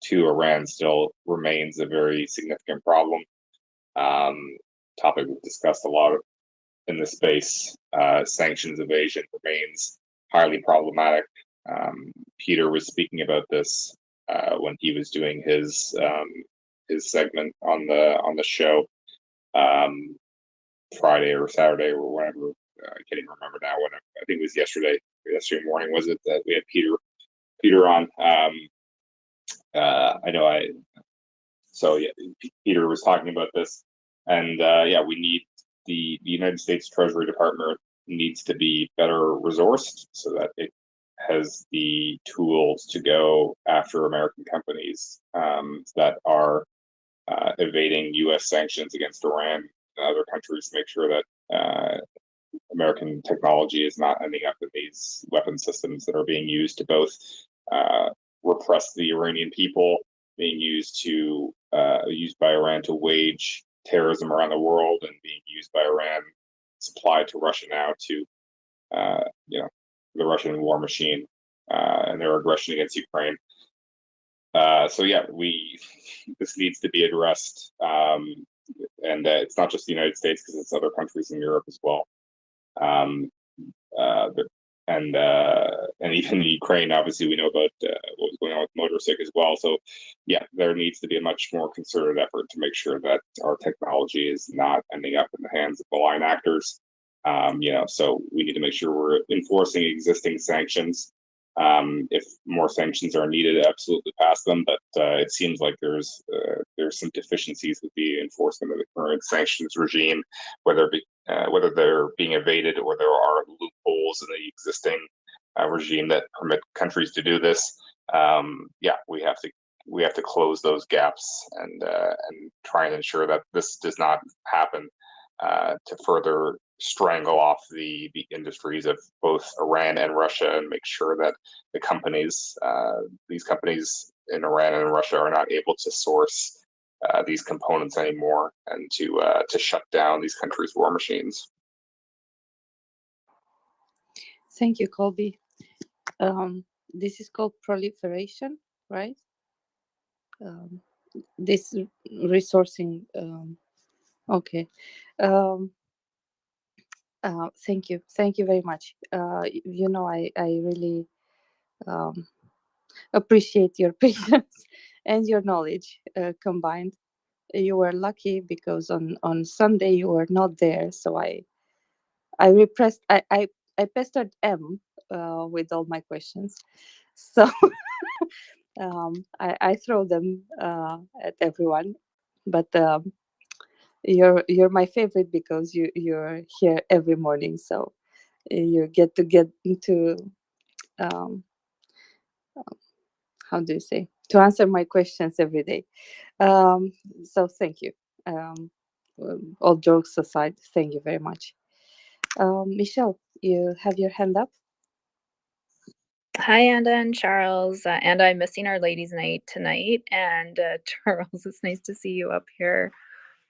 to Iran still remains a very significant problem. Topic we've discussed a lot in this space. Sanctions evasion remains highly problematic. Peter was speaking about this when he was doing his segment on the show, Friday or Saturday or whatever. I can't even remember now. When I think it was yesterday morning, was it, that we had Peter on? I know So yeah, Peter was talking about this, and yeah, we need the United States Treasury Department needs to be better resourced so that it has the tools to go after American companies that are evading U.S. sanctions against Iran other countries to make sure that American technology is not ending up in these weapon systems that are being used to both repress the Iranian people, being used by Iran to wage terrorism around the world, and being used by Iran, supplied to Russia now to the Russian war machine and their aggression against Ukraine. So yeah, this needs to be addressed, and it's not just the United States, because it's other countries in Europe as well. And even in Ukraine, obviously, we know about what was going on with Motorsig as well. So, yeah, there needs to be a much more concerted effort to make sure that our technology is not ending up in the hands of malign actors. So we need to make sure we're enforcing existing sanctions. If more sanctions are needed, absolutely pass them. But it seems like there's some deficiencies with the enforcement of the current sanctions regime, whether they're being evaded or there are loopholes in the existing regime that permit countries to do this. We have to close those gaps and try and ensure that this does not happen to further strangle off the industries of both Iran and Russia, and make sure that these companies in Iran and Russia are not able to source these components anymore, and to shut down these countries' war machines. Thank you, Colby. This is called proliferation, right? This resourcing. Okay. Thank you. Thank you very much. I really appreciate your patience and your knowledge combined. You were lucky because on Sunday you were not there, so I pestered M with all my questions, so I throw them at everyone, but you're my favorite because you're here every morning, so you get into how do you say, to answer my questions every day. So thank you. All jokes aside, thank you very much. Michelle, you have your hand up. Hi, Anda and Charles. And I'm missing our ladies' night tonight. And Charles, it's nice to see you up here.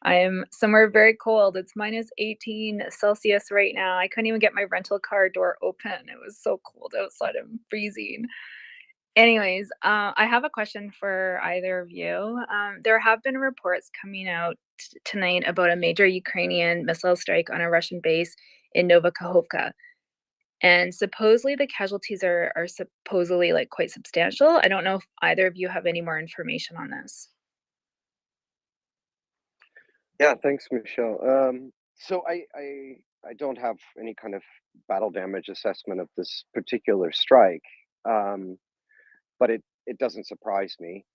I am somewhere very cold. It's minus 18 Celsius right now. I couldn't even get my rental car door open. It was so cold outside. I'm freezing. Anyways, I have a question for either of you. There have been reports coming out tonight about a major Ukrainian missile strike on a Russian base in Novokhovka. And supposedly the casualties are supposedly like quite substantial. I don't know if either of you have any more information on this. Yeah, thanks, Michelle. So I don't have any kind of battle damage assessment of this particular strike, but it doesn't surprise me.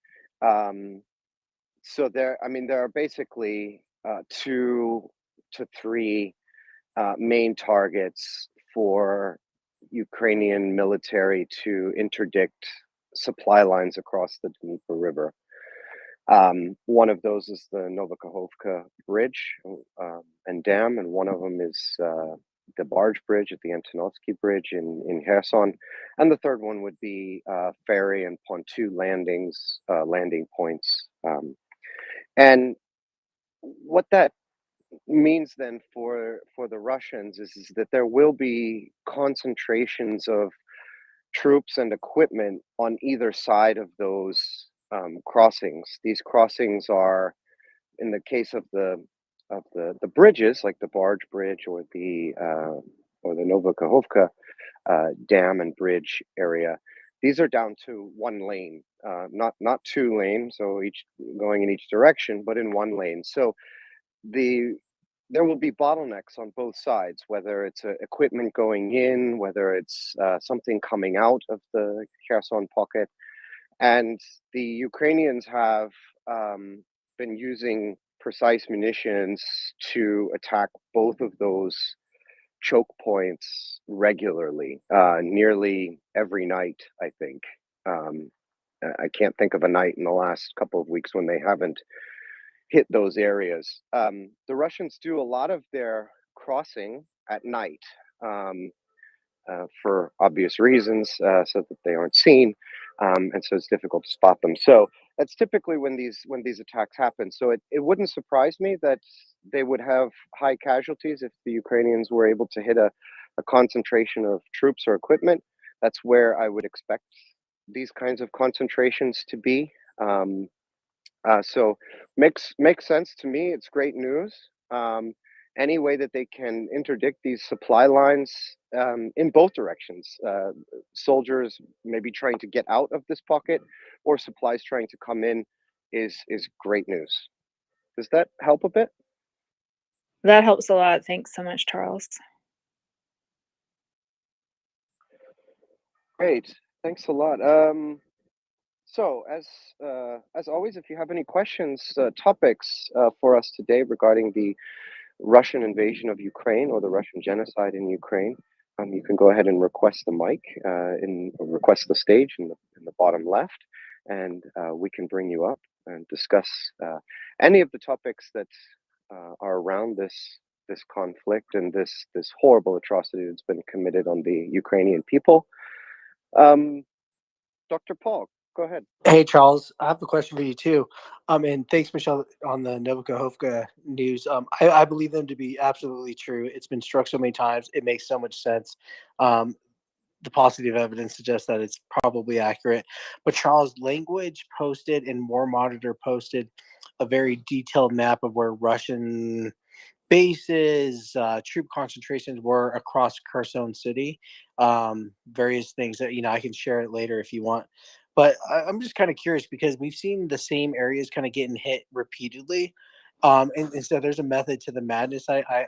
So there are basically 2 to 3 main targets for Ukrainian military to interdict supply lines across the Dnieper River. One of those is the Novokhovka Bridge and dam, and one of them is the barge bridge at the Antonovsky Bridge in Kherson, and the third one would be ferry and pontoon landing points. And what that means then for the Russians is that there will be concentrations of troops and equipment on either side of those crossings. These crossings are, in the case of the bridges, like the barge bridge or the Novokhovka dam and bridge area. These are down to 1 lane, not 2 lanes, so each going in each direction, but in 1 lane. So there will be bottlenecks on both sides, whether it's equipment going in, whether it's something coming out of the Kherson pocket. And the Ukrainians have been using precise munitions to attack both of those choke points regularly, nearly every night, I think. I can't think of a night in the last couple of weeks when they haven't hit those areas. The Russians do a lot of their crossing at night. For obvious reasons, so that they aren't seen, and so it's difficult to spot them. So that's typically when these attacks happen. So it wouldn't surprise me that they would have high casualties if the Ukrainians were able to hit a concentration of troops or equipment. That's where I would expect these kinds of concentrations to be. So makes sense to me. It's great news. Any way that they can interdict these supply lines in both directions, soldiers maybe trying to get out of this pocket, or supplies trying to come in, is great news. Does that help a bit? That helps a lot. Thanks so much, Charles. Great, thanks a lot. So as always, if you have any questions, topics for us today regarding the Russian invasion of Ukraine or the Russian genocide in Ukraine, you can go ahead and request the mic, request the stage in the bottom left, and we can bring you up and discuss any of the topics that are around this conflict and this horrible atrocity that's been committed on the Ukrainian people. Dr. Paul, go ahead. Hey, Charles, I have a question for you too. And thanks, Michelle, on the Novokhovka news. I believe them to be absolutely true. It's been struck so many times. It makes so much sense. The positive evidence suggests that it's probably accurate. But Charles, Language posted and War Monitor posted a very detailed map of where Russian bases, troop concentrations were across Kherson City. Various things that, I can share it later if you want. But I'm just kind of curious because we've seen the same areas kind of getting hit repeatedly. And so there's a method to the madness, I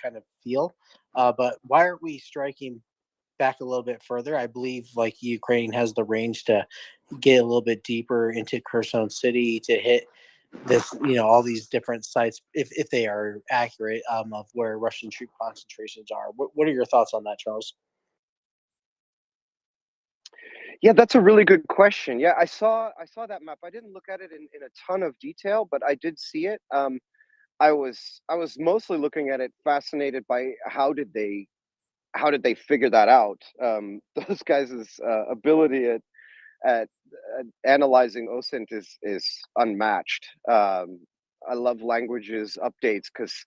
kind of feel. But why aren't we striking back a little bit further? I believe like Ukraine has the range to get a little bit deeper into Kherson City to hit this, all these different sites, if they are accurate, of where Russian troop concentrations are. What are your thoughts on that, Charles? Yeah, that's a really good question. Yeah, I saw that map. I didn't look at it in a ton of detail, but I did see it. I was mostly looking at it, fascinated by how did they figure that out? Those guys' ability at analyzing OSINT is unmatched. I love Language's updates because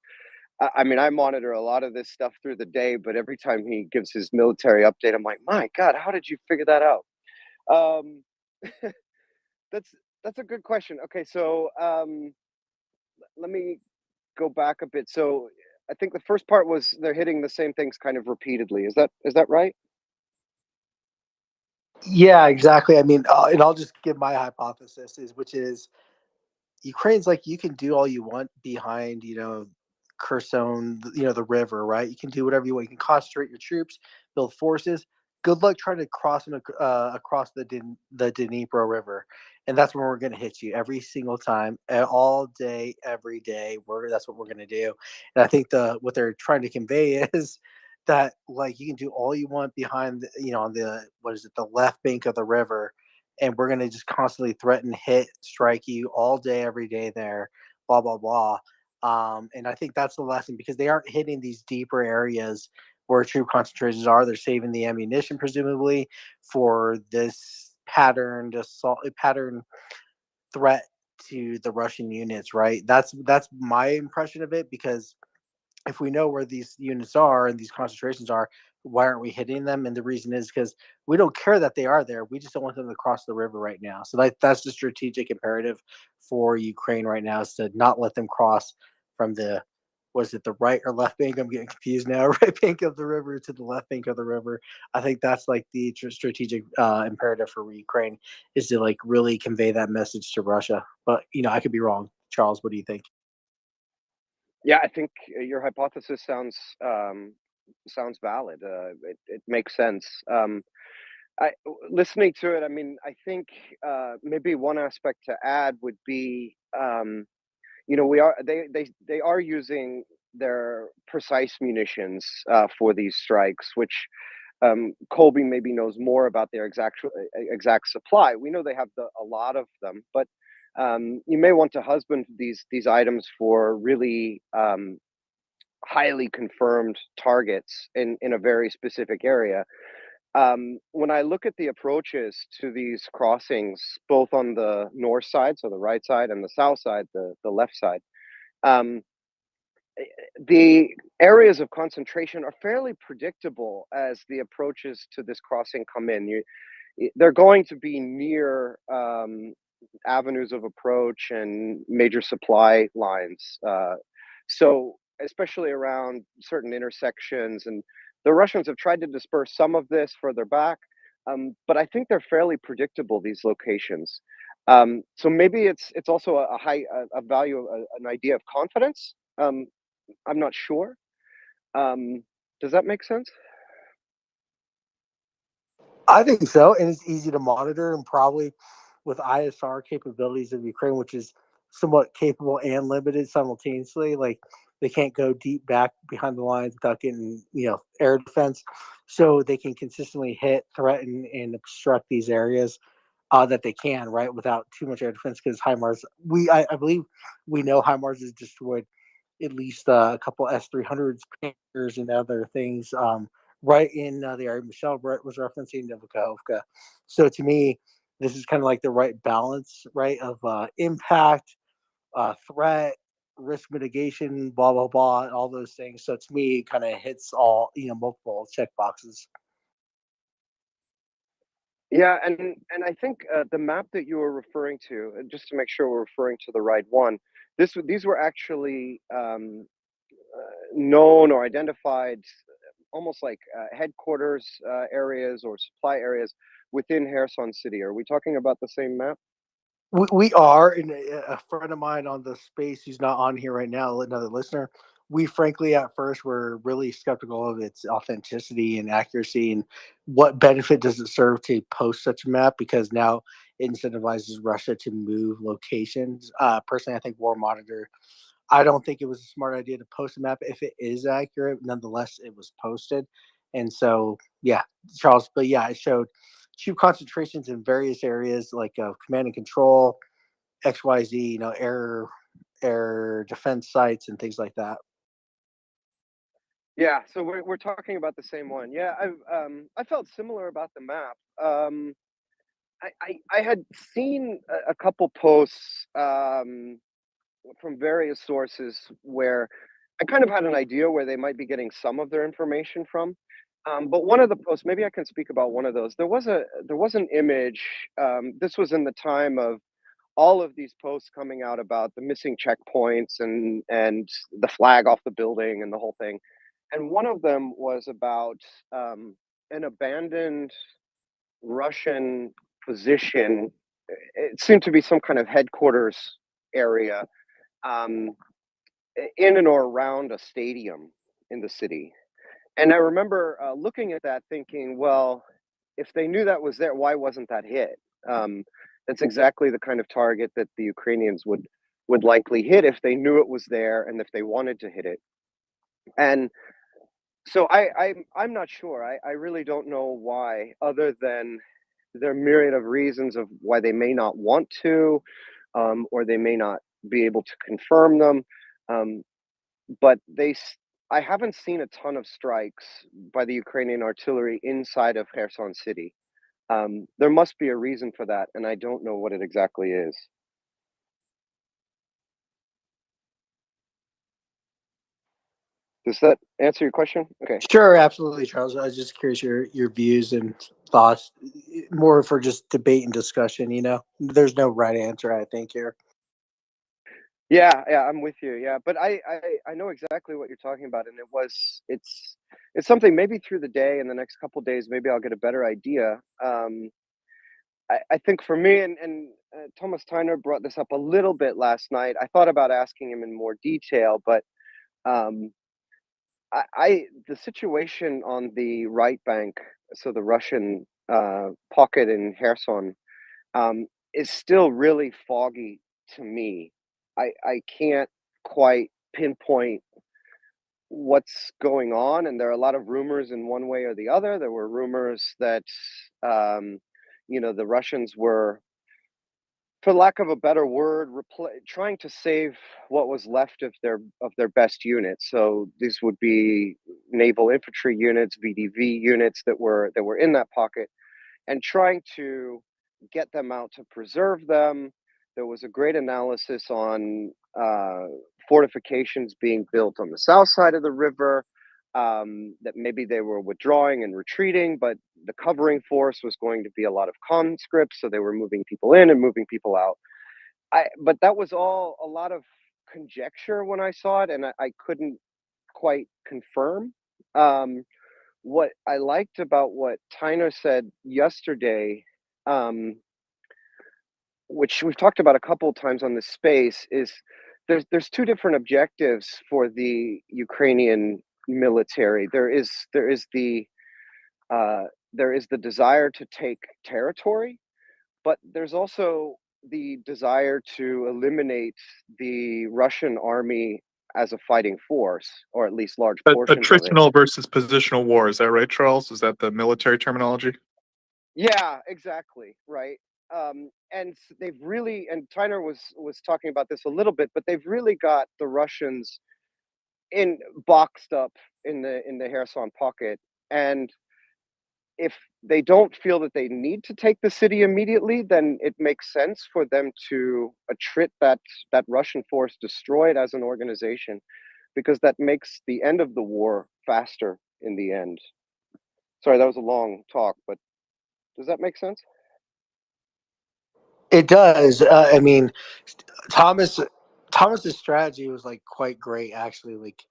I mean, I monitor a lot of this stuff through the day, but every time he gives his military update, I'm like, my God, how did you figure that out? Um, that's a good question. Okay, so let me go back a bit. So I think the first part was they're hitting the same things kind of repeatedly. Is that right? Yeah, exactly. I mean, and I'll just give my hypothesis, which is Ukraine's like, you can do all you want behind, Kherson, the river, right? You can do whatever you want. You can concentrate your troops, build forces. Good luck trying to cross them across the Dnipro River, and that's where we're going to hit you every single time, all day, every day. That's what we're going to do. And I think what they're trying to convey is that like you can do all you want behind, on the the left bank of the river, and we're going to just constantly threaten, hit, strike you all day, every day there, blah, blah, blah. And I think that's the lesson because they aren't hitting these deeper areas where troop concentrations are. They're saving the ammunition, presumably, for this pattern threat to the Russian units, right? That's my impression of it because if we know where these units are and these concentrations are, why aren't we hitting them? And the reason is because we don't care that they are there. We just don't want them to cross the river right now. So that's the strategic imperative for Ukraine right now is to not let them cross from the right or left bank? I'm getting confused now. Right bank of the river to the left bank of the river. I think that's like the strategic imperative for Ukraine is to like really convey that message to Russia. But I could be wrong. Charles, what do you think? Yeah, I think your hypothesis sounds valid. It makes sense. Listening to it, I mean, I think maybe one aspect to add would be, they are using their precise munitions for these strikes, which Colby maybe knows more about their exact supply. We know they have a lot of them, but you may want to husband these items for really highly confirmed targets in a very specific area. When I look at the approaches to these crossings, both on the north side, so the right side, and the south side, the left side, um, the areas of concentration are fairly predictable as the approaches to this crossing come in. They're going to be near avenues of approach and major supply lines. So, especially around certain intersections, and the Russians have tried to disperse some of this further back, but I think they're fairly predictable, these locations. So maybe it's also a high a value, an idea of confidence. I'm not sure. Does that make sense? I think so, and it's easy to monitor, and probably with ISR capabilities of Ukraine, which is somewhat capable and limited simultaneously. Like they can't go deep back behind the lines without getting air defense, so they can consistently hit, threaten, and obstruct these areas that they can, right, without too much air defense. Because HIMARS, I believe we know HIMARS has destroyed at least a couple S-300s, Panthers, and other things right in the area Michelle was referencing, Novakahovka. So to me, this is kind of like the right balance, right, of impact, threat, risk mitigation, blah, blah, blah, and all those things. So to me, it kind of hits all, multiple check boxes. Yeah, and I think the map that you were referring to, just to make sure we're referring to the right one, these were actually known or identified almost like headquarters areas or supply areas within Kherson City. Are we talking about the same map? We are, and a friend of mine on the space who's not on here right now, another listener, we frankly at first were really skeptical of its authenticity and accuracy, and what benefit does it serve to post such a map, because now it incentivizes Russia to move locations. Personally, I think War Monitor, I don't think it was a smart idea to post a map if it is accurate. Nonetheless, it was posted. And so, yeah, Charles, but yeah, it showed troop concentrations in various areas like command and control, XYZ, air defense sites and things like that. Yeah, so we're talking about the same one. Yeah, I felt similar about the map. I had seen a couple posts from various sources where I kind of had an idea where they might be getting some of their information from. But one of the posts, maybe I can speak about one of those. There was an image. This was in the time of all of these posts coming out about the missing checkpoints and the flag off the building and the whole thing. And one of them was about an abandoned Russian position. It seemed to be some kind of headquarters area um, in and or around a stadium in the city. And I remember looking at that thinking, well, if they knew that was there, why wasn't that hit? That's exactly the kind of target that the Ukrainians would likely hit if they knew it was there and if they wanted to hit it. And so I'm not sure. I really don't know why, other than there are myriad of reasons of why they may not want to, or they may not be able to confirm them. Um, but I haven't seen a ton of strikes by the Ukrainian artillery inside of Kherson City. There must be a reason for that, and I don't know what it exactly is. Does that answer your question? Okay. Sure, absolutely, Charles. I was just curious your views and thoughts, more for just debate and discussion. There's no right answer, I think, here. Yeah, I'm with you. Yeah, but I know exactly what you're talking about, and it's something maybe through the day in the next couple days, maybe I'll get a better idea. I think for me, and Thomas Tyner brought this up a little bit last night. I thought about asking him in more detail, but um, the situation on the right bank, so the Russian pocket in Kherson, is still really foggy to me. I can't quite pinpoint what's going on, and there are a lot of rumors in one way or the other. There were rumors that the Russians were for lack of a better word, trying to save what was left of their best units. So these would be naval infantry units, VDV units that were in that pocket, and trying to get them out to preserve them. There was a great analysis on fortifications being built on the south side of the river, that maybe they were withdrawing and retreating, but the covering force was going to be a lot of conscripts, so they were moving people in and moving people out. But that was all a lot of conjecture when I saw it, and I couldn't quite confirm. What I liked about what Tyner said yesterday, which we've talked about a couple of times on this space, is there's two different objectives for the Ukrainian military. There is the desire to take territory, but there's also the desire to eliminate the Russian army as a fighting force, or at least large portions of it. Attritional versus positional war. Is that right, Charles? Is that the military terminology? Yeah, exactly. Right. And they've really, and Tyner was talking about this a little bit, but they've really got the Russians boxed up in the Kherson pocket. And if they don't feel that they need to take the city immediately, then it makes sense for them to attrit that Russian force, destroy it as an organization, because that makes the end of the war faster in the end. Sorry, that was a long talk, but does that make sense? It does. I mean, Thomas's strategy was like quite great, actually. Like,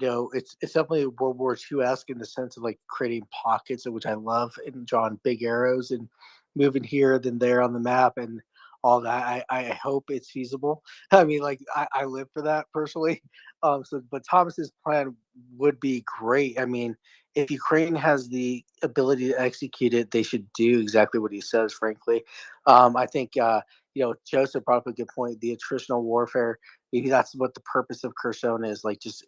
it's definitely World War II-esque in the sense of like creating pockets, which I love, and drawing big arrows and moving here, then there on the map, and all that. I hope it's feasible. I mean, like I live for that personally. But Thomas's plan would be great. I mean, if Ukraine has the ability to execute it, they should do exactly what he says. Frankly, I think Joseph brought up a good point. The attritional warfare. Maybe that's what the purpose of Kherson is. Like just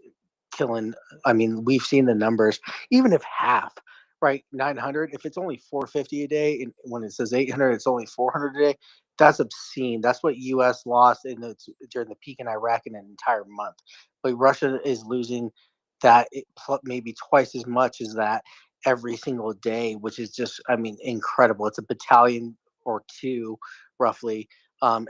killing. I mean, we've seen the numbers. Even if half, right, 900. If it's only 450 a day, and when it says 800, it's only 400 a day. That's obscene. That's what U.S. lost during the peak in Iraq in an entire month. But Russia is losing that maybe twice as much as that every single day, which is just, I mean, incredible. It's a battalion or two, roughly,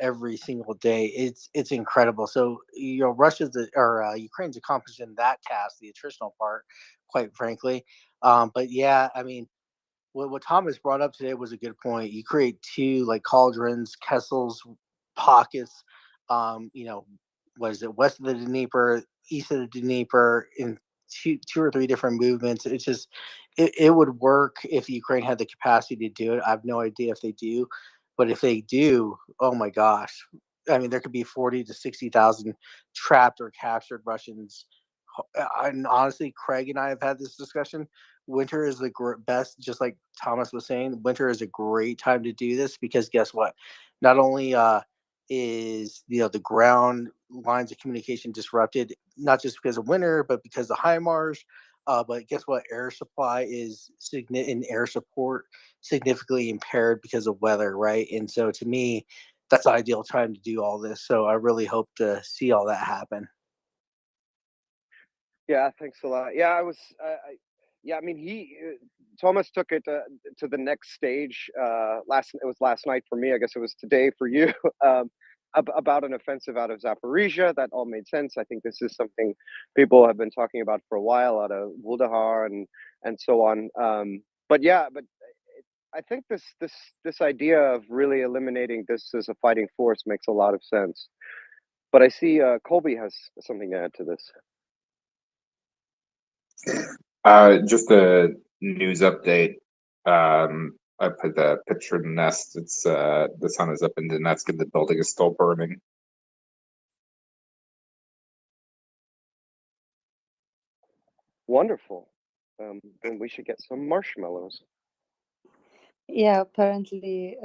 every single day. It's incredible. So Ukraine's accomplishing that task, the attritional part, quite frankly. But yeah, I mean, what Thomas brought up today was a good point. You create two like cauldrons, Kessels, pockets. What is it? West of the Dnieper, east of the Dnieper, in two or three different movements. It's just it would work if Ukraine had the capacity to do it. I have no idea if they do, but if they do, oh my gosh! I mean, there could be 40 to 60,000 trapped or captured Russians. And honestly, Craig and I have had this discussion. Winter is the best, just like Thomas was saying. Winter is a great time to do this because guess what? Not only is the ground lines of communication disrupted, not just because of winter, but because of HIMARS. But guess what? Air supply is in air support significantly impaired because of weather, right? And so to me, that's the ideal time to do all this. So I really hope to see all that happen. Yeah, thanks a lot. Yeah, yeah, I mean, Thomas took it to the next stage. It was last night for me. I guess it was today for you. About an offensive out of Zaporizhia. That all made sense. I think this is something people have been talking about for a while, out of Vuldahar and so on. But I think this idea of really eliminating this as a fighting force makes a lot of sense. But I see Colby has something to add to this. Just a news update. I put the picture of the nest. It's the sun is up in Donetsk and the building is still burning. Wonderful. Then we should get some marshmallows. Yeah, apparently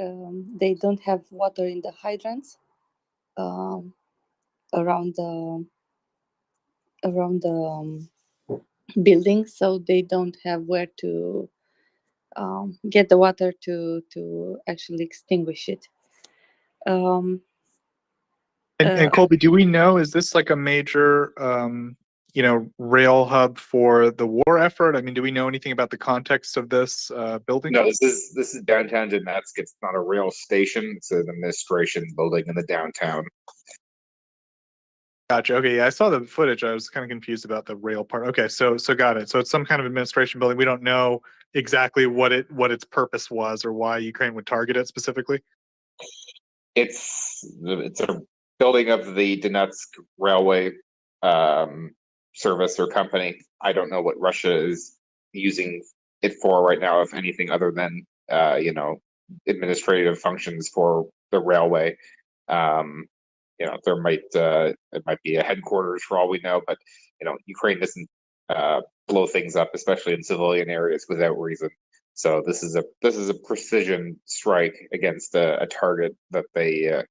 they don't have water in the hydrants around the building, so they don't have where to get the water to actually extinguish it. Um, And Colby, do we know, is this like a major, rail hub for the war effort? I mean, do we know anything about the context of this building? No, this is downtown Donetsk. It's not a rail station. It's an administration building in the downtown. Gotcha. Okay, yeah, I saw the footage. I was kind of confused about the rail part. Okay, so got it. So it's some kind of administration building. We don't know exactly what its purpose was or why Ukraine would target it specifically. It's a building of the Donetsk railway service or company. I don't know what Russia is using it for right now, if anything other than administrative functions for the railway. There might it might be a headquarters for all we know, but Ukraine doesn't blow things up, especially in civilian areas, without reason. So this is a precision strike against a target that they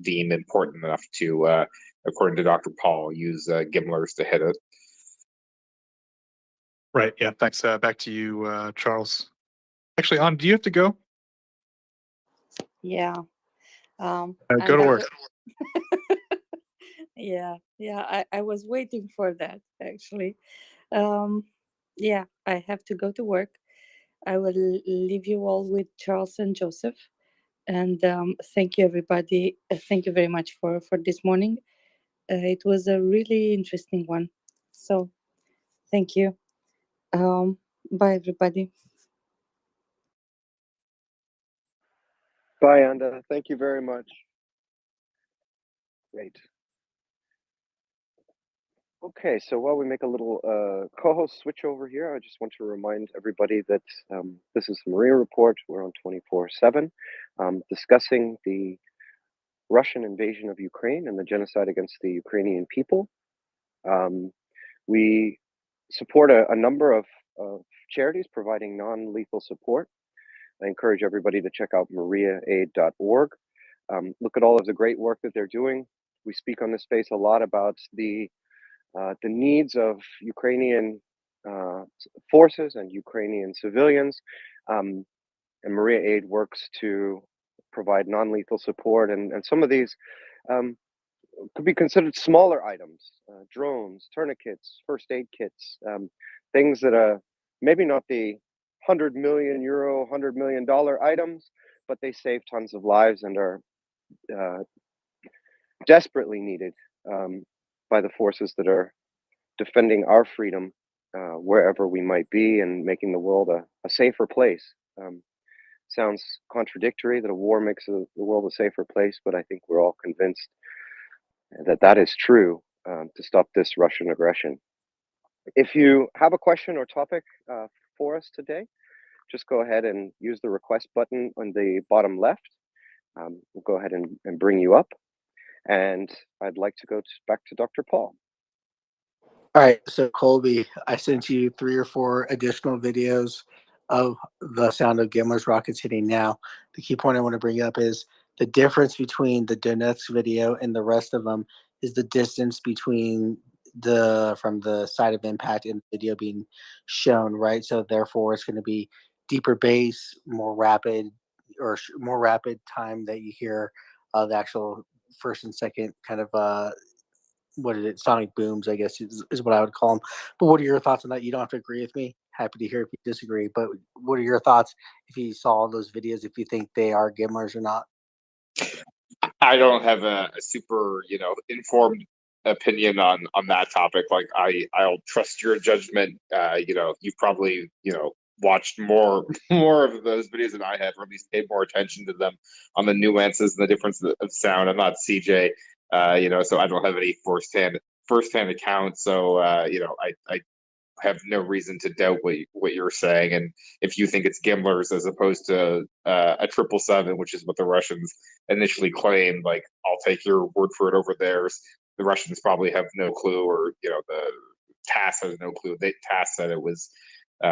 deem important enough to, according to Dr. Paul, use Gimlers to hit it. Right. Yeah. Thanks. Back to you, Charles. Actually, do you have to go? Yeah. Go to work. Yeah, I was waiting for that actually. Yeah, I have to go to work. I will leave you all with Charles and Joseph. And thank you, everybody. Thank you very much for this morning. It was a really interesting one. So thank you. Bye, everybody. Bye, Anda. Thank you very much. Great. Okay, so while we make a little co-host switch over here, I just want to remind everybody that this is the MriyaReport. We're on 24/7, discussing the Russian invasion of Ukraine and the genocide against the Ukrainian people. We support a number of charities providing non-lethal support. I encourage everybody to check out MriyaAid.org. Look at all of the great work that they're doing. We speak on this space a lot about the needs of Ukrainian forces and Ukrainian civilians. And Maria Aid works to provide non-lethal support. And some of these could be considered smaller items, drones, tourniquets, first aid kits, things that are maybe not the €100 million, $100 million items, but they save tons of lives and are desperately needed by the forces that are defending our freedom wherever we might be and making the world a safer place. Sounds contradictory that a war makes the world a safer place, but I think we're all convinced that that is true to stop this Russian aggression. If you have a question or topic for us today, just go ahead and use the request button on the bottom left. We'll go ahead and bring you up. And I'd like to go back to Dr. Paul. All right, so Colby, I sent you 3 or 4 additional videos of the sound of Gimler's rockets hitting now. The key point I want to bring up is the difference between the Donetsk video and the rest of them is the distance between from the site of impact and the video being shown, right? So therefore it's going to be deeper bass, more rapid time that you hear the actual first and second kind of sonic booms, I guess is what I would call them. But what are your thoughts on that? You don't have to agree with me. Happy to hear if you disagree. But what are your thoughts if you saw those videos, if you think they are Gimlers or not? I don't have a super, informed opinion on that topic. Like I'll trust your judgment. You've probably, watched more of those videos than I have, or at least paid more attention to them on the nuances and the difference of sound. I'm not CJ, so I don't have any firsthand accounts. So I have no reason to doubt what you're saying. And if you think it's Gimlers as opposed to a 777, which is what the Russians initially claimed, like I'll take your word for it over theirs. The Russians probably have no clue, or the TASS has no clue. TASS said it was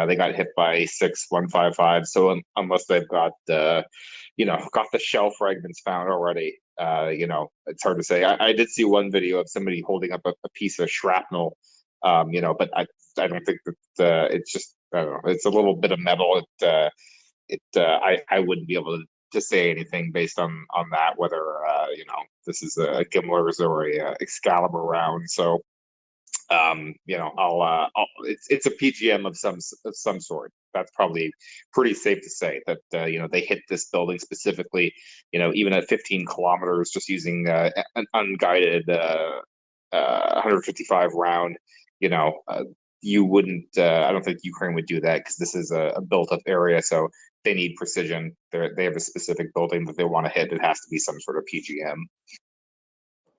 they got hit by 6155. So unless they've got got the shell fragments found already, it's hard to say. I did see one video of somebody holding up a piece of shrapnel, but I don't think that it's just, I don't know, it's a little bit of metal. I wouldn't be able to say anything based on that, whether you know, this is a Gimler's or a Excalibur round. So you know, it's a PGM of some sort. That's probably pretty safe to say that you know, they hit this building specifically. You know, even at 15 kilometers, just using an unguided 155 round. You know, you wouldn't. I don't think Ukraine would do that because this is a built-up area, so they need precision. They have a specific building that they want to hit. It has to be some sort of PGM.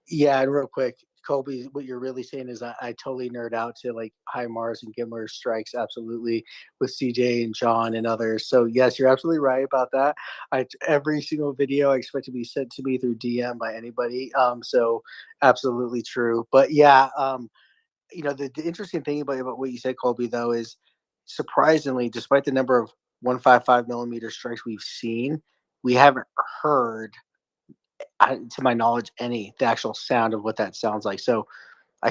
Yeah, and real quick, Colby, what you're really saying is I totally nerd out to like HIMARS and Gimler strikes, absolutely, with CJ and John and others. So yes, you're absolutely right about that. Every single video I expect to be sent to me through DM by anybody. So absolutely true. But yeah, you know, the interesting thing about what you said, Colby, though, is surprisingly, despite the number of 155 millimeter strikes we've seen, we haven't heard, to my knowledge, the actual sound of what that sounds like. So I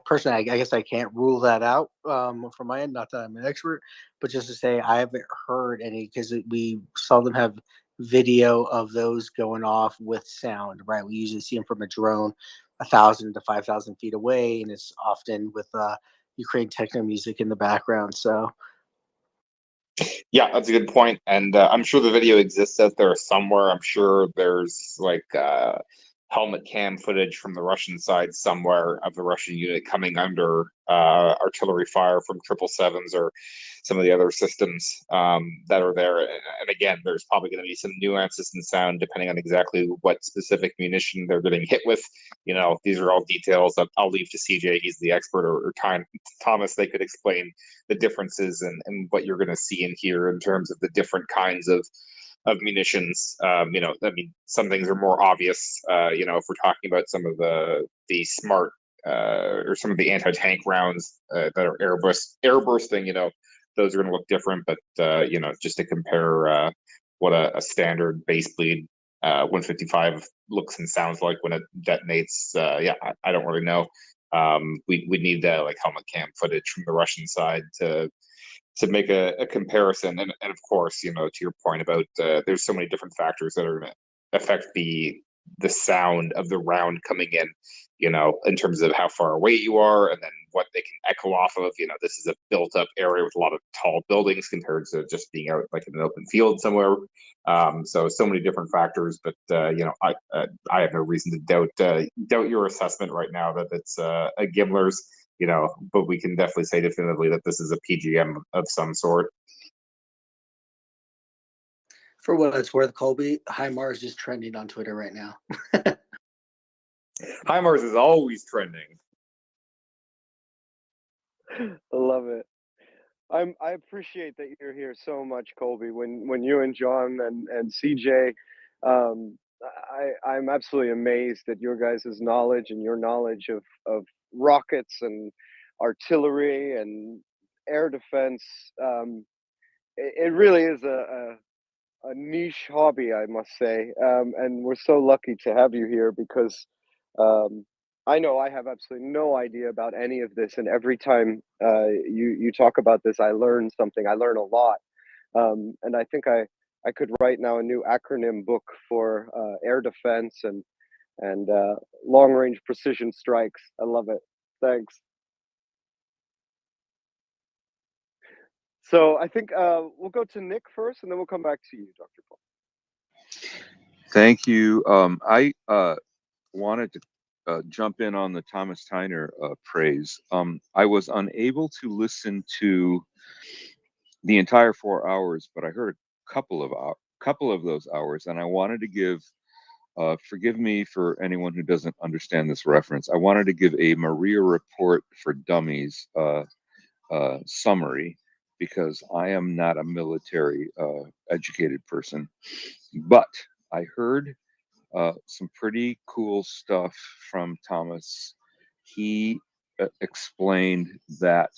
personally, I guess I can't rule that out from my end. Not that I'm an expert, but just to say I haven't heard any, because we seldom have video of those going off with sound, right? We usually see them from a drone 1,000 to 5,000 feet away, and it's often with Ukraine techno music in the background. So Yeah, that's a good point, and I'm sure the video exists out there somewhere. I'm sure there's like helmet cam footage from the Russian side somewhere of the Russian unit coming under artillery fire from 777s or some of the other systems that are there. And again, there's probably going to be some nuances in sound depending on exactly what specific munition they're getting hit with. You know, these are all details that I'll leave to CJ. He's the expert, or Thomas. They could explain the differences and what you're going to see and hear in terms of the different kinds of munitions. You know, I mean, some things are more obvious. You know, if we're talking about some of the smart or some of the anti-tank rounds that are airbursting, you know, those are going to look different. But you know, just to compare what a standard base bleed 155 looks and sounds like when it detonates, yeah, I don't really know. We need like helmet cam footage from the Russian side to make a comparison. And of course, you know, to your point about there's so many different factors that are going to affect the sound of the round coming in, you know, in terms of how far away you are and then what they can echo off of. You know, this is a built up area with a lot of tall buildings compared to just being out like in an open field somewhere. So many different factors, but you know, I have no reason to doubt your assessment right now that it's a Gimler's. You know, but we can definitely say definitively that this is a PGM of some sort. for what it's worth, Colby, HIMARS is trending on Twitter right now. HIMARS is always trending. I love it. I appreciate that you're here so much, Colby. When you and John and CJ, I'm absolutely amazed at your guys' knowledge and your knowledge of rockets and artillery and air defense. It really is a niche hobby, I must say, and we're so lucky to have you here because I know I have absolutely no idea about any of this, and every time you talk about this, I learn something. I learn a lot, and I think I could write now a new acronym book for air defense and long range precision strikes. I love it. Thanks. So I think we'll go to Nick first, and then we'll come back to you, Dr. Paul. Thank you. I wanted to jump in on the Thomas Tyner praise. I was unable to listen to the entire 4 hours, but I heard a couple of those hours, and I wanted to give. Forgive me for anyone who doesn't understand this reference. I wanted to give a MriyaReport for Dummies summary because I am not a military educated person, but I heard some pretty cool stuff from Thomas. He explained that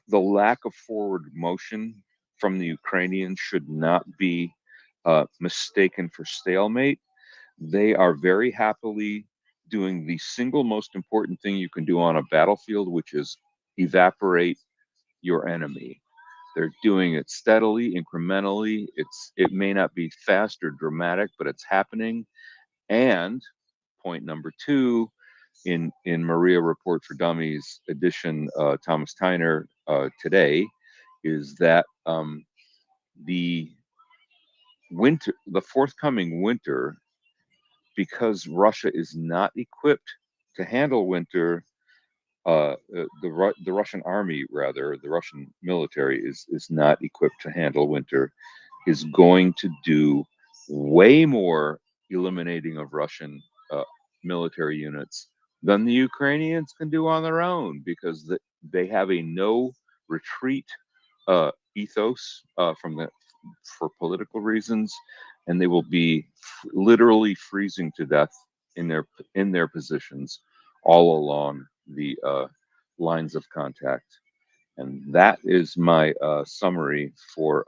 the lack of forward motion from the Ukrainians should not be mistaken for stalemate. They are very happily doing the single most important thing you can do on a battlefield, which is evaporate your enemy. They're doing it steadily, incrementally. It may not be fast or dramatic, but it's happening. And point number two, in MriyaReport for Dummies edition, Thomas Tyner today, is that the forthcoming winter, because Russia is not equipped to handle winter, the Russian army, rather, the Russian military is not equipped to handle winter, is going to do way more eliminating of Russian military units than the Ukrainians can do on their own, because they have a no retreat ethos for political reasons, and they will be literally freezing to death in their positions all along the lines of contact. And that is my summary for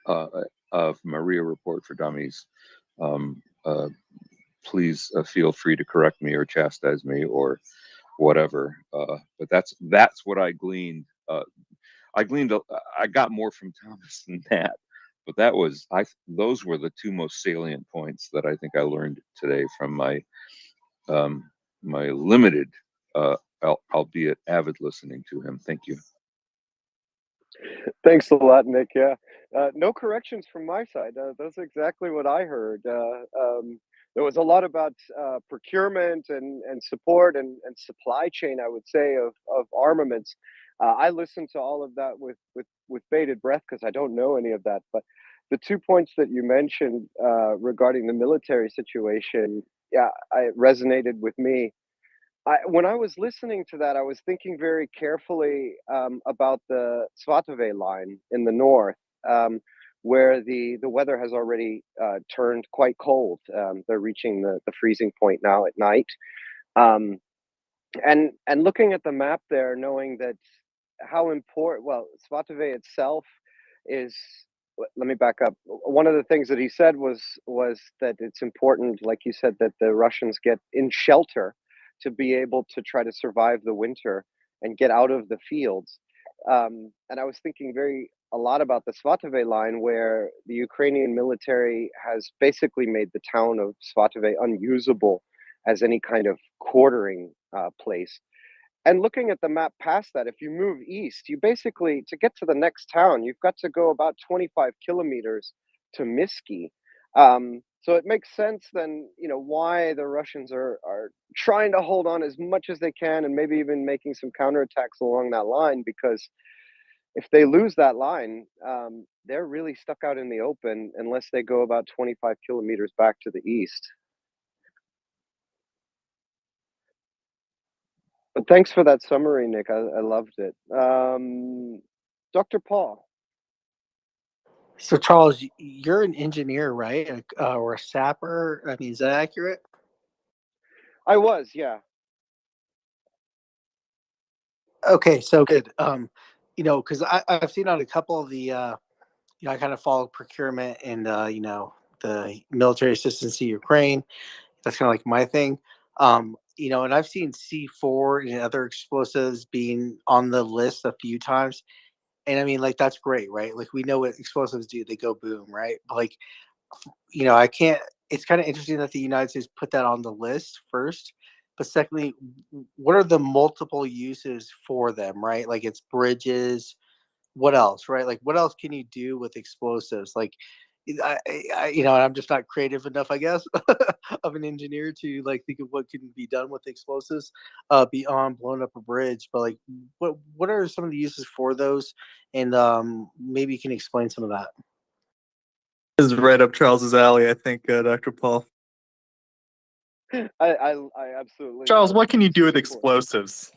of MriyaReport for Dummies. Please feel free to correct me or chastise me or whatever. But that's what I gleaned. I got more from Thomas than that, but those were the two most salient points that I think I learned today from my my limited, albeit avid, listening to him. Thank you. Thanks a lot, Nick. Yeah, no corrections from my side. That's exactly what I heard. There was a lot about procurement and support and supply chain, I would say, of armaments. I listened to all of that with bated breath because I don't know any of that. But the 2 points that you mentioned regarding the military situation, yeah, it resonated with me. When I was listening to that, I was thinking very carefully about the Svatove line in the north, where the weather has already turned quite cold. They're reaching the freezing point now at night. Um, and looking at the map there, knowing that how important, well, Svatove itself is. Let me back up. One of the things that he said was that it's important, like you said, that the Russians get in shelter to be able to try to survive the winter and get out of the fields. And I was thinking a lot about the Svatove line, where the Ukrainian military has basically made the town of Svatove unusable as any kind of quartering place. And looking at the map past that, if you move east, you basically, to get to the next town, you've got to go about 25 kilometers to Misky. So it makes sense then, why the Russians are trying to hold on as much as they can, and maybe even making some counterattacks along that line, because if they lose that line, they're really stuck out in the open unless they go about 25 kilometers back to the east. But thanks for that summary, Nick. I loved it. Dr. Paul. So Charles, you're an engineer, right? Or a sapper? I mean, is that accurate? I was, yeah. Okay, so good. Because I've seen on a couple of the, I kind of follow procurement and the military assistance to Ukraine. That's kind of like my thing. And I've seen C4 and other explosives being on the list a few times. And I mean, like, that's great, right? Like, we know what explosives do. They go boom, right? But like, I can't, it's kind of interesting that the United States put that on the list first. But secondly, what are the multiple uses for them, right? Like, it's bridges. What else, right? Like, what else can you do with explosives? Like, I'm just not creative enough, I guess, of an engineer to like think of what can be done with explosives beyond blowing up a bridge. But like, what are some of the uses for those? And maybe you can explain some of that. This is right up Charles's alley, I think, Dr. Paul. I absolutely. Charles, what can you do with explosives?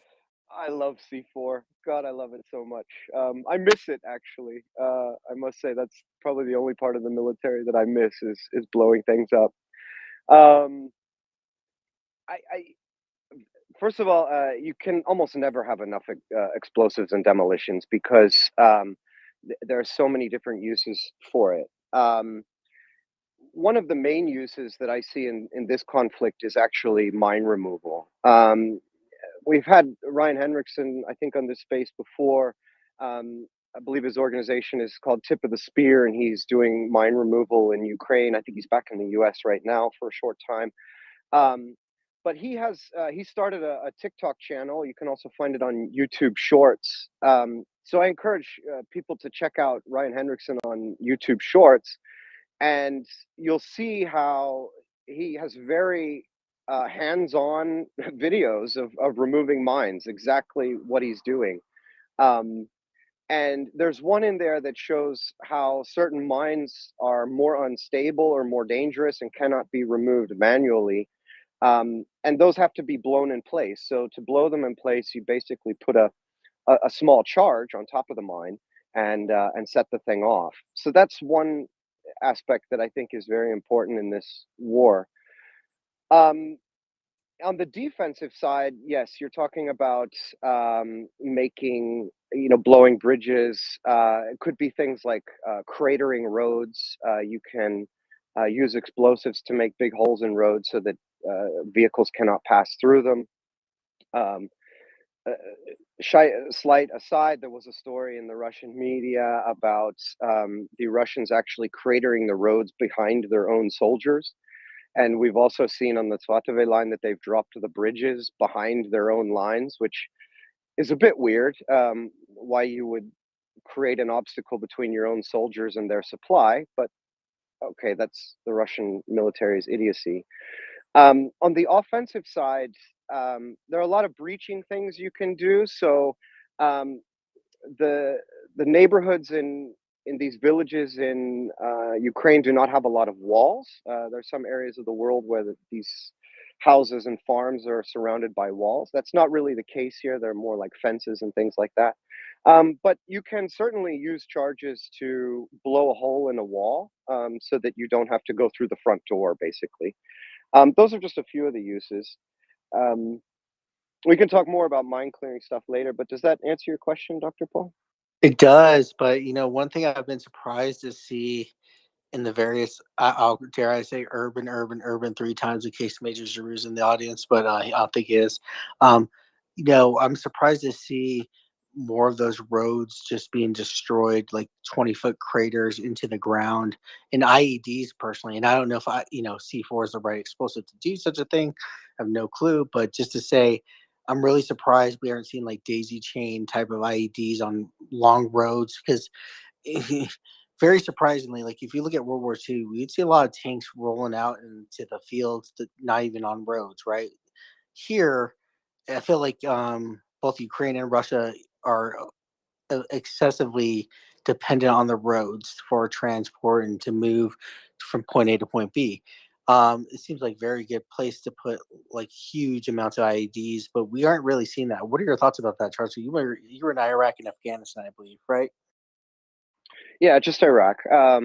I love C4. God, I love it so much. I miss it, actually. I must say that's probably the only part of the military that I miss is blowing things up. First of all, you can almost never have enough explosives and demolitions because there are so many different uses for it. One of the main uses that I see in this conflict is actually mine removal. We've had Ryan Henriksen, I think, on this space before. I believe his organization is called Tip of the Spear, and he's doing mine removal in Ukraine. I think he's back in the U.S. right now for a short time. But he started a TikTok channel. You can also find it on YouTube Shorts. So I encourage people to check out Ryan Hendrickson on YouTube Shorts, and you'll see how he has very hands-on videos of removing mines, exactly what he's doing. And there's one in there that shows how certain mines are more unstable or more dangerous and cannot be removed manually. And those have to be blown in place. So to blow them in place, you basically put a small charge on top of the mine and set the thing off. So that's one aspect that I think is very important in this war. On the defensive side, yes, you're talking about making, blowing bridges. It could be things like cratering roads. You can use explosives to make big holes in roads so that vehicles cannot pass through them. Slight aside, there was a story in the Russian media about the Russians actually cratering the roads behind their own soldiers. And we've also seen on the Svatove line that they've dropped the bridges behind their own lines, which is a bit weird. Why you would create an obstacle between your own soldiers and their supply, but okay, that's the Russian military's idiocy. On the offensive side, there are a lot of breaching things you can do. So the neighborhoods in these villages in Ukraine do not have a lot of walls. There's some areas of the world where these houses and farms are surrounded by walls. That's not really the case here. They're more like fences and things like that. But you can certainly use charges to blow a hole in a wall so that you don't have to go through the front door, basically. Those are just a few of the uses. We can talk more about mine clearing stuff later, but does that answer your question, Dr. Paul? It does, but one thing I've been surprised to see in the various, I'll dare I say, urban 3 times in case Major Giroux's in the audience, but I don't think he is. I'm surprised to see more of those roads just being destroyed, like 20-foot craters into the ground, and IEDs personally. And I don't know if C4 is the right explosive to do such a thing. I have no clue, but just to say, I'm really surprised we aren't seeing like daisy chain type of IEDs on long roads because very surprisingly, like if you look at World War II, we'd see a lot of tanks rolling out into the fields, not even on roads, right? Here, I feel like both Ukraine and Russia are excessively dependent on the roads for transport and to move from point A to point B. It seems like a very good place to put like huge amounts of IEDs, but we aren't really seeing that. What are your thoughts about that, Charles? You were in Iraq and Afghanistan, I believe, right? Yeah, just Iraq. I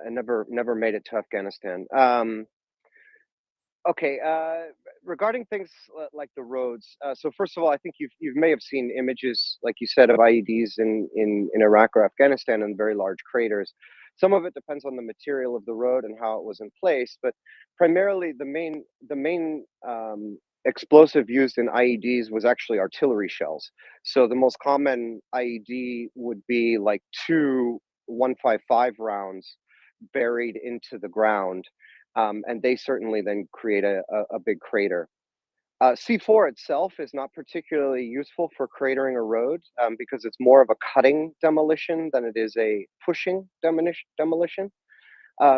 never made it to Afghanistan. Okay, regarding things like the roads. So first of all, I think you may have seen images, like you said, of IEDs in Iraq or Afghanistan in very large craters. Some of it depends on the material of the road and how it was in place, but primarily the main explosive used in IEDs was actually artillery shells. So the most common IED would be like 2 155 rounds buried into the ground. And they certainly then create a big crater. C4 itself is not particularly useful for cratering a road because it's more of a cutting demolition than it is a pushing demolition.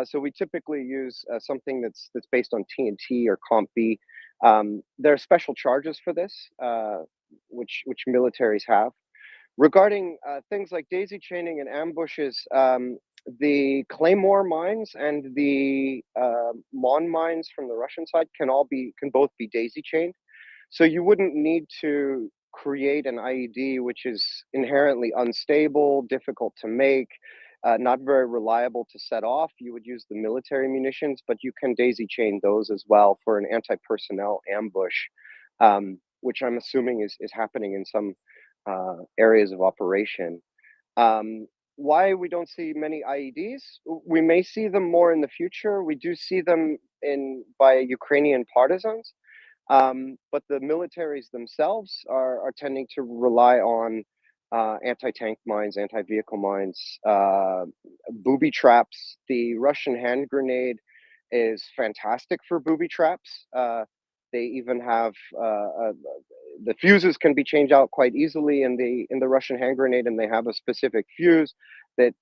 So we typically use something that's based on TNT or Comp B. There are special charges for this, which militaries have. Regarding things like daisy chaining and ambushes, the Claymore mines and the Mon mines from the Russian side can both be daisy chained. So you wouldn't need to create an IED, which is inherently unstable, difficult to make, not very reliable to set off. You would use the military munitions, but you can daisy chain those as well for an anti-personnel ambush, which I'm assuming is happening in some areas of operation. Why we don't see many IEDs? We may see them more in the future. We do see them by Ukrainian partisans, but the militaries themselves are tending to rely on anti-tank mines, anti-vehicle mines, booby traps. The Russian hand grenade is fantastic for booby traps. They even have the fuses can be changed out quite easily in the Russian hand grenade, and they have a specific fuse that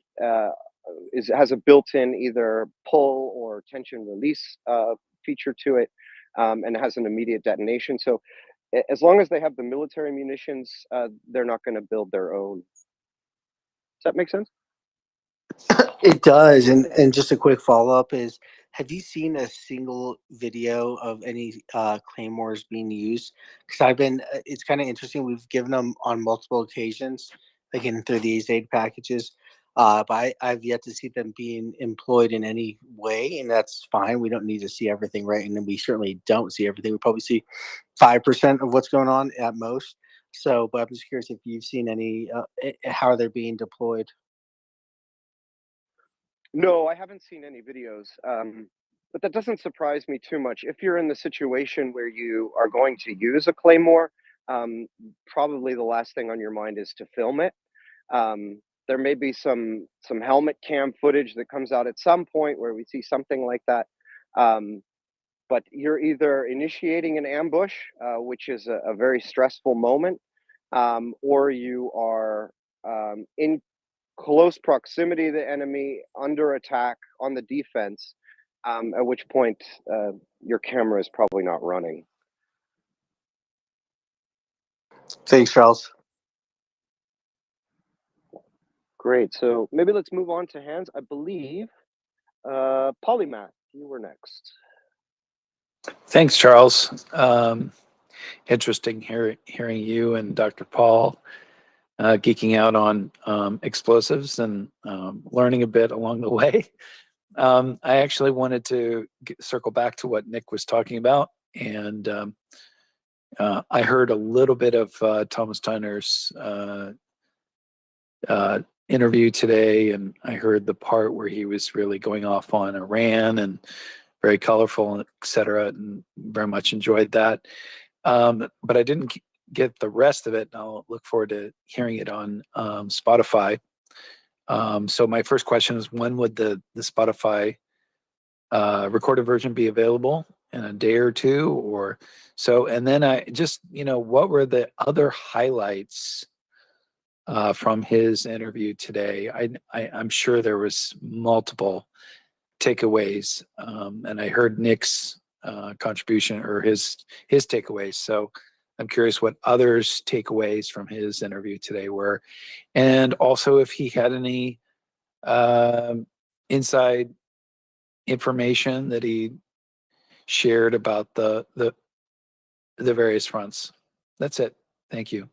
has a built-in either pull or tension release feature to it, and it has an immediate detonation. So as long as they have the military munitions, they're not going to build their own. Does that make sense? It does. And just a quick follow-up is, have you seen a single video of any claymores being used? Because it's kind of interesting. We've given them on multiple occasions, again, through these aid packages. But I've yet to see them being employed in any way, and that's fine. We don't need to see everything, right? And then we certainly don't see everything. We probably see 5% of what's going on at most. So, but I'm just curious if you've seen any, how they're being deployed. No, I haven't seen any videos, but that doesn't surprise me too much. If you're in the situation where you are going to use a claymore, probably the last thing on your mind is to film it. There may be some helmet cam footage that comes out at some point where we see something like that. But you're either initiating an ambush, which is a very stressful moment, or you are in close proximity to the enemy, under attack, on the defense, at which point your camera is probably not running. Thanks, Charles. Great. So maybe let's move on to hands. I believe Polymath, you were next. Thanks, Charles. Interesting hearing you and Dr. Paul geeking out on explosives and learning a bit along the way. I actually wanted to circle back to what Nick was talking about, and I heard a little bit of Thomas Tyner's interview today, and I heard the part where he was really going off on Iran and very colorful, et cetera, and very much enjoyed that. But I didn't get the rest of it, and I'll look forward to hearing it on Spotify. So my first question is, when would the Spotify recorded version be available? In a day or two or so? And then I just, what were the other highlights from his interview today? I'm sure there was multiple takeaways, and I heard Nick's contribution or his takeaways. So I'm curious what others' takeaways from his interview today were, and also if he had any inside information that he shared about the various fronts. That's it. Thank you.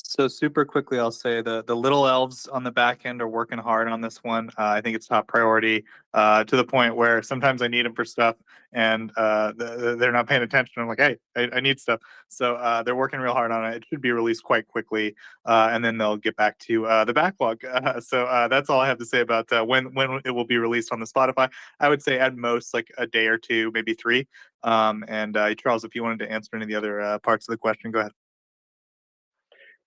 So super quickly, I'll say the little elves on the back end are working hard on this one. I think it's top priority to the point where sometimes I need them for stuff, and they're not paying attention. I'm like, hey, I need stuff. So they're working real hard on it. It should be released quite quickly, and then they'll get back to the backlog. So that's all I have to say about when it will be released on the Spotify. I would say at most like a day or two, maybe 3. And Charles, if you wanted to answer any of the other parts of the question, go ahead.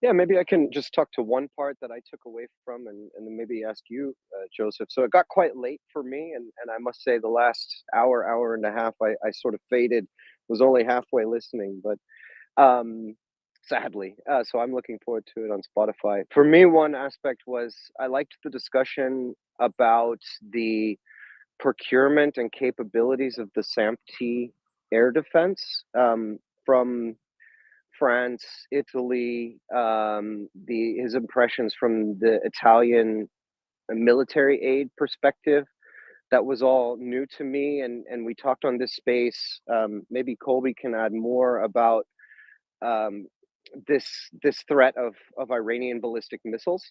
Yeah, maybe I can just talk to one part that I took away from, and then maybe ask you, Joseph. So it got quite late for me, and I must say the last hour and a half, I sort of faded, was only halfway listening, but sadly. So I'm looking forward to it on Spotify. For me, one aspect was I liked the discussion about the procurement and capabilities of the SAMP-T air defense from France, Italy, his impressions from the Italian military aid perspective. That was all new to me, and we talked on this space. Maybe Colby can add more about this threat of Iranian ballistic missiles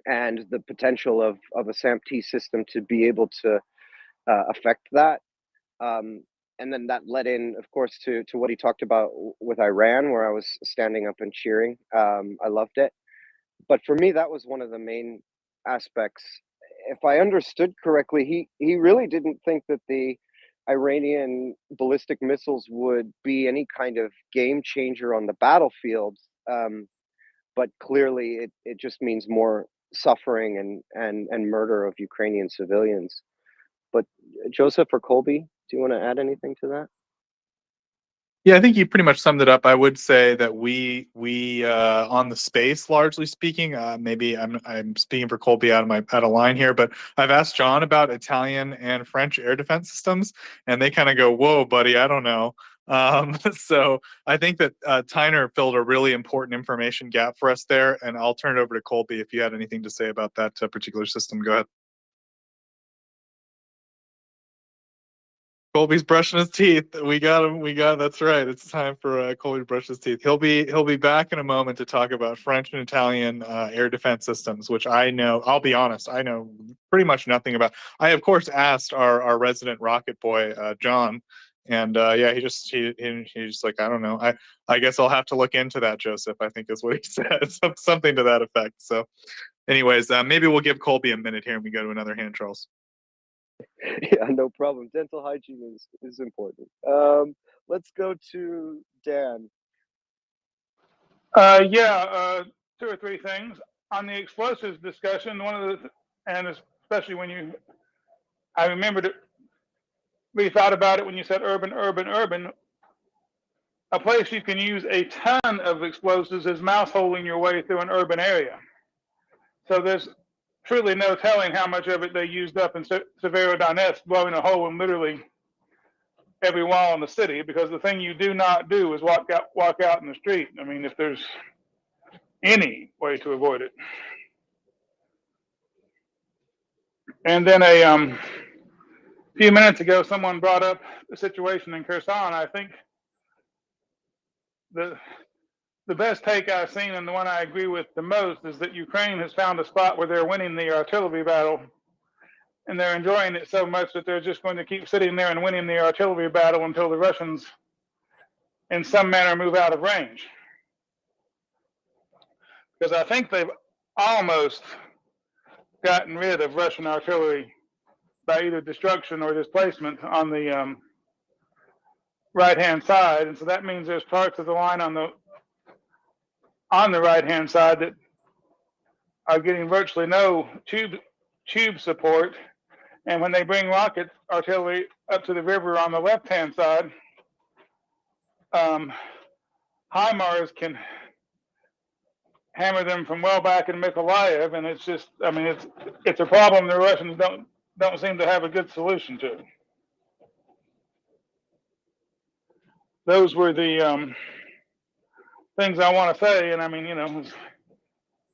and the potential of a SAMP-T system to be able to affect that. And then that led in, of course, to what he talked about with Iran, where I was standing up and cheering. I loved it. But for me, that was one of the main aspects. If I understood correctly, he really didn't think that the Iranian ballistic missiles would be any kind of game changer on the battlefield. but clearly it just means more suffering and murder of Ukrainian civilians. But Joseph or Colby, do you want to add anything to that? Yeah, I think you pretty much summed it up. I would say that we on the space, largely speaking, maybe I'm speaking for Colby out of line here, but I've asked John about Italian and French air defense systems, and they kind of go, "Whoa, buddy, I don't know." So I think that Tyner filled a really important information gap for us there, and I'll turn it over to Colby if you had anything to say about that particular system. Go ahead. Colby's brushing his teeth. We got him. That's right. It's time for Colby to brush his teeth. He'll be back in a moment to talk about French and Italian air defense systems, which I know. I'll be honest. I know pretty much nothing about. I of course asked our resident rocket boy John, and yeah, he's just like, I don't know. I guess I'll have to look into that, Joseph. I think is what he said. Something to that effect. So, anyways, maybe we'll give Colby a minute here, and we go to another hand, Charles. Yeah, no problem. Dental hygiene is important. Let's go to Dan. Yeah, two or three things on the explosives discussion. One of the, and especially when I remembered it, we thought about it when you said urban. A place you can use a ton of explosives is mouse holing your way through an urban area. So there's truly no telling how much of it they used up in Severodonetsk, blowing a hole in literally every wall in the city, because the thing you do not do is walk out in the street. I mean, if there's any way to avoid it. And then a few minutes ago, someone brought up the situation in Kherson. I think the best take I've seen, and the one I agree with the most, is that Ukraine has found a spot where they're winning the artillery battle, and they're enjoying it so much that they're just going to keep sitting there and winning the artillery battle until the Russians, in some manner, move out of range. Because I think they've almost gotten rid of Russian artillery by either destruction or displacement on the right-hand side, and so that means there's parts of the line on the right-hand side that are getting virtually no tube support, and when they bring rocket artillery up to the river on the left-hand side, HIMARS can hammer them from well back in Mykolaiv, and it's just, I mean, it's a problem the Russians don't seem to have a good solution to. Those were the things I want to say, and I mean, you know,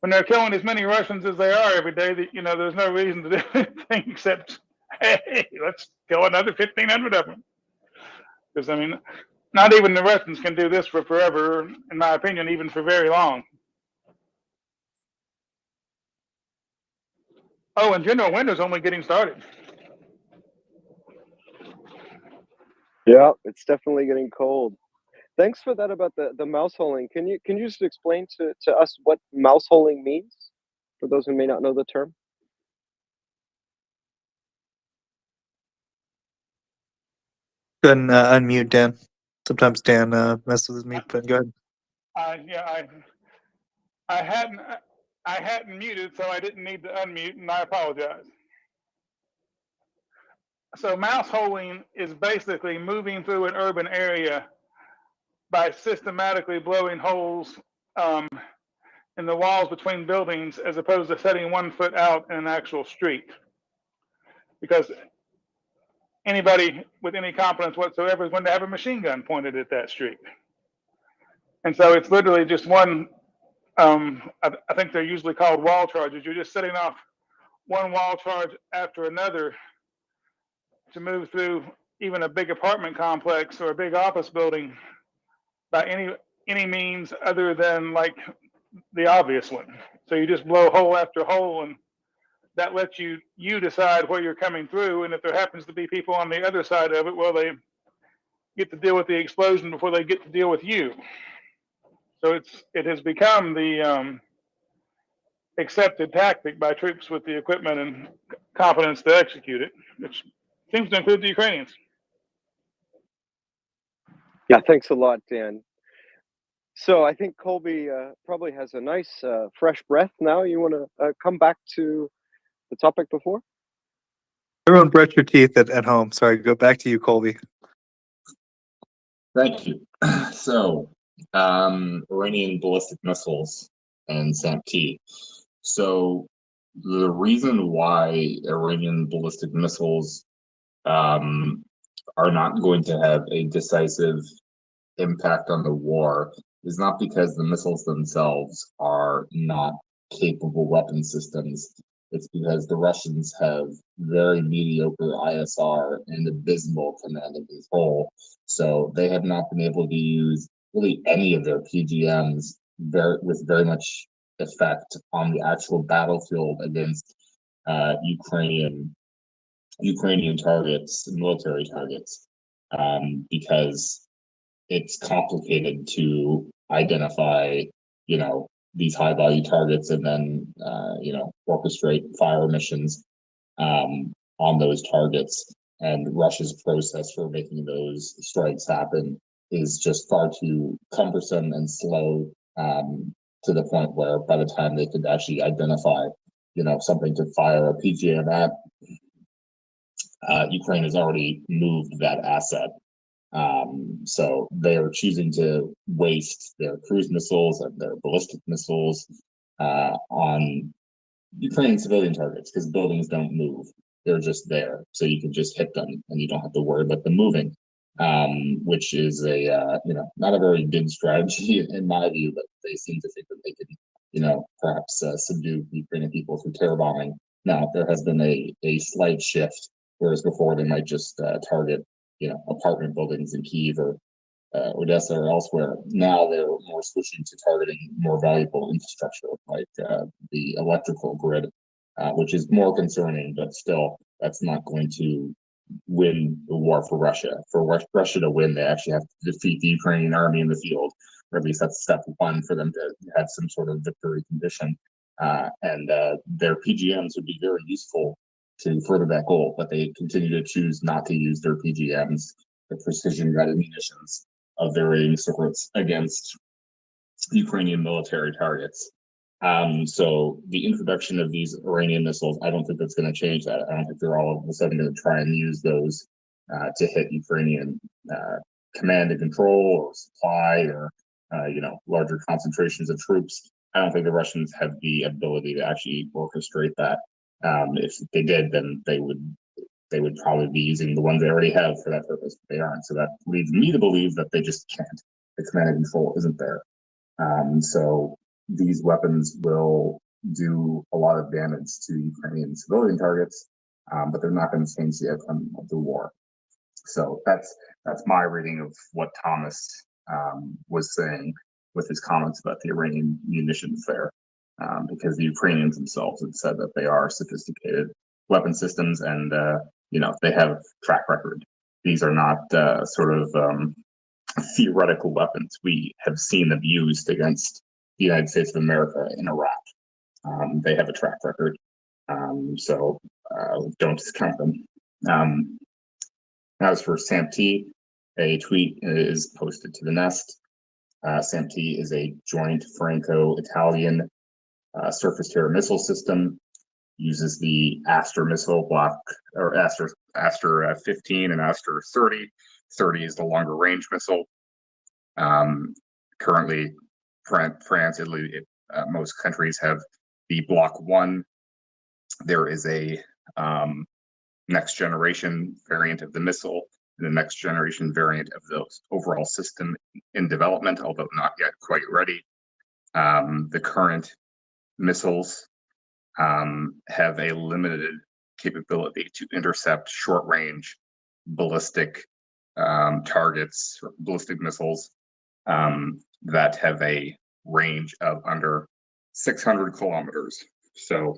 when they're killing as many Russians as they are every day, that, you know, there's no reason to do anything except, hey, let's kill another 1,500 of them. Because I mean, not even the Russians can do this for forever, in my opinion, even for very long. Oh, and General Winter's only getting started. Yeah, it's definitely getting cold. Thanks for that about the mouse holing. Can you just explain to us what mouse holing means for those who may not know the term? Go ahead and unmute Dan. Sometimes Dan messes with me, but go ahead. Yeah, I hadn't muted, so I didn't need to unmute, and I apologize. So mouse holing is basically moving through an urban area by systematically blowing holes in the walls between buildings, as opposed to setting 1 foot out in an actual street. Because anybody with any competence whatsoever is going to have a machine gun pointed at that street. And so it's literally just one, I think they're usually called wall charges. You're just setting off one wall charge after another to move through even a big apartment complex or a big office building by any means other than like the obvious one. So you just blow hole after hole, and that lets you decide where you're coming through. And if there happens to be people on the other side of it, well, they get to deal with the explosion before they get to deal with you. So it has become the accepted tactic by troops with the equipment and competence to execute it, which seems to include the Ukrainians. Yeah, thanks a lot, Dan. So I think Colby probably has a nice fresh breath now. You want to come back to the topic before? Everyone brush your teeth at home. Sorry, go back to you, Colby. Thank you. So, Iranian ballistic missiles and SAMP-T. So, the reason why Iranian ballistic missiles are not going to have a decisive impact on the war is not because the missiles themselves are not capable weapon systems. It's because the Russians have very mediocre ISR and abysmal command and control. So they have not been able to use really any of their PGMs with very much effect on the actual battlefield against Ukrainian targets, military targets, because it's complicated to identify, these high value targets and then, orchestrate fire missions on those targets. And Russia's process for making those strikes happen is just far too cumbersome and slow, to the point where by the time they could actually identify, something to fire a PGM at, Ukraine has already moved that asset. So they are choosing to waste their cruise missiles and their ballistic missiles on Ukrainian civilian targets because buildings don't move. They're just there. So you can just hit them and you don't have to worry about them moving, which is not a very good strategy in my view, but they seem to think that they could, perhaps subdue the Ukrainian people through terror bombing. Now, there has been a slight shift, whereas before they might just target apartment buildings in Kyiv or Odessa or elsewhere. Now they're more switching to targeting more valuable infrastructure like the electrical grid, which is more concerning, but still, that's not going to win the war for Russia. For Russia to win, they actually have to defeat the Ukrainian army in the field, or at least that's step one for them to have some sort of victory condition. And their PGMs would be very useful to further that goal, but they continue to choose not to use their PGMs, the precision-guided munitions of their rating circuits against Ukrainian military targets. So the introduction of these Iranian missiles, I don't think that's going to change that. I don't think they're all of a sudden going to try and use those to hit Ukrainian command and control or supply or larger concentrations of troops. I don't think the Russians have the ability to actually orchestrate that. If they did, then they would probably be using the ones they already have for that purpose, but they aren't. So that leads me to believe that they just can't. The command and control isn't there. So these weapons will do a lot of damage to Ukrainian civilian targets, but they're not going to change the outcome of the war. So that's my reading of what Thomas was saying with his comments about the Iranian munitions there, because the Ukrainians themselves have said that they are sophisticated weapon systems and they have track record. These are not theoretical weapons. We have seen them used against the United States of America in Iraq. They have a track record, so don't discount them. As for SAMP-T, a tweet is posted to the Nest. SAMP-T is a joint Franco-Italian surface-to-air missile system. Uses the Aster missile block, or Aster 15 and Aster 30. 30 is the longer range missile. Currently, France, Italy, most countries have the Block 1. There is a next generation variant of the missile, and the next generation variant of the overall system in development, although not yet quite ready. The current missiles have a limited capability to intercept short-range ballistic targets, ballistic missiles that have a range of under 600 kilometers. So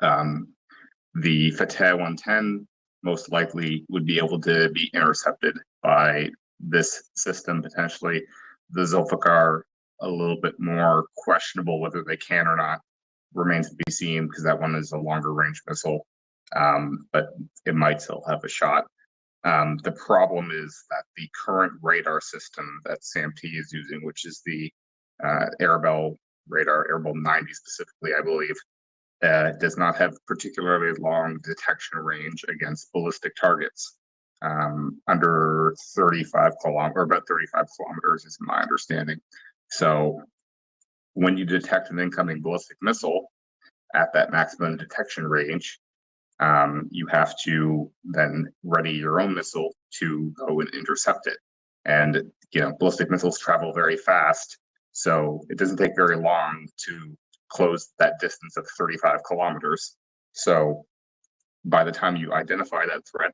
the Fateh 110 most likely would be able to be intercepted by this system potentially. The Zulfikar, a little bit more questionable whether they can or not. Remains to be seen because that one is a longer range missile, but it might still have a shot. The problem is that the current radar system that SAMT is using, which is the Arabelle radar, Arabelle 90 specifically, I believe, does not have particularly long detection range against ballistic targets. Under 35 kilometers, or about 35 kilometers is my understanding. So when you detect an incoming ballistic missile at that maximum detection range, you have to then ready your own missile to go and intercept it. And, ballistic missiles travel very fast, so it doesn't take very long to close that distance of 35 kilometers. So by the time you identify that threat,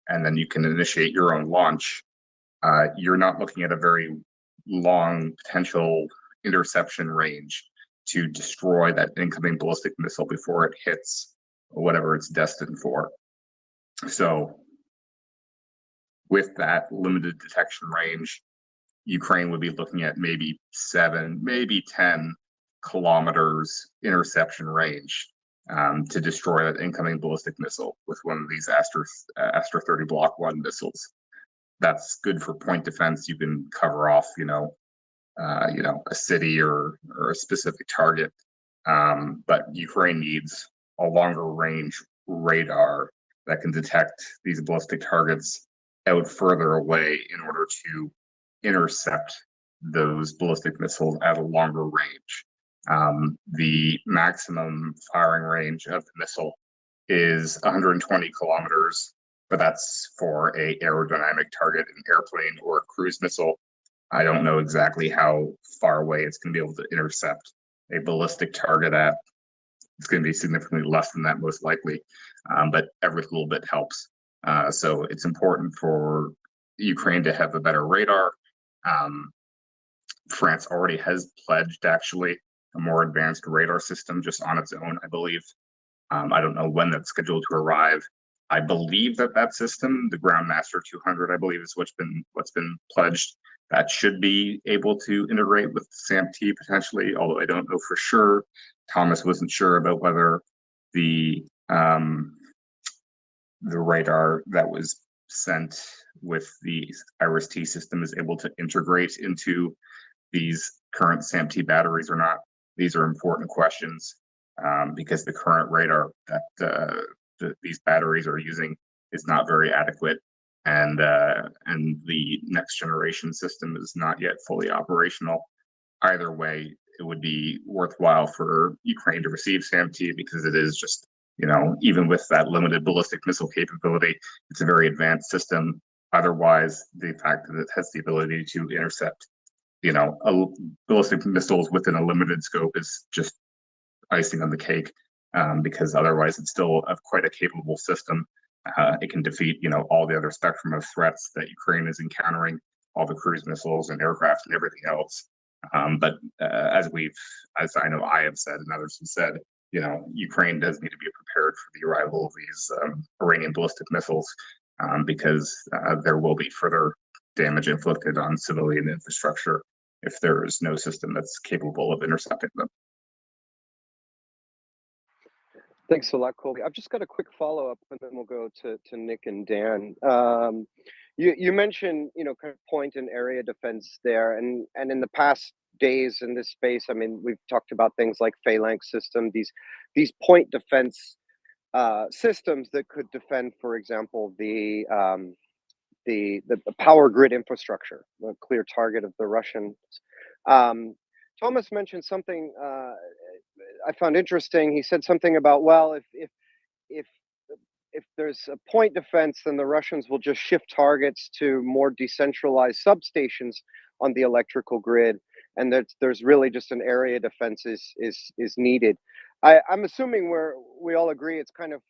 and then you can initiate your own launch, you're not looking at a very long potential interception range to destroy that incoming ballistic missile before it hits whatever it's destined for. So with that limited detection range, Ukraine would be looking at maybe 7, maybe 10 kilometers interception range to destroy that incoming ballistic missile with one of these Astra 30 Block 1 missiles. That's good for point defense. You can cover off, a city or a specific target. But Ukraine needs a longer range radar that can detect these ballistic targets out further away in order to intercept those ballistic missiles at a longer range. The maximum firing range of the missile is 120 kilometers, but that's for a aerodynamic target, an airplane or a cruise missile. I don't know exactly how far away it's going to be able to intercept a ballistic target at. It's going to be significantly less than that, most likely, but every little bit helps. So it's important for Ukraine to have a better radar. France already has pledged, actually, a more advanced radar system just on its own, I believe. I don't know when that's scheduled to arrive. I believe that system, the Groundmaster 200, I believe is what's been pledged. That should be able to integrate with SAMT potentially, although I don't know for sure. Thomas wasn't sure about whether the radar that was sent with the IRIS-T system is able to integrate into these current SAMT batteries or not. These are important questions because the current radar that these batteries are using is not very adequate, and the next generation system is not yet fully operational. Either way, it would be worthwhile for Ukraine to receive SAMT because it is just, even with that limited ballistic missile capability, it's a very advanced system. Otherwise, the fact that it has the ability to intercept, ballistic missiles within a limited scope is just icing on the cake, because otherwise it's still quite a capable system. It can defeat, all the other spectrum of threats that Ukraine is encountering, all the cruise missiles and aircraft and everything else. But as I know I have said and others have said, Ukraine does need to be prepared for the arrival of these Iranian ballistic missiles, because there will be further damage inflicted on civilian infrastructure if there is no system that's capable of intercepting them. Thanks a lot, Colby. I've just got a quick follow-up, and then we'll go to Nick and Dan. You mentioned, kind of point and area defense there, and in the past days in this space, I mean, we've talked about things like phalanx system, these point defense systems that could defend, for example, the power grid infrastructure, the clear target of the Russians. Thomas mentioned something I found interesting. He said something about, well, if there's a point defense, then the Russians will just shift targets to more decentralized substations on the electrical grid, and there's really just an area defense is needed. I'm assuming we all agree it's kind of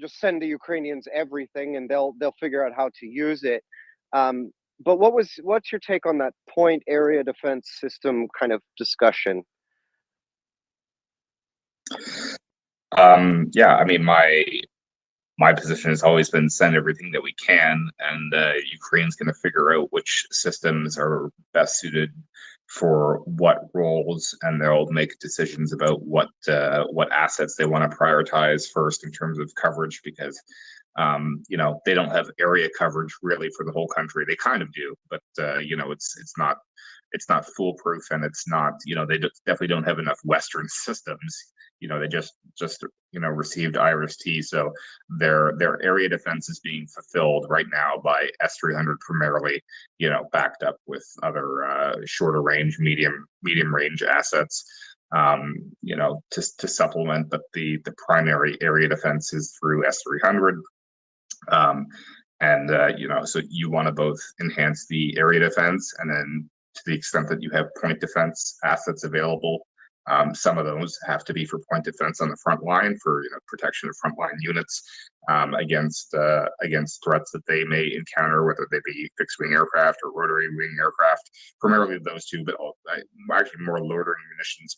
just send the Ukrainians everything and they'll figure out how to use it. But what's your take on that point area defense system kind of discussion? Yeah, I mean, my position has always been send everything that we can, and Ukraine's going to figure out which systems are best suited for what roles, and they'll make decisions about what assets they want to prioritize first in terms of coverage, because You know, they don't have area coverage really for the whole country. They kind of do, but you know, it's not foolproof, and it's not, you know, definitely don't have enough Western systems. You know, they just you know, received IRIS-T, so their area defense is being fulfilled right now by S-300 primarily, you know, backed up with other shorter range, medium range assets, you know, to supplement. But the primary area defense is through S-300. You know, so you want to both enhance the area defense, and then to the extent that you have point defense assets available, some of those have to be for point defense on the front line, for, you know, protection of frontline units against threats that they may encounter, whether they be fixed wing aircraft or rotary wing aircraft. Primarily those two, but actually more loitering munitions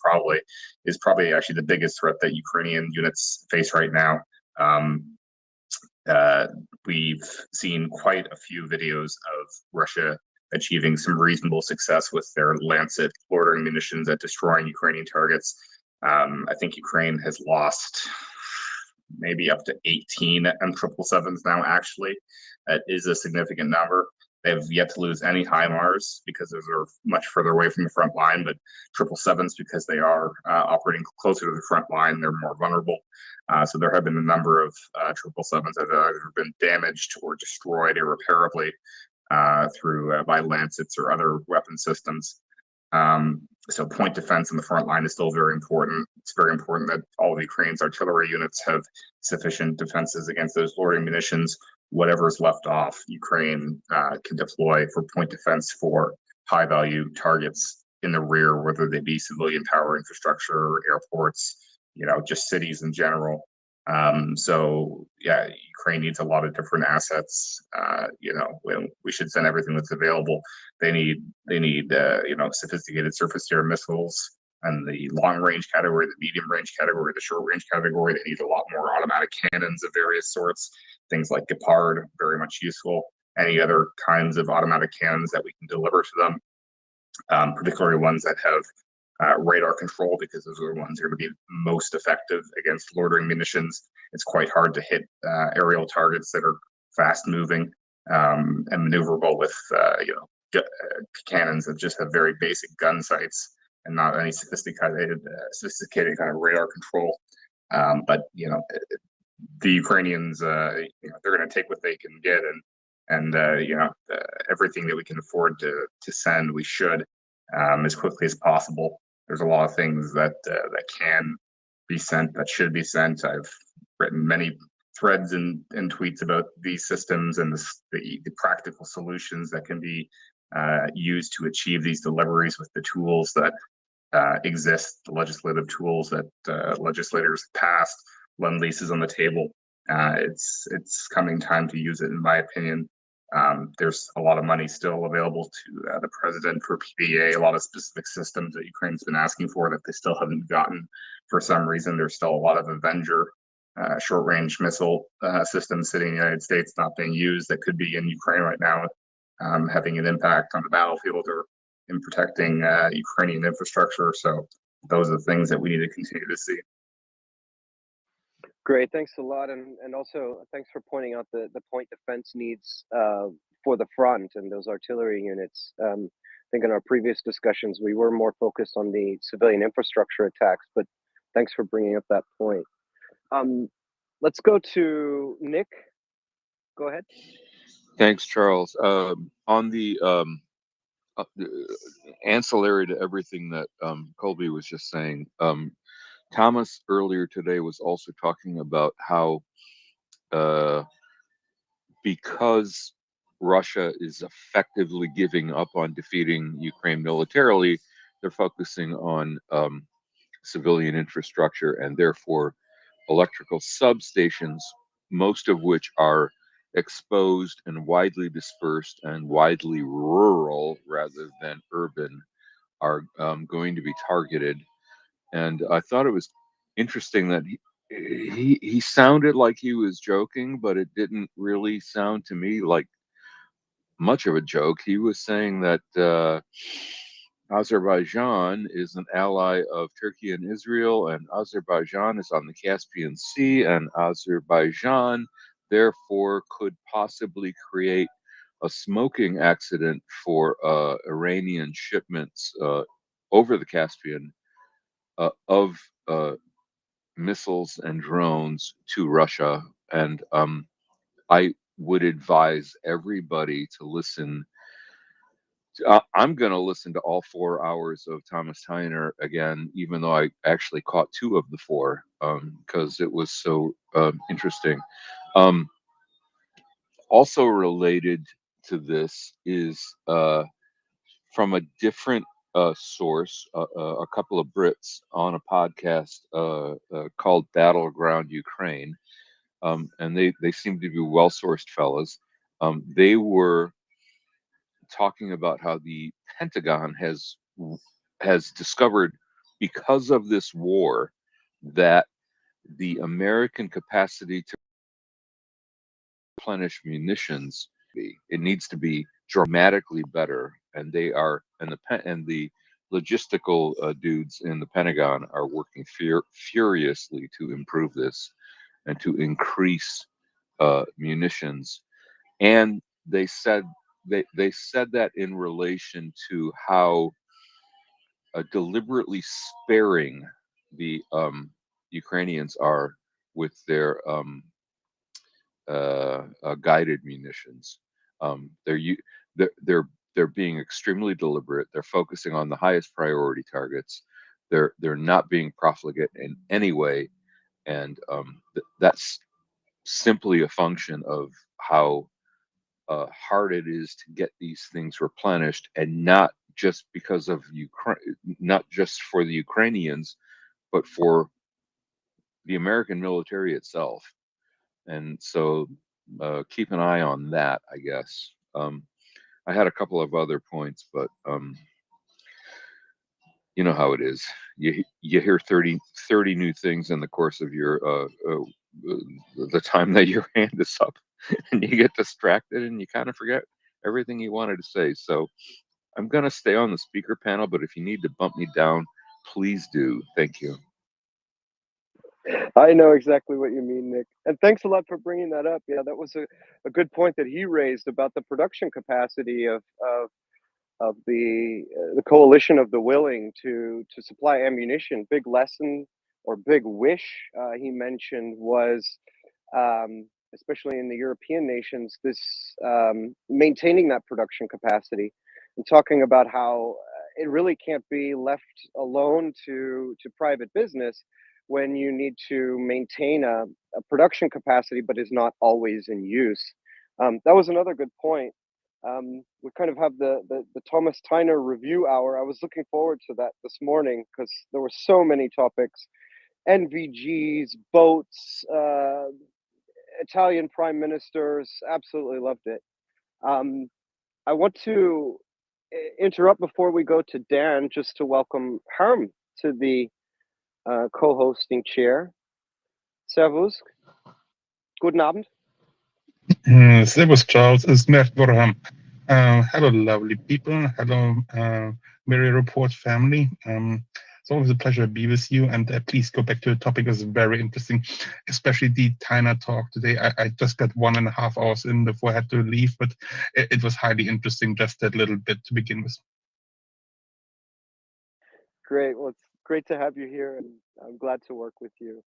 is probably actually the biggest threat that Ukrainian units face right now. We've seen quite a few videos of Russia achieving some reasonable success with their Lancet loitering munitions at destroying Ukrainian targets. I think Ukraine has lost maybe up to 18 M777s now, actually. That is a significant number. They've yet to lose any HIMARS because those are much further away from the front line, but 777s, because they are operating closer to the front line, they're more vulnerable. So there have been a number of 777s that have either been damaged or destroyed irreparably through by Lancets or other weapon systems. So point defense in the front line is still very important. It's very important that all of Ukraine's artillery units have sufficient defenses against those loitering munitions. Whatever is left off, Ukraine can deploy for point defense for high value targets in the rear, whether they be civilian power infrastructure, airports, you know, just cities in general. So yeah, Ukraine needs a lot of different assets. You know, we should send everything that's available. They need you know, sophisticated surface to air missiles and the long range category, the medium range category, the short range category. They need a lot more automatic cannons of various sorts, things like Gepard, very much useful. Any other kinds of automatic cannons that we can deliver to them, particularly ones that have radar control, because those are the ones that are going to be most effective against loitering munitions. It's quite hard to hit aerial targets that are fast moving and maneuverable with you know, cannons that just have very basic gun sights and not any sophisticated kind of radar control. But you know, the Ukrainians, you know, they're going to take what they can get, and you know, everything that we can afford to send, we should, as quickly as possible. There's a lot of things that can be sent, that should be sent. I've written many threads and tweets about these systems and the practical solutions that can be used to achieve these deliveries with the tools that exist, the legislative tools that legislators passed. Lend-Lease is on the table. It's coming time to use it, in my opinion. There's a lot of money still available to the president for PDA, a lot of specific systems that Ukraine's been asking for that they still haven't gotten for some reason. There's still a lot of Avenger short-range missile systems sitting in the United States not being used that could be in Ukraine right now, having an impact on the battlefield or in protecting Ukrainian infrastructure. So those are the things that we need to continue to see. Great, thanks a lot, and also thanks for pointing out the point defense needs for the front and those artillery units. I think in our previous discussions we were more focused on the civilian infrastructure attacks, but thanks for bringing up that point. Let's go to Nick. Go ahead. Thanks, Charles. On the ancillary to everything that Colby was just saying, Thomas earlier today was also talking about how because Russia is effectively giving up on defeating Ukraine militarily, they're focusing on civilian infrastructure and therefore electrical substations, most of which are exposed and widely dispersed and widely rural rather than urban, are going to be targeted. And I thought it was interesting that he sounded like he was joking, but it didn't really sound to me like much of a joke. He was saying that Azerbaijan is an ally of Turkey and Israel, and Azerbaijan is on the Caspian Sea, and Azerbaijan therefore could possibly create a smoking accident for Iranian shipments over the Caspian of missiles and drones to Russia. And I would advise everybody to listen. I'm going to listen to all 4 hours of Thomas Tyner again, even though I actually caught 2 of the 4 because it was so interesting. Also related to this is from a different source, a couple of Brits on a podcast called Battleground Ukraine. And they seem to be well-sourced fellas. They were talking about how the Pentagon has discovered, because of this war, that the American capacity to replenish munitions, it needs to be dramatically better, and the logistical dudes in the Pentagon are working furiously to improve this and to increase munitions. And they said that in relation to how deliberately sparing the Ukrainians are with their guided munitions. They're being extremely deliberate. They're focusing on the highest priority targets. They're not being profligate in any way, and that's simply a function of how hard it is to get these things replenished, and not just because of Ukraine, not just for the Ukrainians, but for the American military itself. And so keep an eye on that, I guess. I had a couple of other points, but you know how it is. You hear 30 new things in the course of your the time that your hand is up, and you get distracted and you kind of forget everything you wanted to say. So I'm going to stay on the speaker panel, but if you need to bump me down, please do. Thank you. I know exactly what you mean, Nick. And thanks a lot for bringing that up. Yeah, that was a good point that he raised about the production capacity of the coalition of the willing to supply ammunition. Big lesson or big wish he mentioned was, especially in the European nations, this maintaining that production capacity, and talking about how it really can't be left alone to private business when you need to maintain a production capacity but is not always in use. That was another good point. We kind of have the Thomas Tyner review hour. I was looking forward to that this morning because there were so many topics: NVGs, boats, Italian prime ministers. Absolutely loved it. I want to interrupt before we go to Dan just to welcome Harm to the co-hosting chair. Servus. Guten Abend. Servus, Charles. It's Mert Borham. Hello, lovely people. Hello, MriyaReport family. It's always a pleasure to be with you. And please go back to the topic. It's very interesting, especially the Tyner talk today. I just got 1.5 hours in before I had to leave, but it was highly interesting, just that little bit to begin with. Great. Well, it's great to have you here, and I'm glad to work with you.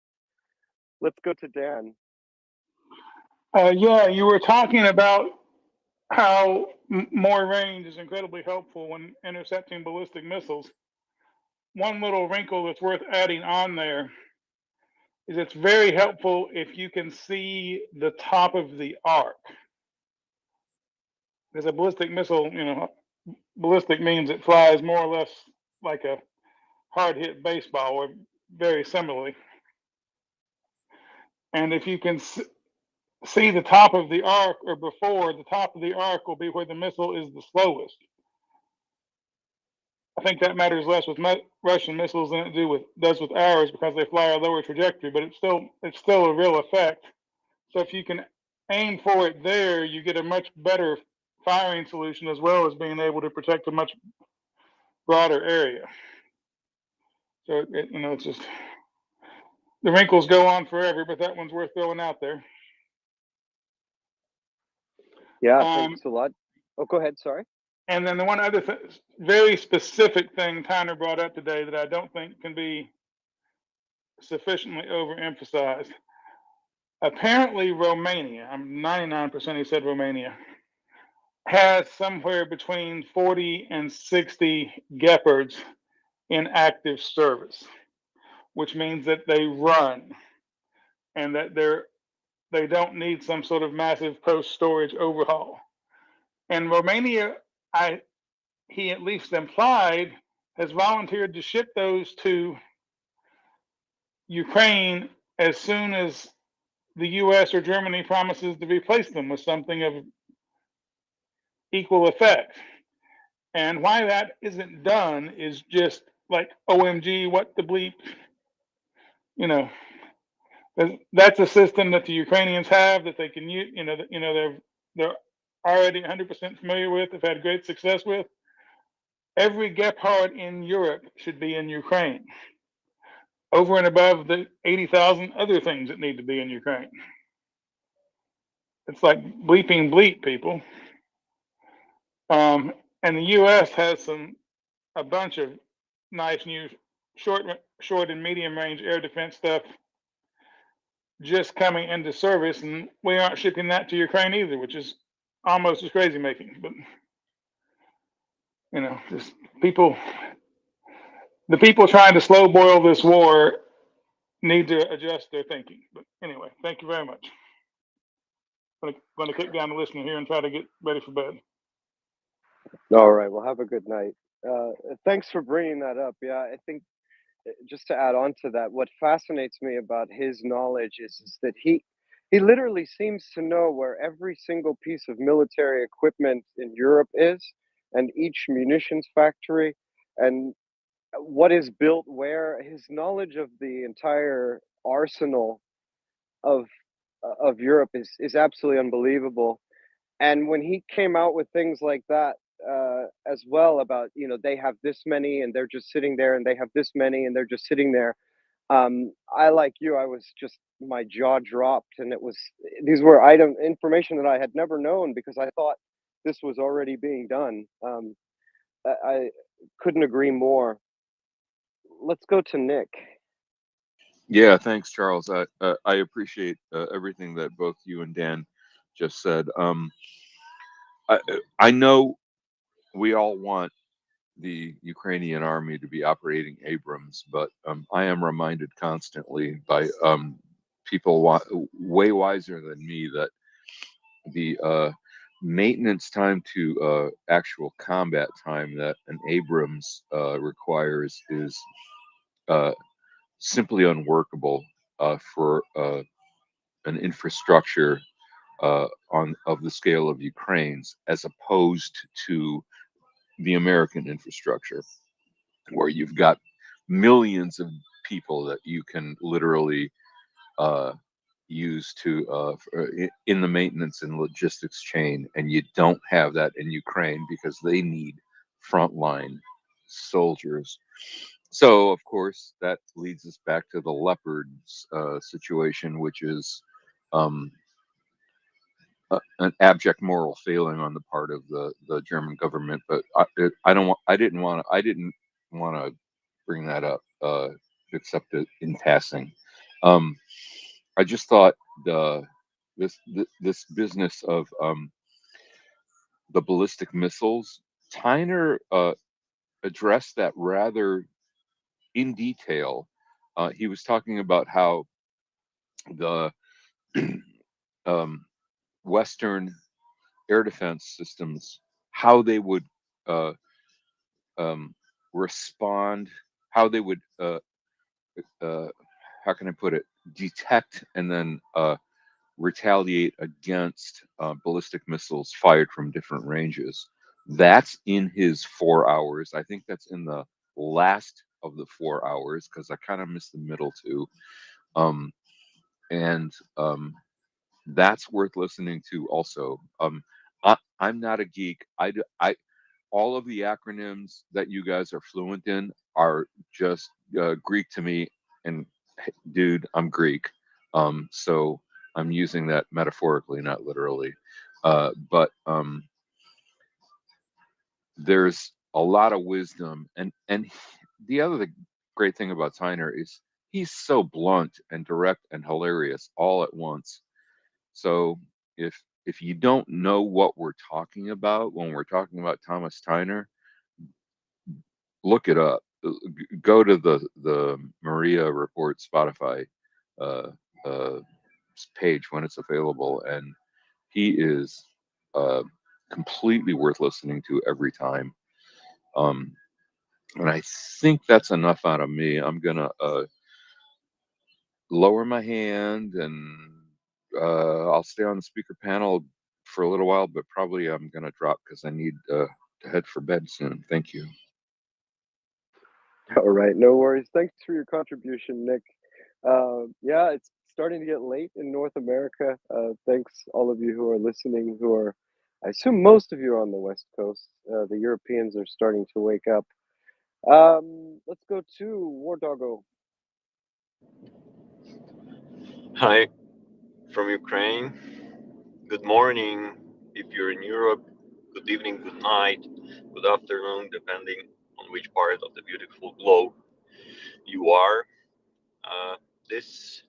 Let's go to Dan. Yeah, you were talking about how more range is incredibly helpful when intercepting ballistic missiles. One little wrinkle that's worth adding on there is it's very helpful if you can see the top of the arc. Because a ballistic missile, ballistic means it flies more or less like a hard hit baseball, or very similarly. And if you can see the top of the arc, or before the top of the arc will be where the missile is the slowest. I think that matters less with Russian missiles than it does with ours, because they fly a lower trajectory, but it's still a real effect. So if you can aim for it there, you get a much better firing solution, as well as being able to protect a much broader area. So it's just, the wrinkles go on forever, but that one's worth throwing out there. Yeah, Um, thanks a lot. Oh, go ahead. Sorry. and then the one other very specific thing Tyner brought up today that I don't think can be sufficiently overemphasized. Apparently, Romania, I'm 99% he said Romania, has somewhere between 40 and 60 Gepards in active service, which means that they run and that they don't need some sort of massive post-storage overhaul. And Romania, he at least implied, has volunteered to ship those to Ukraine as soon as the US or Germany promises to replace them with something of equal effect. And why that isn't done is just like, OMG, what the bleep, you know, that's a system that the Ukrainians have that they can use, they're already 100% familiar with, have had great success with. Every Gepard in Europe should be in Ukraine, over and above the 80,000 other things that need to be in Ukraine. It's like bleeping bleep, people. And the U.S. has a bunch of nice new short and medium range air defense stuff just coming into service, and we aren't shipping that to Ukraine either, which is almost as crazy making. But just the people trying to slow boil this war need to adjust their thinking. But anyway, thank you very much. I'm going to kick down the listener here and try to get ready for bed. All right. Well, have a good night. Thanks for bringing that up. Yeah, I think just to add on to that, what fascinates me about his knowledge is that he literally seems to know where every single piece of military equipment in Europe is, and each munitions factory, and what is built where. His knowledge of the entire arsenal of Europe is absolutely unbelievable. And when he came out with things like that, as well, about they have this many and they're just sitting there, and they have this many and they're just sitting there, I, like you, I was just, my jaw dropped, and these were information that I had never known, because I thought this was already being done. I couldn't agree more. Let's go to Nick. Yeah, thanks, Charles. I appreciate everything that both you and Dan just said. I know we all want the Ukrainian army to be operating Abrams, but I am reminded constantly by people way wiser than me that the maintenance time to actual combat time that an Abrams requires is simply unworkable for an infrastructure of the scale of Ukraine's, as opposed to the American infrastructure, where you've got millions of people that you can literally use to in the maintenance and logistics chain, and you don't have that in Ukraine because they need frontline soldiers. So of course that leads us back to the Leopards situation, which is an abject moral failing on the part of the German government. But I didn't want to bring that up except in passing. I just thought this business of the ballistic missiles, Tyner addressed that rather in detail. He was talking about how the Western air defense systems, how they would respond, how they would how can I put it, detect and then retaliate against ballistic missiles fired from different ranges. That's in his 4 hours. I think that's in the last of the 4 hours, because I kind of missed the middle two. And that's worth listening to also. I'm not a geek. All of the acronyms that you guys are fluent in are just Greek to me. And dude, I'm Greek. So I'm using that metaphorically, not literally. But there's a lot of wisdom, and the other great thing about Tyner is he's so blunt and direct and hilarious all at once. So if you don't know what we're talking about when we're talking about Thomas Tyner, look it up. Go to the MriyaReport Spotify uh, uh, page when it's available, and he is completely worth listening to every time. And I think that's enough out of me. I'm gonna lower my hand, and I'll stay on the speaker panel for a little while, but probably I'm gonna drop because I need to head for bed soon. Thank you. All right, no worries. Thanks for your contribution, Nick. Yeah, it's starting to get late in North America. Thanks all of you who are listening, who are, I assume most of you are on the West Coast. The Europeans are starting to wake up. Let's go to War Doggo. Hi, from Ukraine. Good morning if you're in Europe. Good evening, good night, good afternoon, depending on which part of the beautiful globe you are. This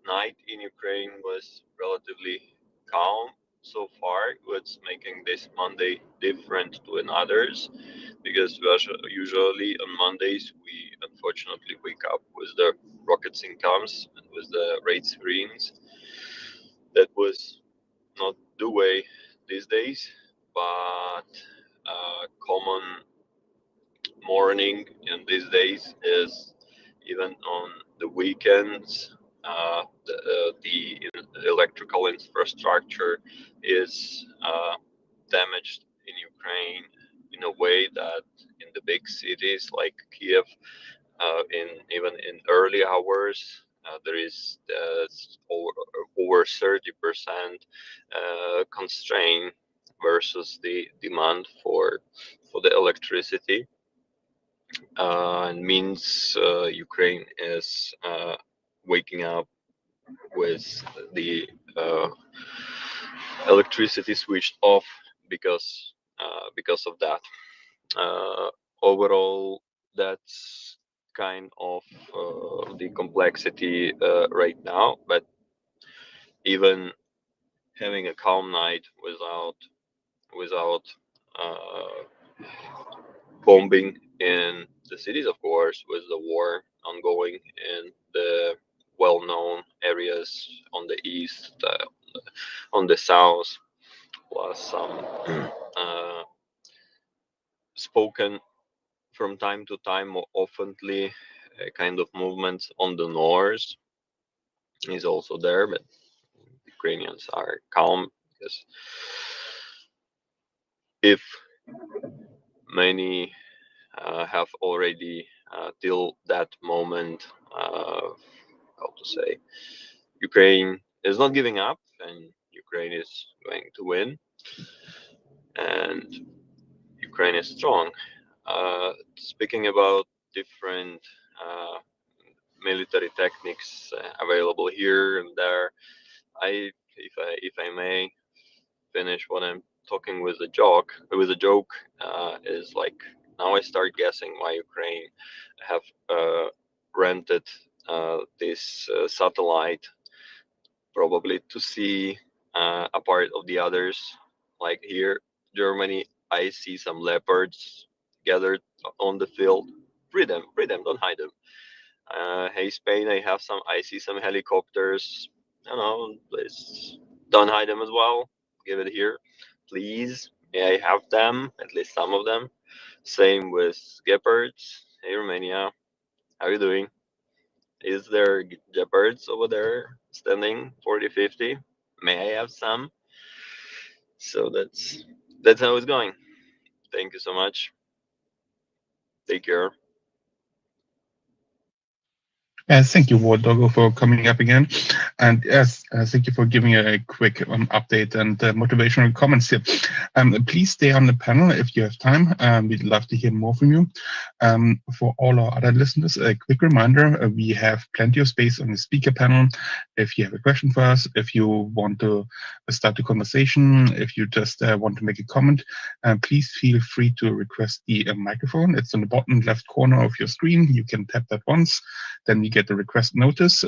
night in Ukraine was relatively calm so far. What's making this Monday different to others? Because usually on Mondays we unfortunately wake up with the rockets incomes and with the raid screens. That was not the way these days, but common morning in these days is even on the weekends. The electrical infrastructure is damaged in Ukraine in a way that in the big cities like Kiev, in even in early hours, there is over 30% constraint versus the demand for the electricity, and means Ukraine is waking up with the electricity switched off because of that. Overall, that's kind of the complexity right now. But even having a calm night without bombing in the cities, of course, with the war ongoing in the well-known areas on the east, on the south, plus some spoken from time to time, more oftenly, kind of movements on the north is also there, but Ukrainians are calm because if many have already till that moment, how to say, Ukraine is not giving up and Ukraine is going to win and Ukraine is strong. Speaking about different military techniques available here and there, if I may finish what I'm talking with a joke, is like now I start guessing why Ukraine have rented this satellite, probably to see a part of the others. Like here, Germany, I see some leopards gathered on the field. Free them, don't hide them. Hey Spain, I see some helicopters. You know, please don't hide them as well. Give it here, please. May I have them? At least some of them. Same with Gephards. Hey Romania, how are you doing? Is there Gephards over there standing 40-50? May I have some? So that's how it's going. Thank you so much. Take care. Thank you, Ward Doggo, for coming up again. And yes, thank you for giving a quick update and motivational comments here. Please stay on the panel if you have time. We'd love to hear more from you. For all our other listeners, a quick reminder, we have plenty of space on the speaker panel. If you have a question for us, if you want to start a conversation, if you just want to make a comment, please feel free to request the microphone. It's on the bottom left corner of your screen. You can tap that once, then you get a request notice.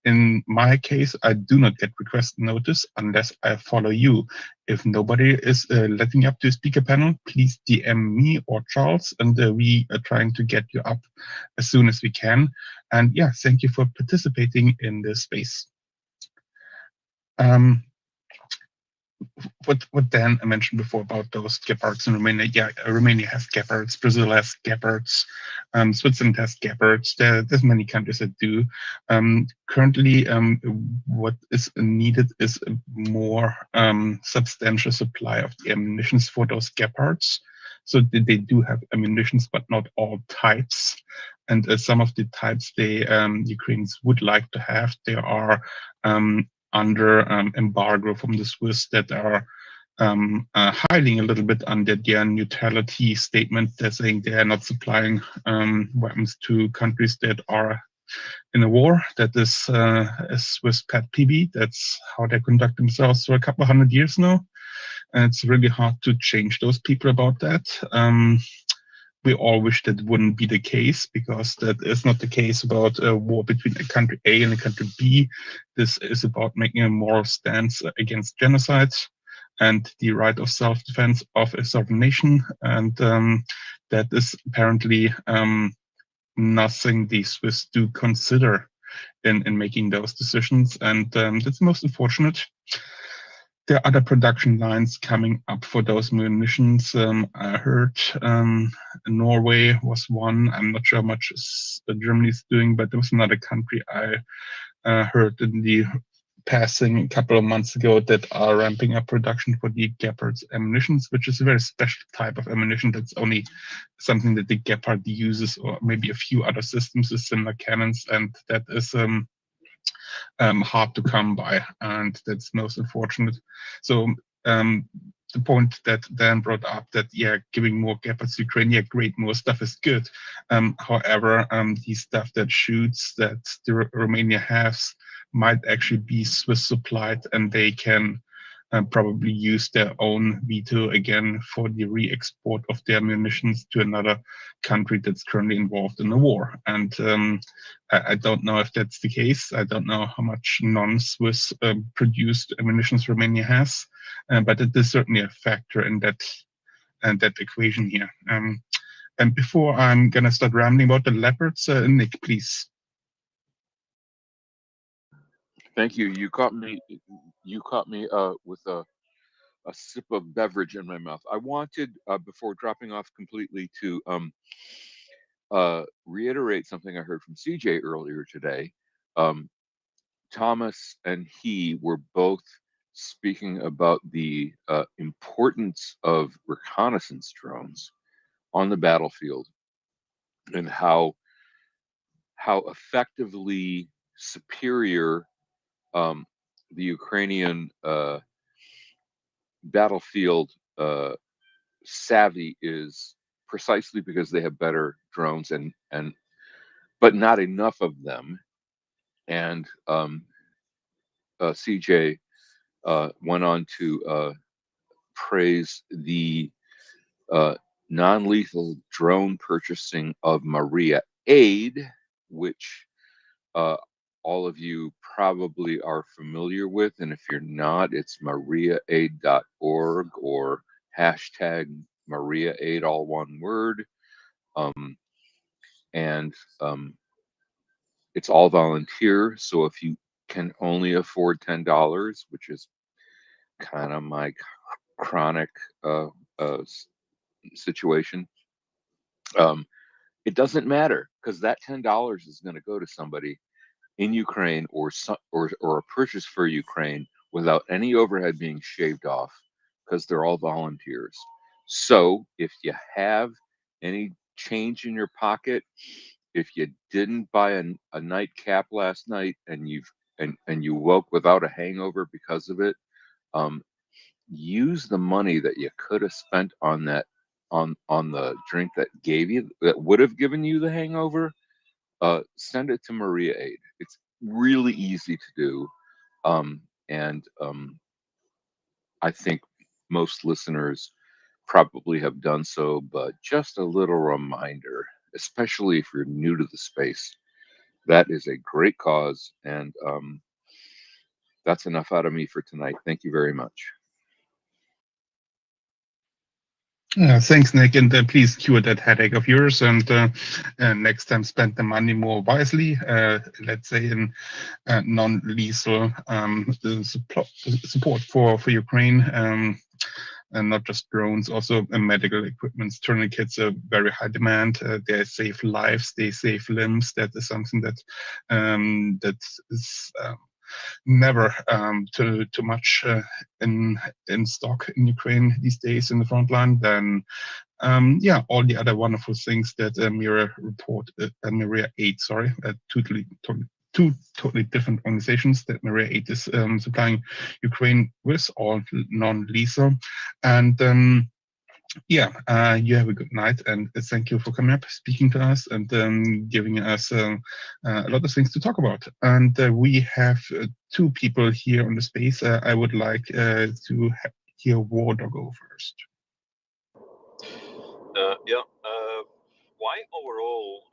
In my case, I do not get request notice unless I follow you. If nobody is letting you up to a speaker panel, please DM me or Charles, and we are trying to get you up as soon as we can. And yeah, thank you for participating in this space. What Dan mentioned before about those gepards in Romania. Yeah, Romania has gepards, Brazil has gepards, Switzerland has gepards. There's many countries that do. Currently, what is needed is a more substantial supply of the ammunitions for those gepards. So they do have ammunitions, but not all types. And some of the types they Ukrainians would like to have, they are under embargo from the Swiss that are hiding a little bit under their neutrality statement. They're saying they are not supplying weapons to countries that are in a war. That is a Swiss pet peeve. That's how they conduct themselves for a couple of 100 years now. And it's really hard to change those people about that. We all wish that wouldn't be the case, because that is not the case about a war between a country A and a country B. This is about making a moral stance against genocide and the right of self-defense of a sovereign nation. And that is apparently nothing the Swiss do consider in making those decisions. And that's most unfortunate. There are other production lines coming up for those munitions. I heard Norway was one. I'm not sure how much Germany is doing, but there was another country I heard in the passing a couple of months ago that are ramping up production for the Gepard's ammunitions, which is a very special type of ammunition. That's only something that the Gepard uses, or maybe a few other systems with similar cannons, and that is hard to come by, and that's most unfortunate. So the point that Dan brought up, that yeah, giving more Gepards to Ukraine, yeah, great, more stuff is good. However, the stuff that shoots that Romania has might actually be Swiss supplied, and they can probably use their own veto again for the re-export of their munitions to another country that's currently involved in a war. And I don't know if that's the case. I don't know how much non-Swiss produced ammunitions Romania has, but it is certainly a factor in that equation here. And before I'm gonna start rambling about the leopards, Nick, please. Thank you. You caught me with a sip of beverage in my mouth. I wanted, before dropping off completely, to reiterate something I heard from CJ earlier today. Thomas and he were both speaking about the importance of reconnaissance drones on the battlefield, and how effectively superior the Ukrainian battlefield savvy is, precisely because they have better drones, but not enough of them. And CJ went on to praise the non-lethal drone purchasing of MriyaAid, which all of you probably are familiar with, and if you're not, it's MriyaAid.org or hashtag MriyaAid, all one word. And it's all volunteer, so if you can only afford $10, which is kind of my chronic situation, it doesn't matter, because that $10 is going to go to somebody in Ukraine, or a purchase for Ukraine, without any overhead being shaved off, because they're all volunteers. So if you have any change in your pocket, if you didn't buy a nightcap last night and you woke without a hangover because of it, use the money that you could have spent on that on the drink that would have given you the hangover. Send it to Maria Aid. It's really easy to do, and I think most listeners probably have done so, but just a little reminder, especially if you're new to the space, that is a great cause. And that's enough out of me for tonight. Thank you very much. Thanks, Nick, and please cure that headache of yours. And next time, spend the money more wisely. Let's say in non-lethal support for Ukraine, and not just drones, also medical equipment. Tourniquets are very high demand. They save lives, they save limbs. That is something that that is never too much in stock in Ukraine these days in the front line. Then yeah, all the other wonderful things that MriyaReport and MriyaAid, sorry, two totally different organizations that MriyaAid is supplying Ukraine with, all non-lethal. And yeah, you have a good night, and thank you for coming up, speaking to us, and giving us a lot of things to talk about. And we have two people here on the space. I would like to hear Warder go first. Yeah. Why overall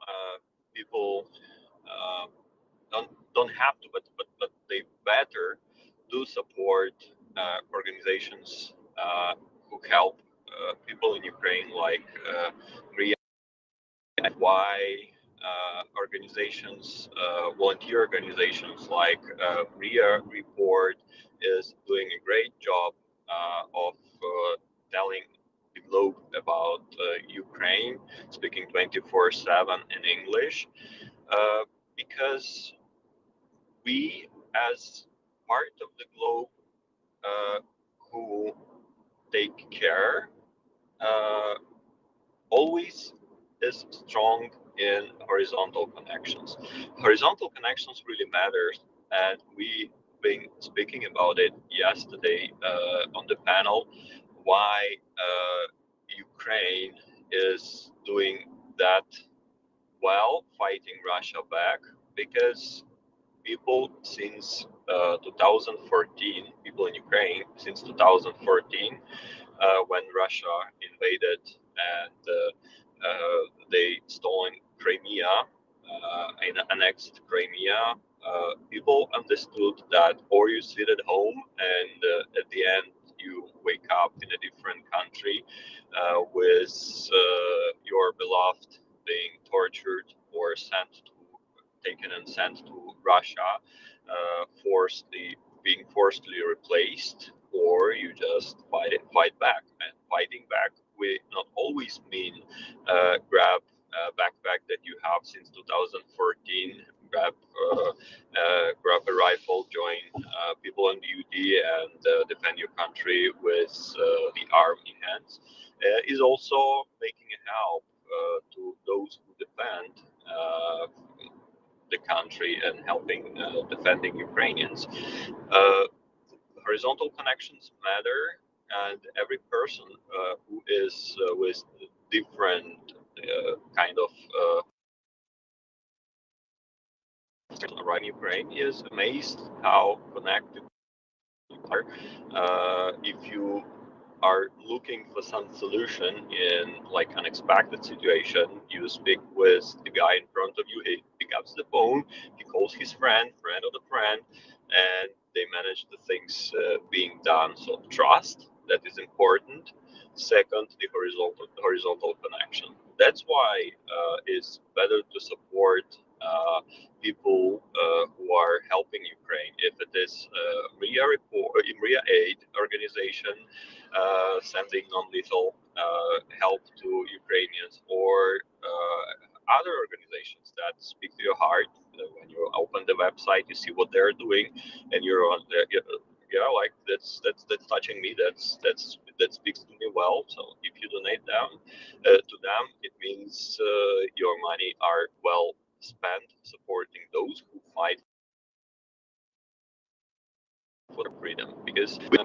people don't have to, but they better do support organizations who help people in Ukraine, like why organizations, volunteer organizations like MriyaReport is doing a great job of telling the globe about Ukraine, speaking 24/7 in English, because we, as part of the globe who take care, always is strong in horizontal connections. Horizontal connections really matters, and we've been speaking about it yesterday on the panel, why Ukraine is doing that well, fighting Russia back, because people since 2014, people in Ukraine since 2014, when Russia invaded and they stolen Crimea, annexed Crimea, people understood that or you sit at home and at the end you wake up in a different country with your beloved being tortured or taken and sent to Russia, being forcibly replaced, or you just fight back. And fighting back will not always mean grab a backpack that you have since 2014, grab a rifle, join people on duty, and defend your country with the arm in hands. Is also making a help to those who defend the country and helping defending Ukrainians. Horizontal connections matter, and every person who is with different kind of around Ukraine is amazed how connected you are. If you are looking for some solution in like unexpected situation, you speak with the guy in front of you, he picks up the phone, he calls his friend of the friend, and they manage the things being done. So trust, that is important. Second, the horizontal connection. That's why it's better to support people who are helping Ukraine. If it is MriyaAid organization sending non-lethal help to Ukrainians, or other organizations that speak to your heart. When you open the website, you see what they're doing, and you're on the, like that's touching me. That speaks to me well. So if you donate them to them, it means your money are well spent supporting those who fight for freedom. Because in the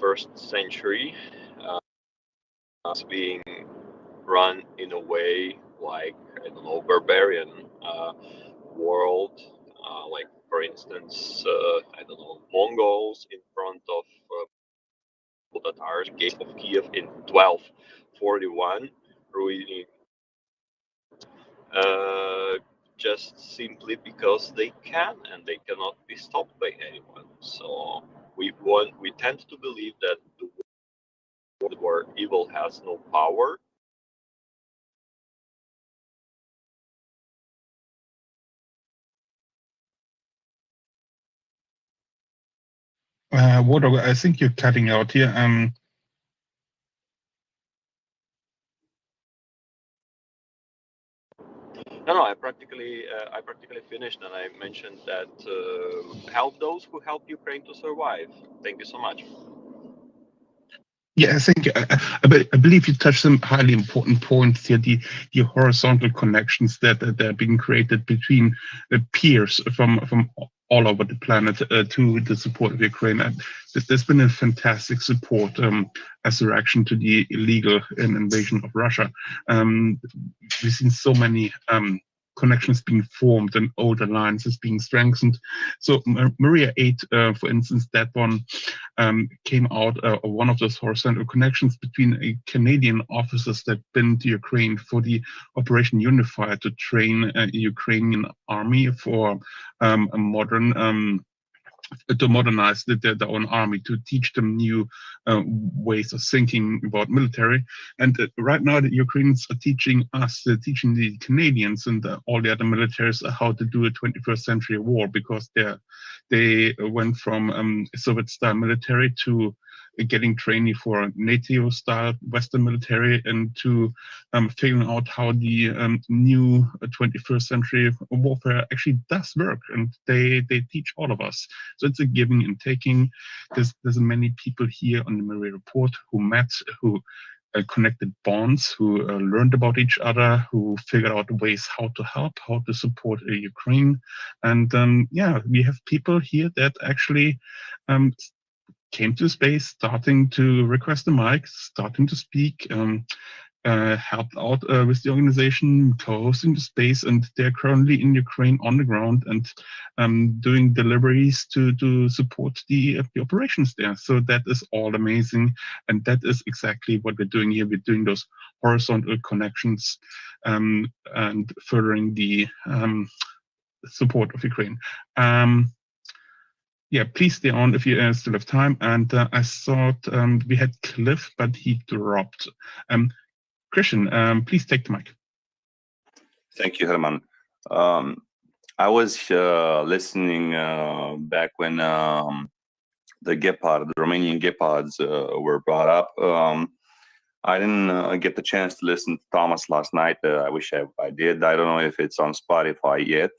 21st century, it's being run in a way like, I don't know, barbarian world. Like, for instance, I don't know, Mongols in front of Tatars, gate of Kiev in 1241, ruining just simply because they can and they cannot be stopped by anyone. So we tend to believe that the world where evil has no power. What I think you're cutting out here. No, I practically finished, and I mentioned that help those who help Ukraine to survive. Thank you so much. Yeah, I think I believe you touched some highly important points here. The horizontal connections that are being created between peers from all over the planet to the support of Ukraine. There's been a fantastic support as a reaction to the illegal invasion of Russia. We've seen so many connections being formed and old alliances being strengthened. So Maria 8, for instance, that one came out of one of those horizontal connections between Canadian officers that been to Ukraine for the Operation Unifier to train a Ukrainian army for a modern to modernize their own army, to teach them new ways of thinking about military. And right now, the Ukrainians are teaching us, they're teaching the Canadians and all the other militaries how to do a 21st century war, because they went from Soviet-style military to getting training for NATO-style Western military, and to figuring out how the new 21st century warfare actually does work. And they teach all of us. So it's a giving and taking. There's many people here on the MriyaReport who met, who connected bonds, who learned about each other, who figured out ways how to help, how to support Ukraine. And yeah, we have people here that actually came to space, starting to request a mic, starting to speak, helped out with the organization, co-hosting the space, and they're currently in Ukraine on the ground and doing deliveries to support the operations there. So that is all amazing, and that is exactly what we're doing here. We're doing those horizontal connections and furthering the support of Ukraine. Yeah, please stay on if you still have time. And I thought we had Cliff, but he dropped. Christian, please take the mic. Thank you, Herman. I was listening back when the Romanian Gepards were brought up. I didn't get the chance to listen to Thomas last night. I wish I did. I don't know if it's on Spotify yet,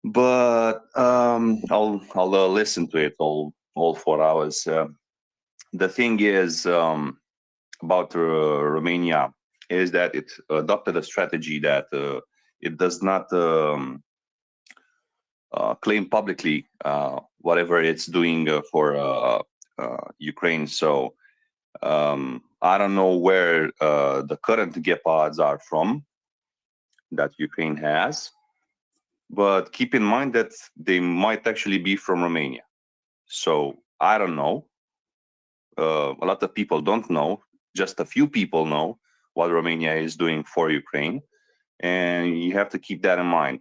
but I'll listen to it all 4 hours. The thing is about Romania is that it adopted a strategy that it does not claim publicly whatever it's doing for Ukraine. So I don't know where the current Gepards are from that Ukraine has, but keep in mind that they might actually be from Romania. So I don't know. A lot of people don't know. Just a few people know what Romania is doing for Ukraine, and you have to keep that in mind.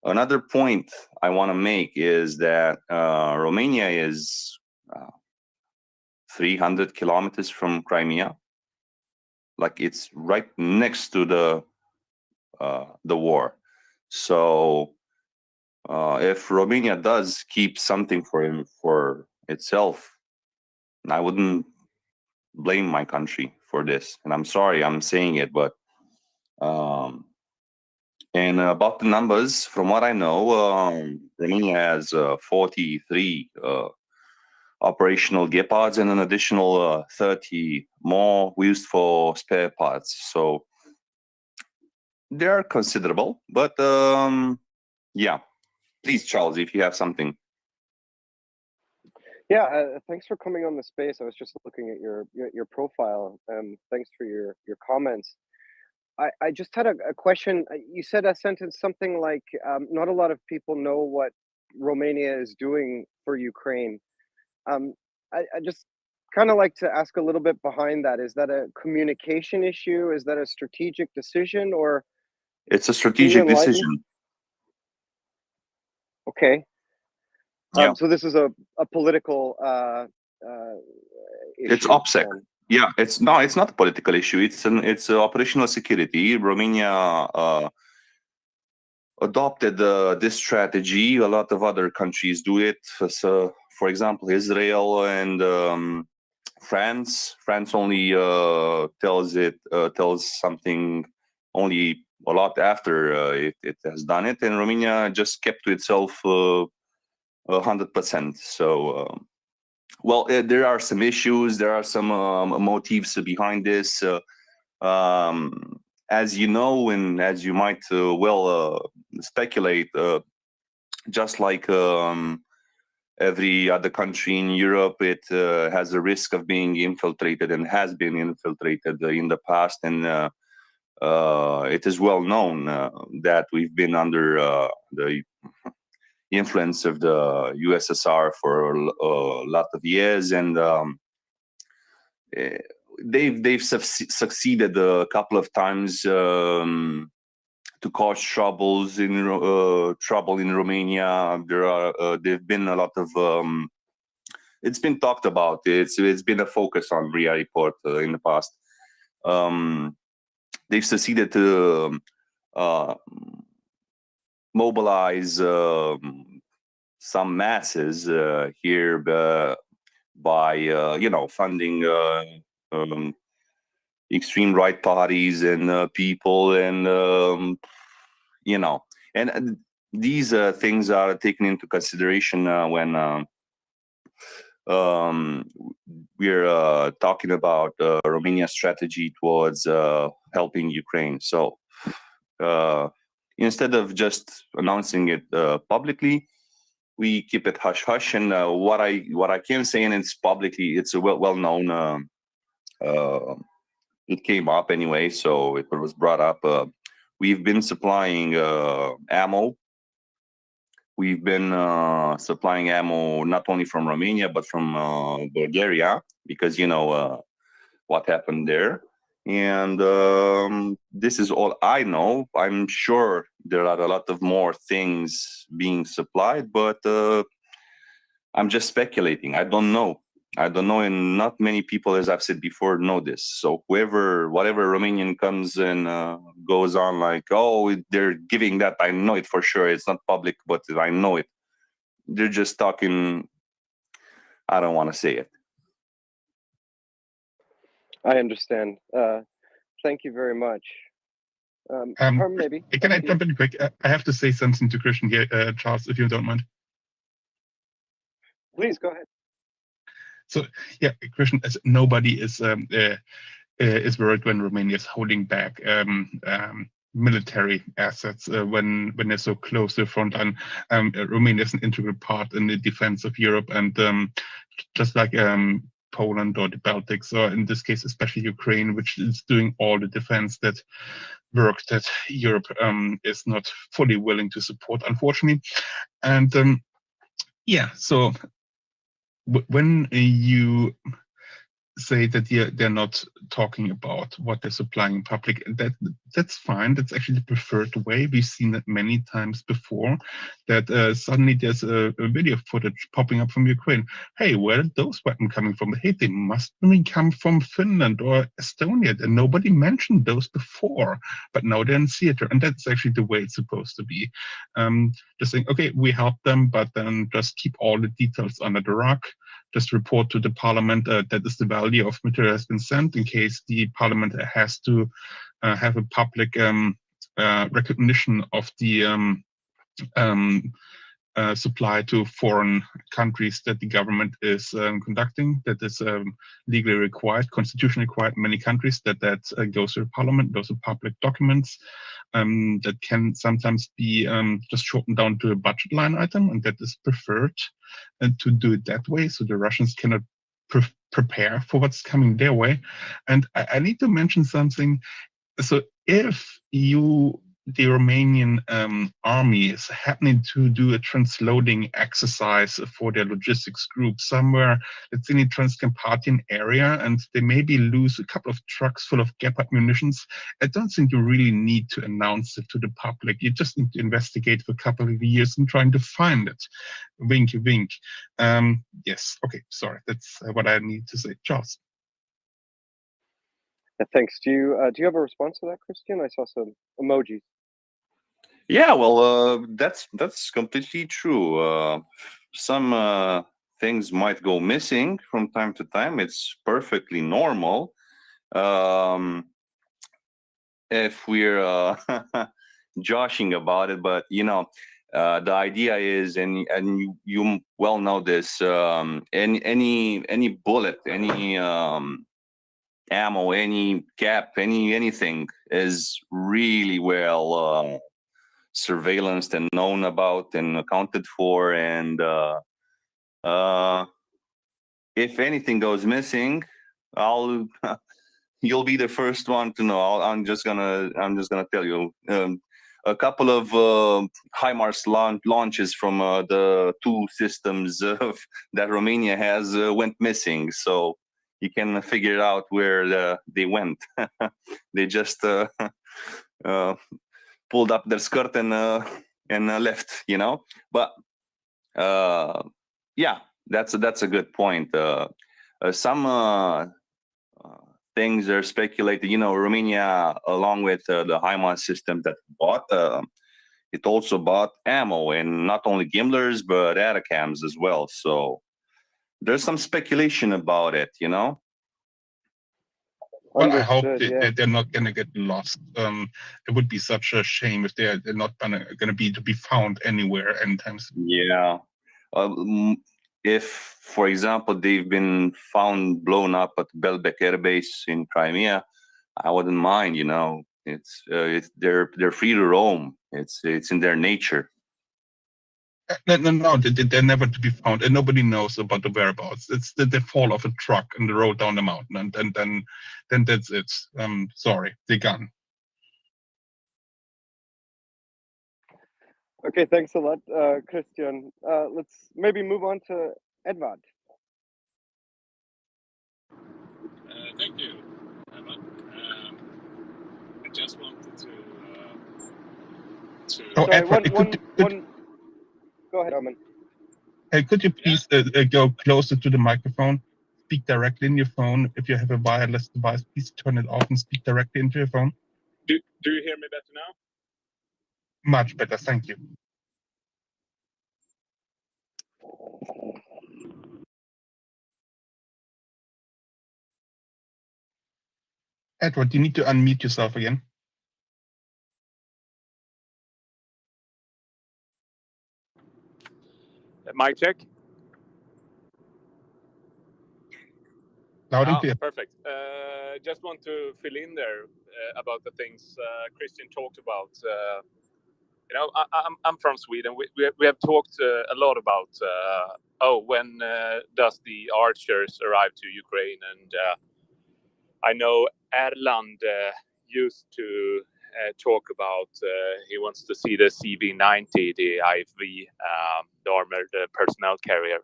Another point I want to make is that Romania is 300 kilometers from Crimea. Like, it's right next to the war. So if Romania does keep something for itself, I wouldn't blame my country for this. And I'm sorry I'm saying it, but and about the numbers, from what I know, Romania has 43 operational Gepards and an additional 30 more used for spare parts. So they are considerable, but yeah. Please, Charles, if you have something. Yeah, thanks for coming on the space. I was just looking at your profile. Thanks for your comments. I just had a question. You said a sentence something like, not a lot of people know what Romania is doing for Ukraine. I just kind of like to ask a little bit behind that. Is that a communication issue? Is that a strategic decision, or it's a can you strategic enlighten me? decision? Okay. Yeah. So this is a political It's issue OPSEC. then. Yeah, it's not a political issue. It's operational security. Romania adopted this strategy. A lot of other countries do it. So, for example, Israel and France. France only tells something only a lot after it has done it, and Romania just kept to itself 100%. So. Well, there are some issues. There are some motives behind this. As you know, and as you might speculate, just like every other country in Europe, it has a risk of being infiltrated and has been infiltrated in the past. And it is well known that we've been under the influence of the USSR for a lot of years, and they've succeeded a couple of times to cause trouble in Romania. There've been a lot of it's been talked about. It's been a focus on MriyaReport in the past. They've succeeded to mobilize some masses here by funding extreme right parties and people, and and these things are taken into consideration when we're talking about Romania's strategy towards helping Ukraine. So instead of just announcing it publicly, we keep it hush hush. And what I can say, and it's publicly, it's a well known. It came up anyway, so it was brought up. We've been supplying ammo. We've been supplying ammo not only from Romania but from Bulgaria, because what happened there. And this is all I know. I'm sure there are a lot of more things being supplied, but I'm just speculating. I don't know, and not many people, as I've said before, know this. So whatever Romanian comes and goes on like, oh, they're giving that, I know it for sure. It's not public, but I know it. They're just talking. I don't want to say it. I understand. Thank you very much. Harm, maybe. Can I jump in quick? I have to say something to Christian here, Charles, if you don't mind. Please go ahead. So yeah, Christian, as nobody is worried when Romania is holding back military assets when they're so close to the front line. Romania is an integral part in the defense of Europe, and just like Poland or the Baltics, or in this case especially Ukraine, which is doing all the defense that Europe is not fully willing to support, unfortunately. And yeah, so when you say that they're not talking about what they're supplying in public, that's fine. That's actually the preferred way. We've seen it many times before, that suddenly there's a video footage popping up from Ukraine. Hey, where are those weapons coming from? Hey, they must come from Finland or Estonia, and nobody mentioned those before, but now they're in theater, and that's actually the way it's supposed to be. Just saying, okay, we help them, but then just keep all the details under the rug. Just report to the parliament that is the value of material has been sent, in case the parliament has to have a public recognition of the supply to foreign countries that the government is conducting, that is legally required, constitutionally required in many countries, that goes to the parliament. Those are public documents that can sometimes be just shortened down to a budget line item, and that is preferred to do it that way, so the Russians cannot prepare for what's coming their way. And I need to mention something. So if the Romanian army is happening to do a transloading exercise for their logistics group somewhere, let's say in the Transcarpathian area, and they maybe lose a couple of trucks full of Gepard munitions, I don't think you really need to announce it to the public. You just need to investigate for a couple of years and trying to find it. Wink, wink. Yes, okay, sorry, that's what I need to say. Charles. Thanks. Do you have a response to that, Christian? I saw some emojis. Yeah, well, that's completely true. Some things might go missing from time to time. It's perfectly normal. If we're joshing about it, but the idea is, and you well know this, any bullet, any ammo, any cap, anything is really well surveillanced and known about and accounted for, and if anything goes missing, you'll be the first one to know. I'm just gonna tell you. A couple of HIMARS launches from the two systems that Romania has went missing, so you can figure out where they went. They just pulled up their skirt and left, But yeah, that's a good point. Some things are speculated. Romania, along with the HIMARS system that bought, it also bought ammo, and not only Gimblers but ATACMs as well. So there's some speculation about it, Well, I hope Understood, yeah. that they're not going to get lost. It would be such a shame if they're not going to be found anywhere anytime soon. Yeah. If, for example, they've been found blown up at Belbek Air Base in Crimea, I wouldn't mind. It's they're free to roam. It's in their nature. No, they're never to be found, and nobody knows about the whereabouts. It's that they fall off a truck and the road down the mountain, and then that's it. Sorry, they're gone. Okay, thanks a lot, Christian. Let's maybe move on to Edvard. Thank you, Emma. I just wanted to. Sorry, Edvard, one. Go ahead, Armin. Could you please go closer to the microphone? Speak directly in your phone. If you have a wireless device, please turn it off and speak directly into your phone. Do you hear me better now? Much better, thank you. Edward, you need to unmute yourself again. Mic check. Loud and clear. Perfect. Just want to fill in there about the things Christian talked about. I'm from Sweden. We have talked a lot about when does the archers arrive to Ukraine, and I know Erland used to talk about he wants to see the CV-90, the IFV, the armored personnel carrier,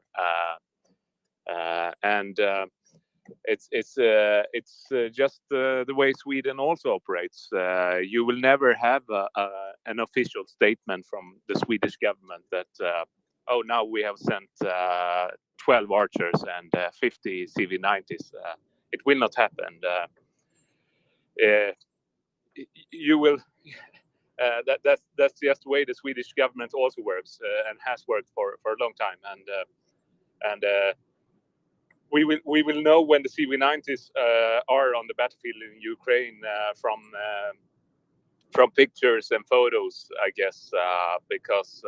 and it's just the way Sweden also operates. You will never have an official statement from the Swedish government that now we have sent 12 archers and 50 CV-90s. It will not happen. You will. That's just the way the Swedish government also works and has worked for a long time. And we will know when the CV-90s are on the battlefield in Ukraine from pictures and photos, I guess, because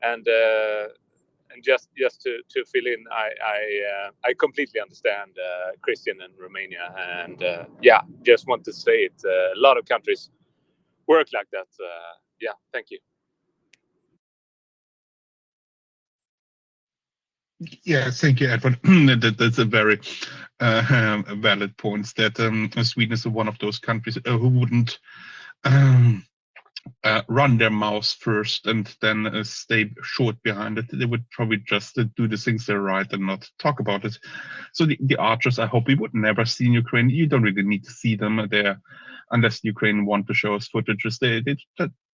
And just to fill in, I completely understand Christian and Romania, and yeah, just want to say it. A lot of countries work like that. Yeah, thank you. Yeah, thank you, Edward. That's a very valid point. That Sweden is one of those countries who wouldn't run their mouths first and then stay short behind it. They would probably just do the things they're right and not talk about it. So the archers, I hope we would never see in Ukraine. You don't really need to see them there unless Ukraine want to show us footages. They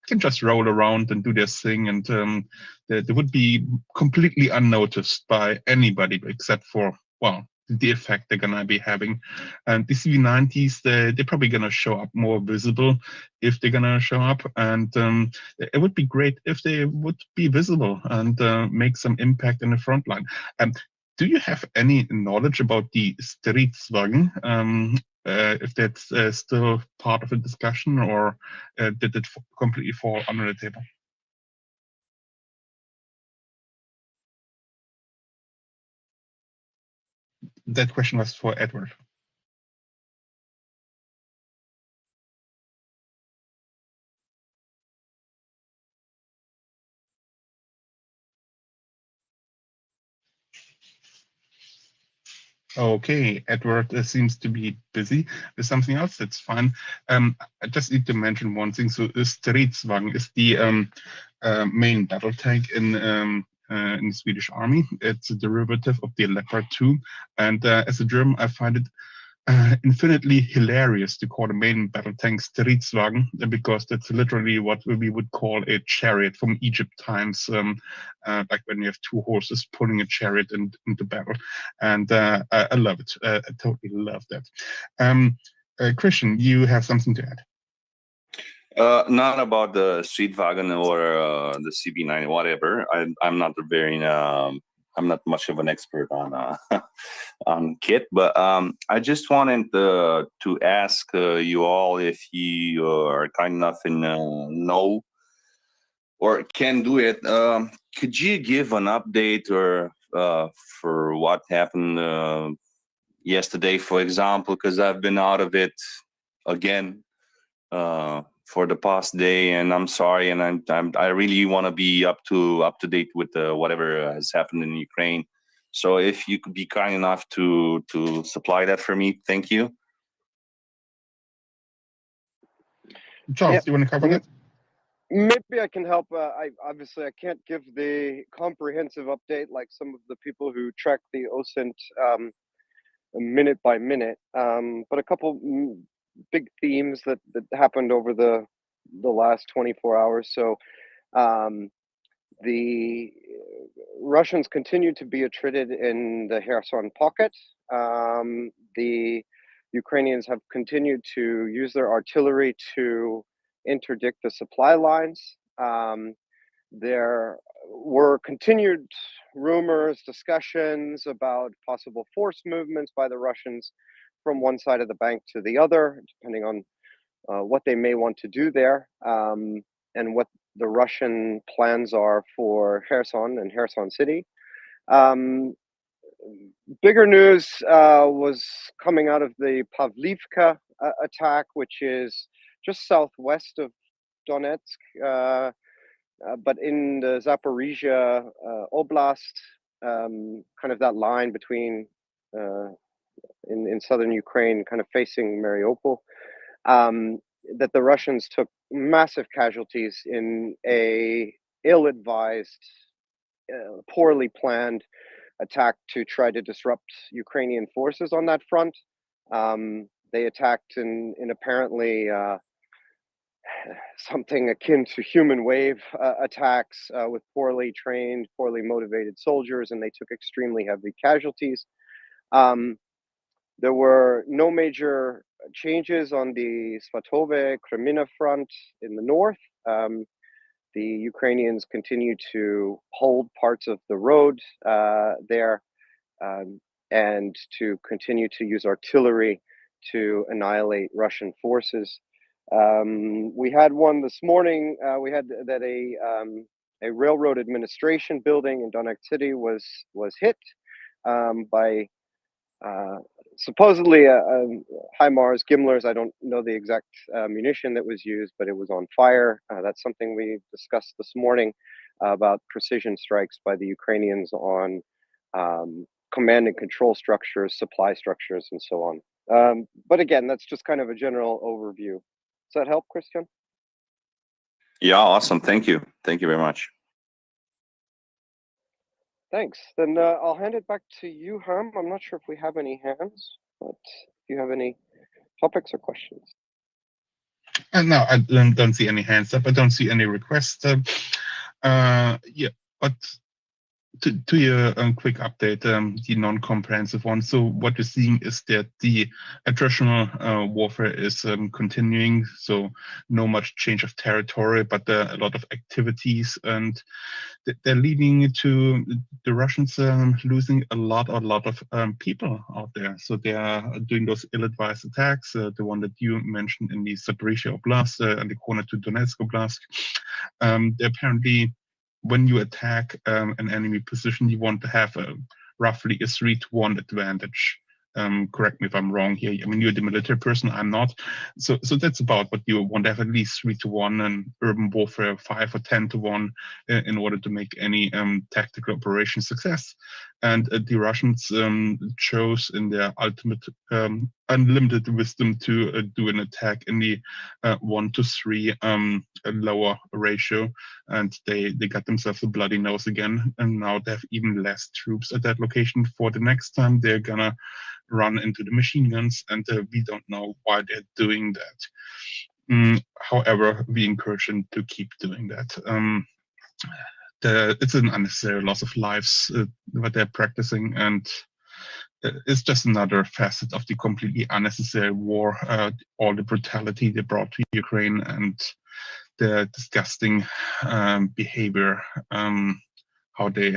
can just roll around and do their thing, and they would be completely unnoticed by anybody except for, well, the effect they're gonna be having. And the CV90s, they're probably gonna show up more visible if they're gonna show up, and it would be great if they would be visible and make some impact in the front line. Do you have any knowledge about the Stridsvagn? If that's still part of the discussion, or did it completely fall under the table? That question was for Edward. Okay, Edward seems to be busy with something else. That's fine. I just need to mention one thing. So, Stridsvagn is the main battle tank in the Swedish army. It's a derivative of the Leopard 2, and as a German, I find it infinitely hilarious to call the main battle tank Stridsvagn, because that's literally what we would call a chariot from Egypt times, like when you have two horses pulling a chariot into battle. And I love it. I totally love that. Christian, you have something to add? Not about the Stridsvagn or the CB9, whatever. I'm not very I'm not much of an expert on on kit, but I just wanted to ask you all if you are kind enough and know or can do it. Could you give an update or for what happened yesterday, for example? Because I've been out of it again for the past day, and I'm sorry, and I really want to be up to date with whatever has happened in Ukraine. So if you could be kind enough to supply that for me, thank you. Charles, Yeah, do you want to cover that? maybe I can help. I obviously I can't give the comprehensive update like some of the people who track the OSINT minute by minute, but a couple big themes that happened over the last 24 hours. So the Russians continue to be attrited in the Kherson pocket. The Ukrainians have continued to use their artillery to interdict the supply lines. There were continued rumors, discussions about possible force movements by the Russians from one side of the bank to the other, depending on what they may want to do there, and what the Russian plans are for Kherson and Kherson city. Bigger news was coming out of the Pavlivka attack, which is just southwest of Donetsk, but in the Zaporizhia Oblast, kind of that line between in southern Ukraine, kind of facing Mariupol, that the Russians took massive casualties in a ill-advised, poorly planned attack to try to disrupt Ukrainian forces on that front. They attacked in apparently something akin to human wave attacks with poorly trained, poorly motivated soldiers, and they took extremely heavy casualties. There were no major changes on the Svatove Kremina front in the north. The Ukrainians continue to hold parts of the road there, and to continue to use artillery to annihilate Russian forces. We had one this morning. We had that a railroad administration building in Donetsk City was hit by supposedly HIMARS, Gimlers. I don't know the exact munition that was used, but it was on fire. That's something we discussed this morning about precision strikes by the Ukrainians on command and control structures, supply structures, and so on. But again, that's just kind of a general overview. Does that help, Christian? Yeah, awesome. Thank you. Thank you very much. Thanks. Then I'll hand it back to you, Herm. I'm not sure if we have any hands, but if you have any topics or questions. No, I don't see any hands up. I don't see any requests. Yeah, but to your quick update, the non-comprehensive one. So what you're seeing is that the attritional warfare is continuing. So no much change of territory, but a lot of activities, and they're leading to the Russians losing a lot of people out there. So they are doing those ill-advised attacks. The one that you mentioned in the Zaporizhia Oblast and the corner to Donetsk Oblast. They're apparently, when you attack an enemy position, you want to have roughly a 3-to-1 advantage. Correct me if I'm wrong here. I mean, you're the military person, I'm not. So that's about what you want to have, at least 3-to-1, and urban warfare 5 or 10-to-1 in order to make any tactical operation success. And the Russians chose in their ultimate unlimited wisdom to do an attack in the 1-to-3 lower ratio, and they got themselves a bloody nose again, and now they have even less troops at that location. For the next time, they're gonna run into the machine guns, and we don't know why they're doing that. However, we encourage them to keep doing that. It's an unnecessary loss of lives what they're practicing, and it's just another facet of the completely unnecessary war, all the brutality they brought to Ukraine, and the disgusting behavior, how they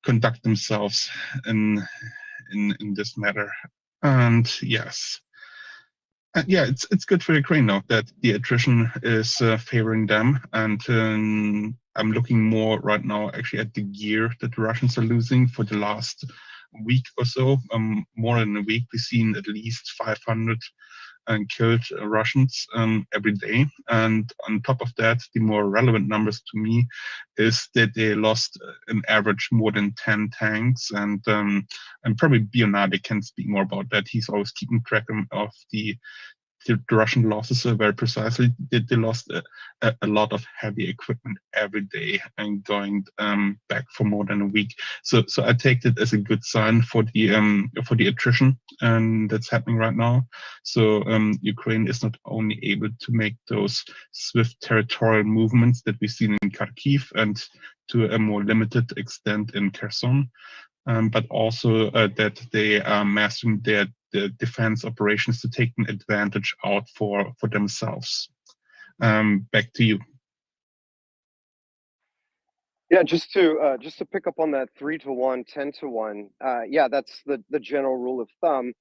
conduct themselves in this matter. And yes, yeah, it's good for Ukraine now that the attrition is favoring them, and I'm looking more right now actually at the gear that the Russians are losing. For the last week or so, more than a week, we've seen at least 500 killed Russians every day. And on top of that, the more relevant numbers to me is that they lost an average more than 10 tanks. And probably Bionade can speak more about that. He's always keeping track of the Russian losses very precisely. They lost a lot of heavy equipment every day and going back for more than a week. So I take that as a good sign for the attrition that's happening right now. So Ukraine is not only able to make those swift territorial movements that we've seen in Kharkiv and to a more limited extent in Kherson, but also that they are mastering their defense operations to take an advantage out for themselves. Back to you. Yeah, just to pick up on that 3-to-1, 10-to-1. Yeah, that's the general rule of thumb.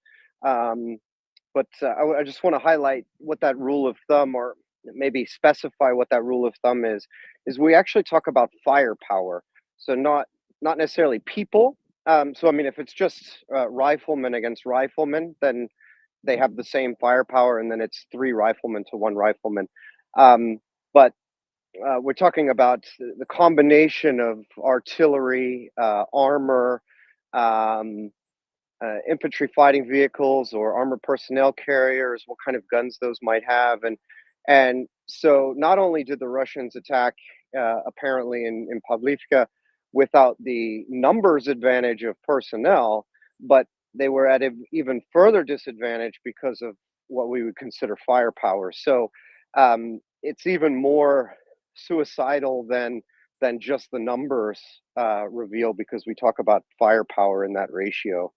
But I just want to highlight what that rule of thumb, or maybe specify what that rule of thumb is we actually talk about firepower. So not necessarily people. So I mean, if it's just riflemen against riflemen, then they have the same firepower, and then it's 3 riflemen to 1 rifleman. But we're talking about the combination of artillery, armor, infantry fighting vehicles, or armored personnel carriers, what kind of guns those might have. And so not only did the Russians attack apparently in Pavlivka without the numbers advantage of personnel, but they were at an even further disadvantage because of what we would consider firepower. So it's even more suicidal than just the numbers reveal, because we talk about firepower in that ratio.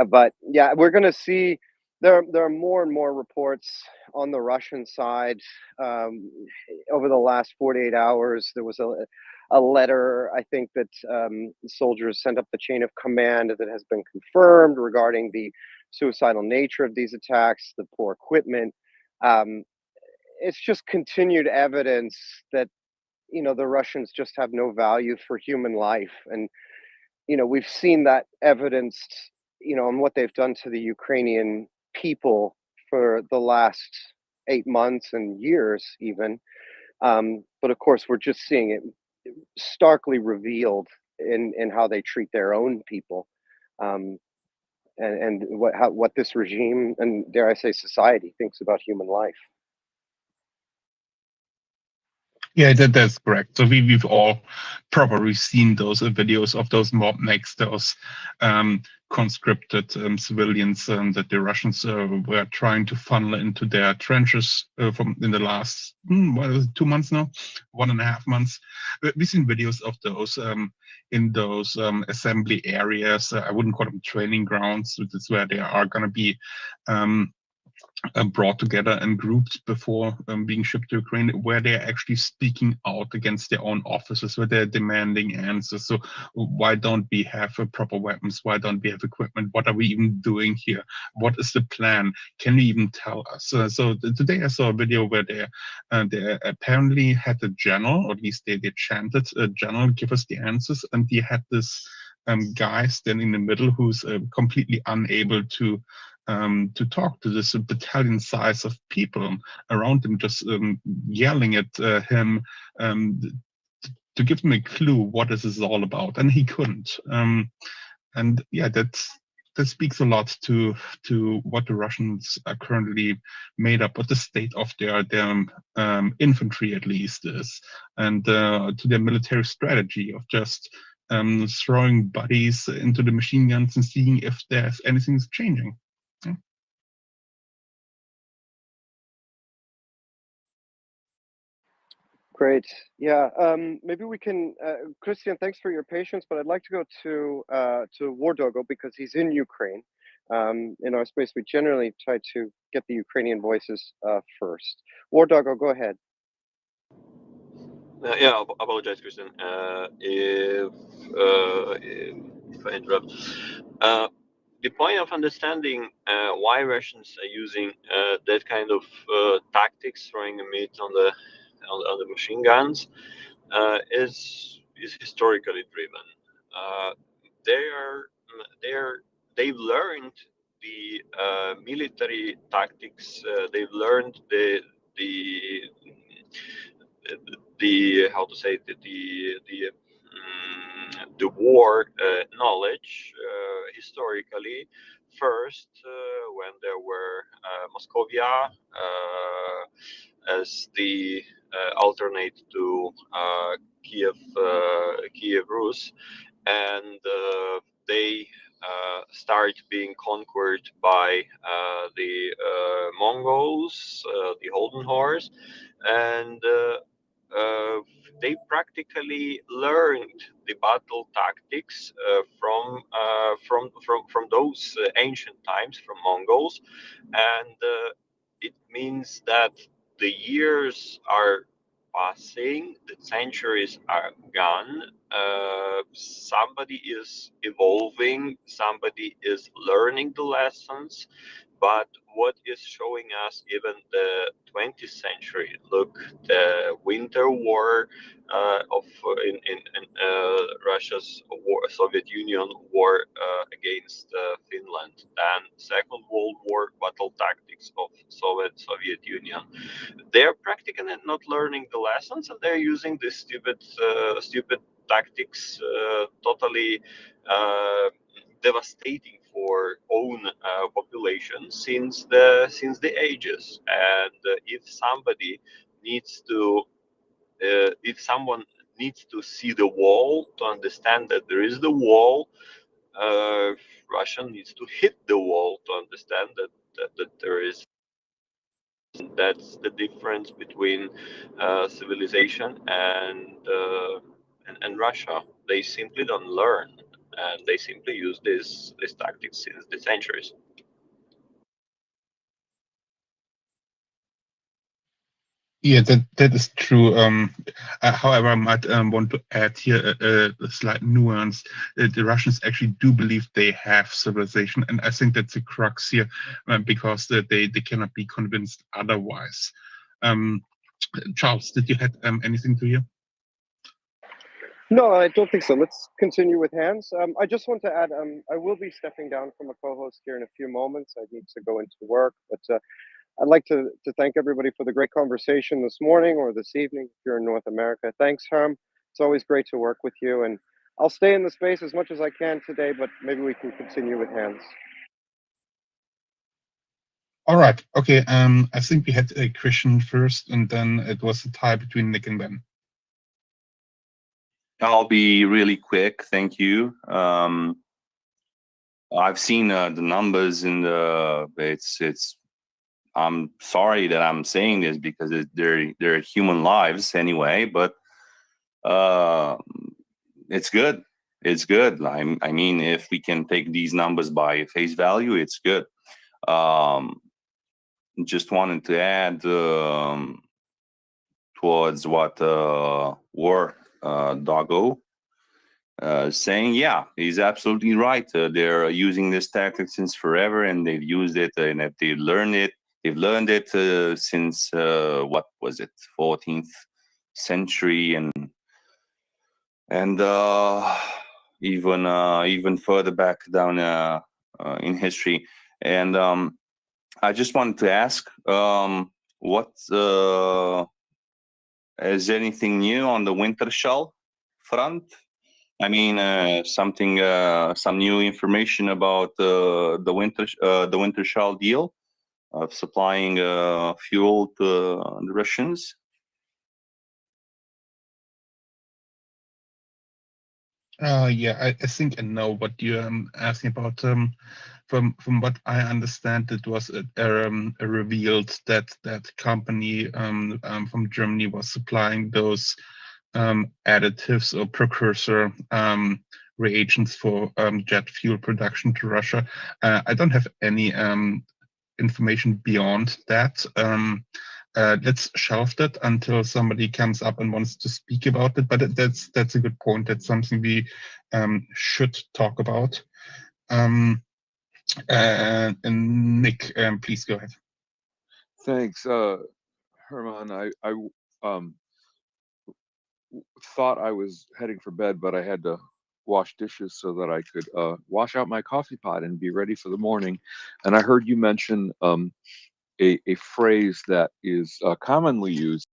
But yeah, we're going to see there are more and more reports on the Russian side. Over the last 48 hours, there was a letter, I think, that soldiers sent up the chain of command that has been confirmed regarding the suicidal nature of these attacks, the poor equipment. It's just continued evidence that you know, the Russians just have no value for human life. And, you know, we've seen that evidenced, you know, in what they've done to the Ukrainian people for the last 8 months and years even. But of course, we're just seeing it starkly revealed in how they treat their own people. And what this regime, and dare I say society, thinks about human life. Yeah, that's correct. So we've all probably seen those videos of those mob makes, those conscripted civilians that the Russians were trying to funnel into their trenches from in the last 2 months now, 1.5 months. We've seen videos of those in those assembly areas. I wouldn't call them training grounds. It's where they are going to be brought together and grouped before being shipped to Ukraine, where they're actually speaking out against their own officers, where they're demanding answers. So why don't we have proper weapons? Why don't we have equipment? What are we even doing here? What is the plan? Can you even tell us? So today I saw a video where they apparently had a general, or at least they chanted, general, give us the answers. And they had this guy standing in the middle who's completely unable to talk to this battalion size of people around him, just yelling at him to give him a clue what this is all about, and he couldn't. And yeah, that speaks a lot to what the Russians are currently made up, what the state of their infantry at least is, and to their military strategy of just throwing bodies into the machine guns and seeing if there's anything's changing. Yeah. Great. Yeah. Maybe we can, Christian. Thanks for your patience, but I'd like to go to War Dogo because he's in Ukraine. In our space, we generally try to get the Ukrainian voices first. War Dogo, go ahead. Yeah, apologize, Christian, if I interrupt. The point of understanding why Russians are using that kind of tactics, throwing a meat on the machine guns, is historically driven. They've learned the military tactics. They've learned the how to say the war knowledge historically. First, when there were Moscovia as the alternate to Kiev Rus, and they start being conquered by the Mongols, the Holden Horse, and they practically learned the battle tactics from those ancient times, from Mongols, and it means that the years are passing, the centuries are gone. Somebody is evolving, somebody is learning the lessons. But what is showing us even the 20th century? Look, the Winter War in Russia's war, Soviet Union war against Finland, and Second World War battle tactics of Soviet Union. They're practically not learning the lessons, and they're using these stupid tactics, totally devastating for own population since the ages. And if someone needs to see the wall to understand that there is the wall, Russia needs to hit the wall to understand that there is. That's the difference between civilization and Russia. They simply don't learn, and they simply use this tactics since the centuries. Yeah, that is true. However, I might want to add here a slight nuance. The Russians actually do believe they have civilization, and I think that's the crux here, because they cannot be convinced otherwise. Charles, did you have anything to hear? No, I don't think so. Let's continue with Hans. I just want to add, I will be stepping down from a co-host here in a few moments. I need to go into work, but I'd like to thank everybody for the great conversation this morning or this evening if you're in North America. Thanks, Herm. It's always great to work with you, and I'll stay in the space as much as I can today, but maybe we can continue with Hans. All right. Okay. I think we had a Christian first, and then it was a tie between Nick and Ben. I'll be really quick. Thank you. I've seen the numbers in the. It's. I'm sorry that I'm saying this because they're human lives anyway, but it's good. It's good. I mean, if we can take these numbers by face value, it's good. Just wanted to add towards what War Doggo saying. Yeah, he's absolutely right. They're using this tactic since forever, and they've used it, and if they learned it, they've learned it since what was it, 14th century, and even further back down in history. And I just wanted to ask, what is anything new on the winter shell front? I mean, some new information about the winter shell deal of supplying fuel to the Russians. Yeah, I think I know what you're asking about. From what I understand, it was revealed that that company from Germany was supplying those additives or precursor reagents for jet fuel production to Russia. I don't have any information beyond that. Let's shelve that until somebody comes up and wants to speak about it. But that's a good point. That's something we should talk about. And Nick, please go ahead. Thanks, Herman. I thought I was heading for bed, but I had to wash dishes so that I could wash out my coffee pot and be ready for the morning. And I heard you mention a phrase that is commonly used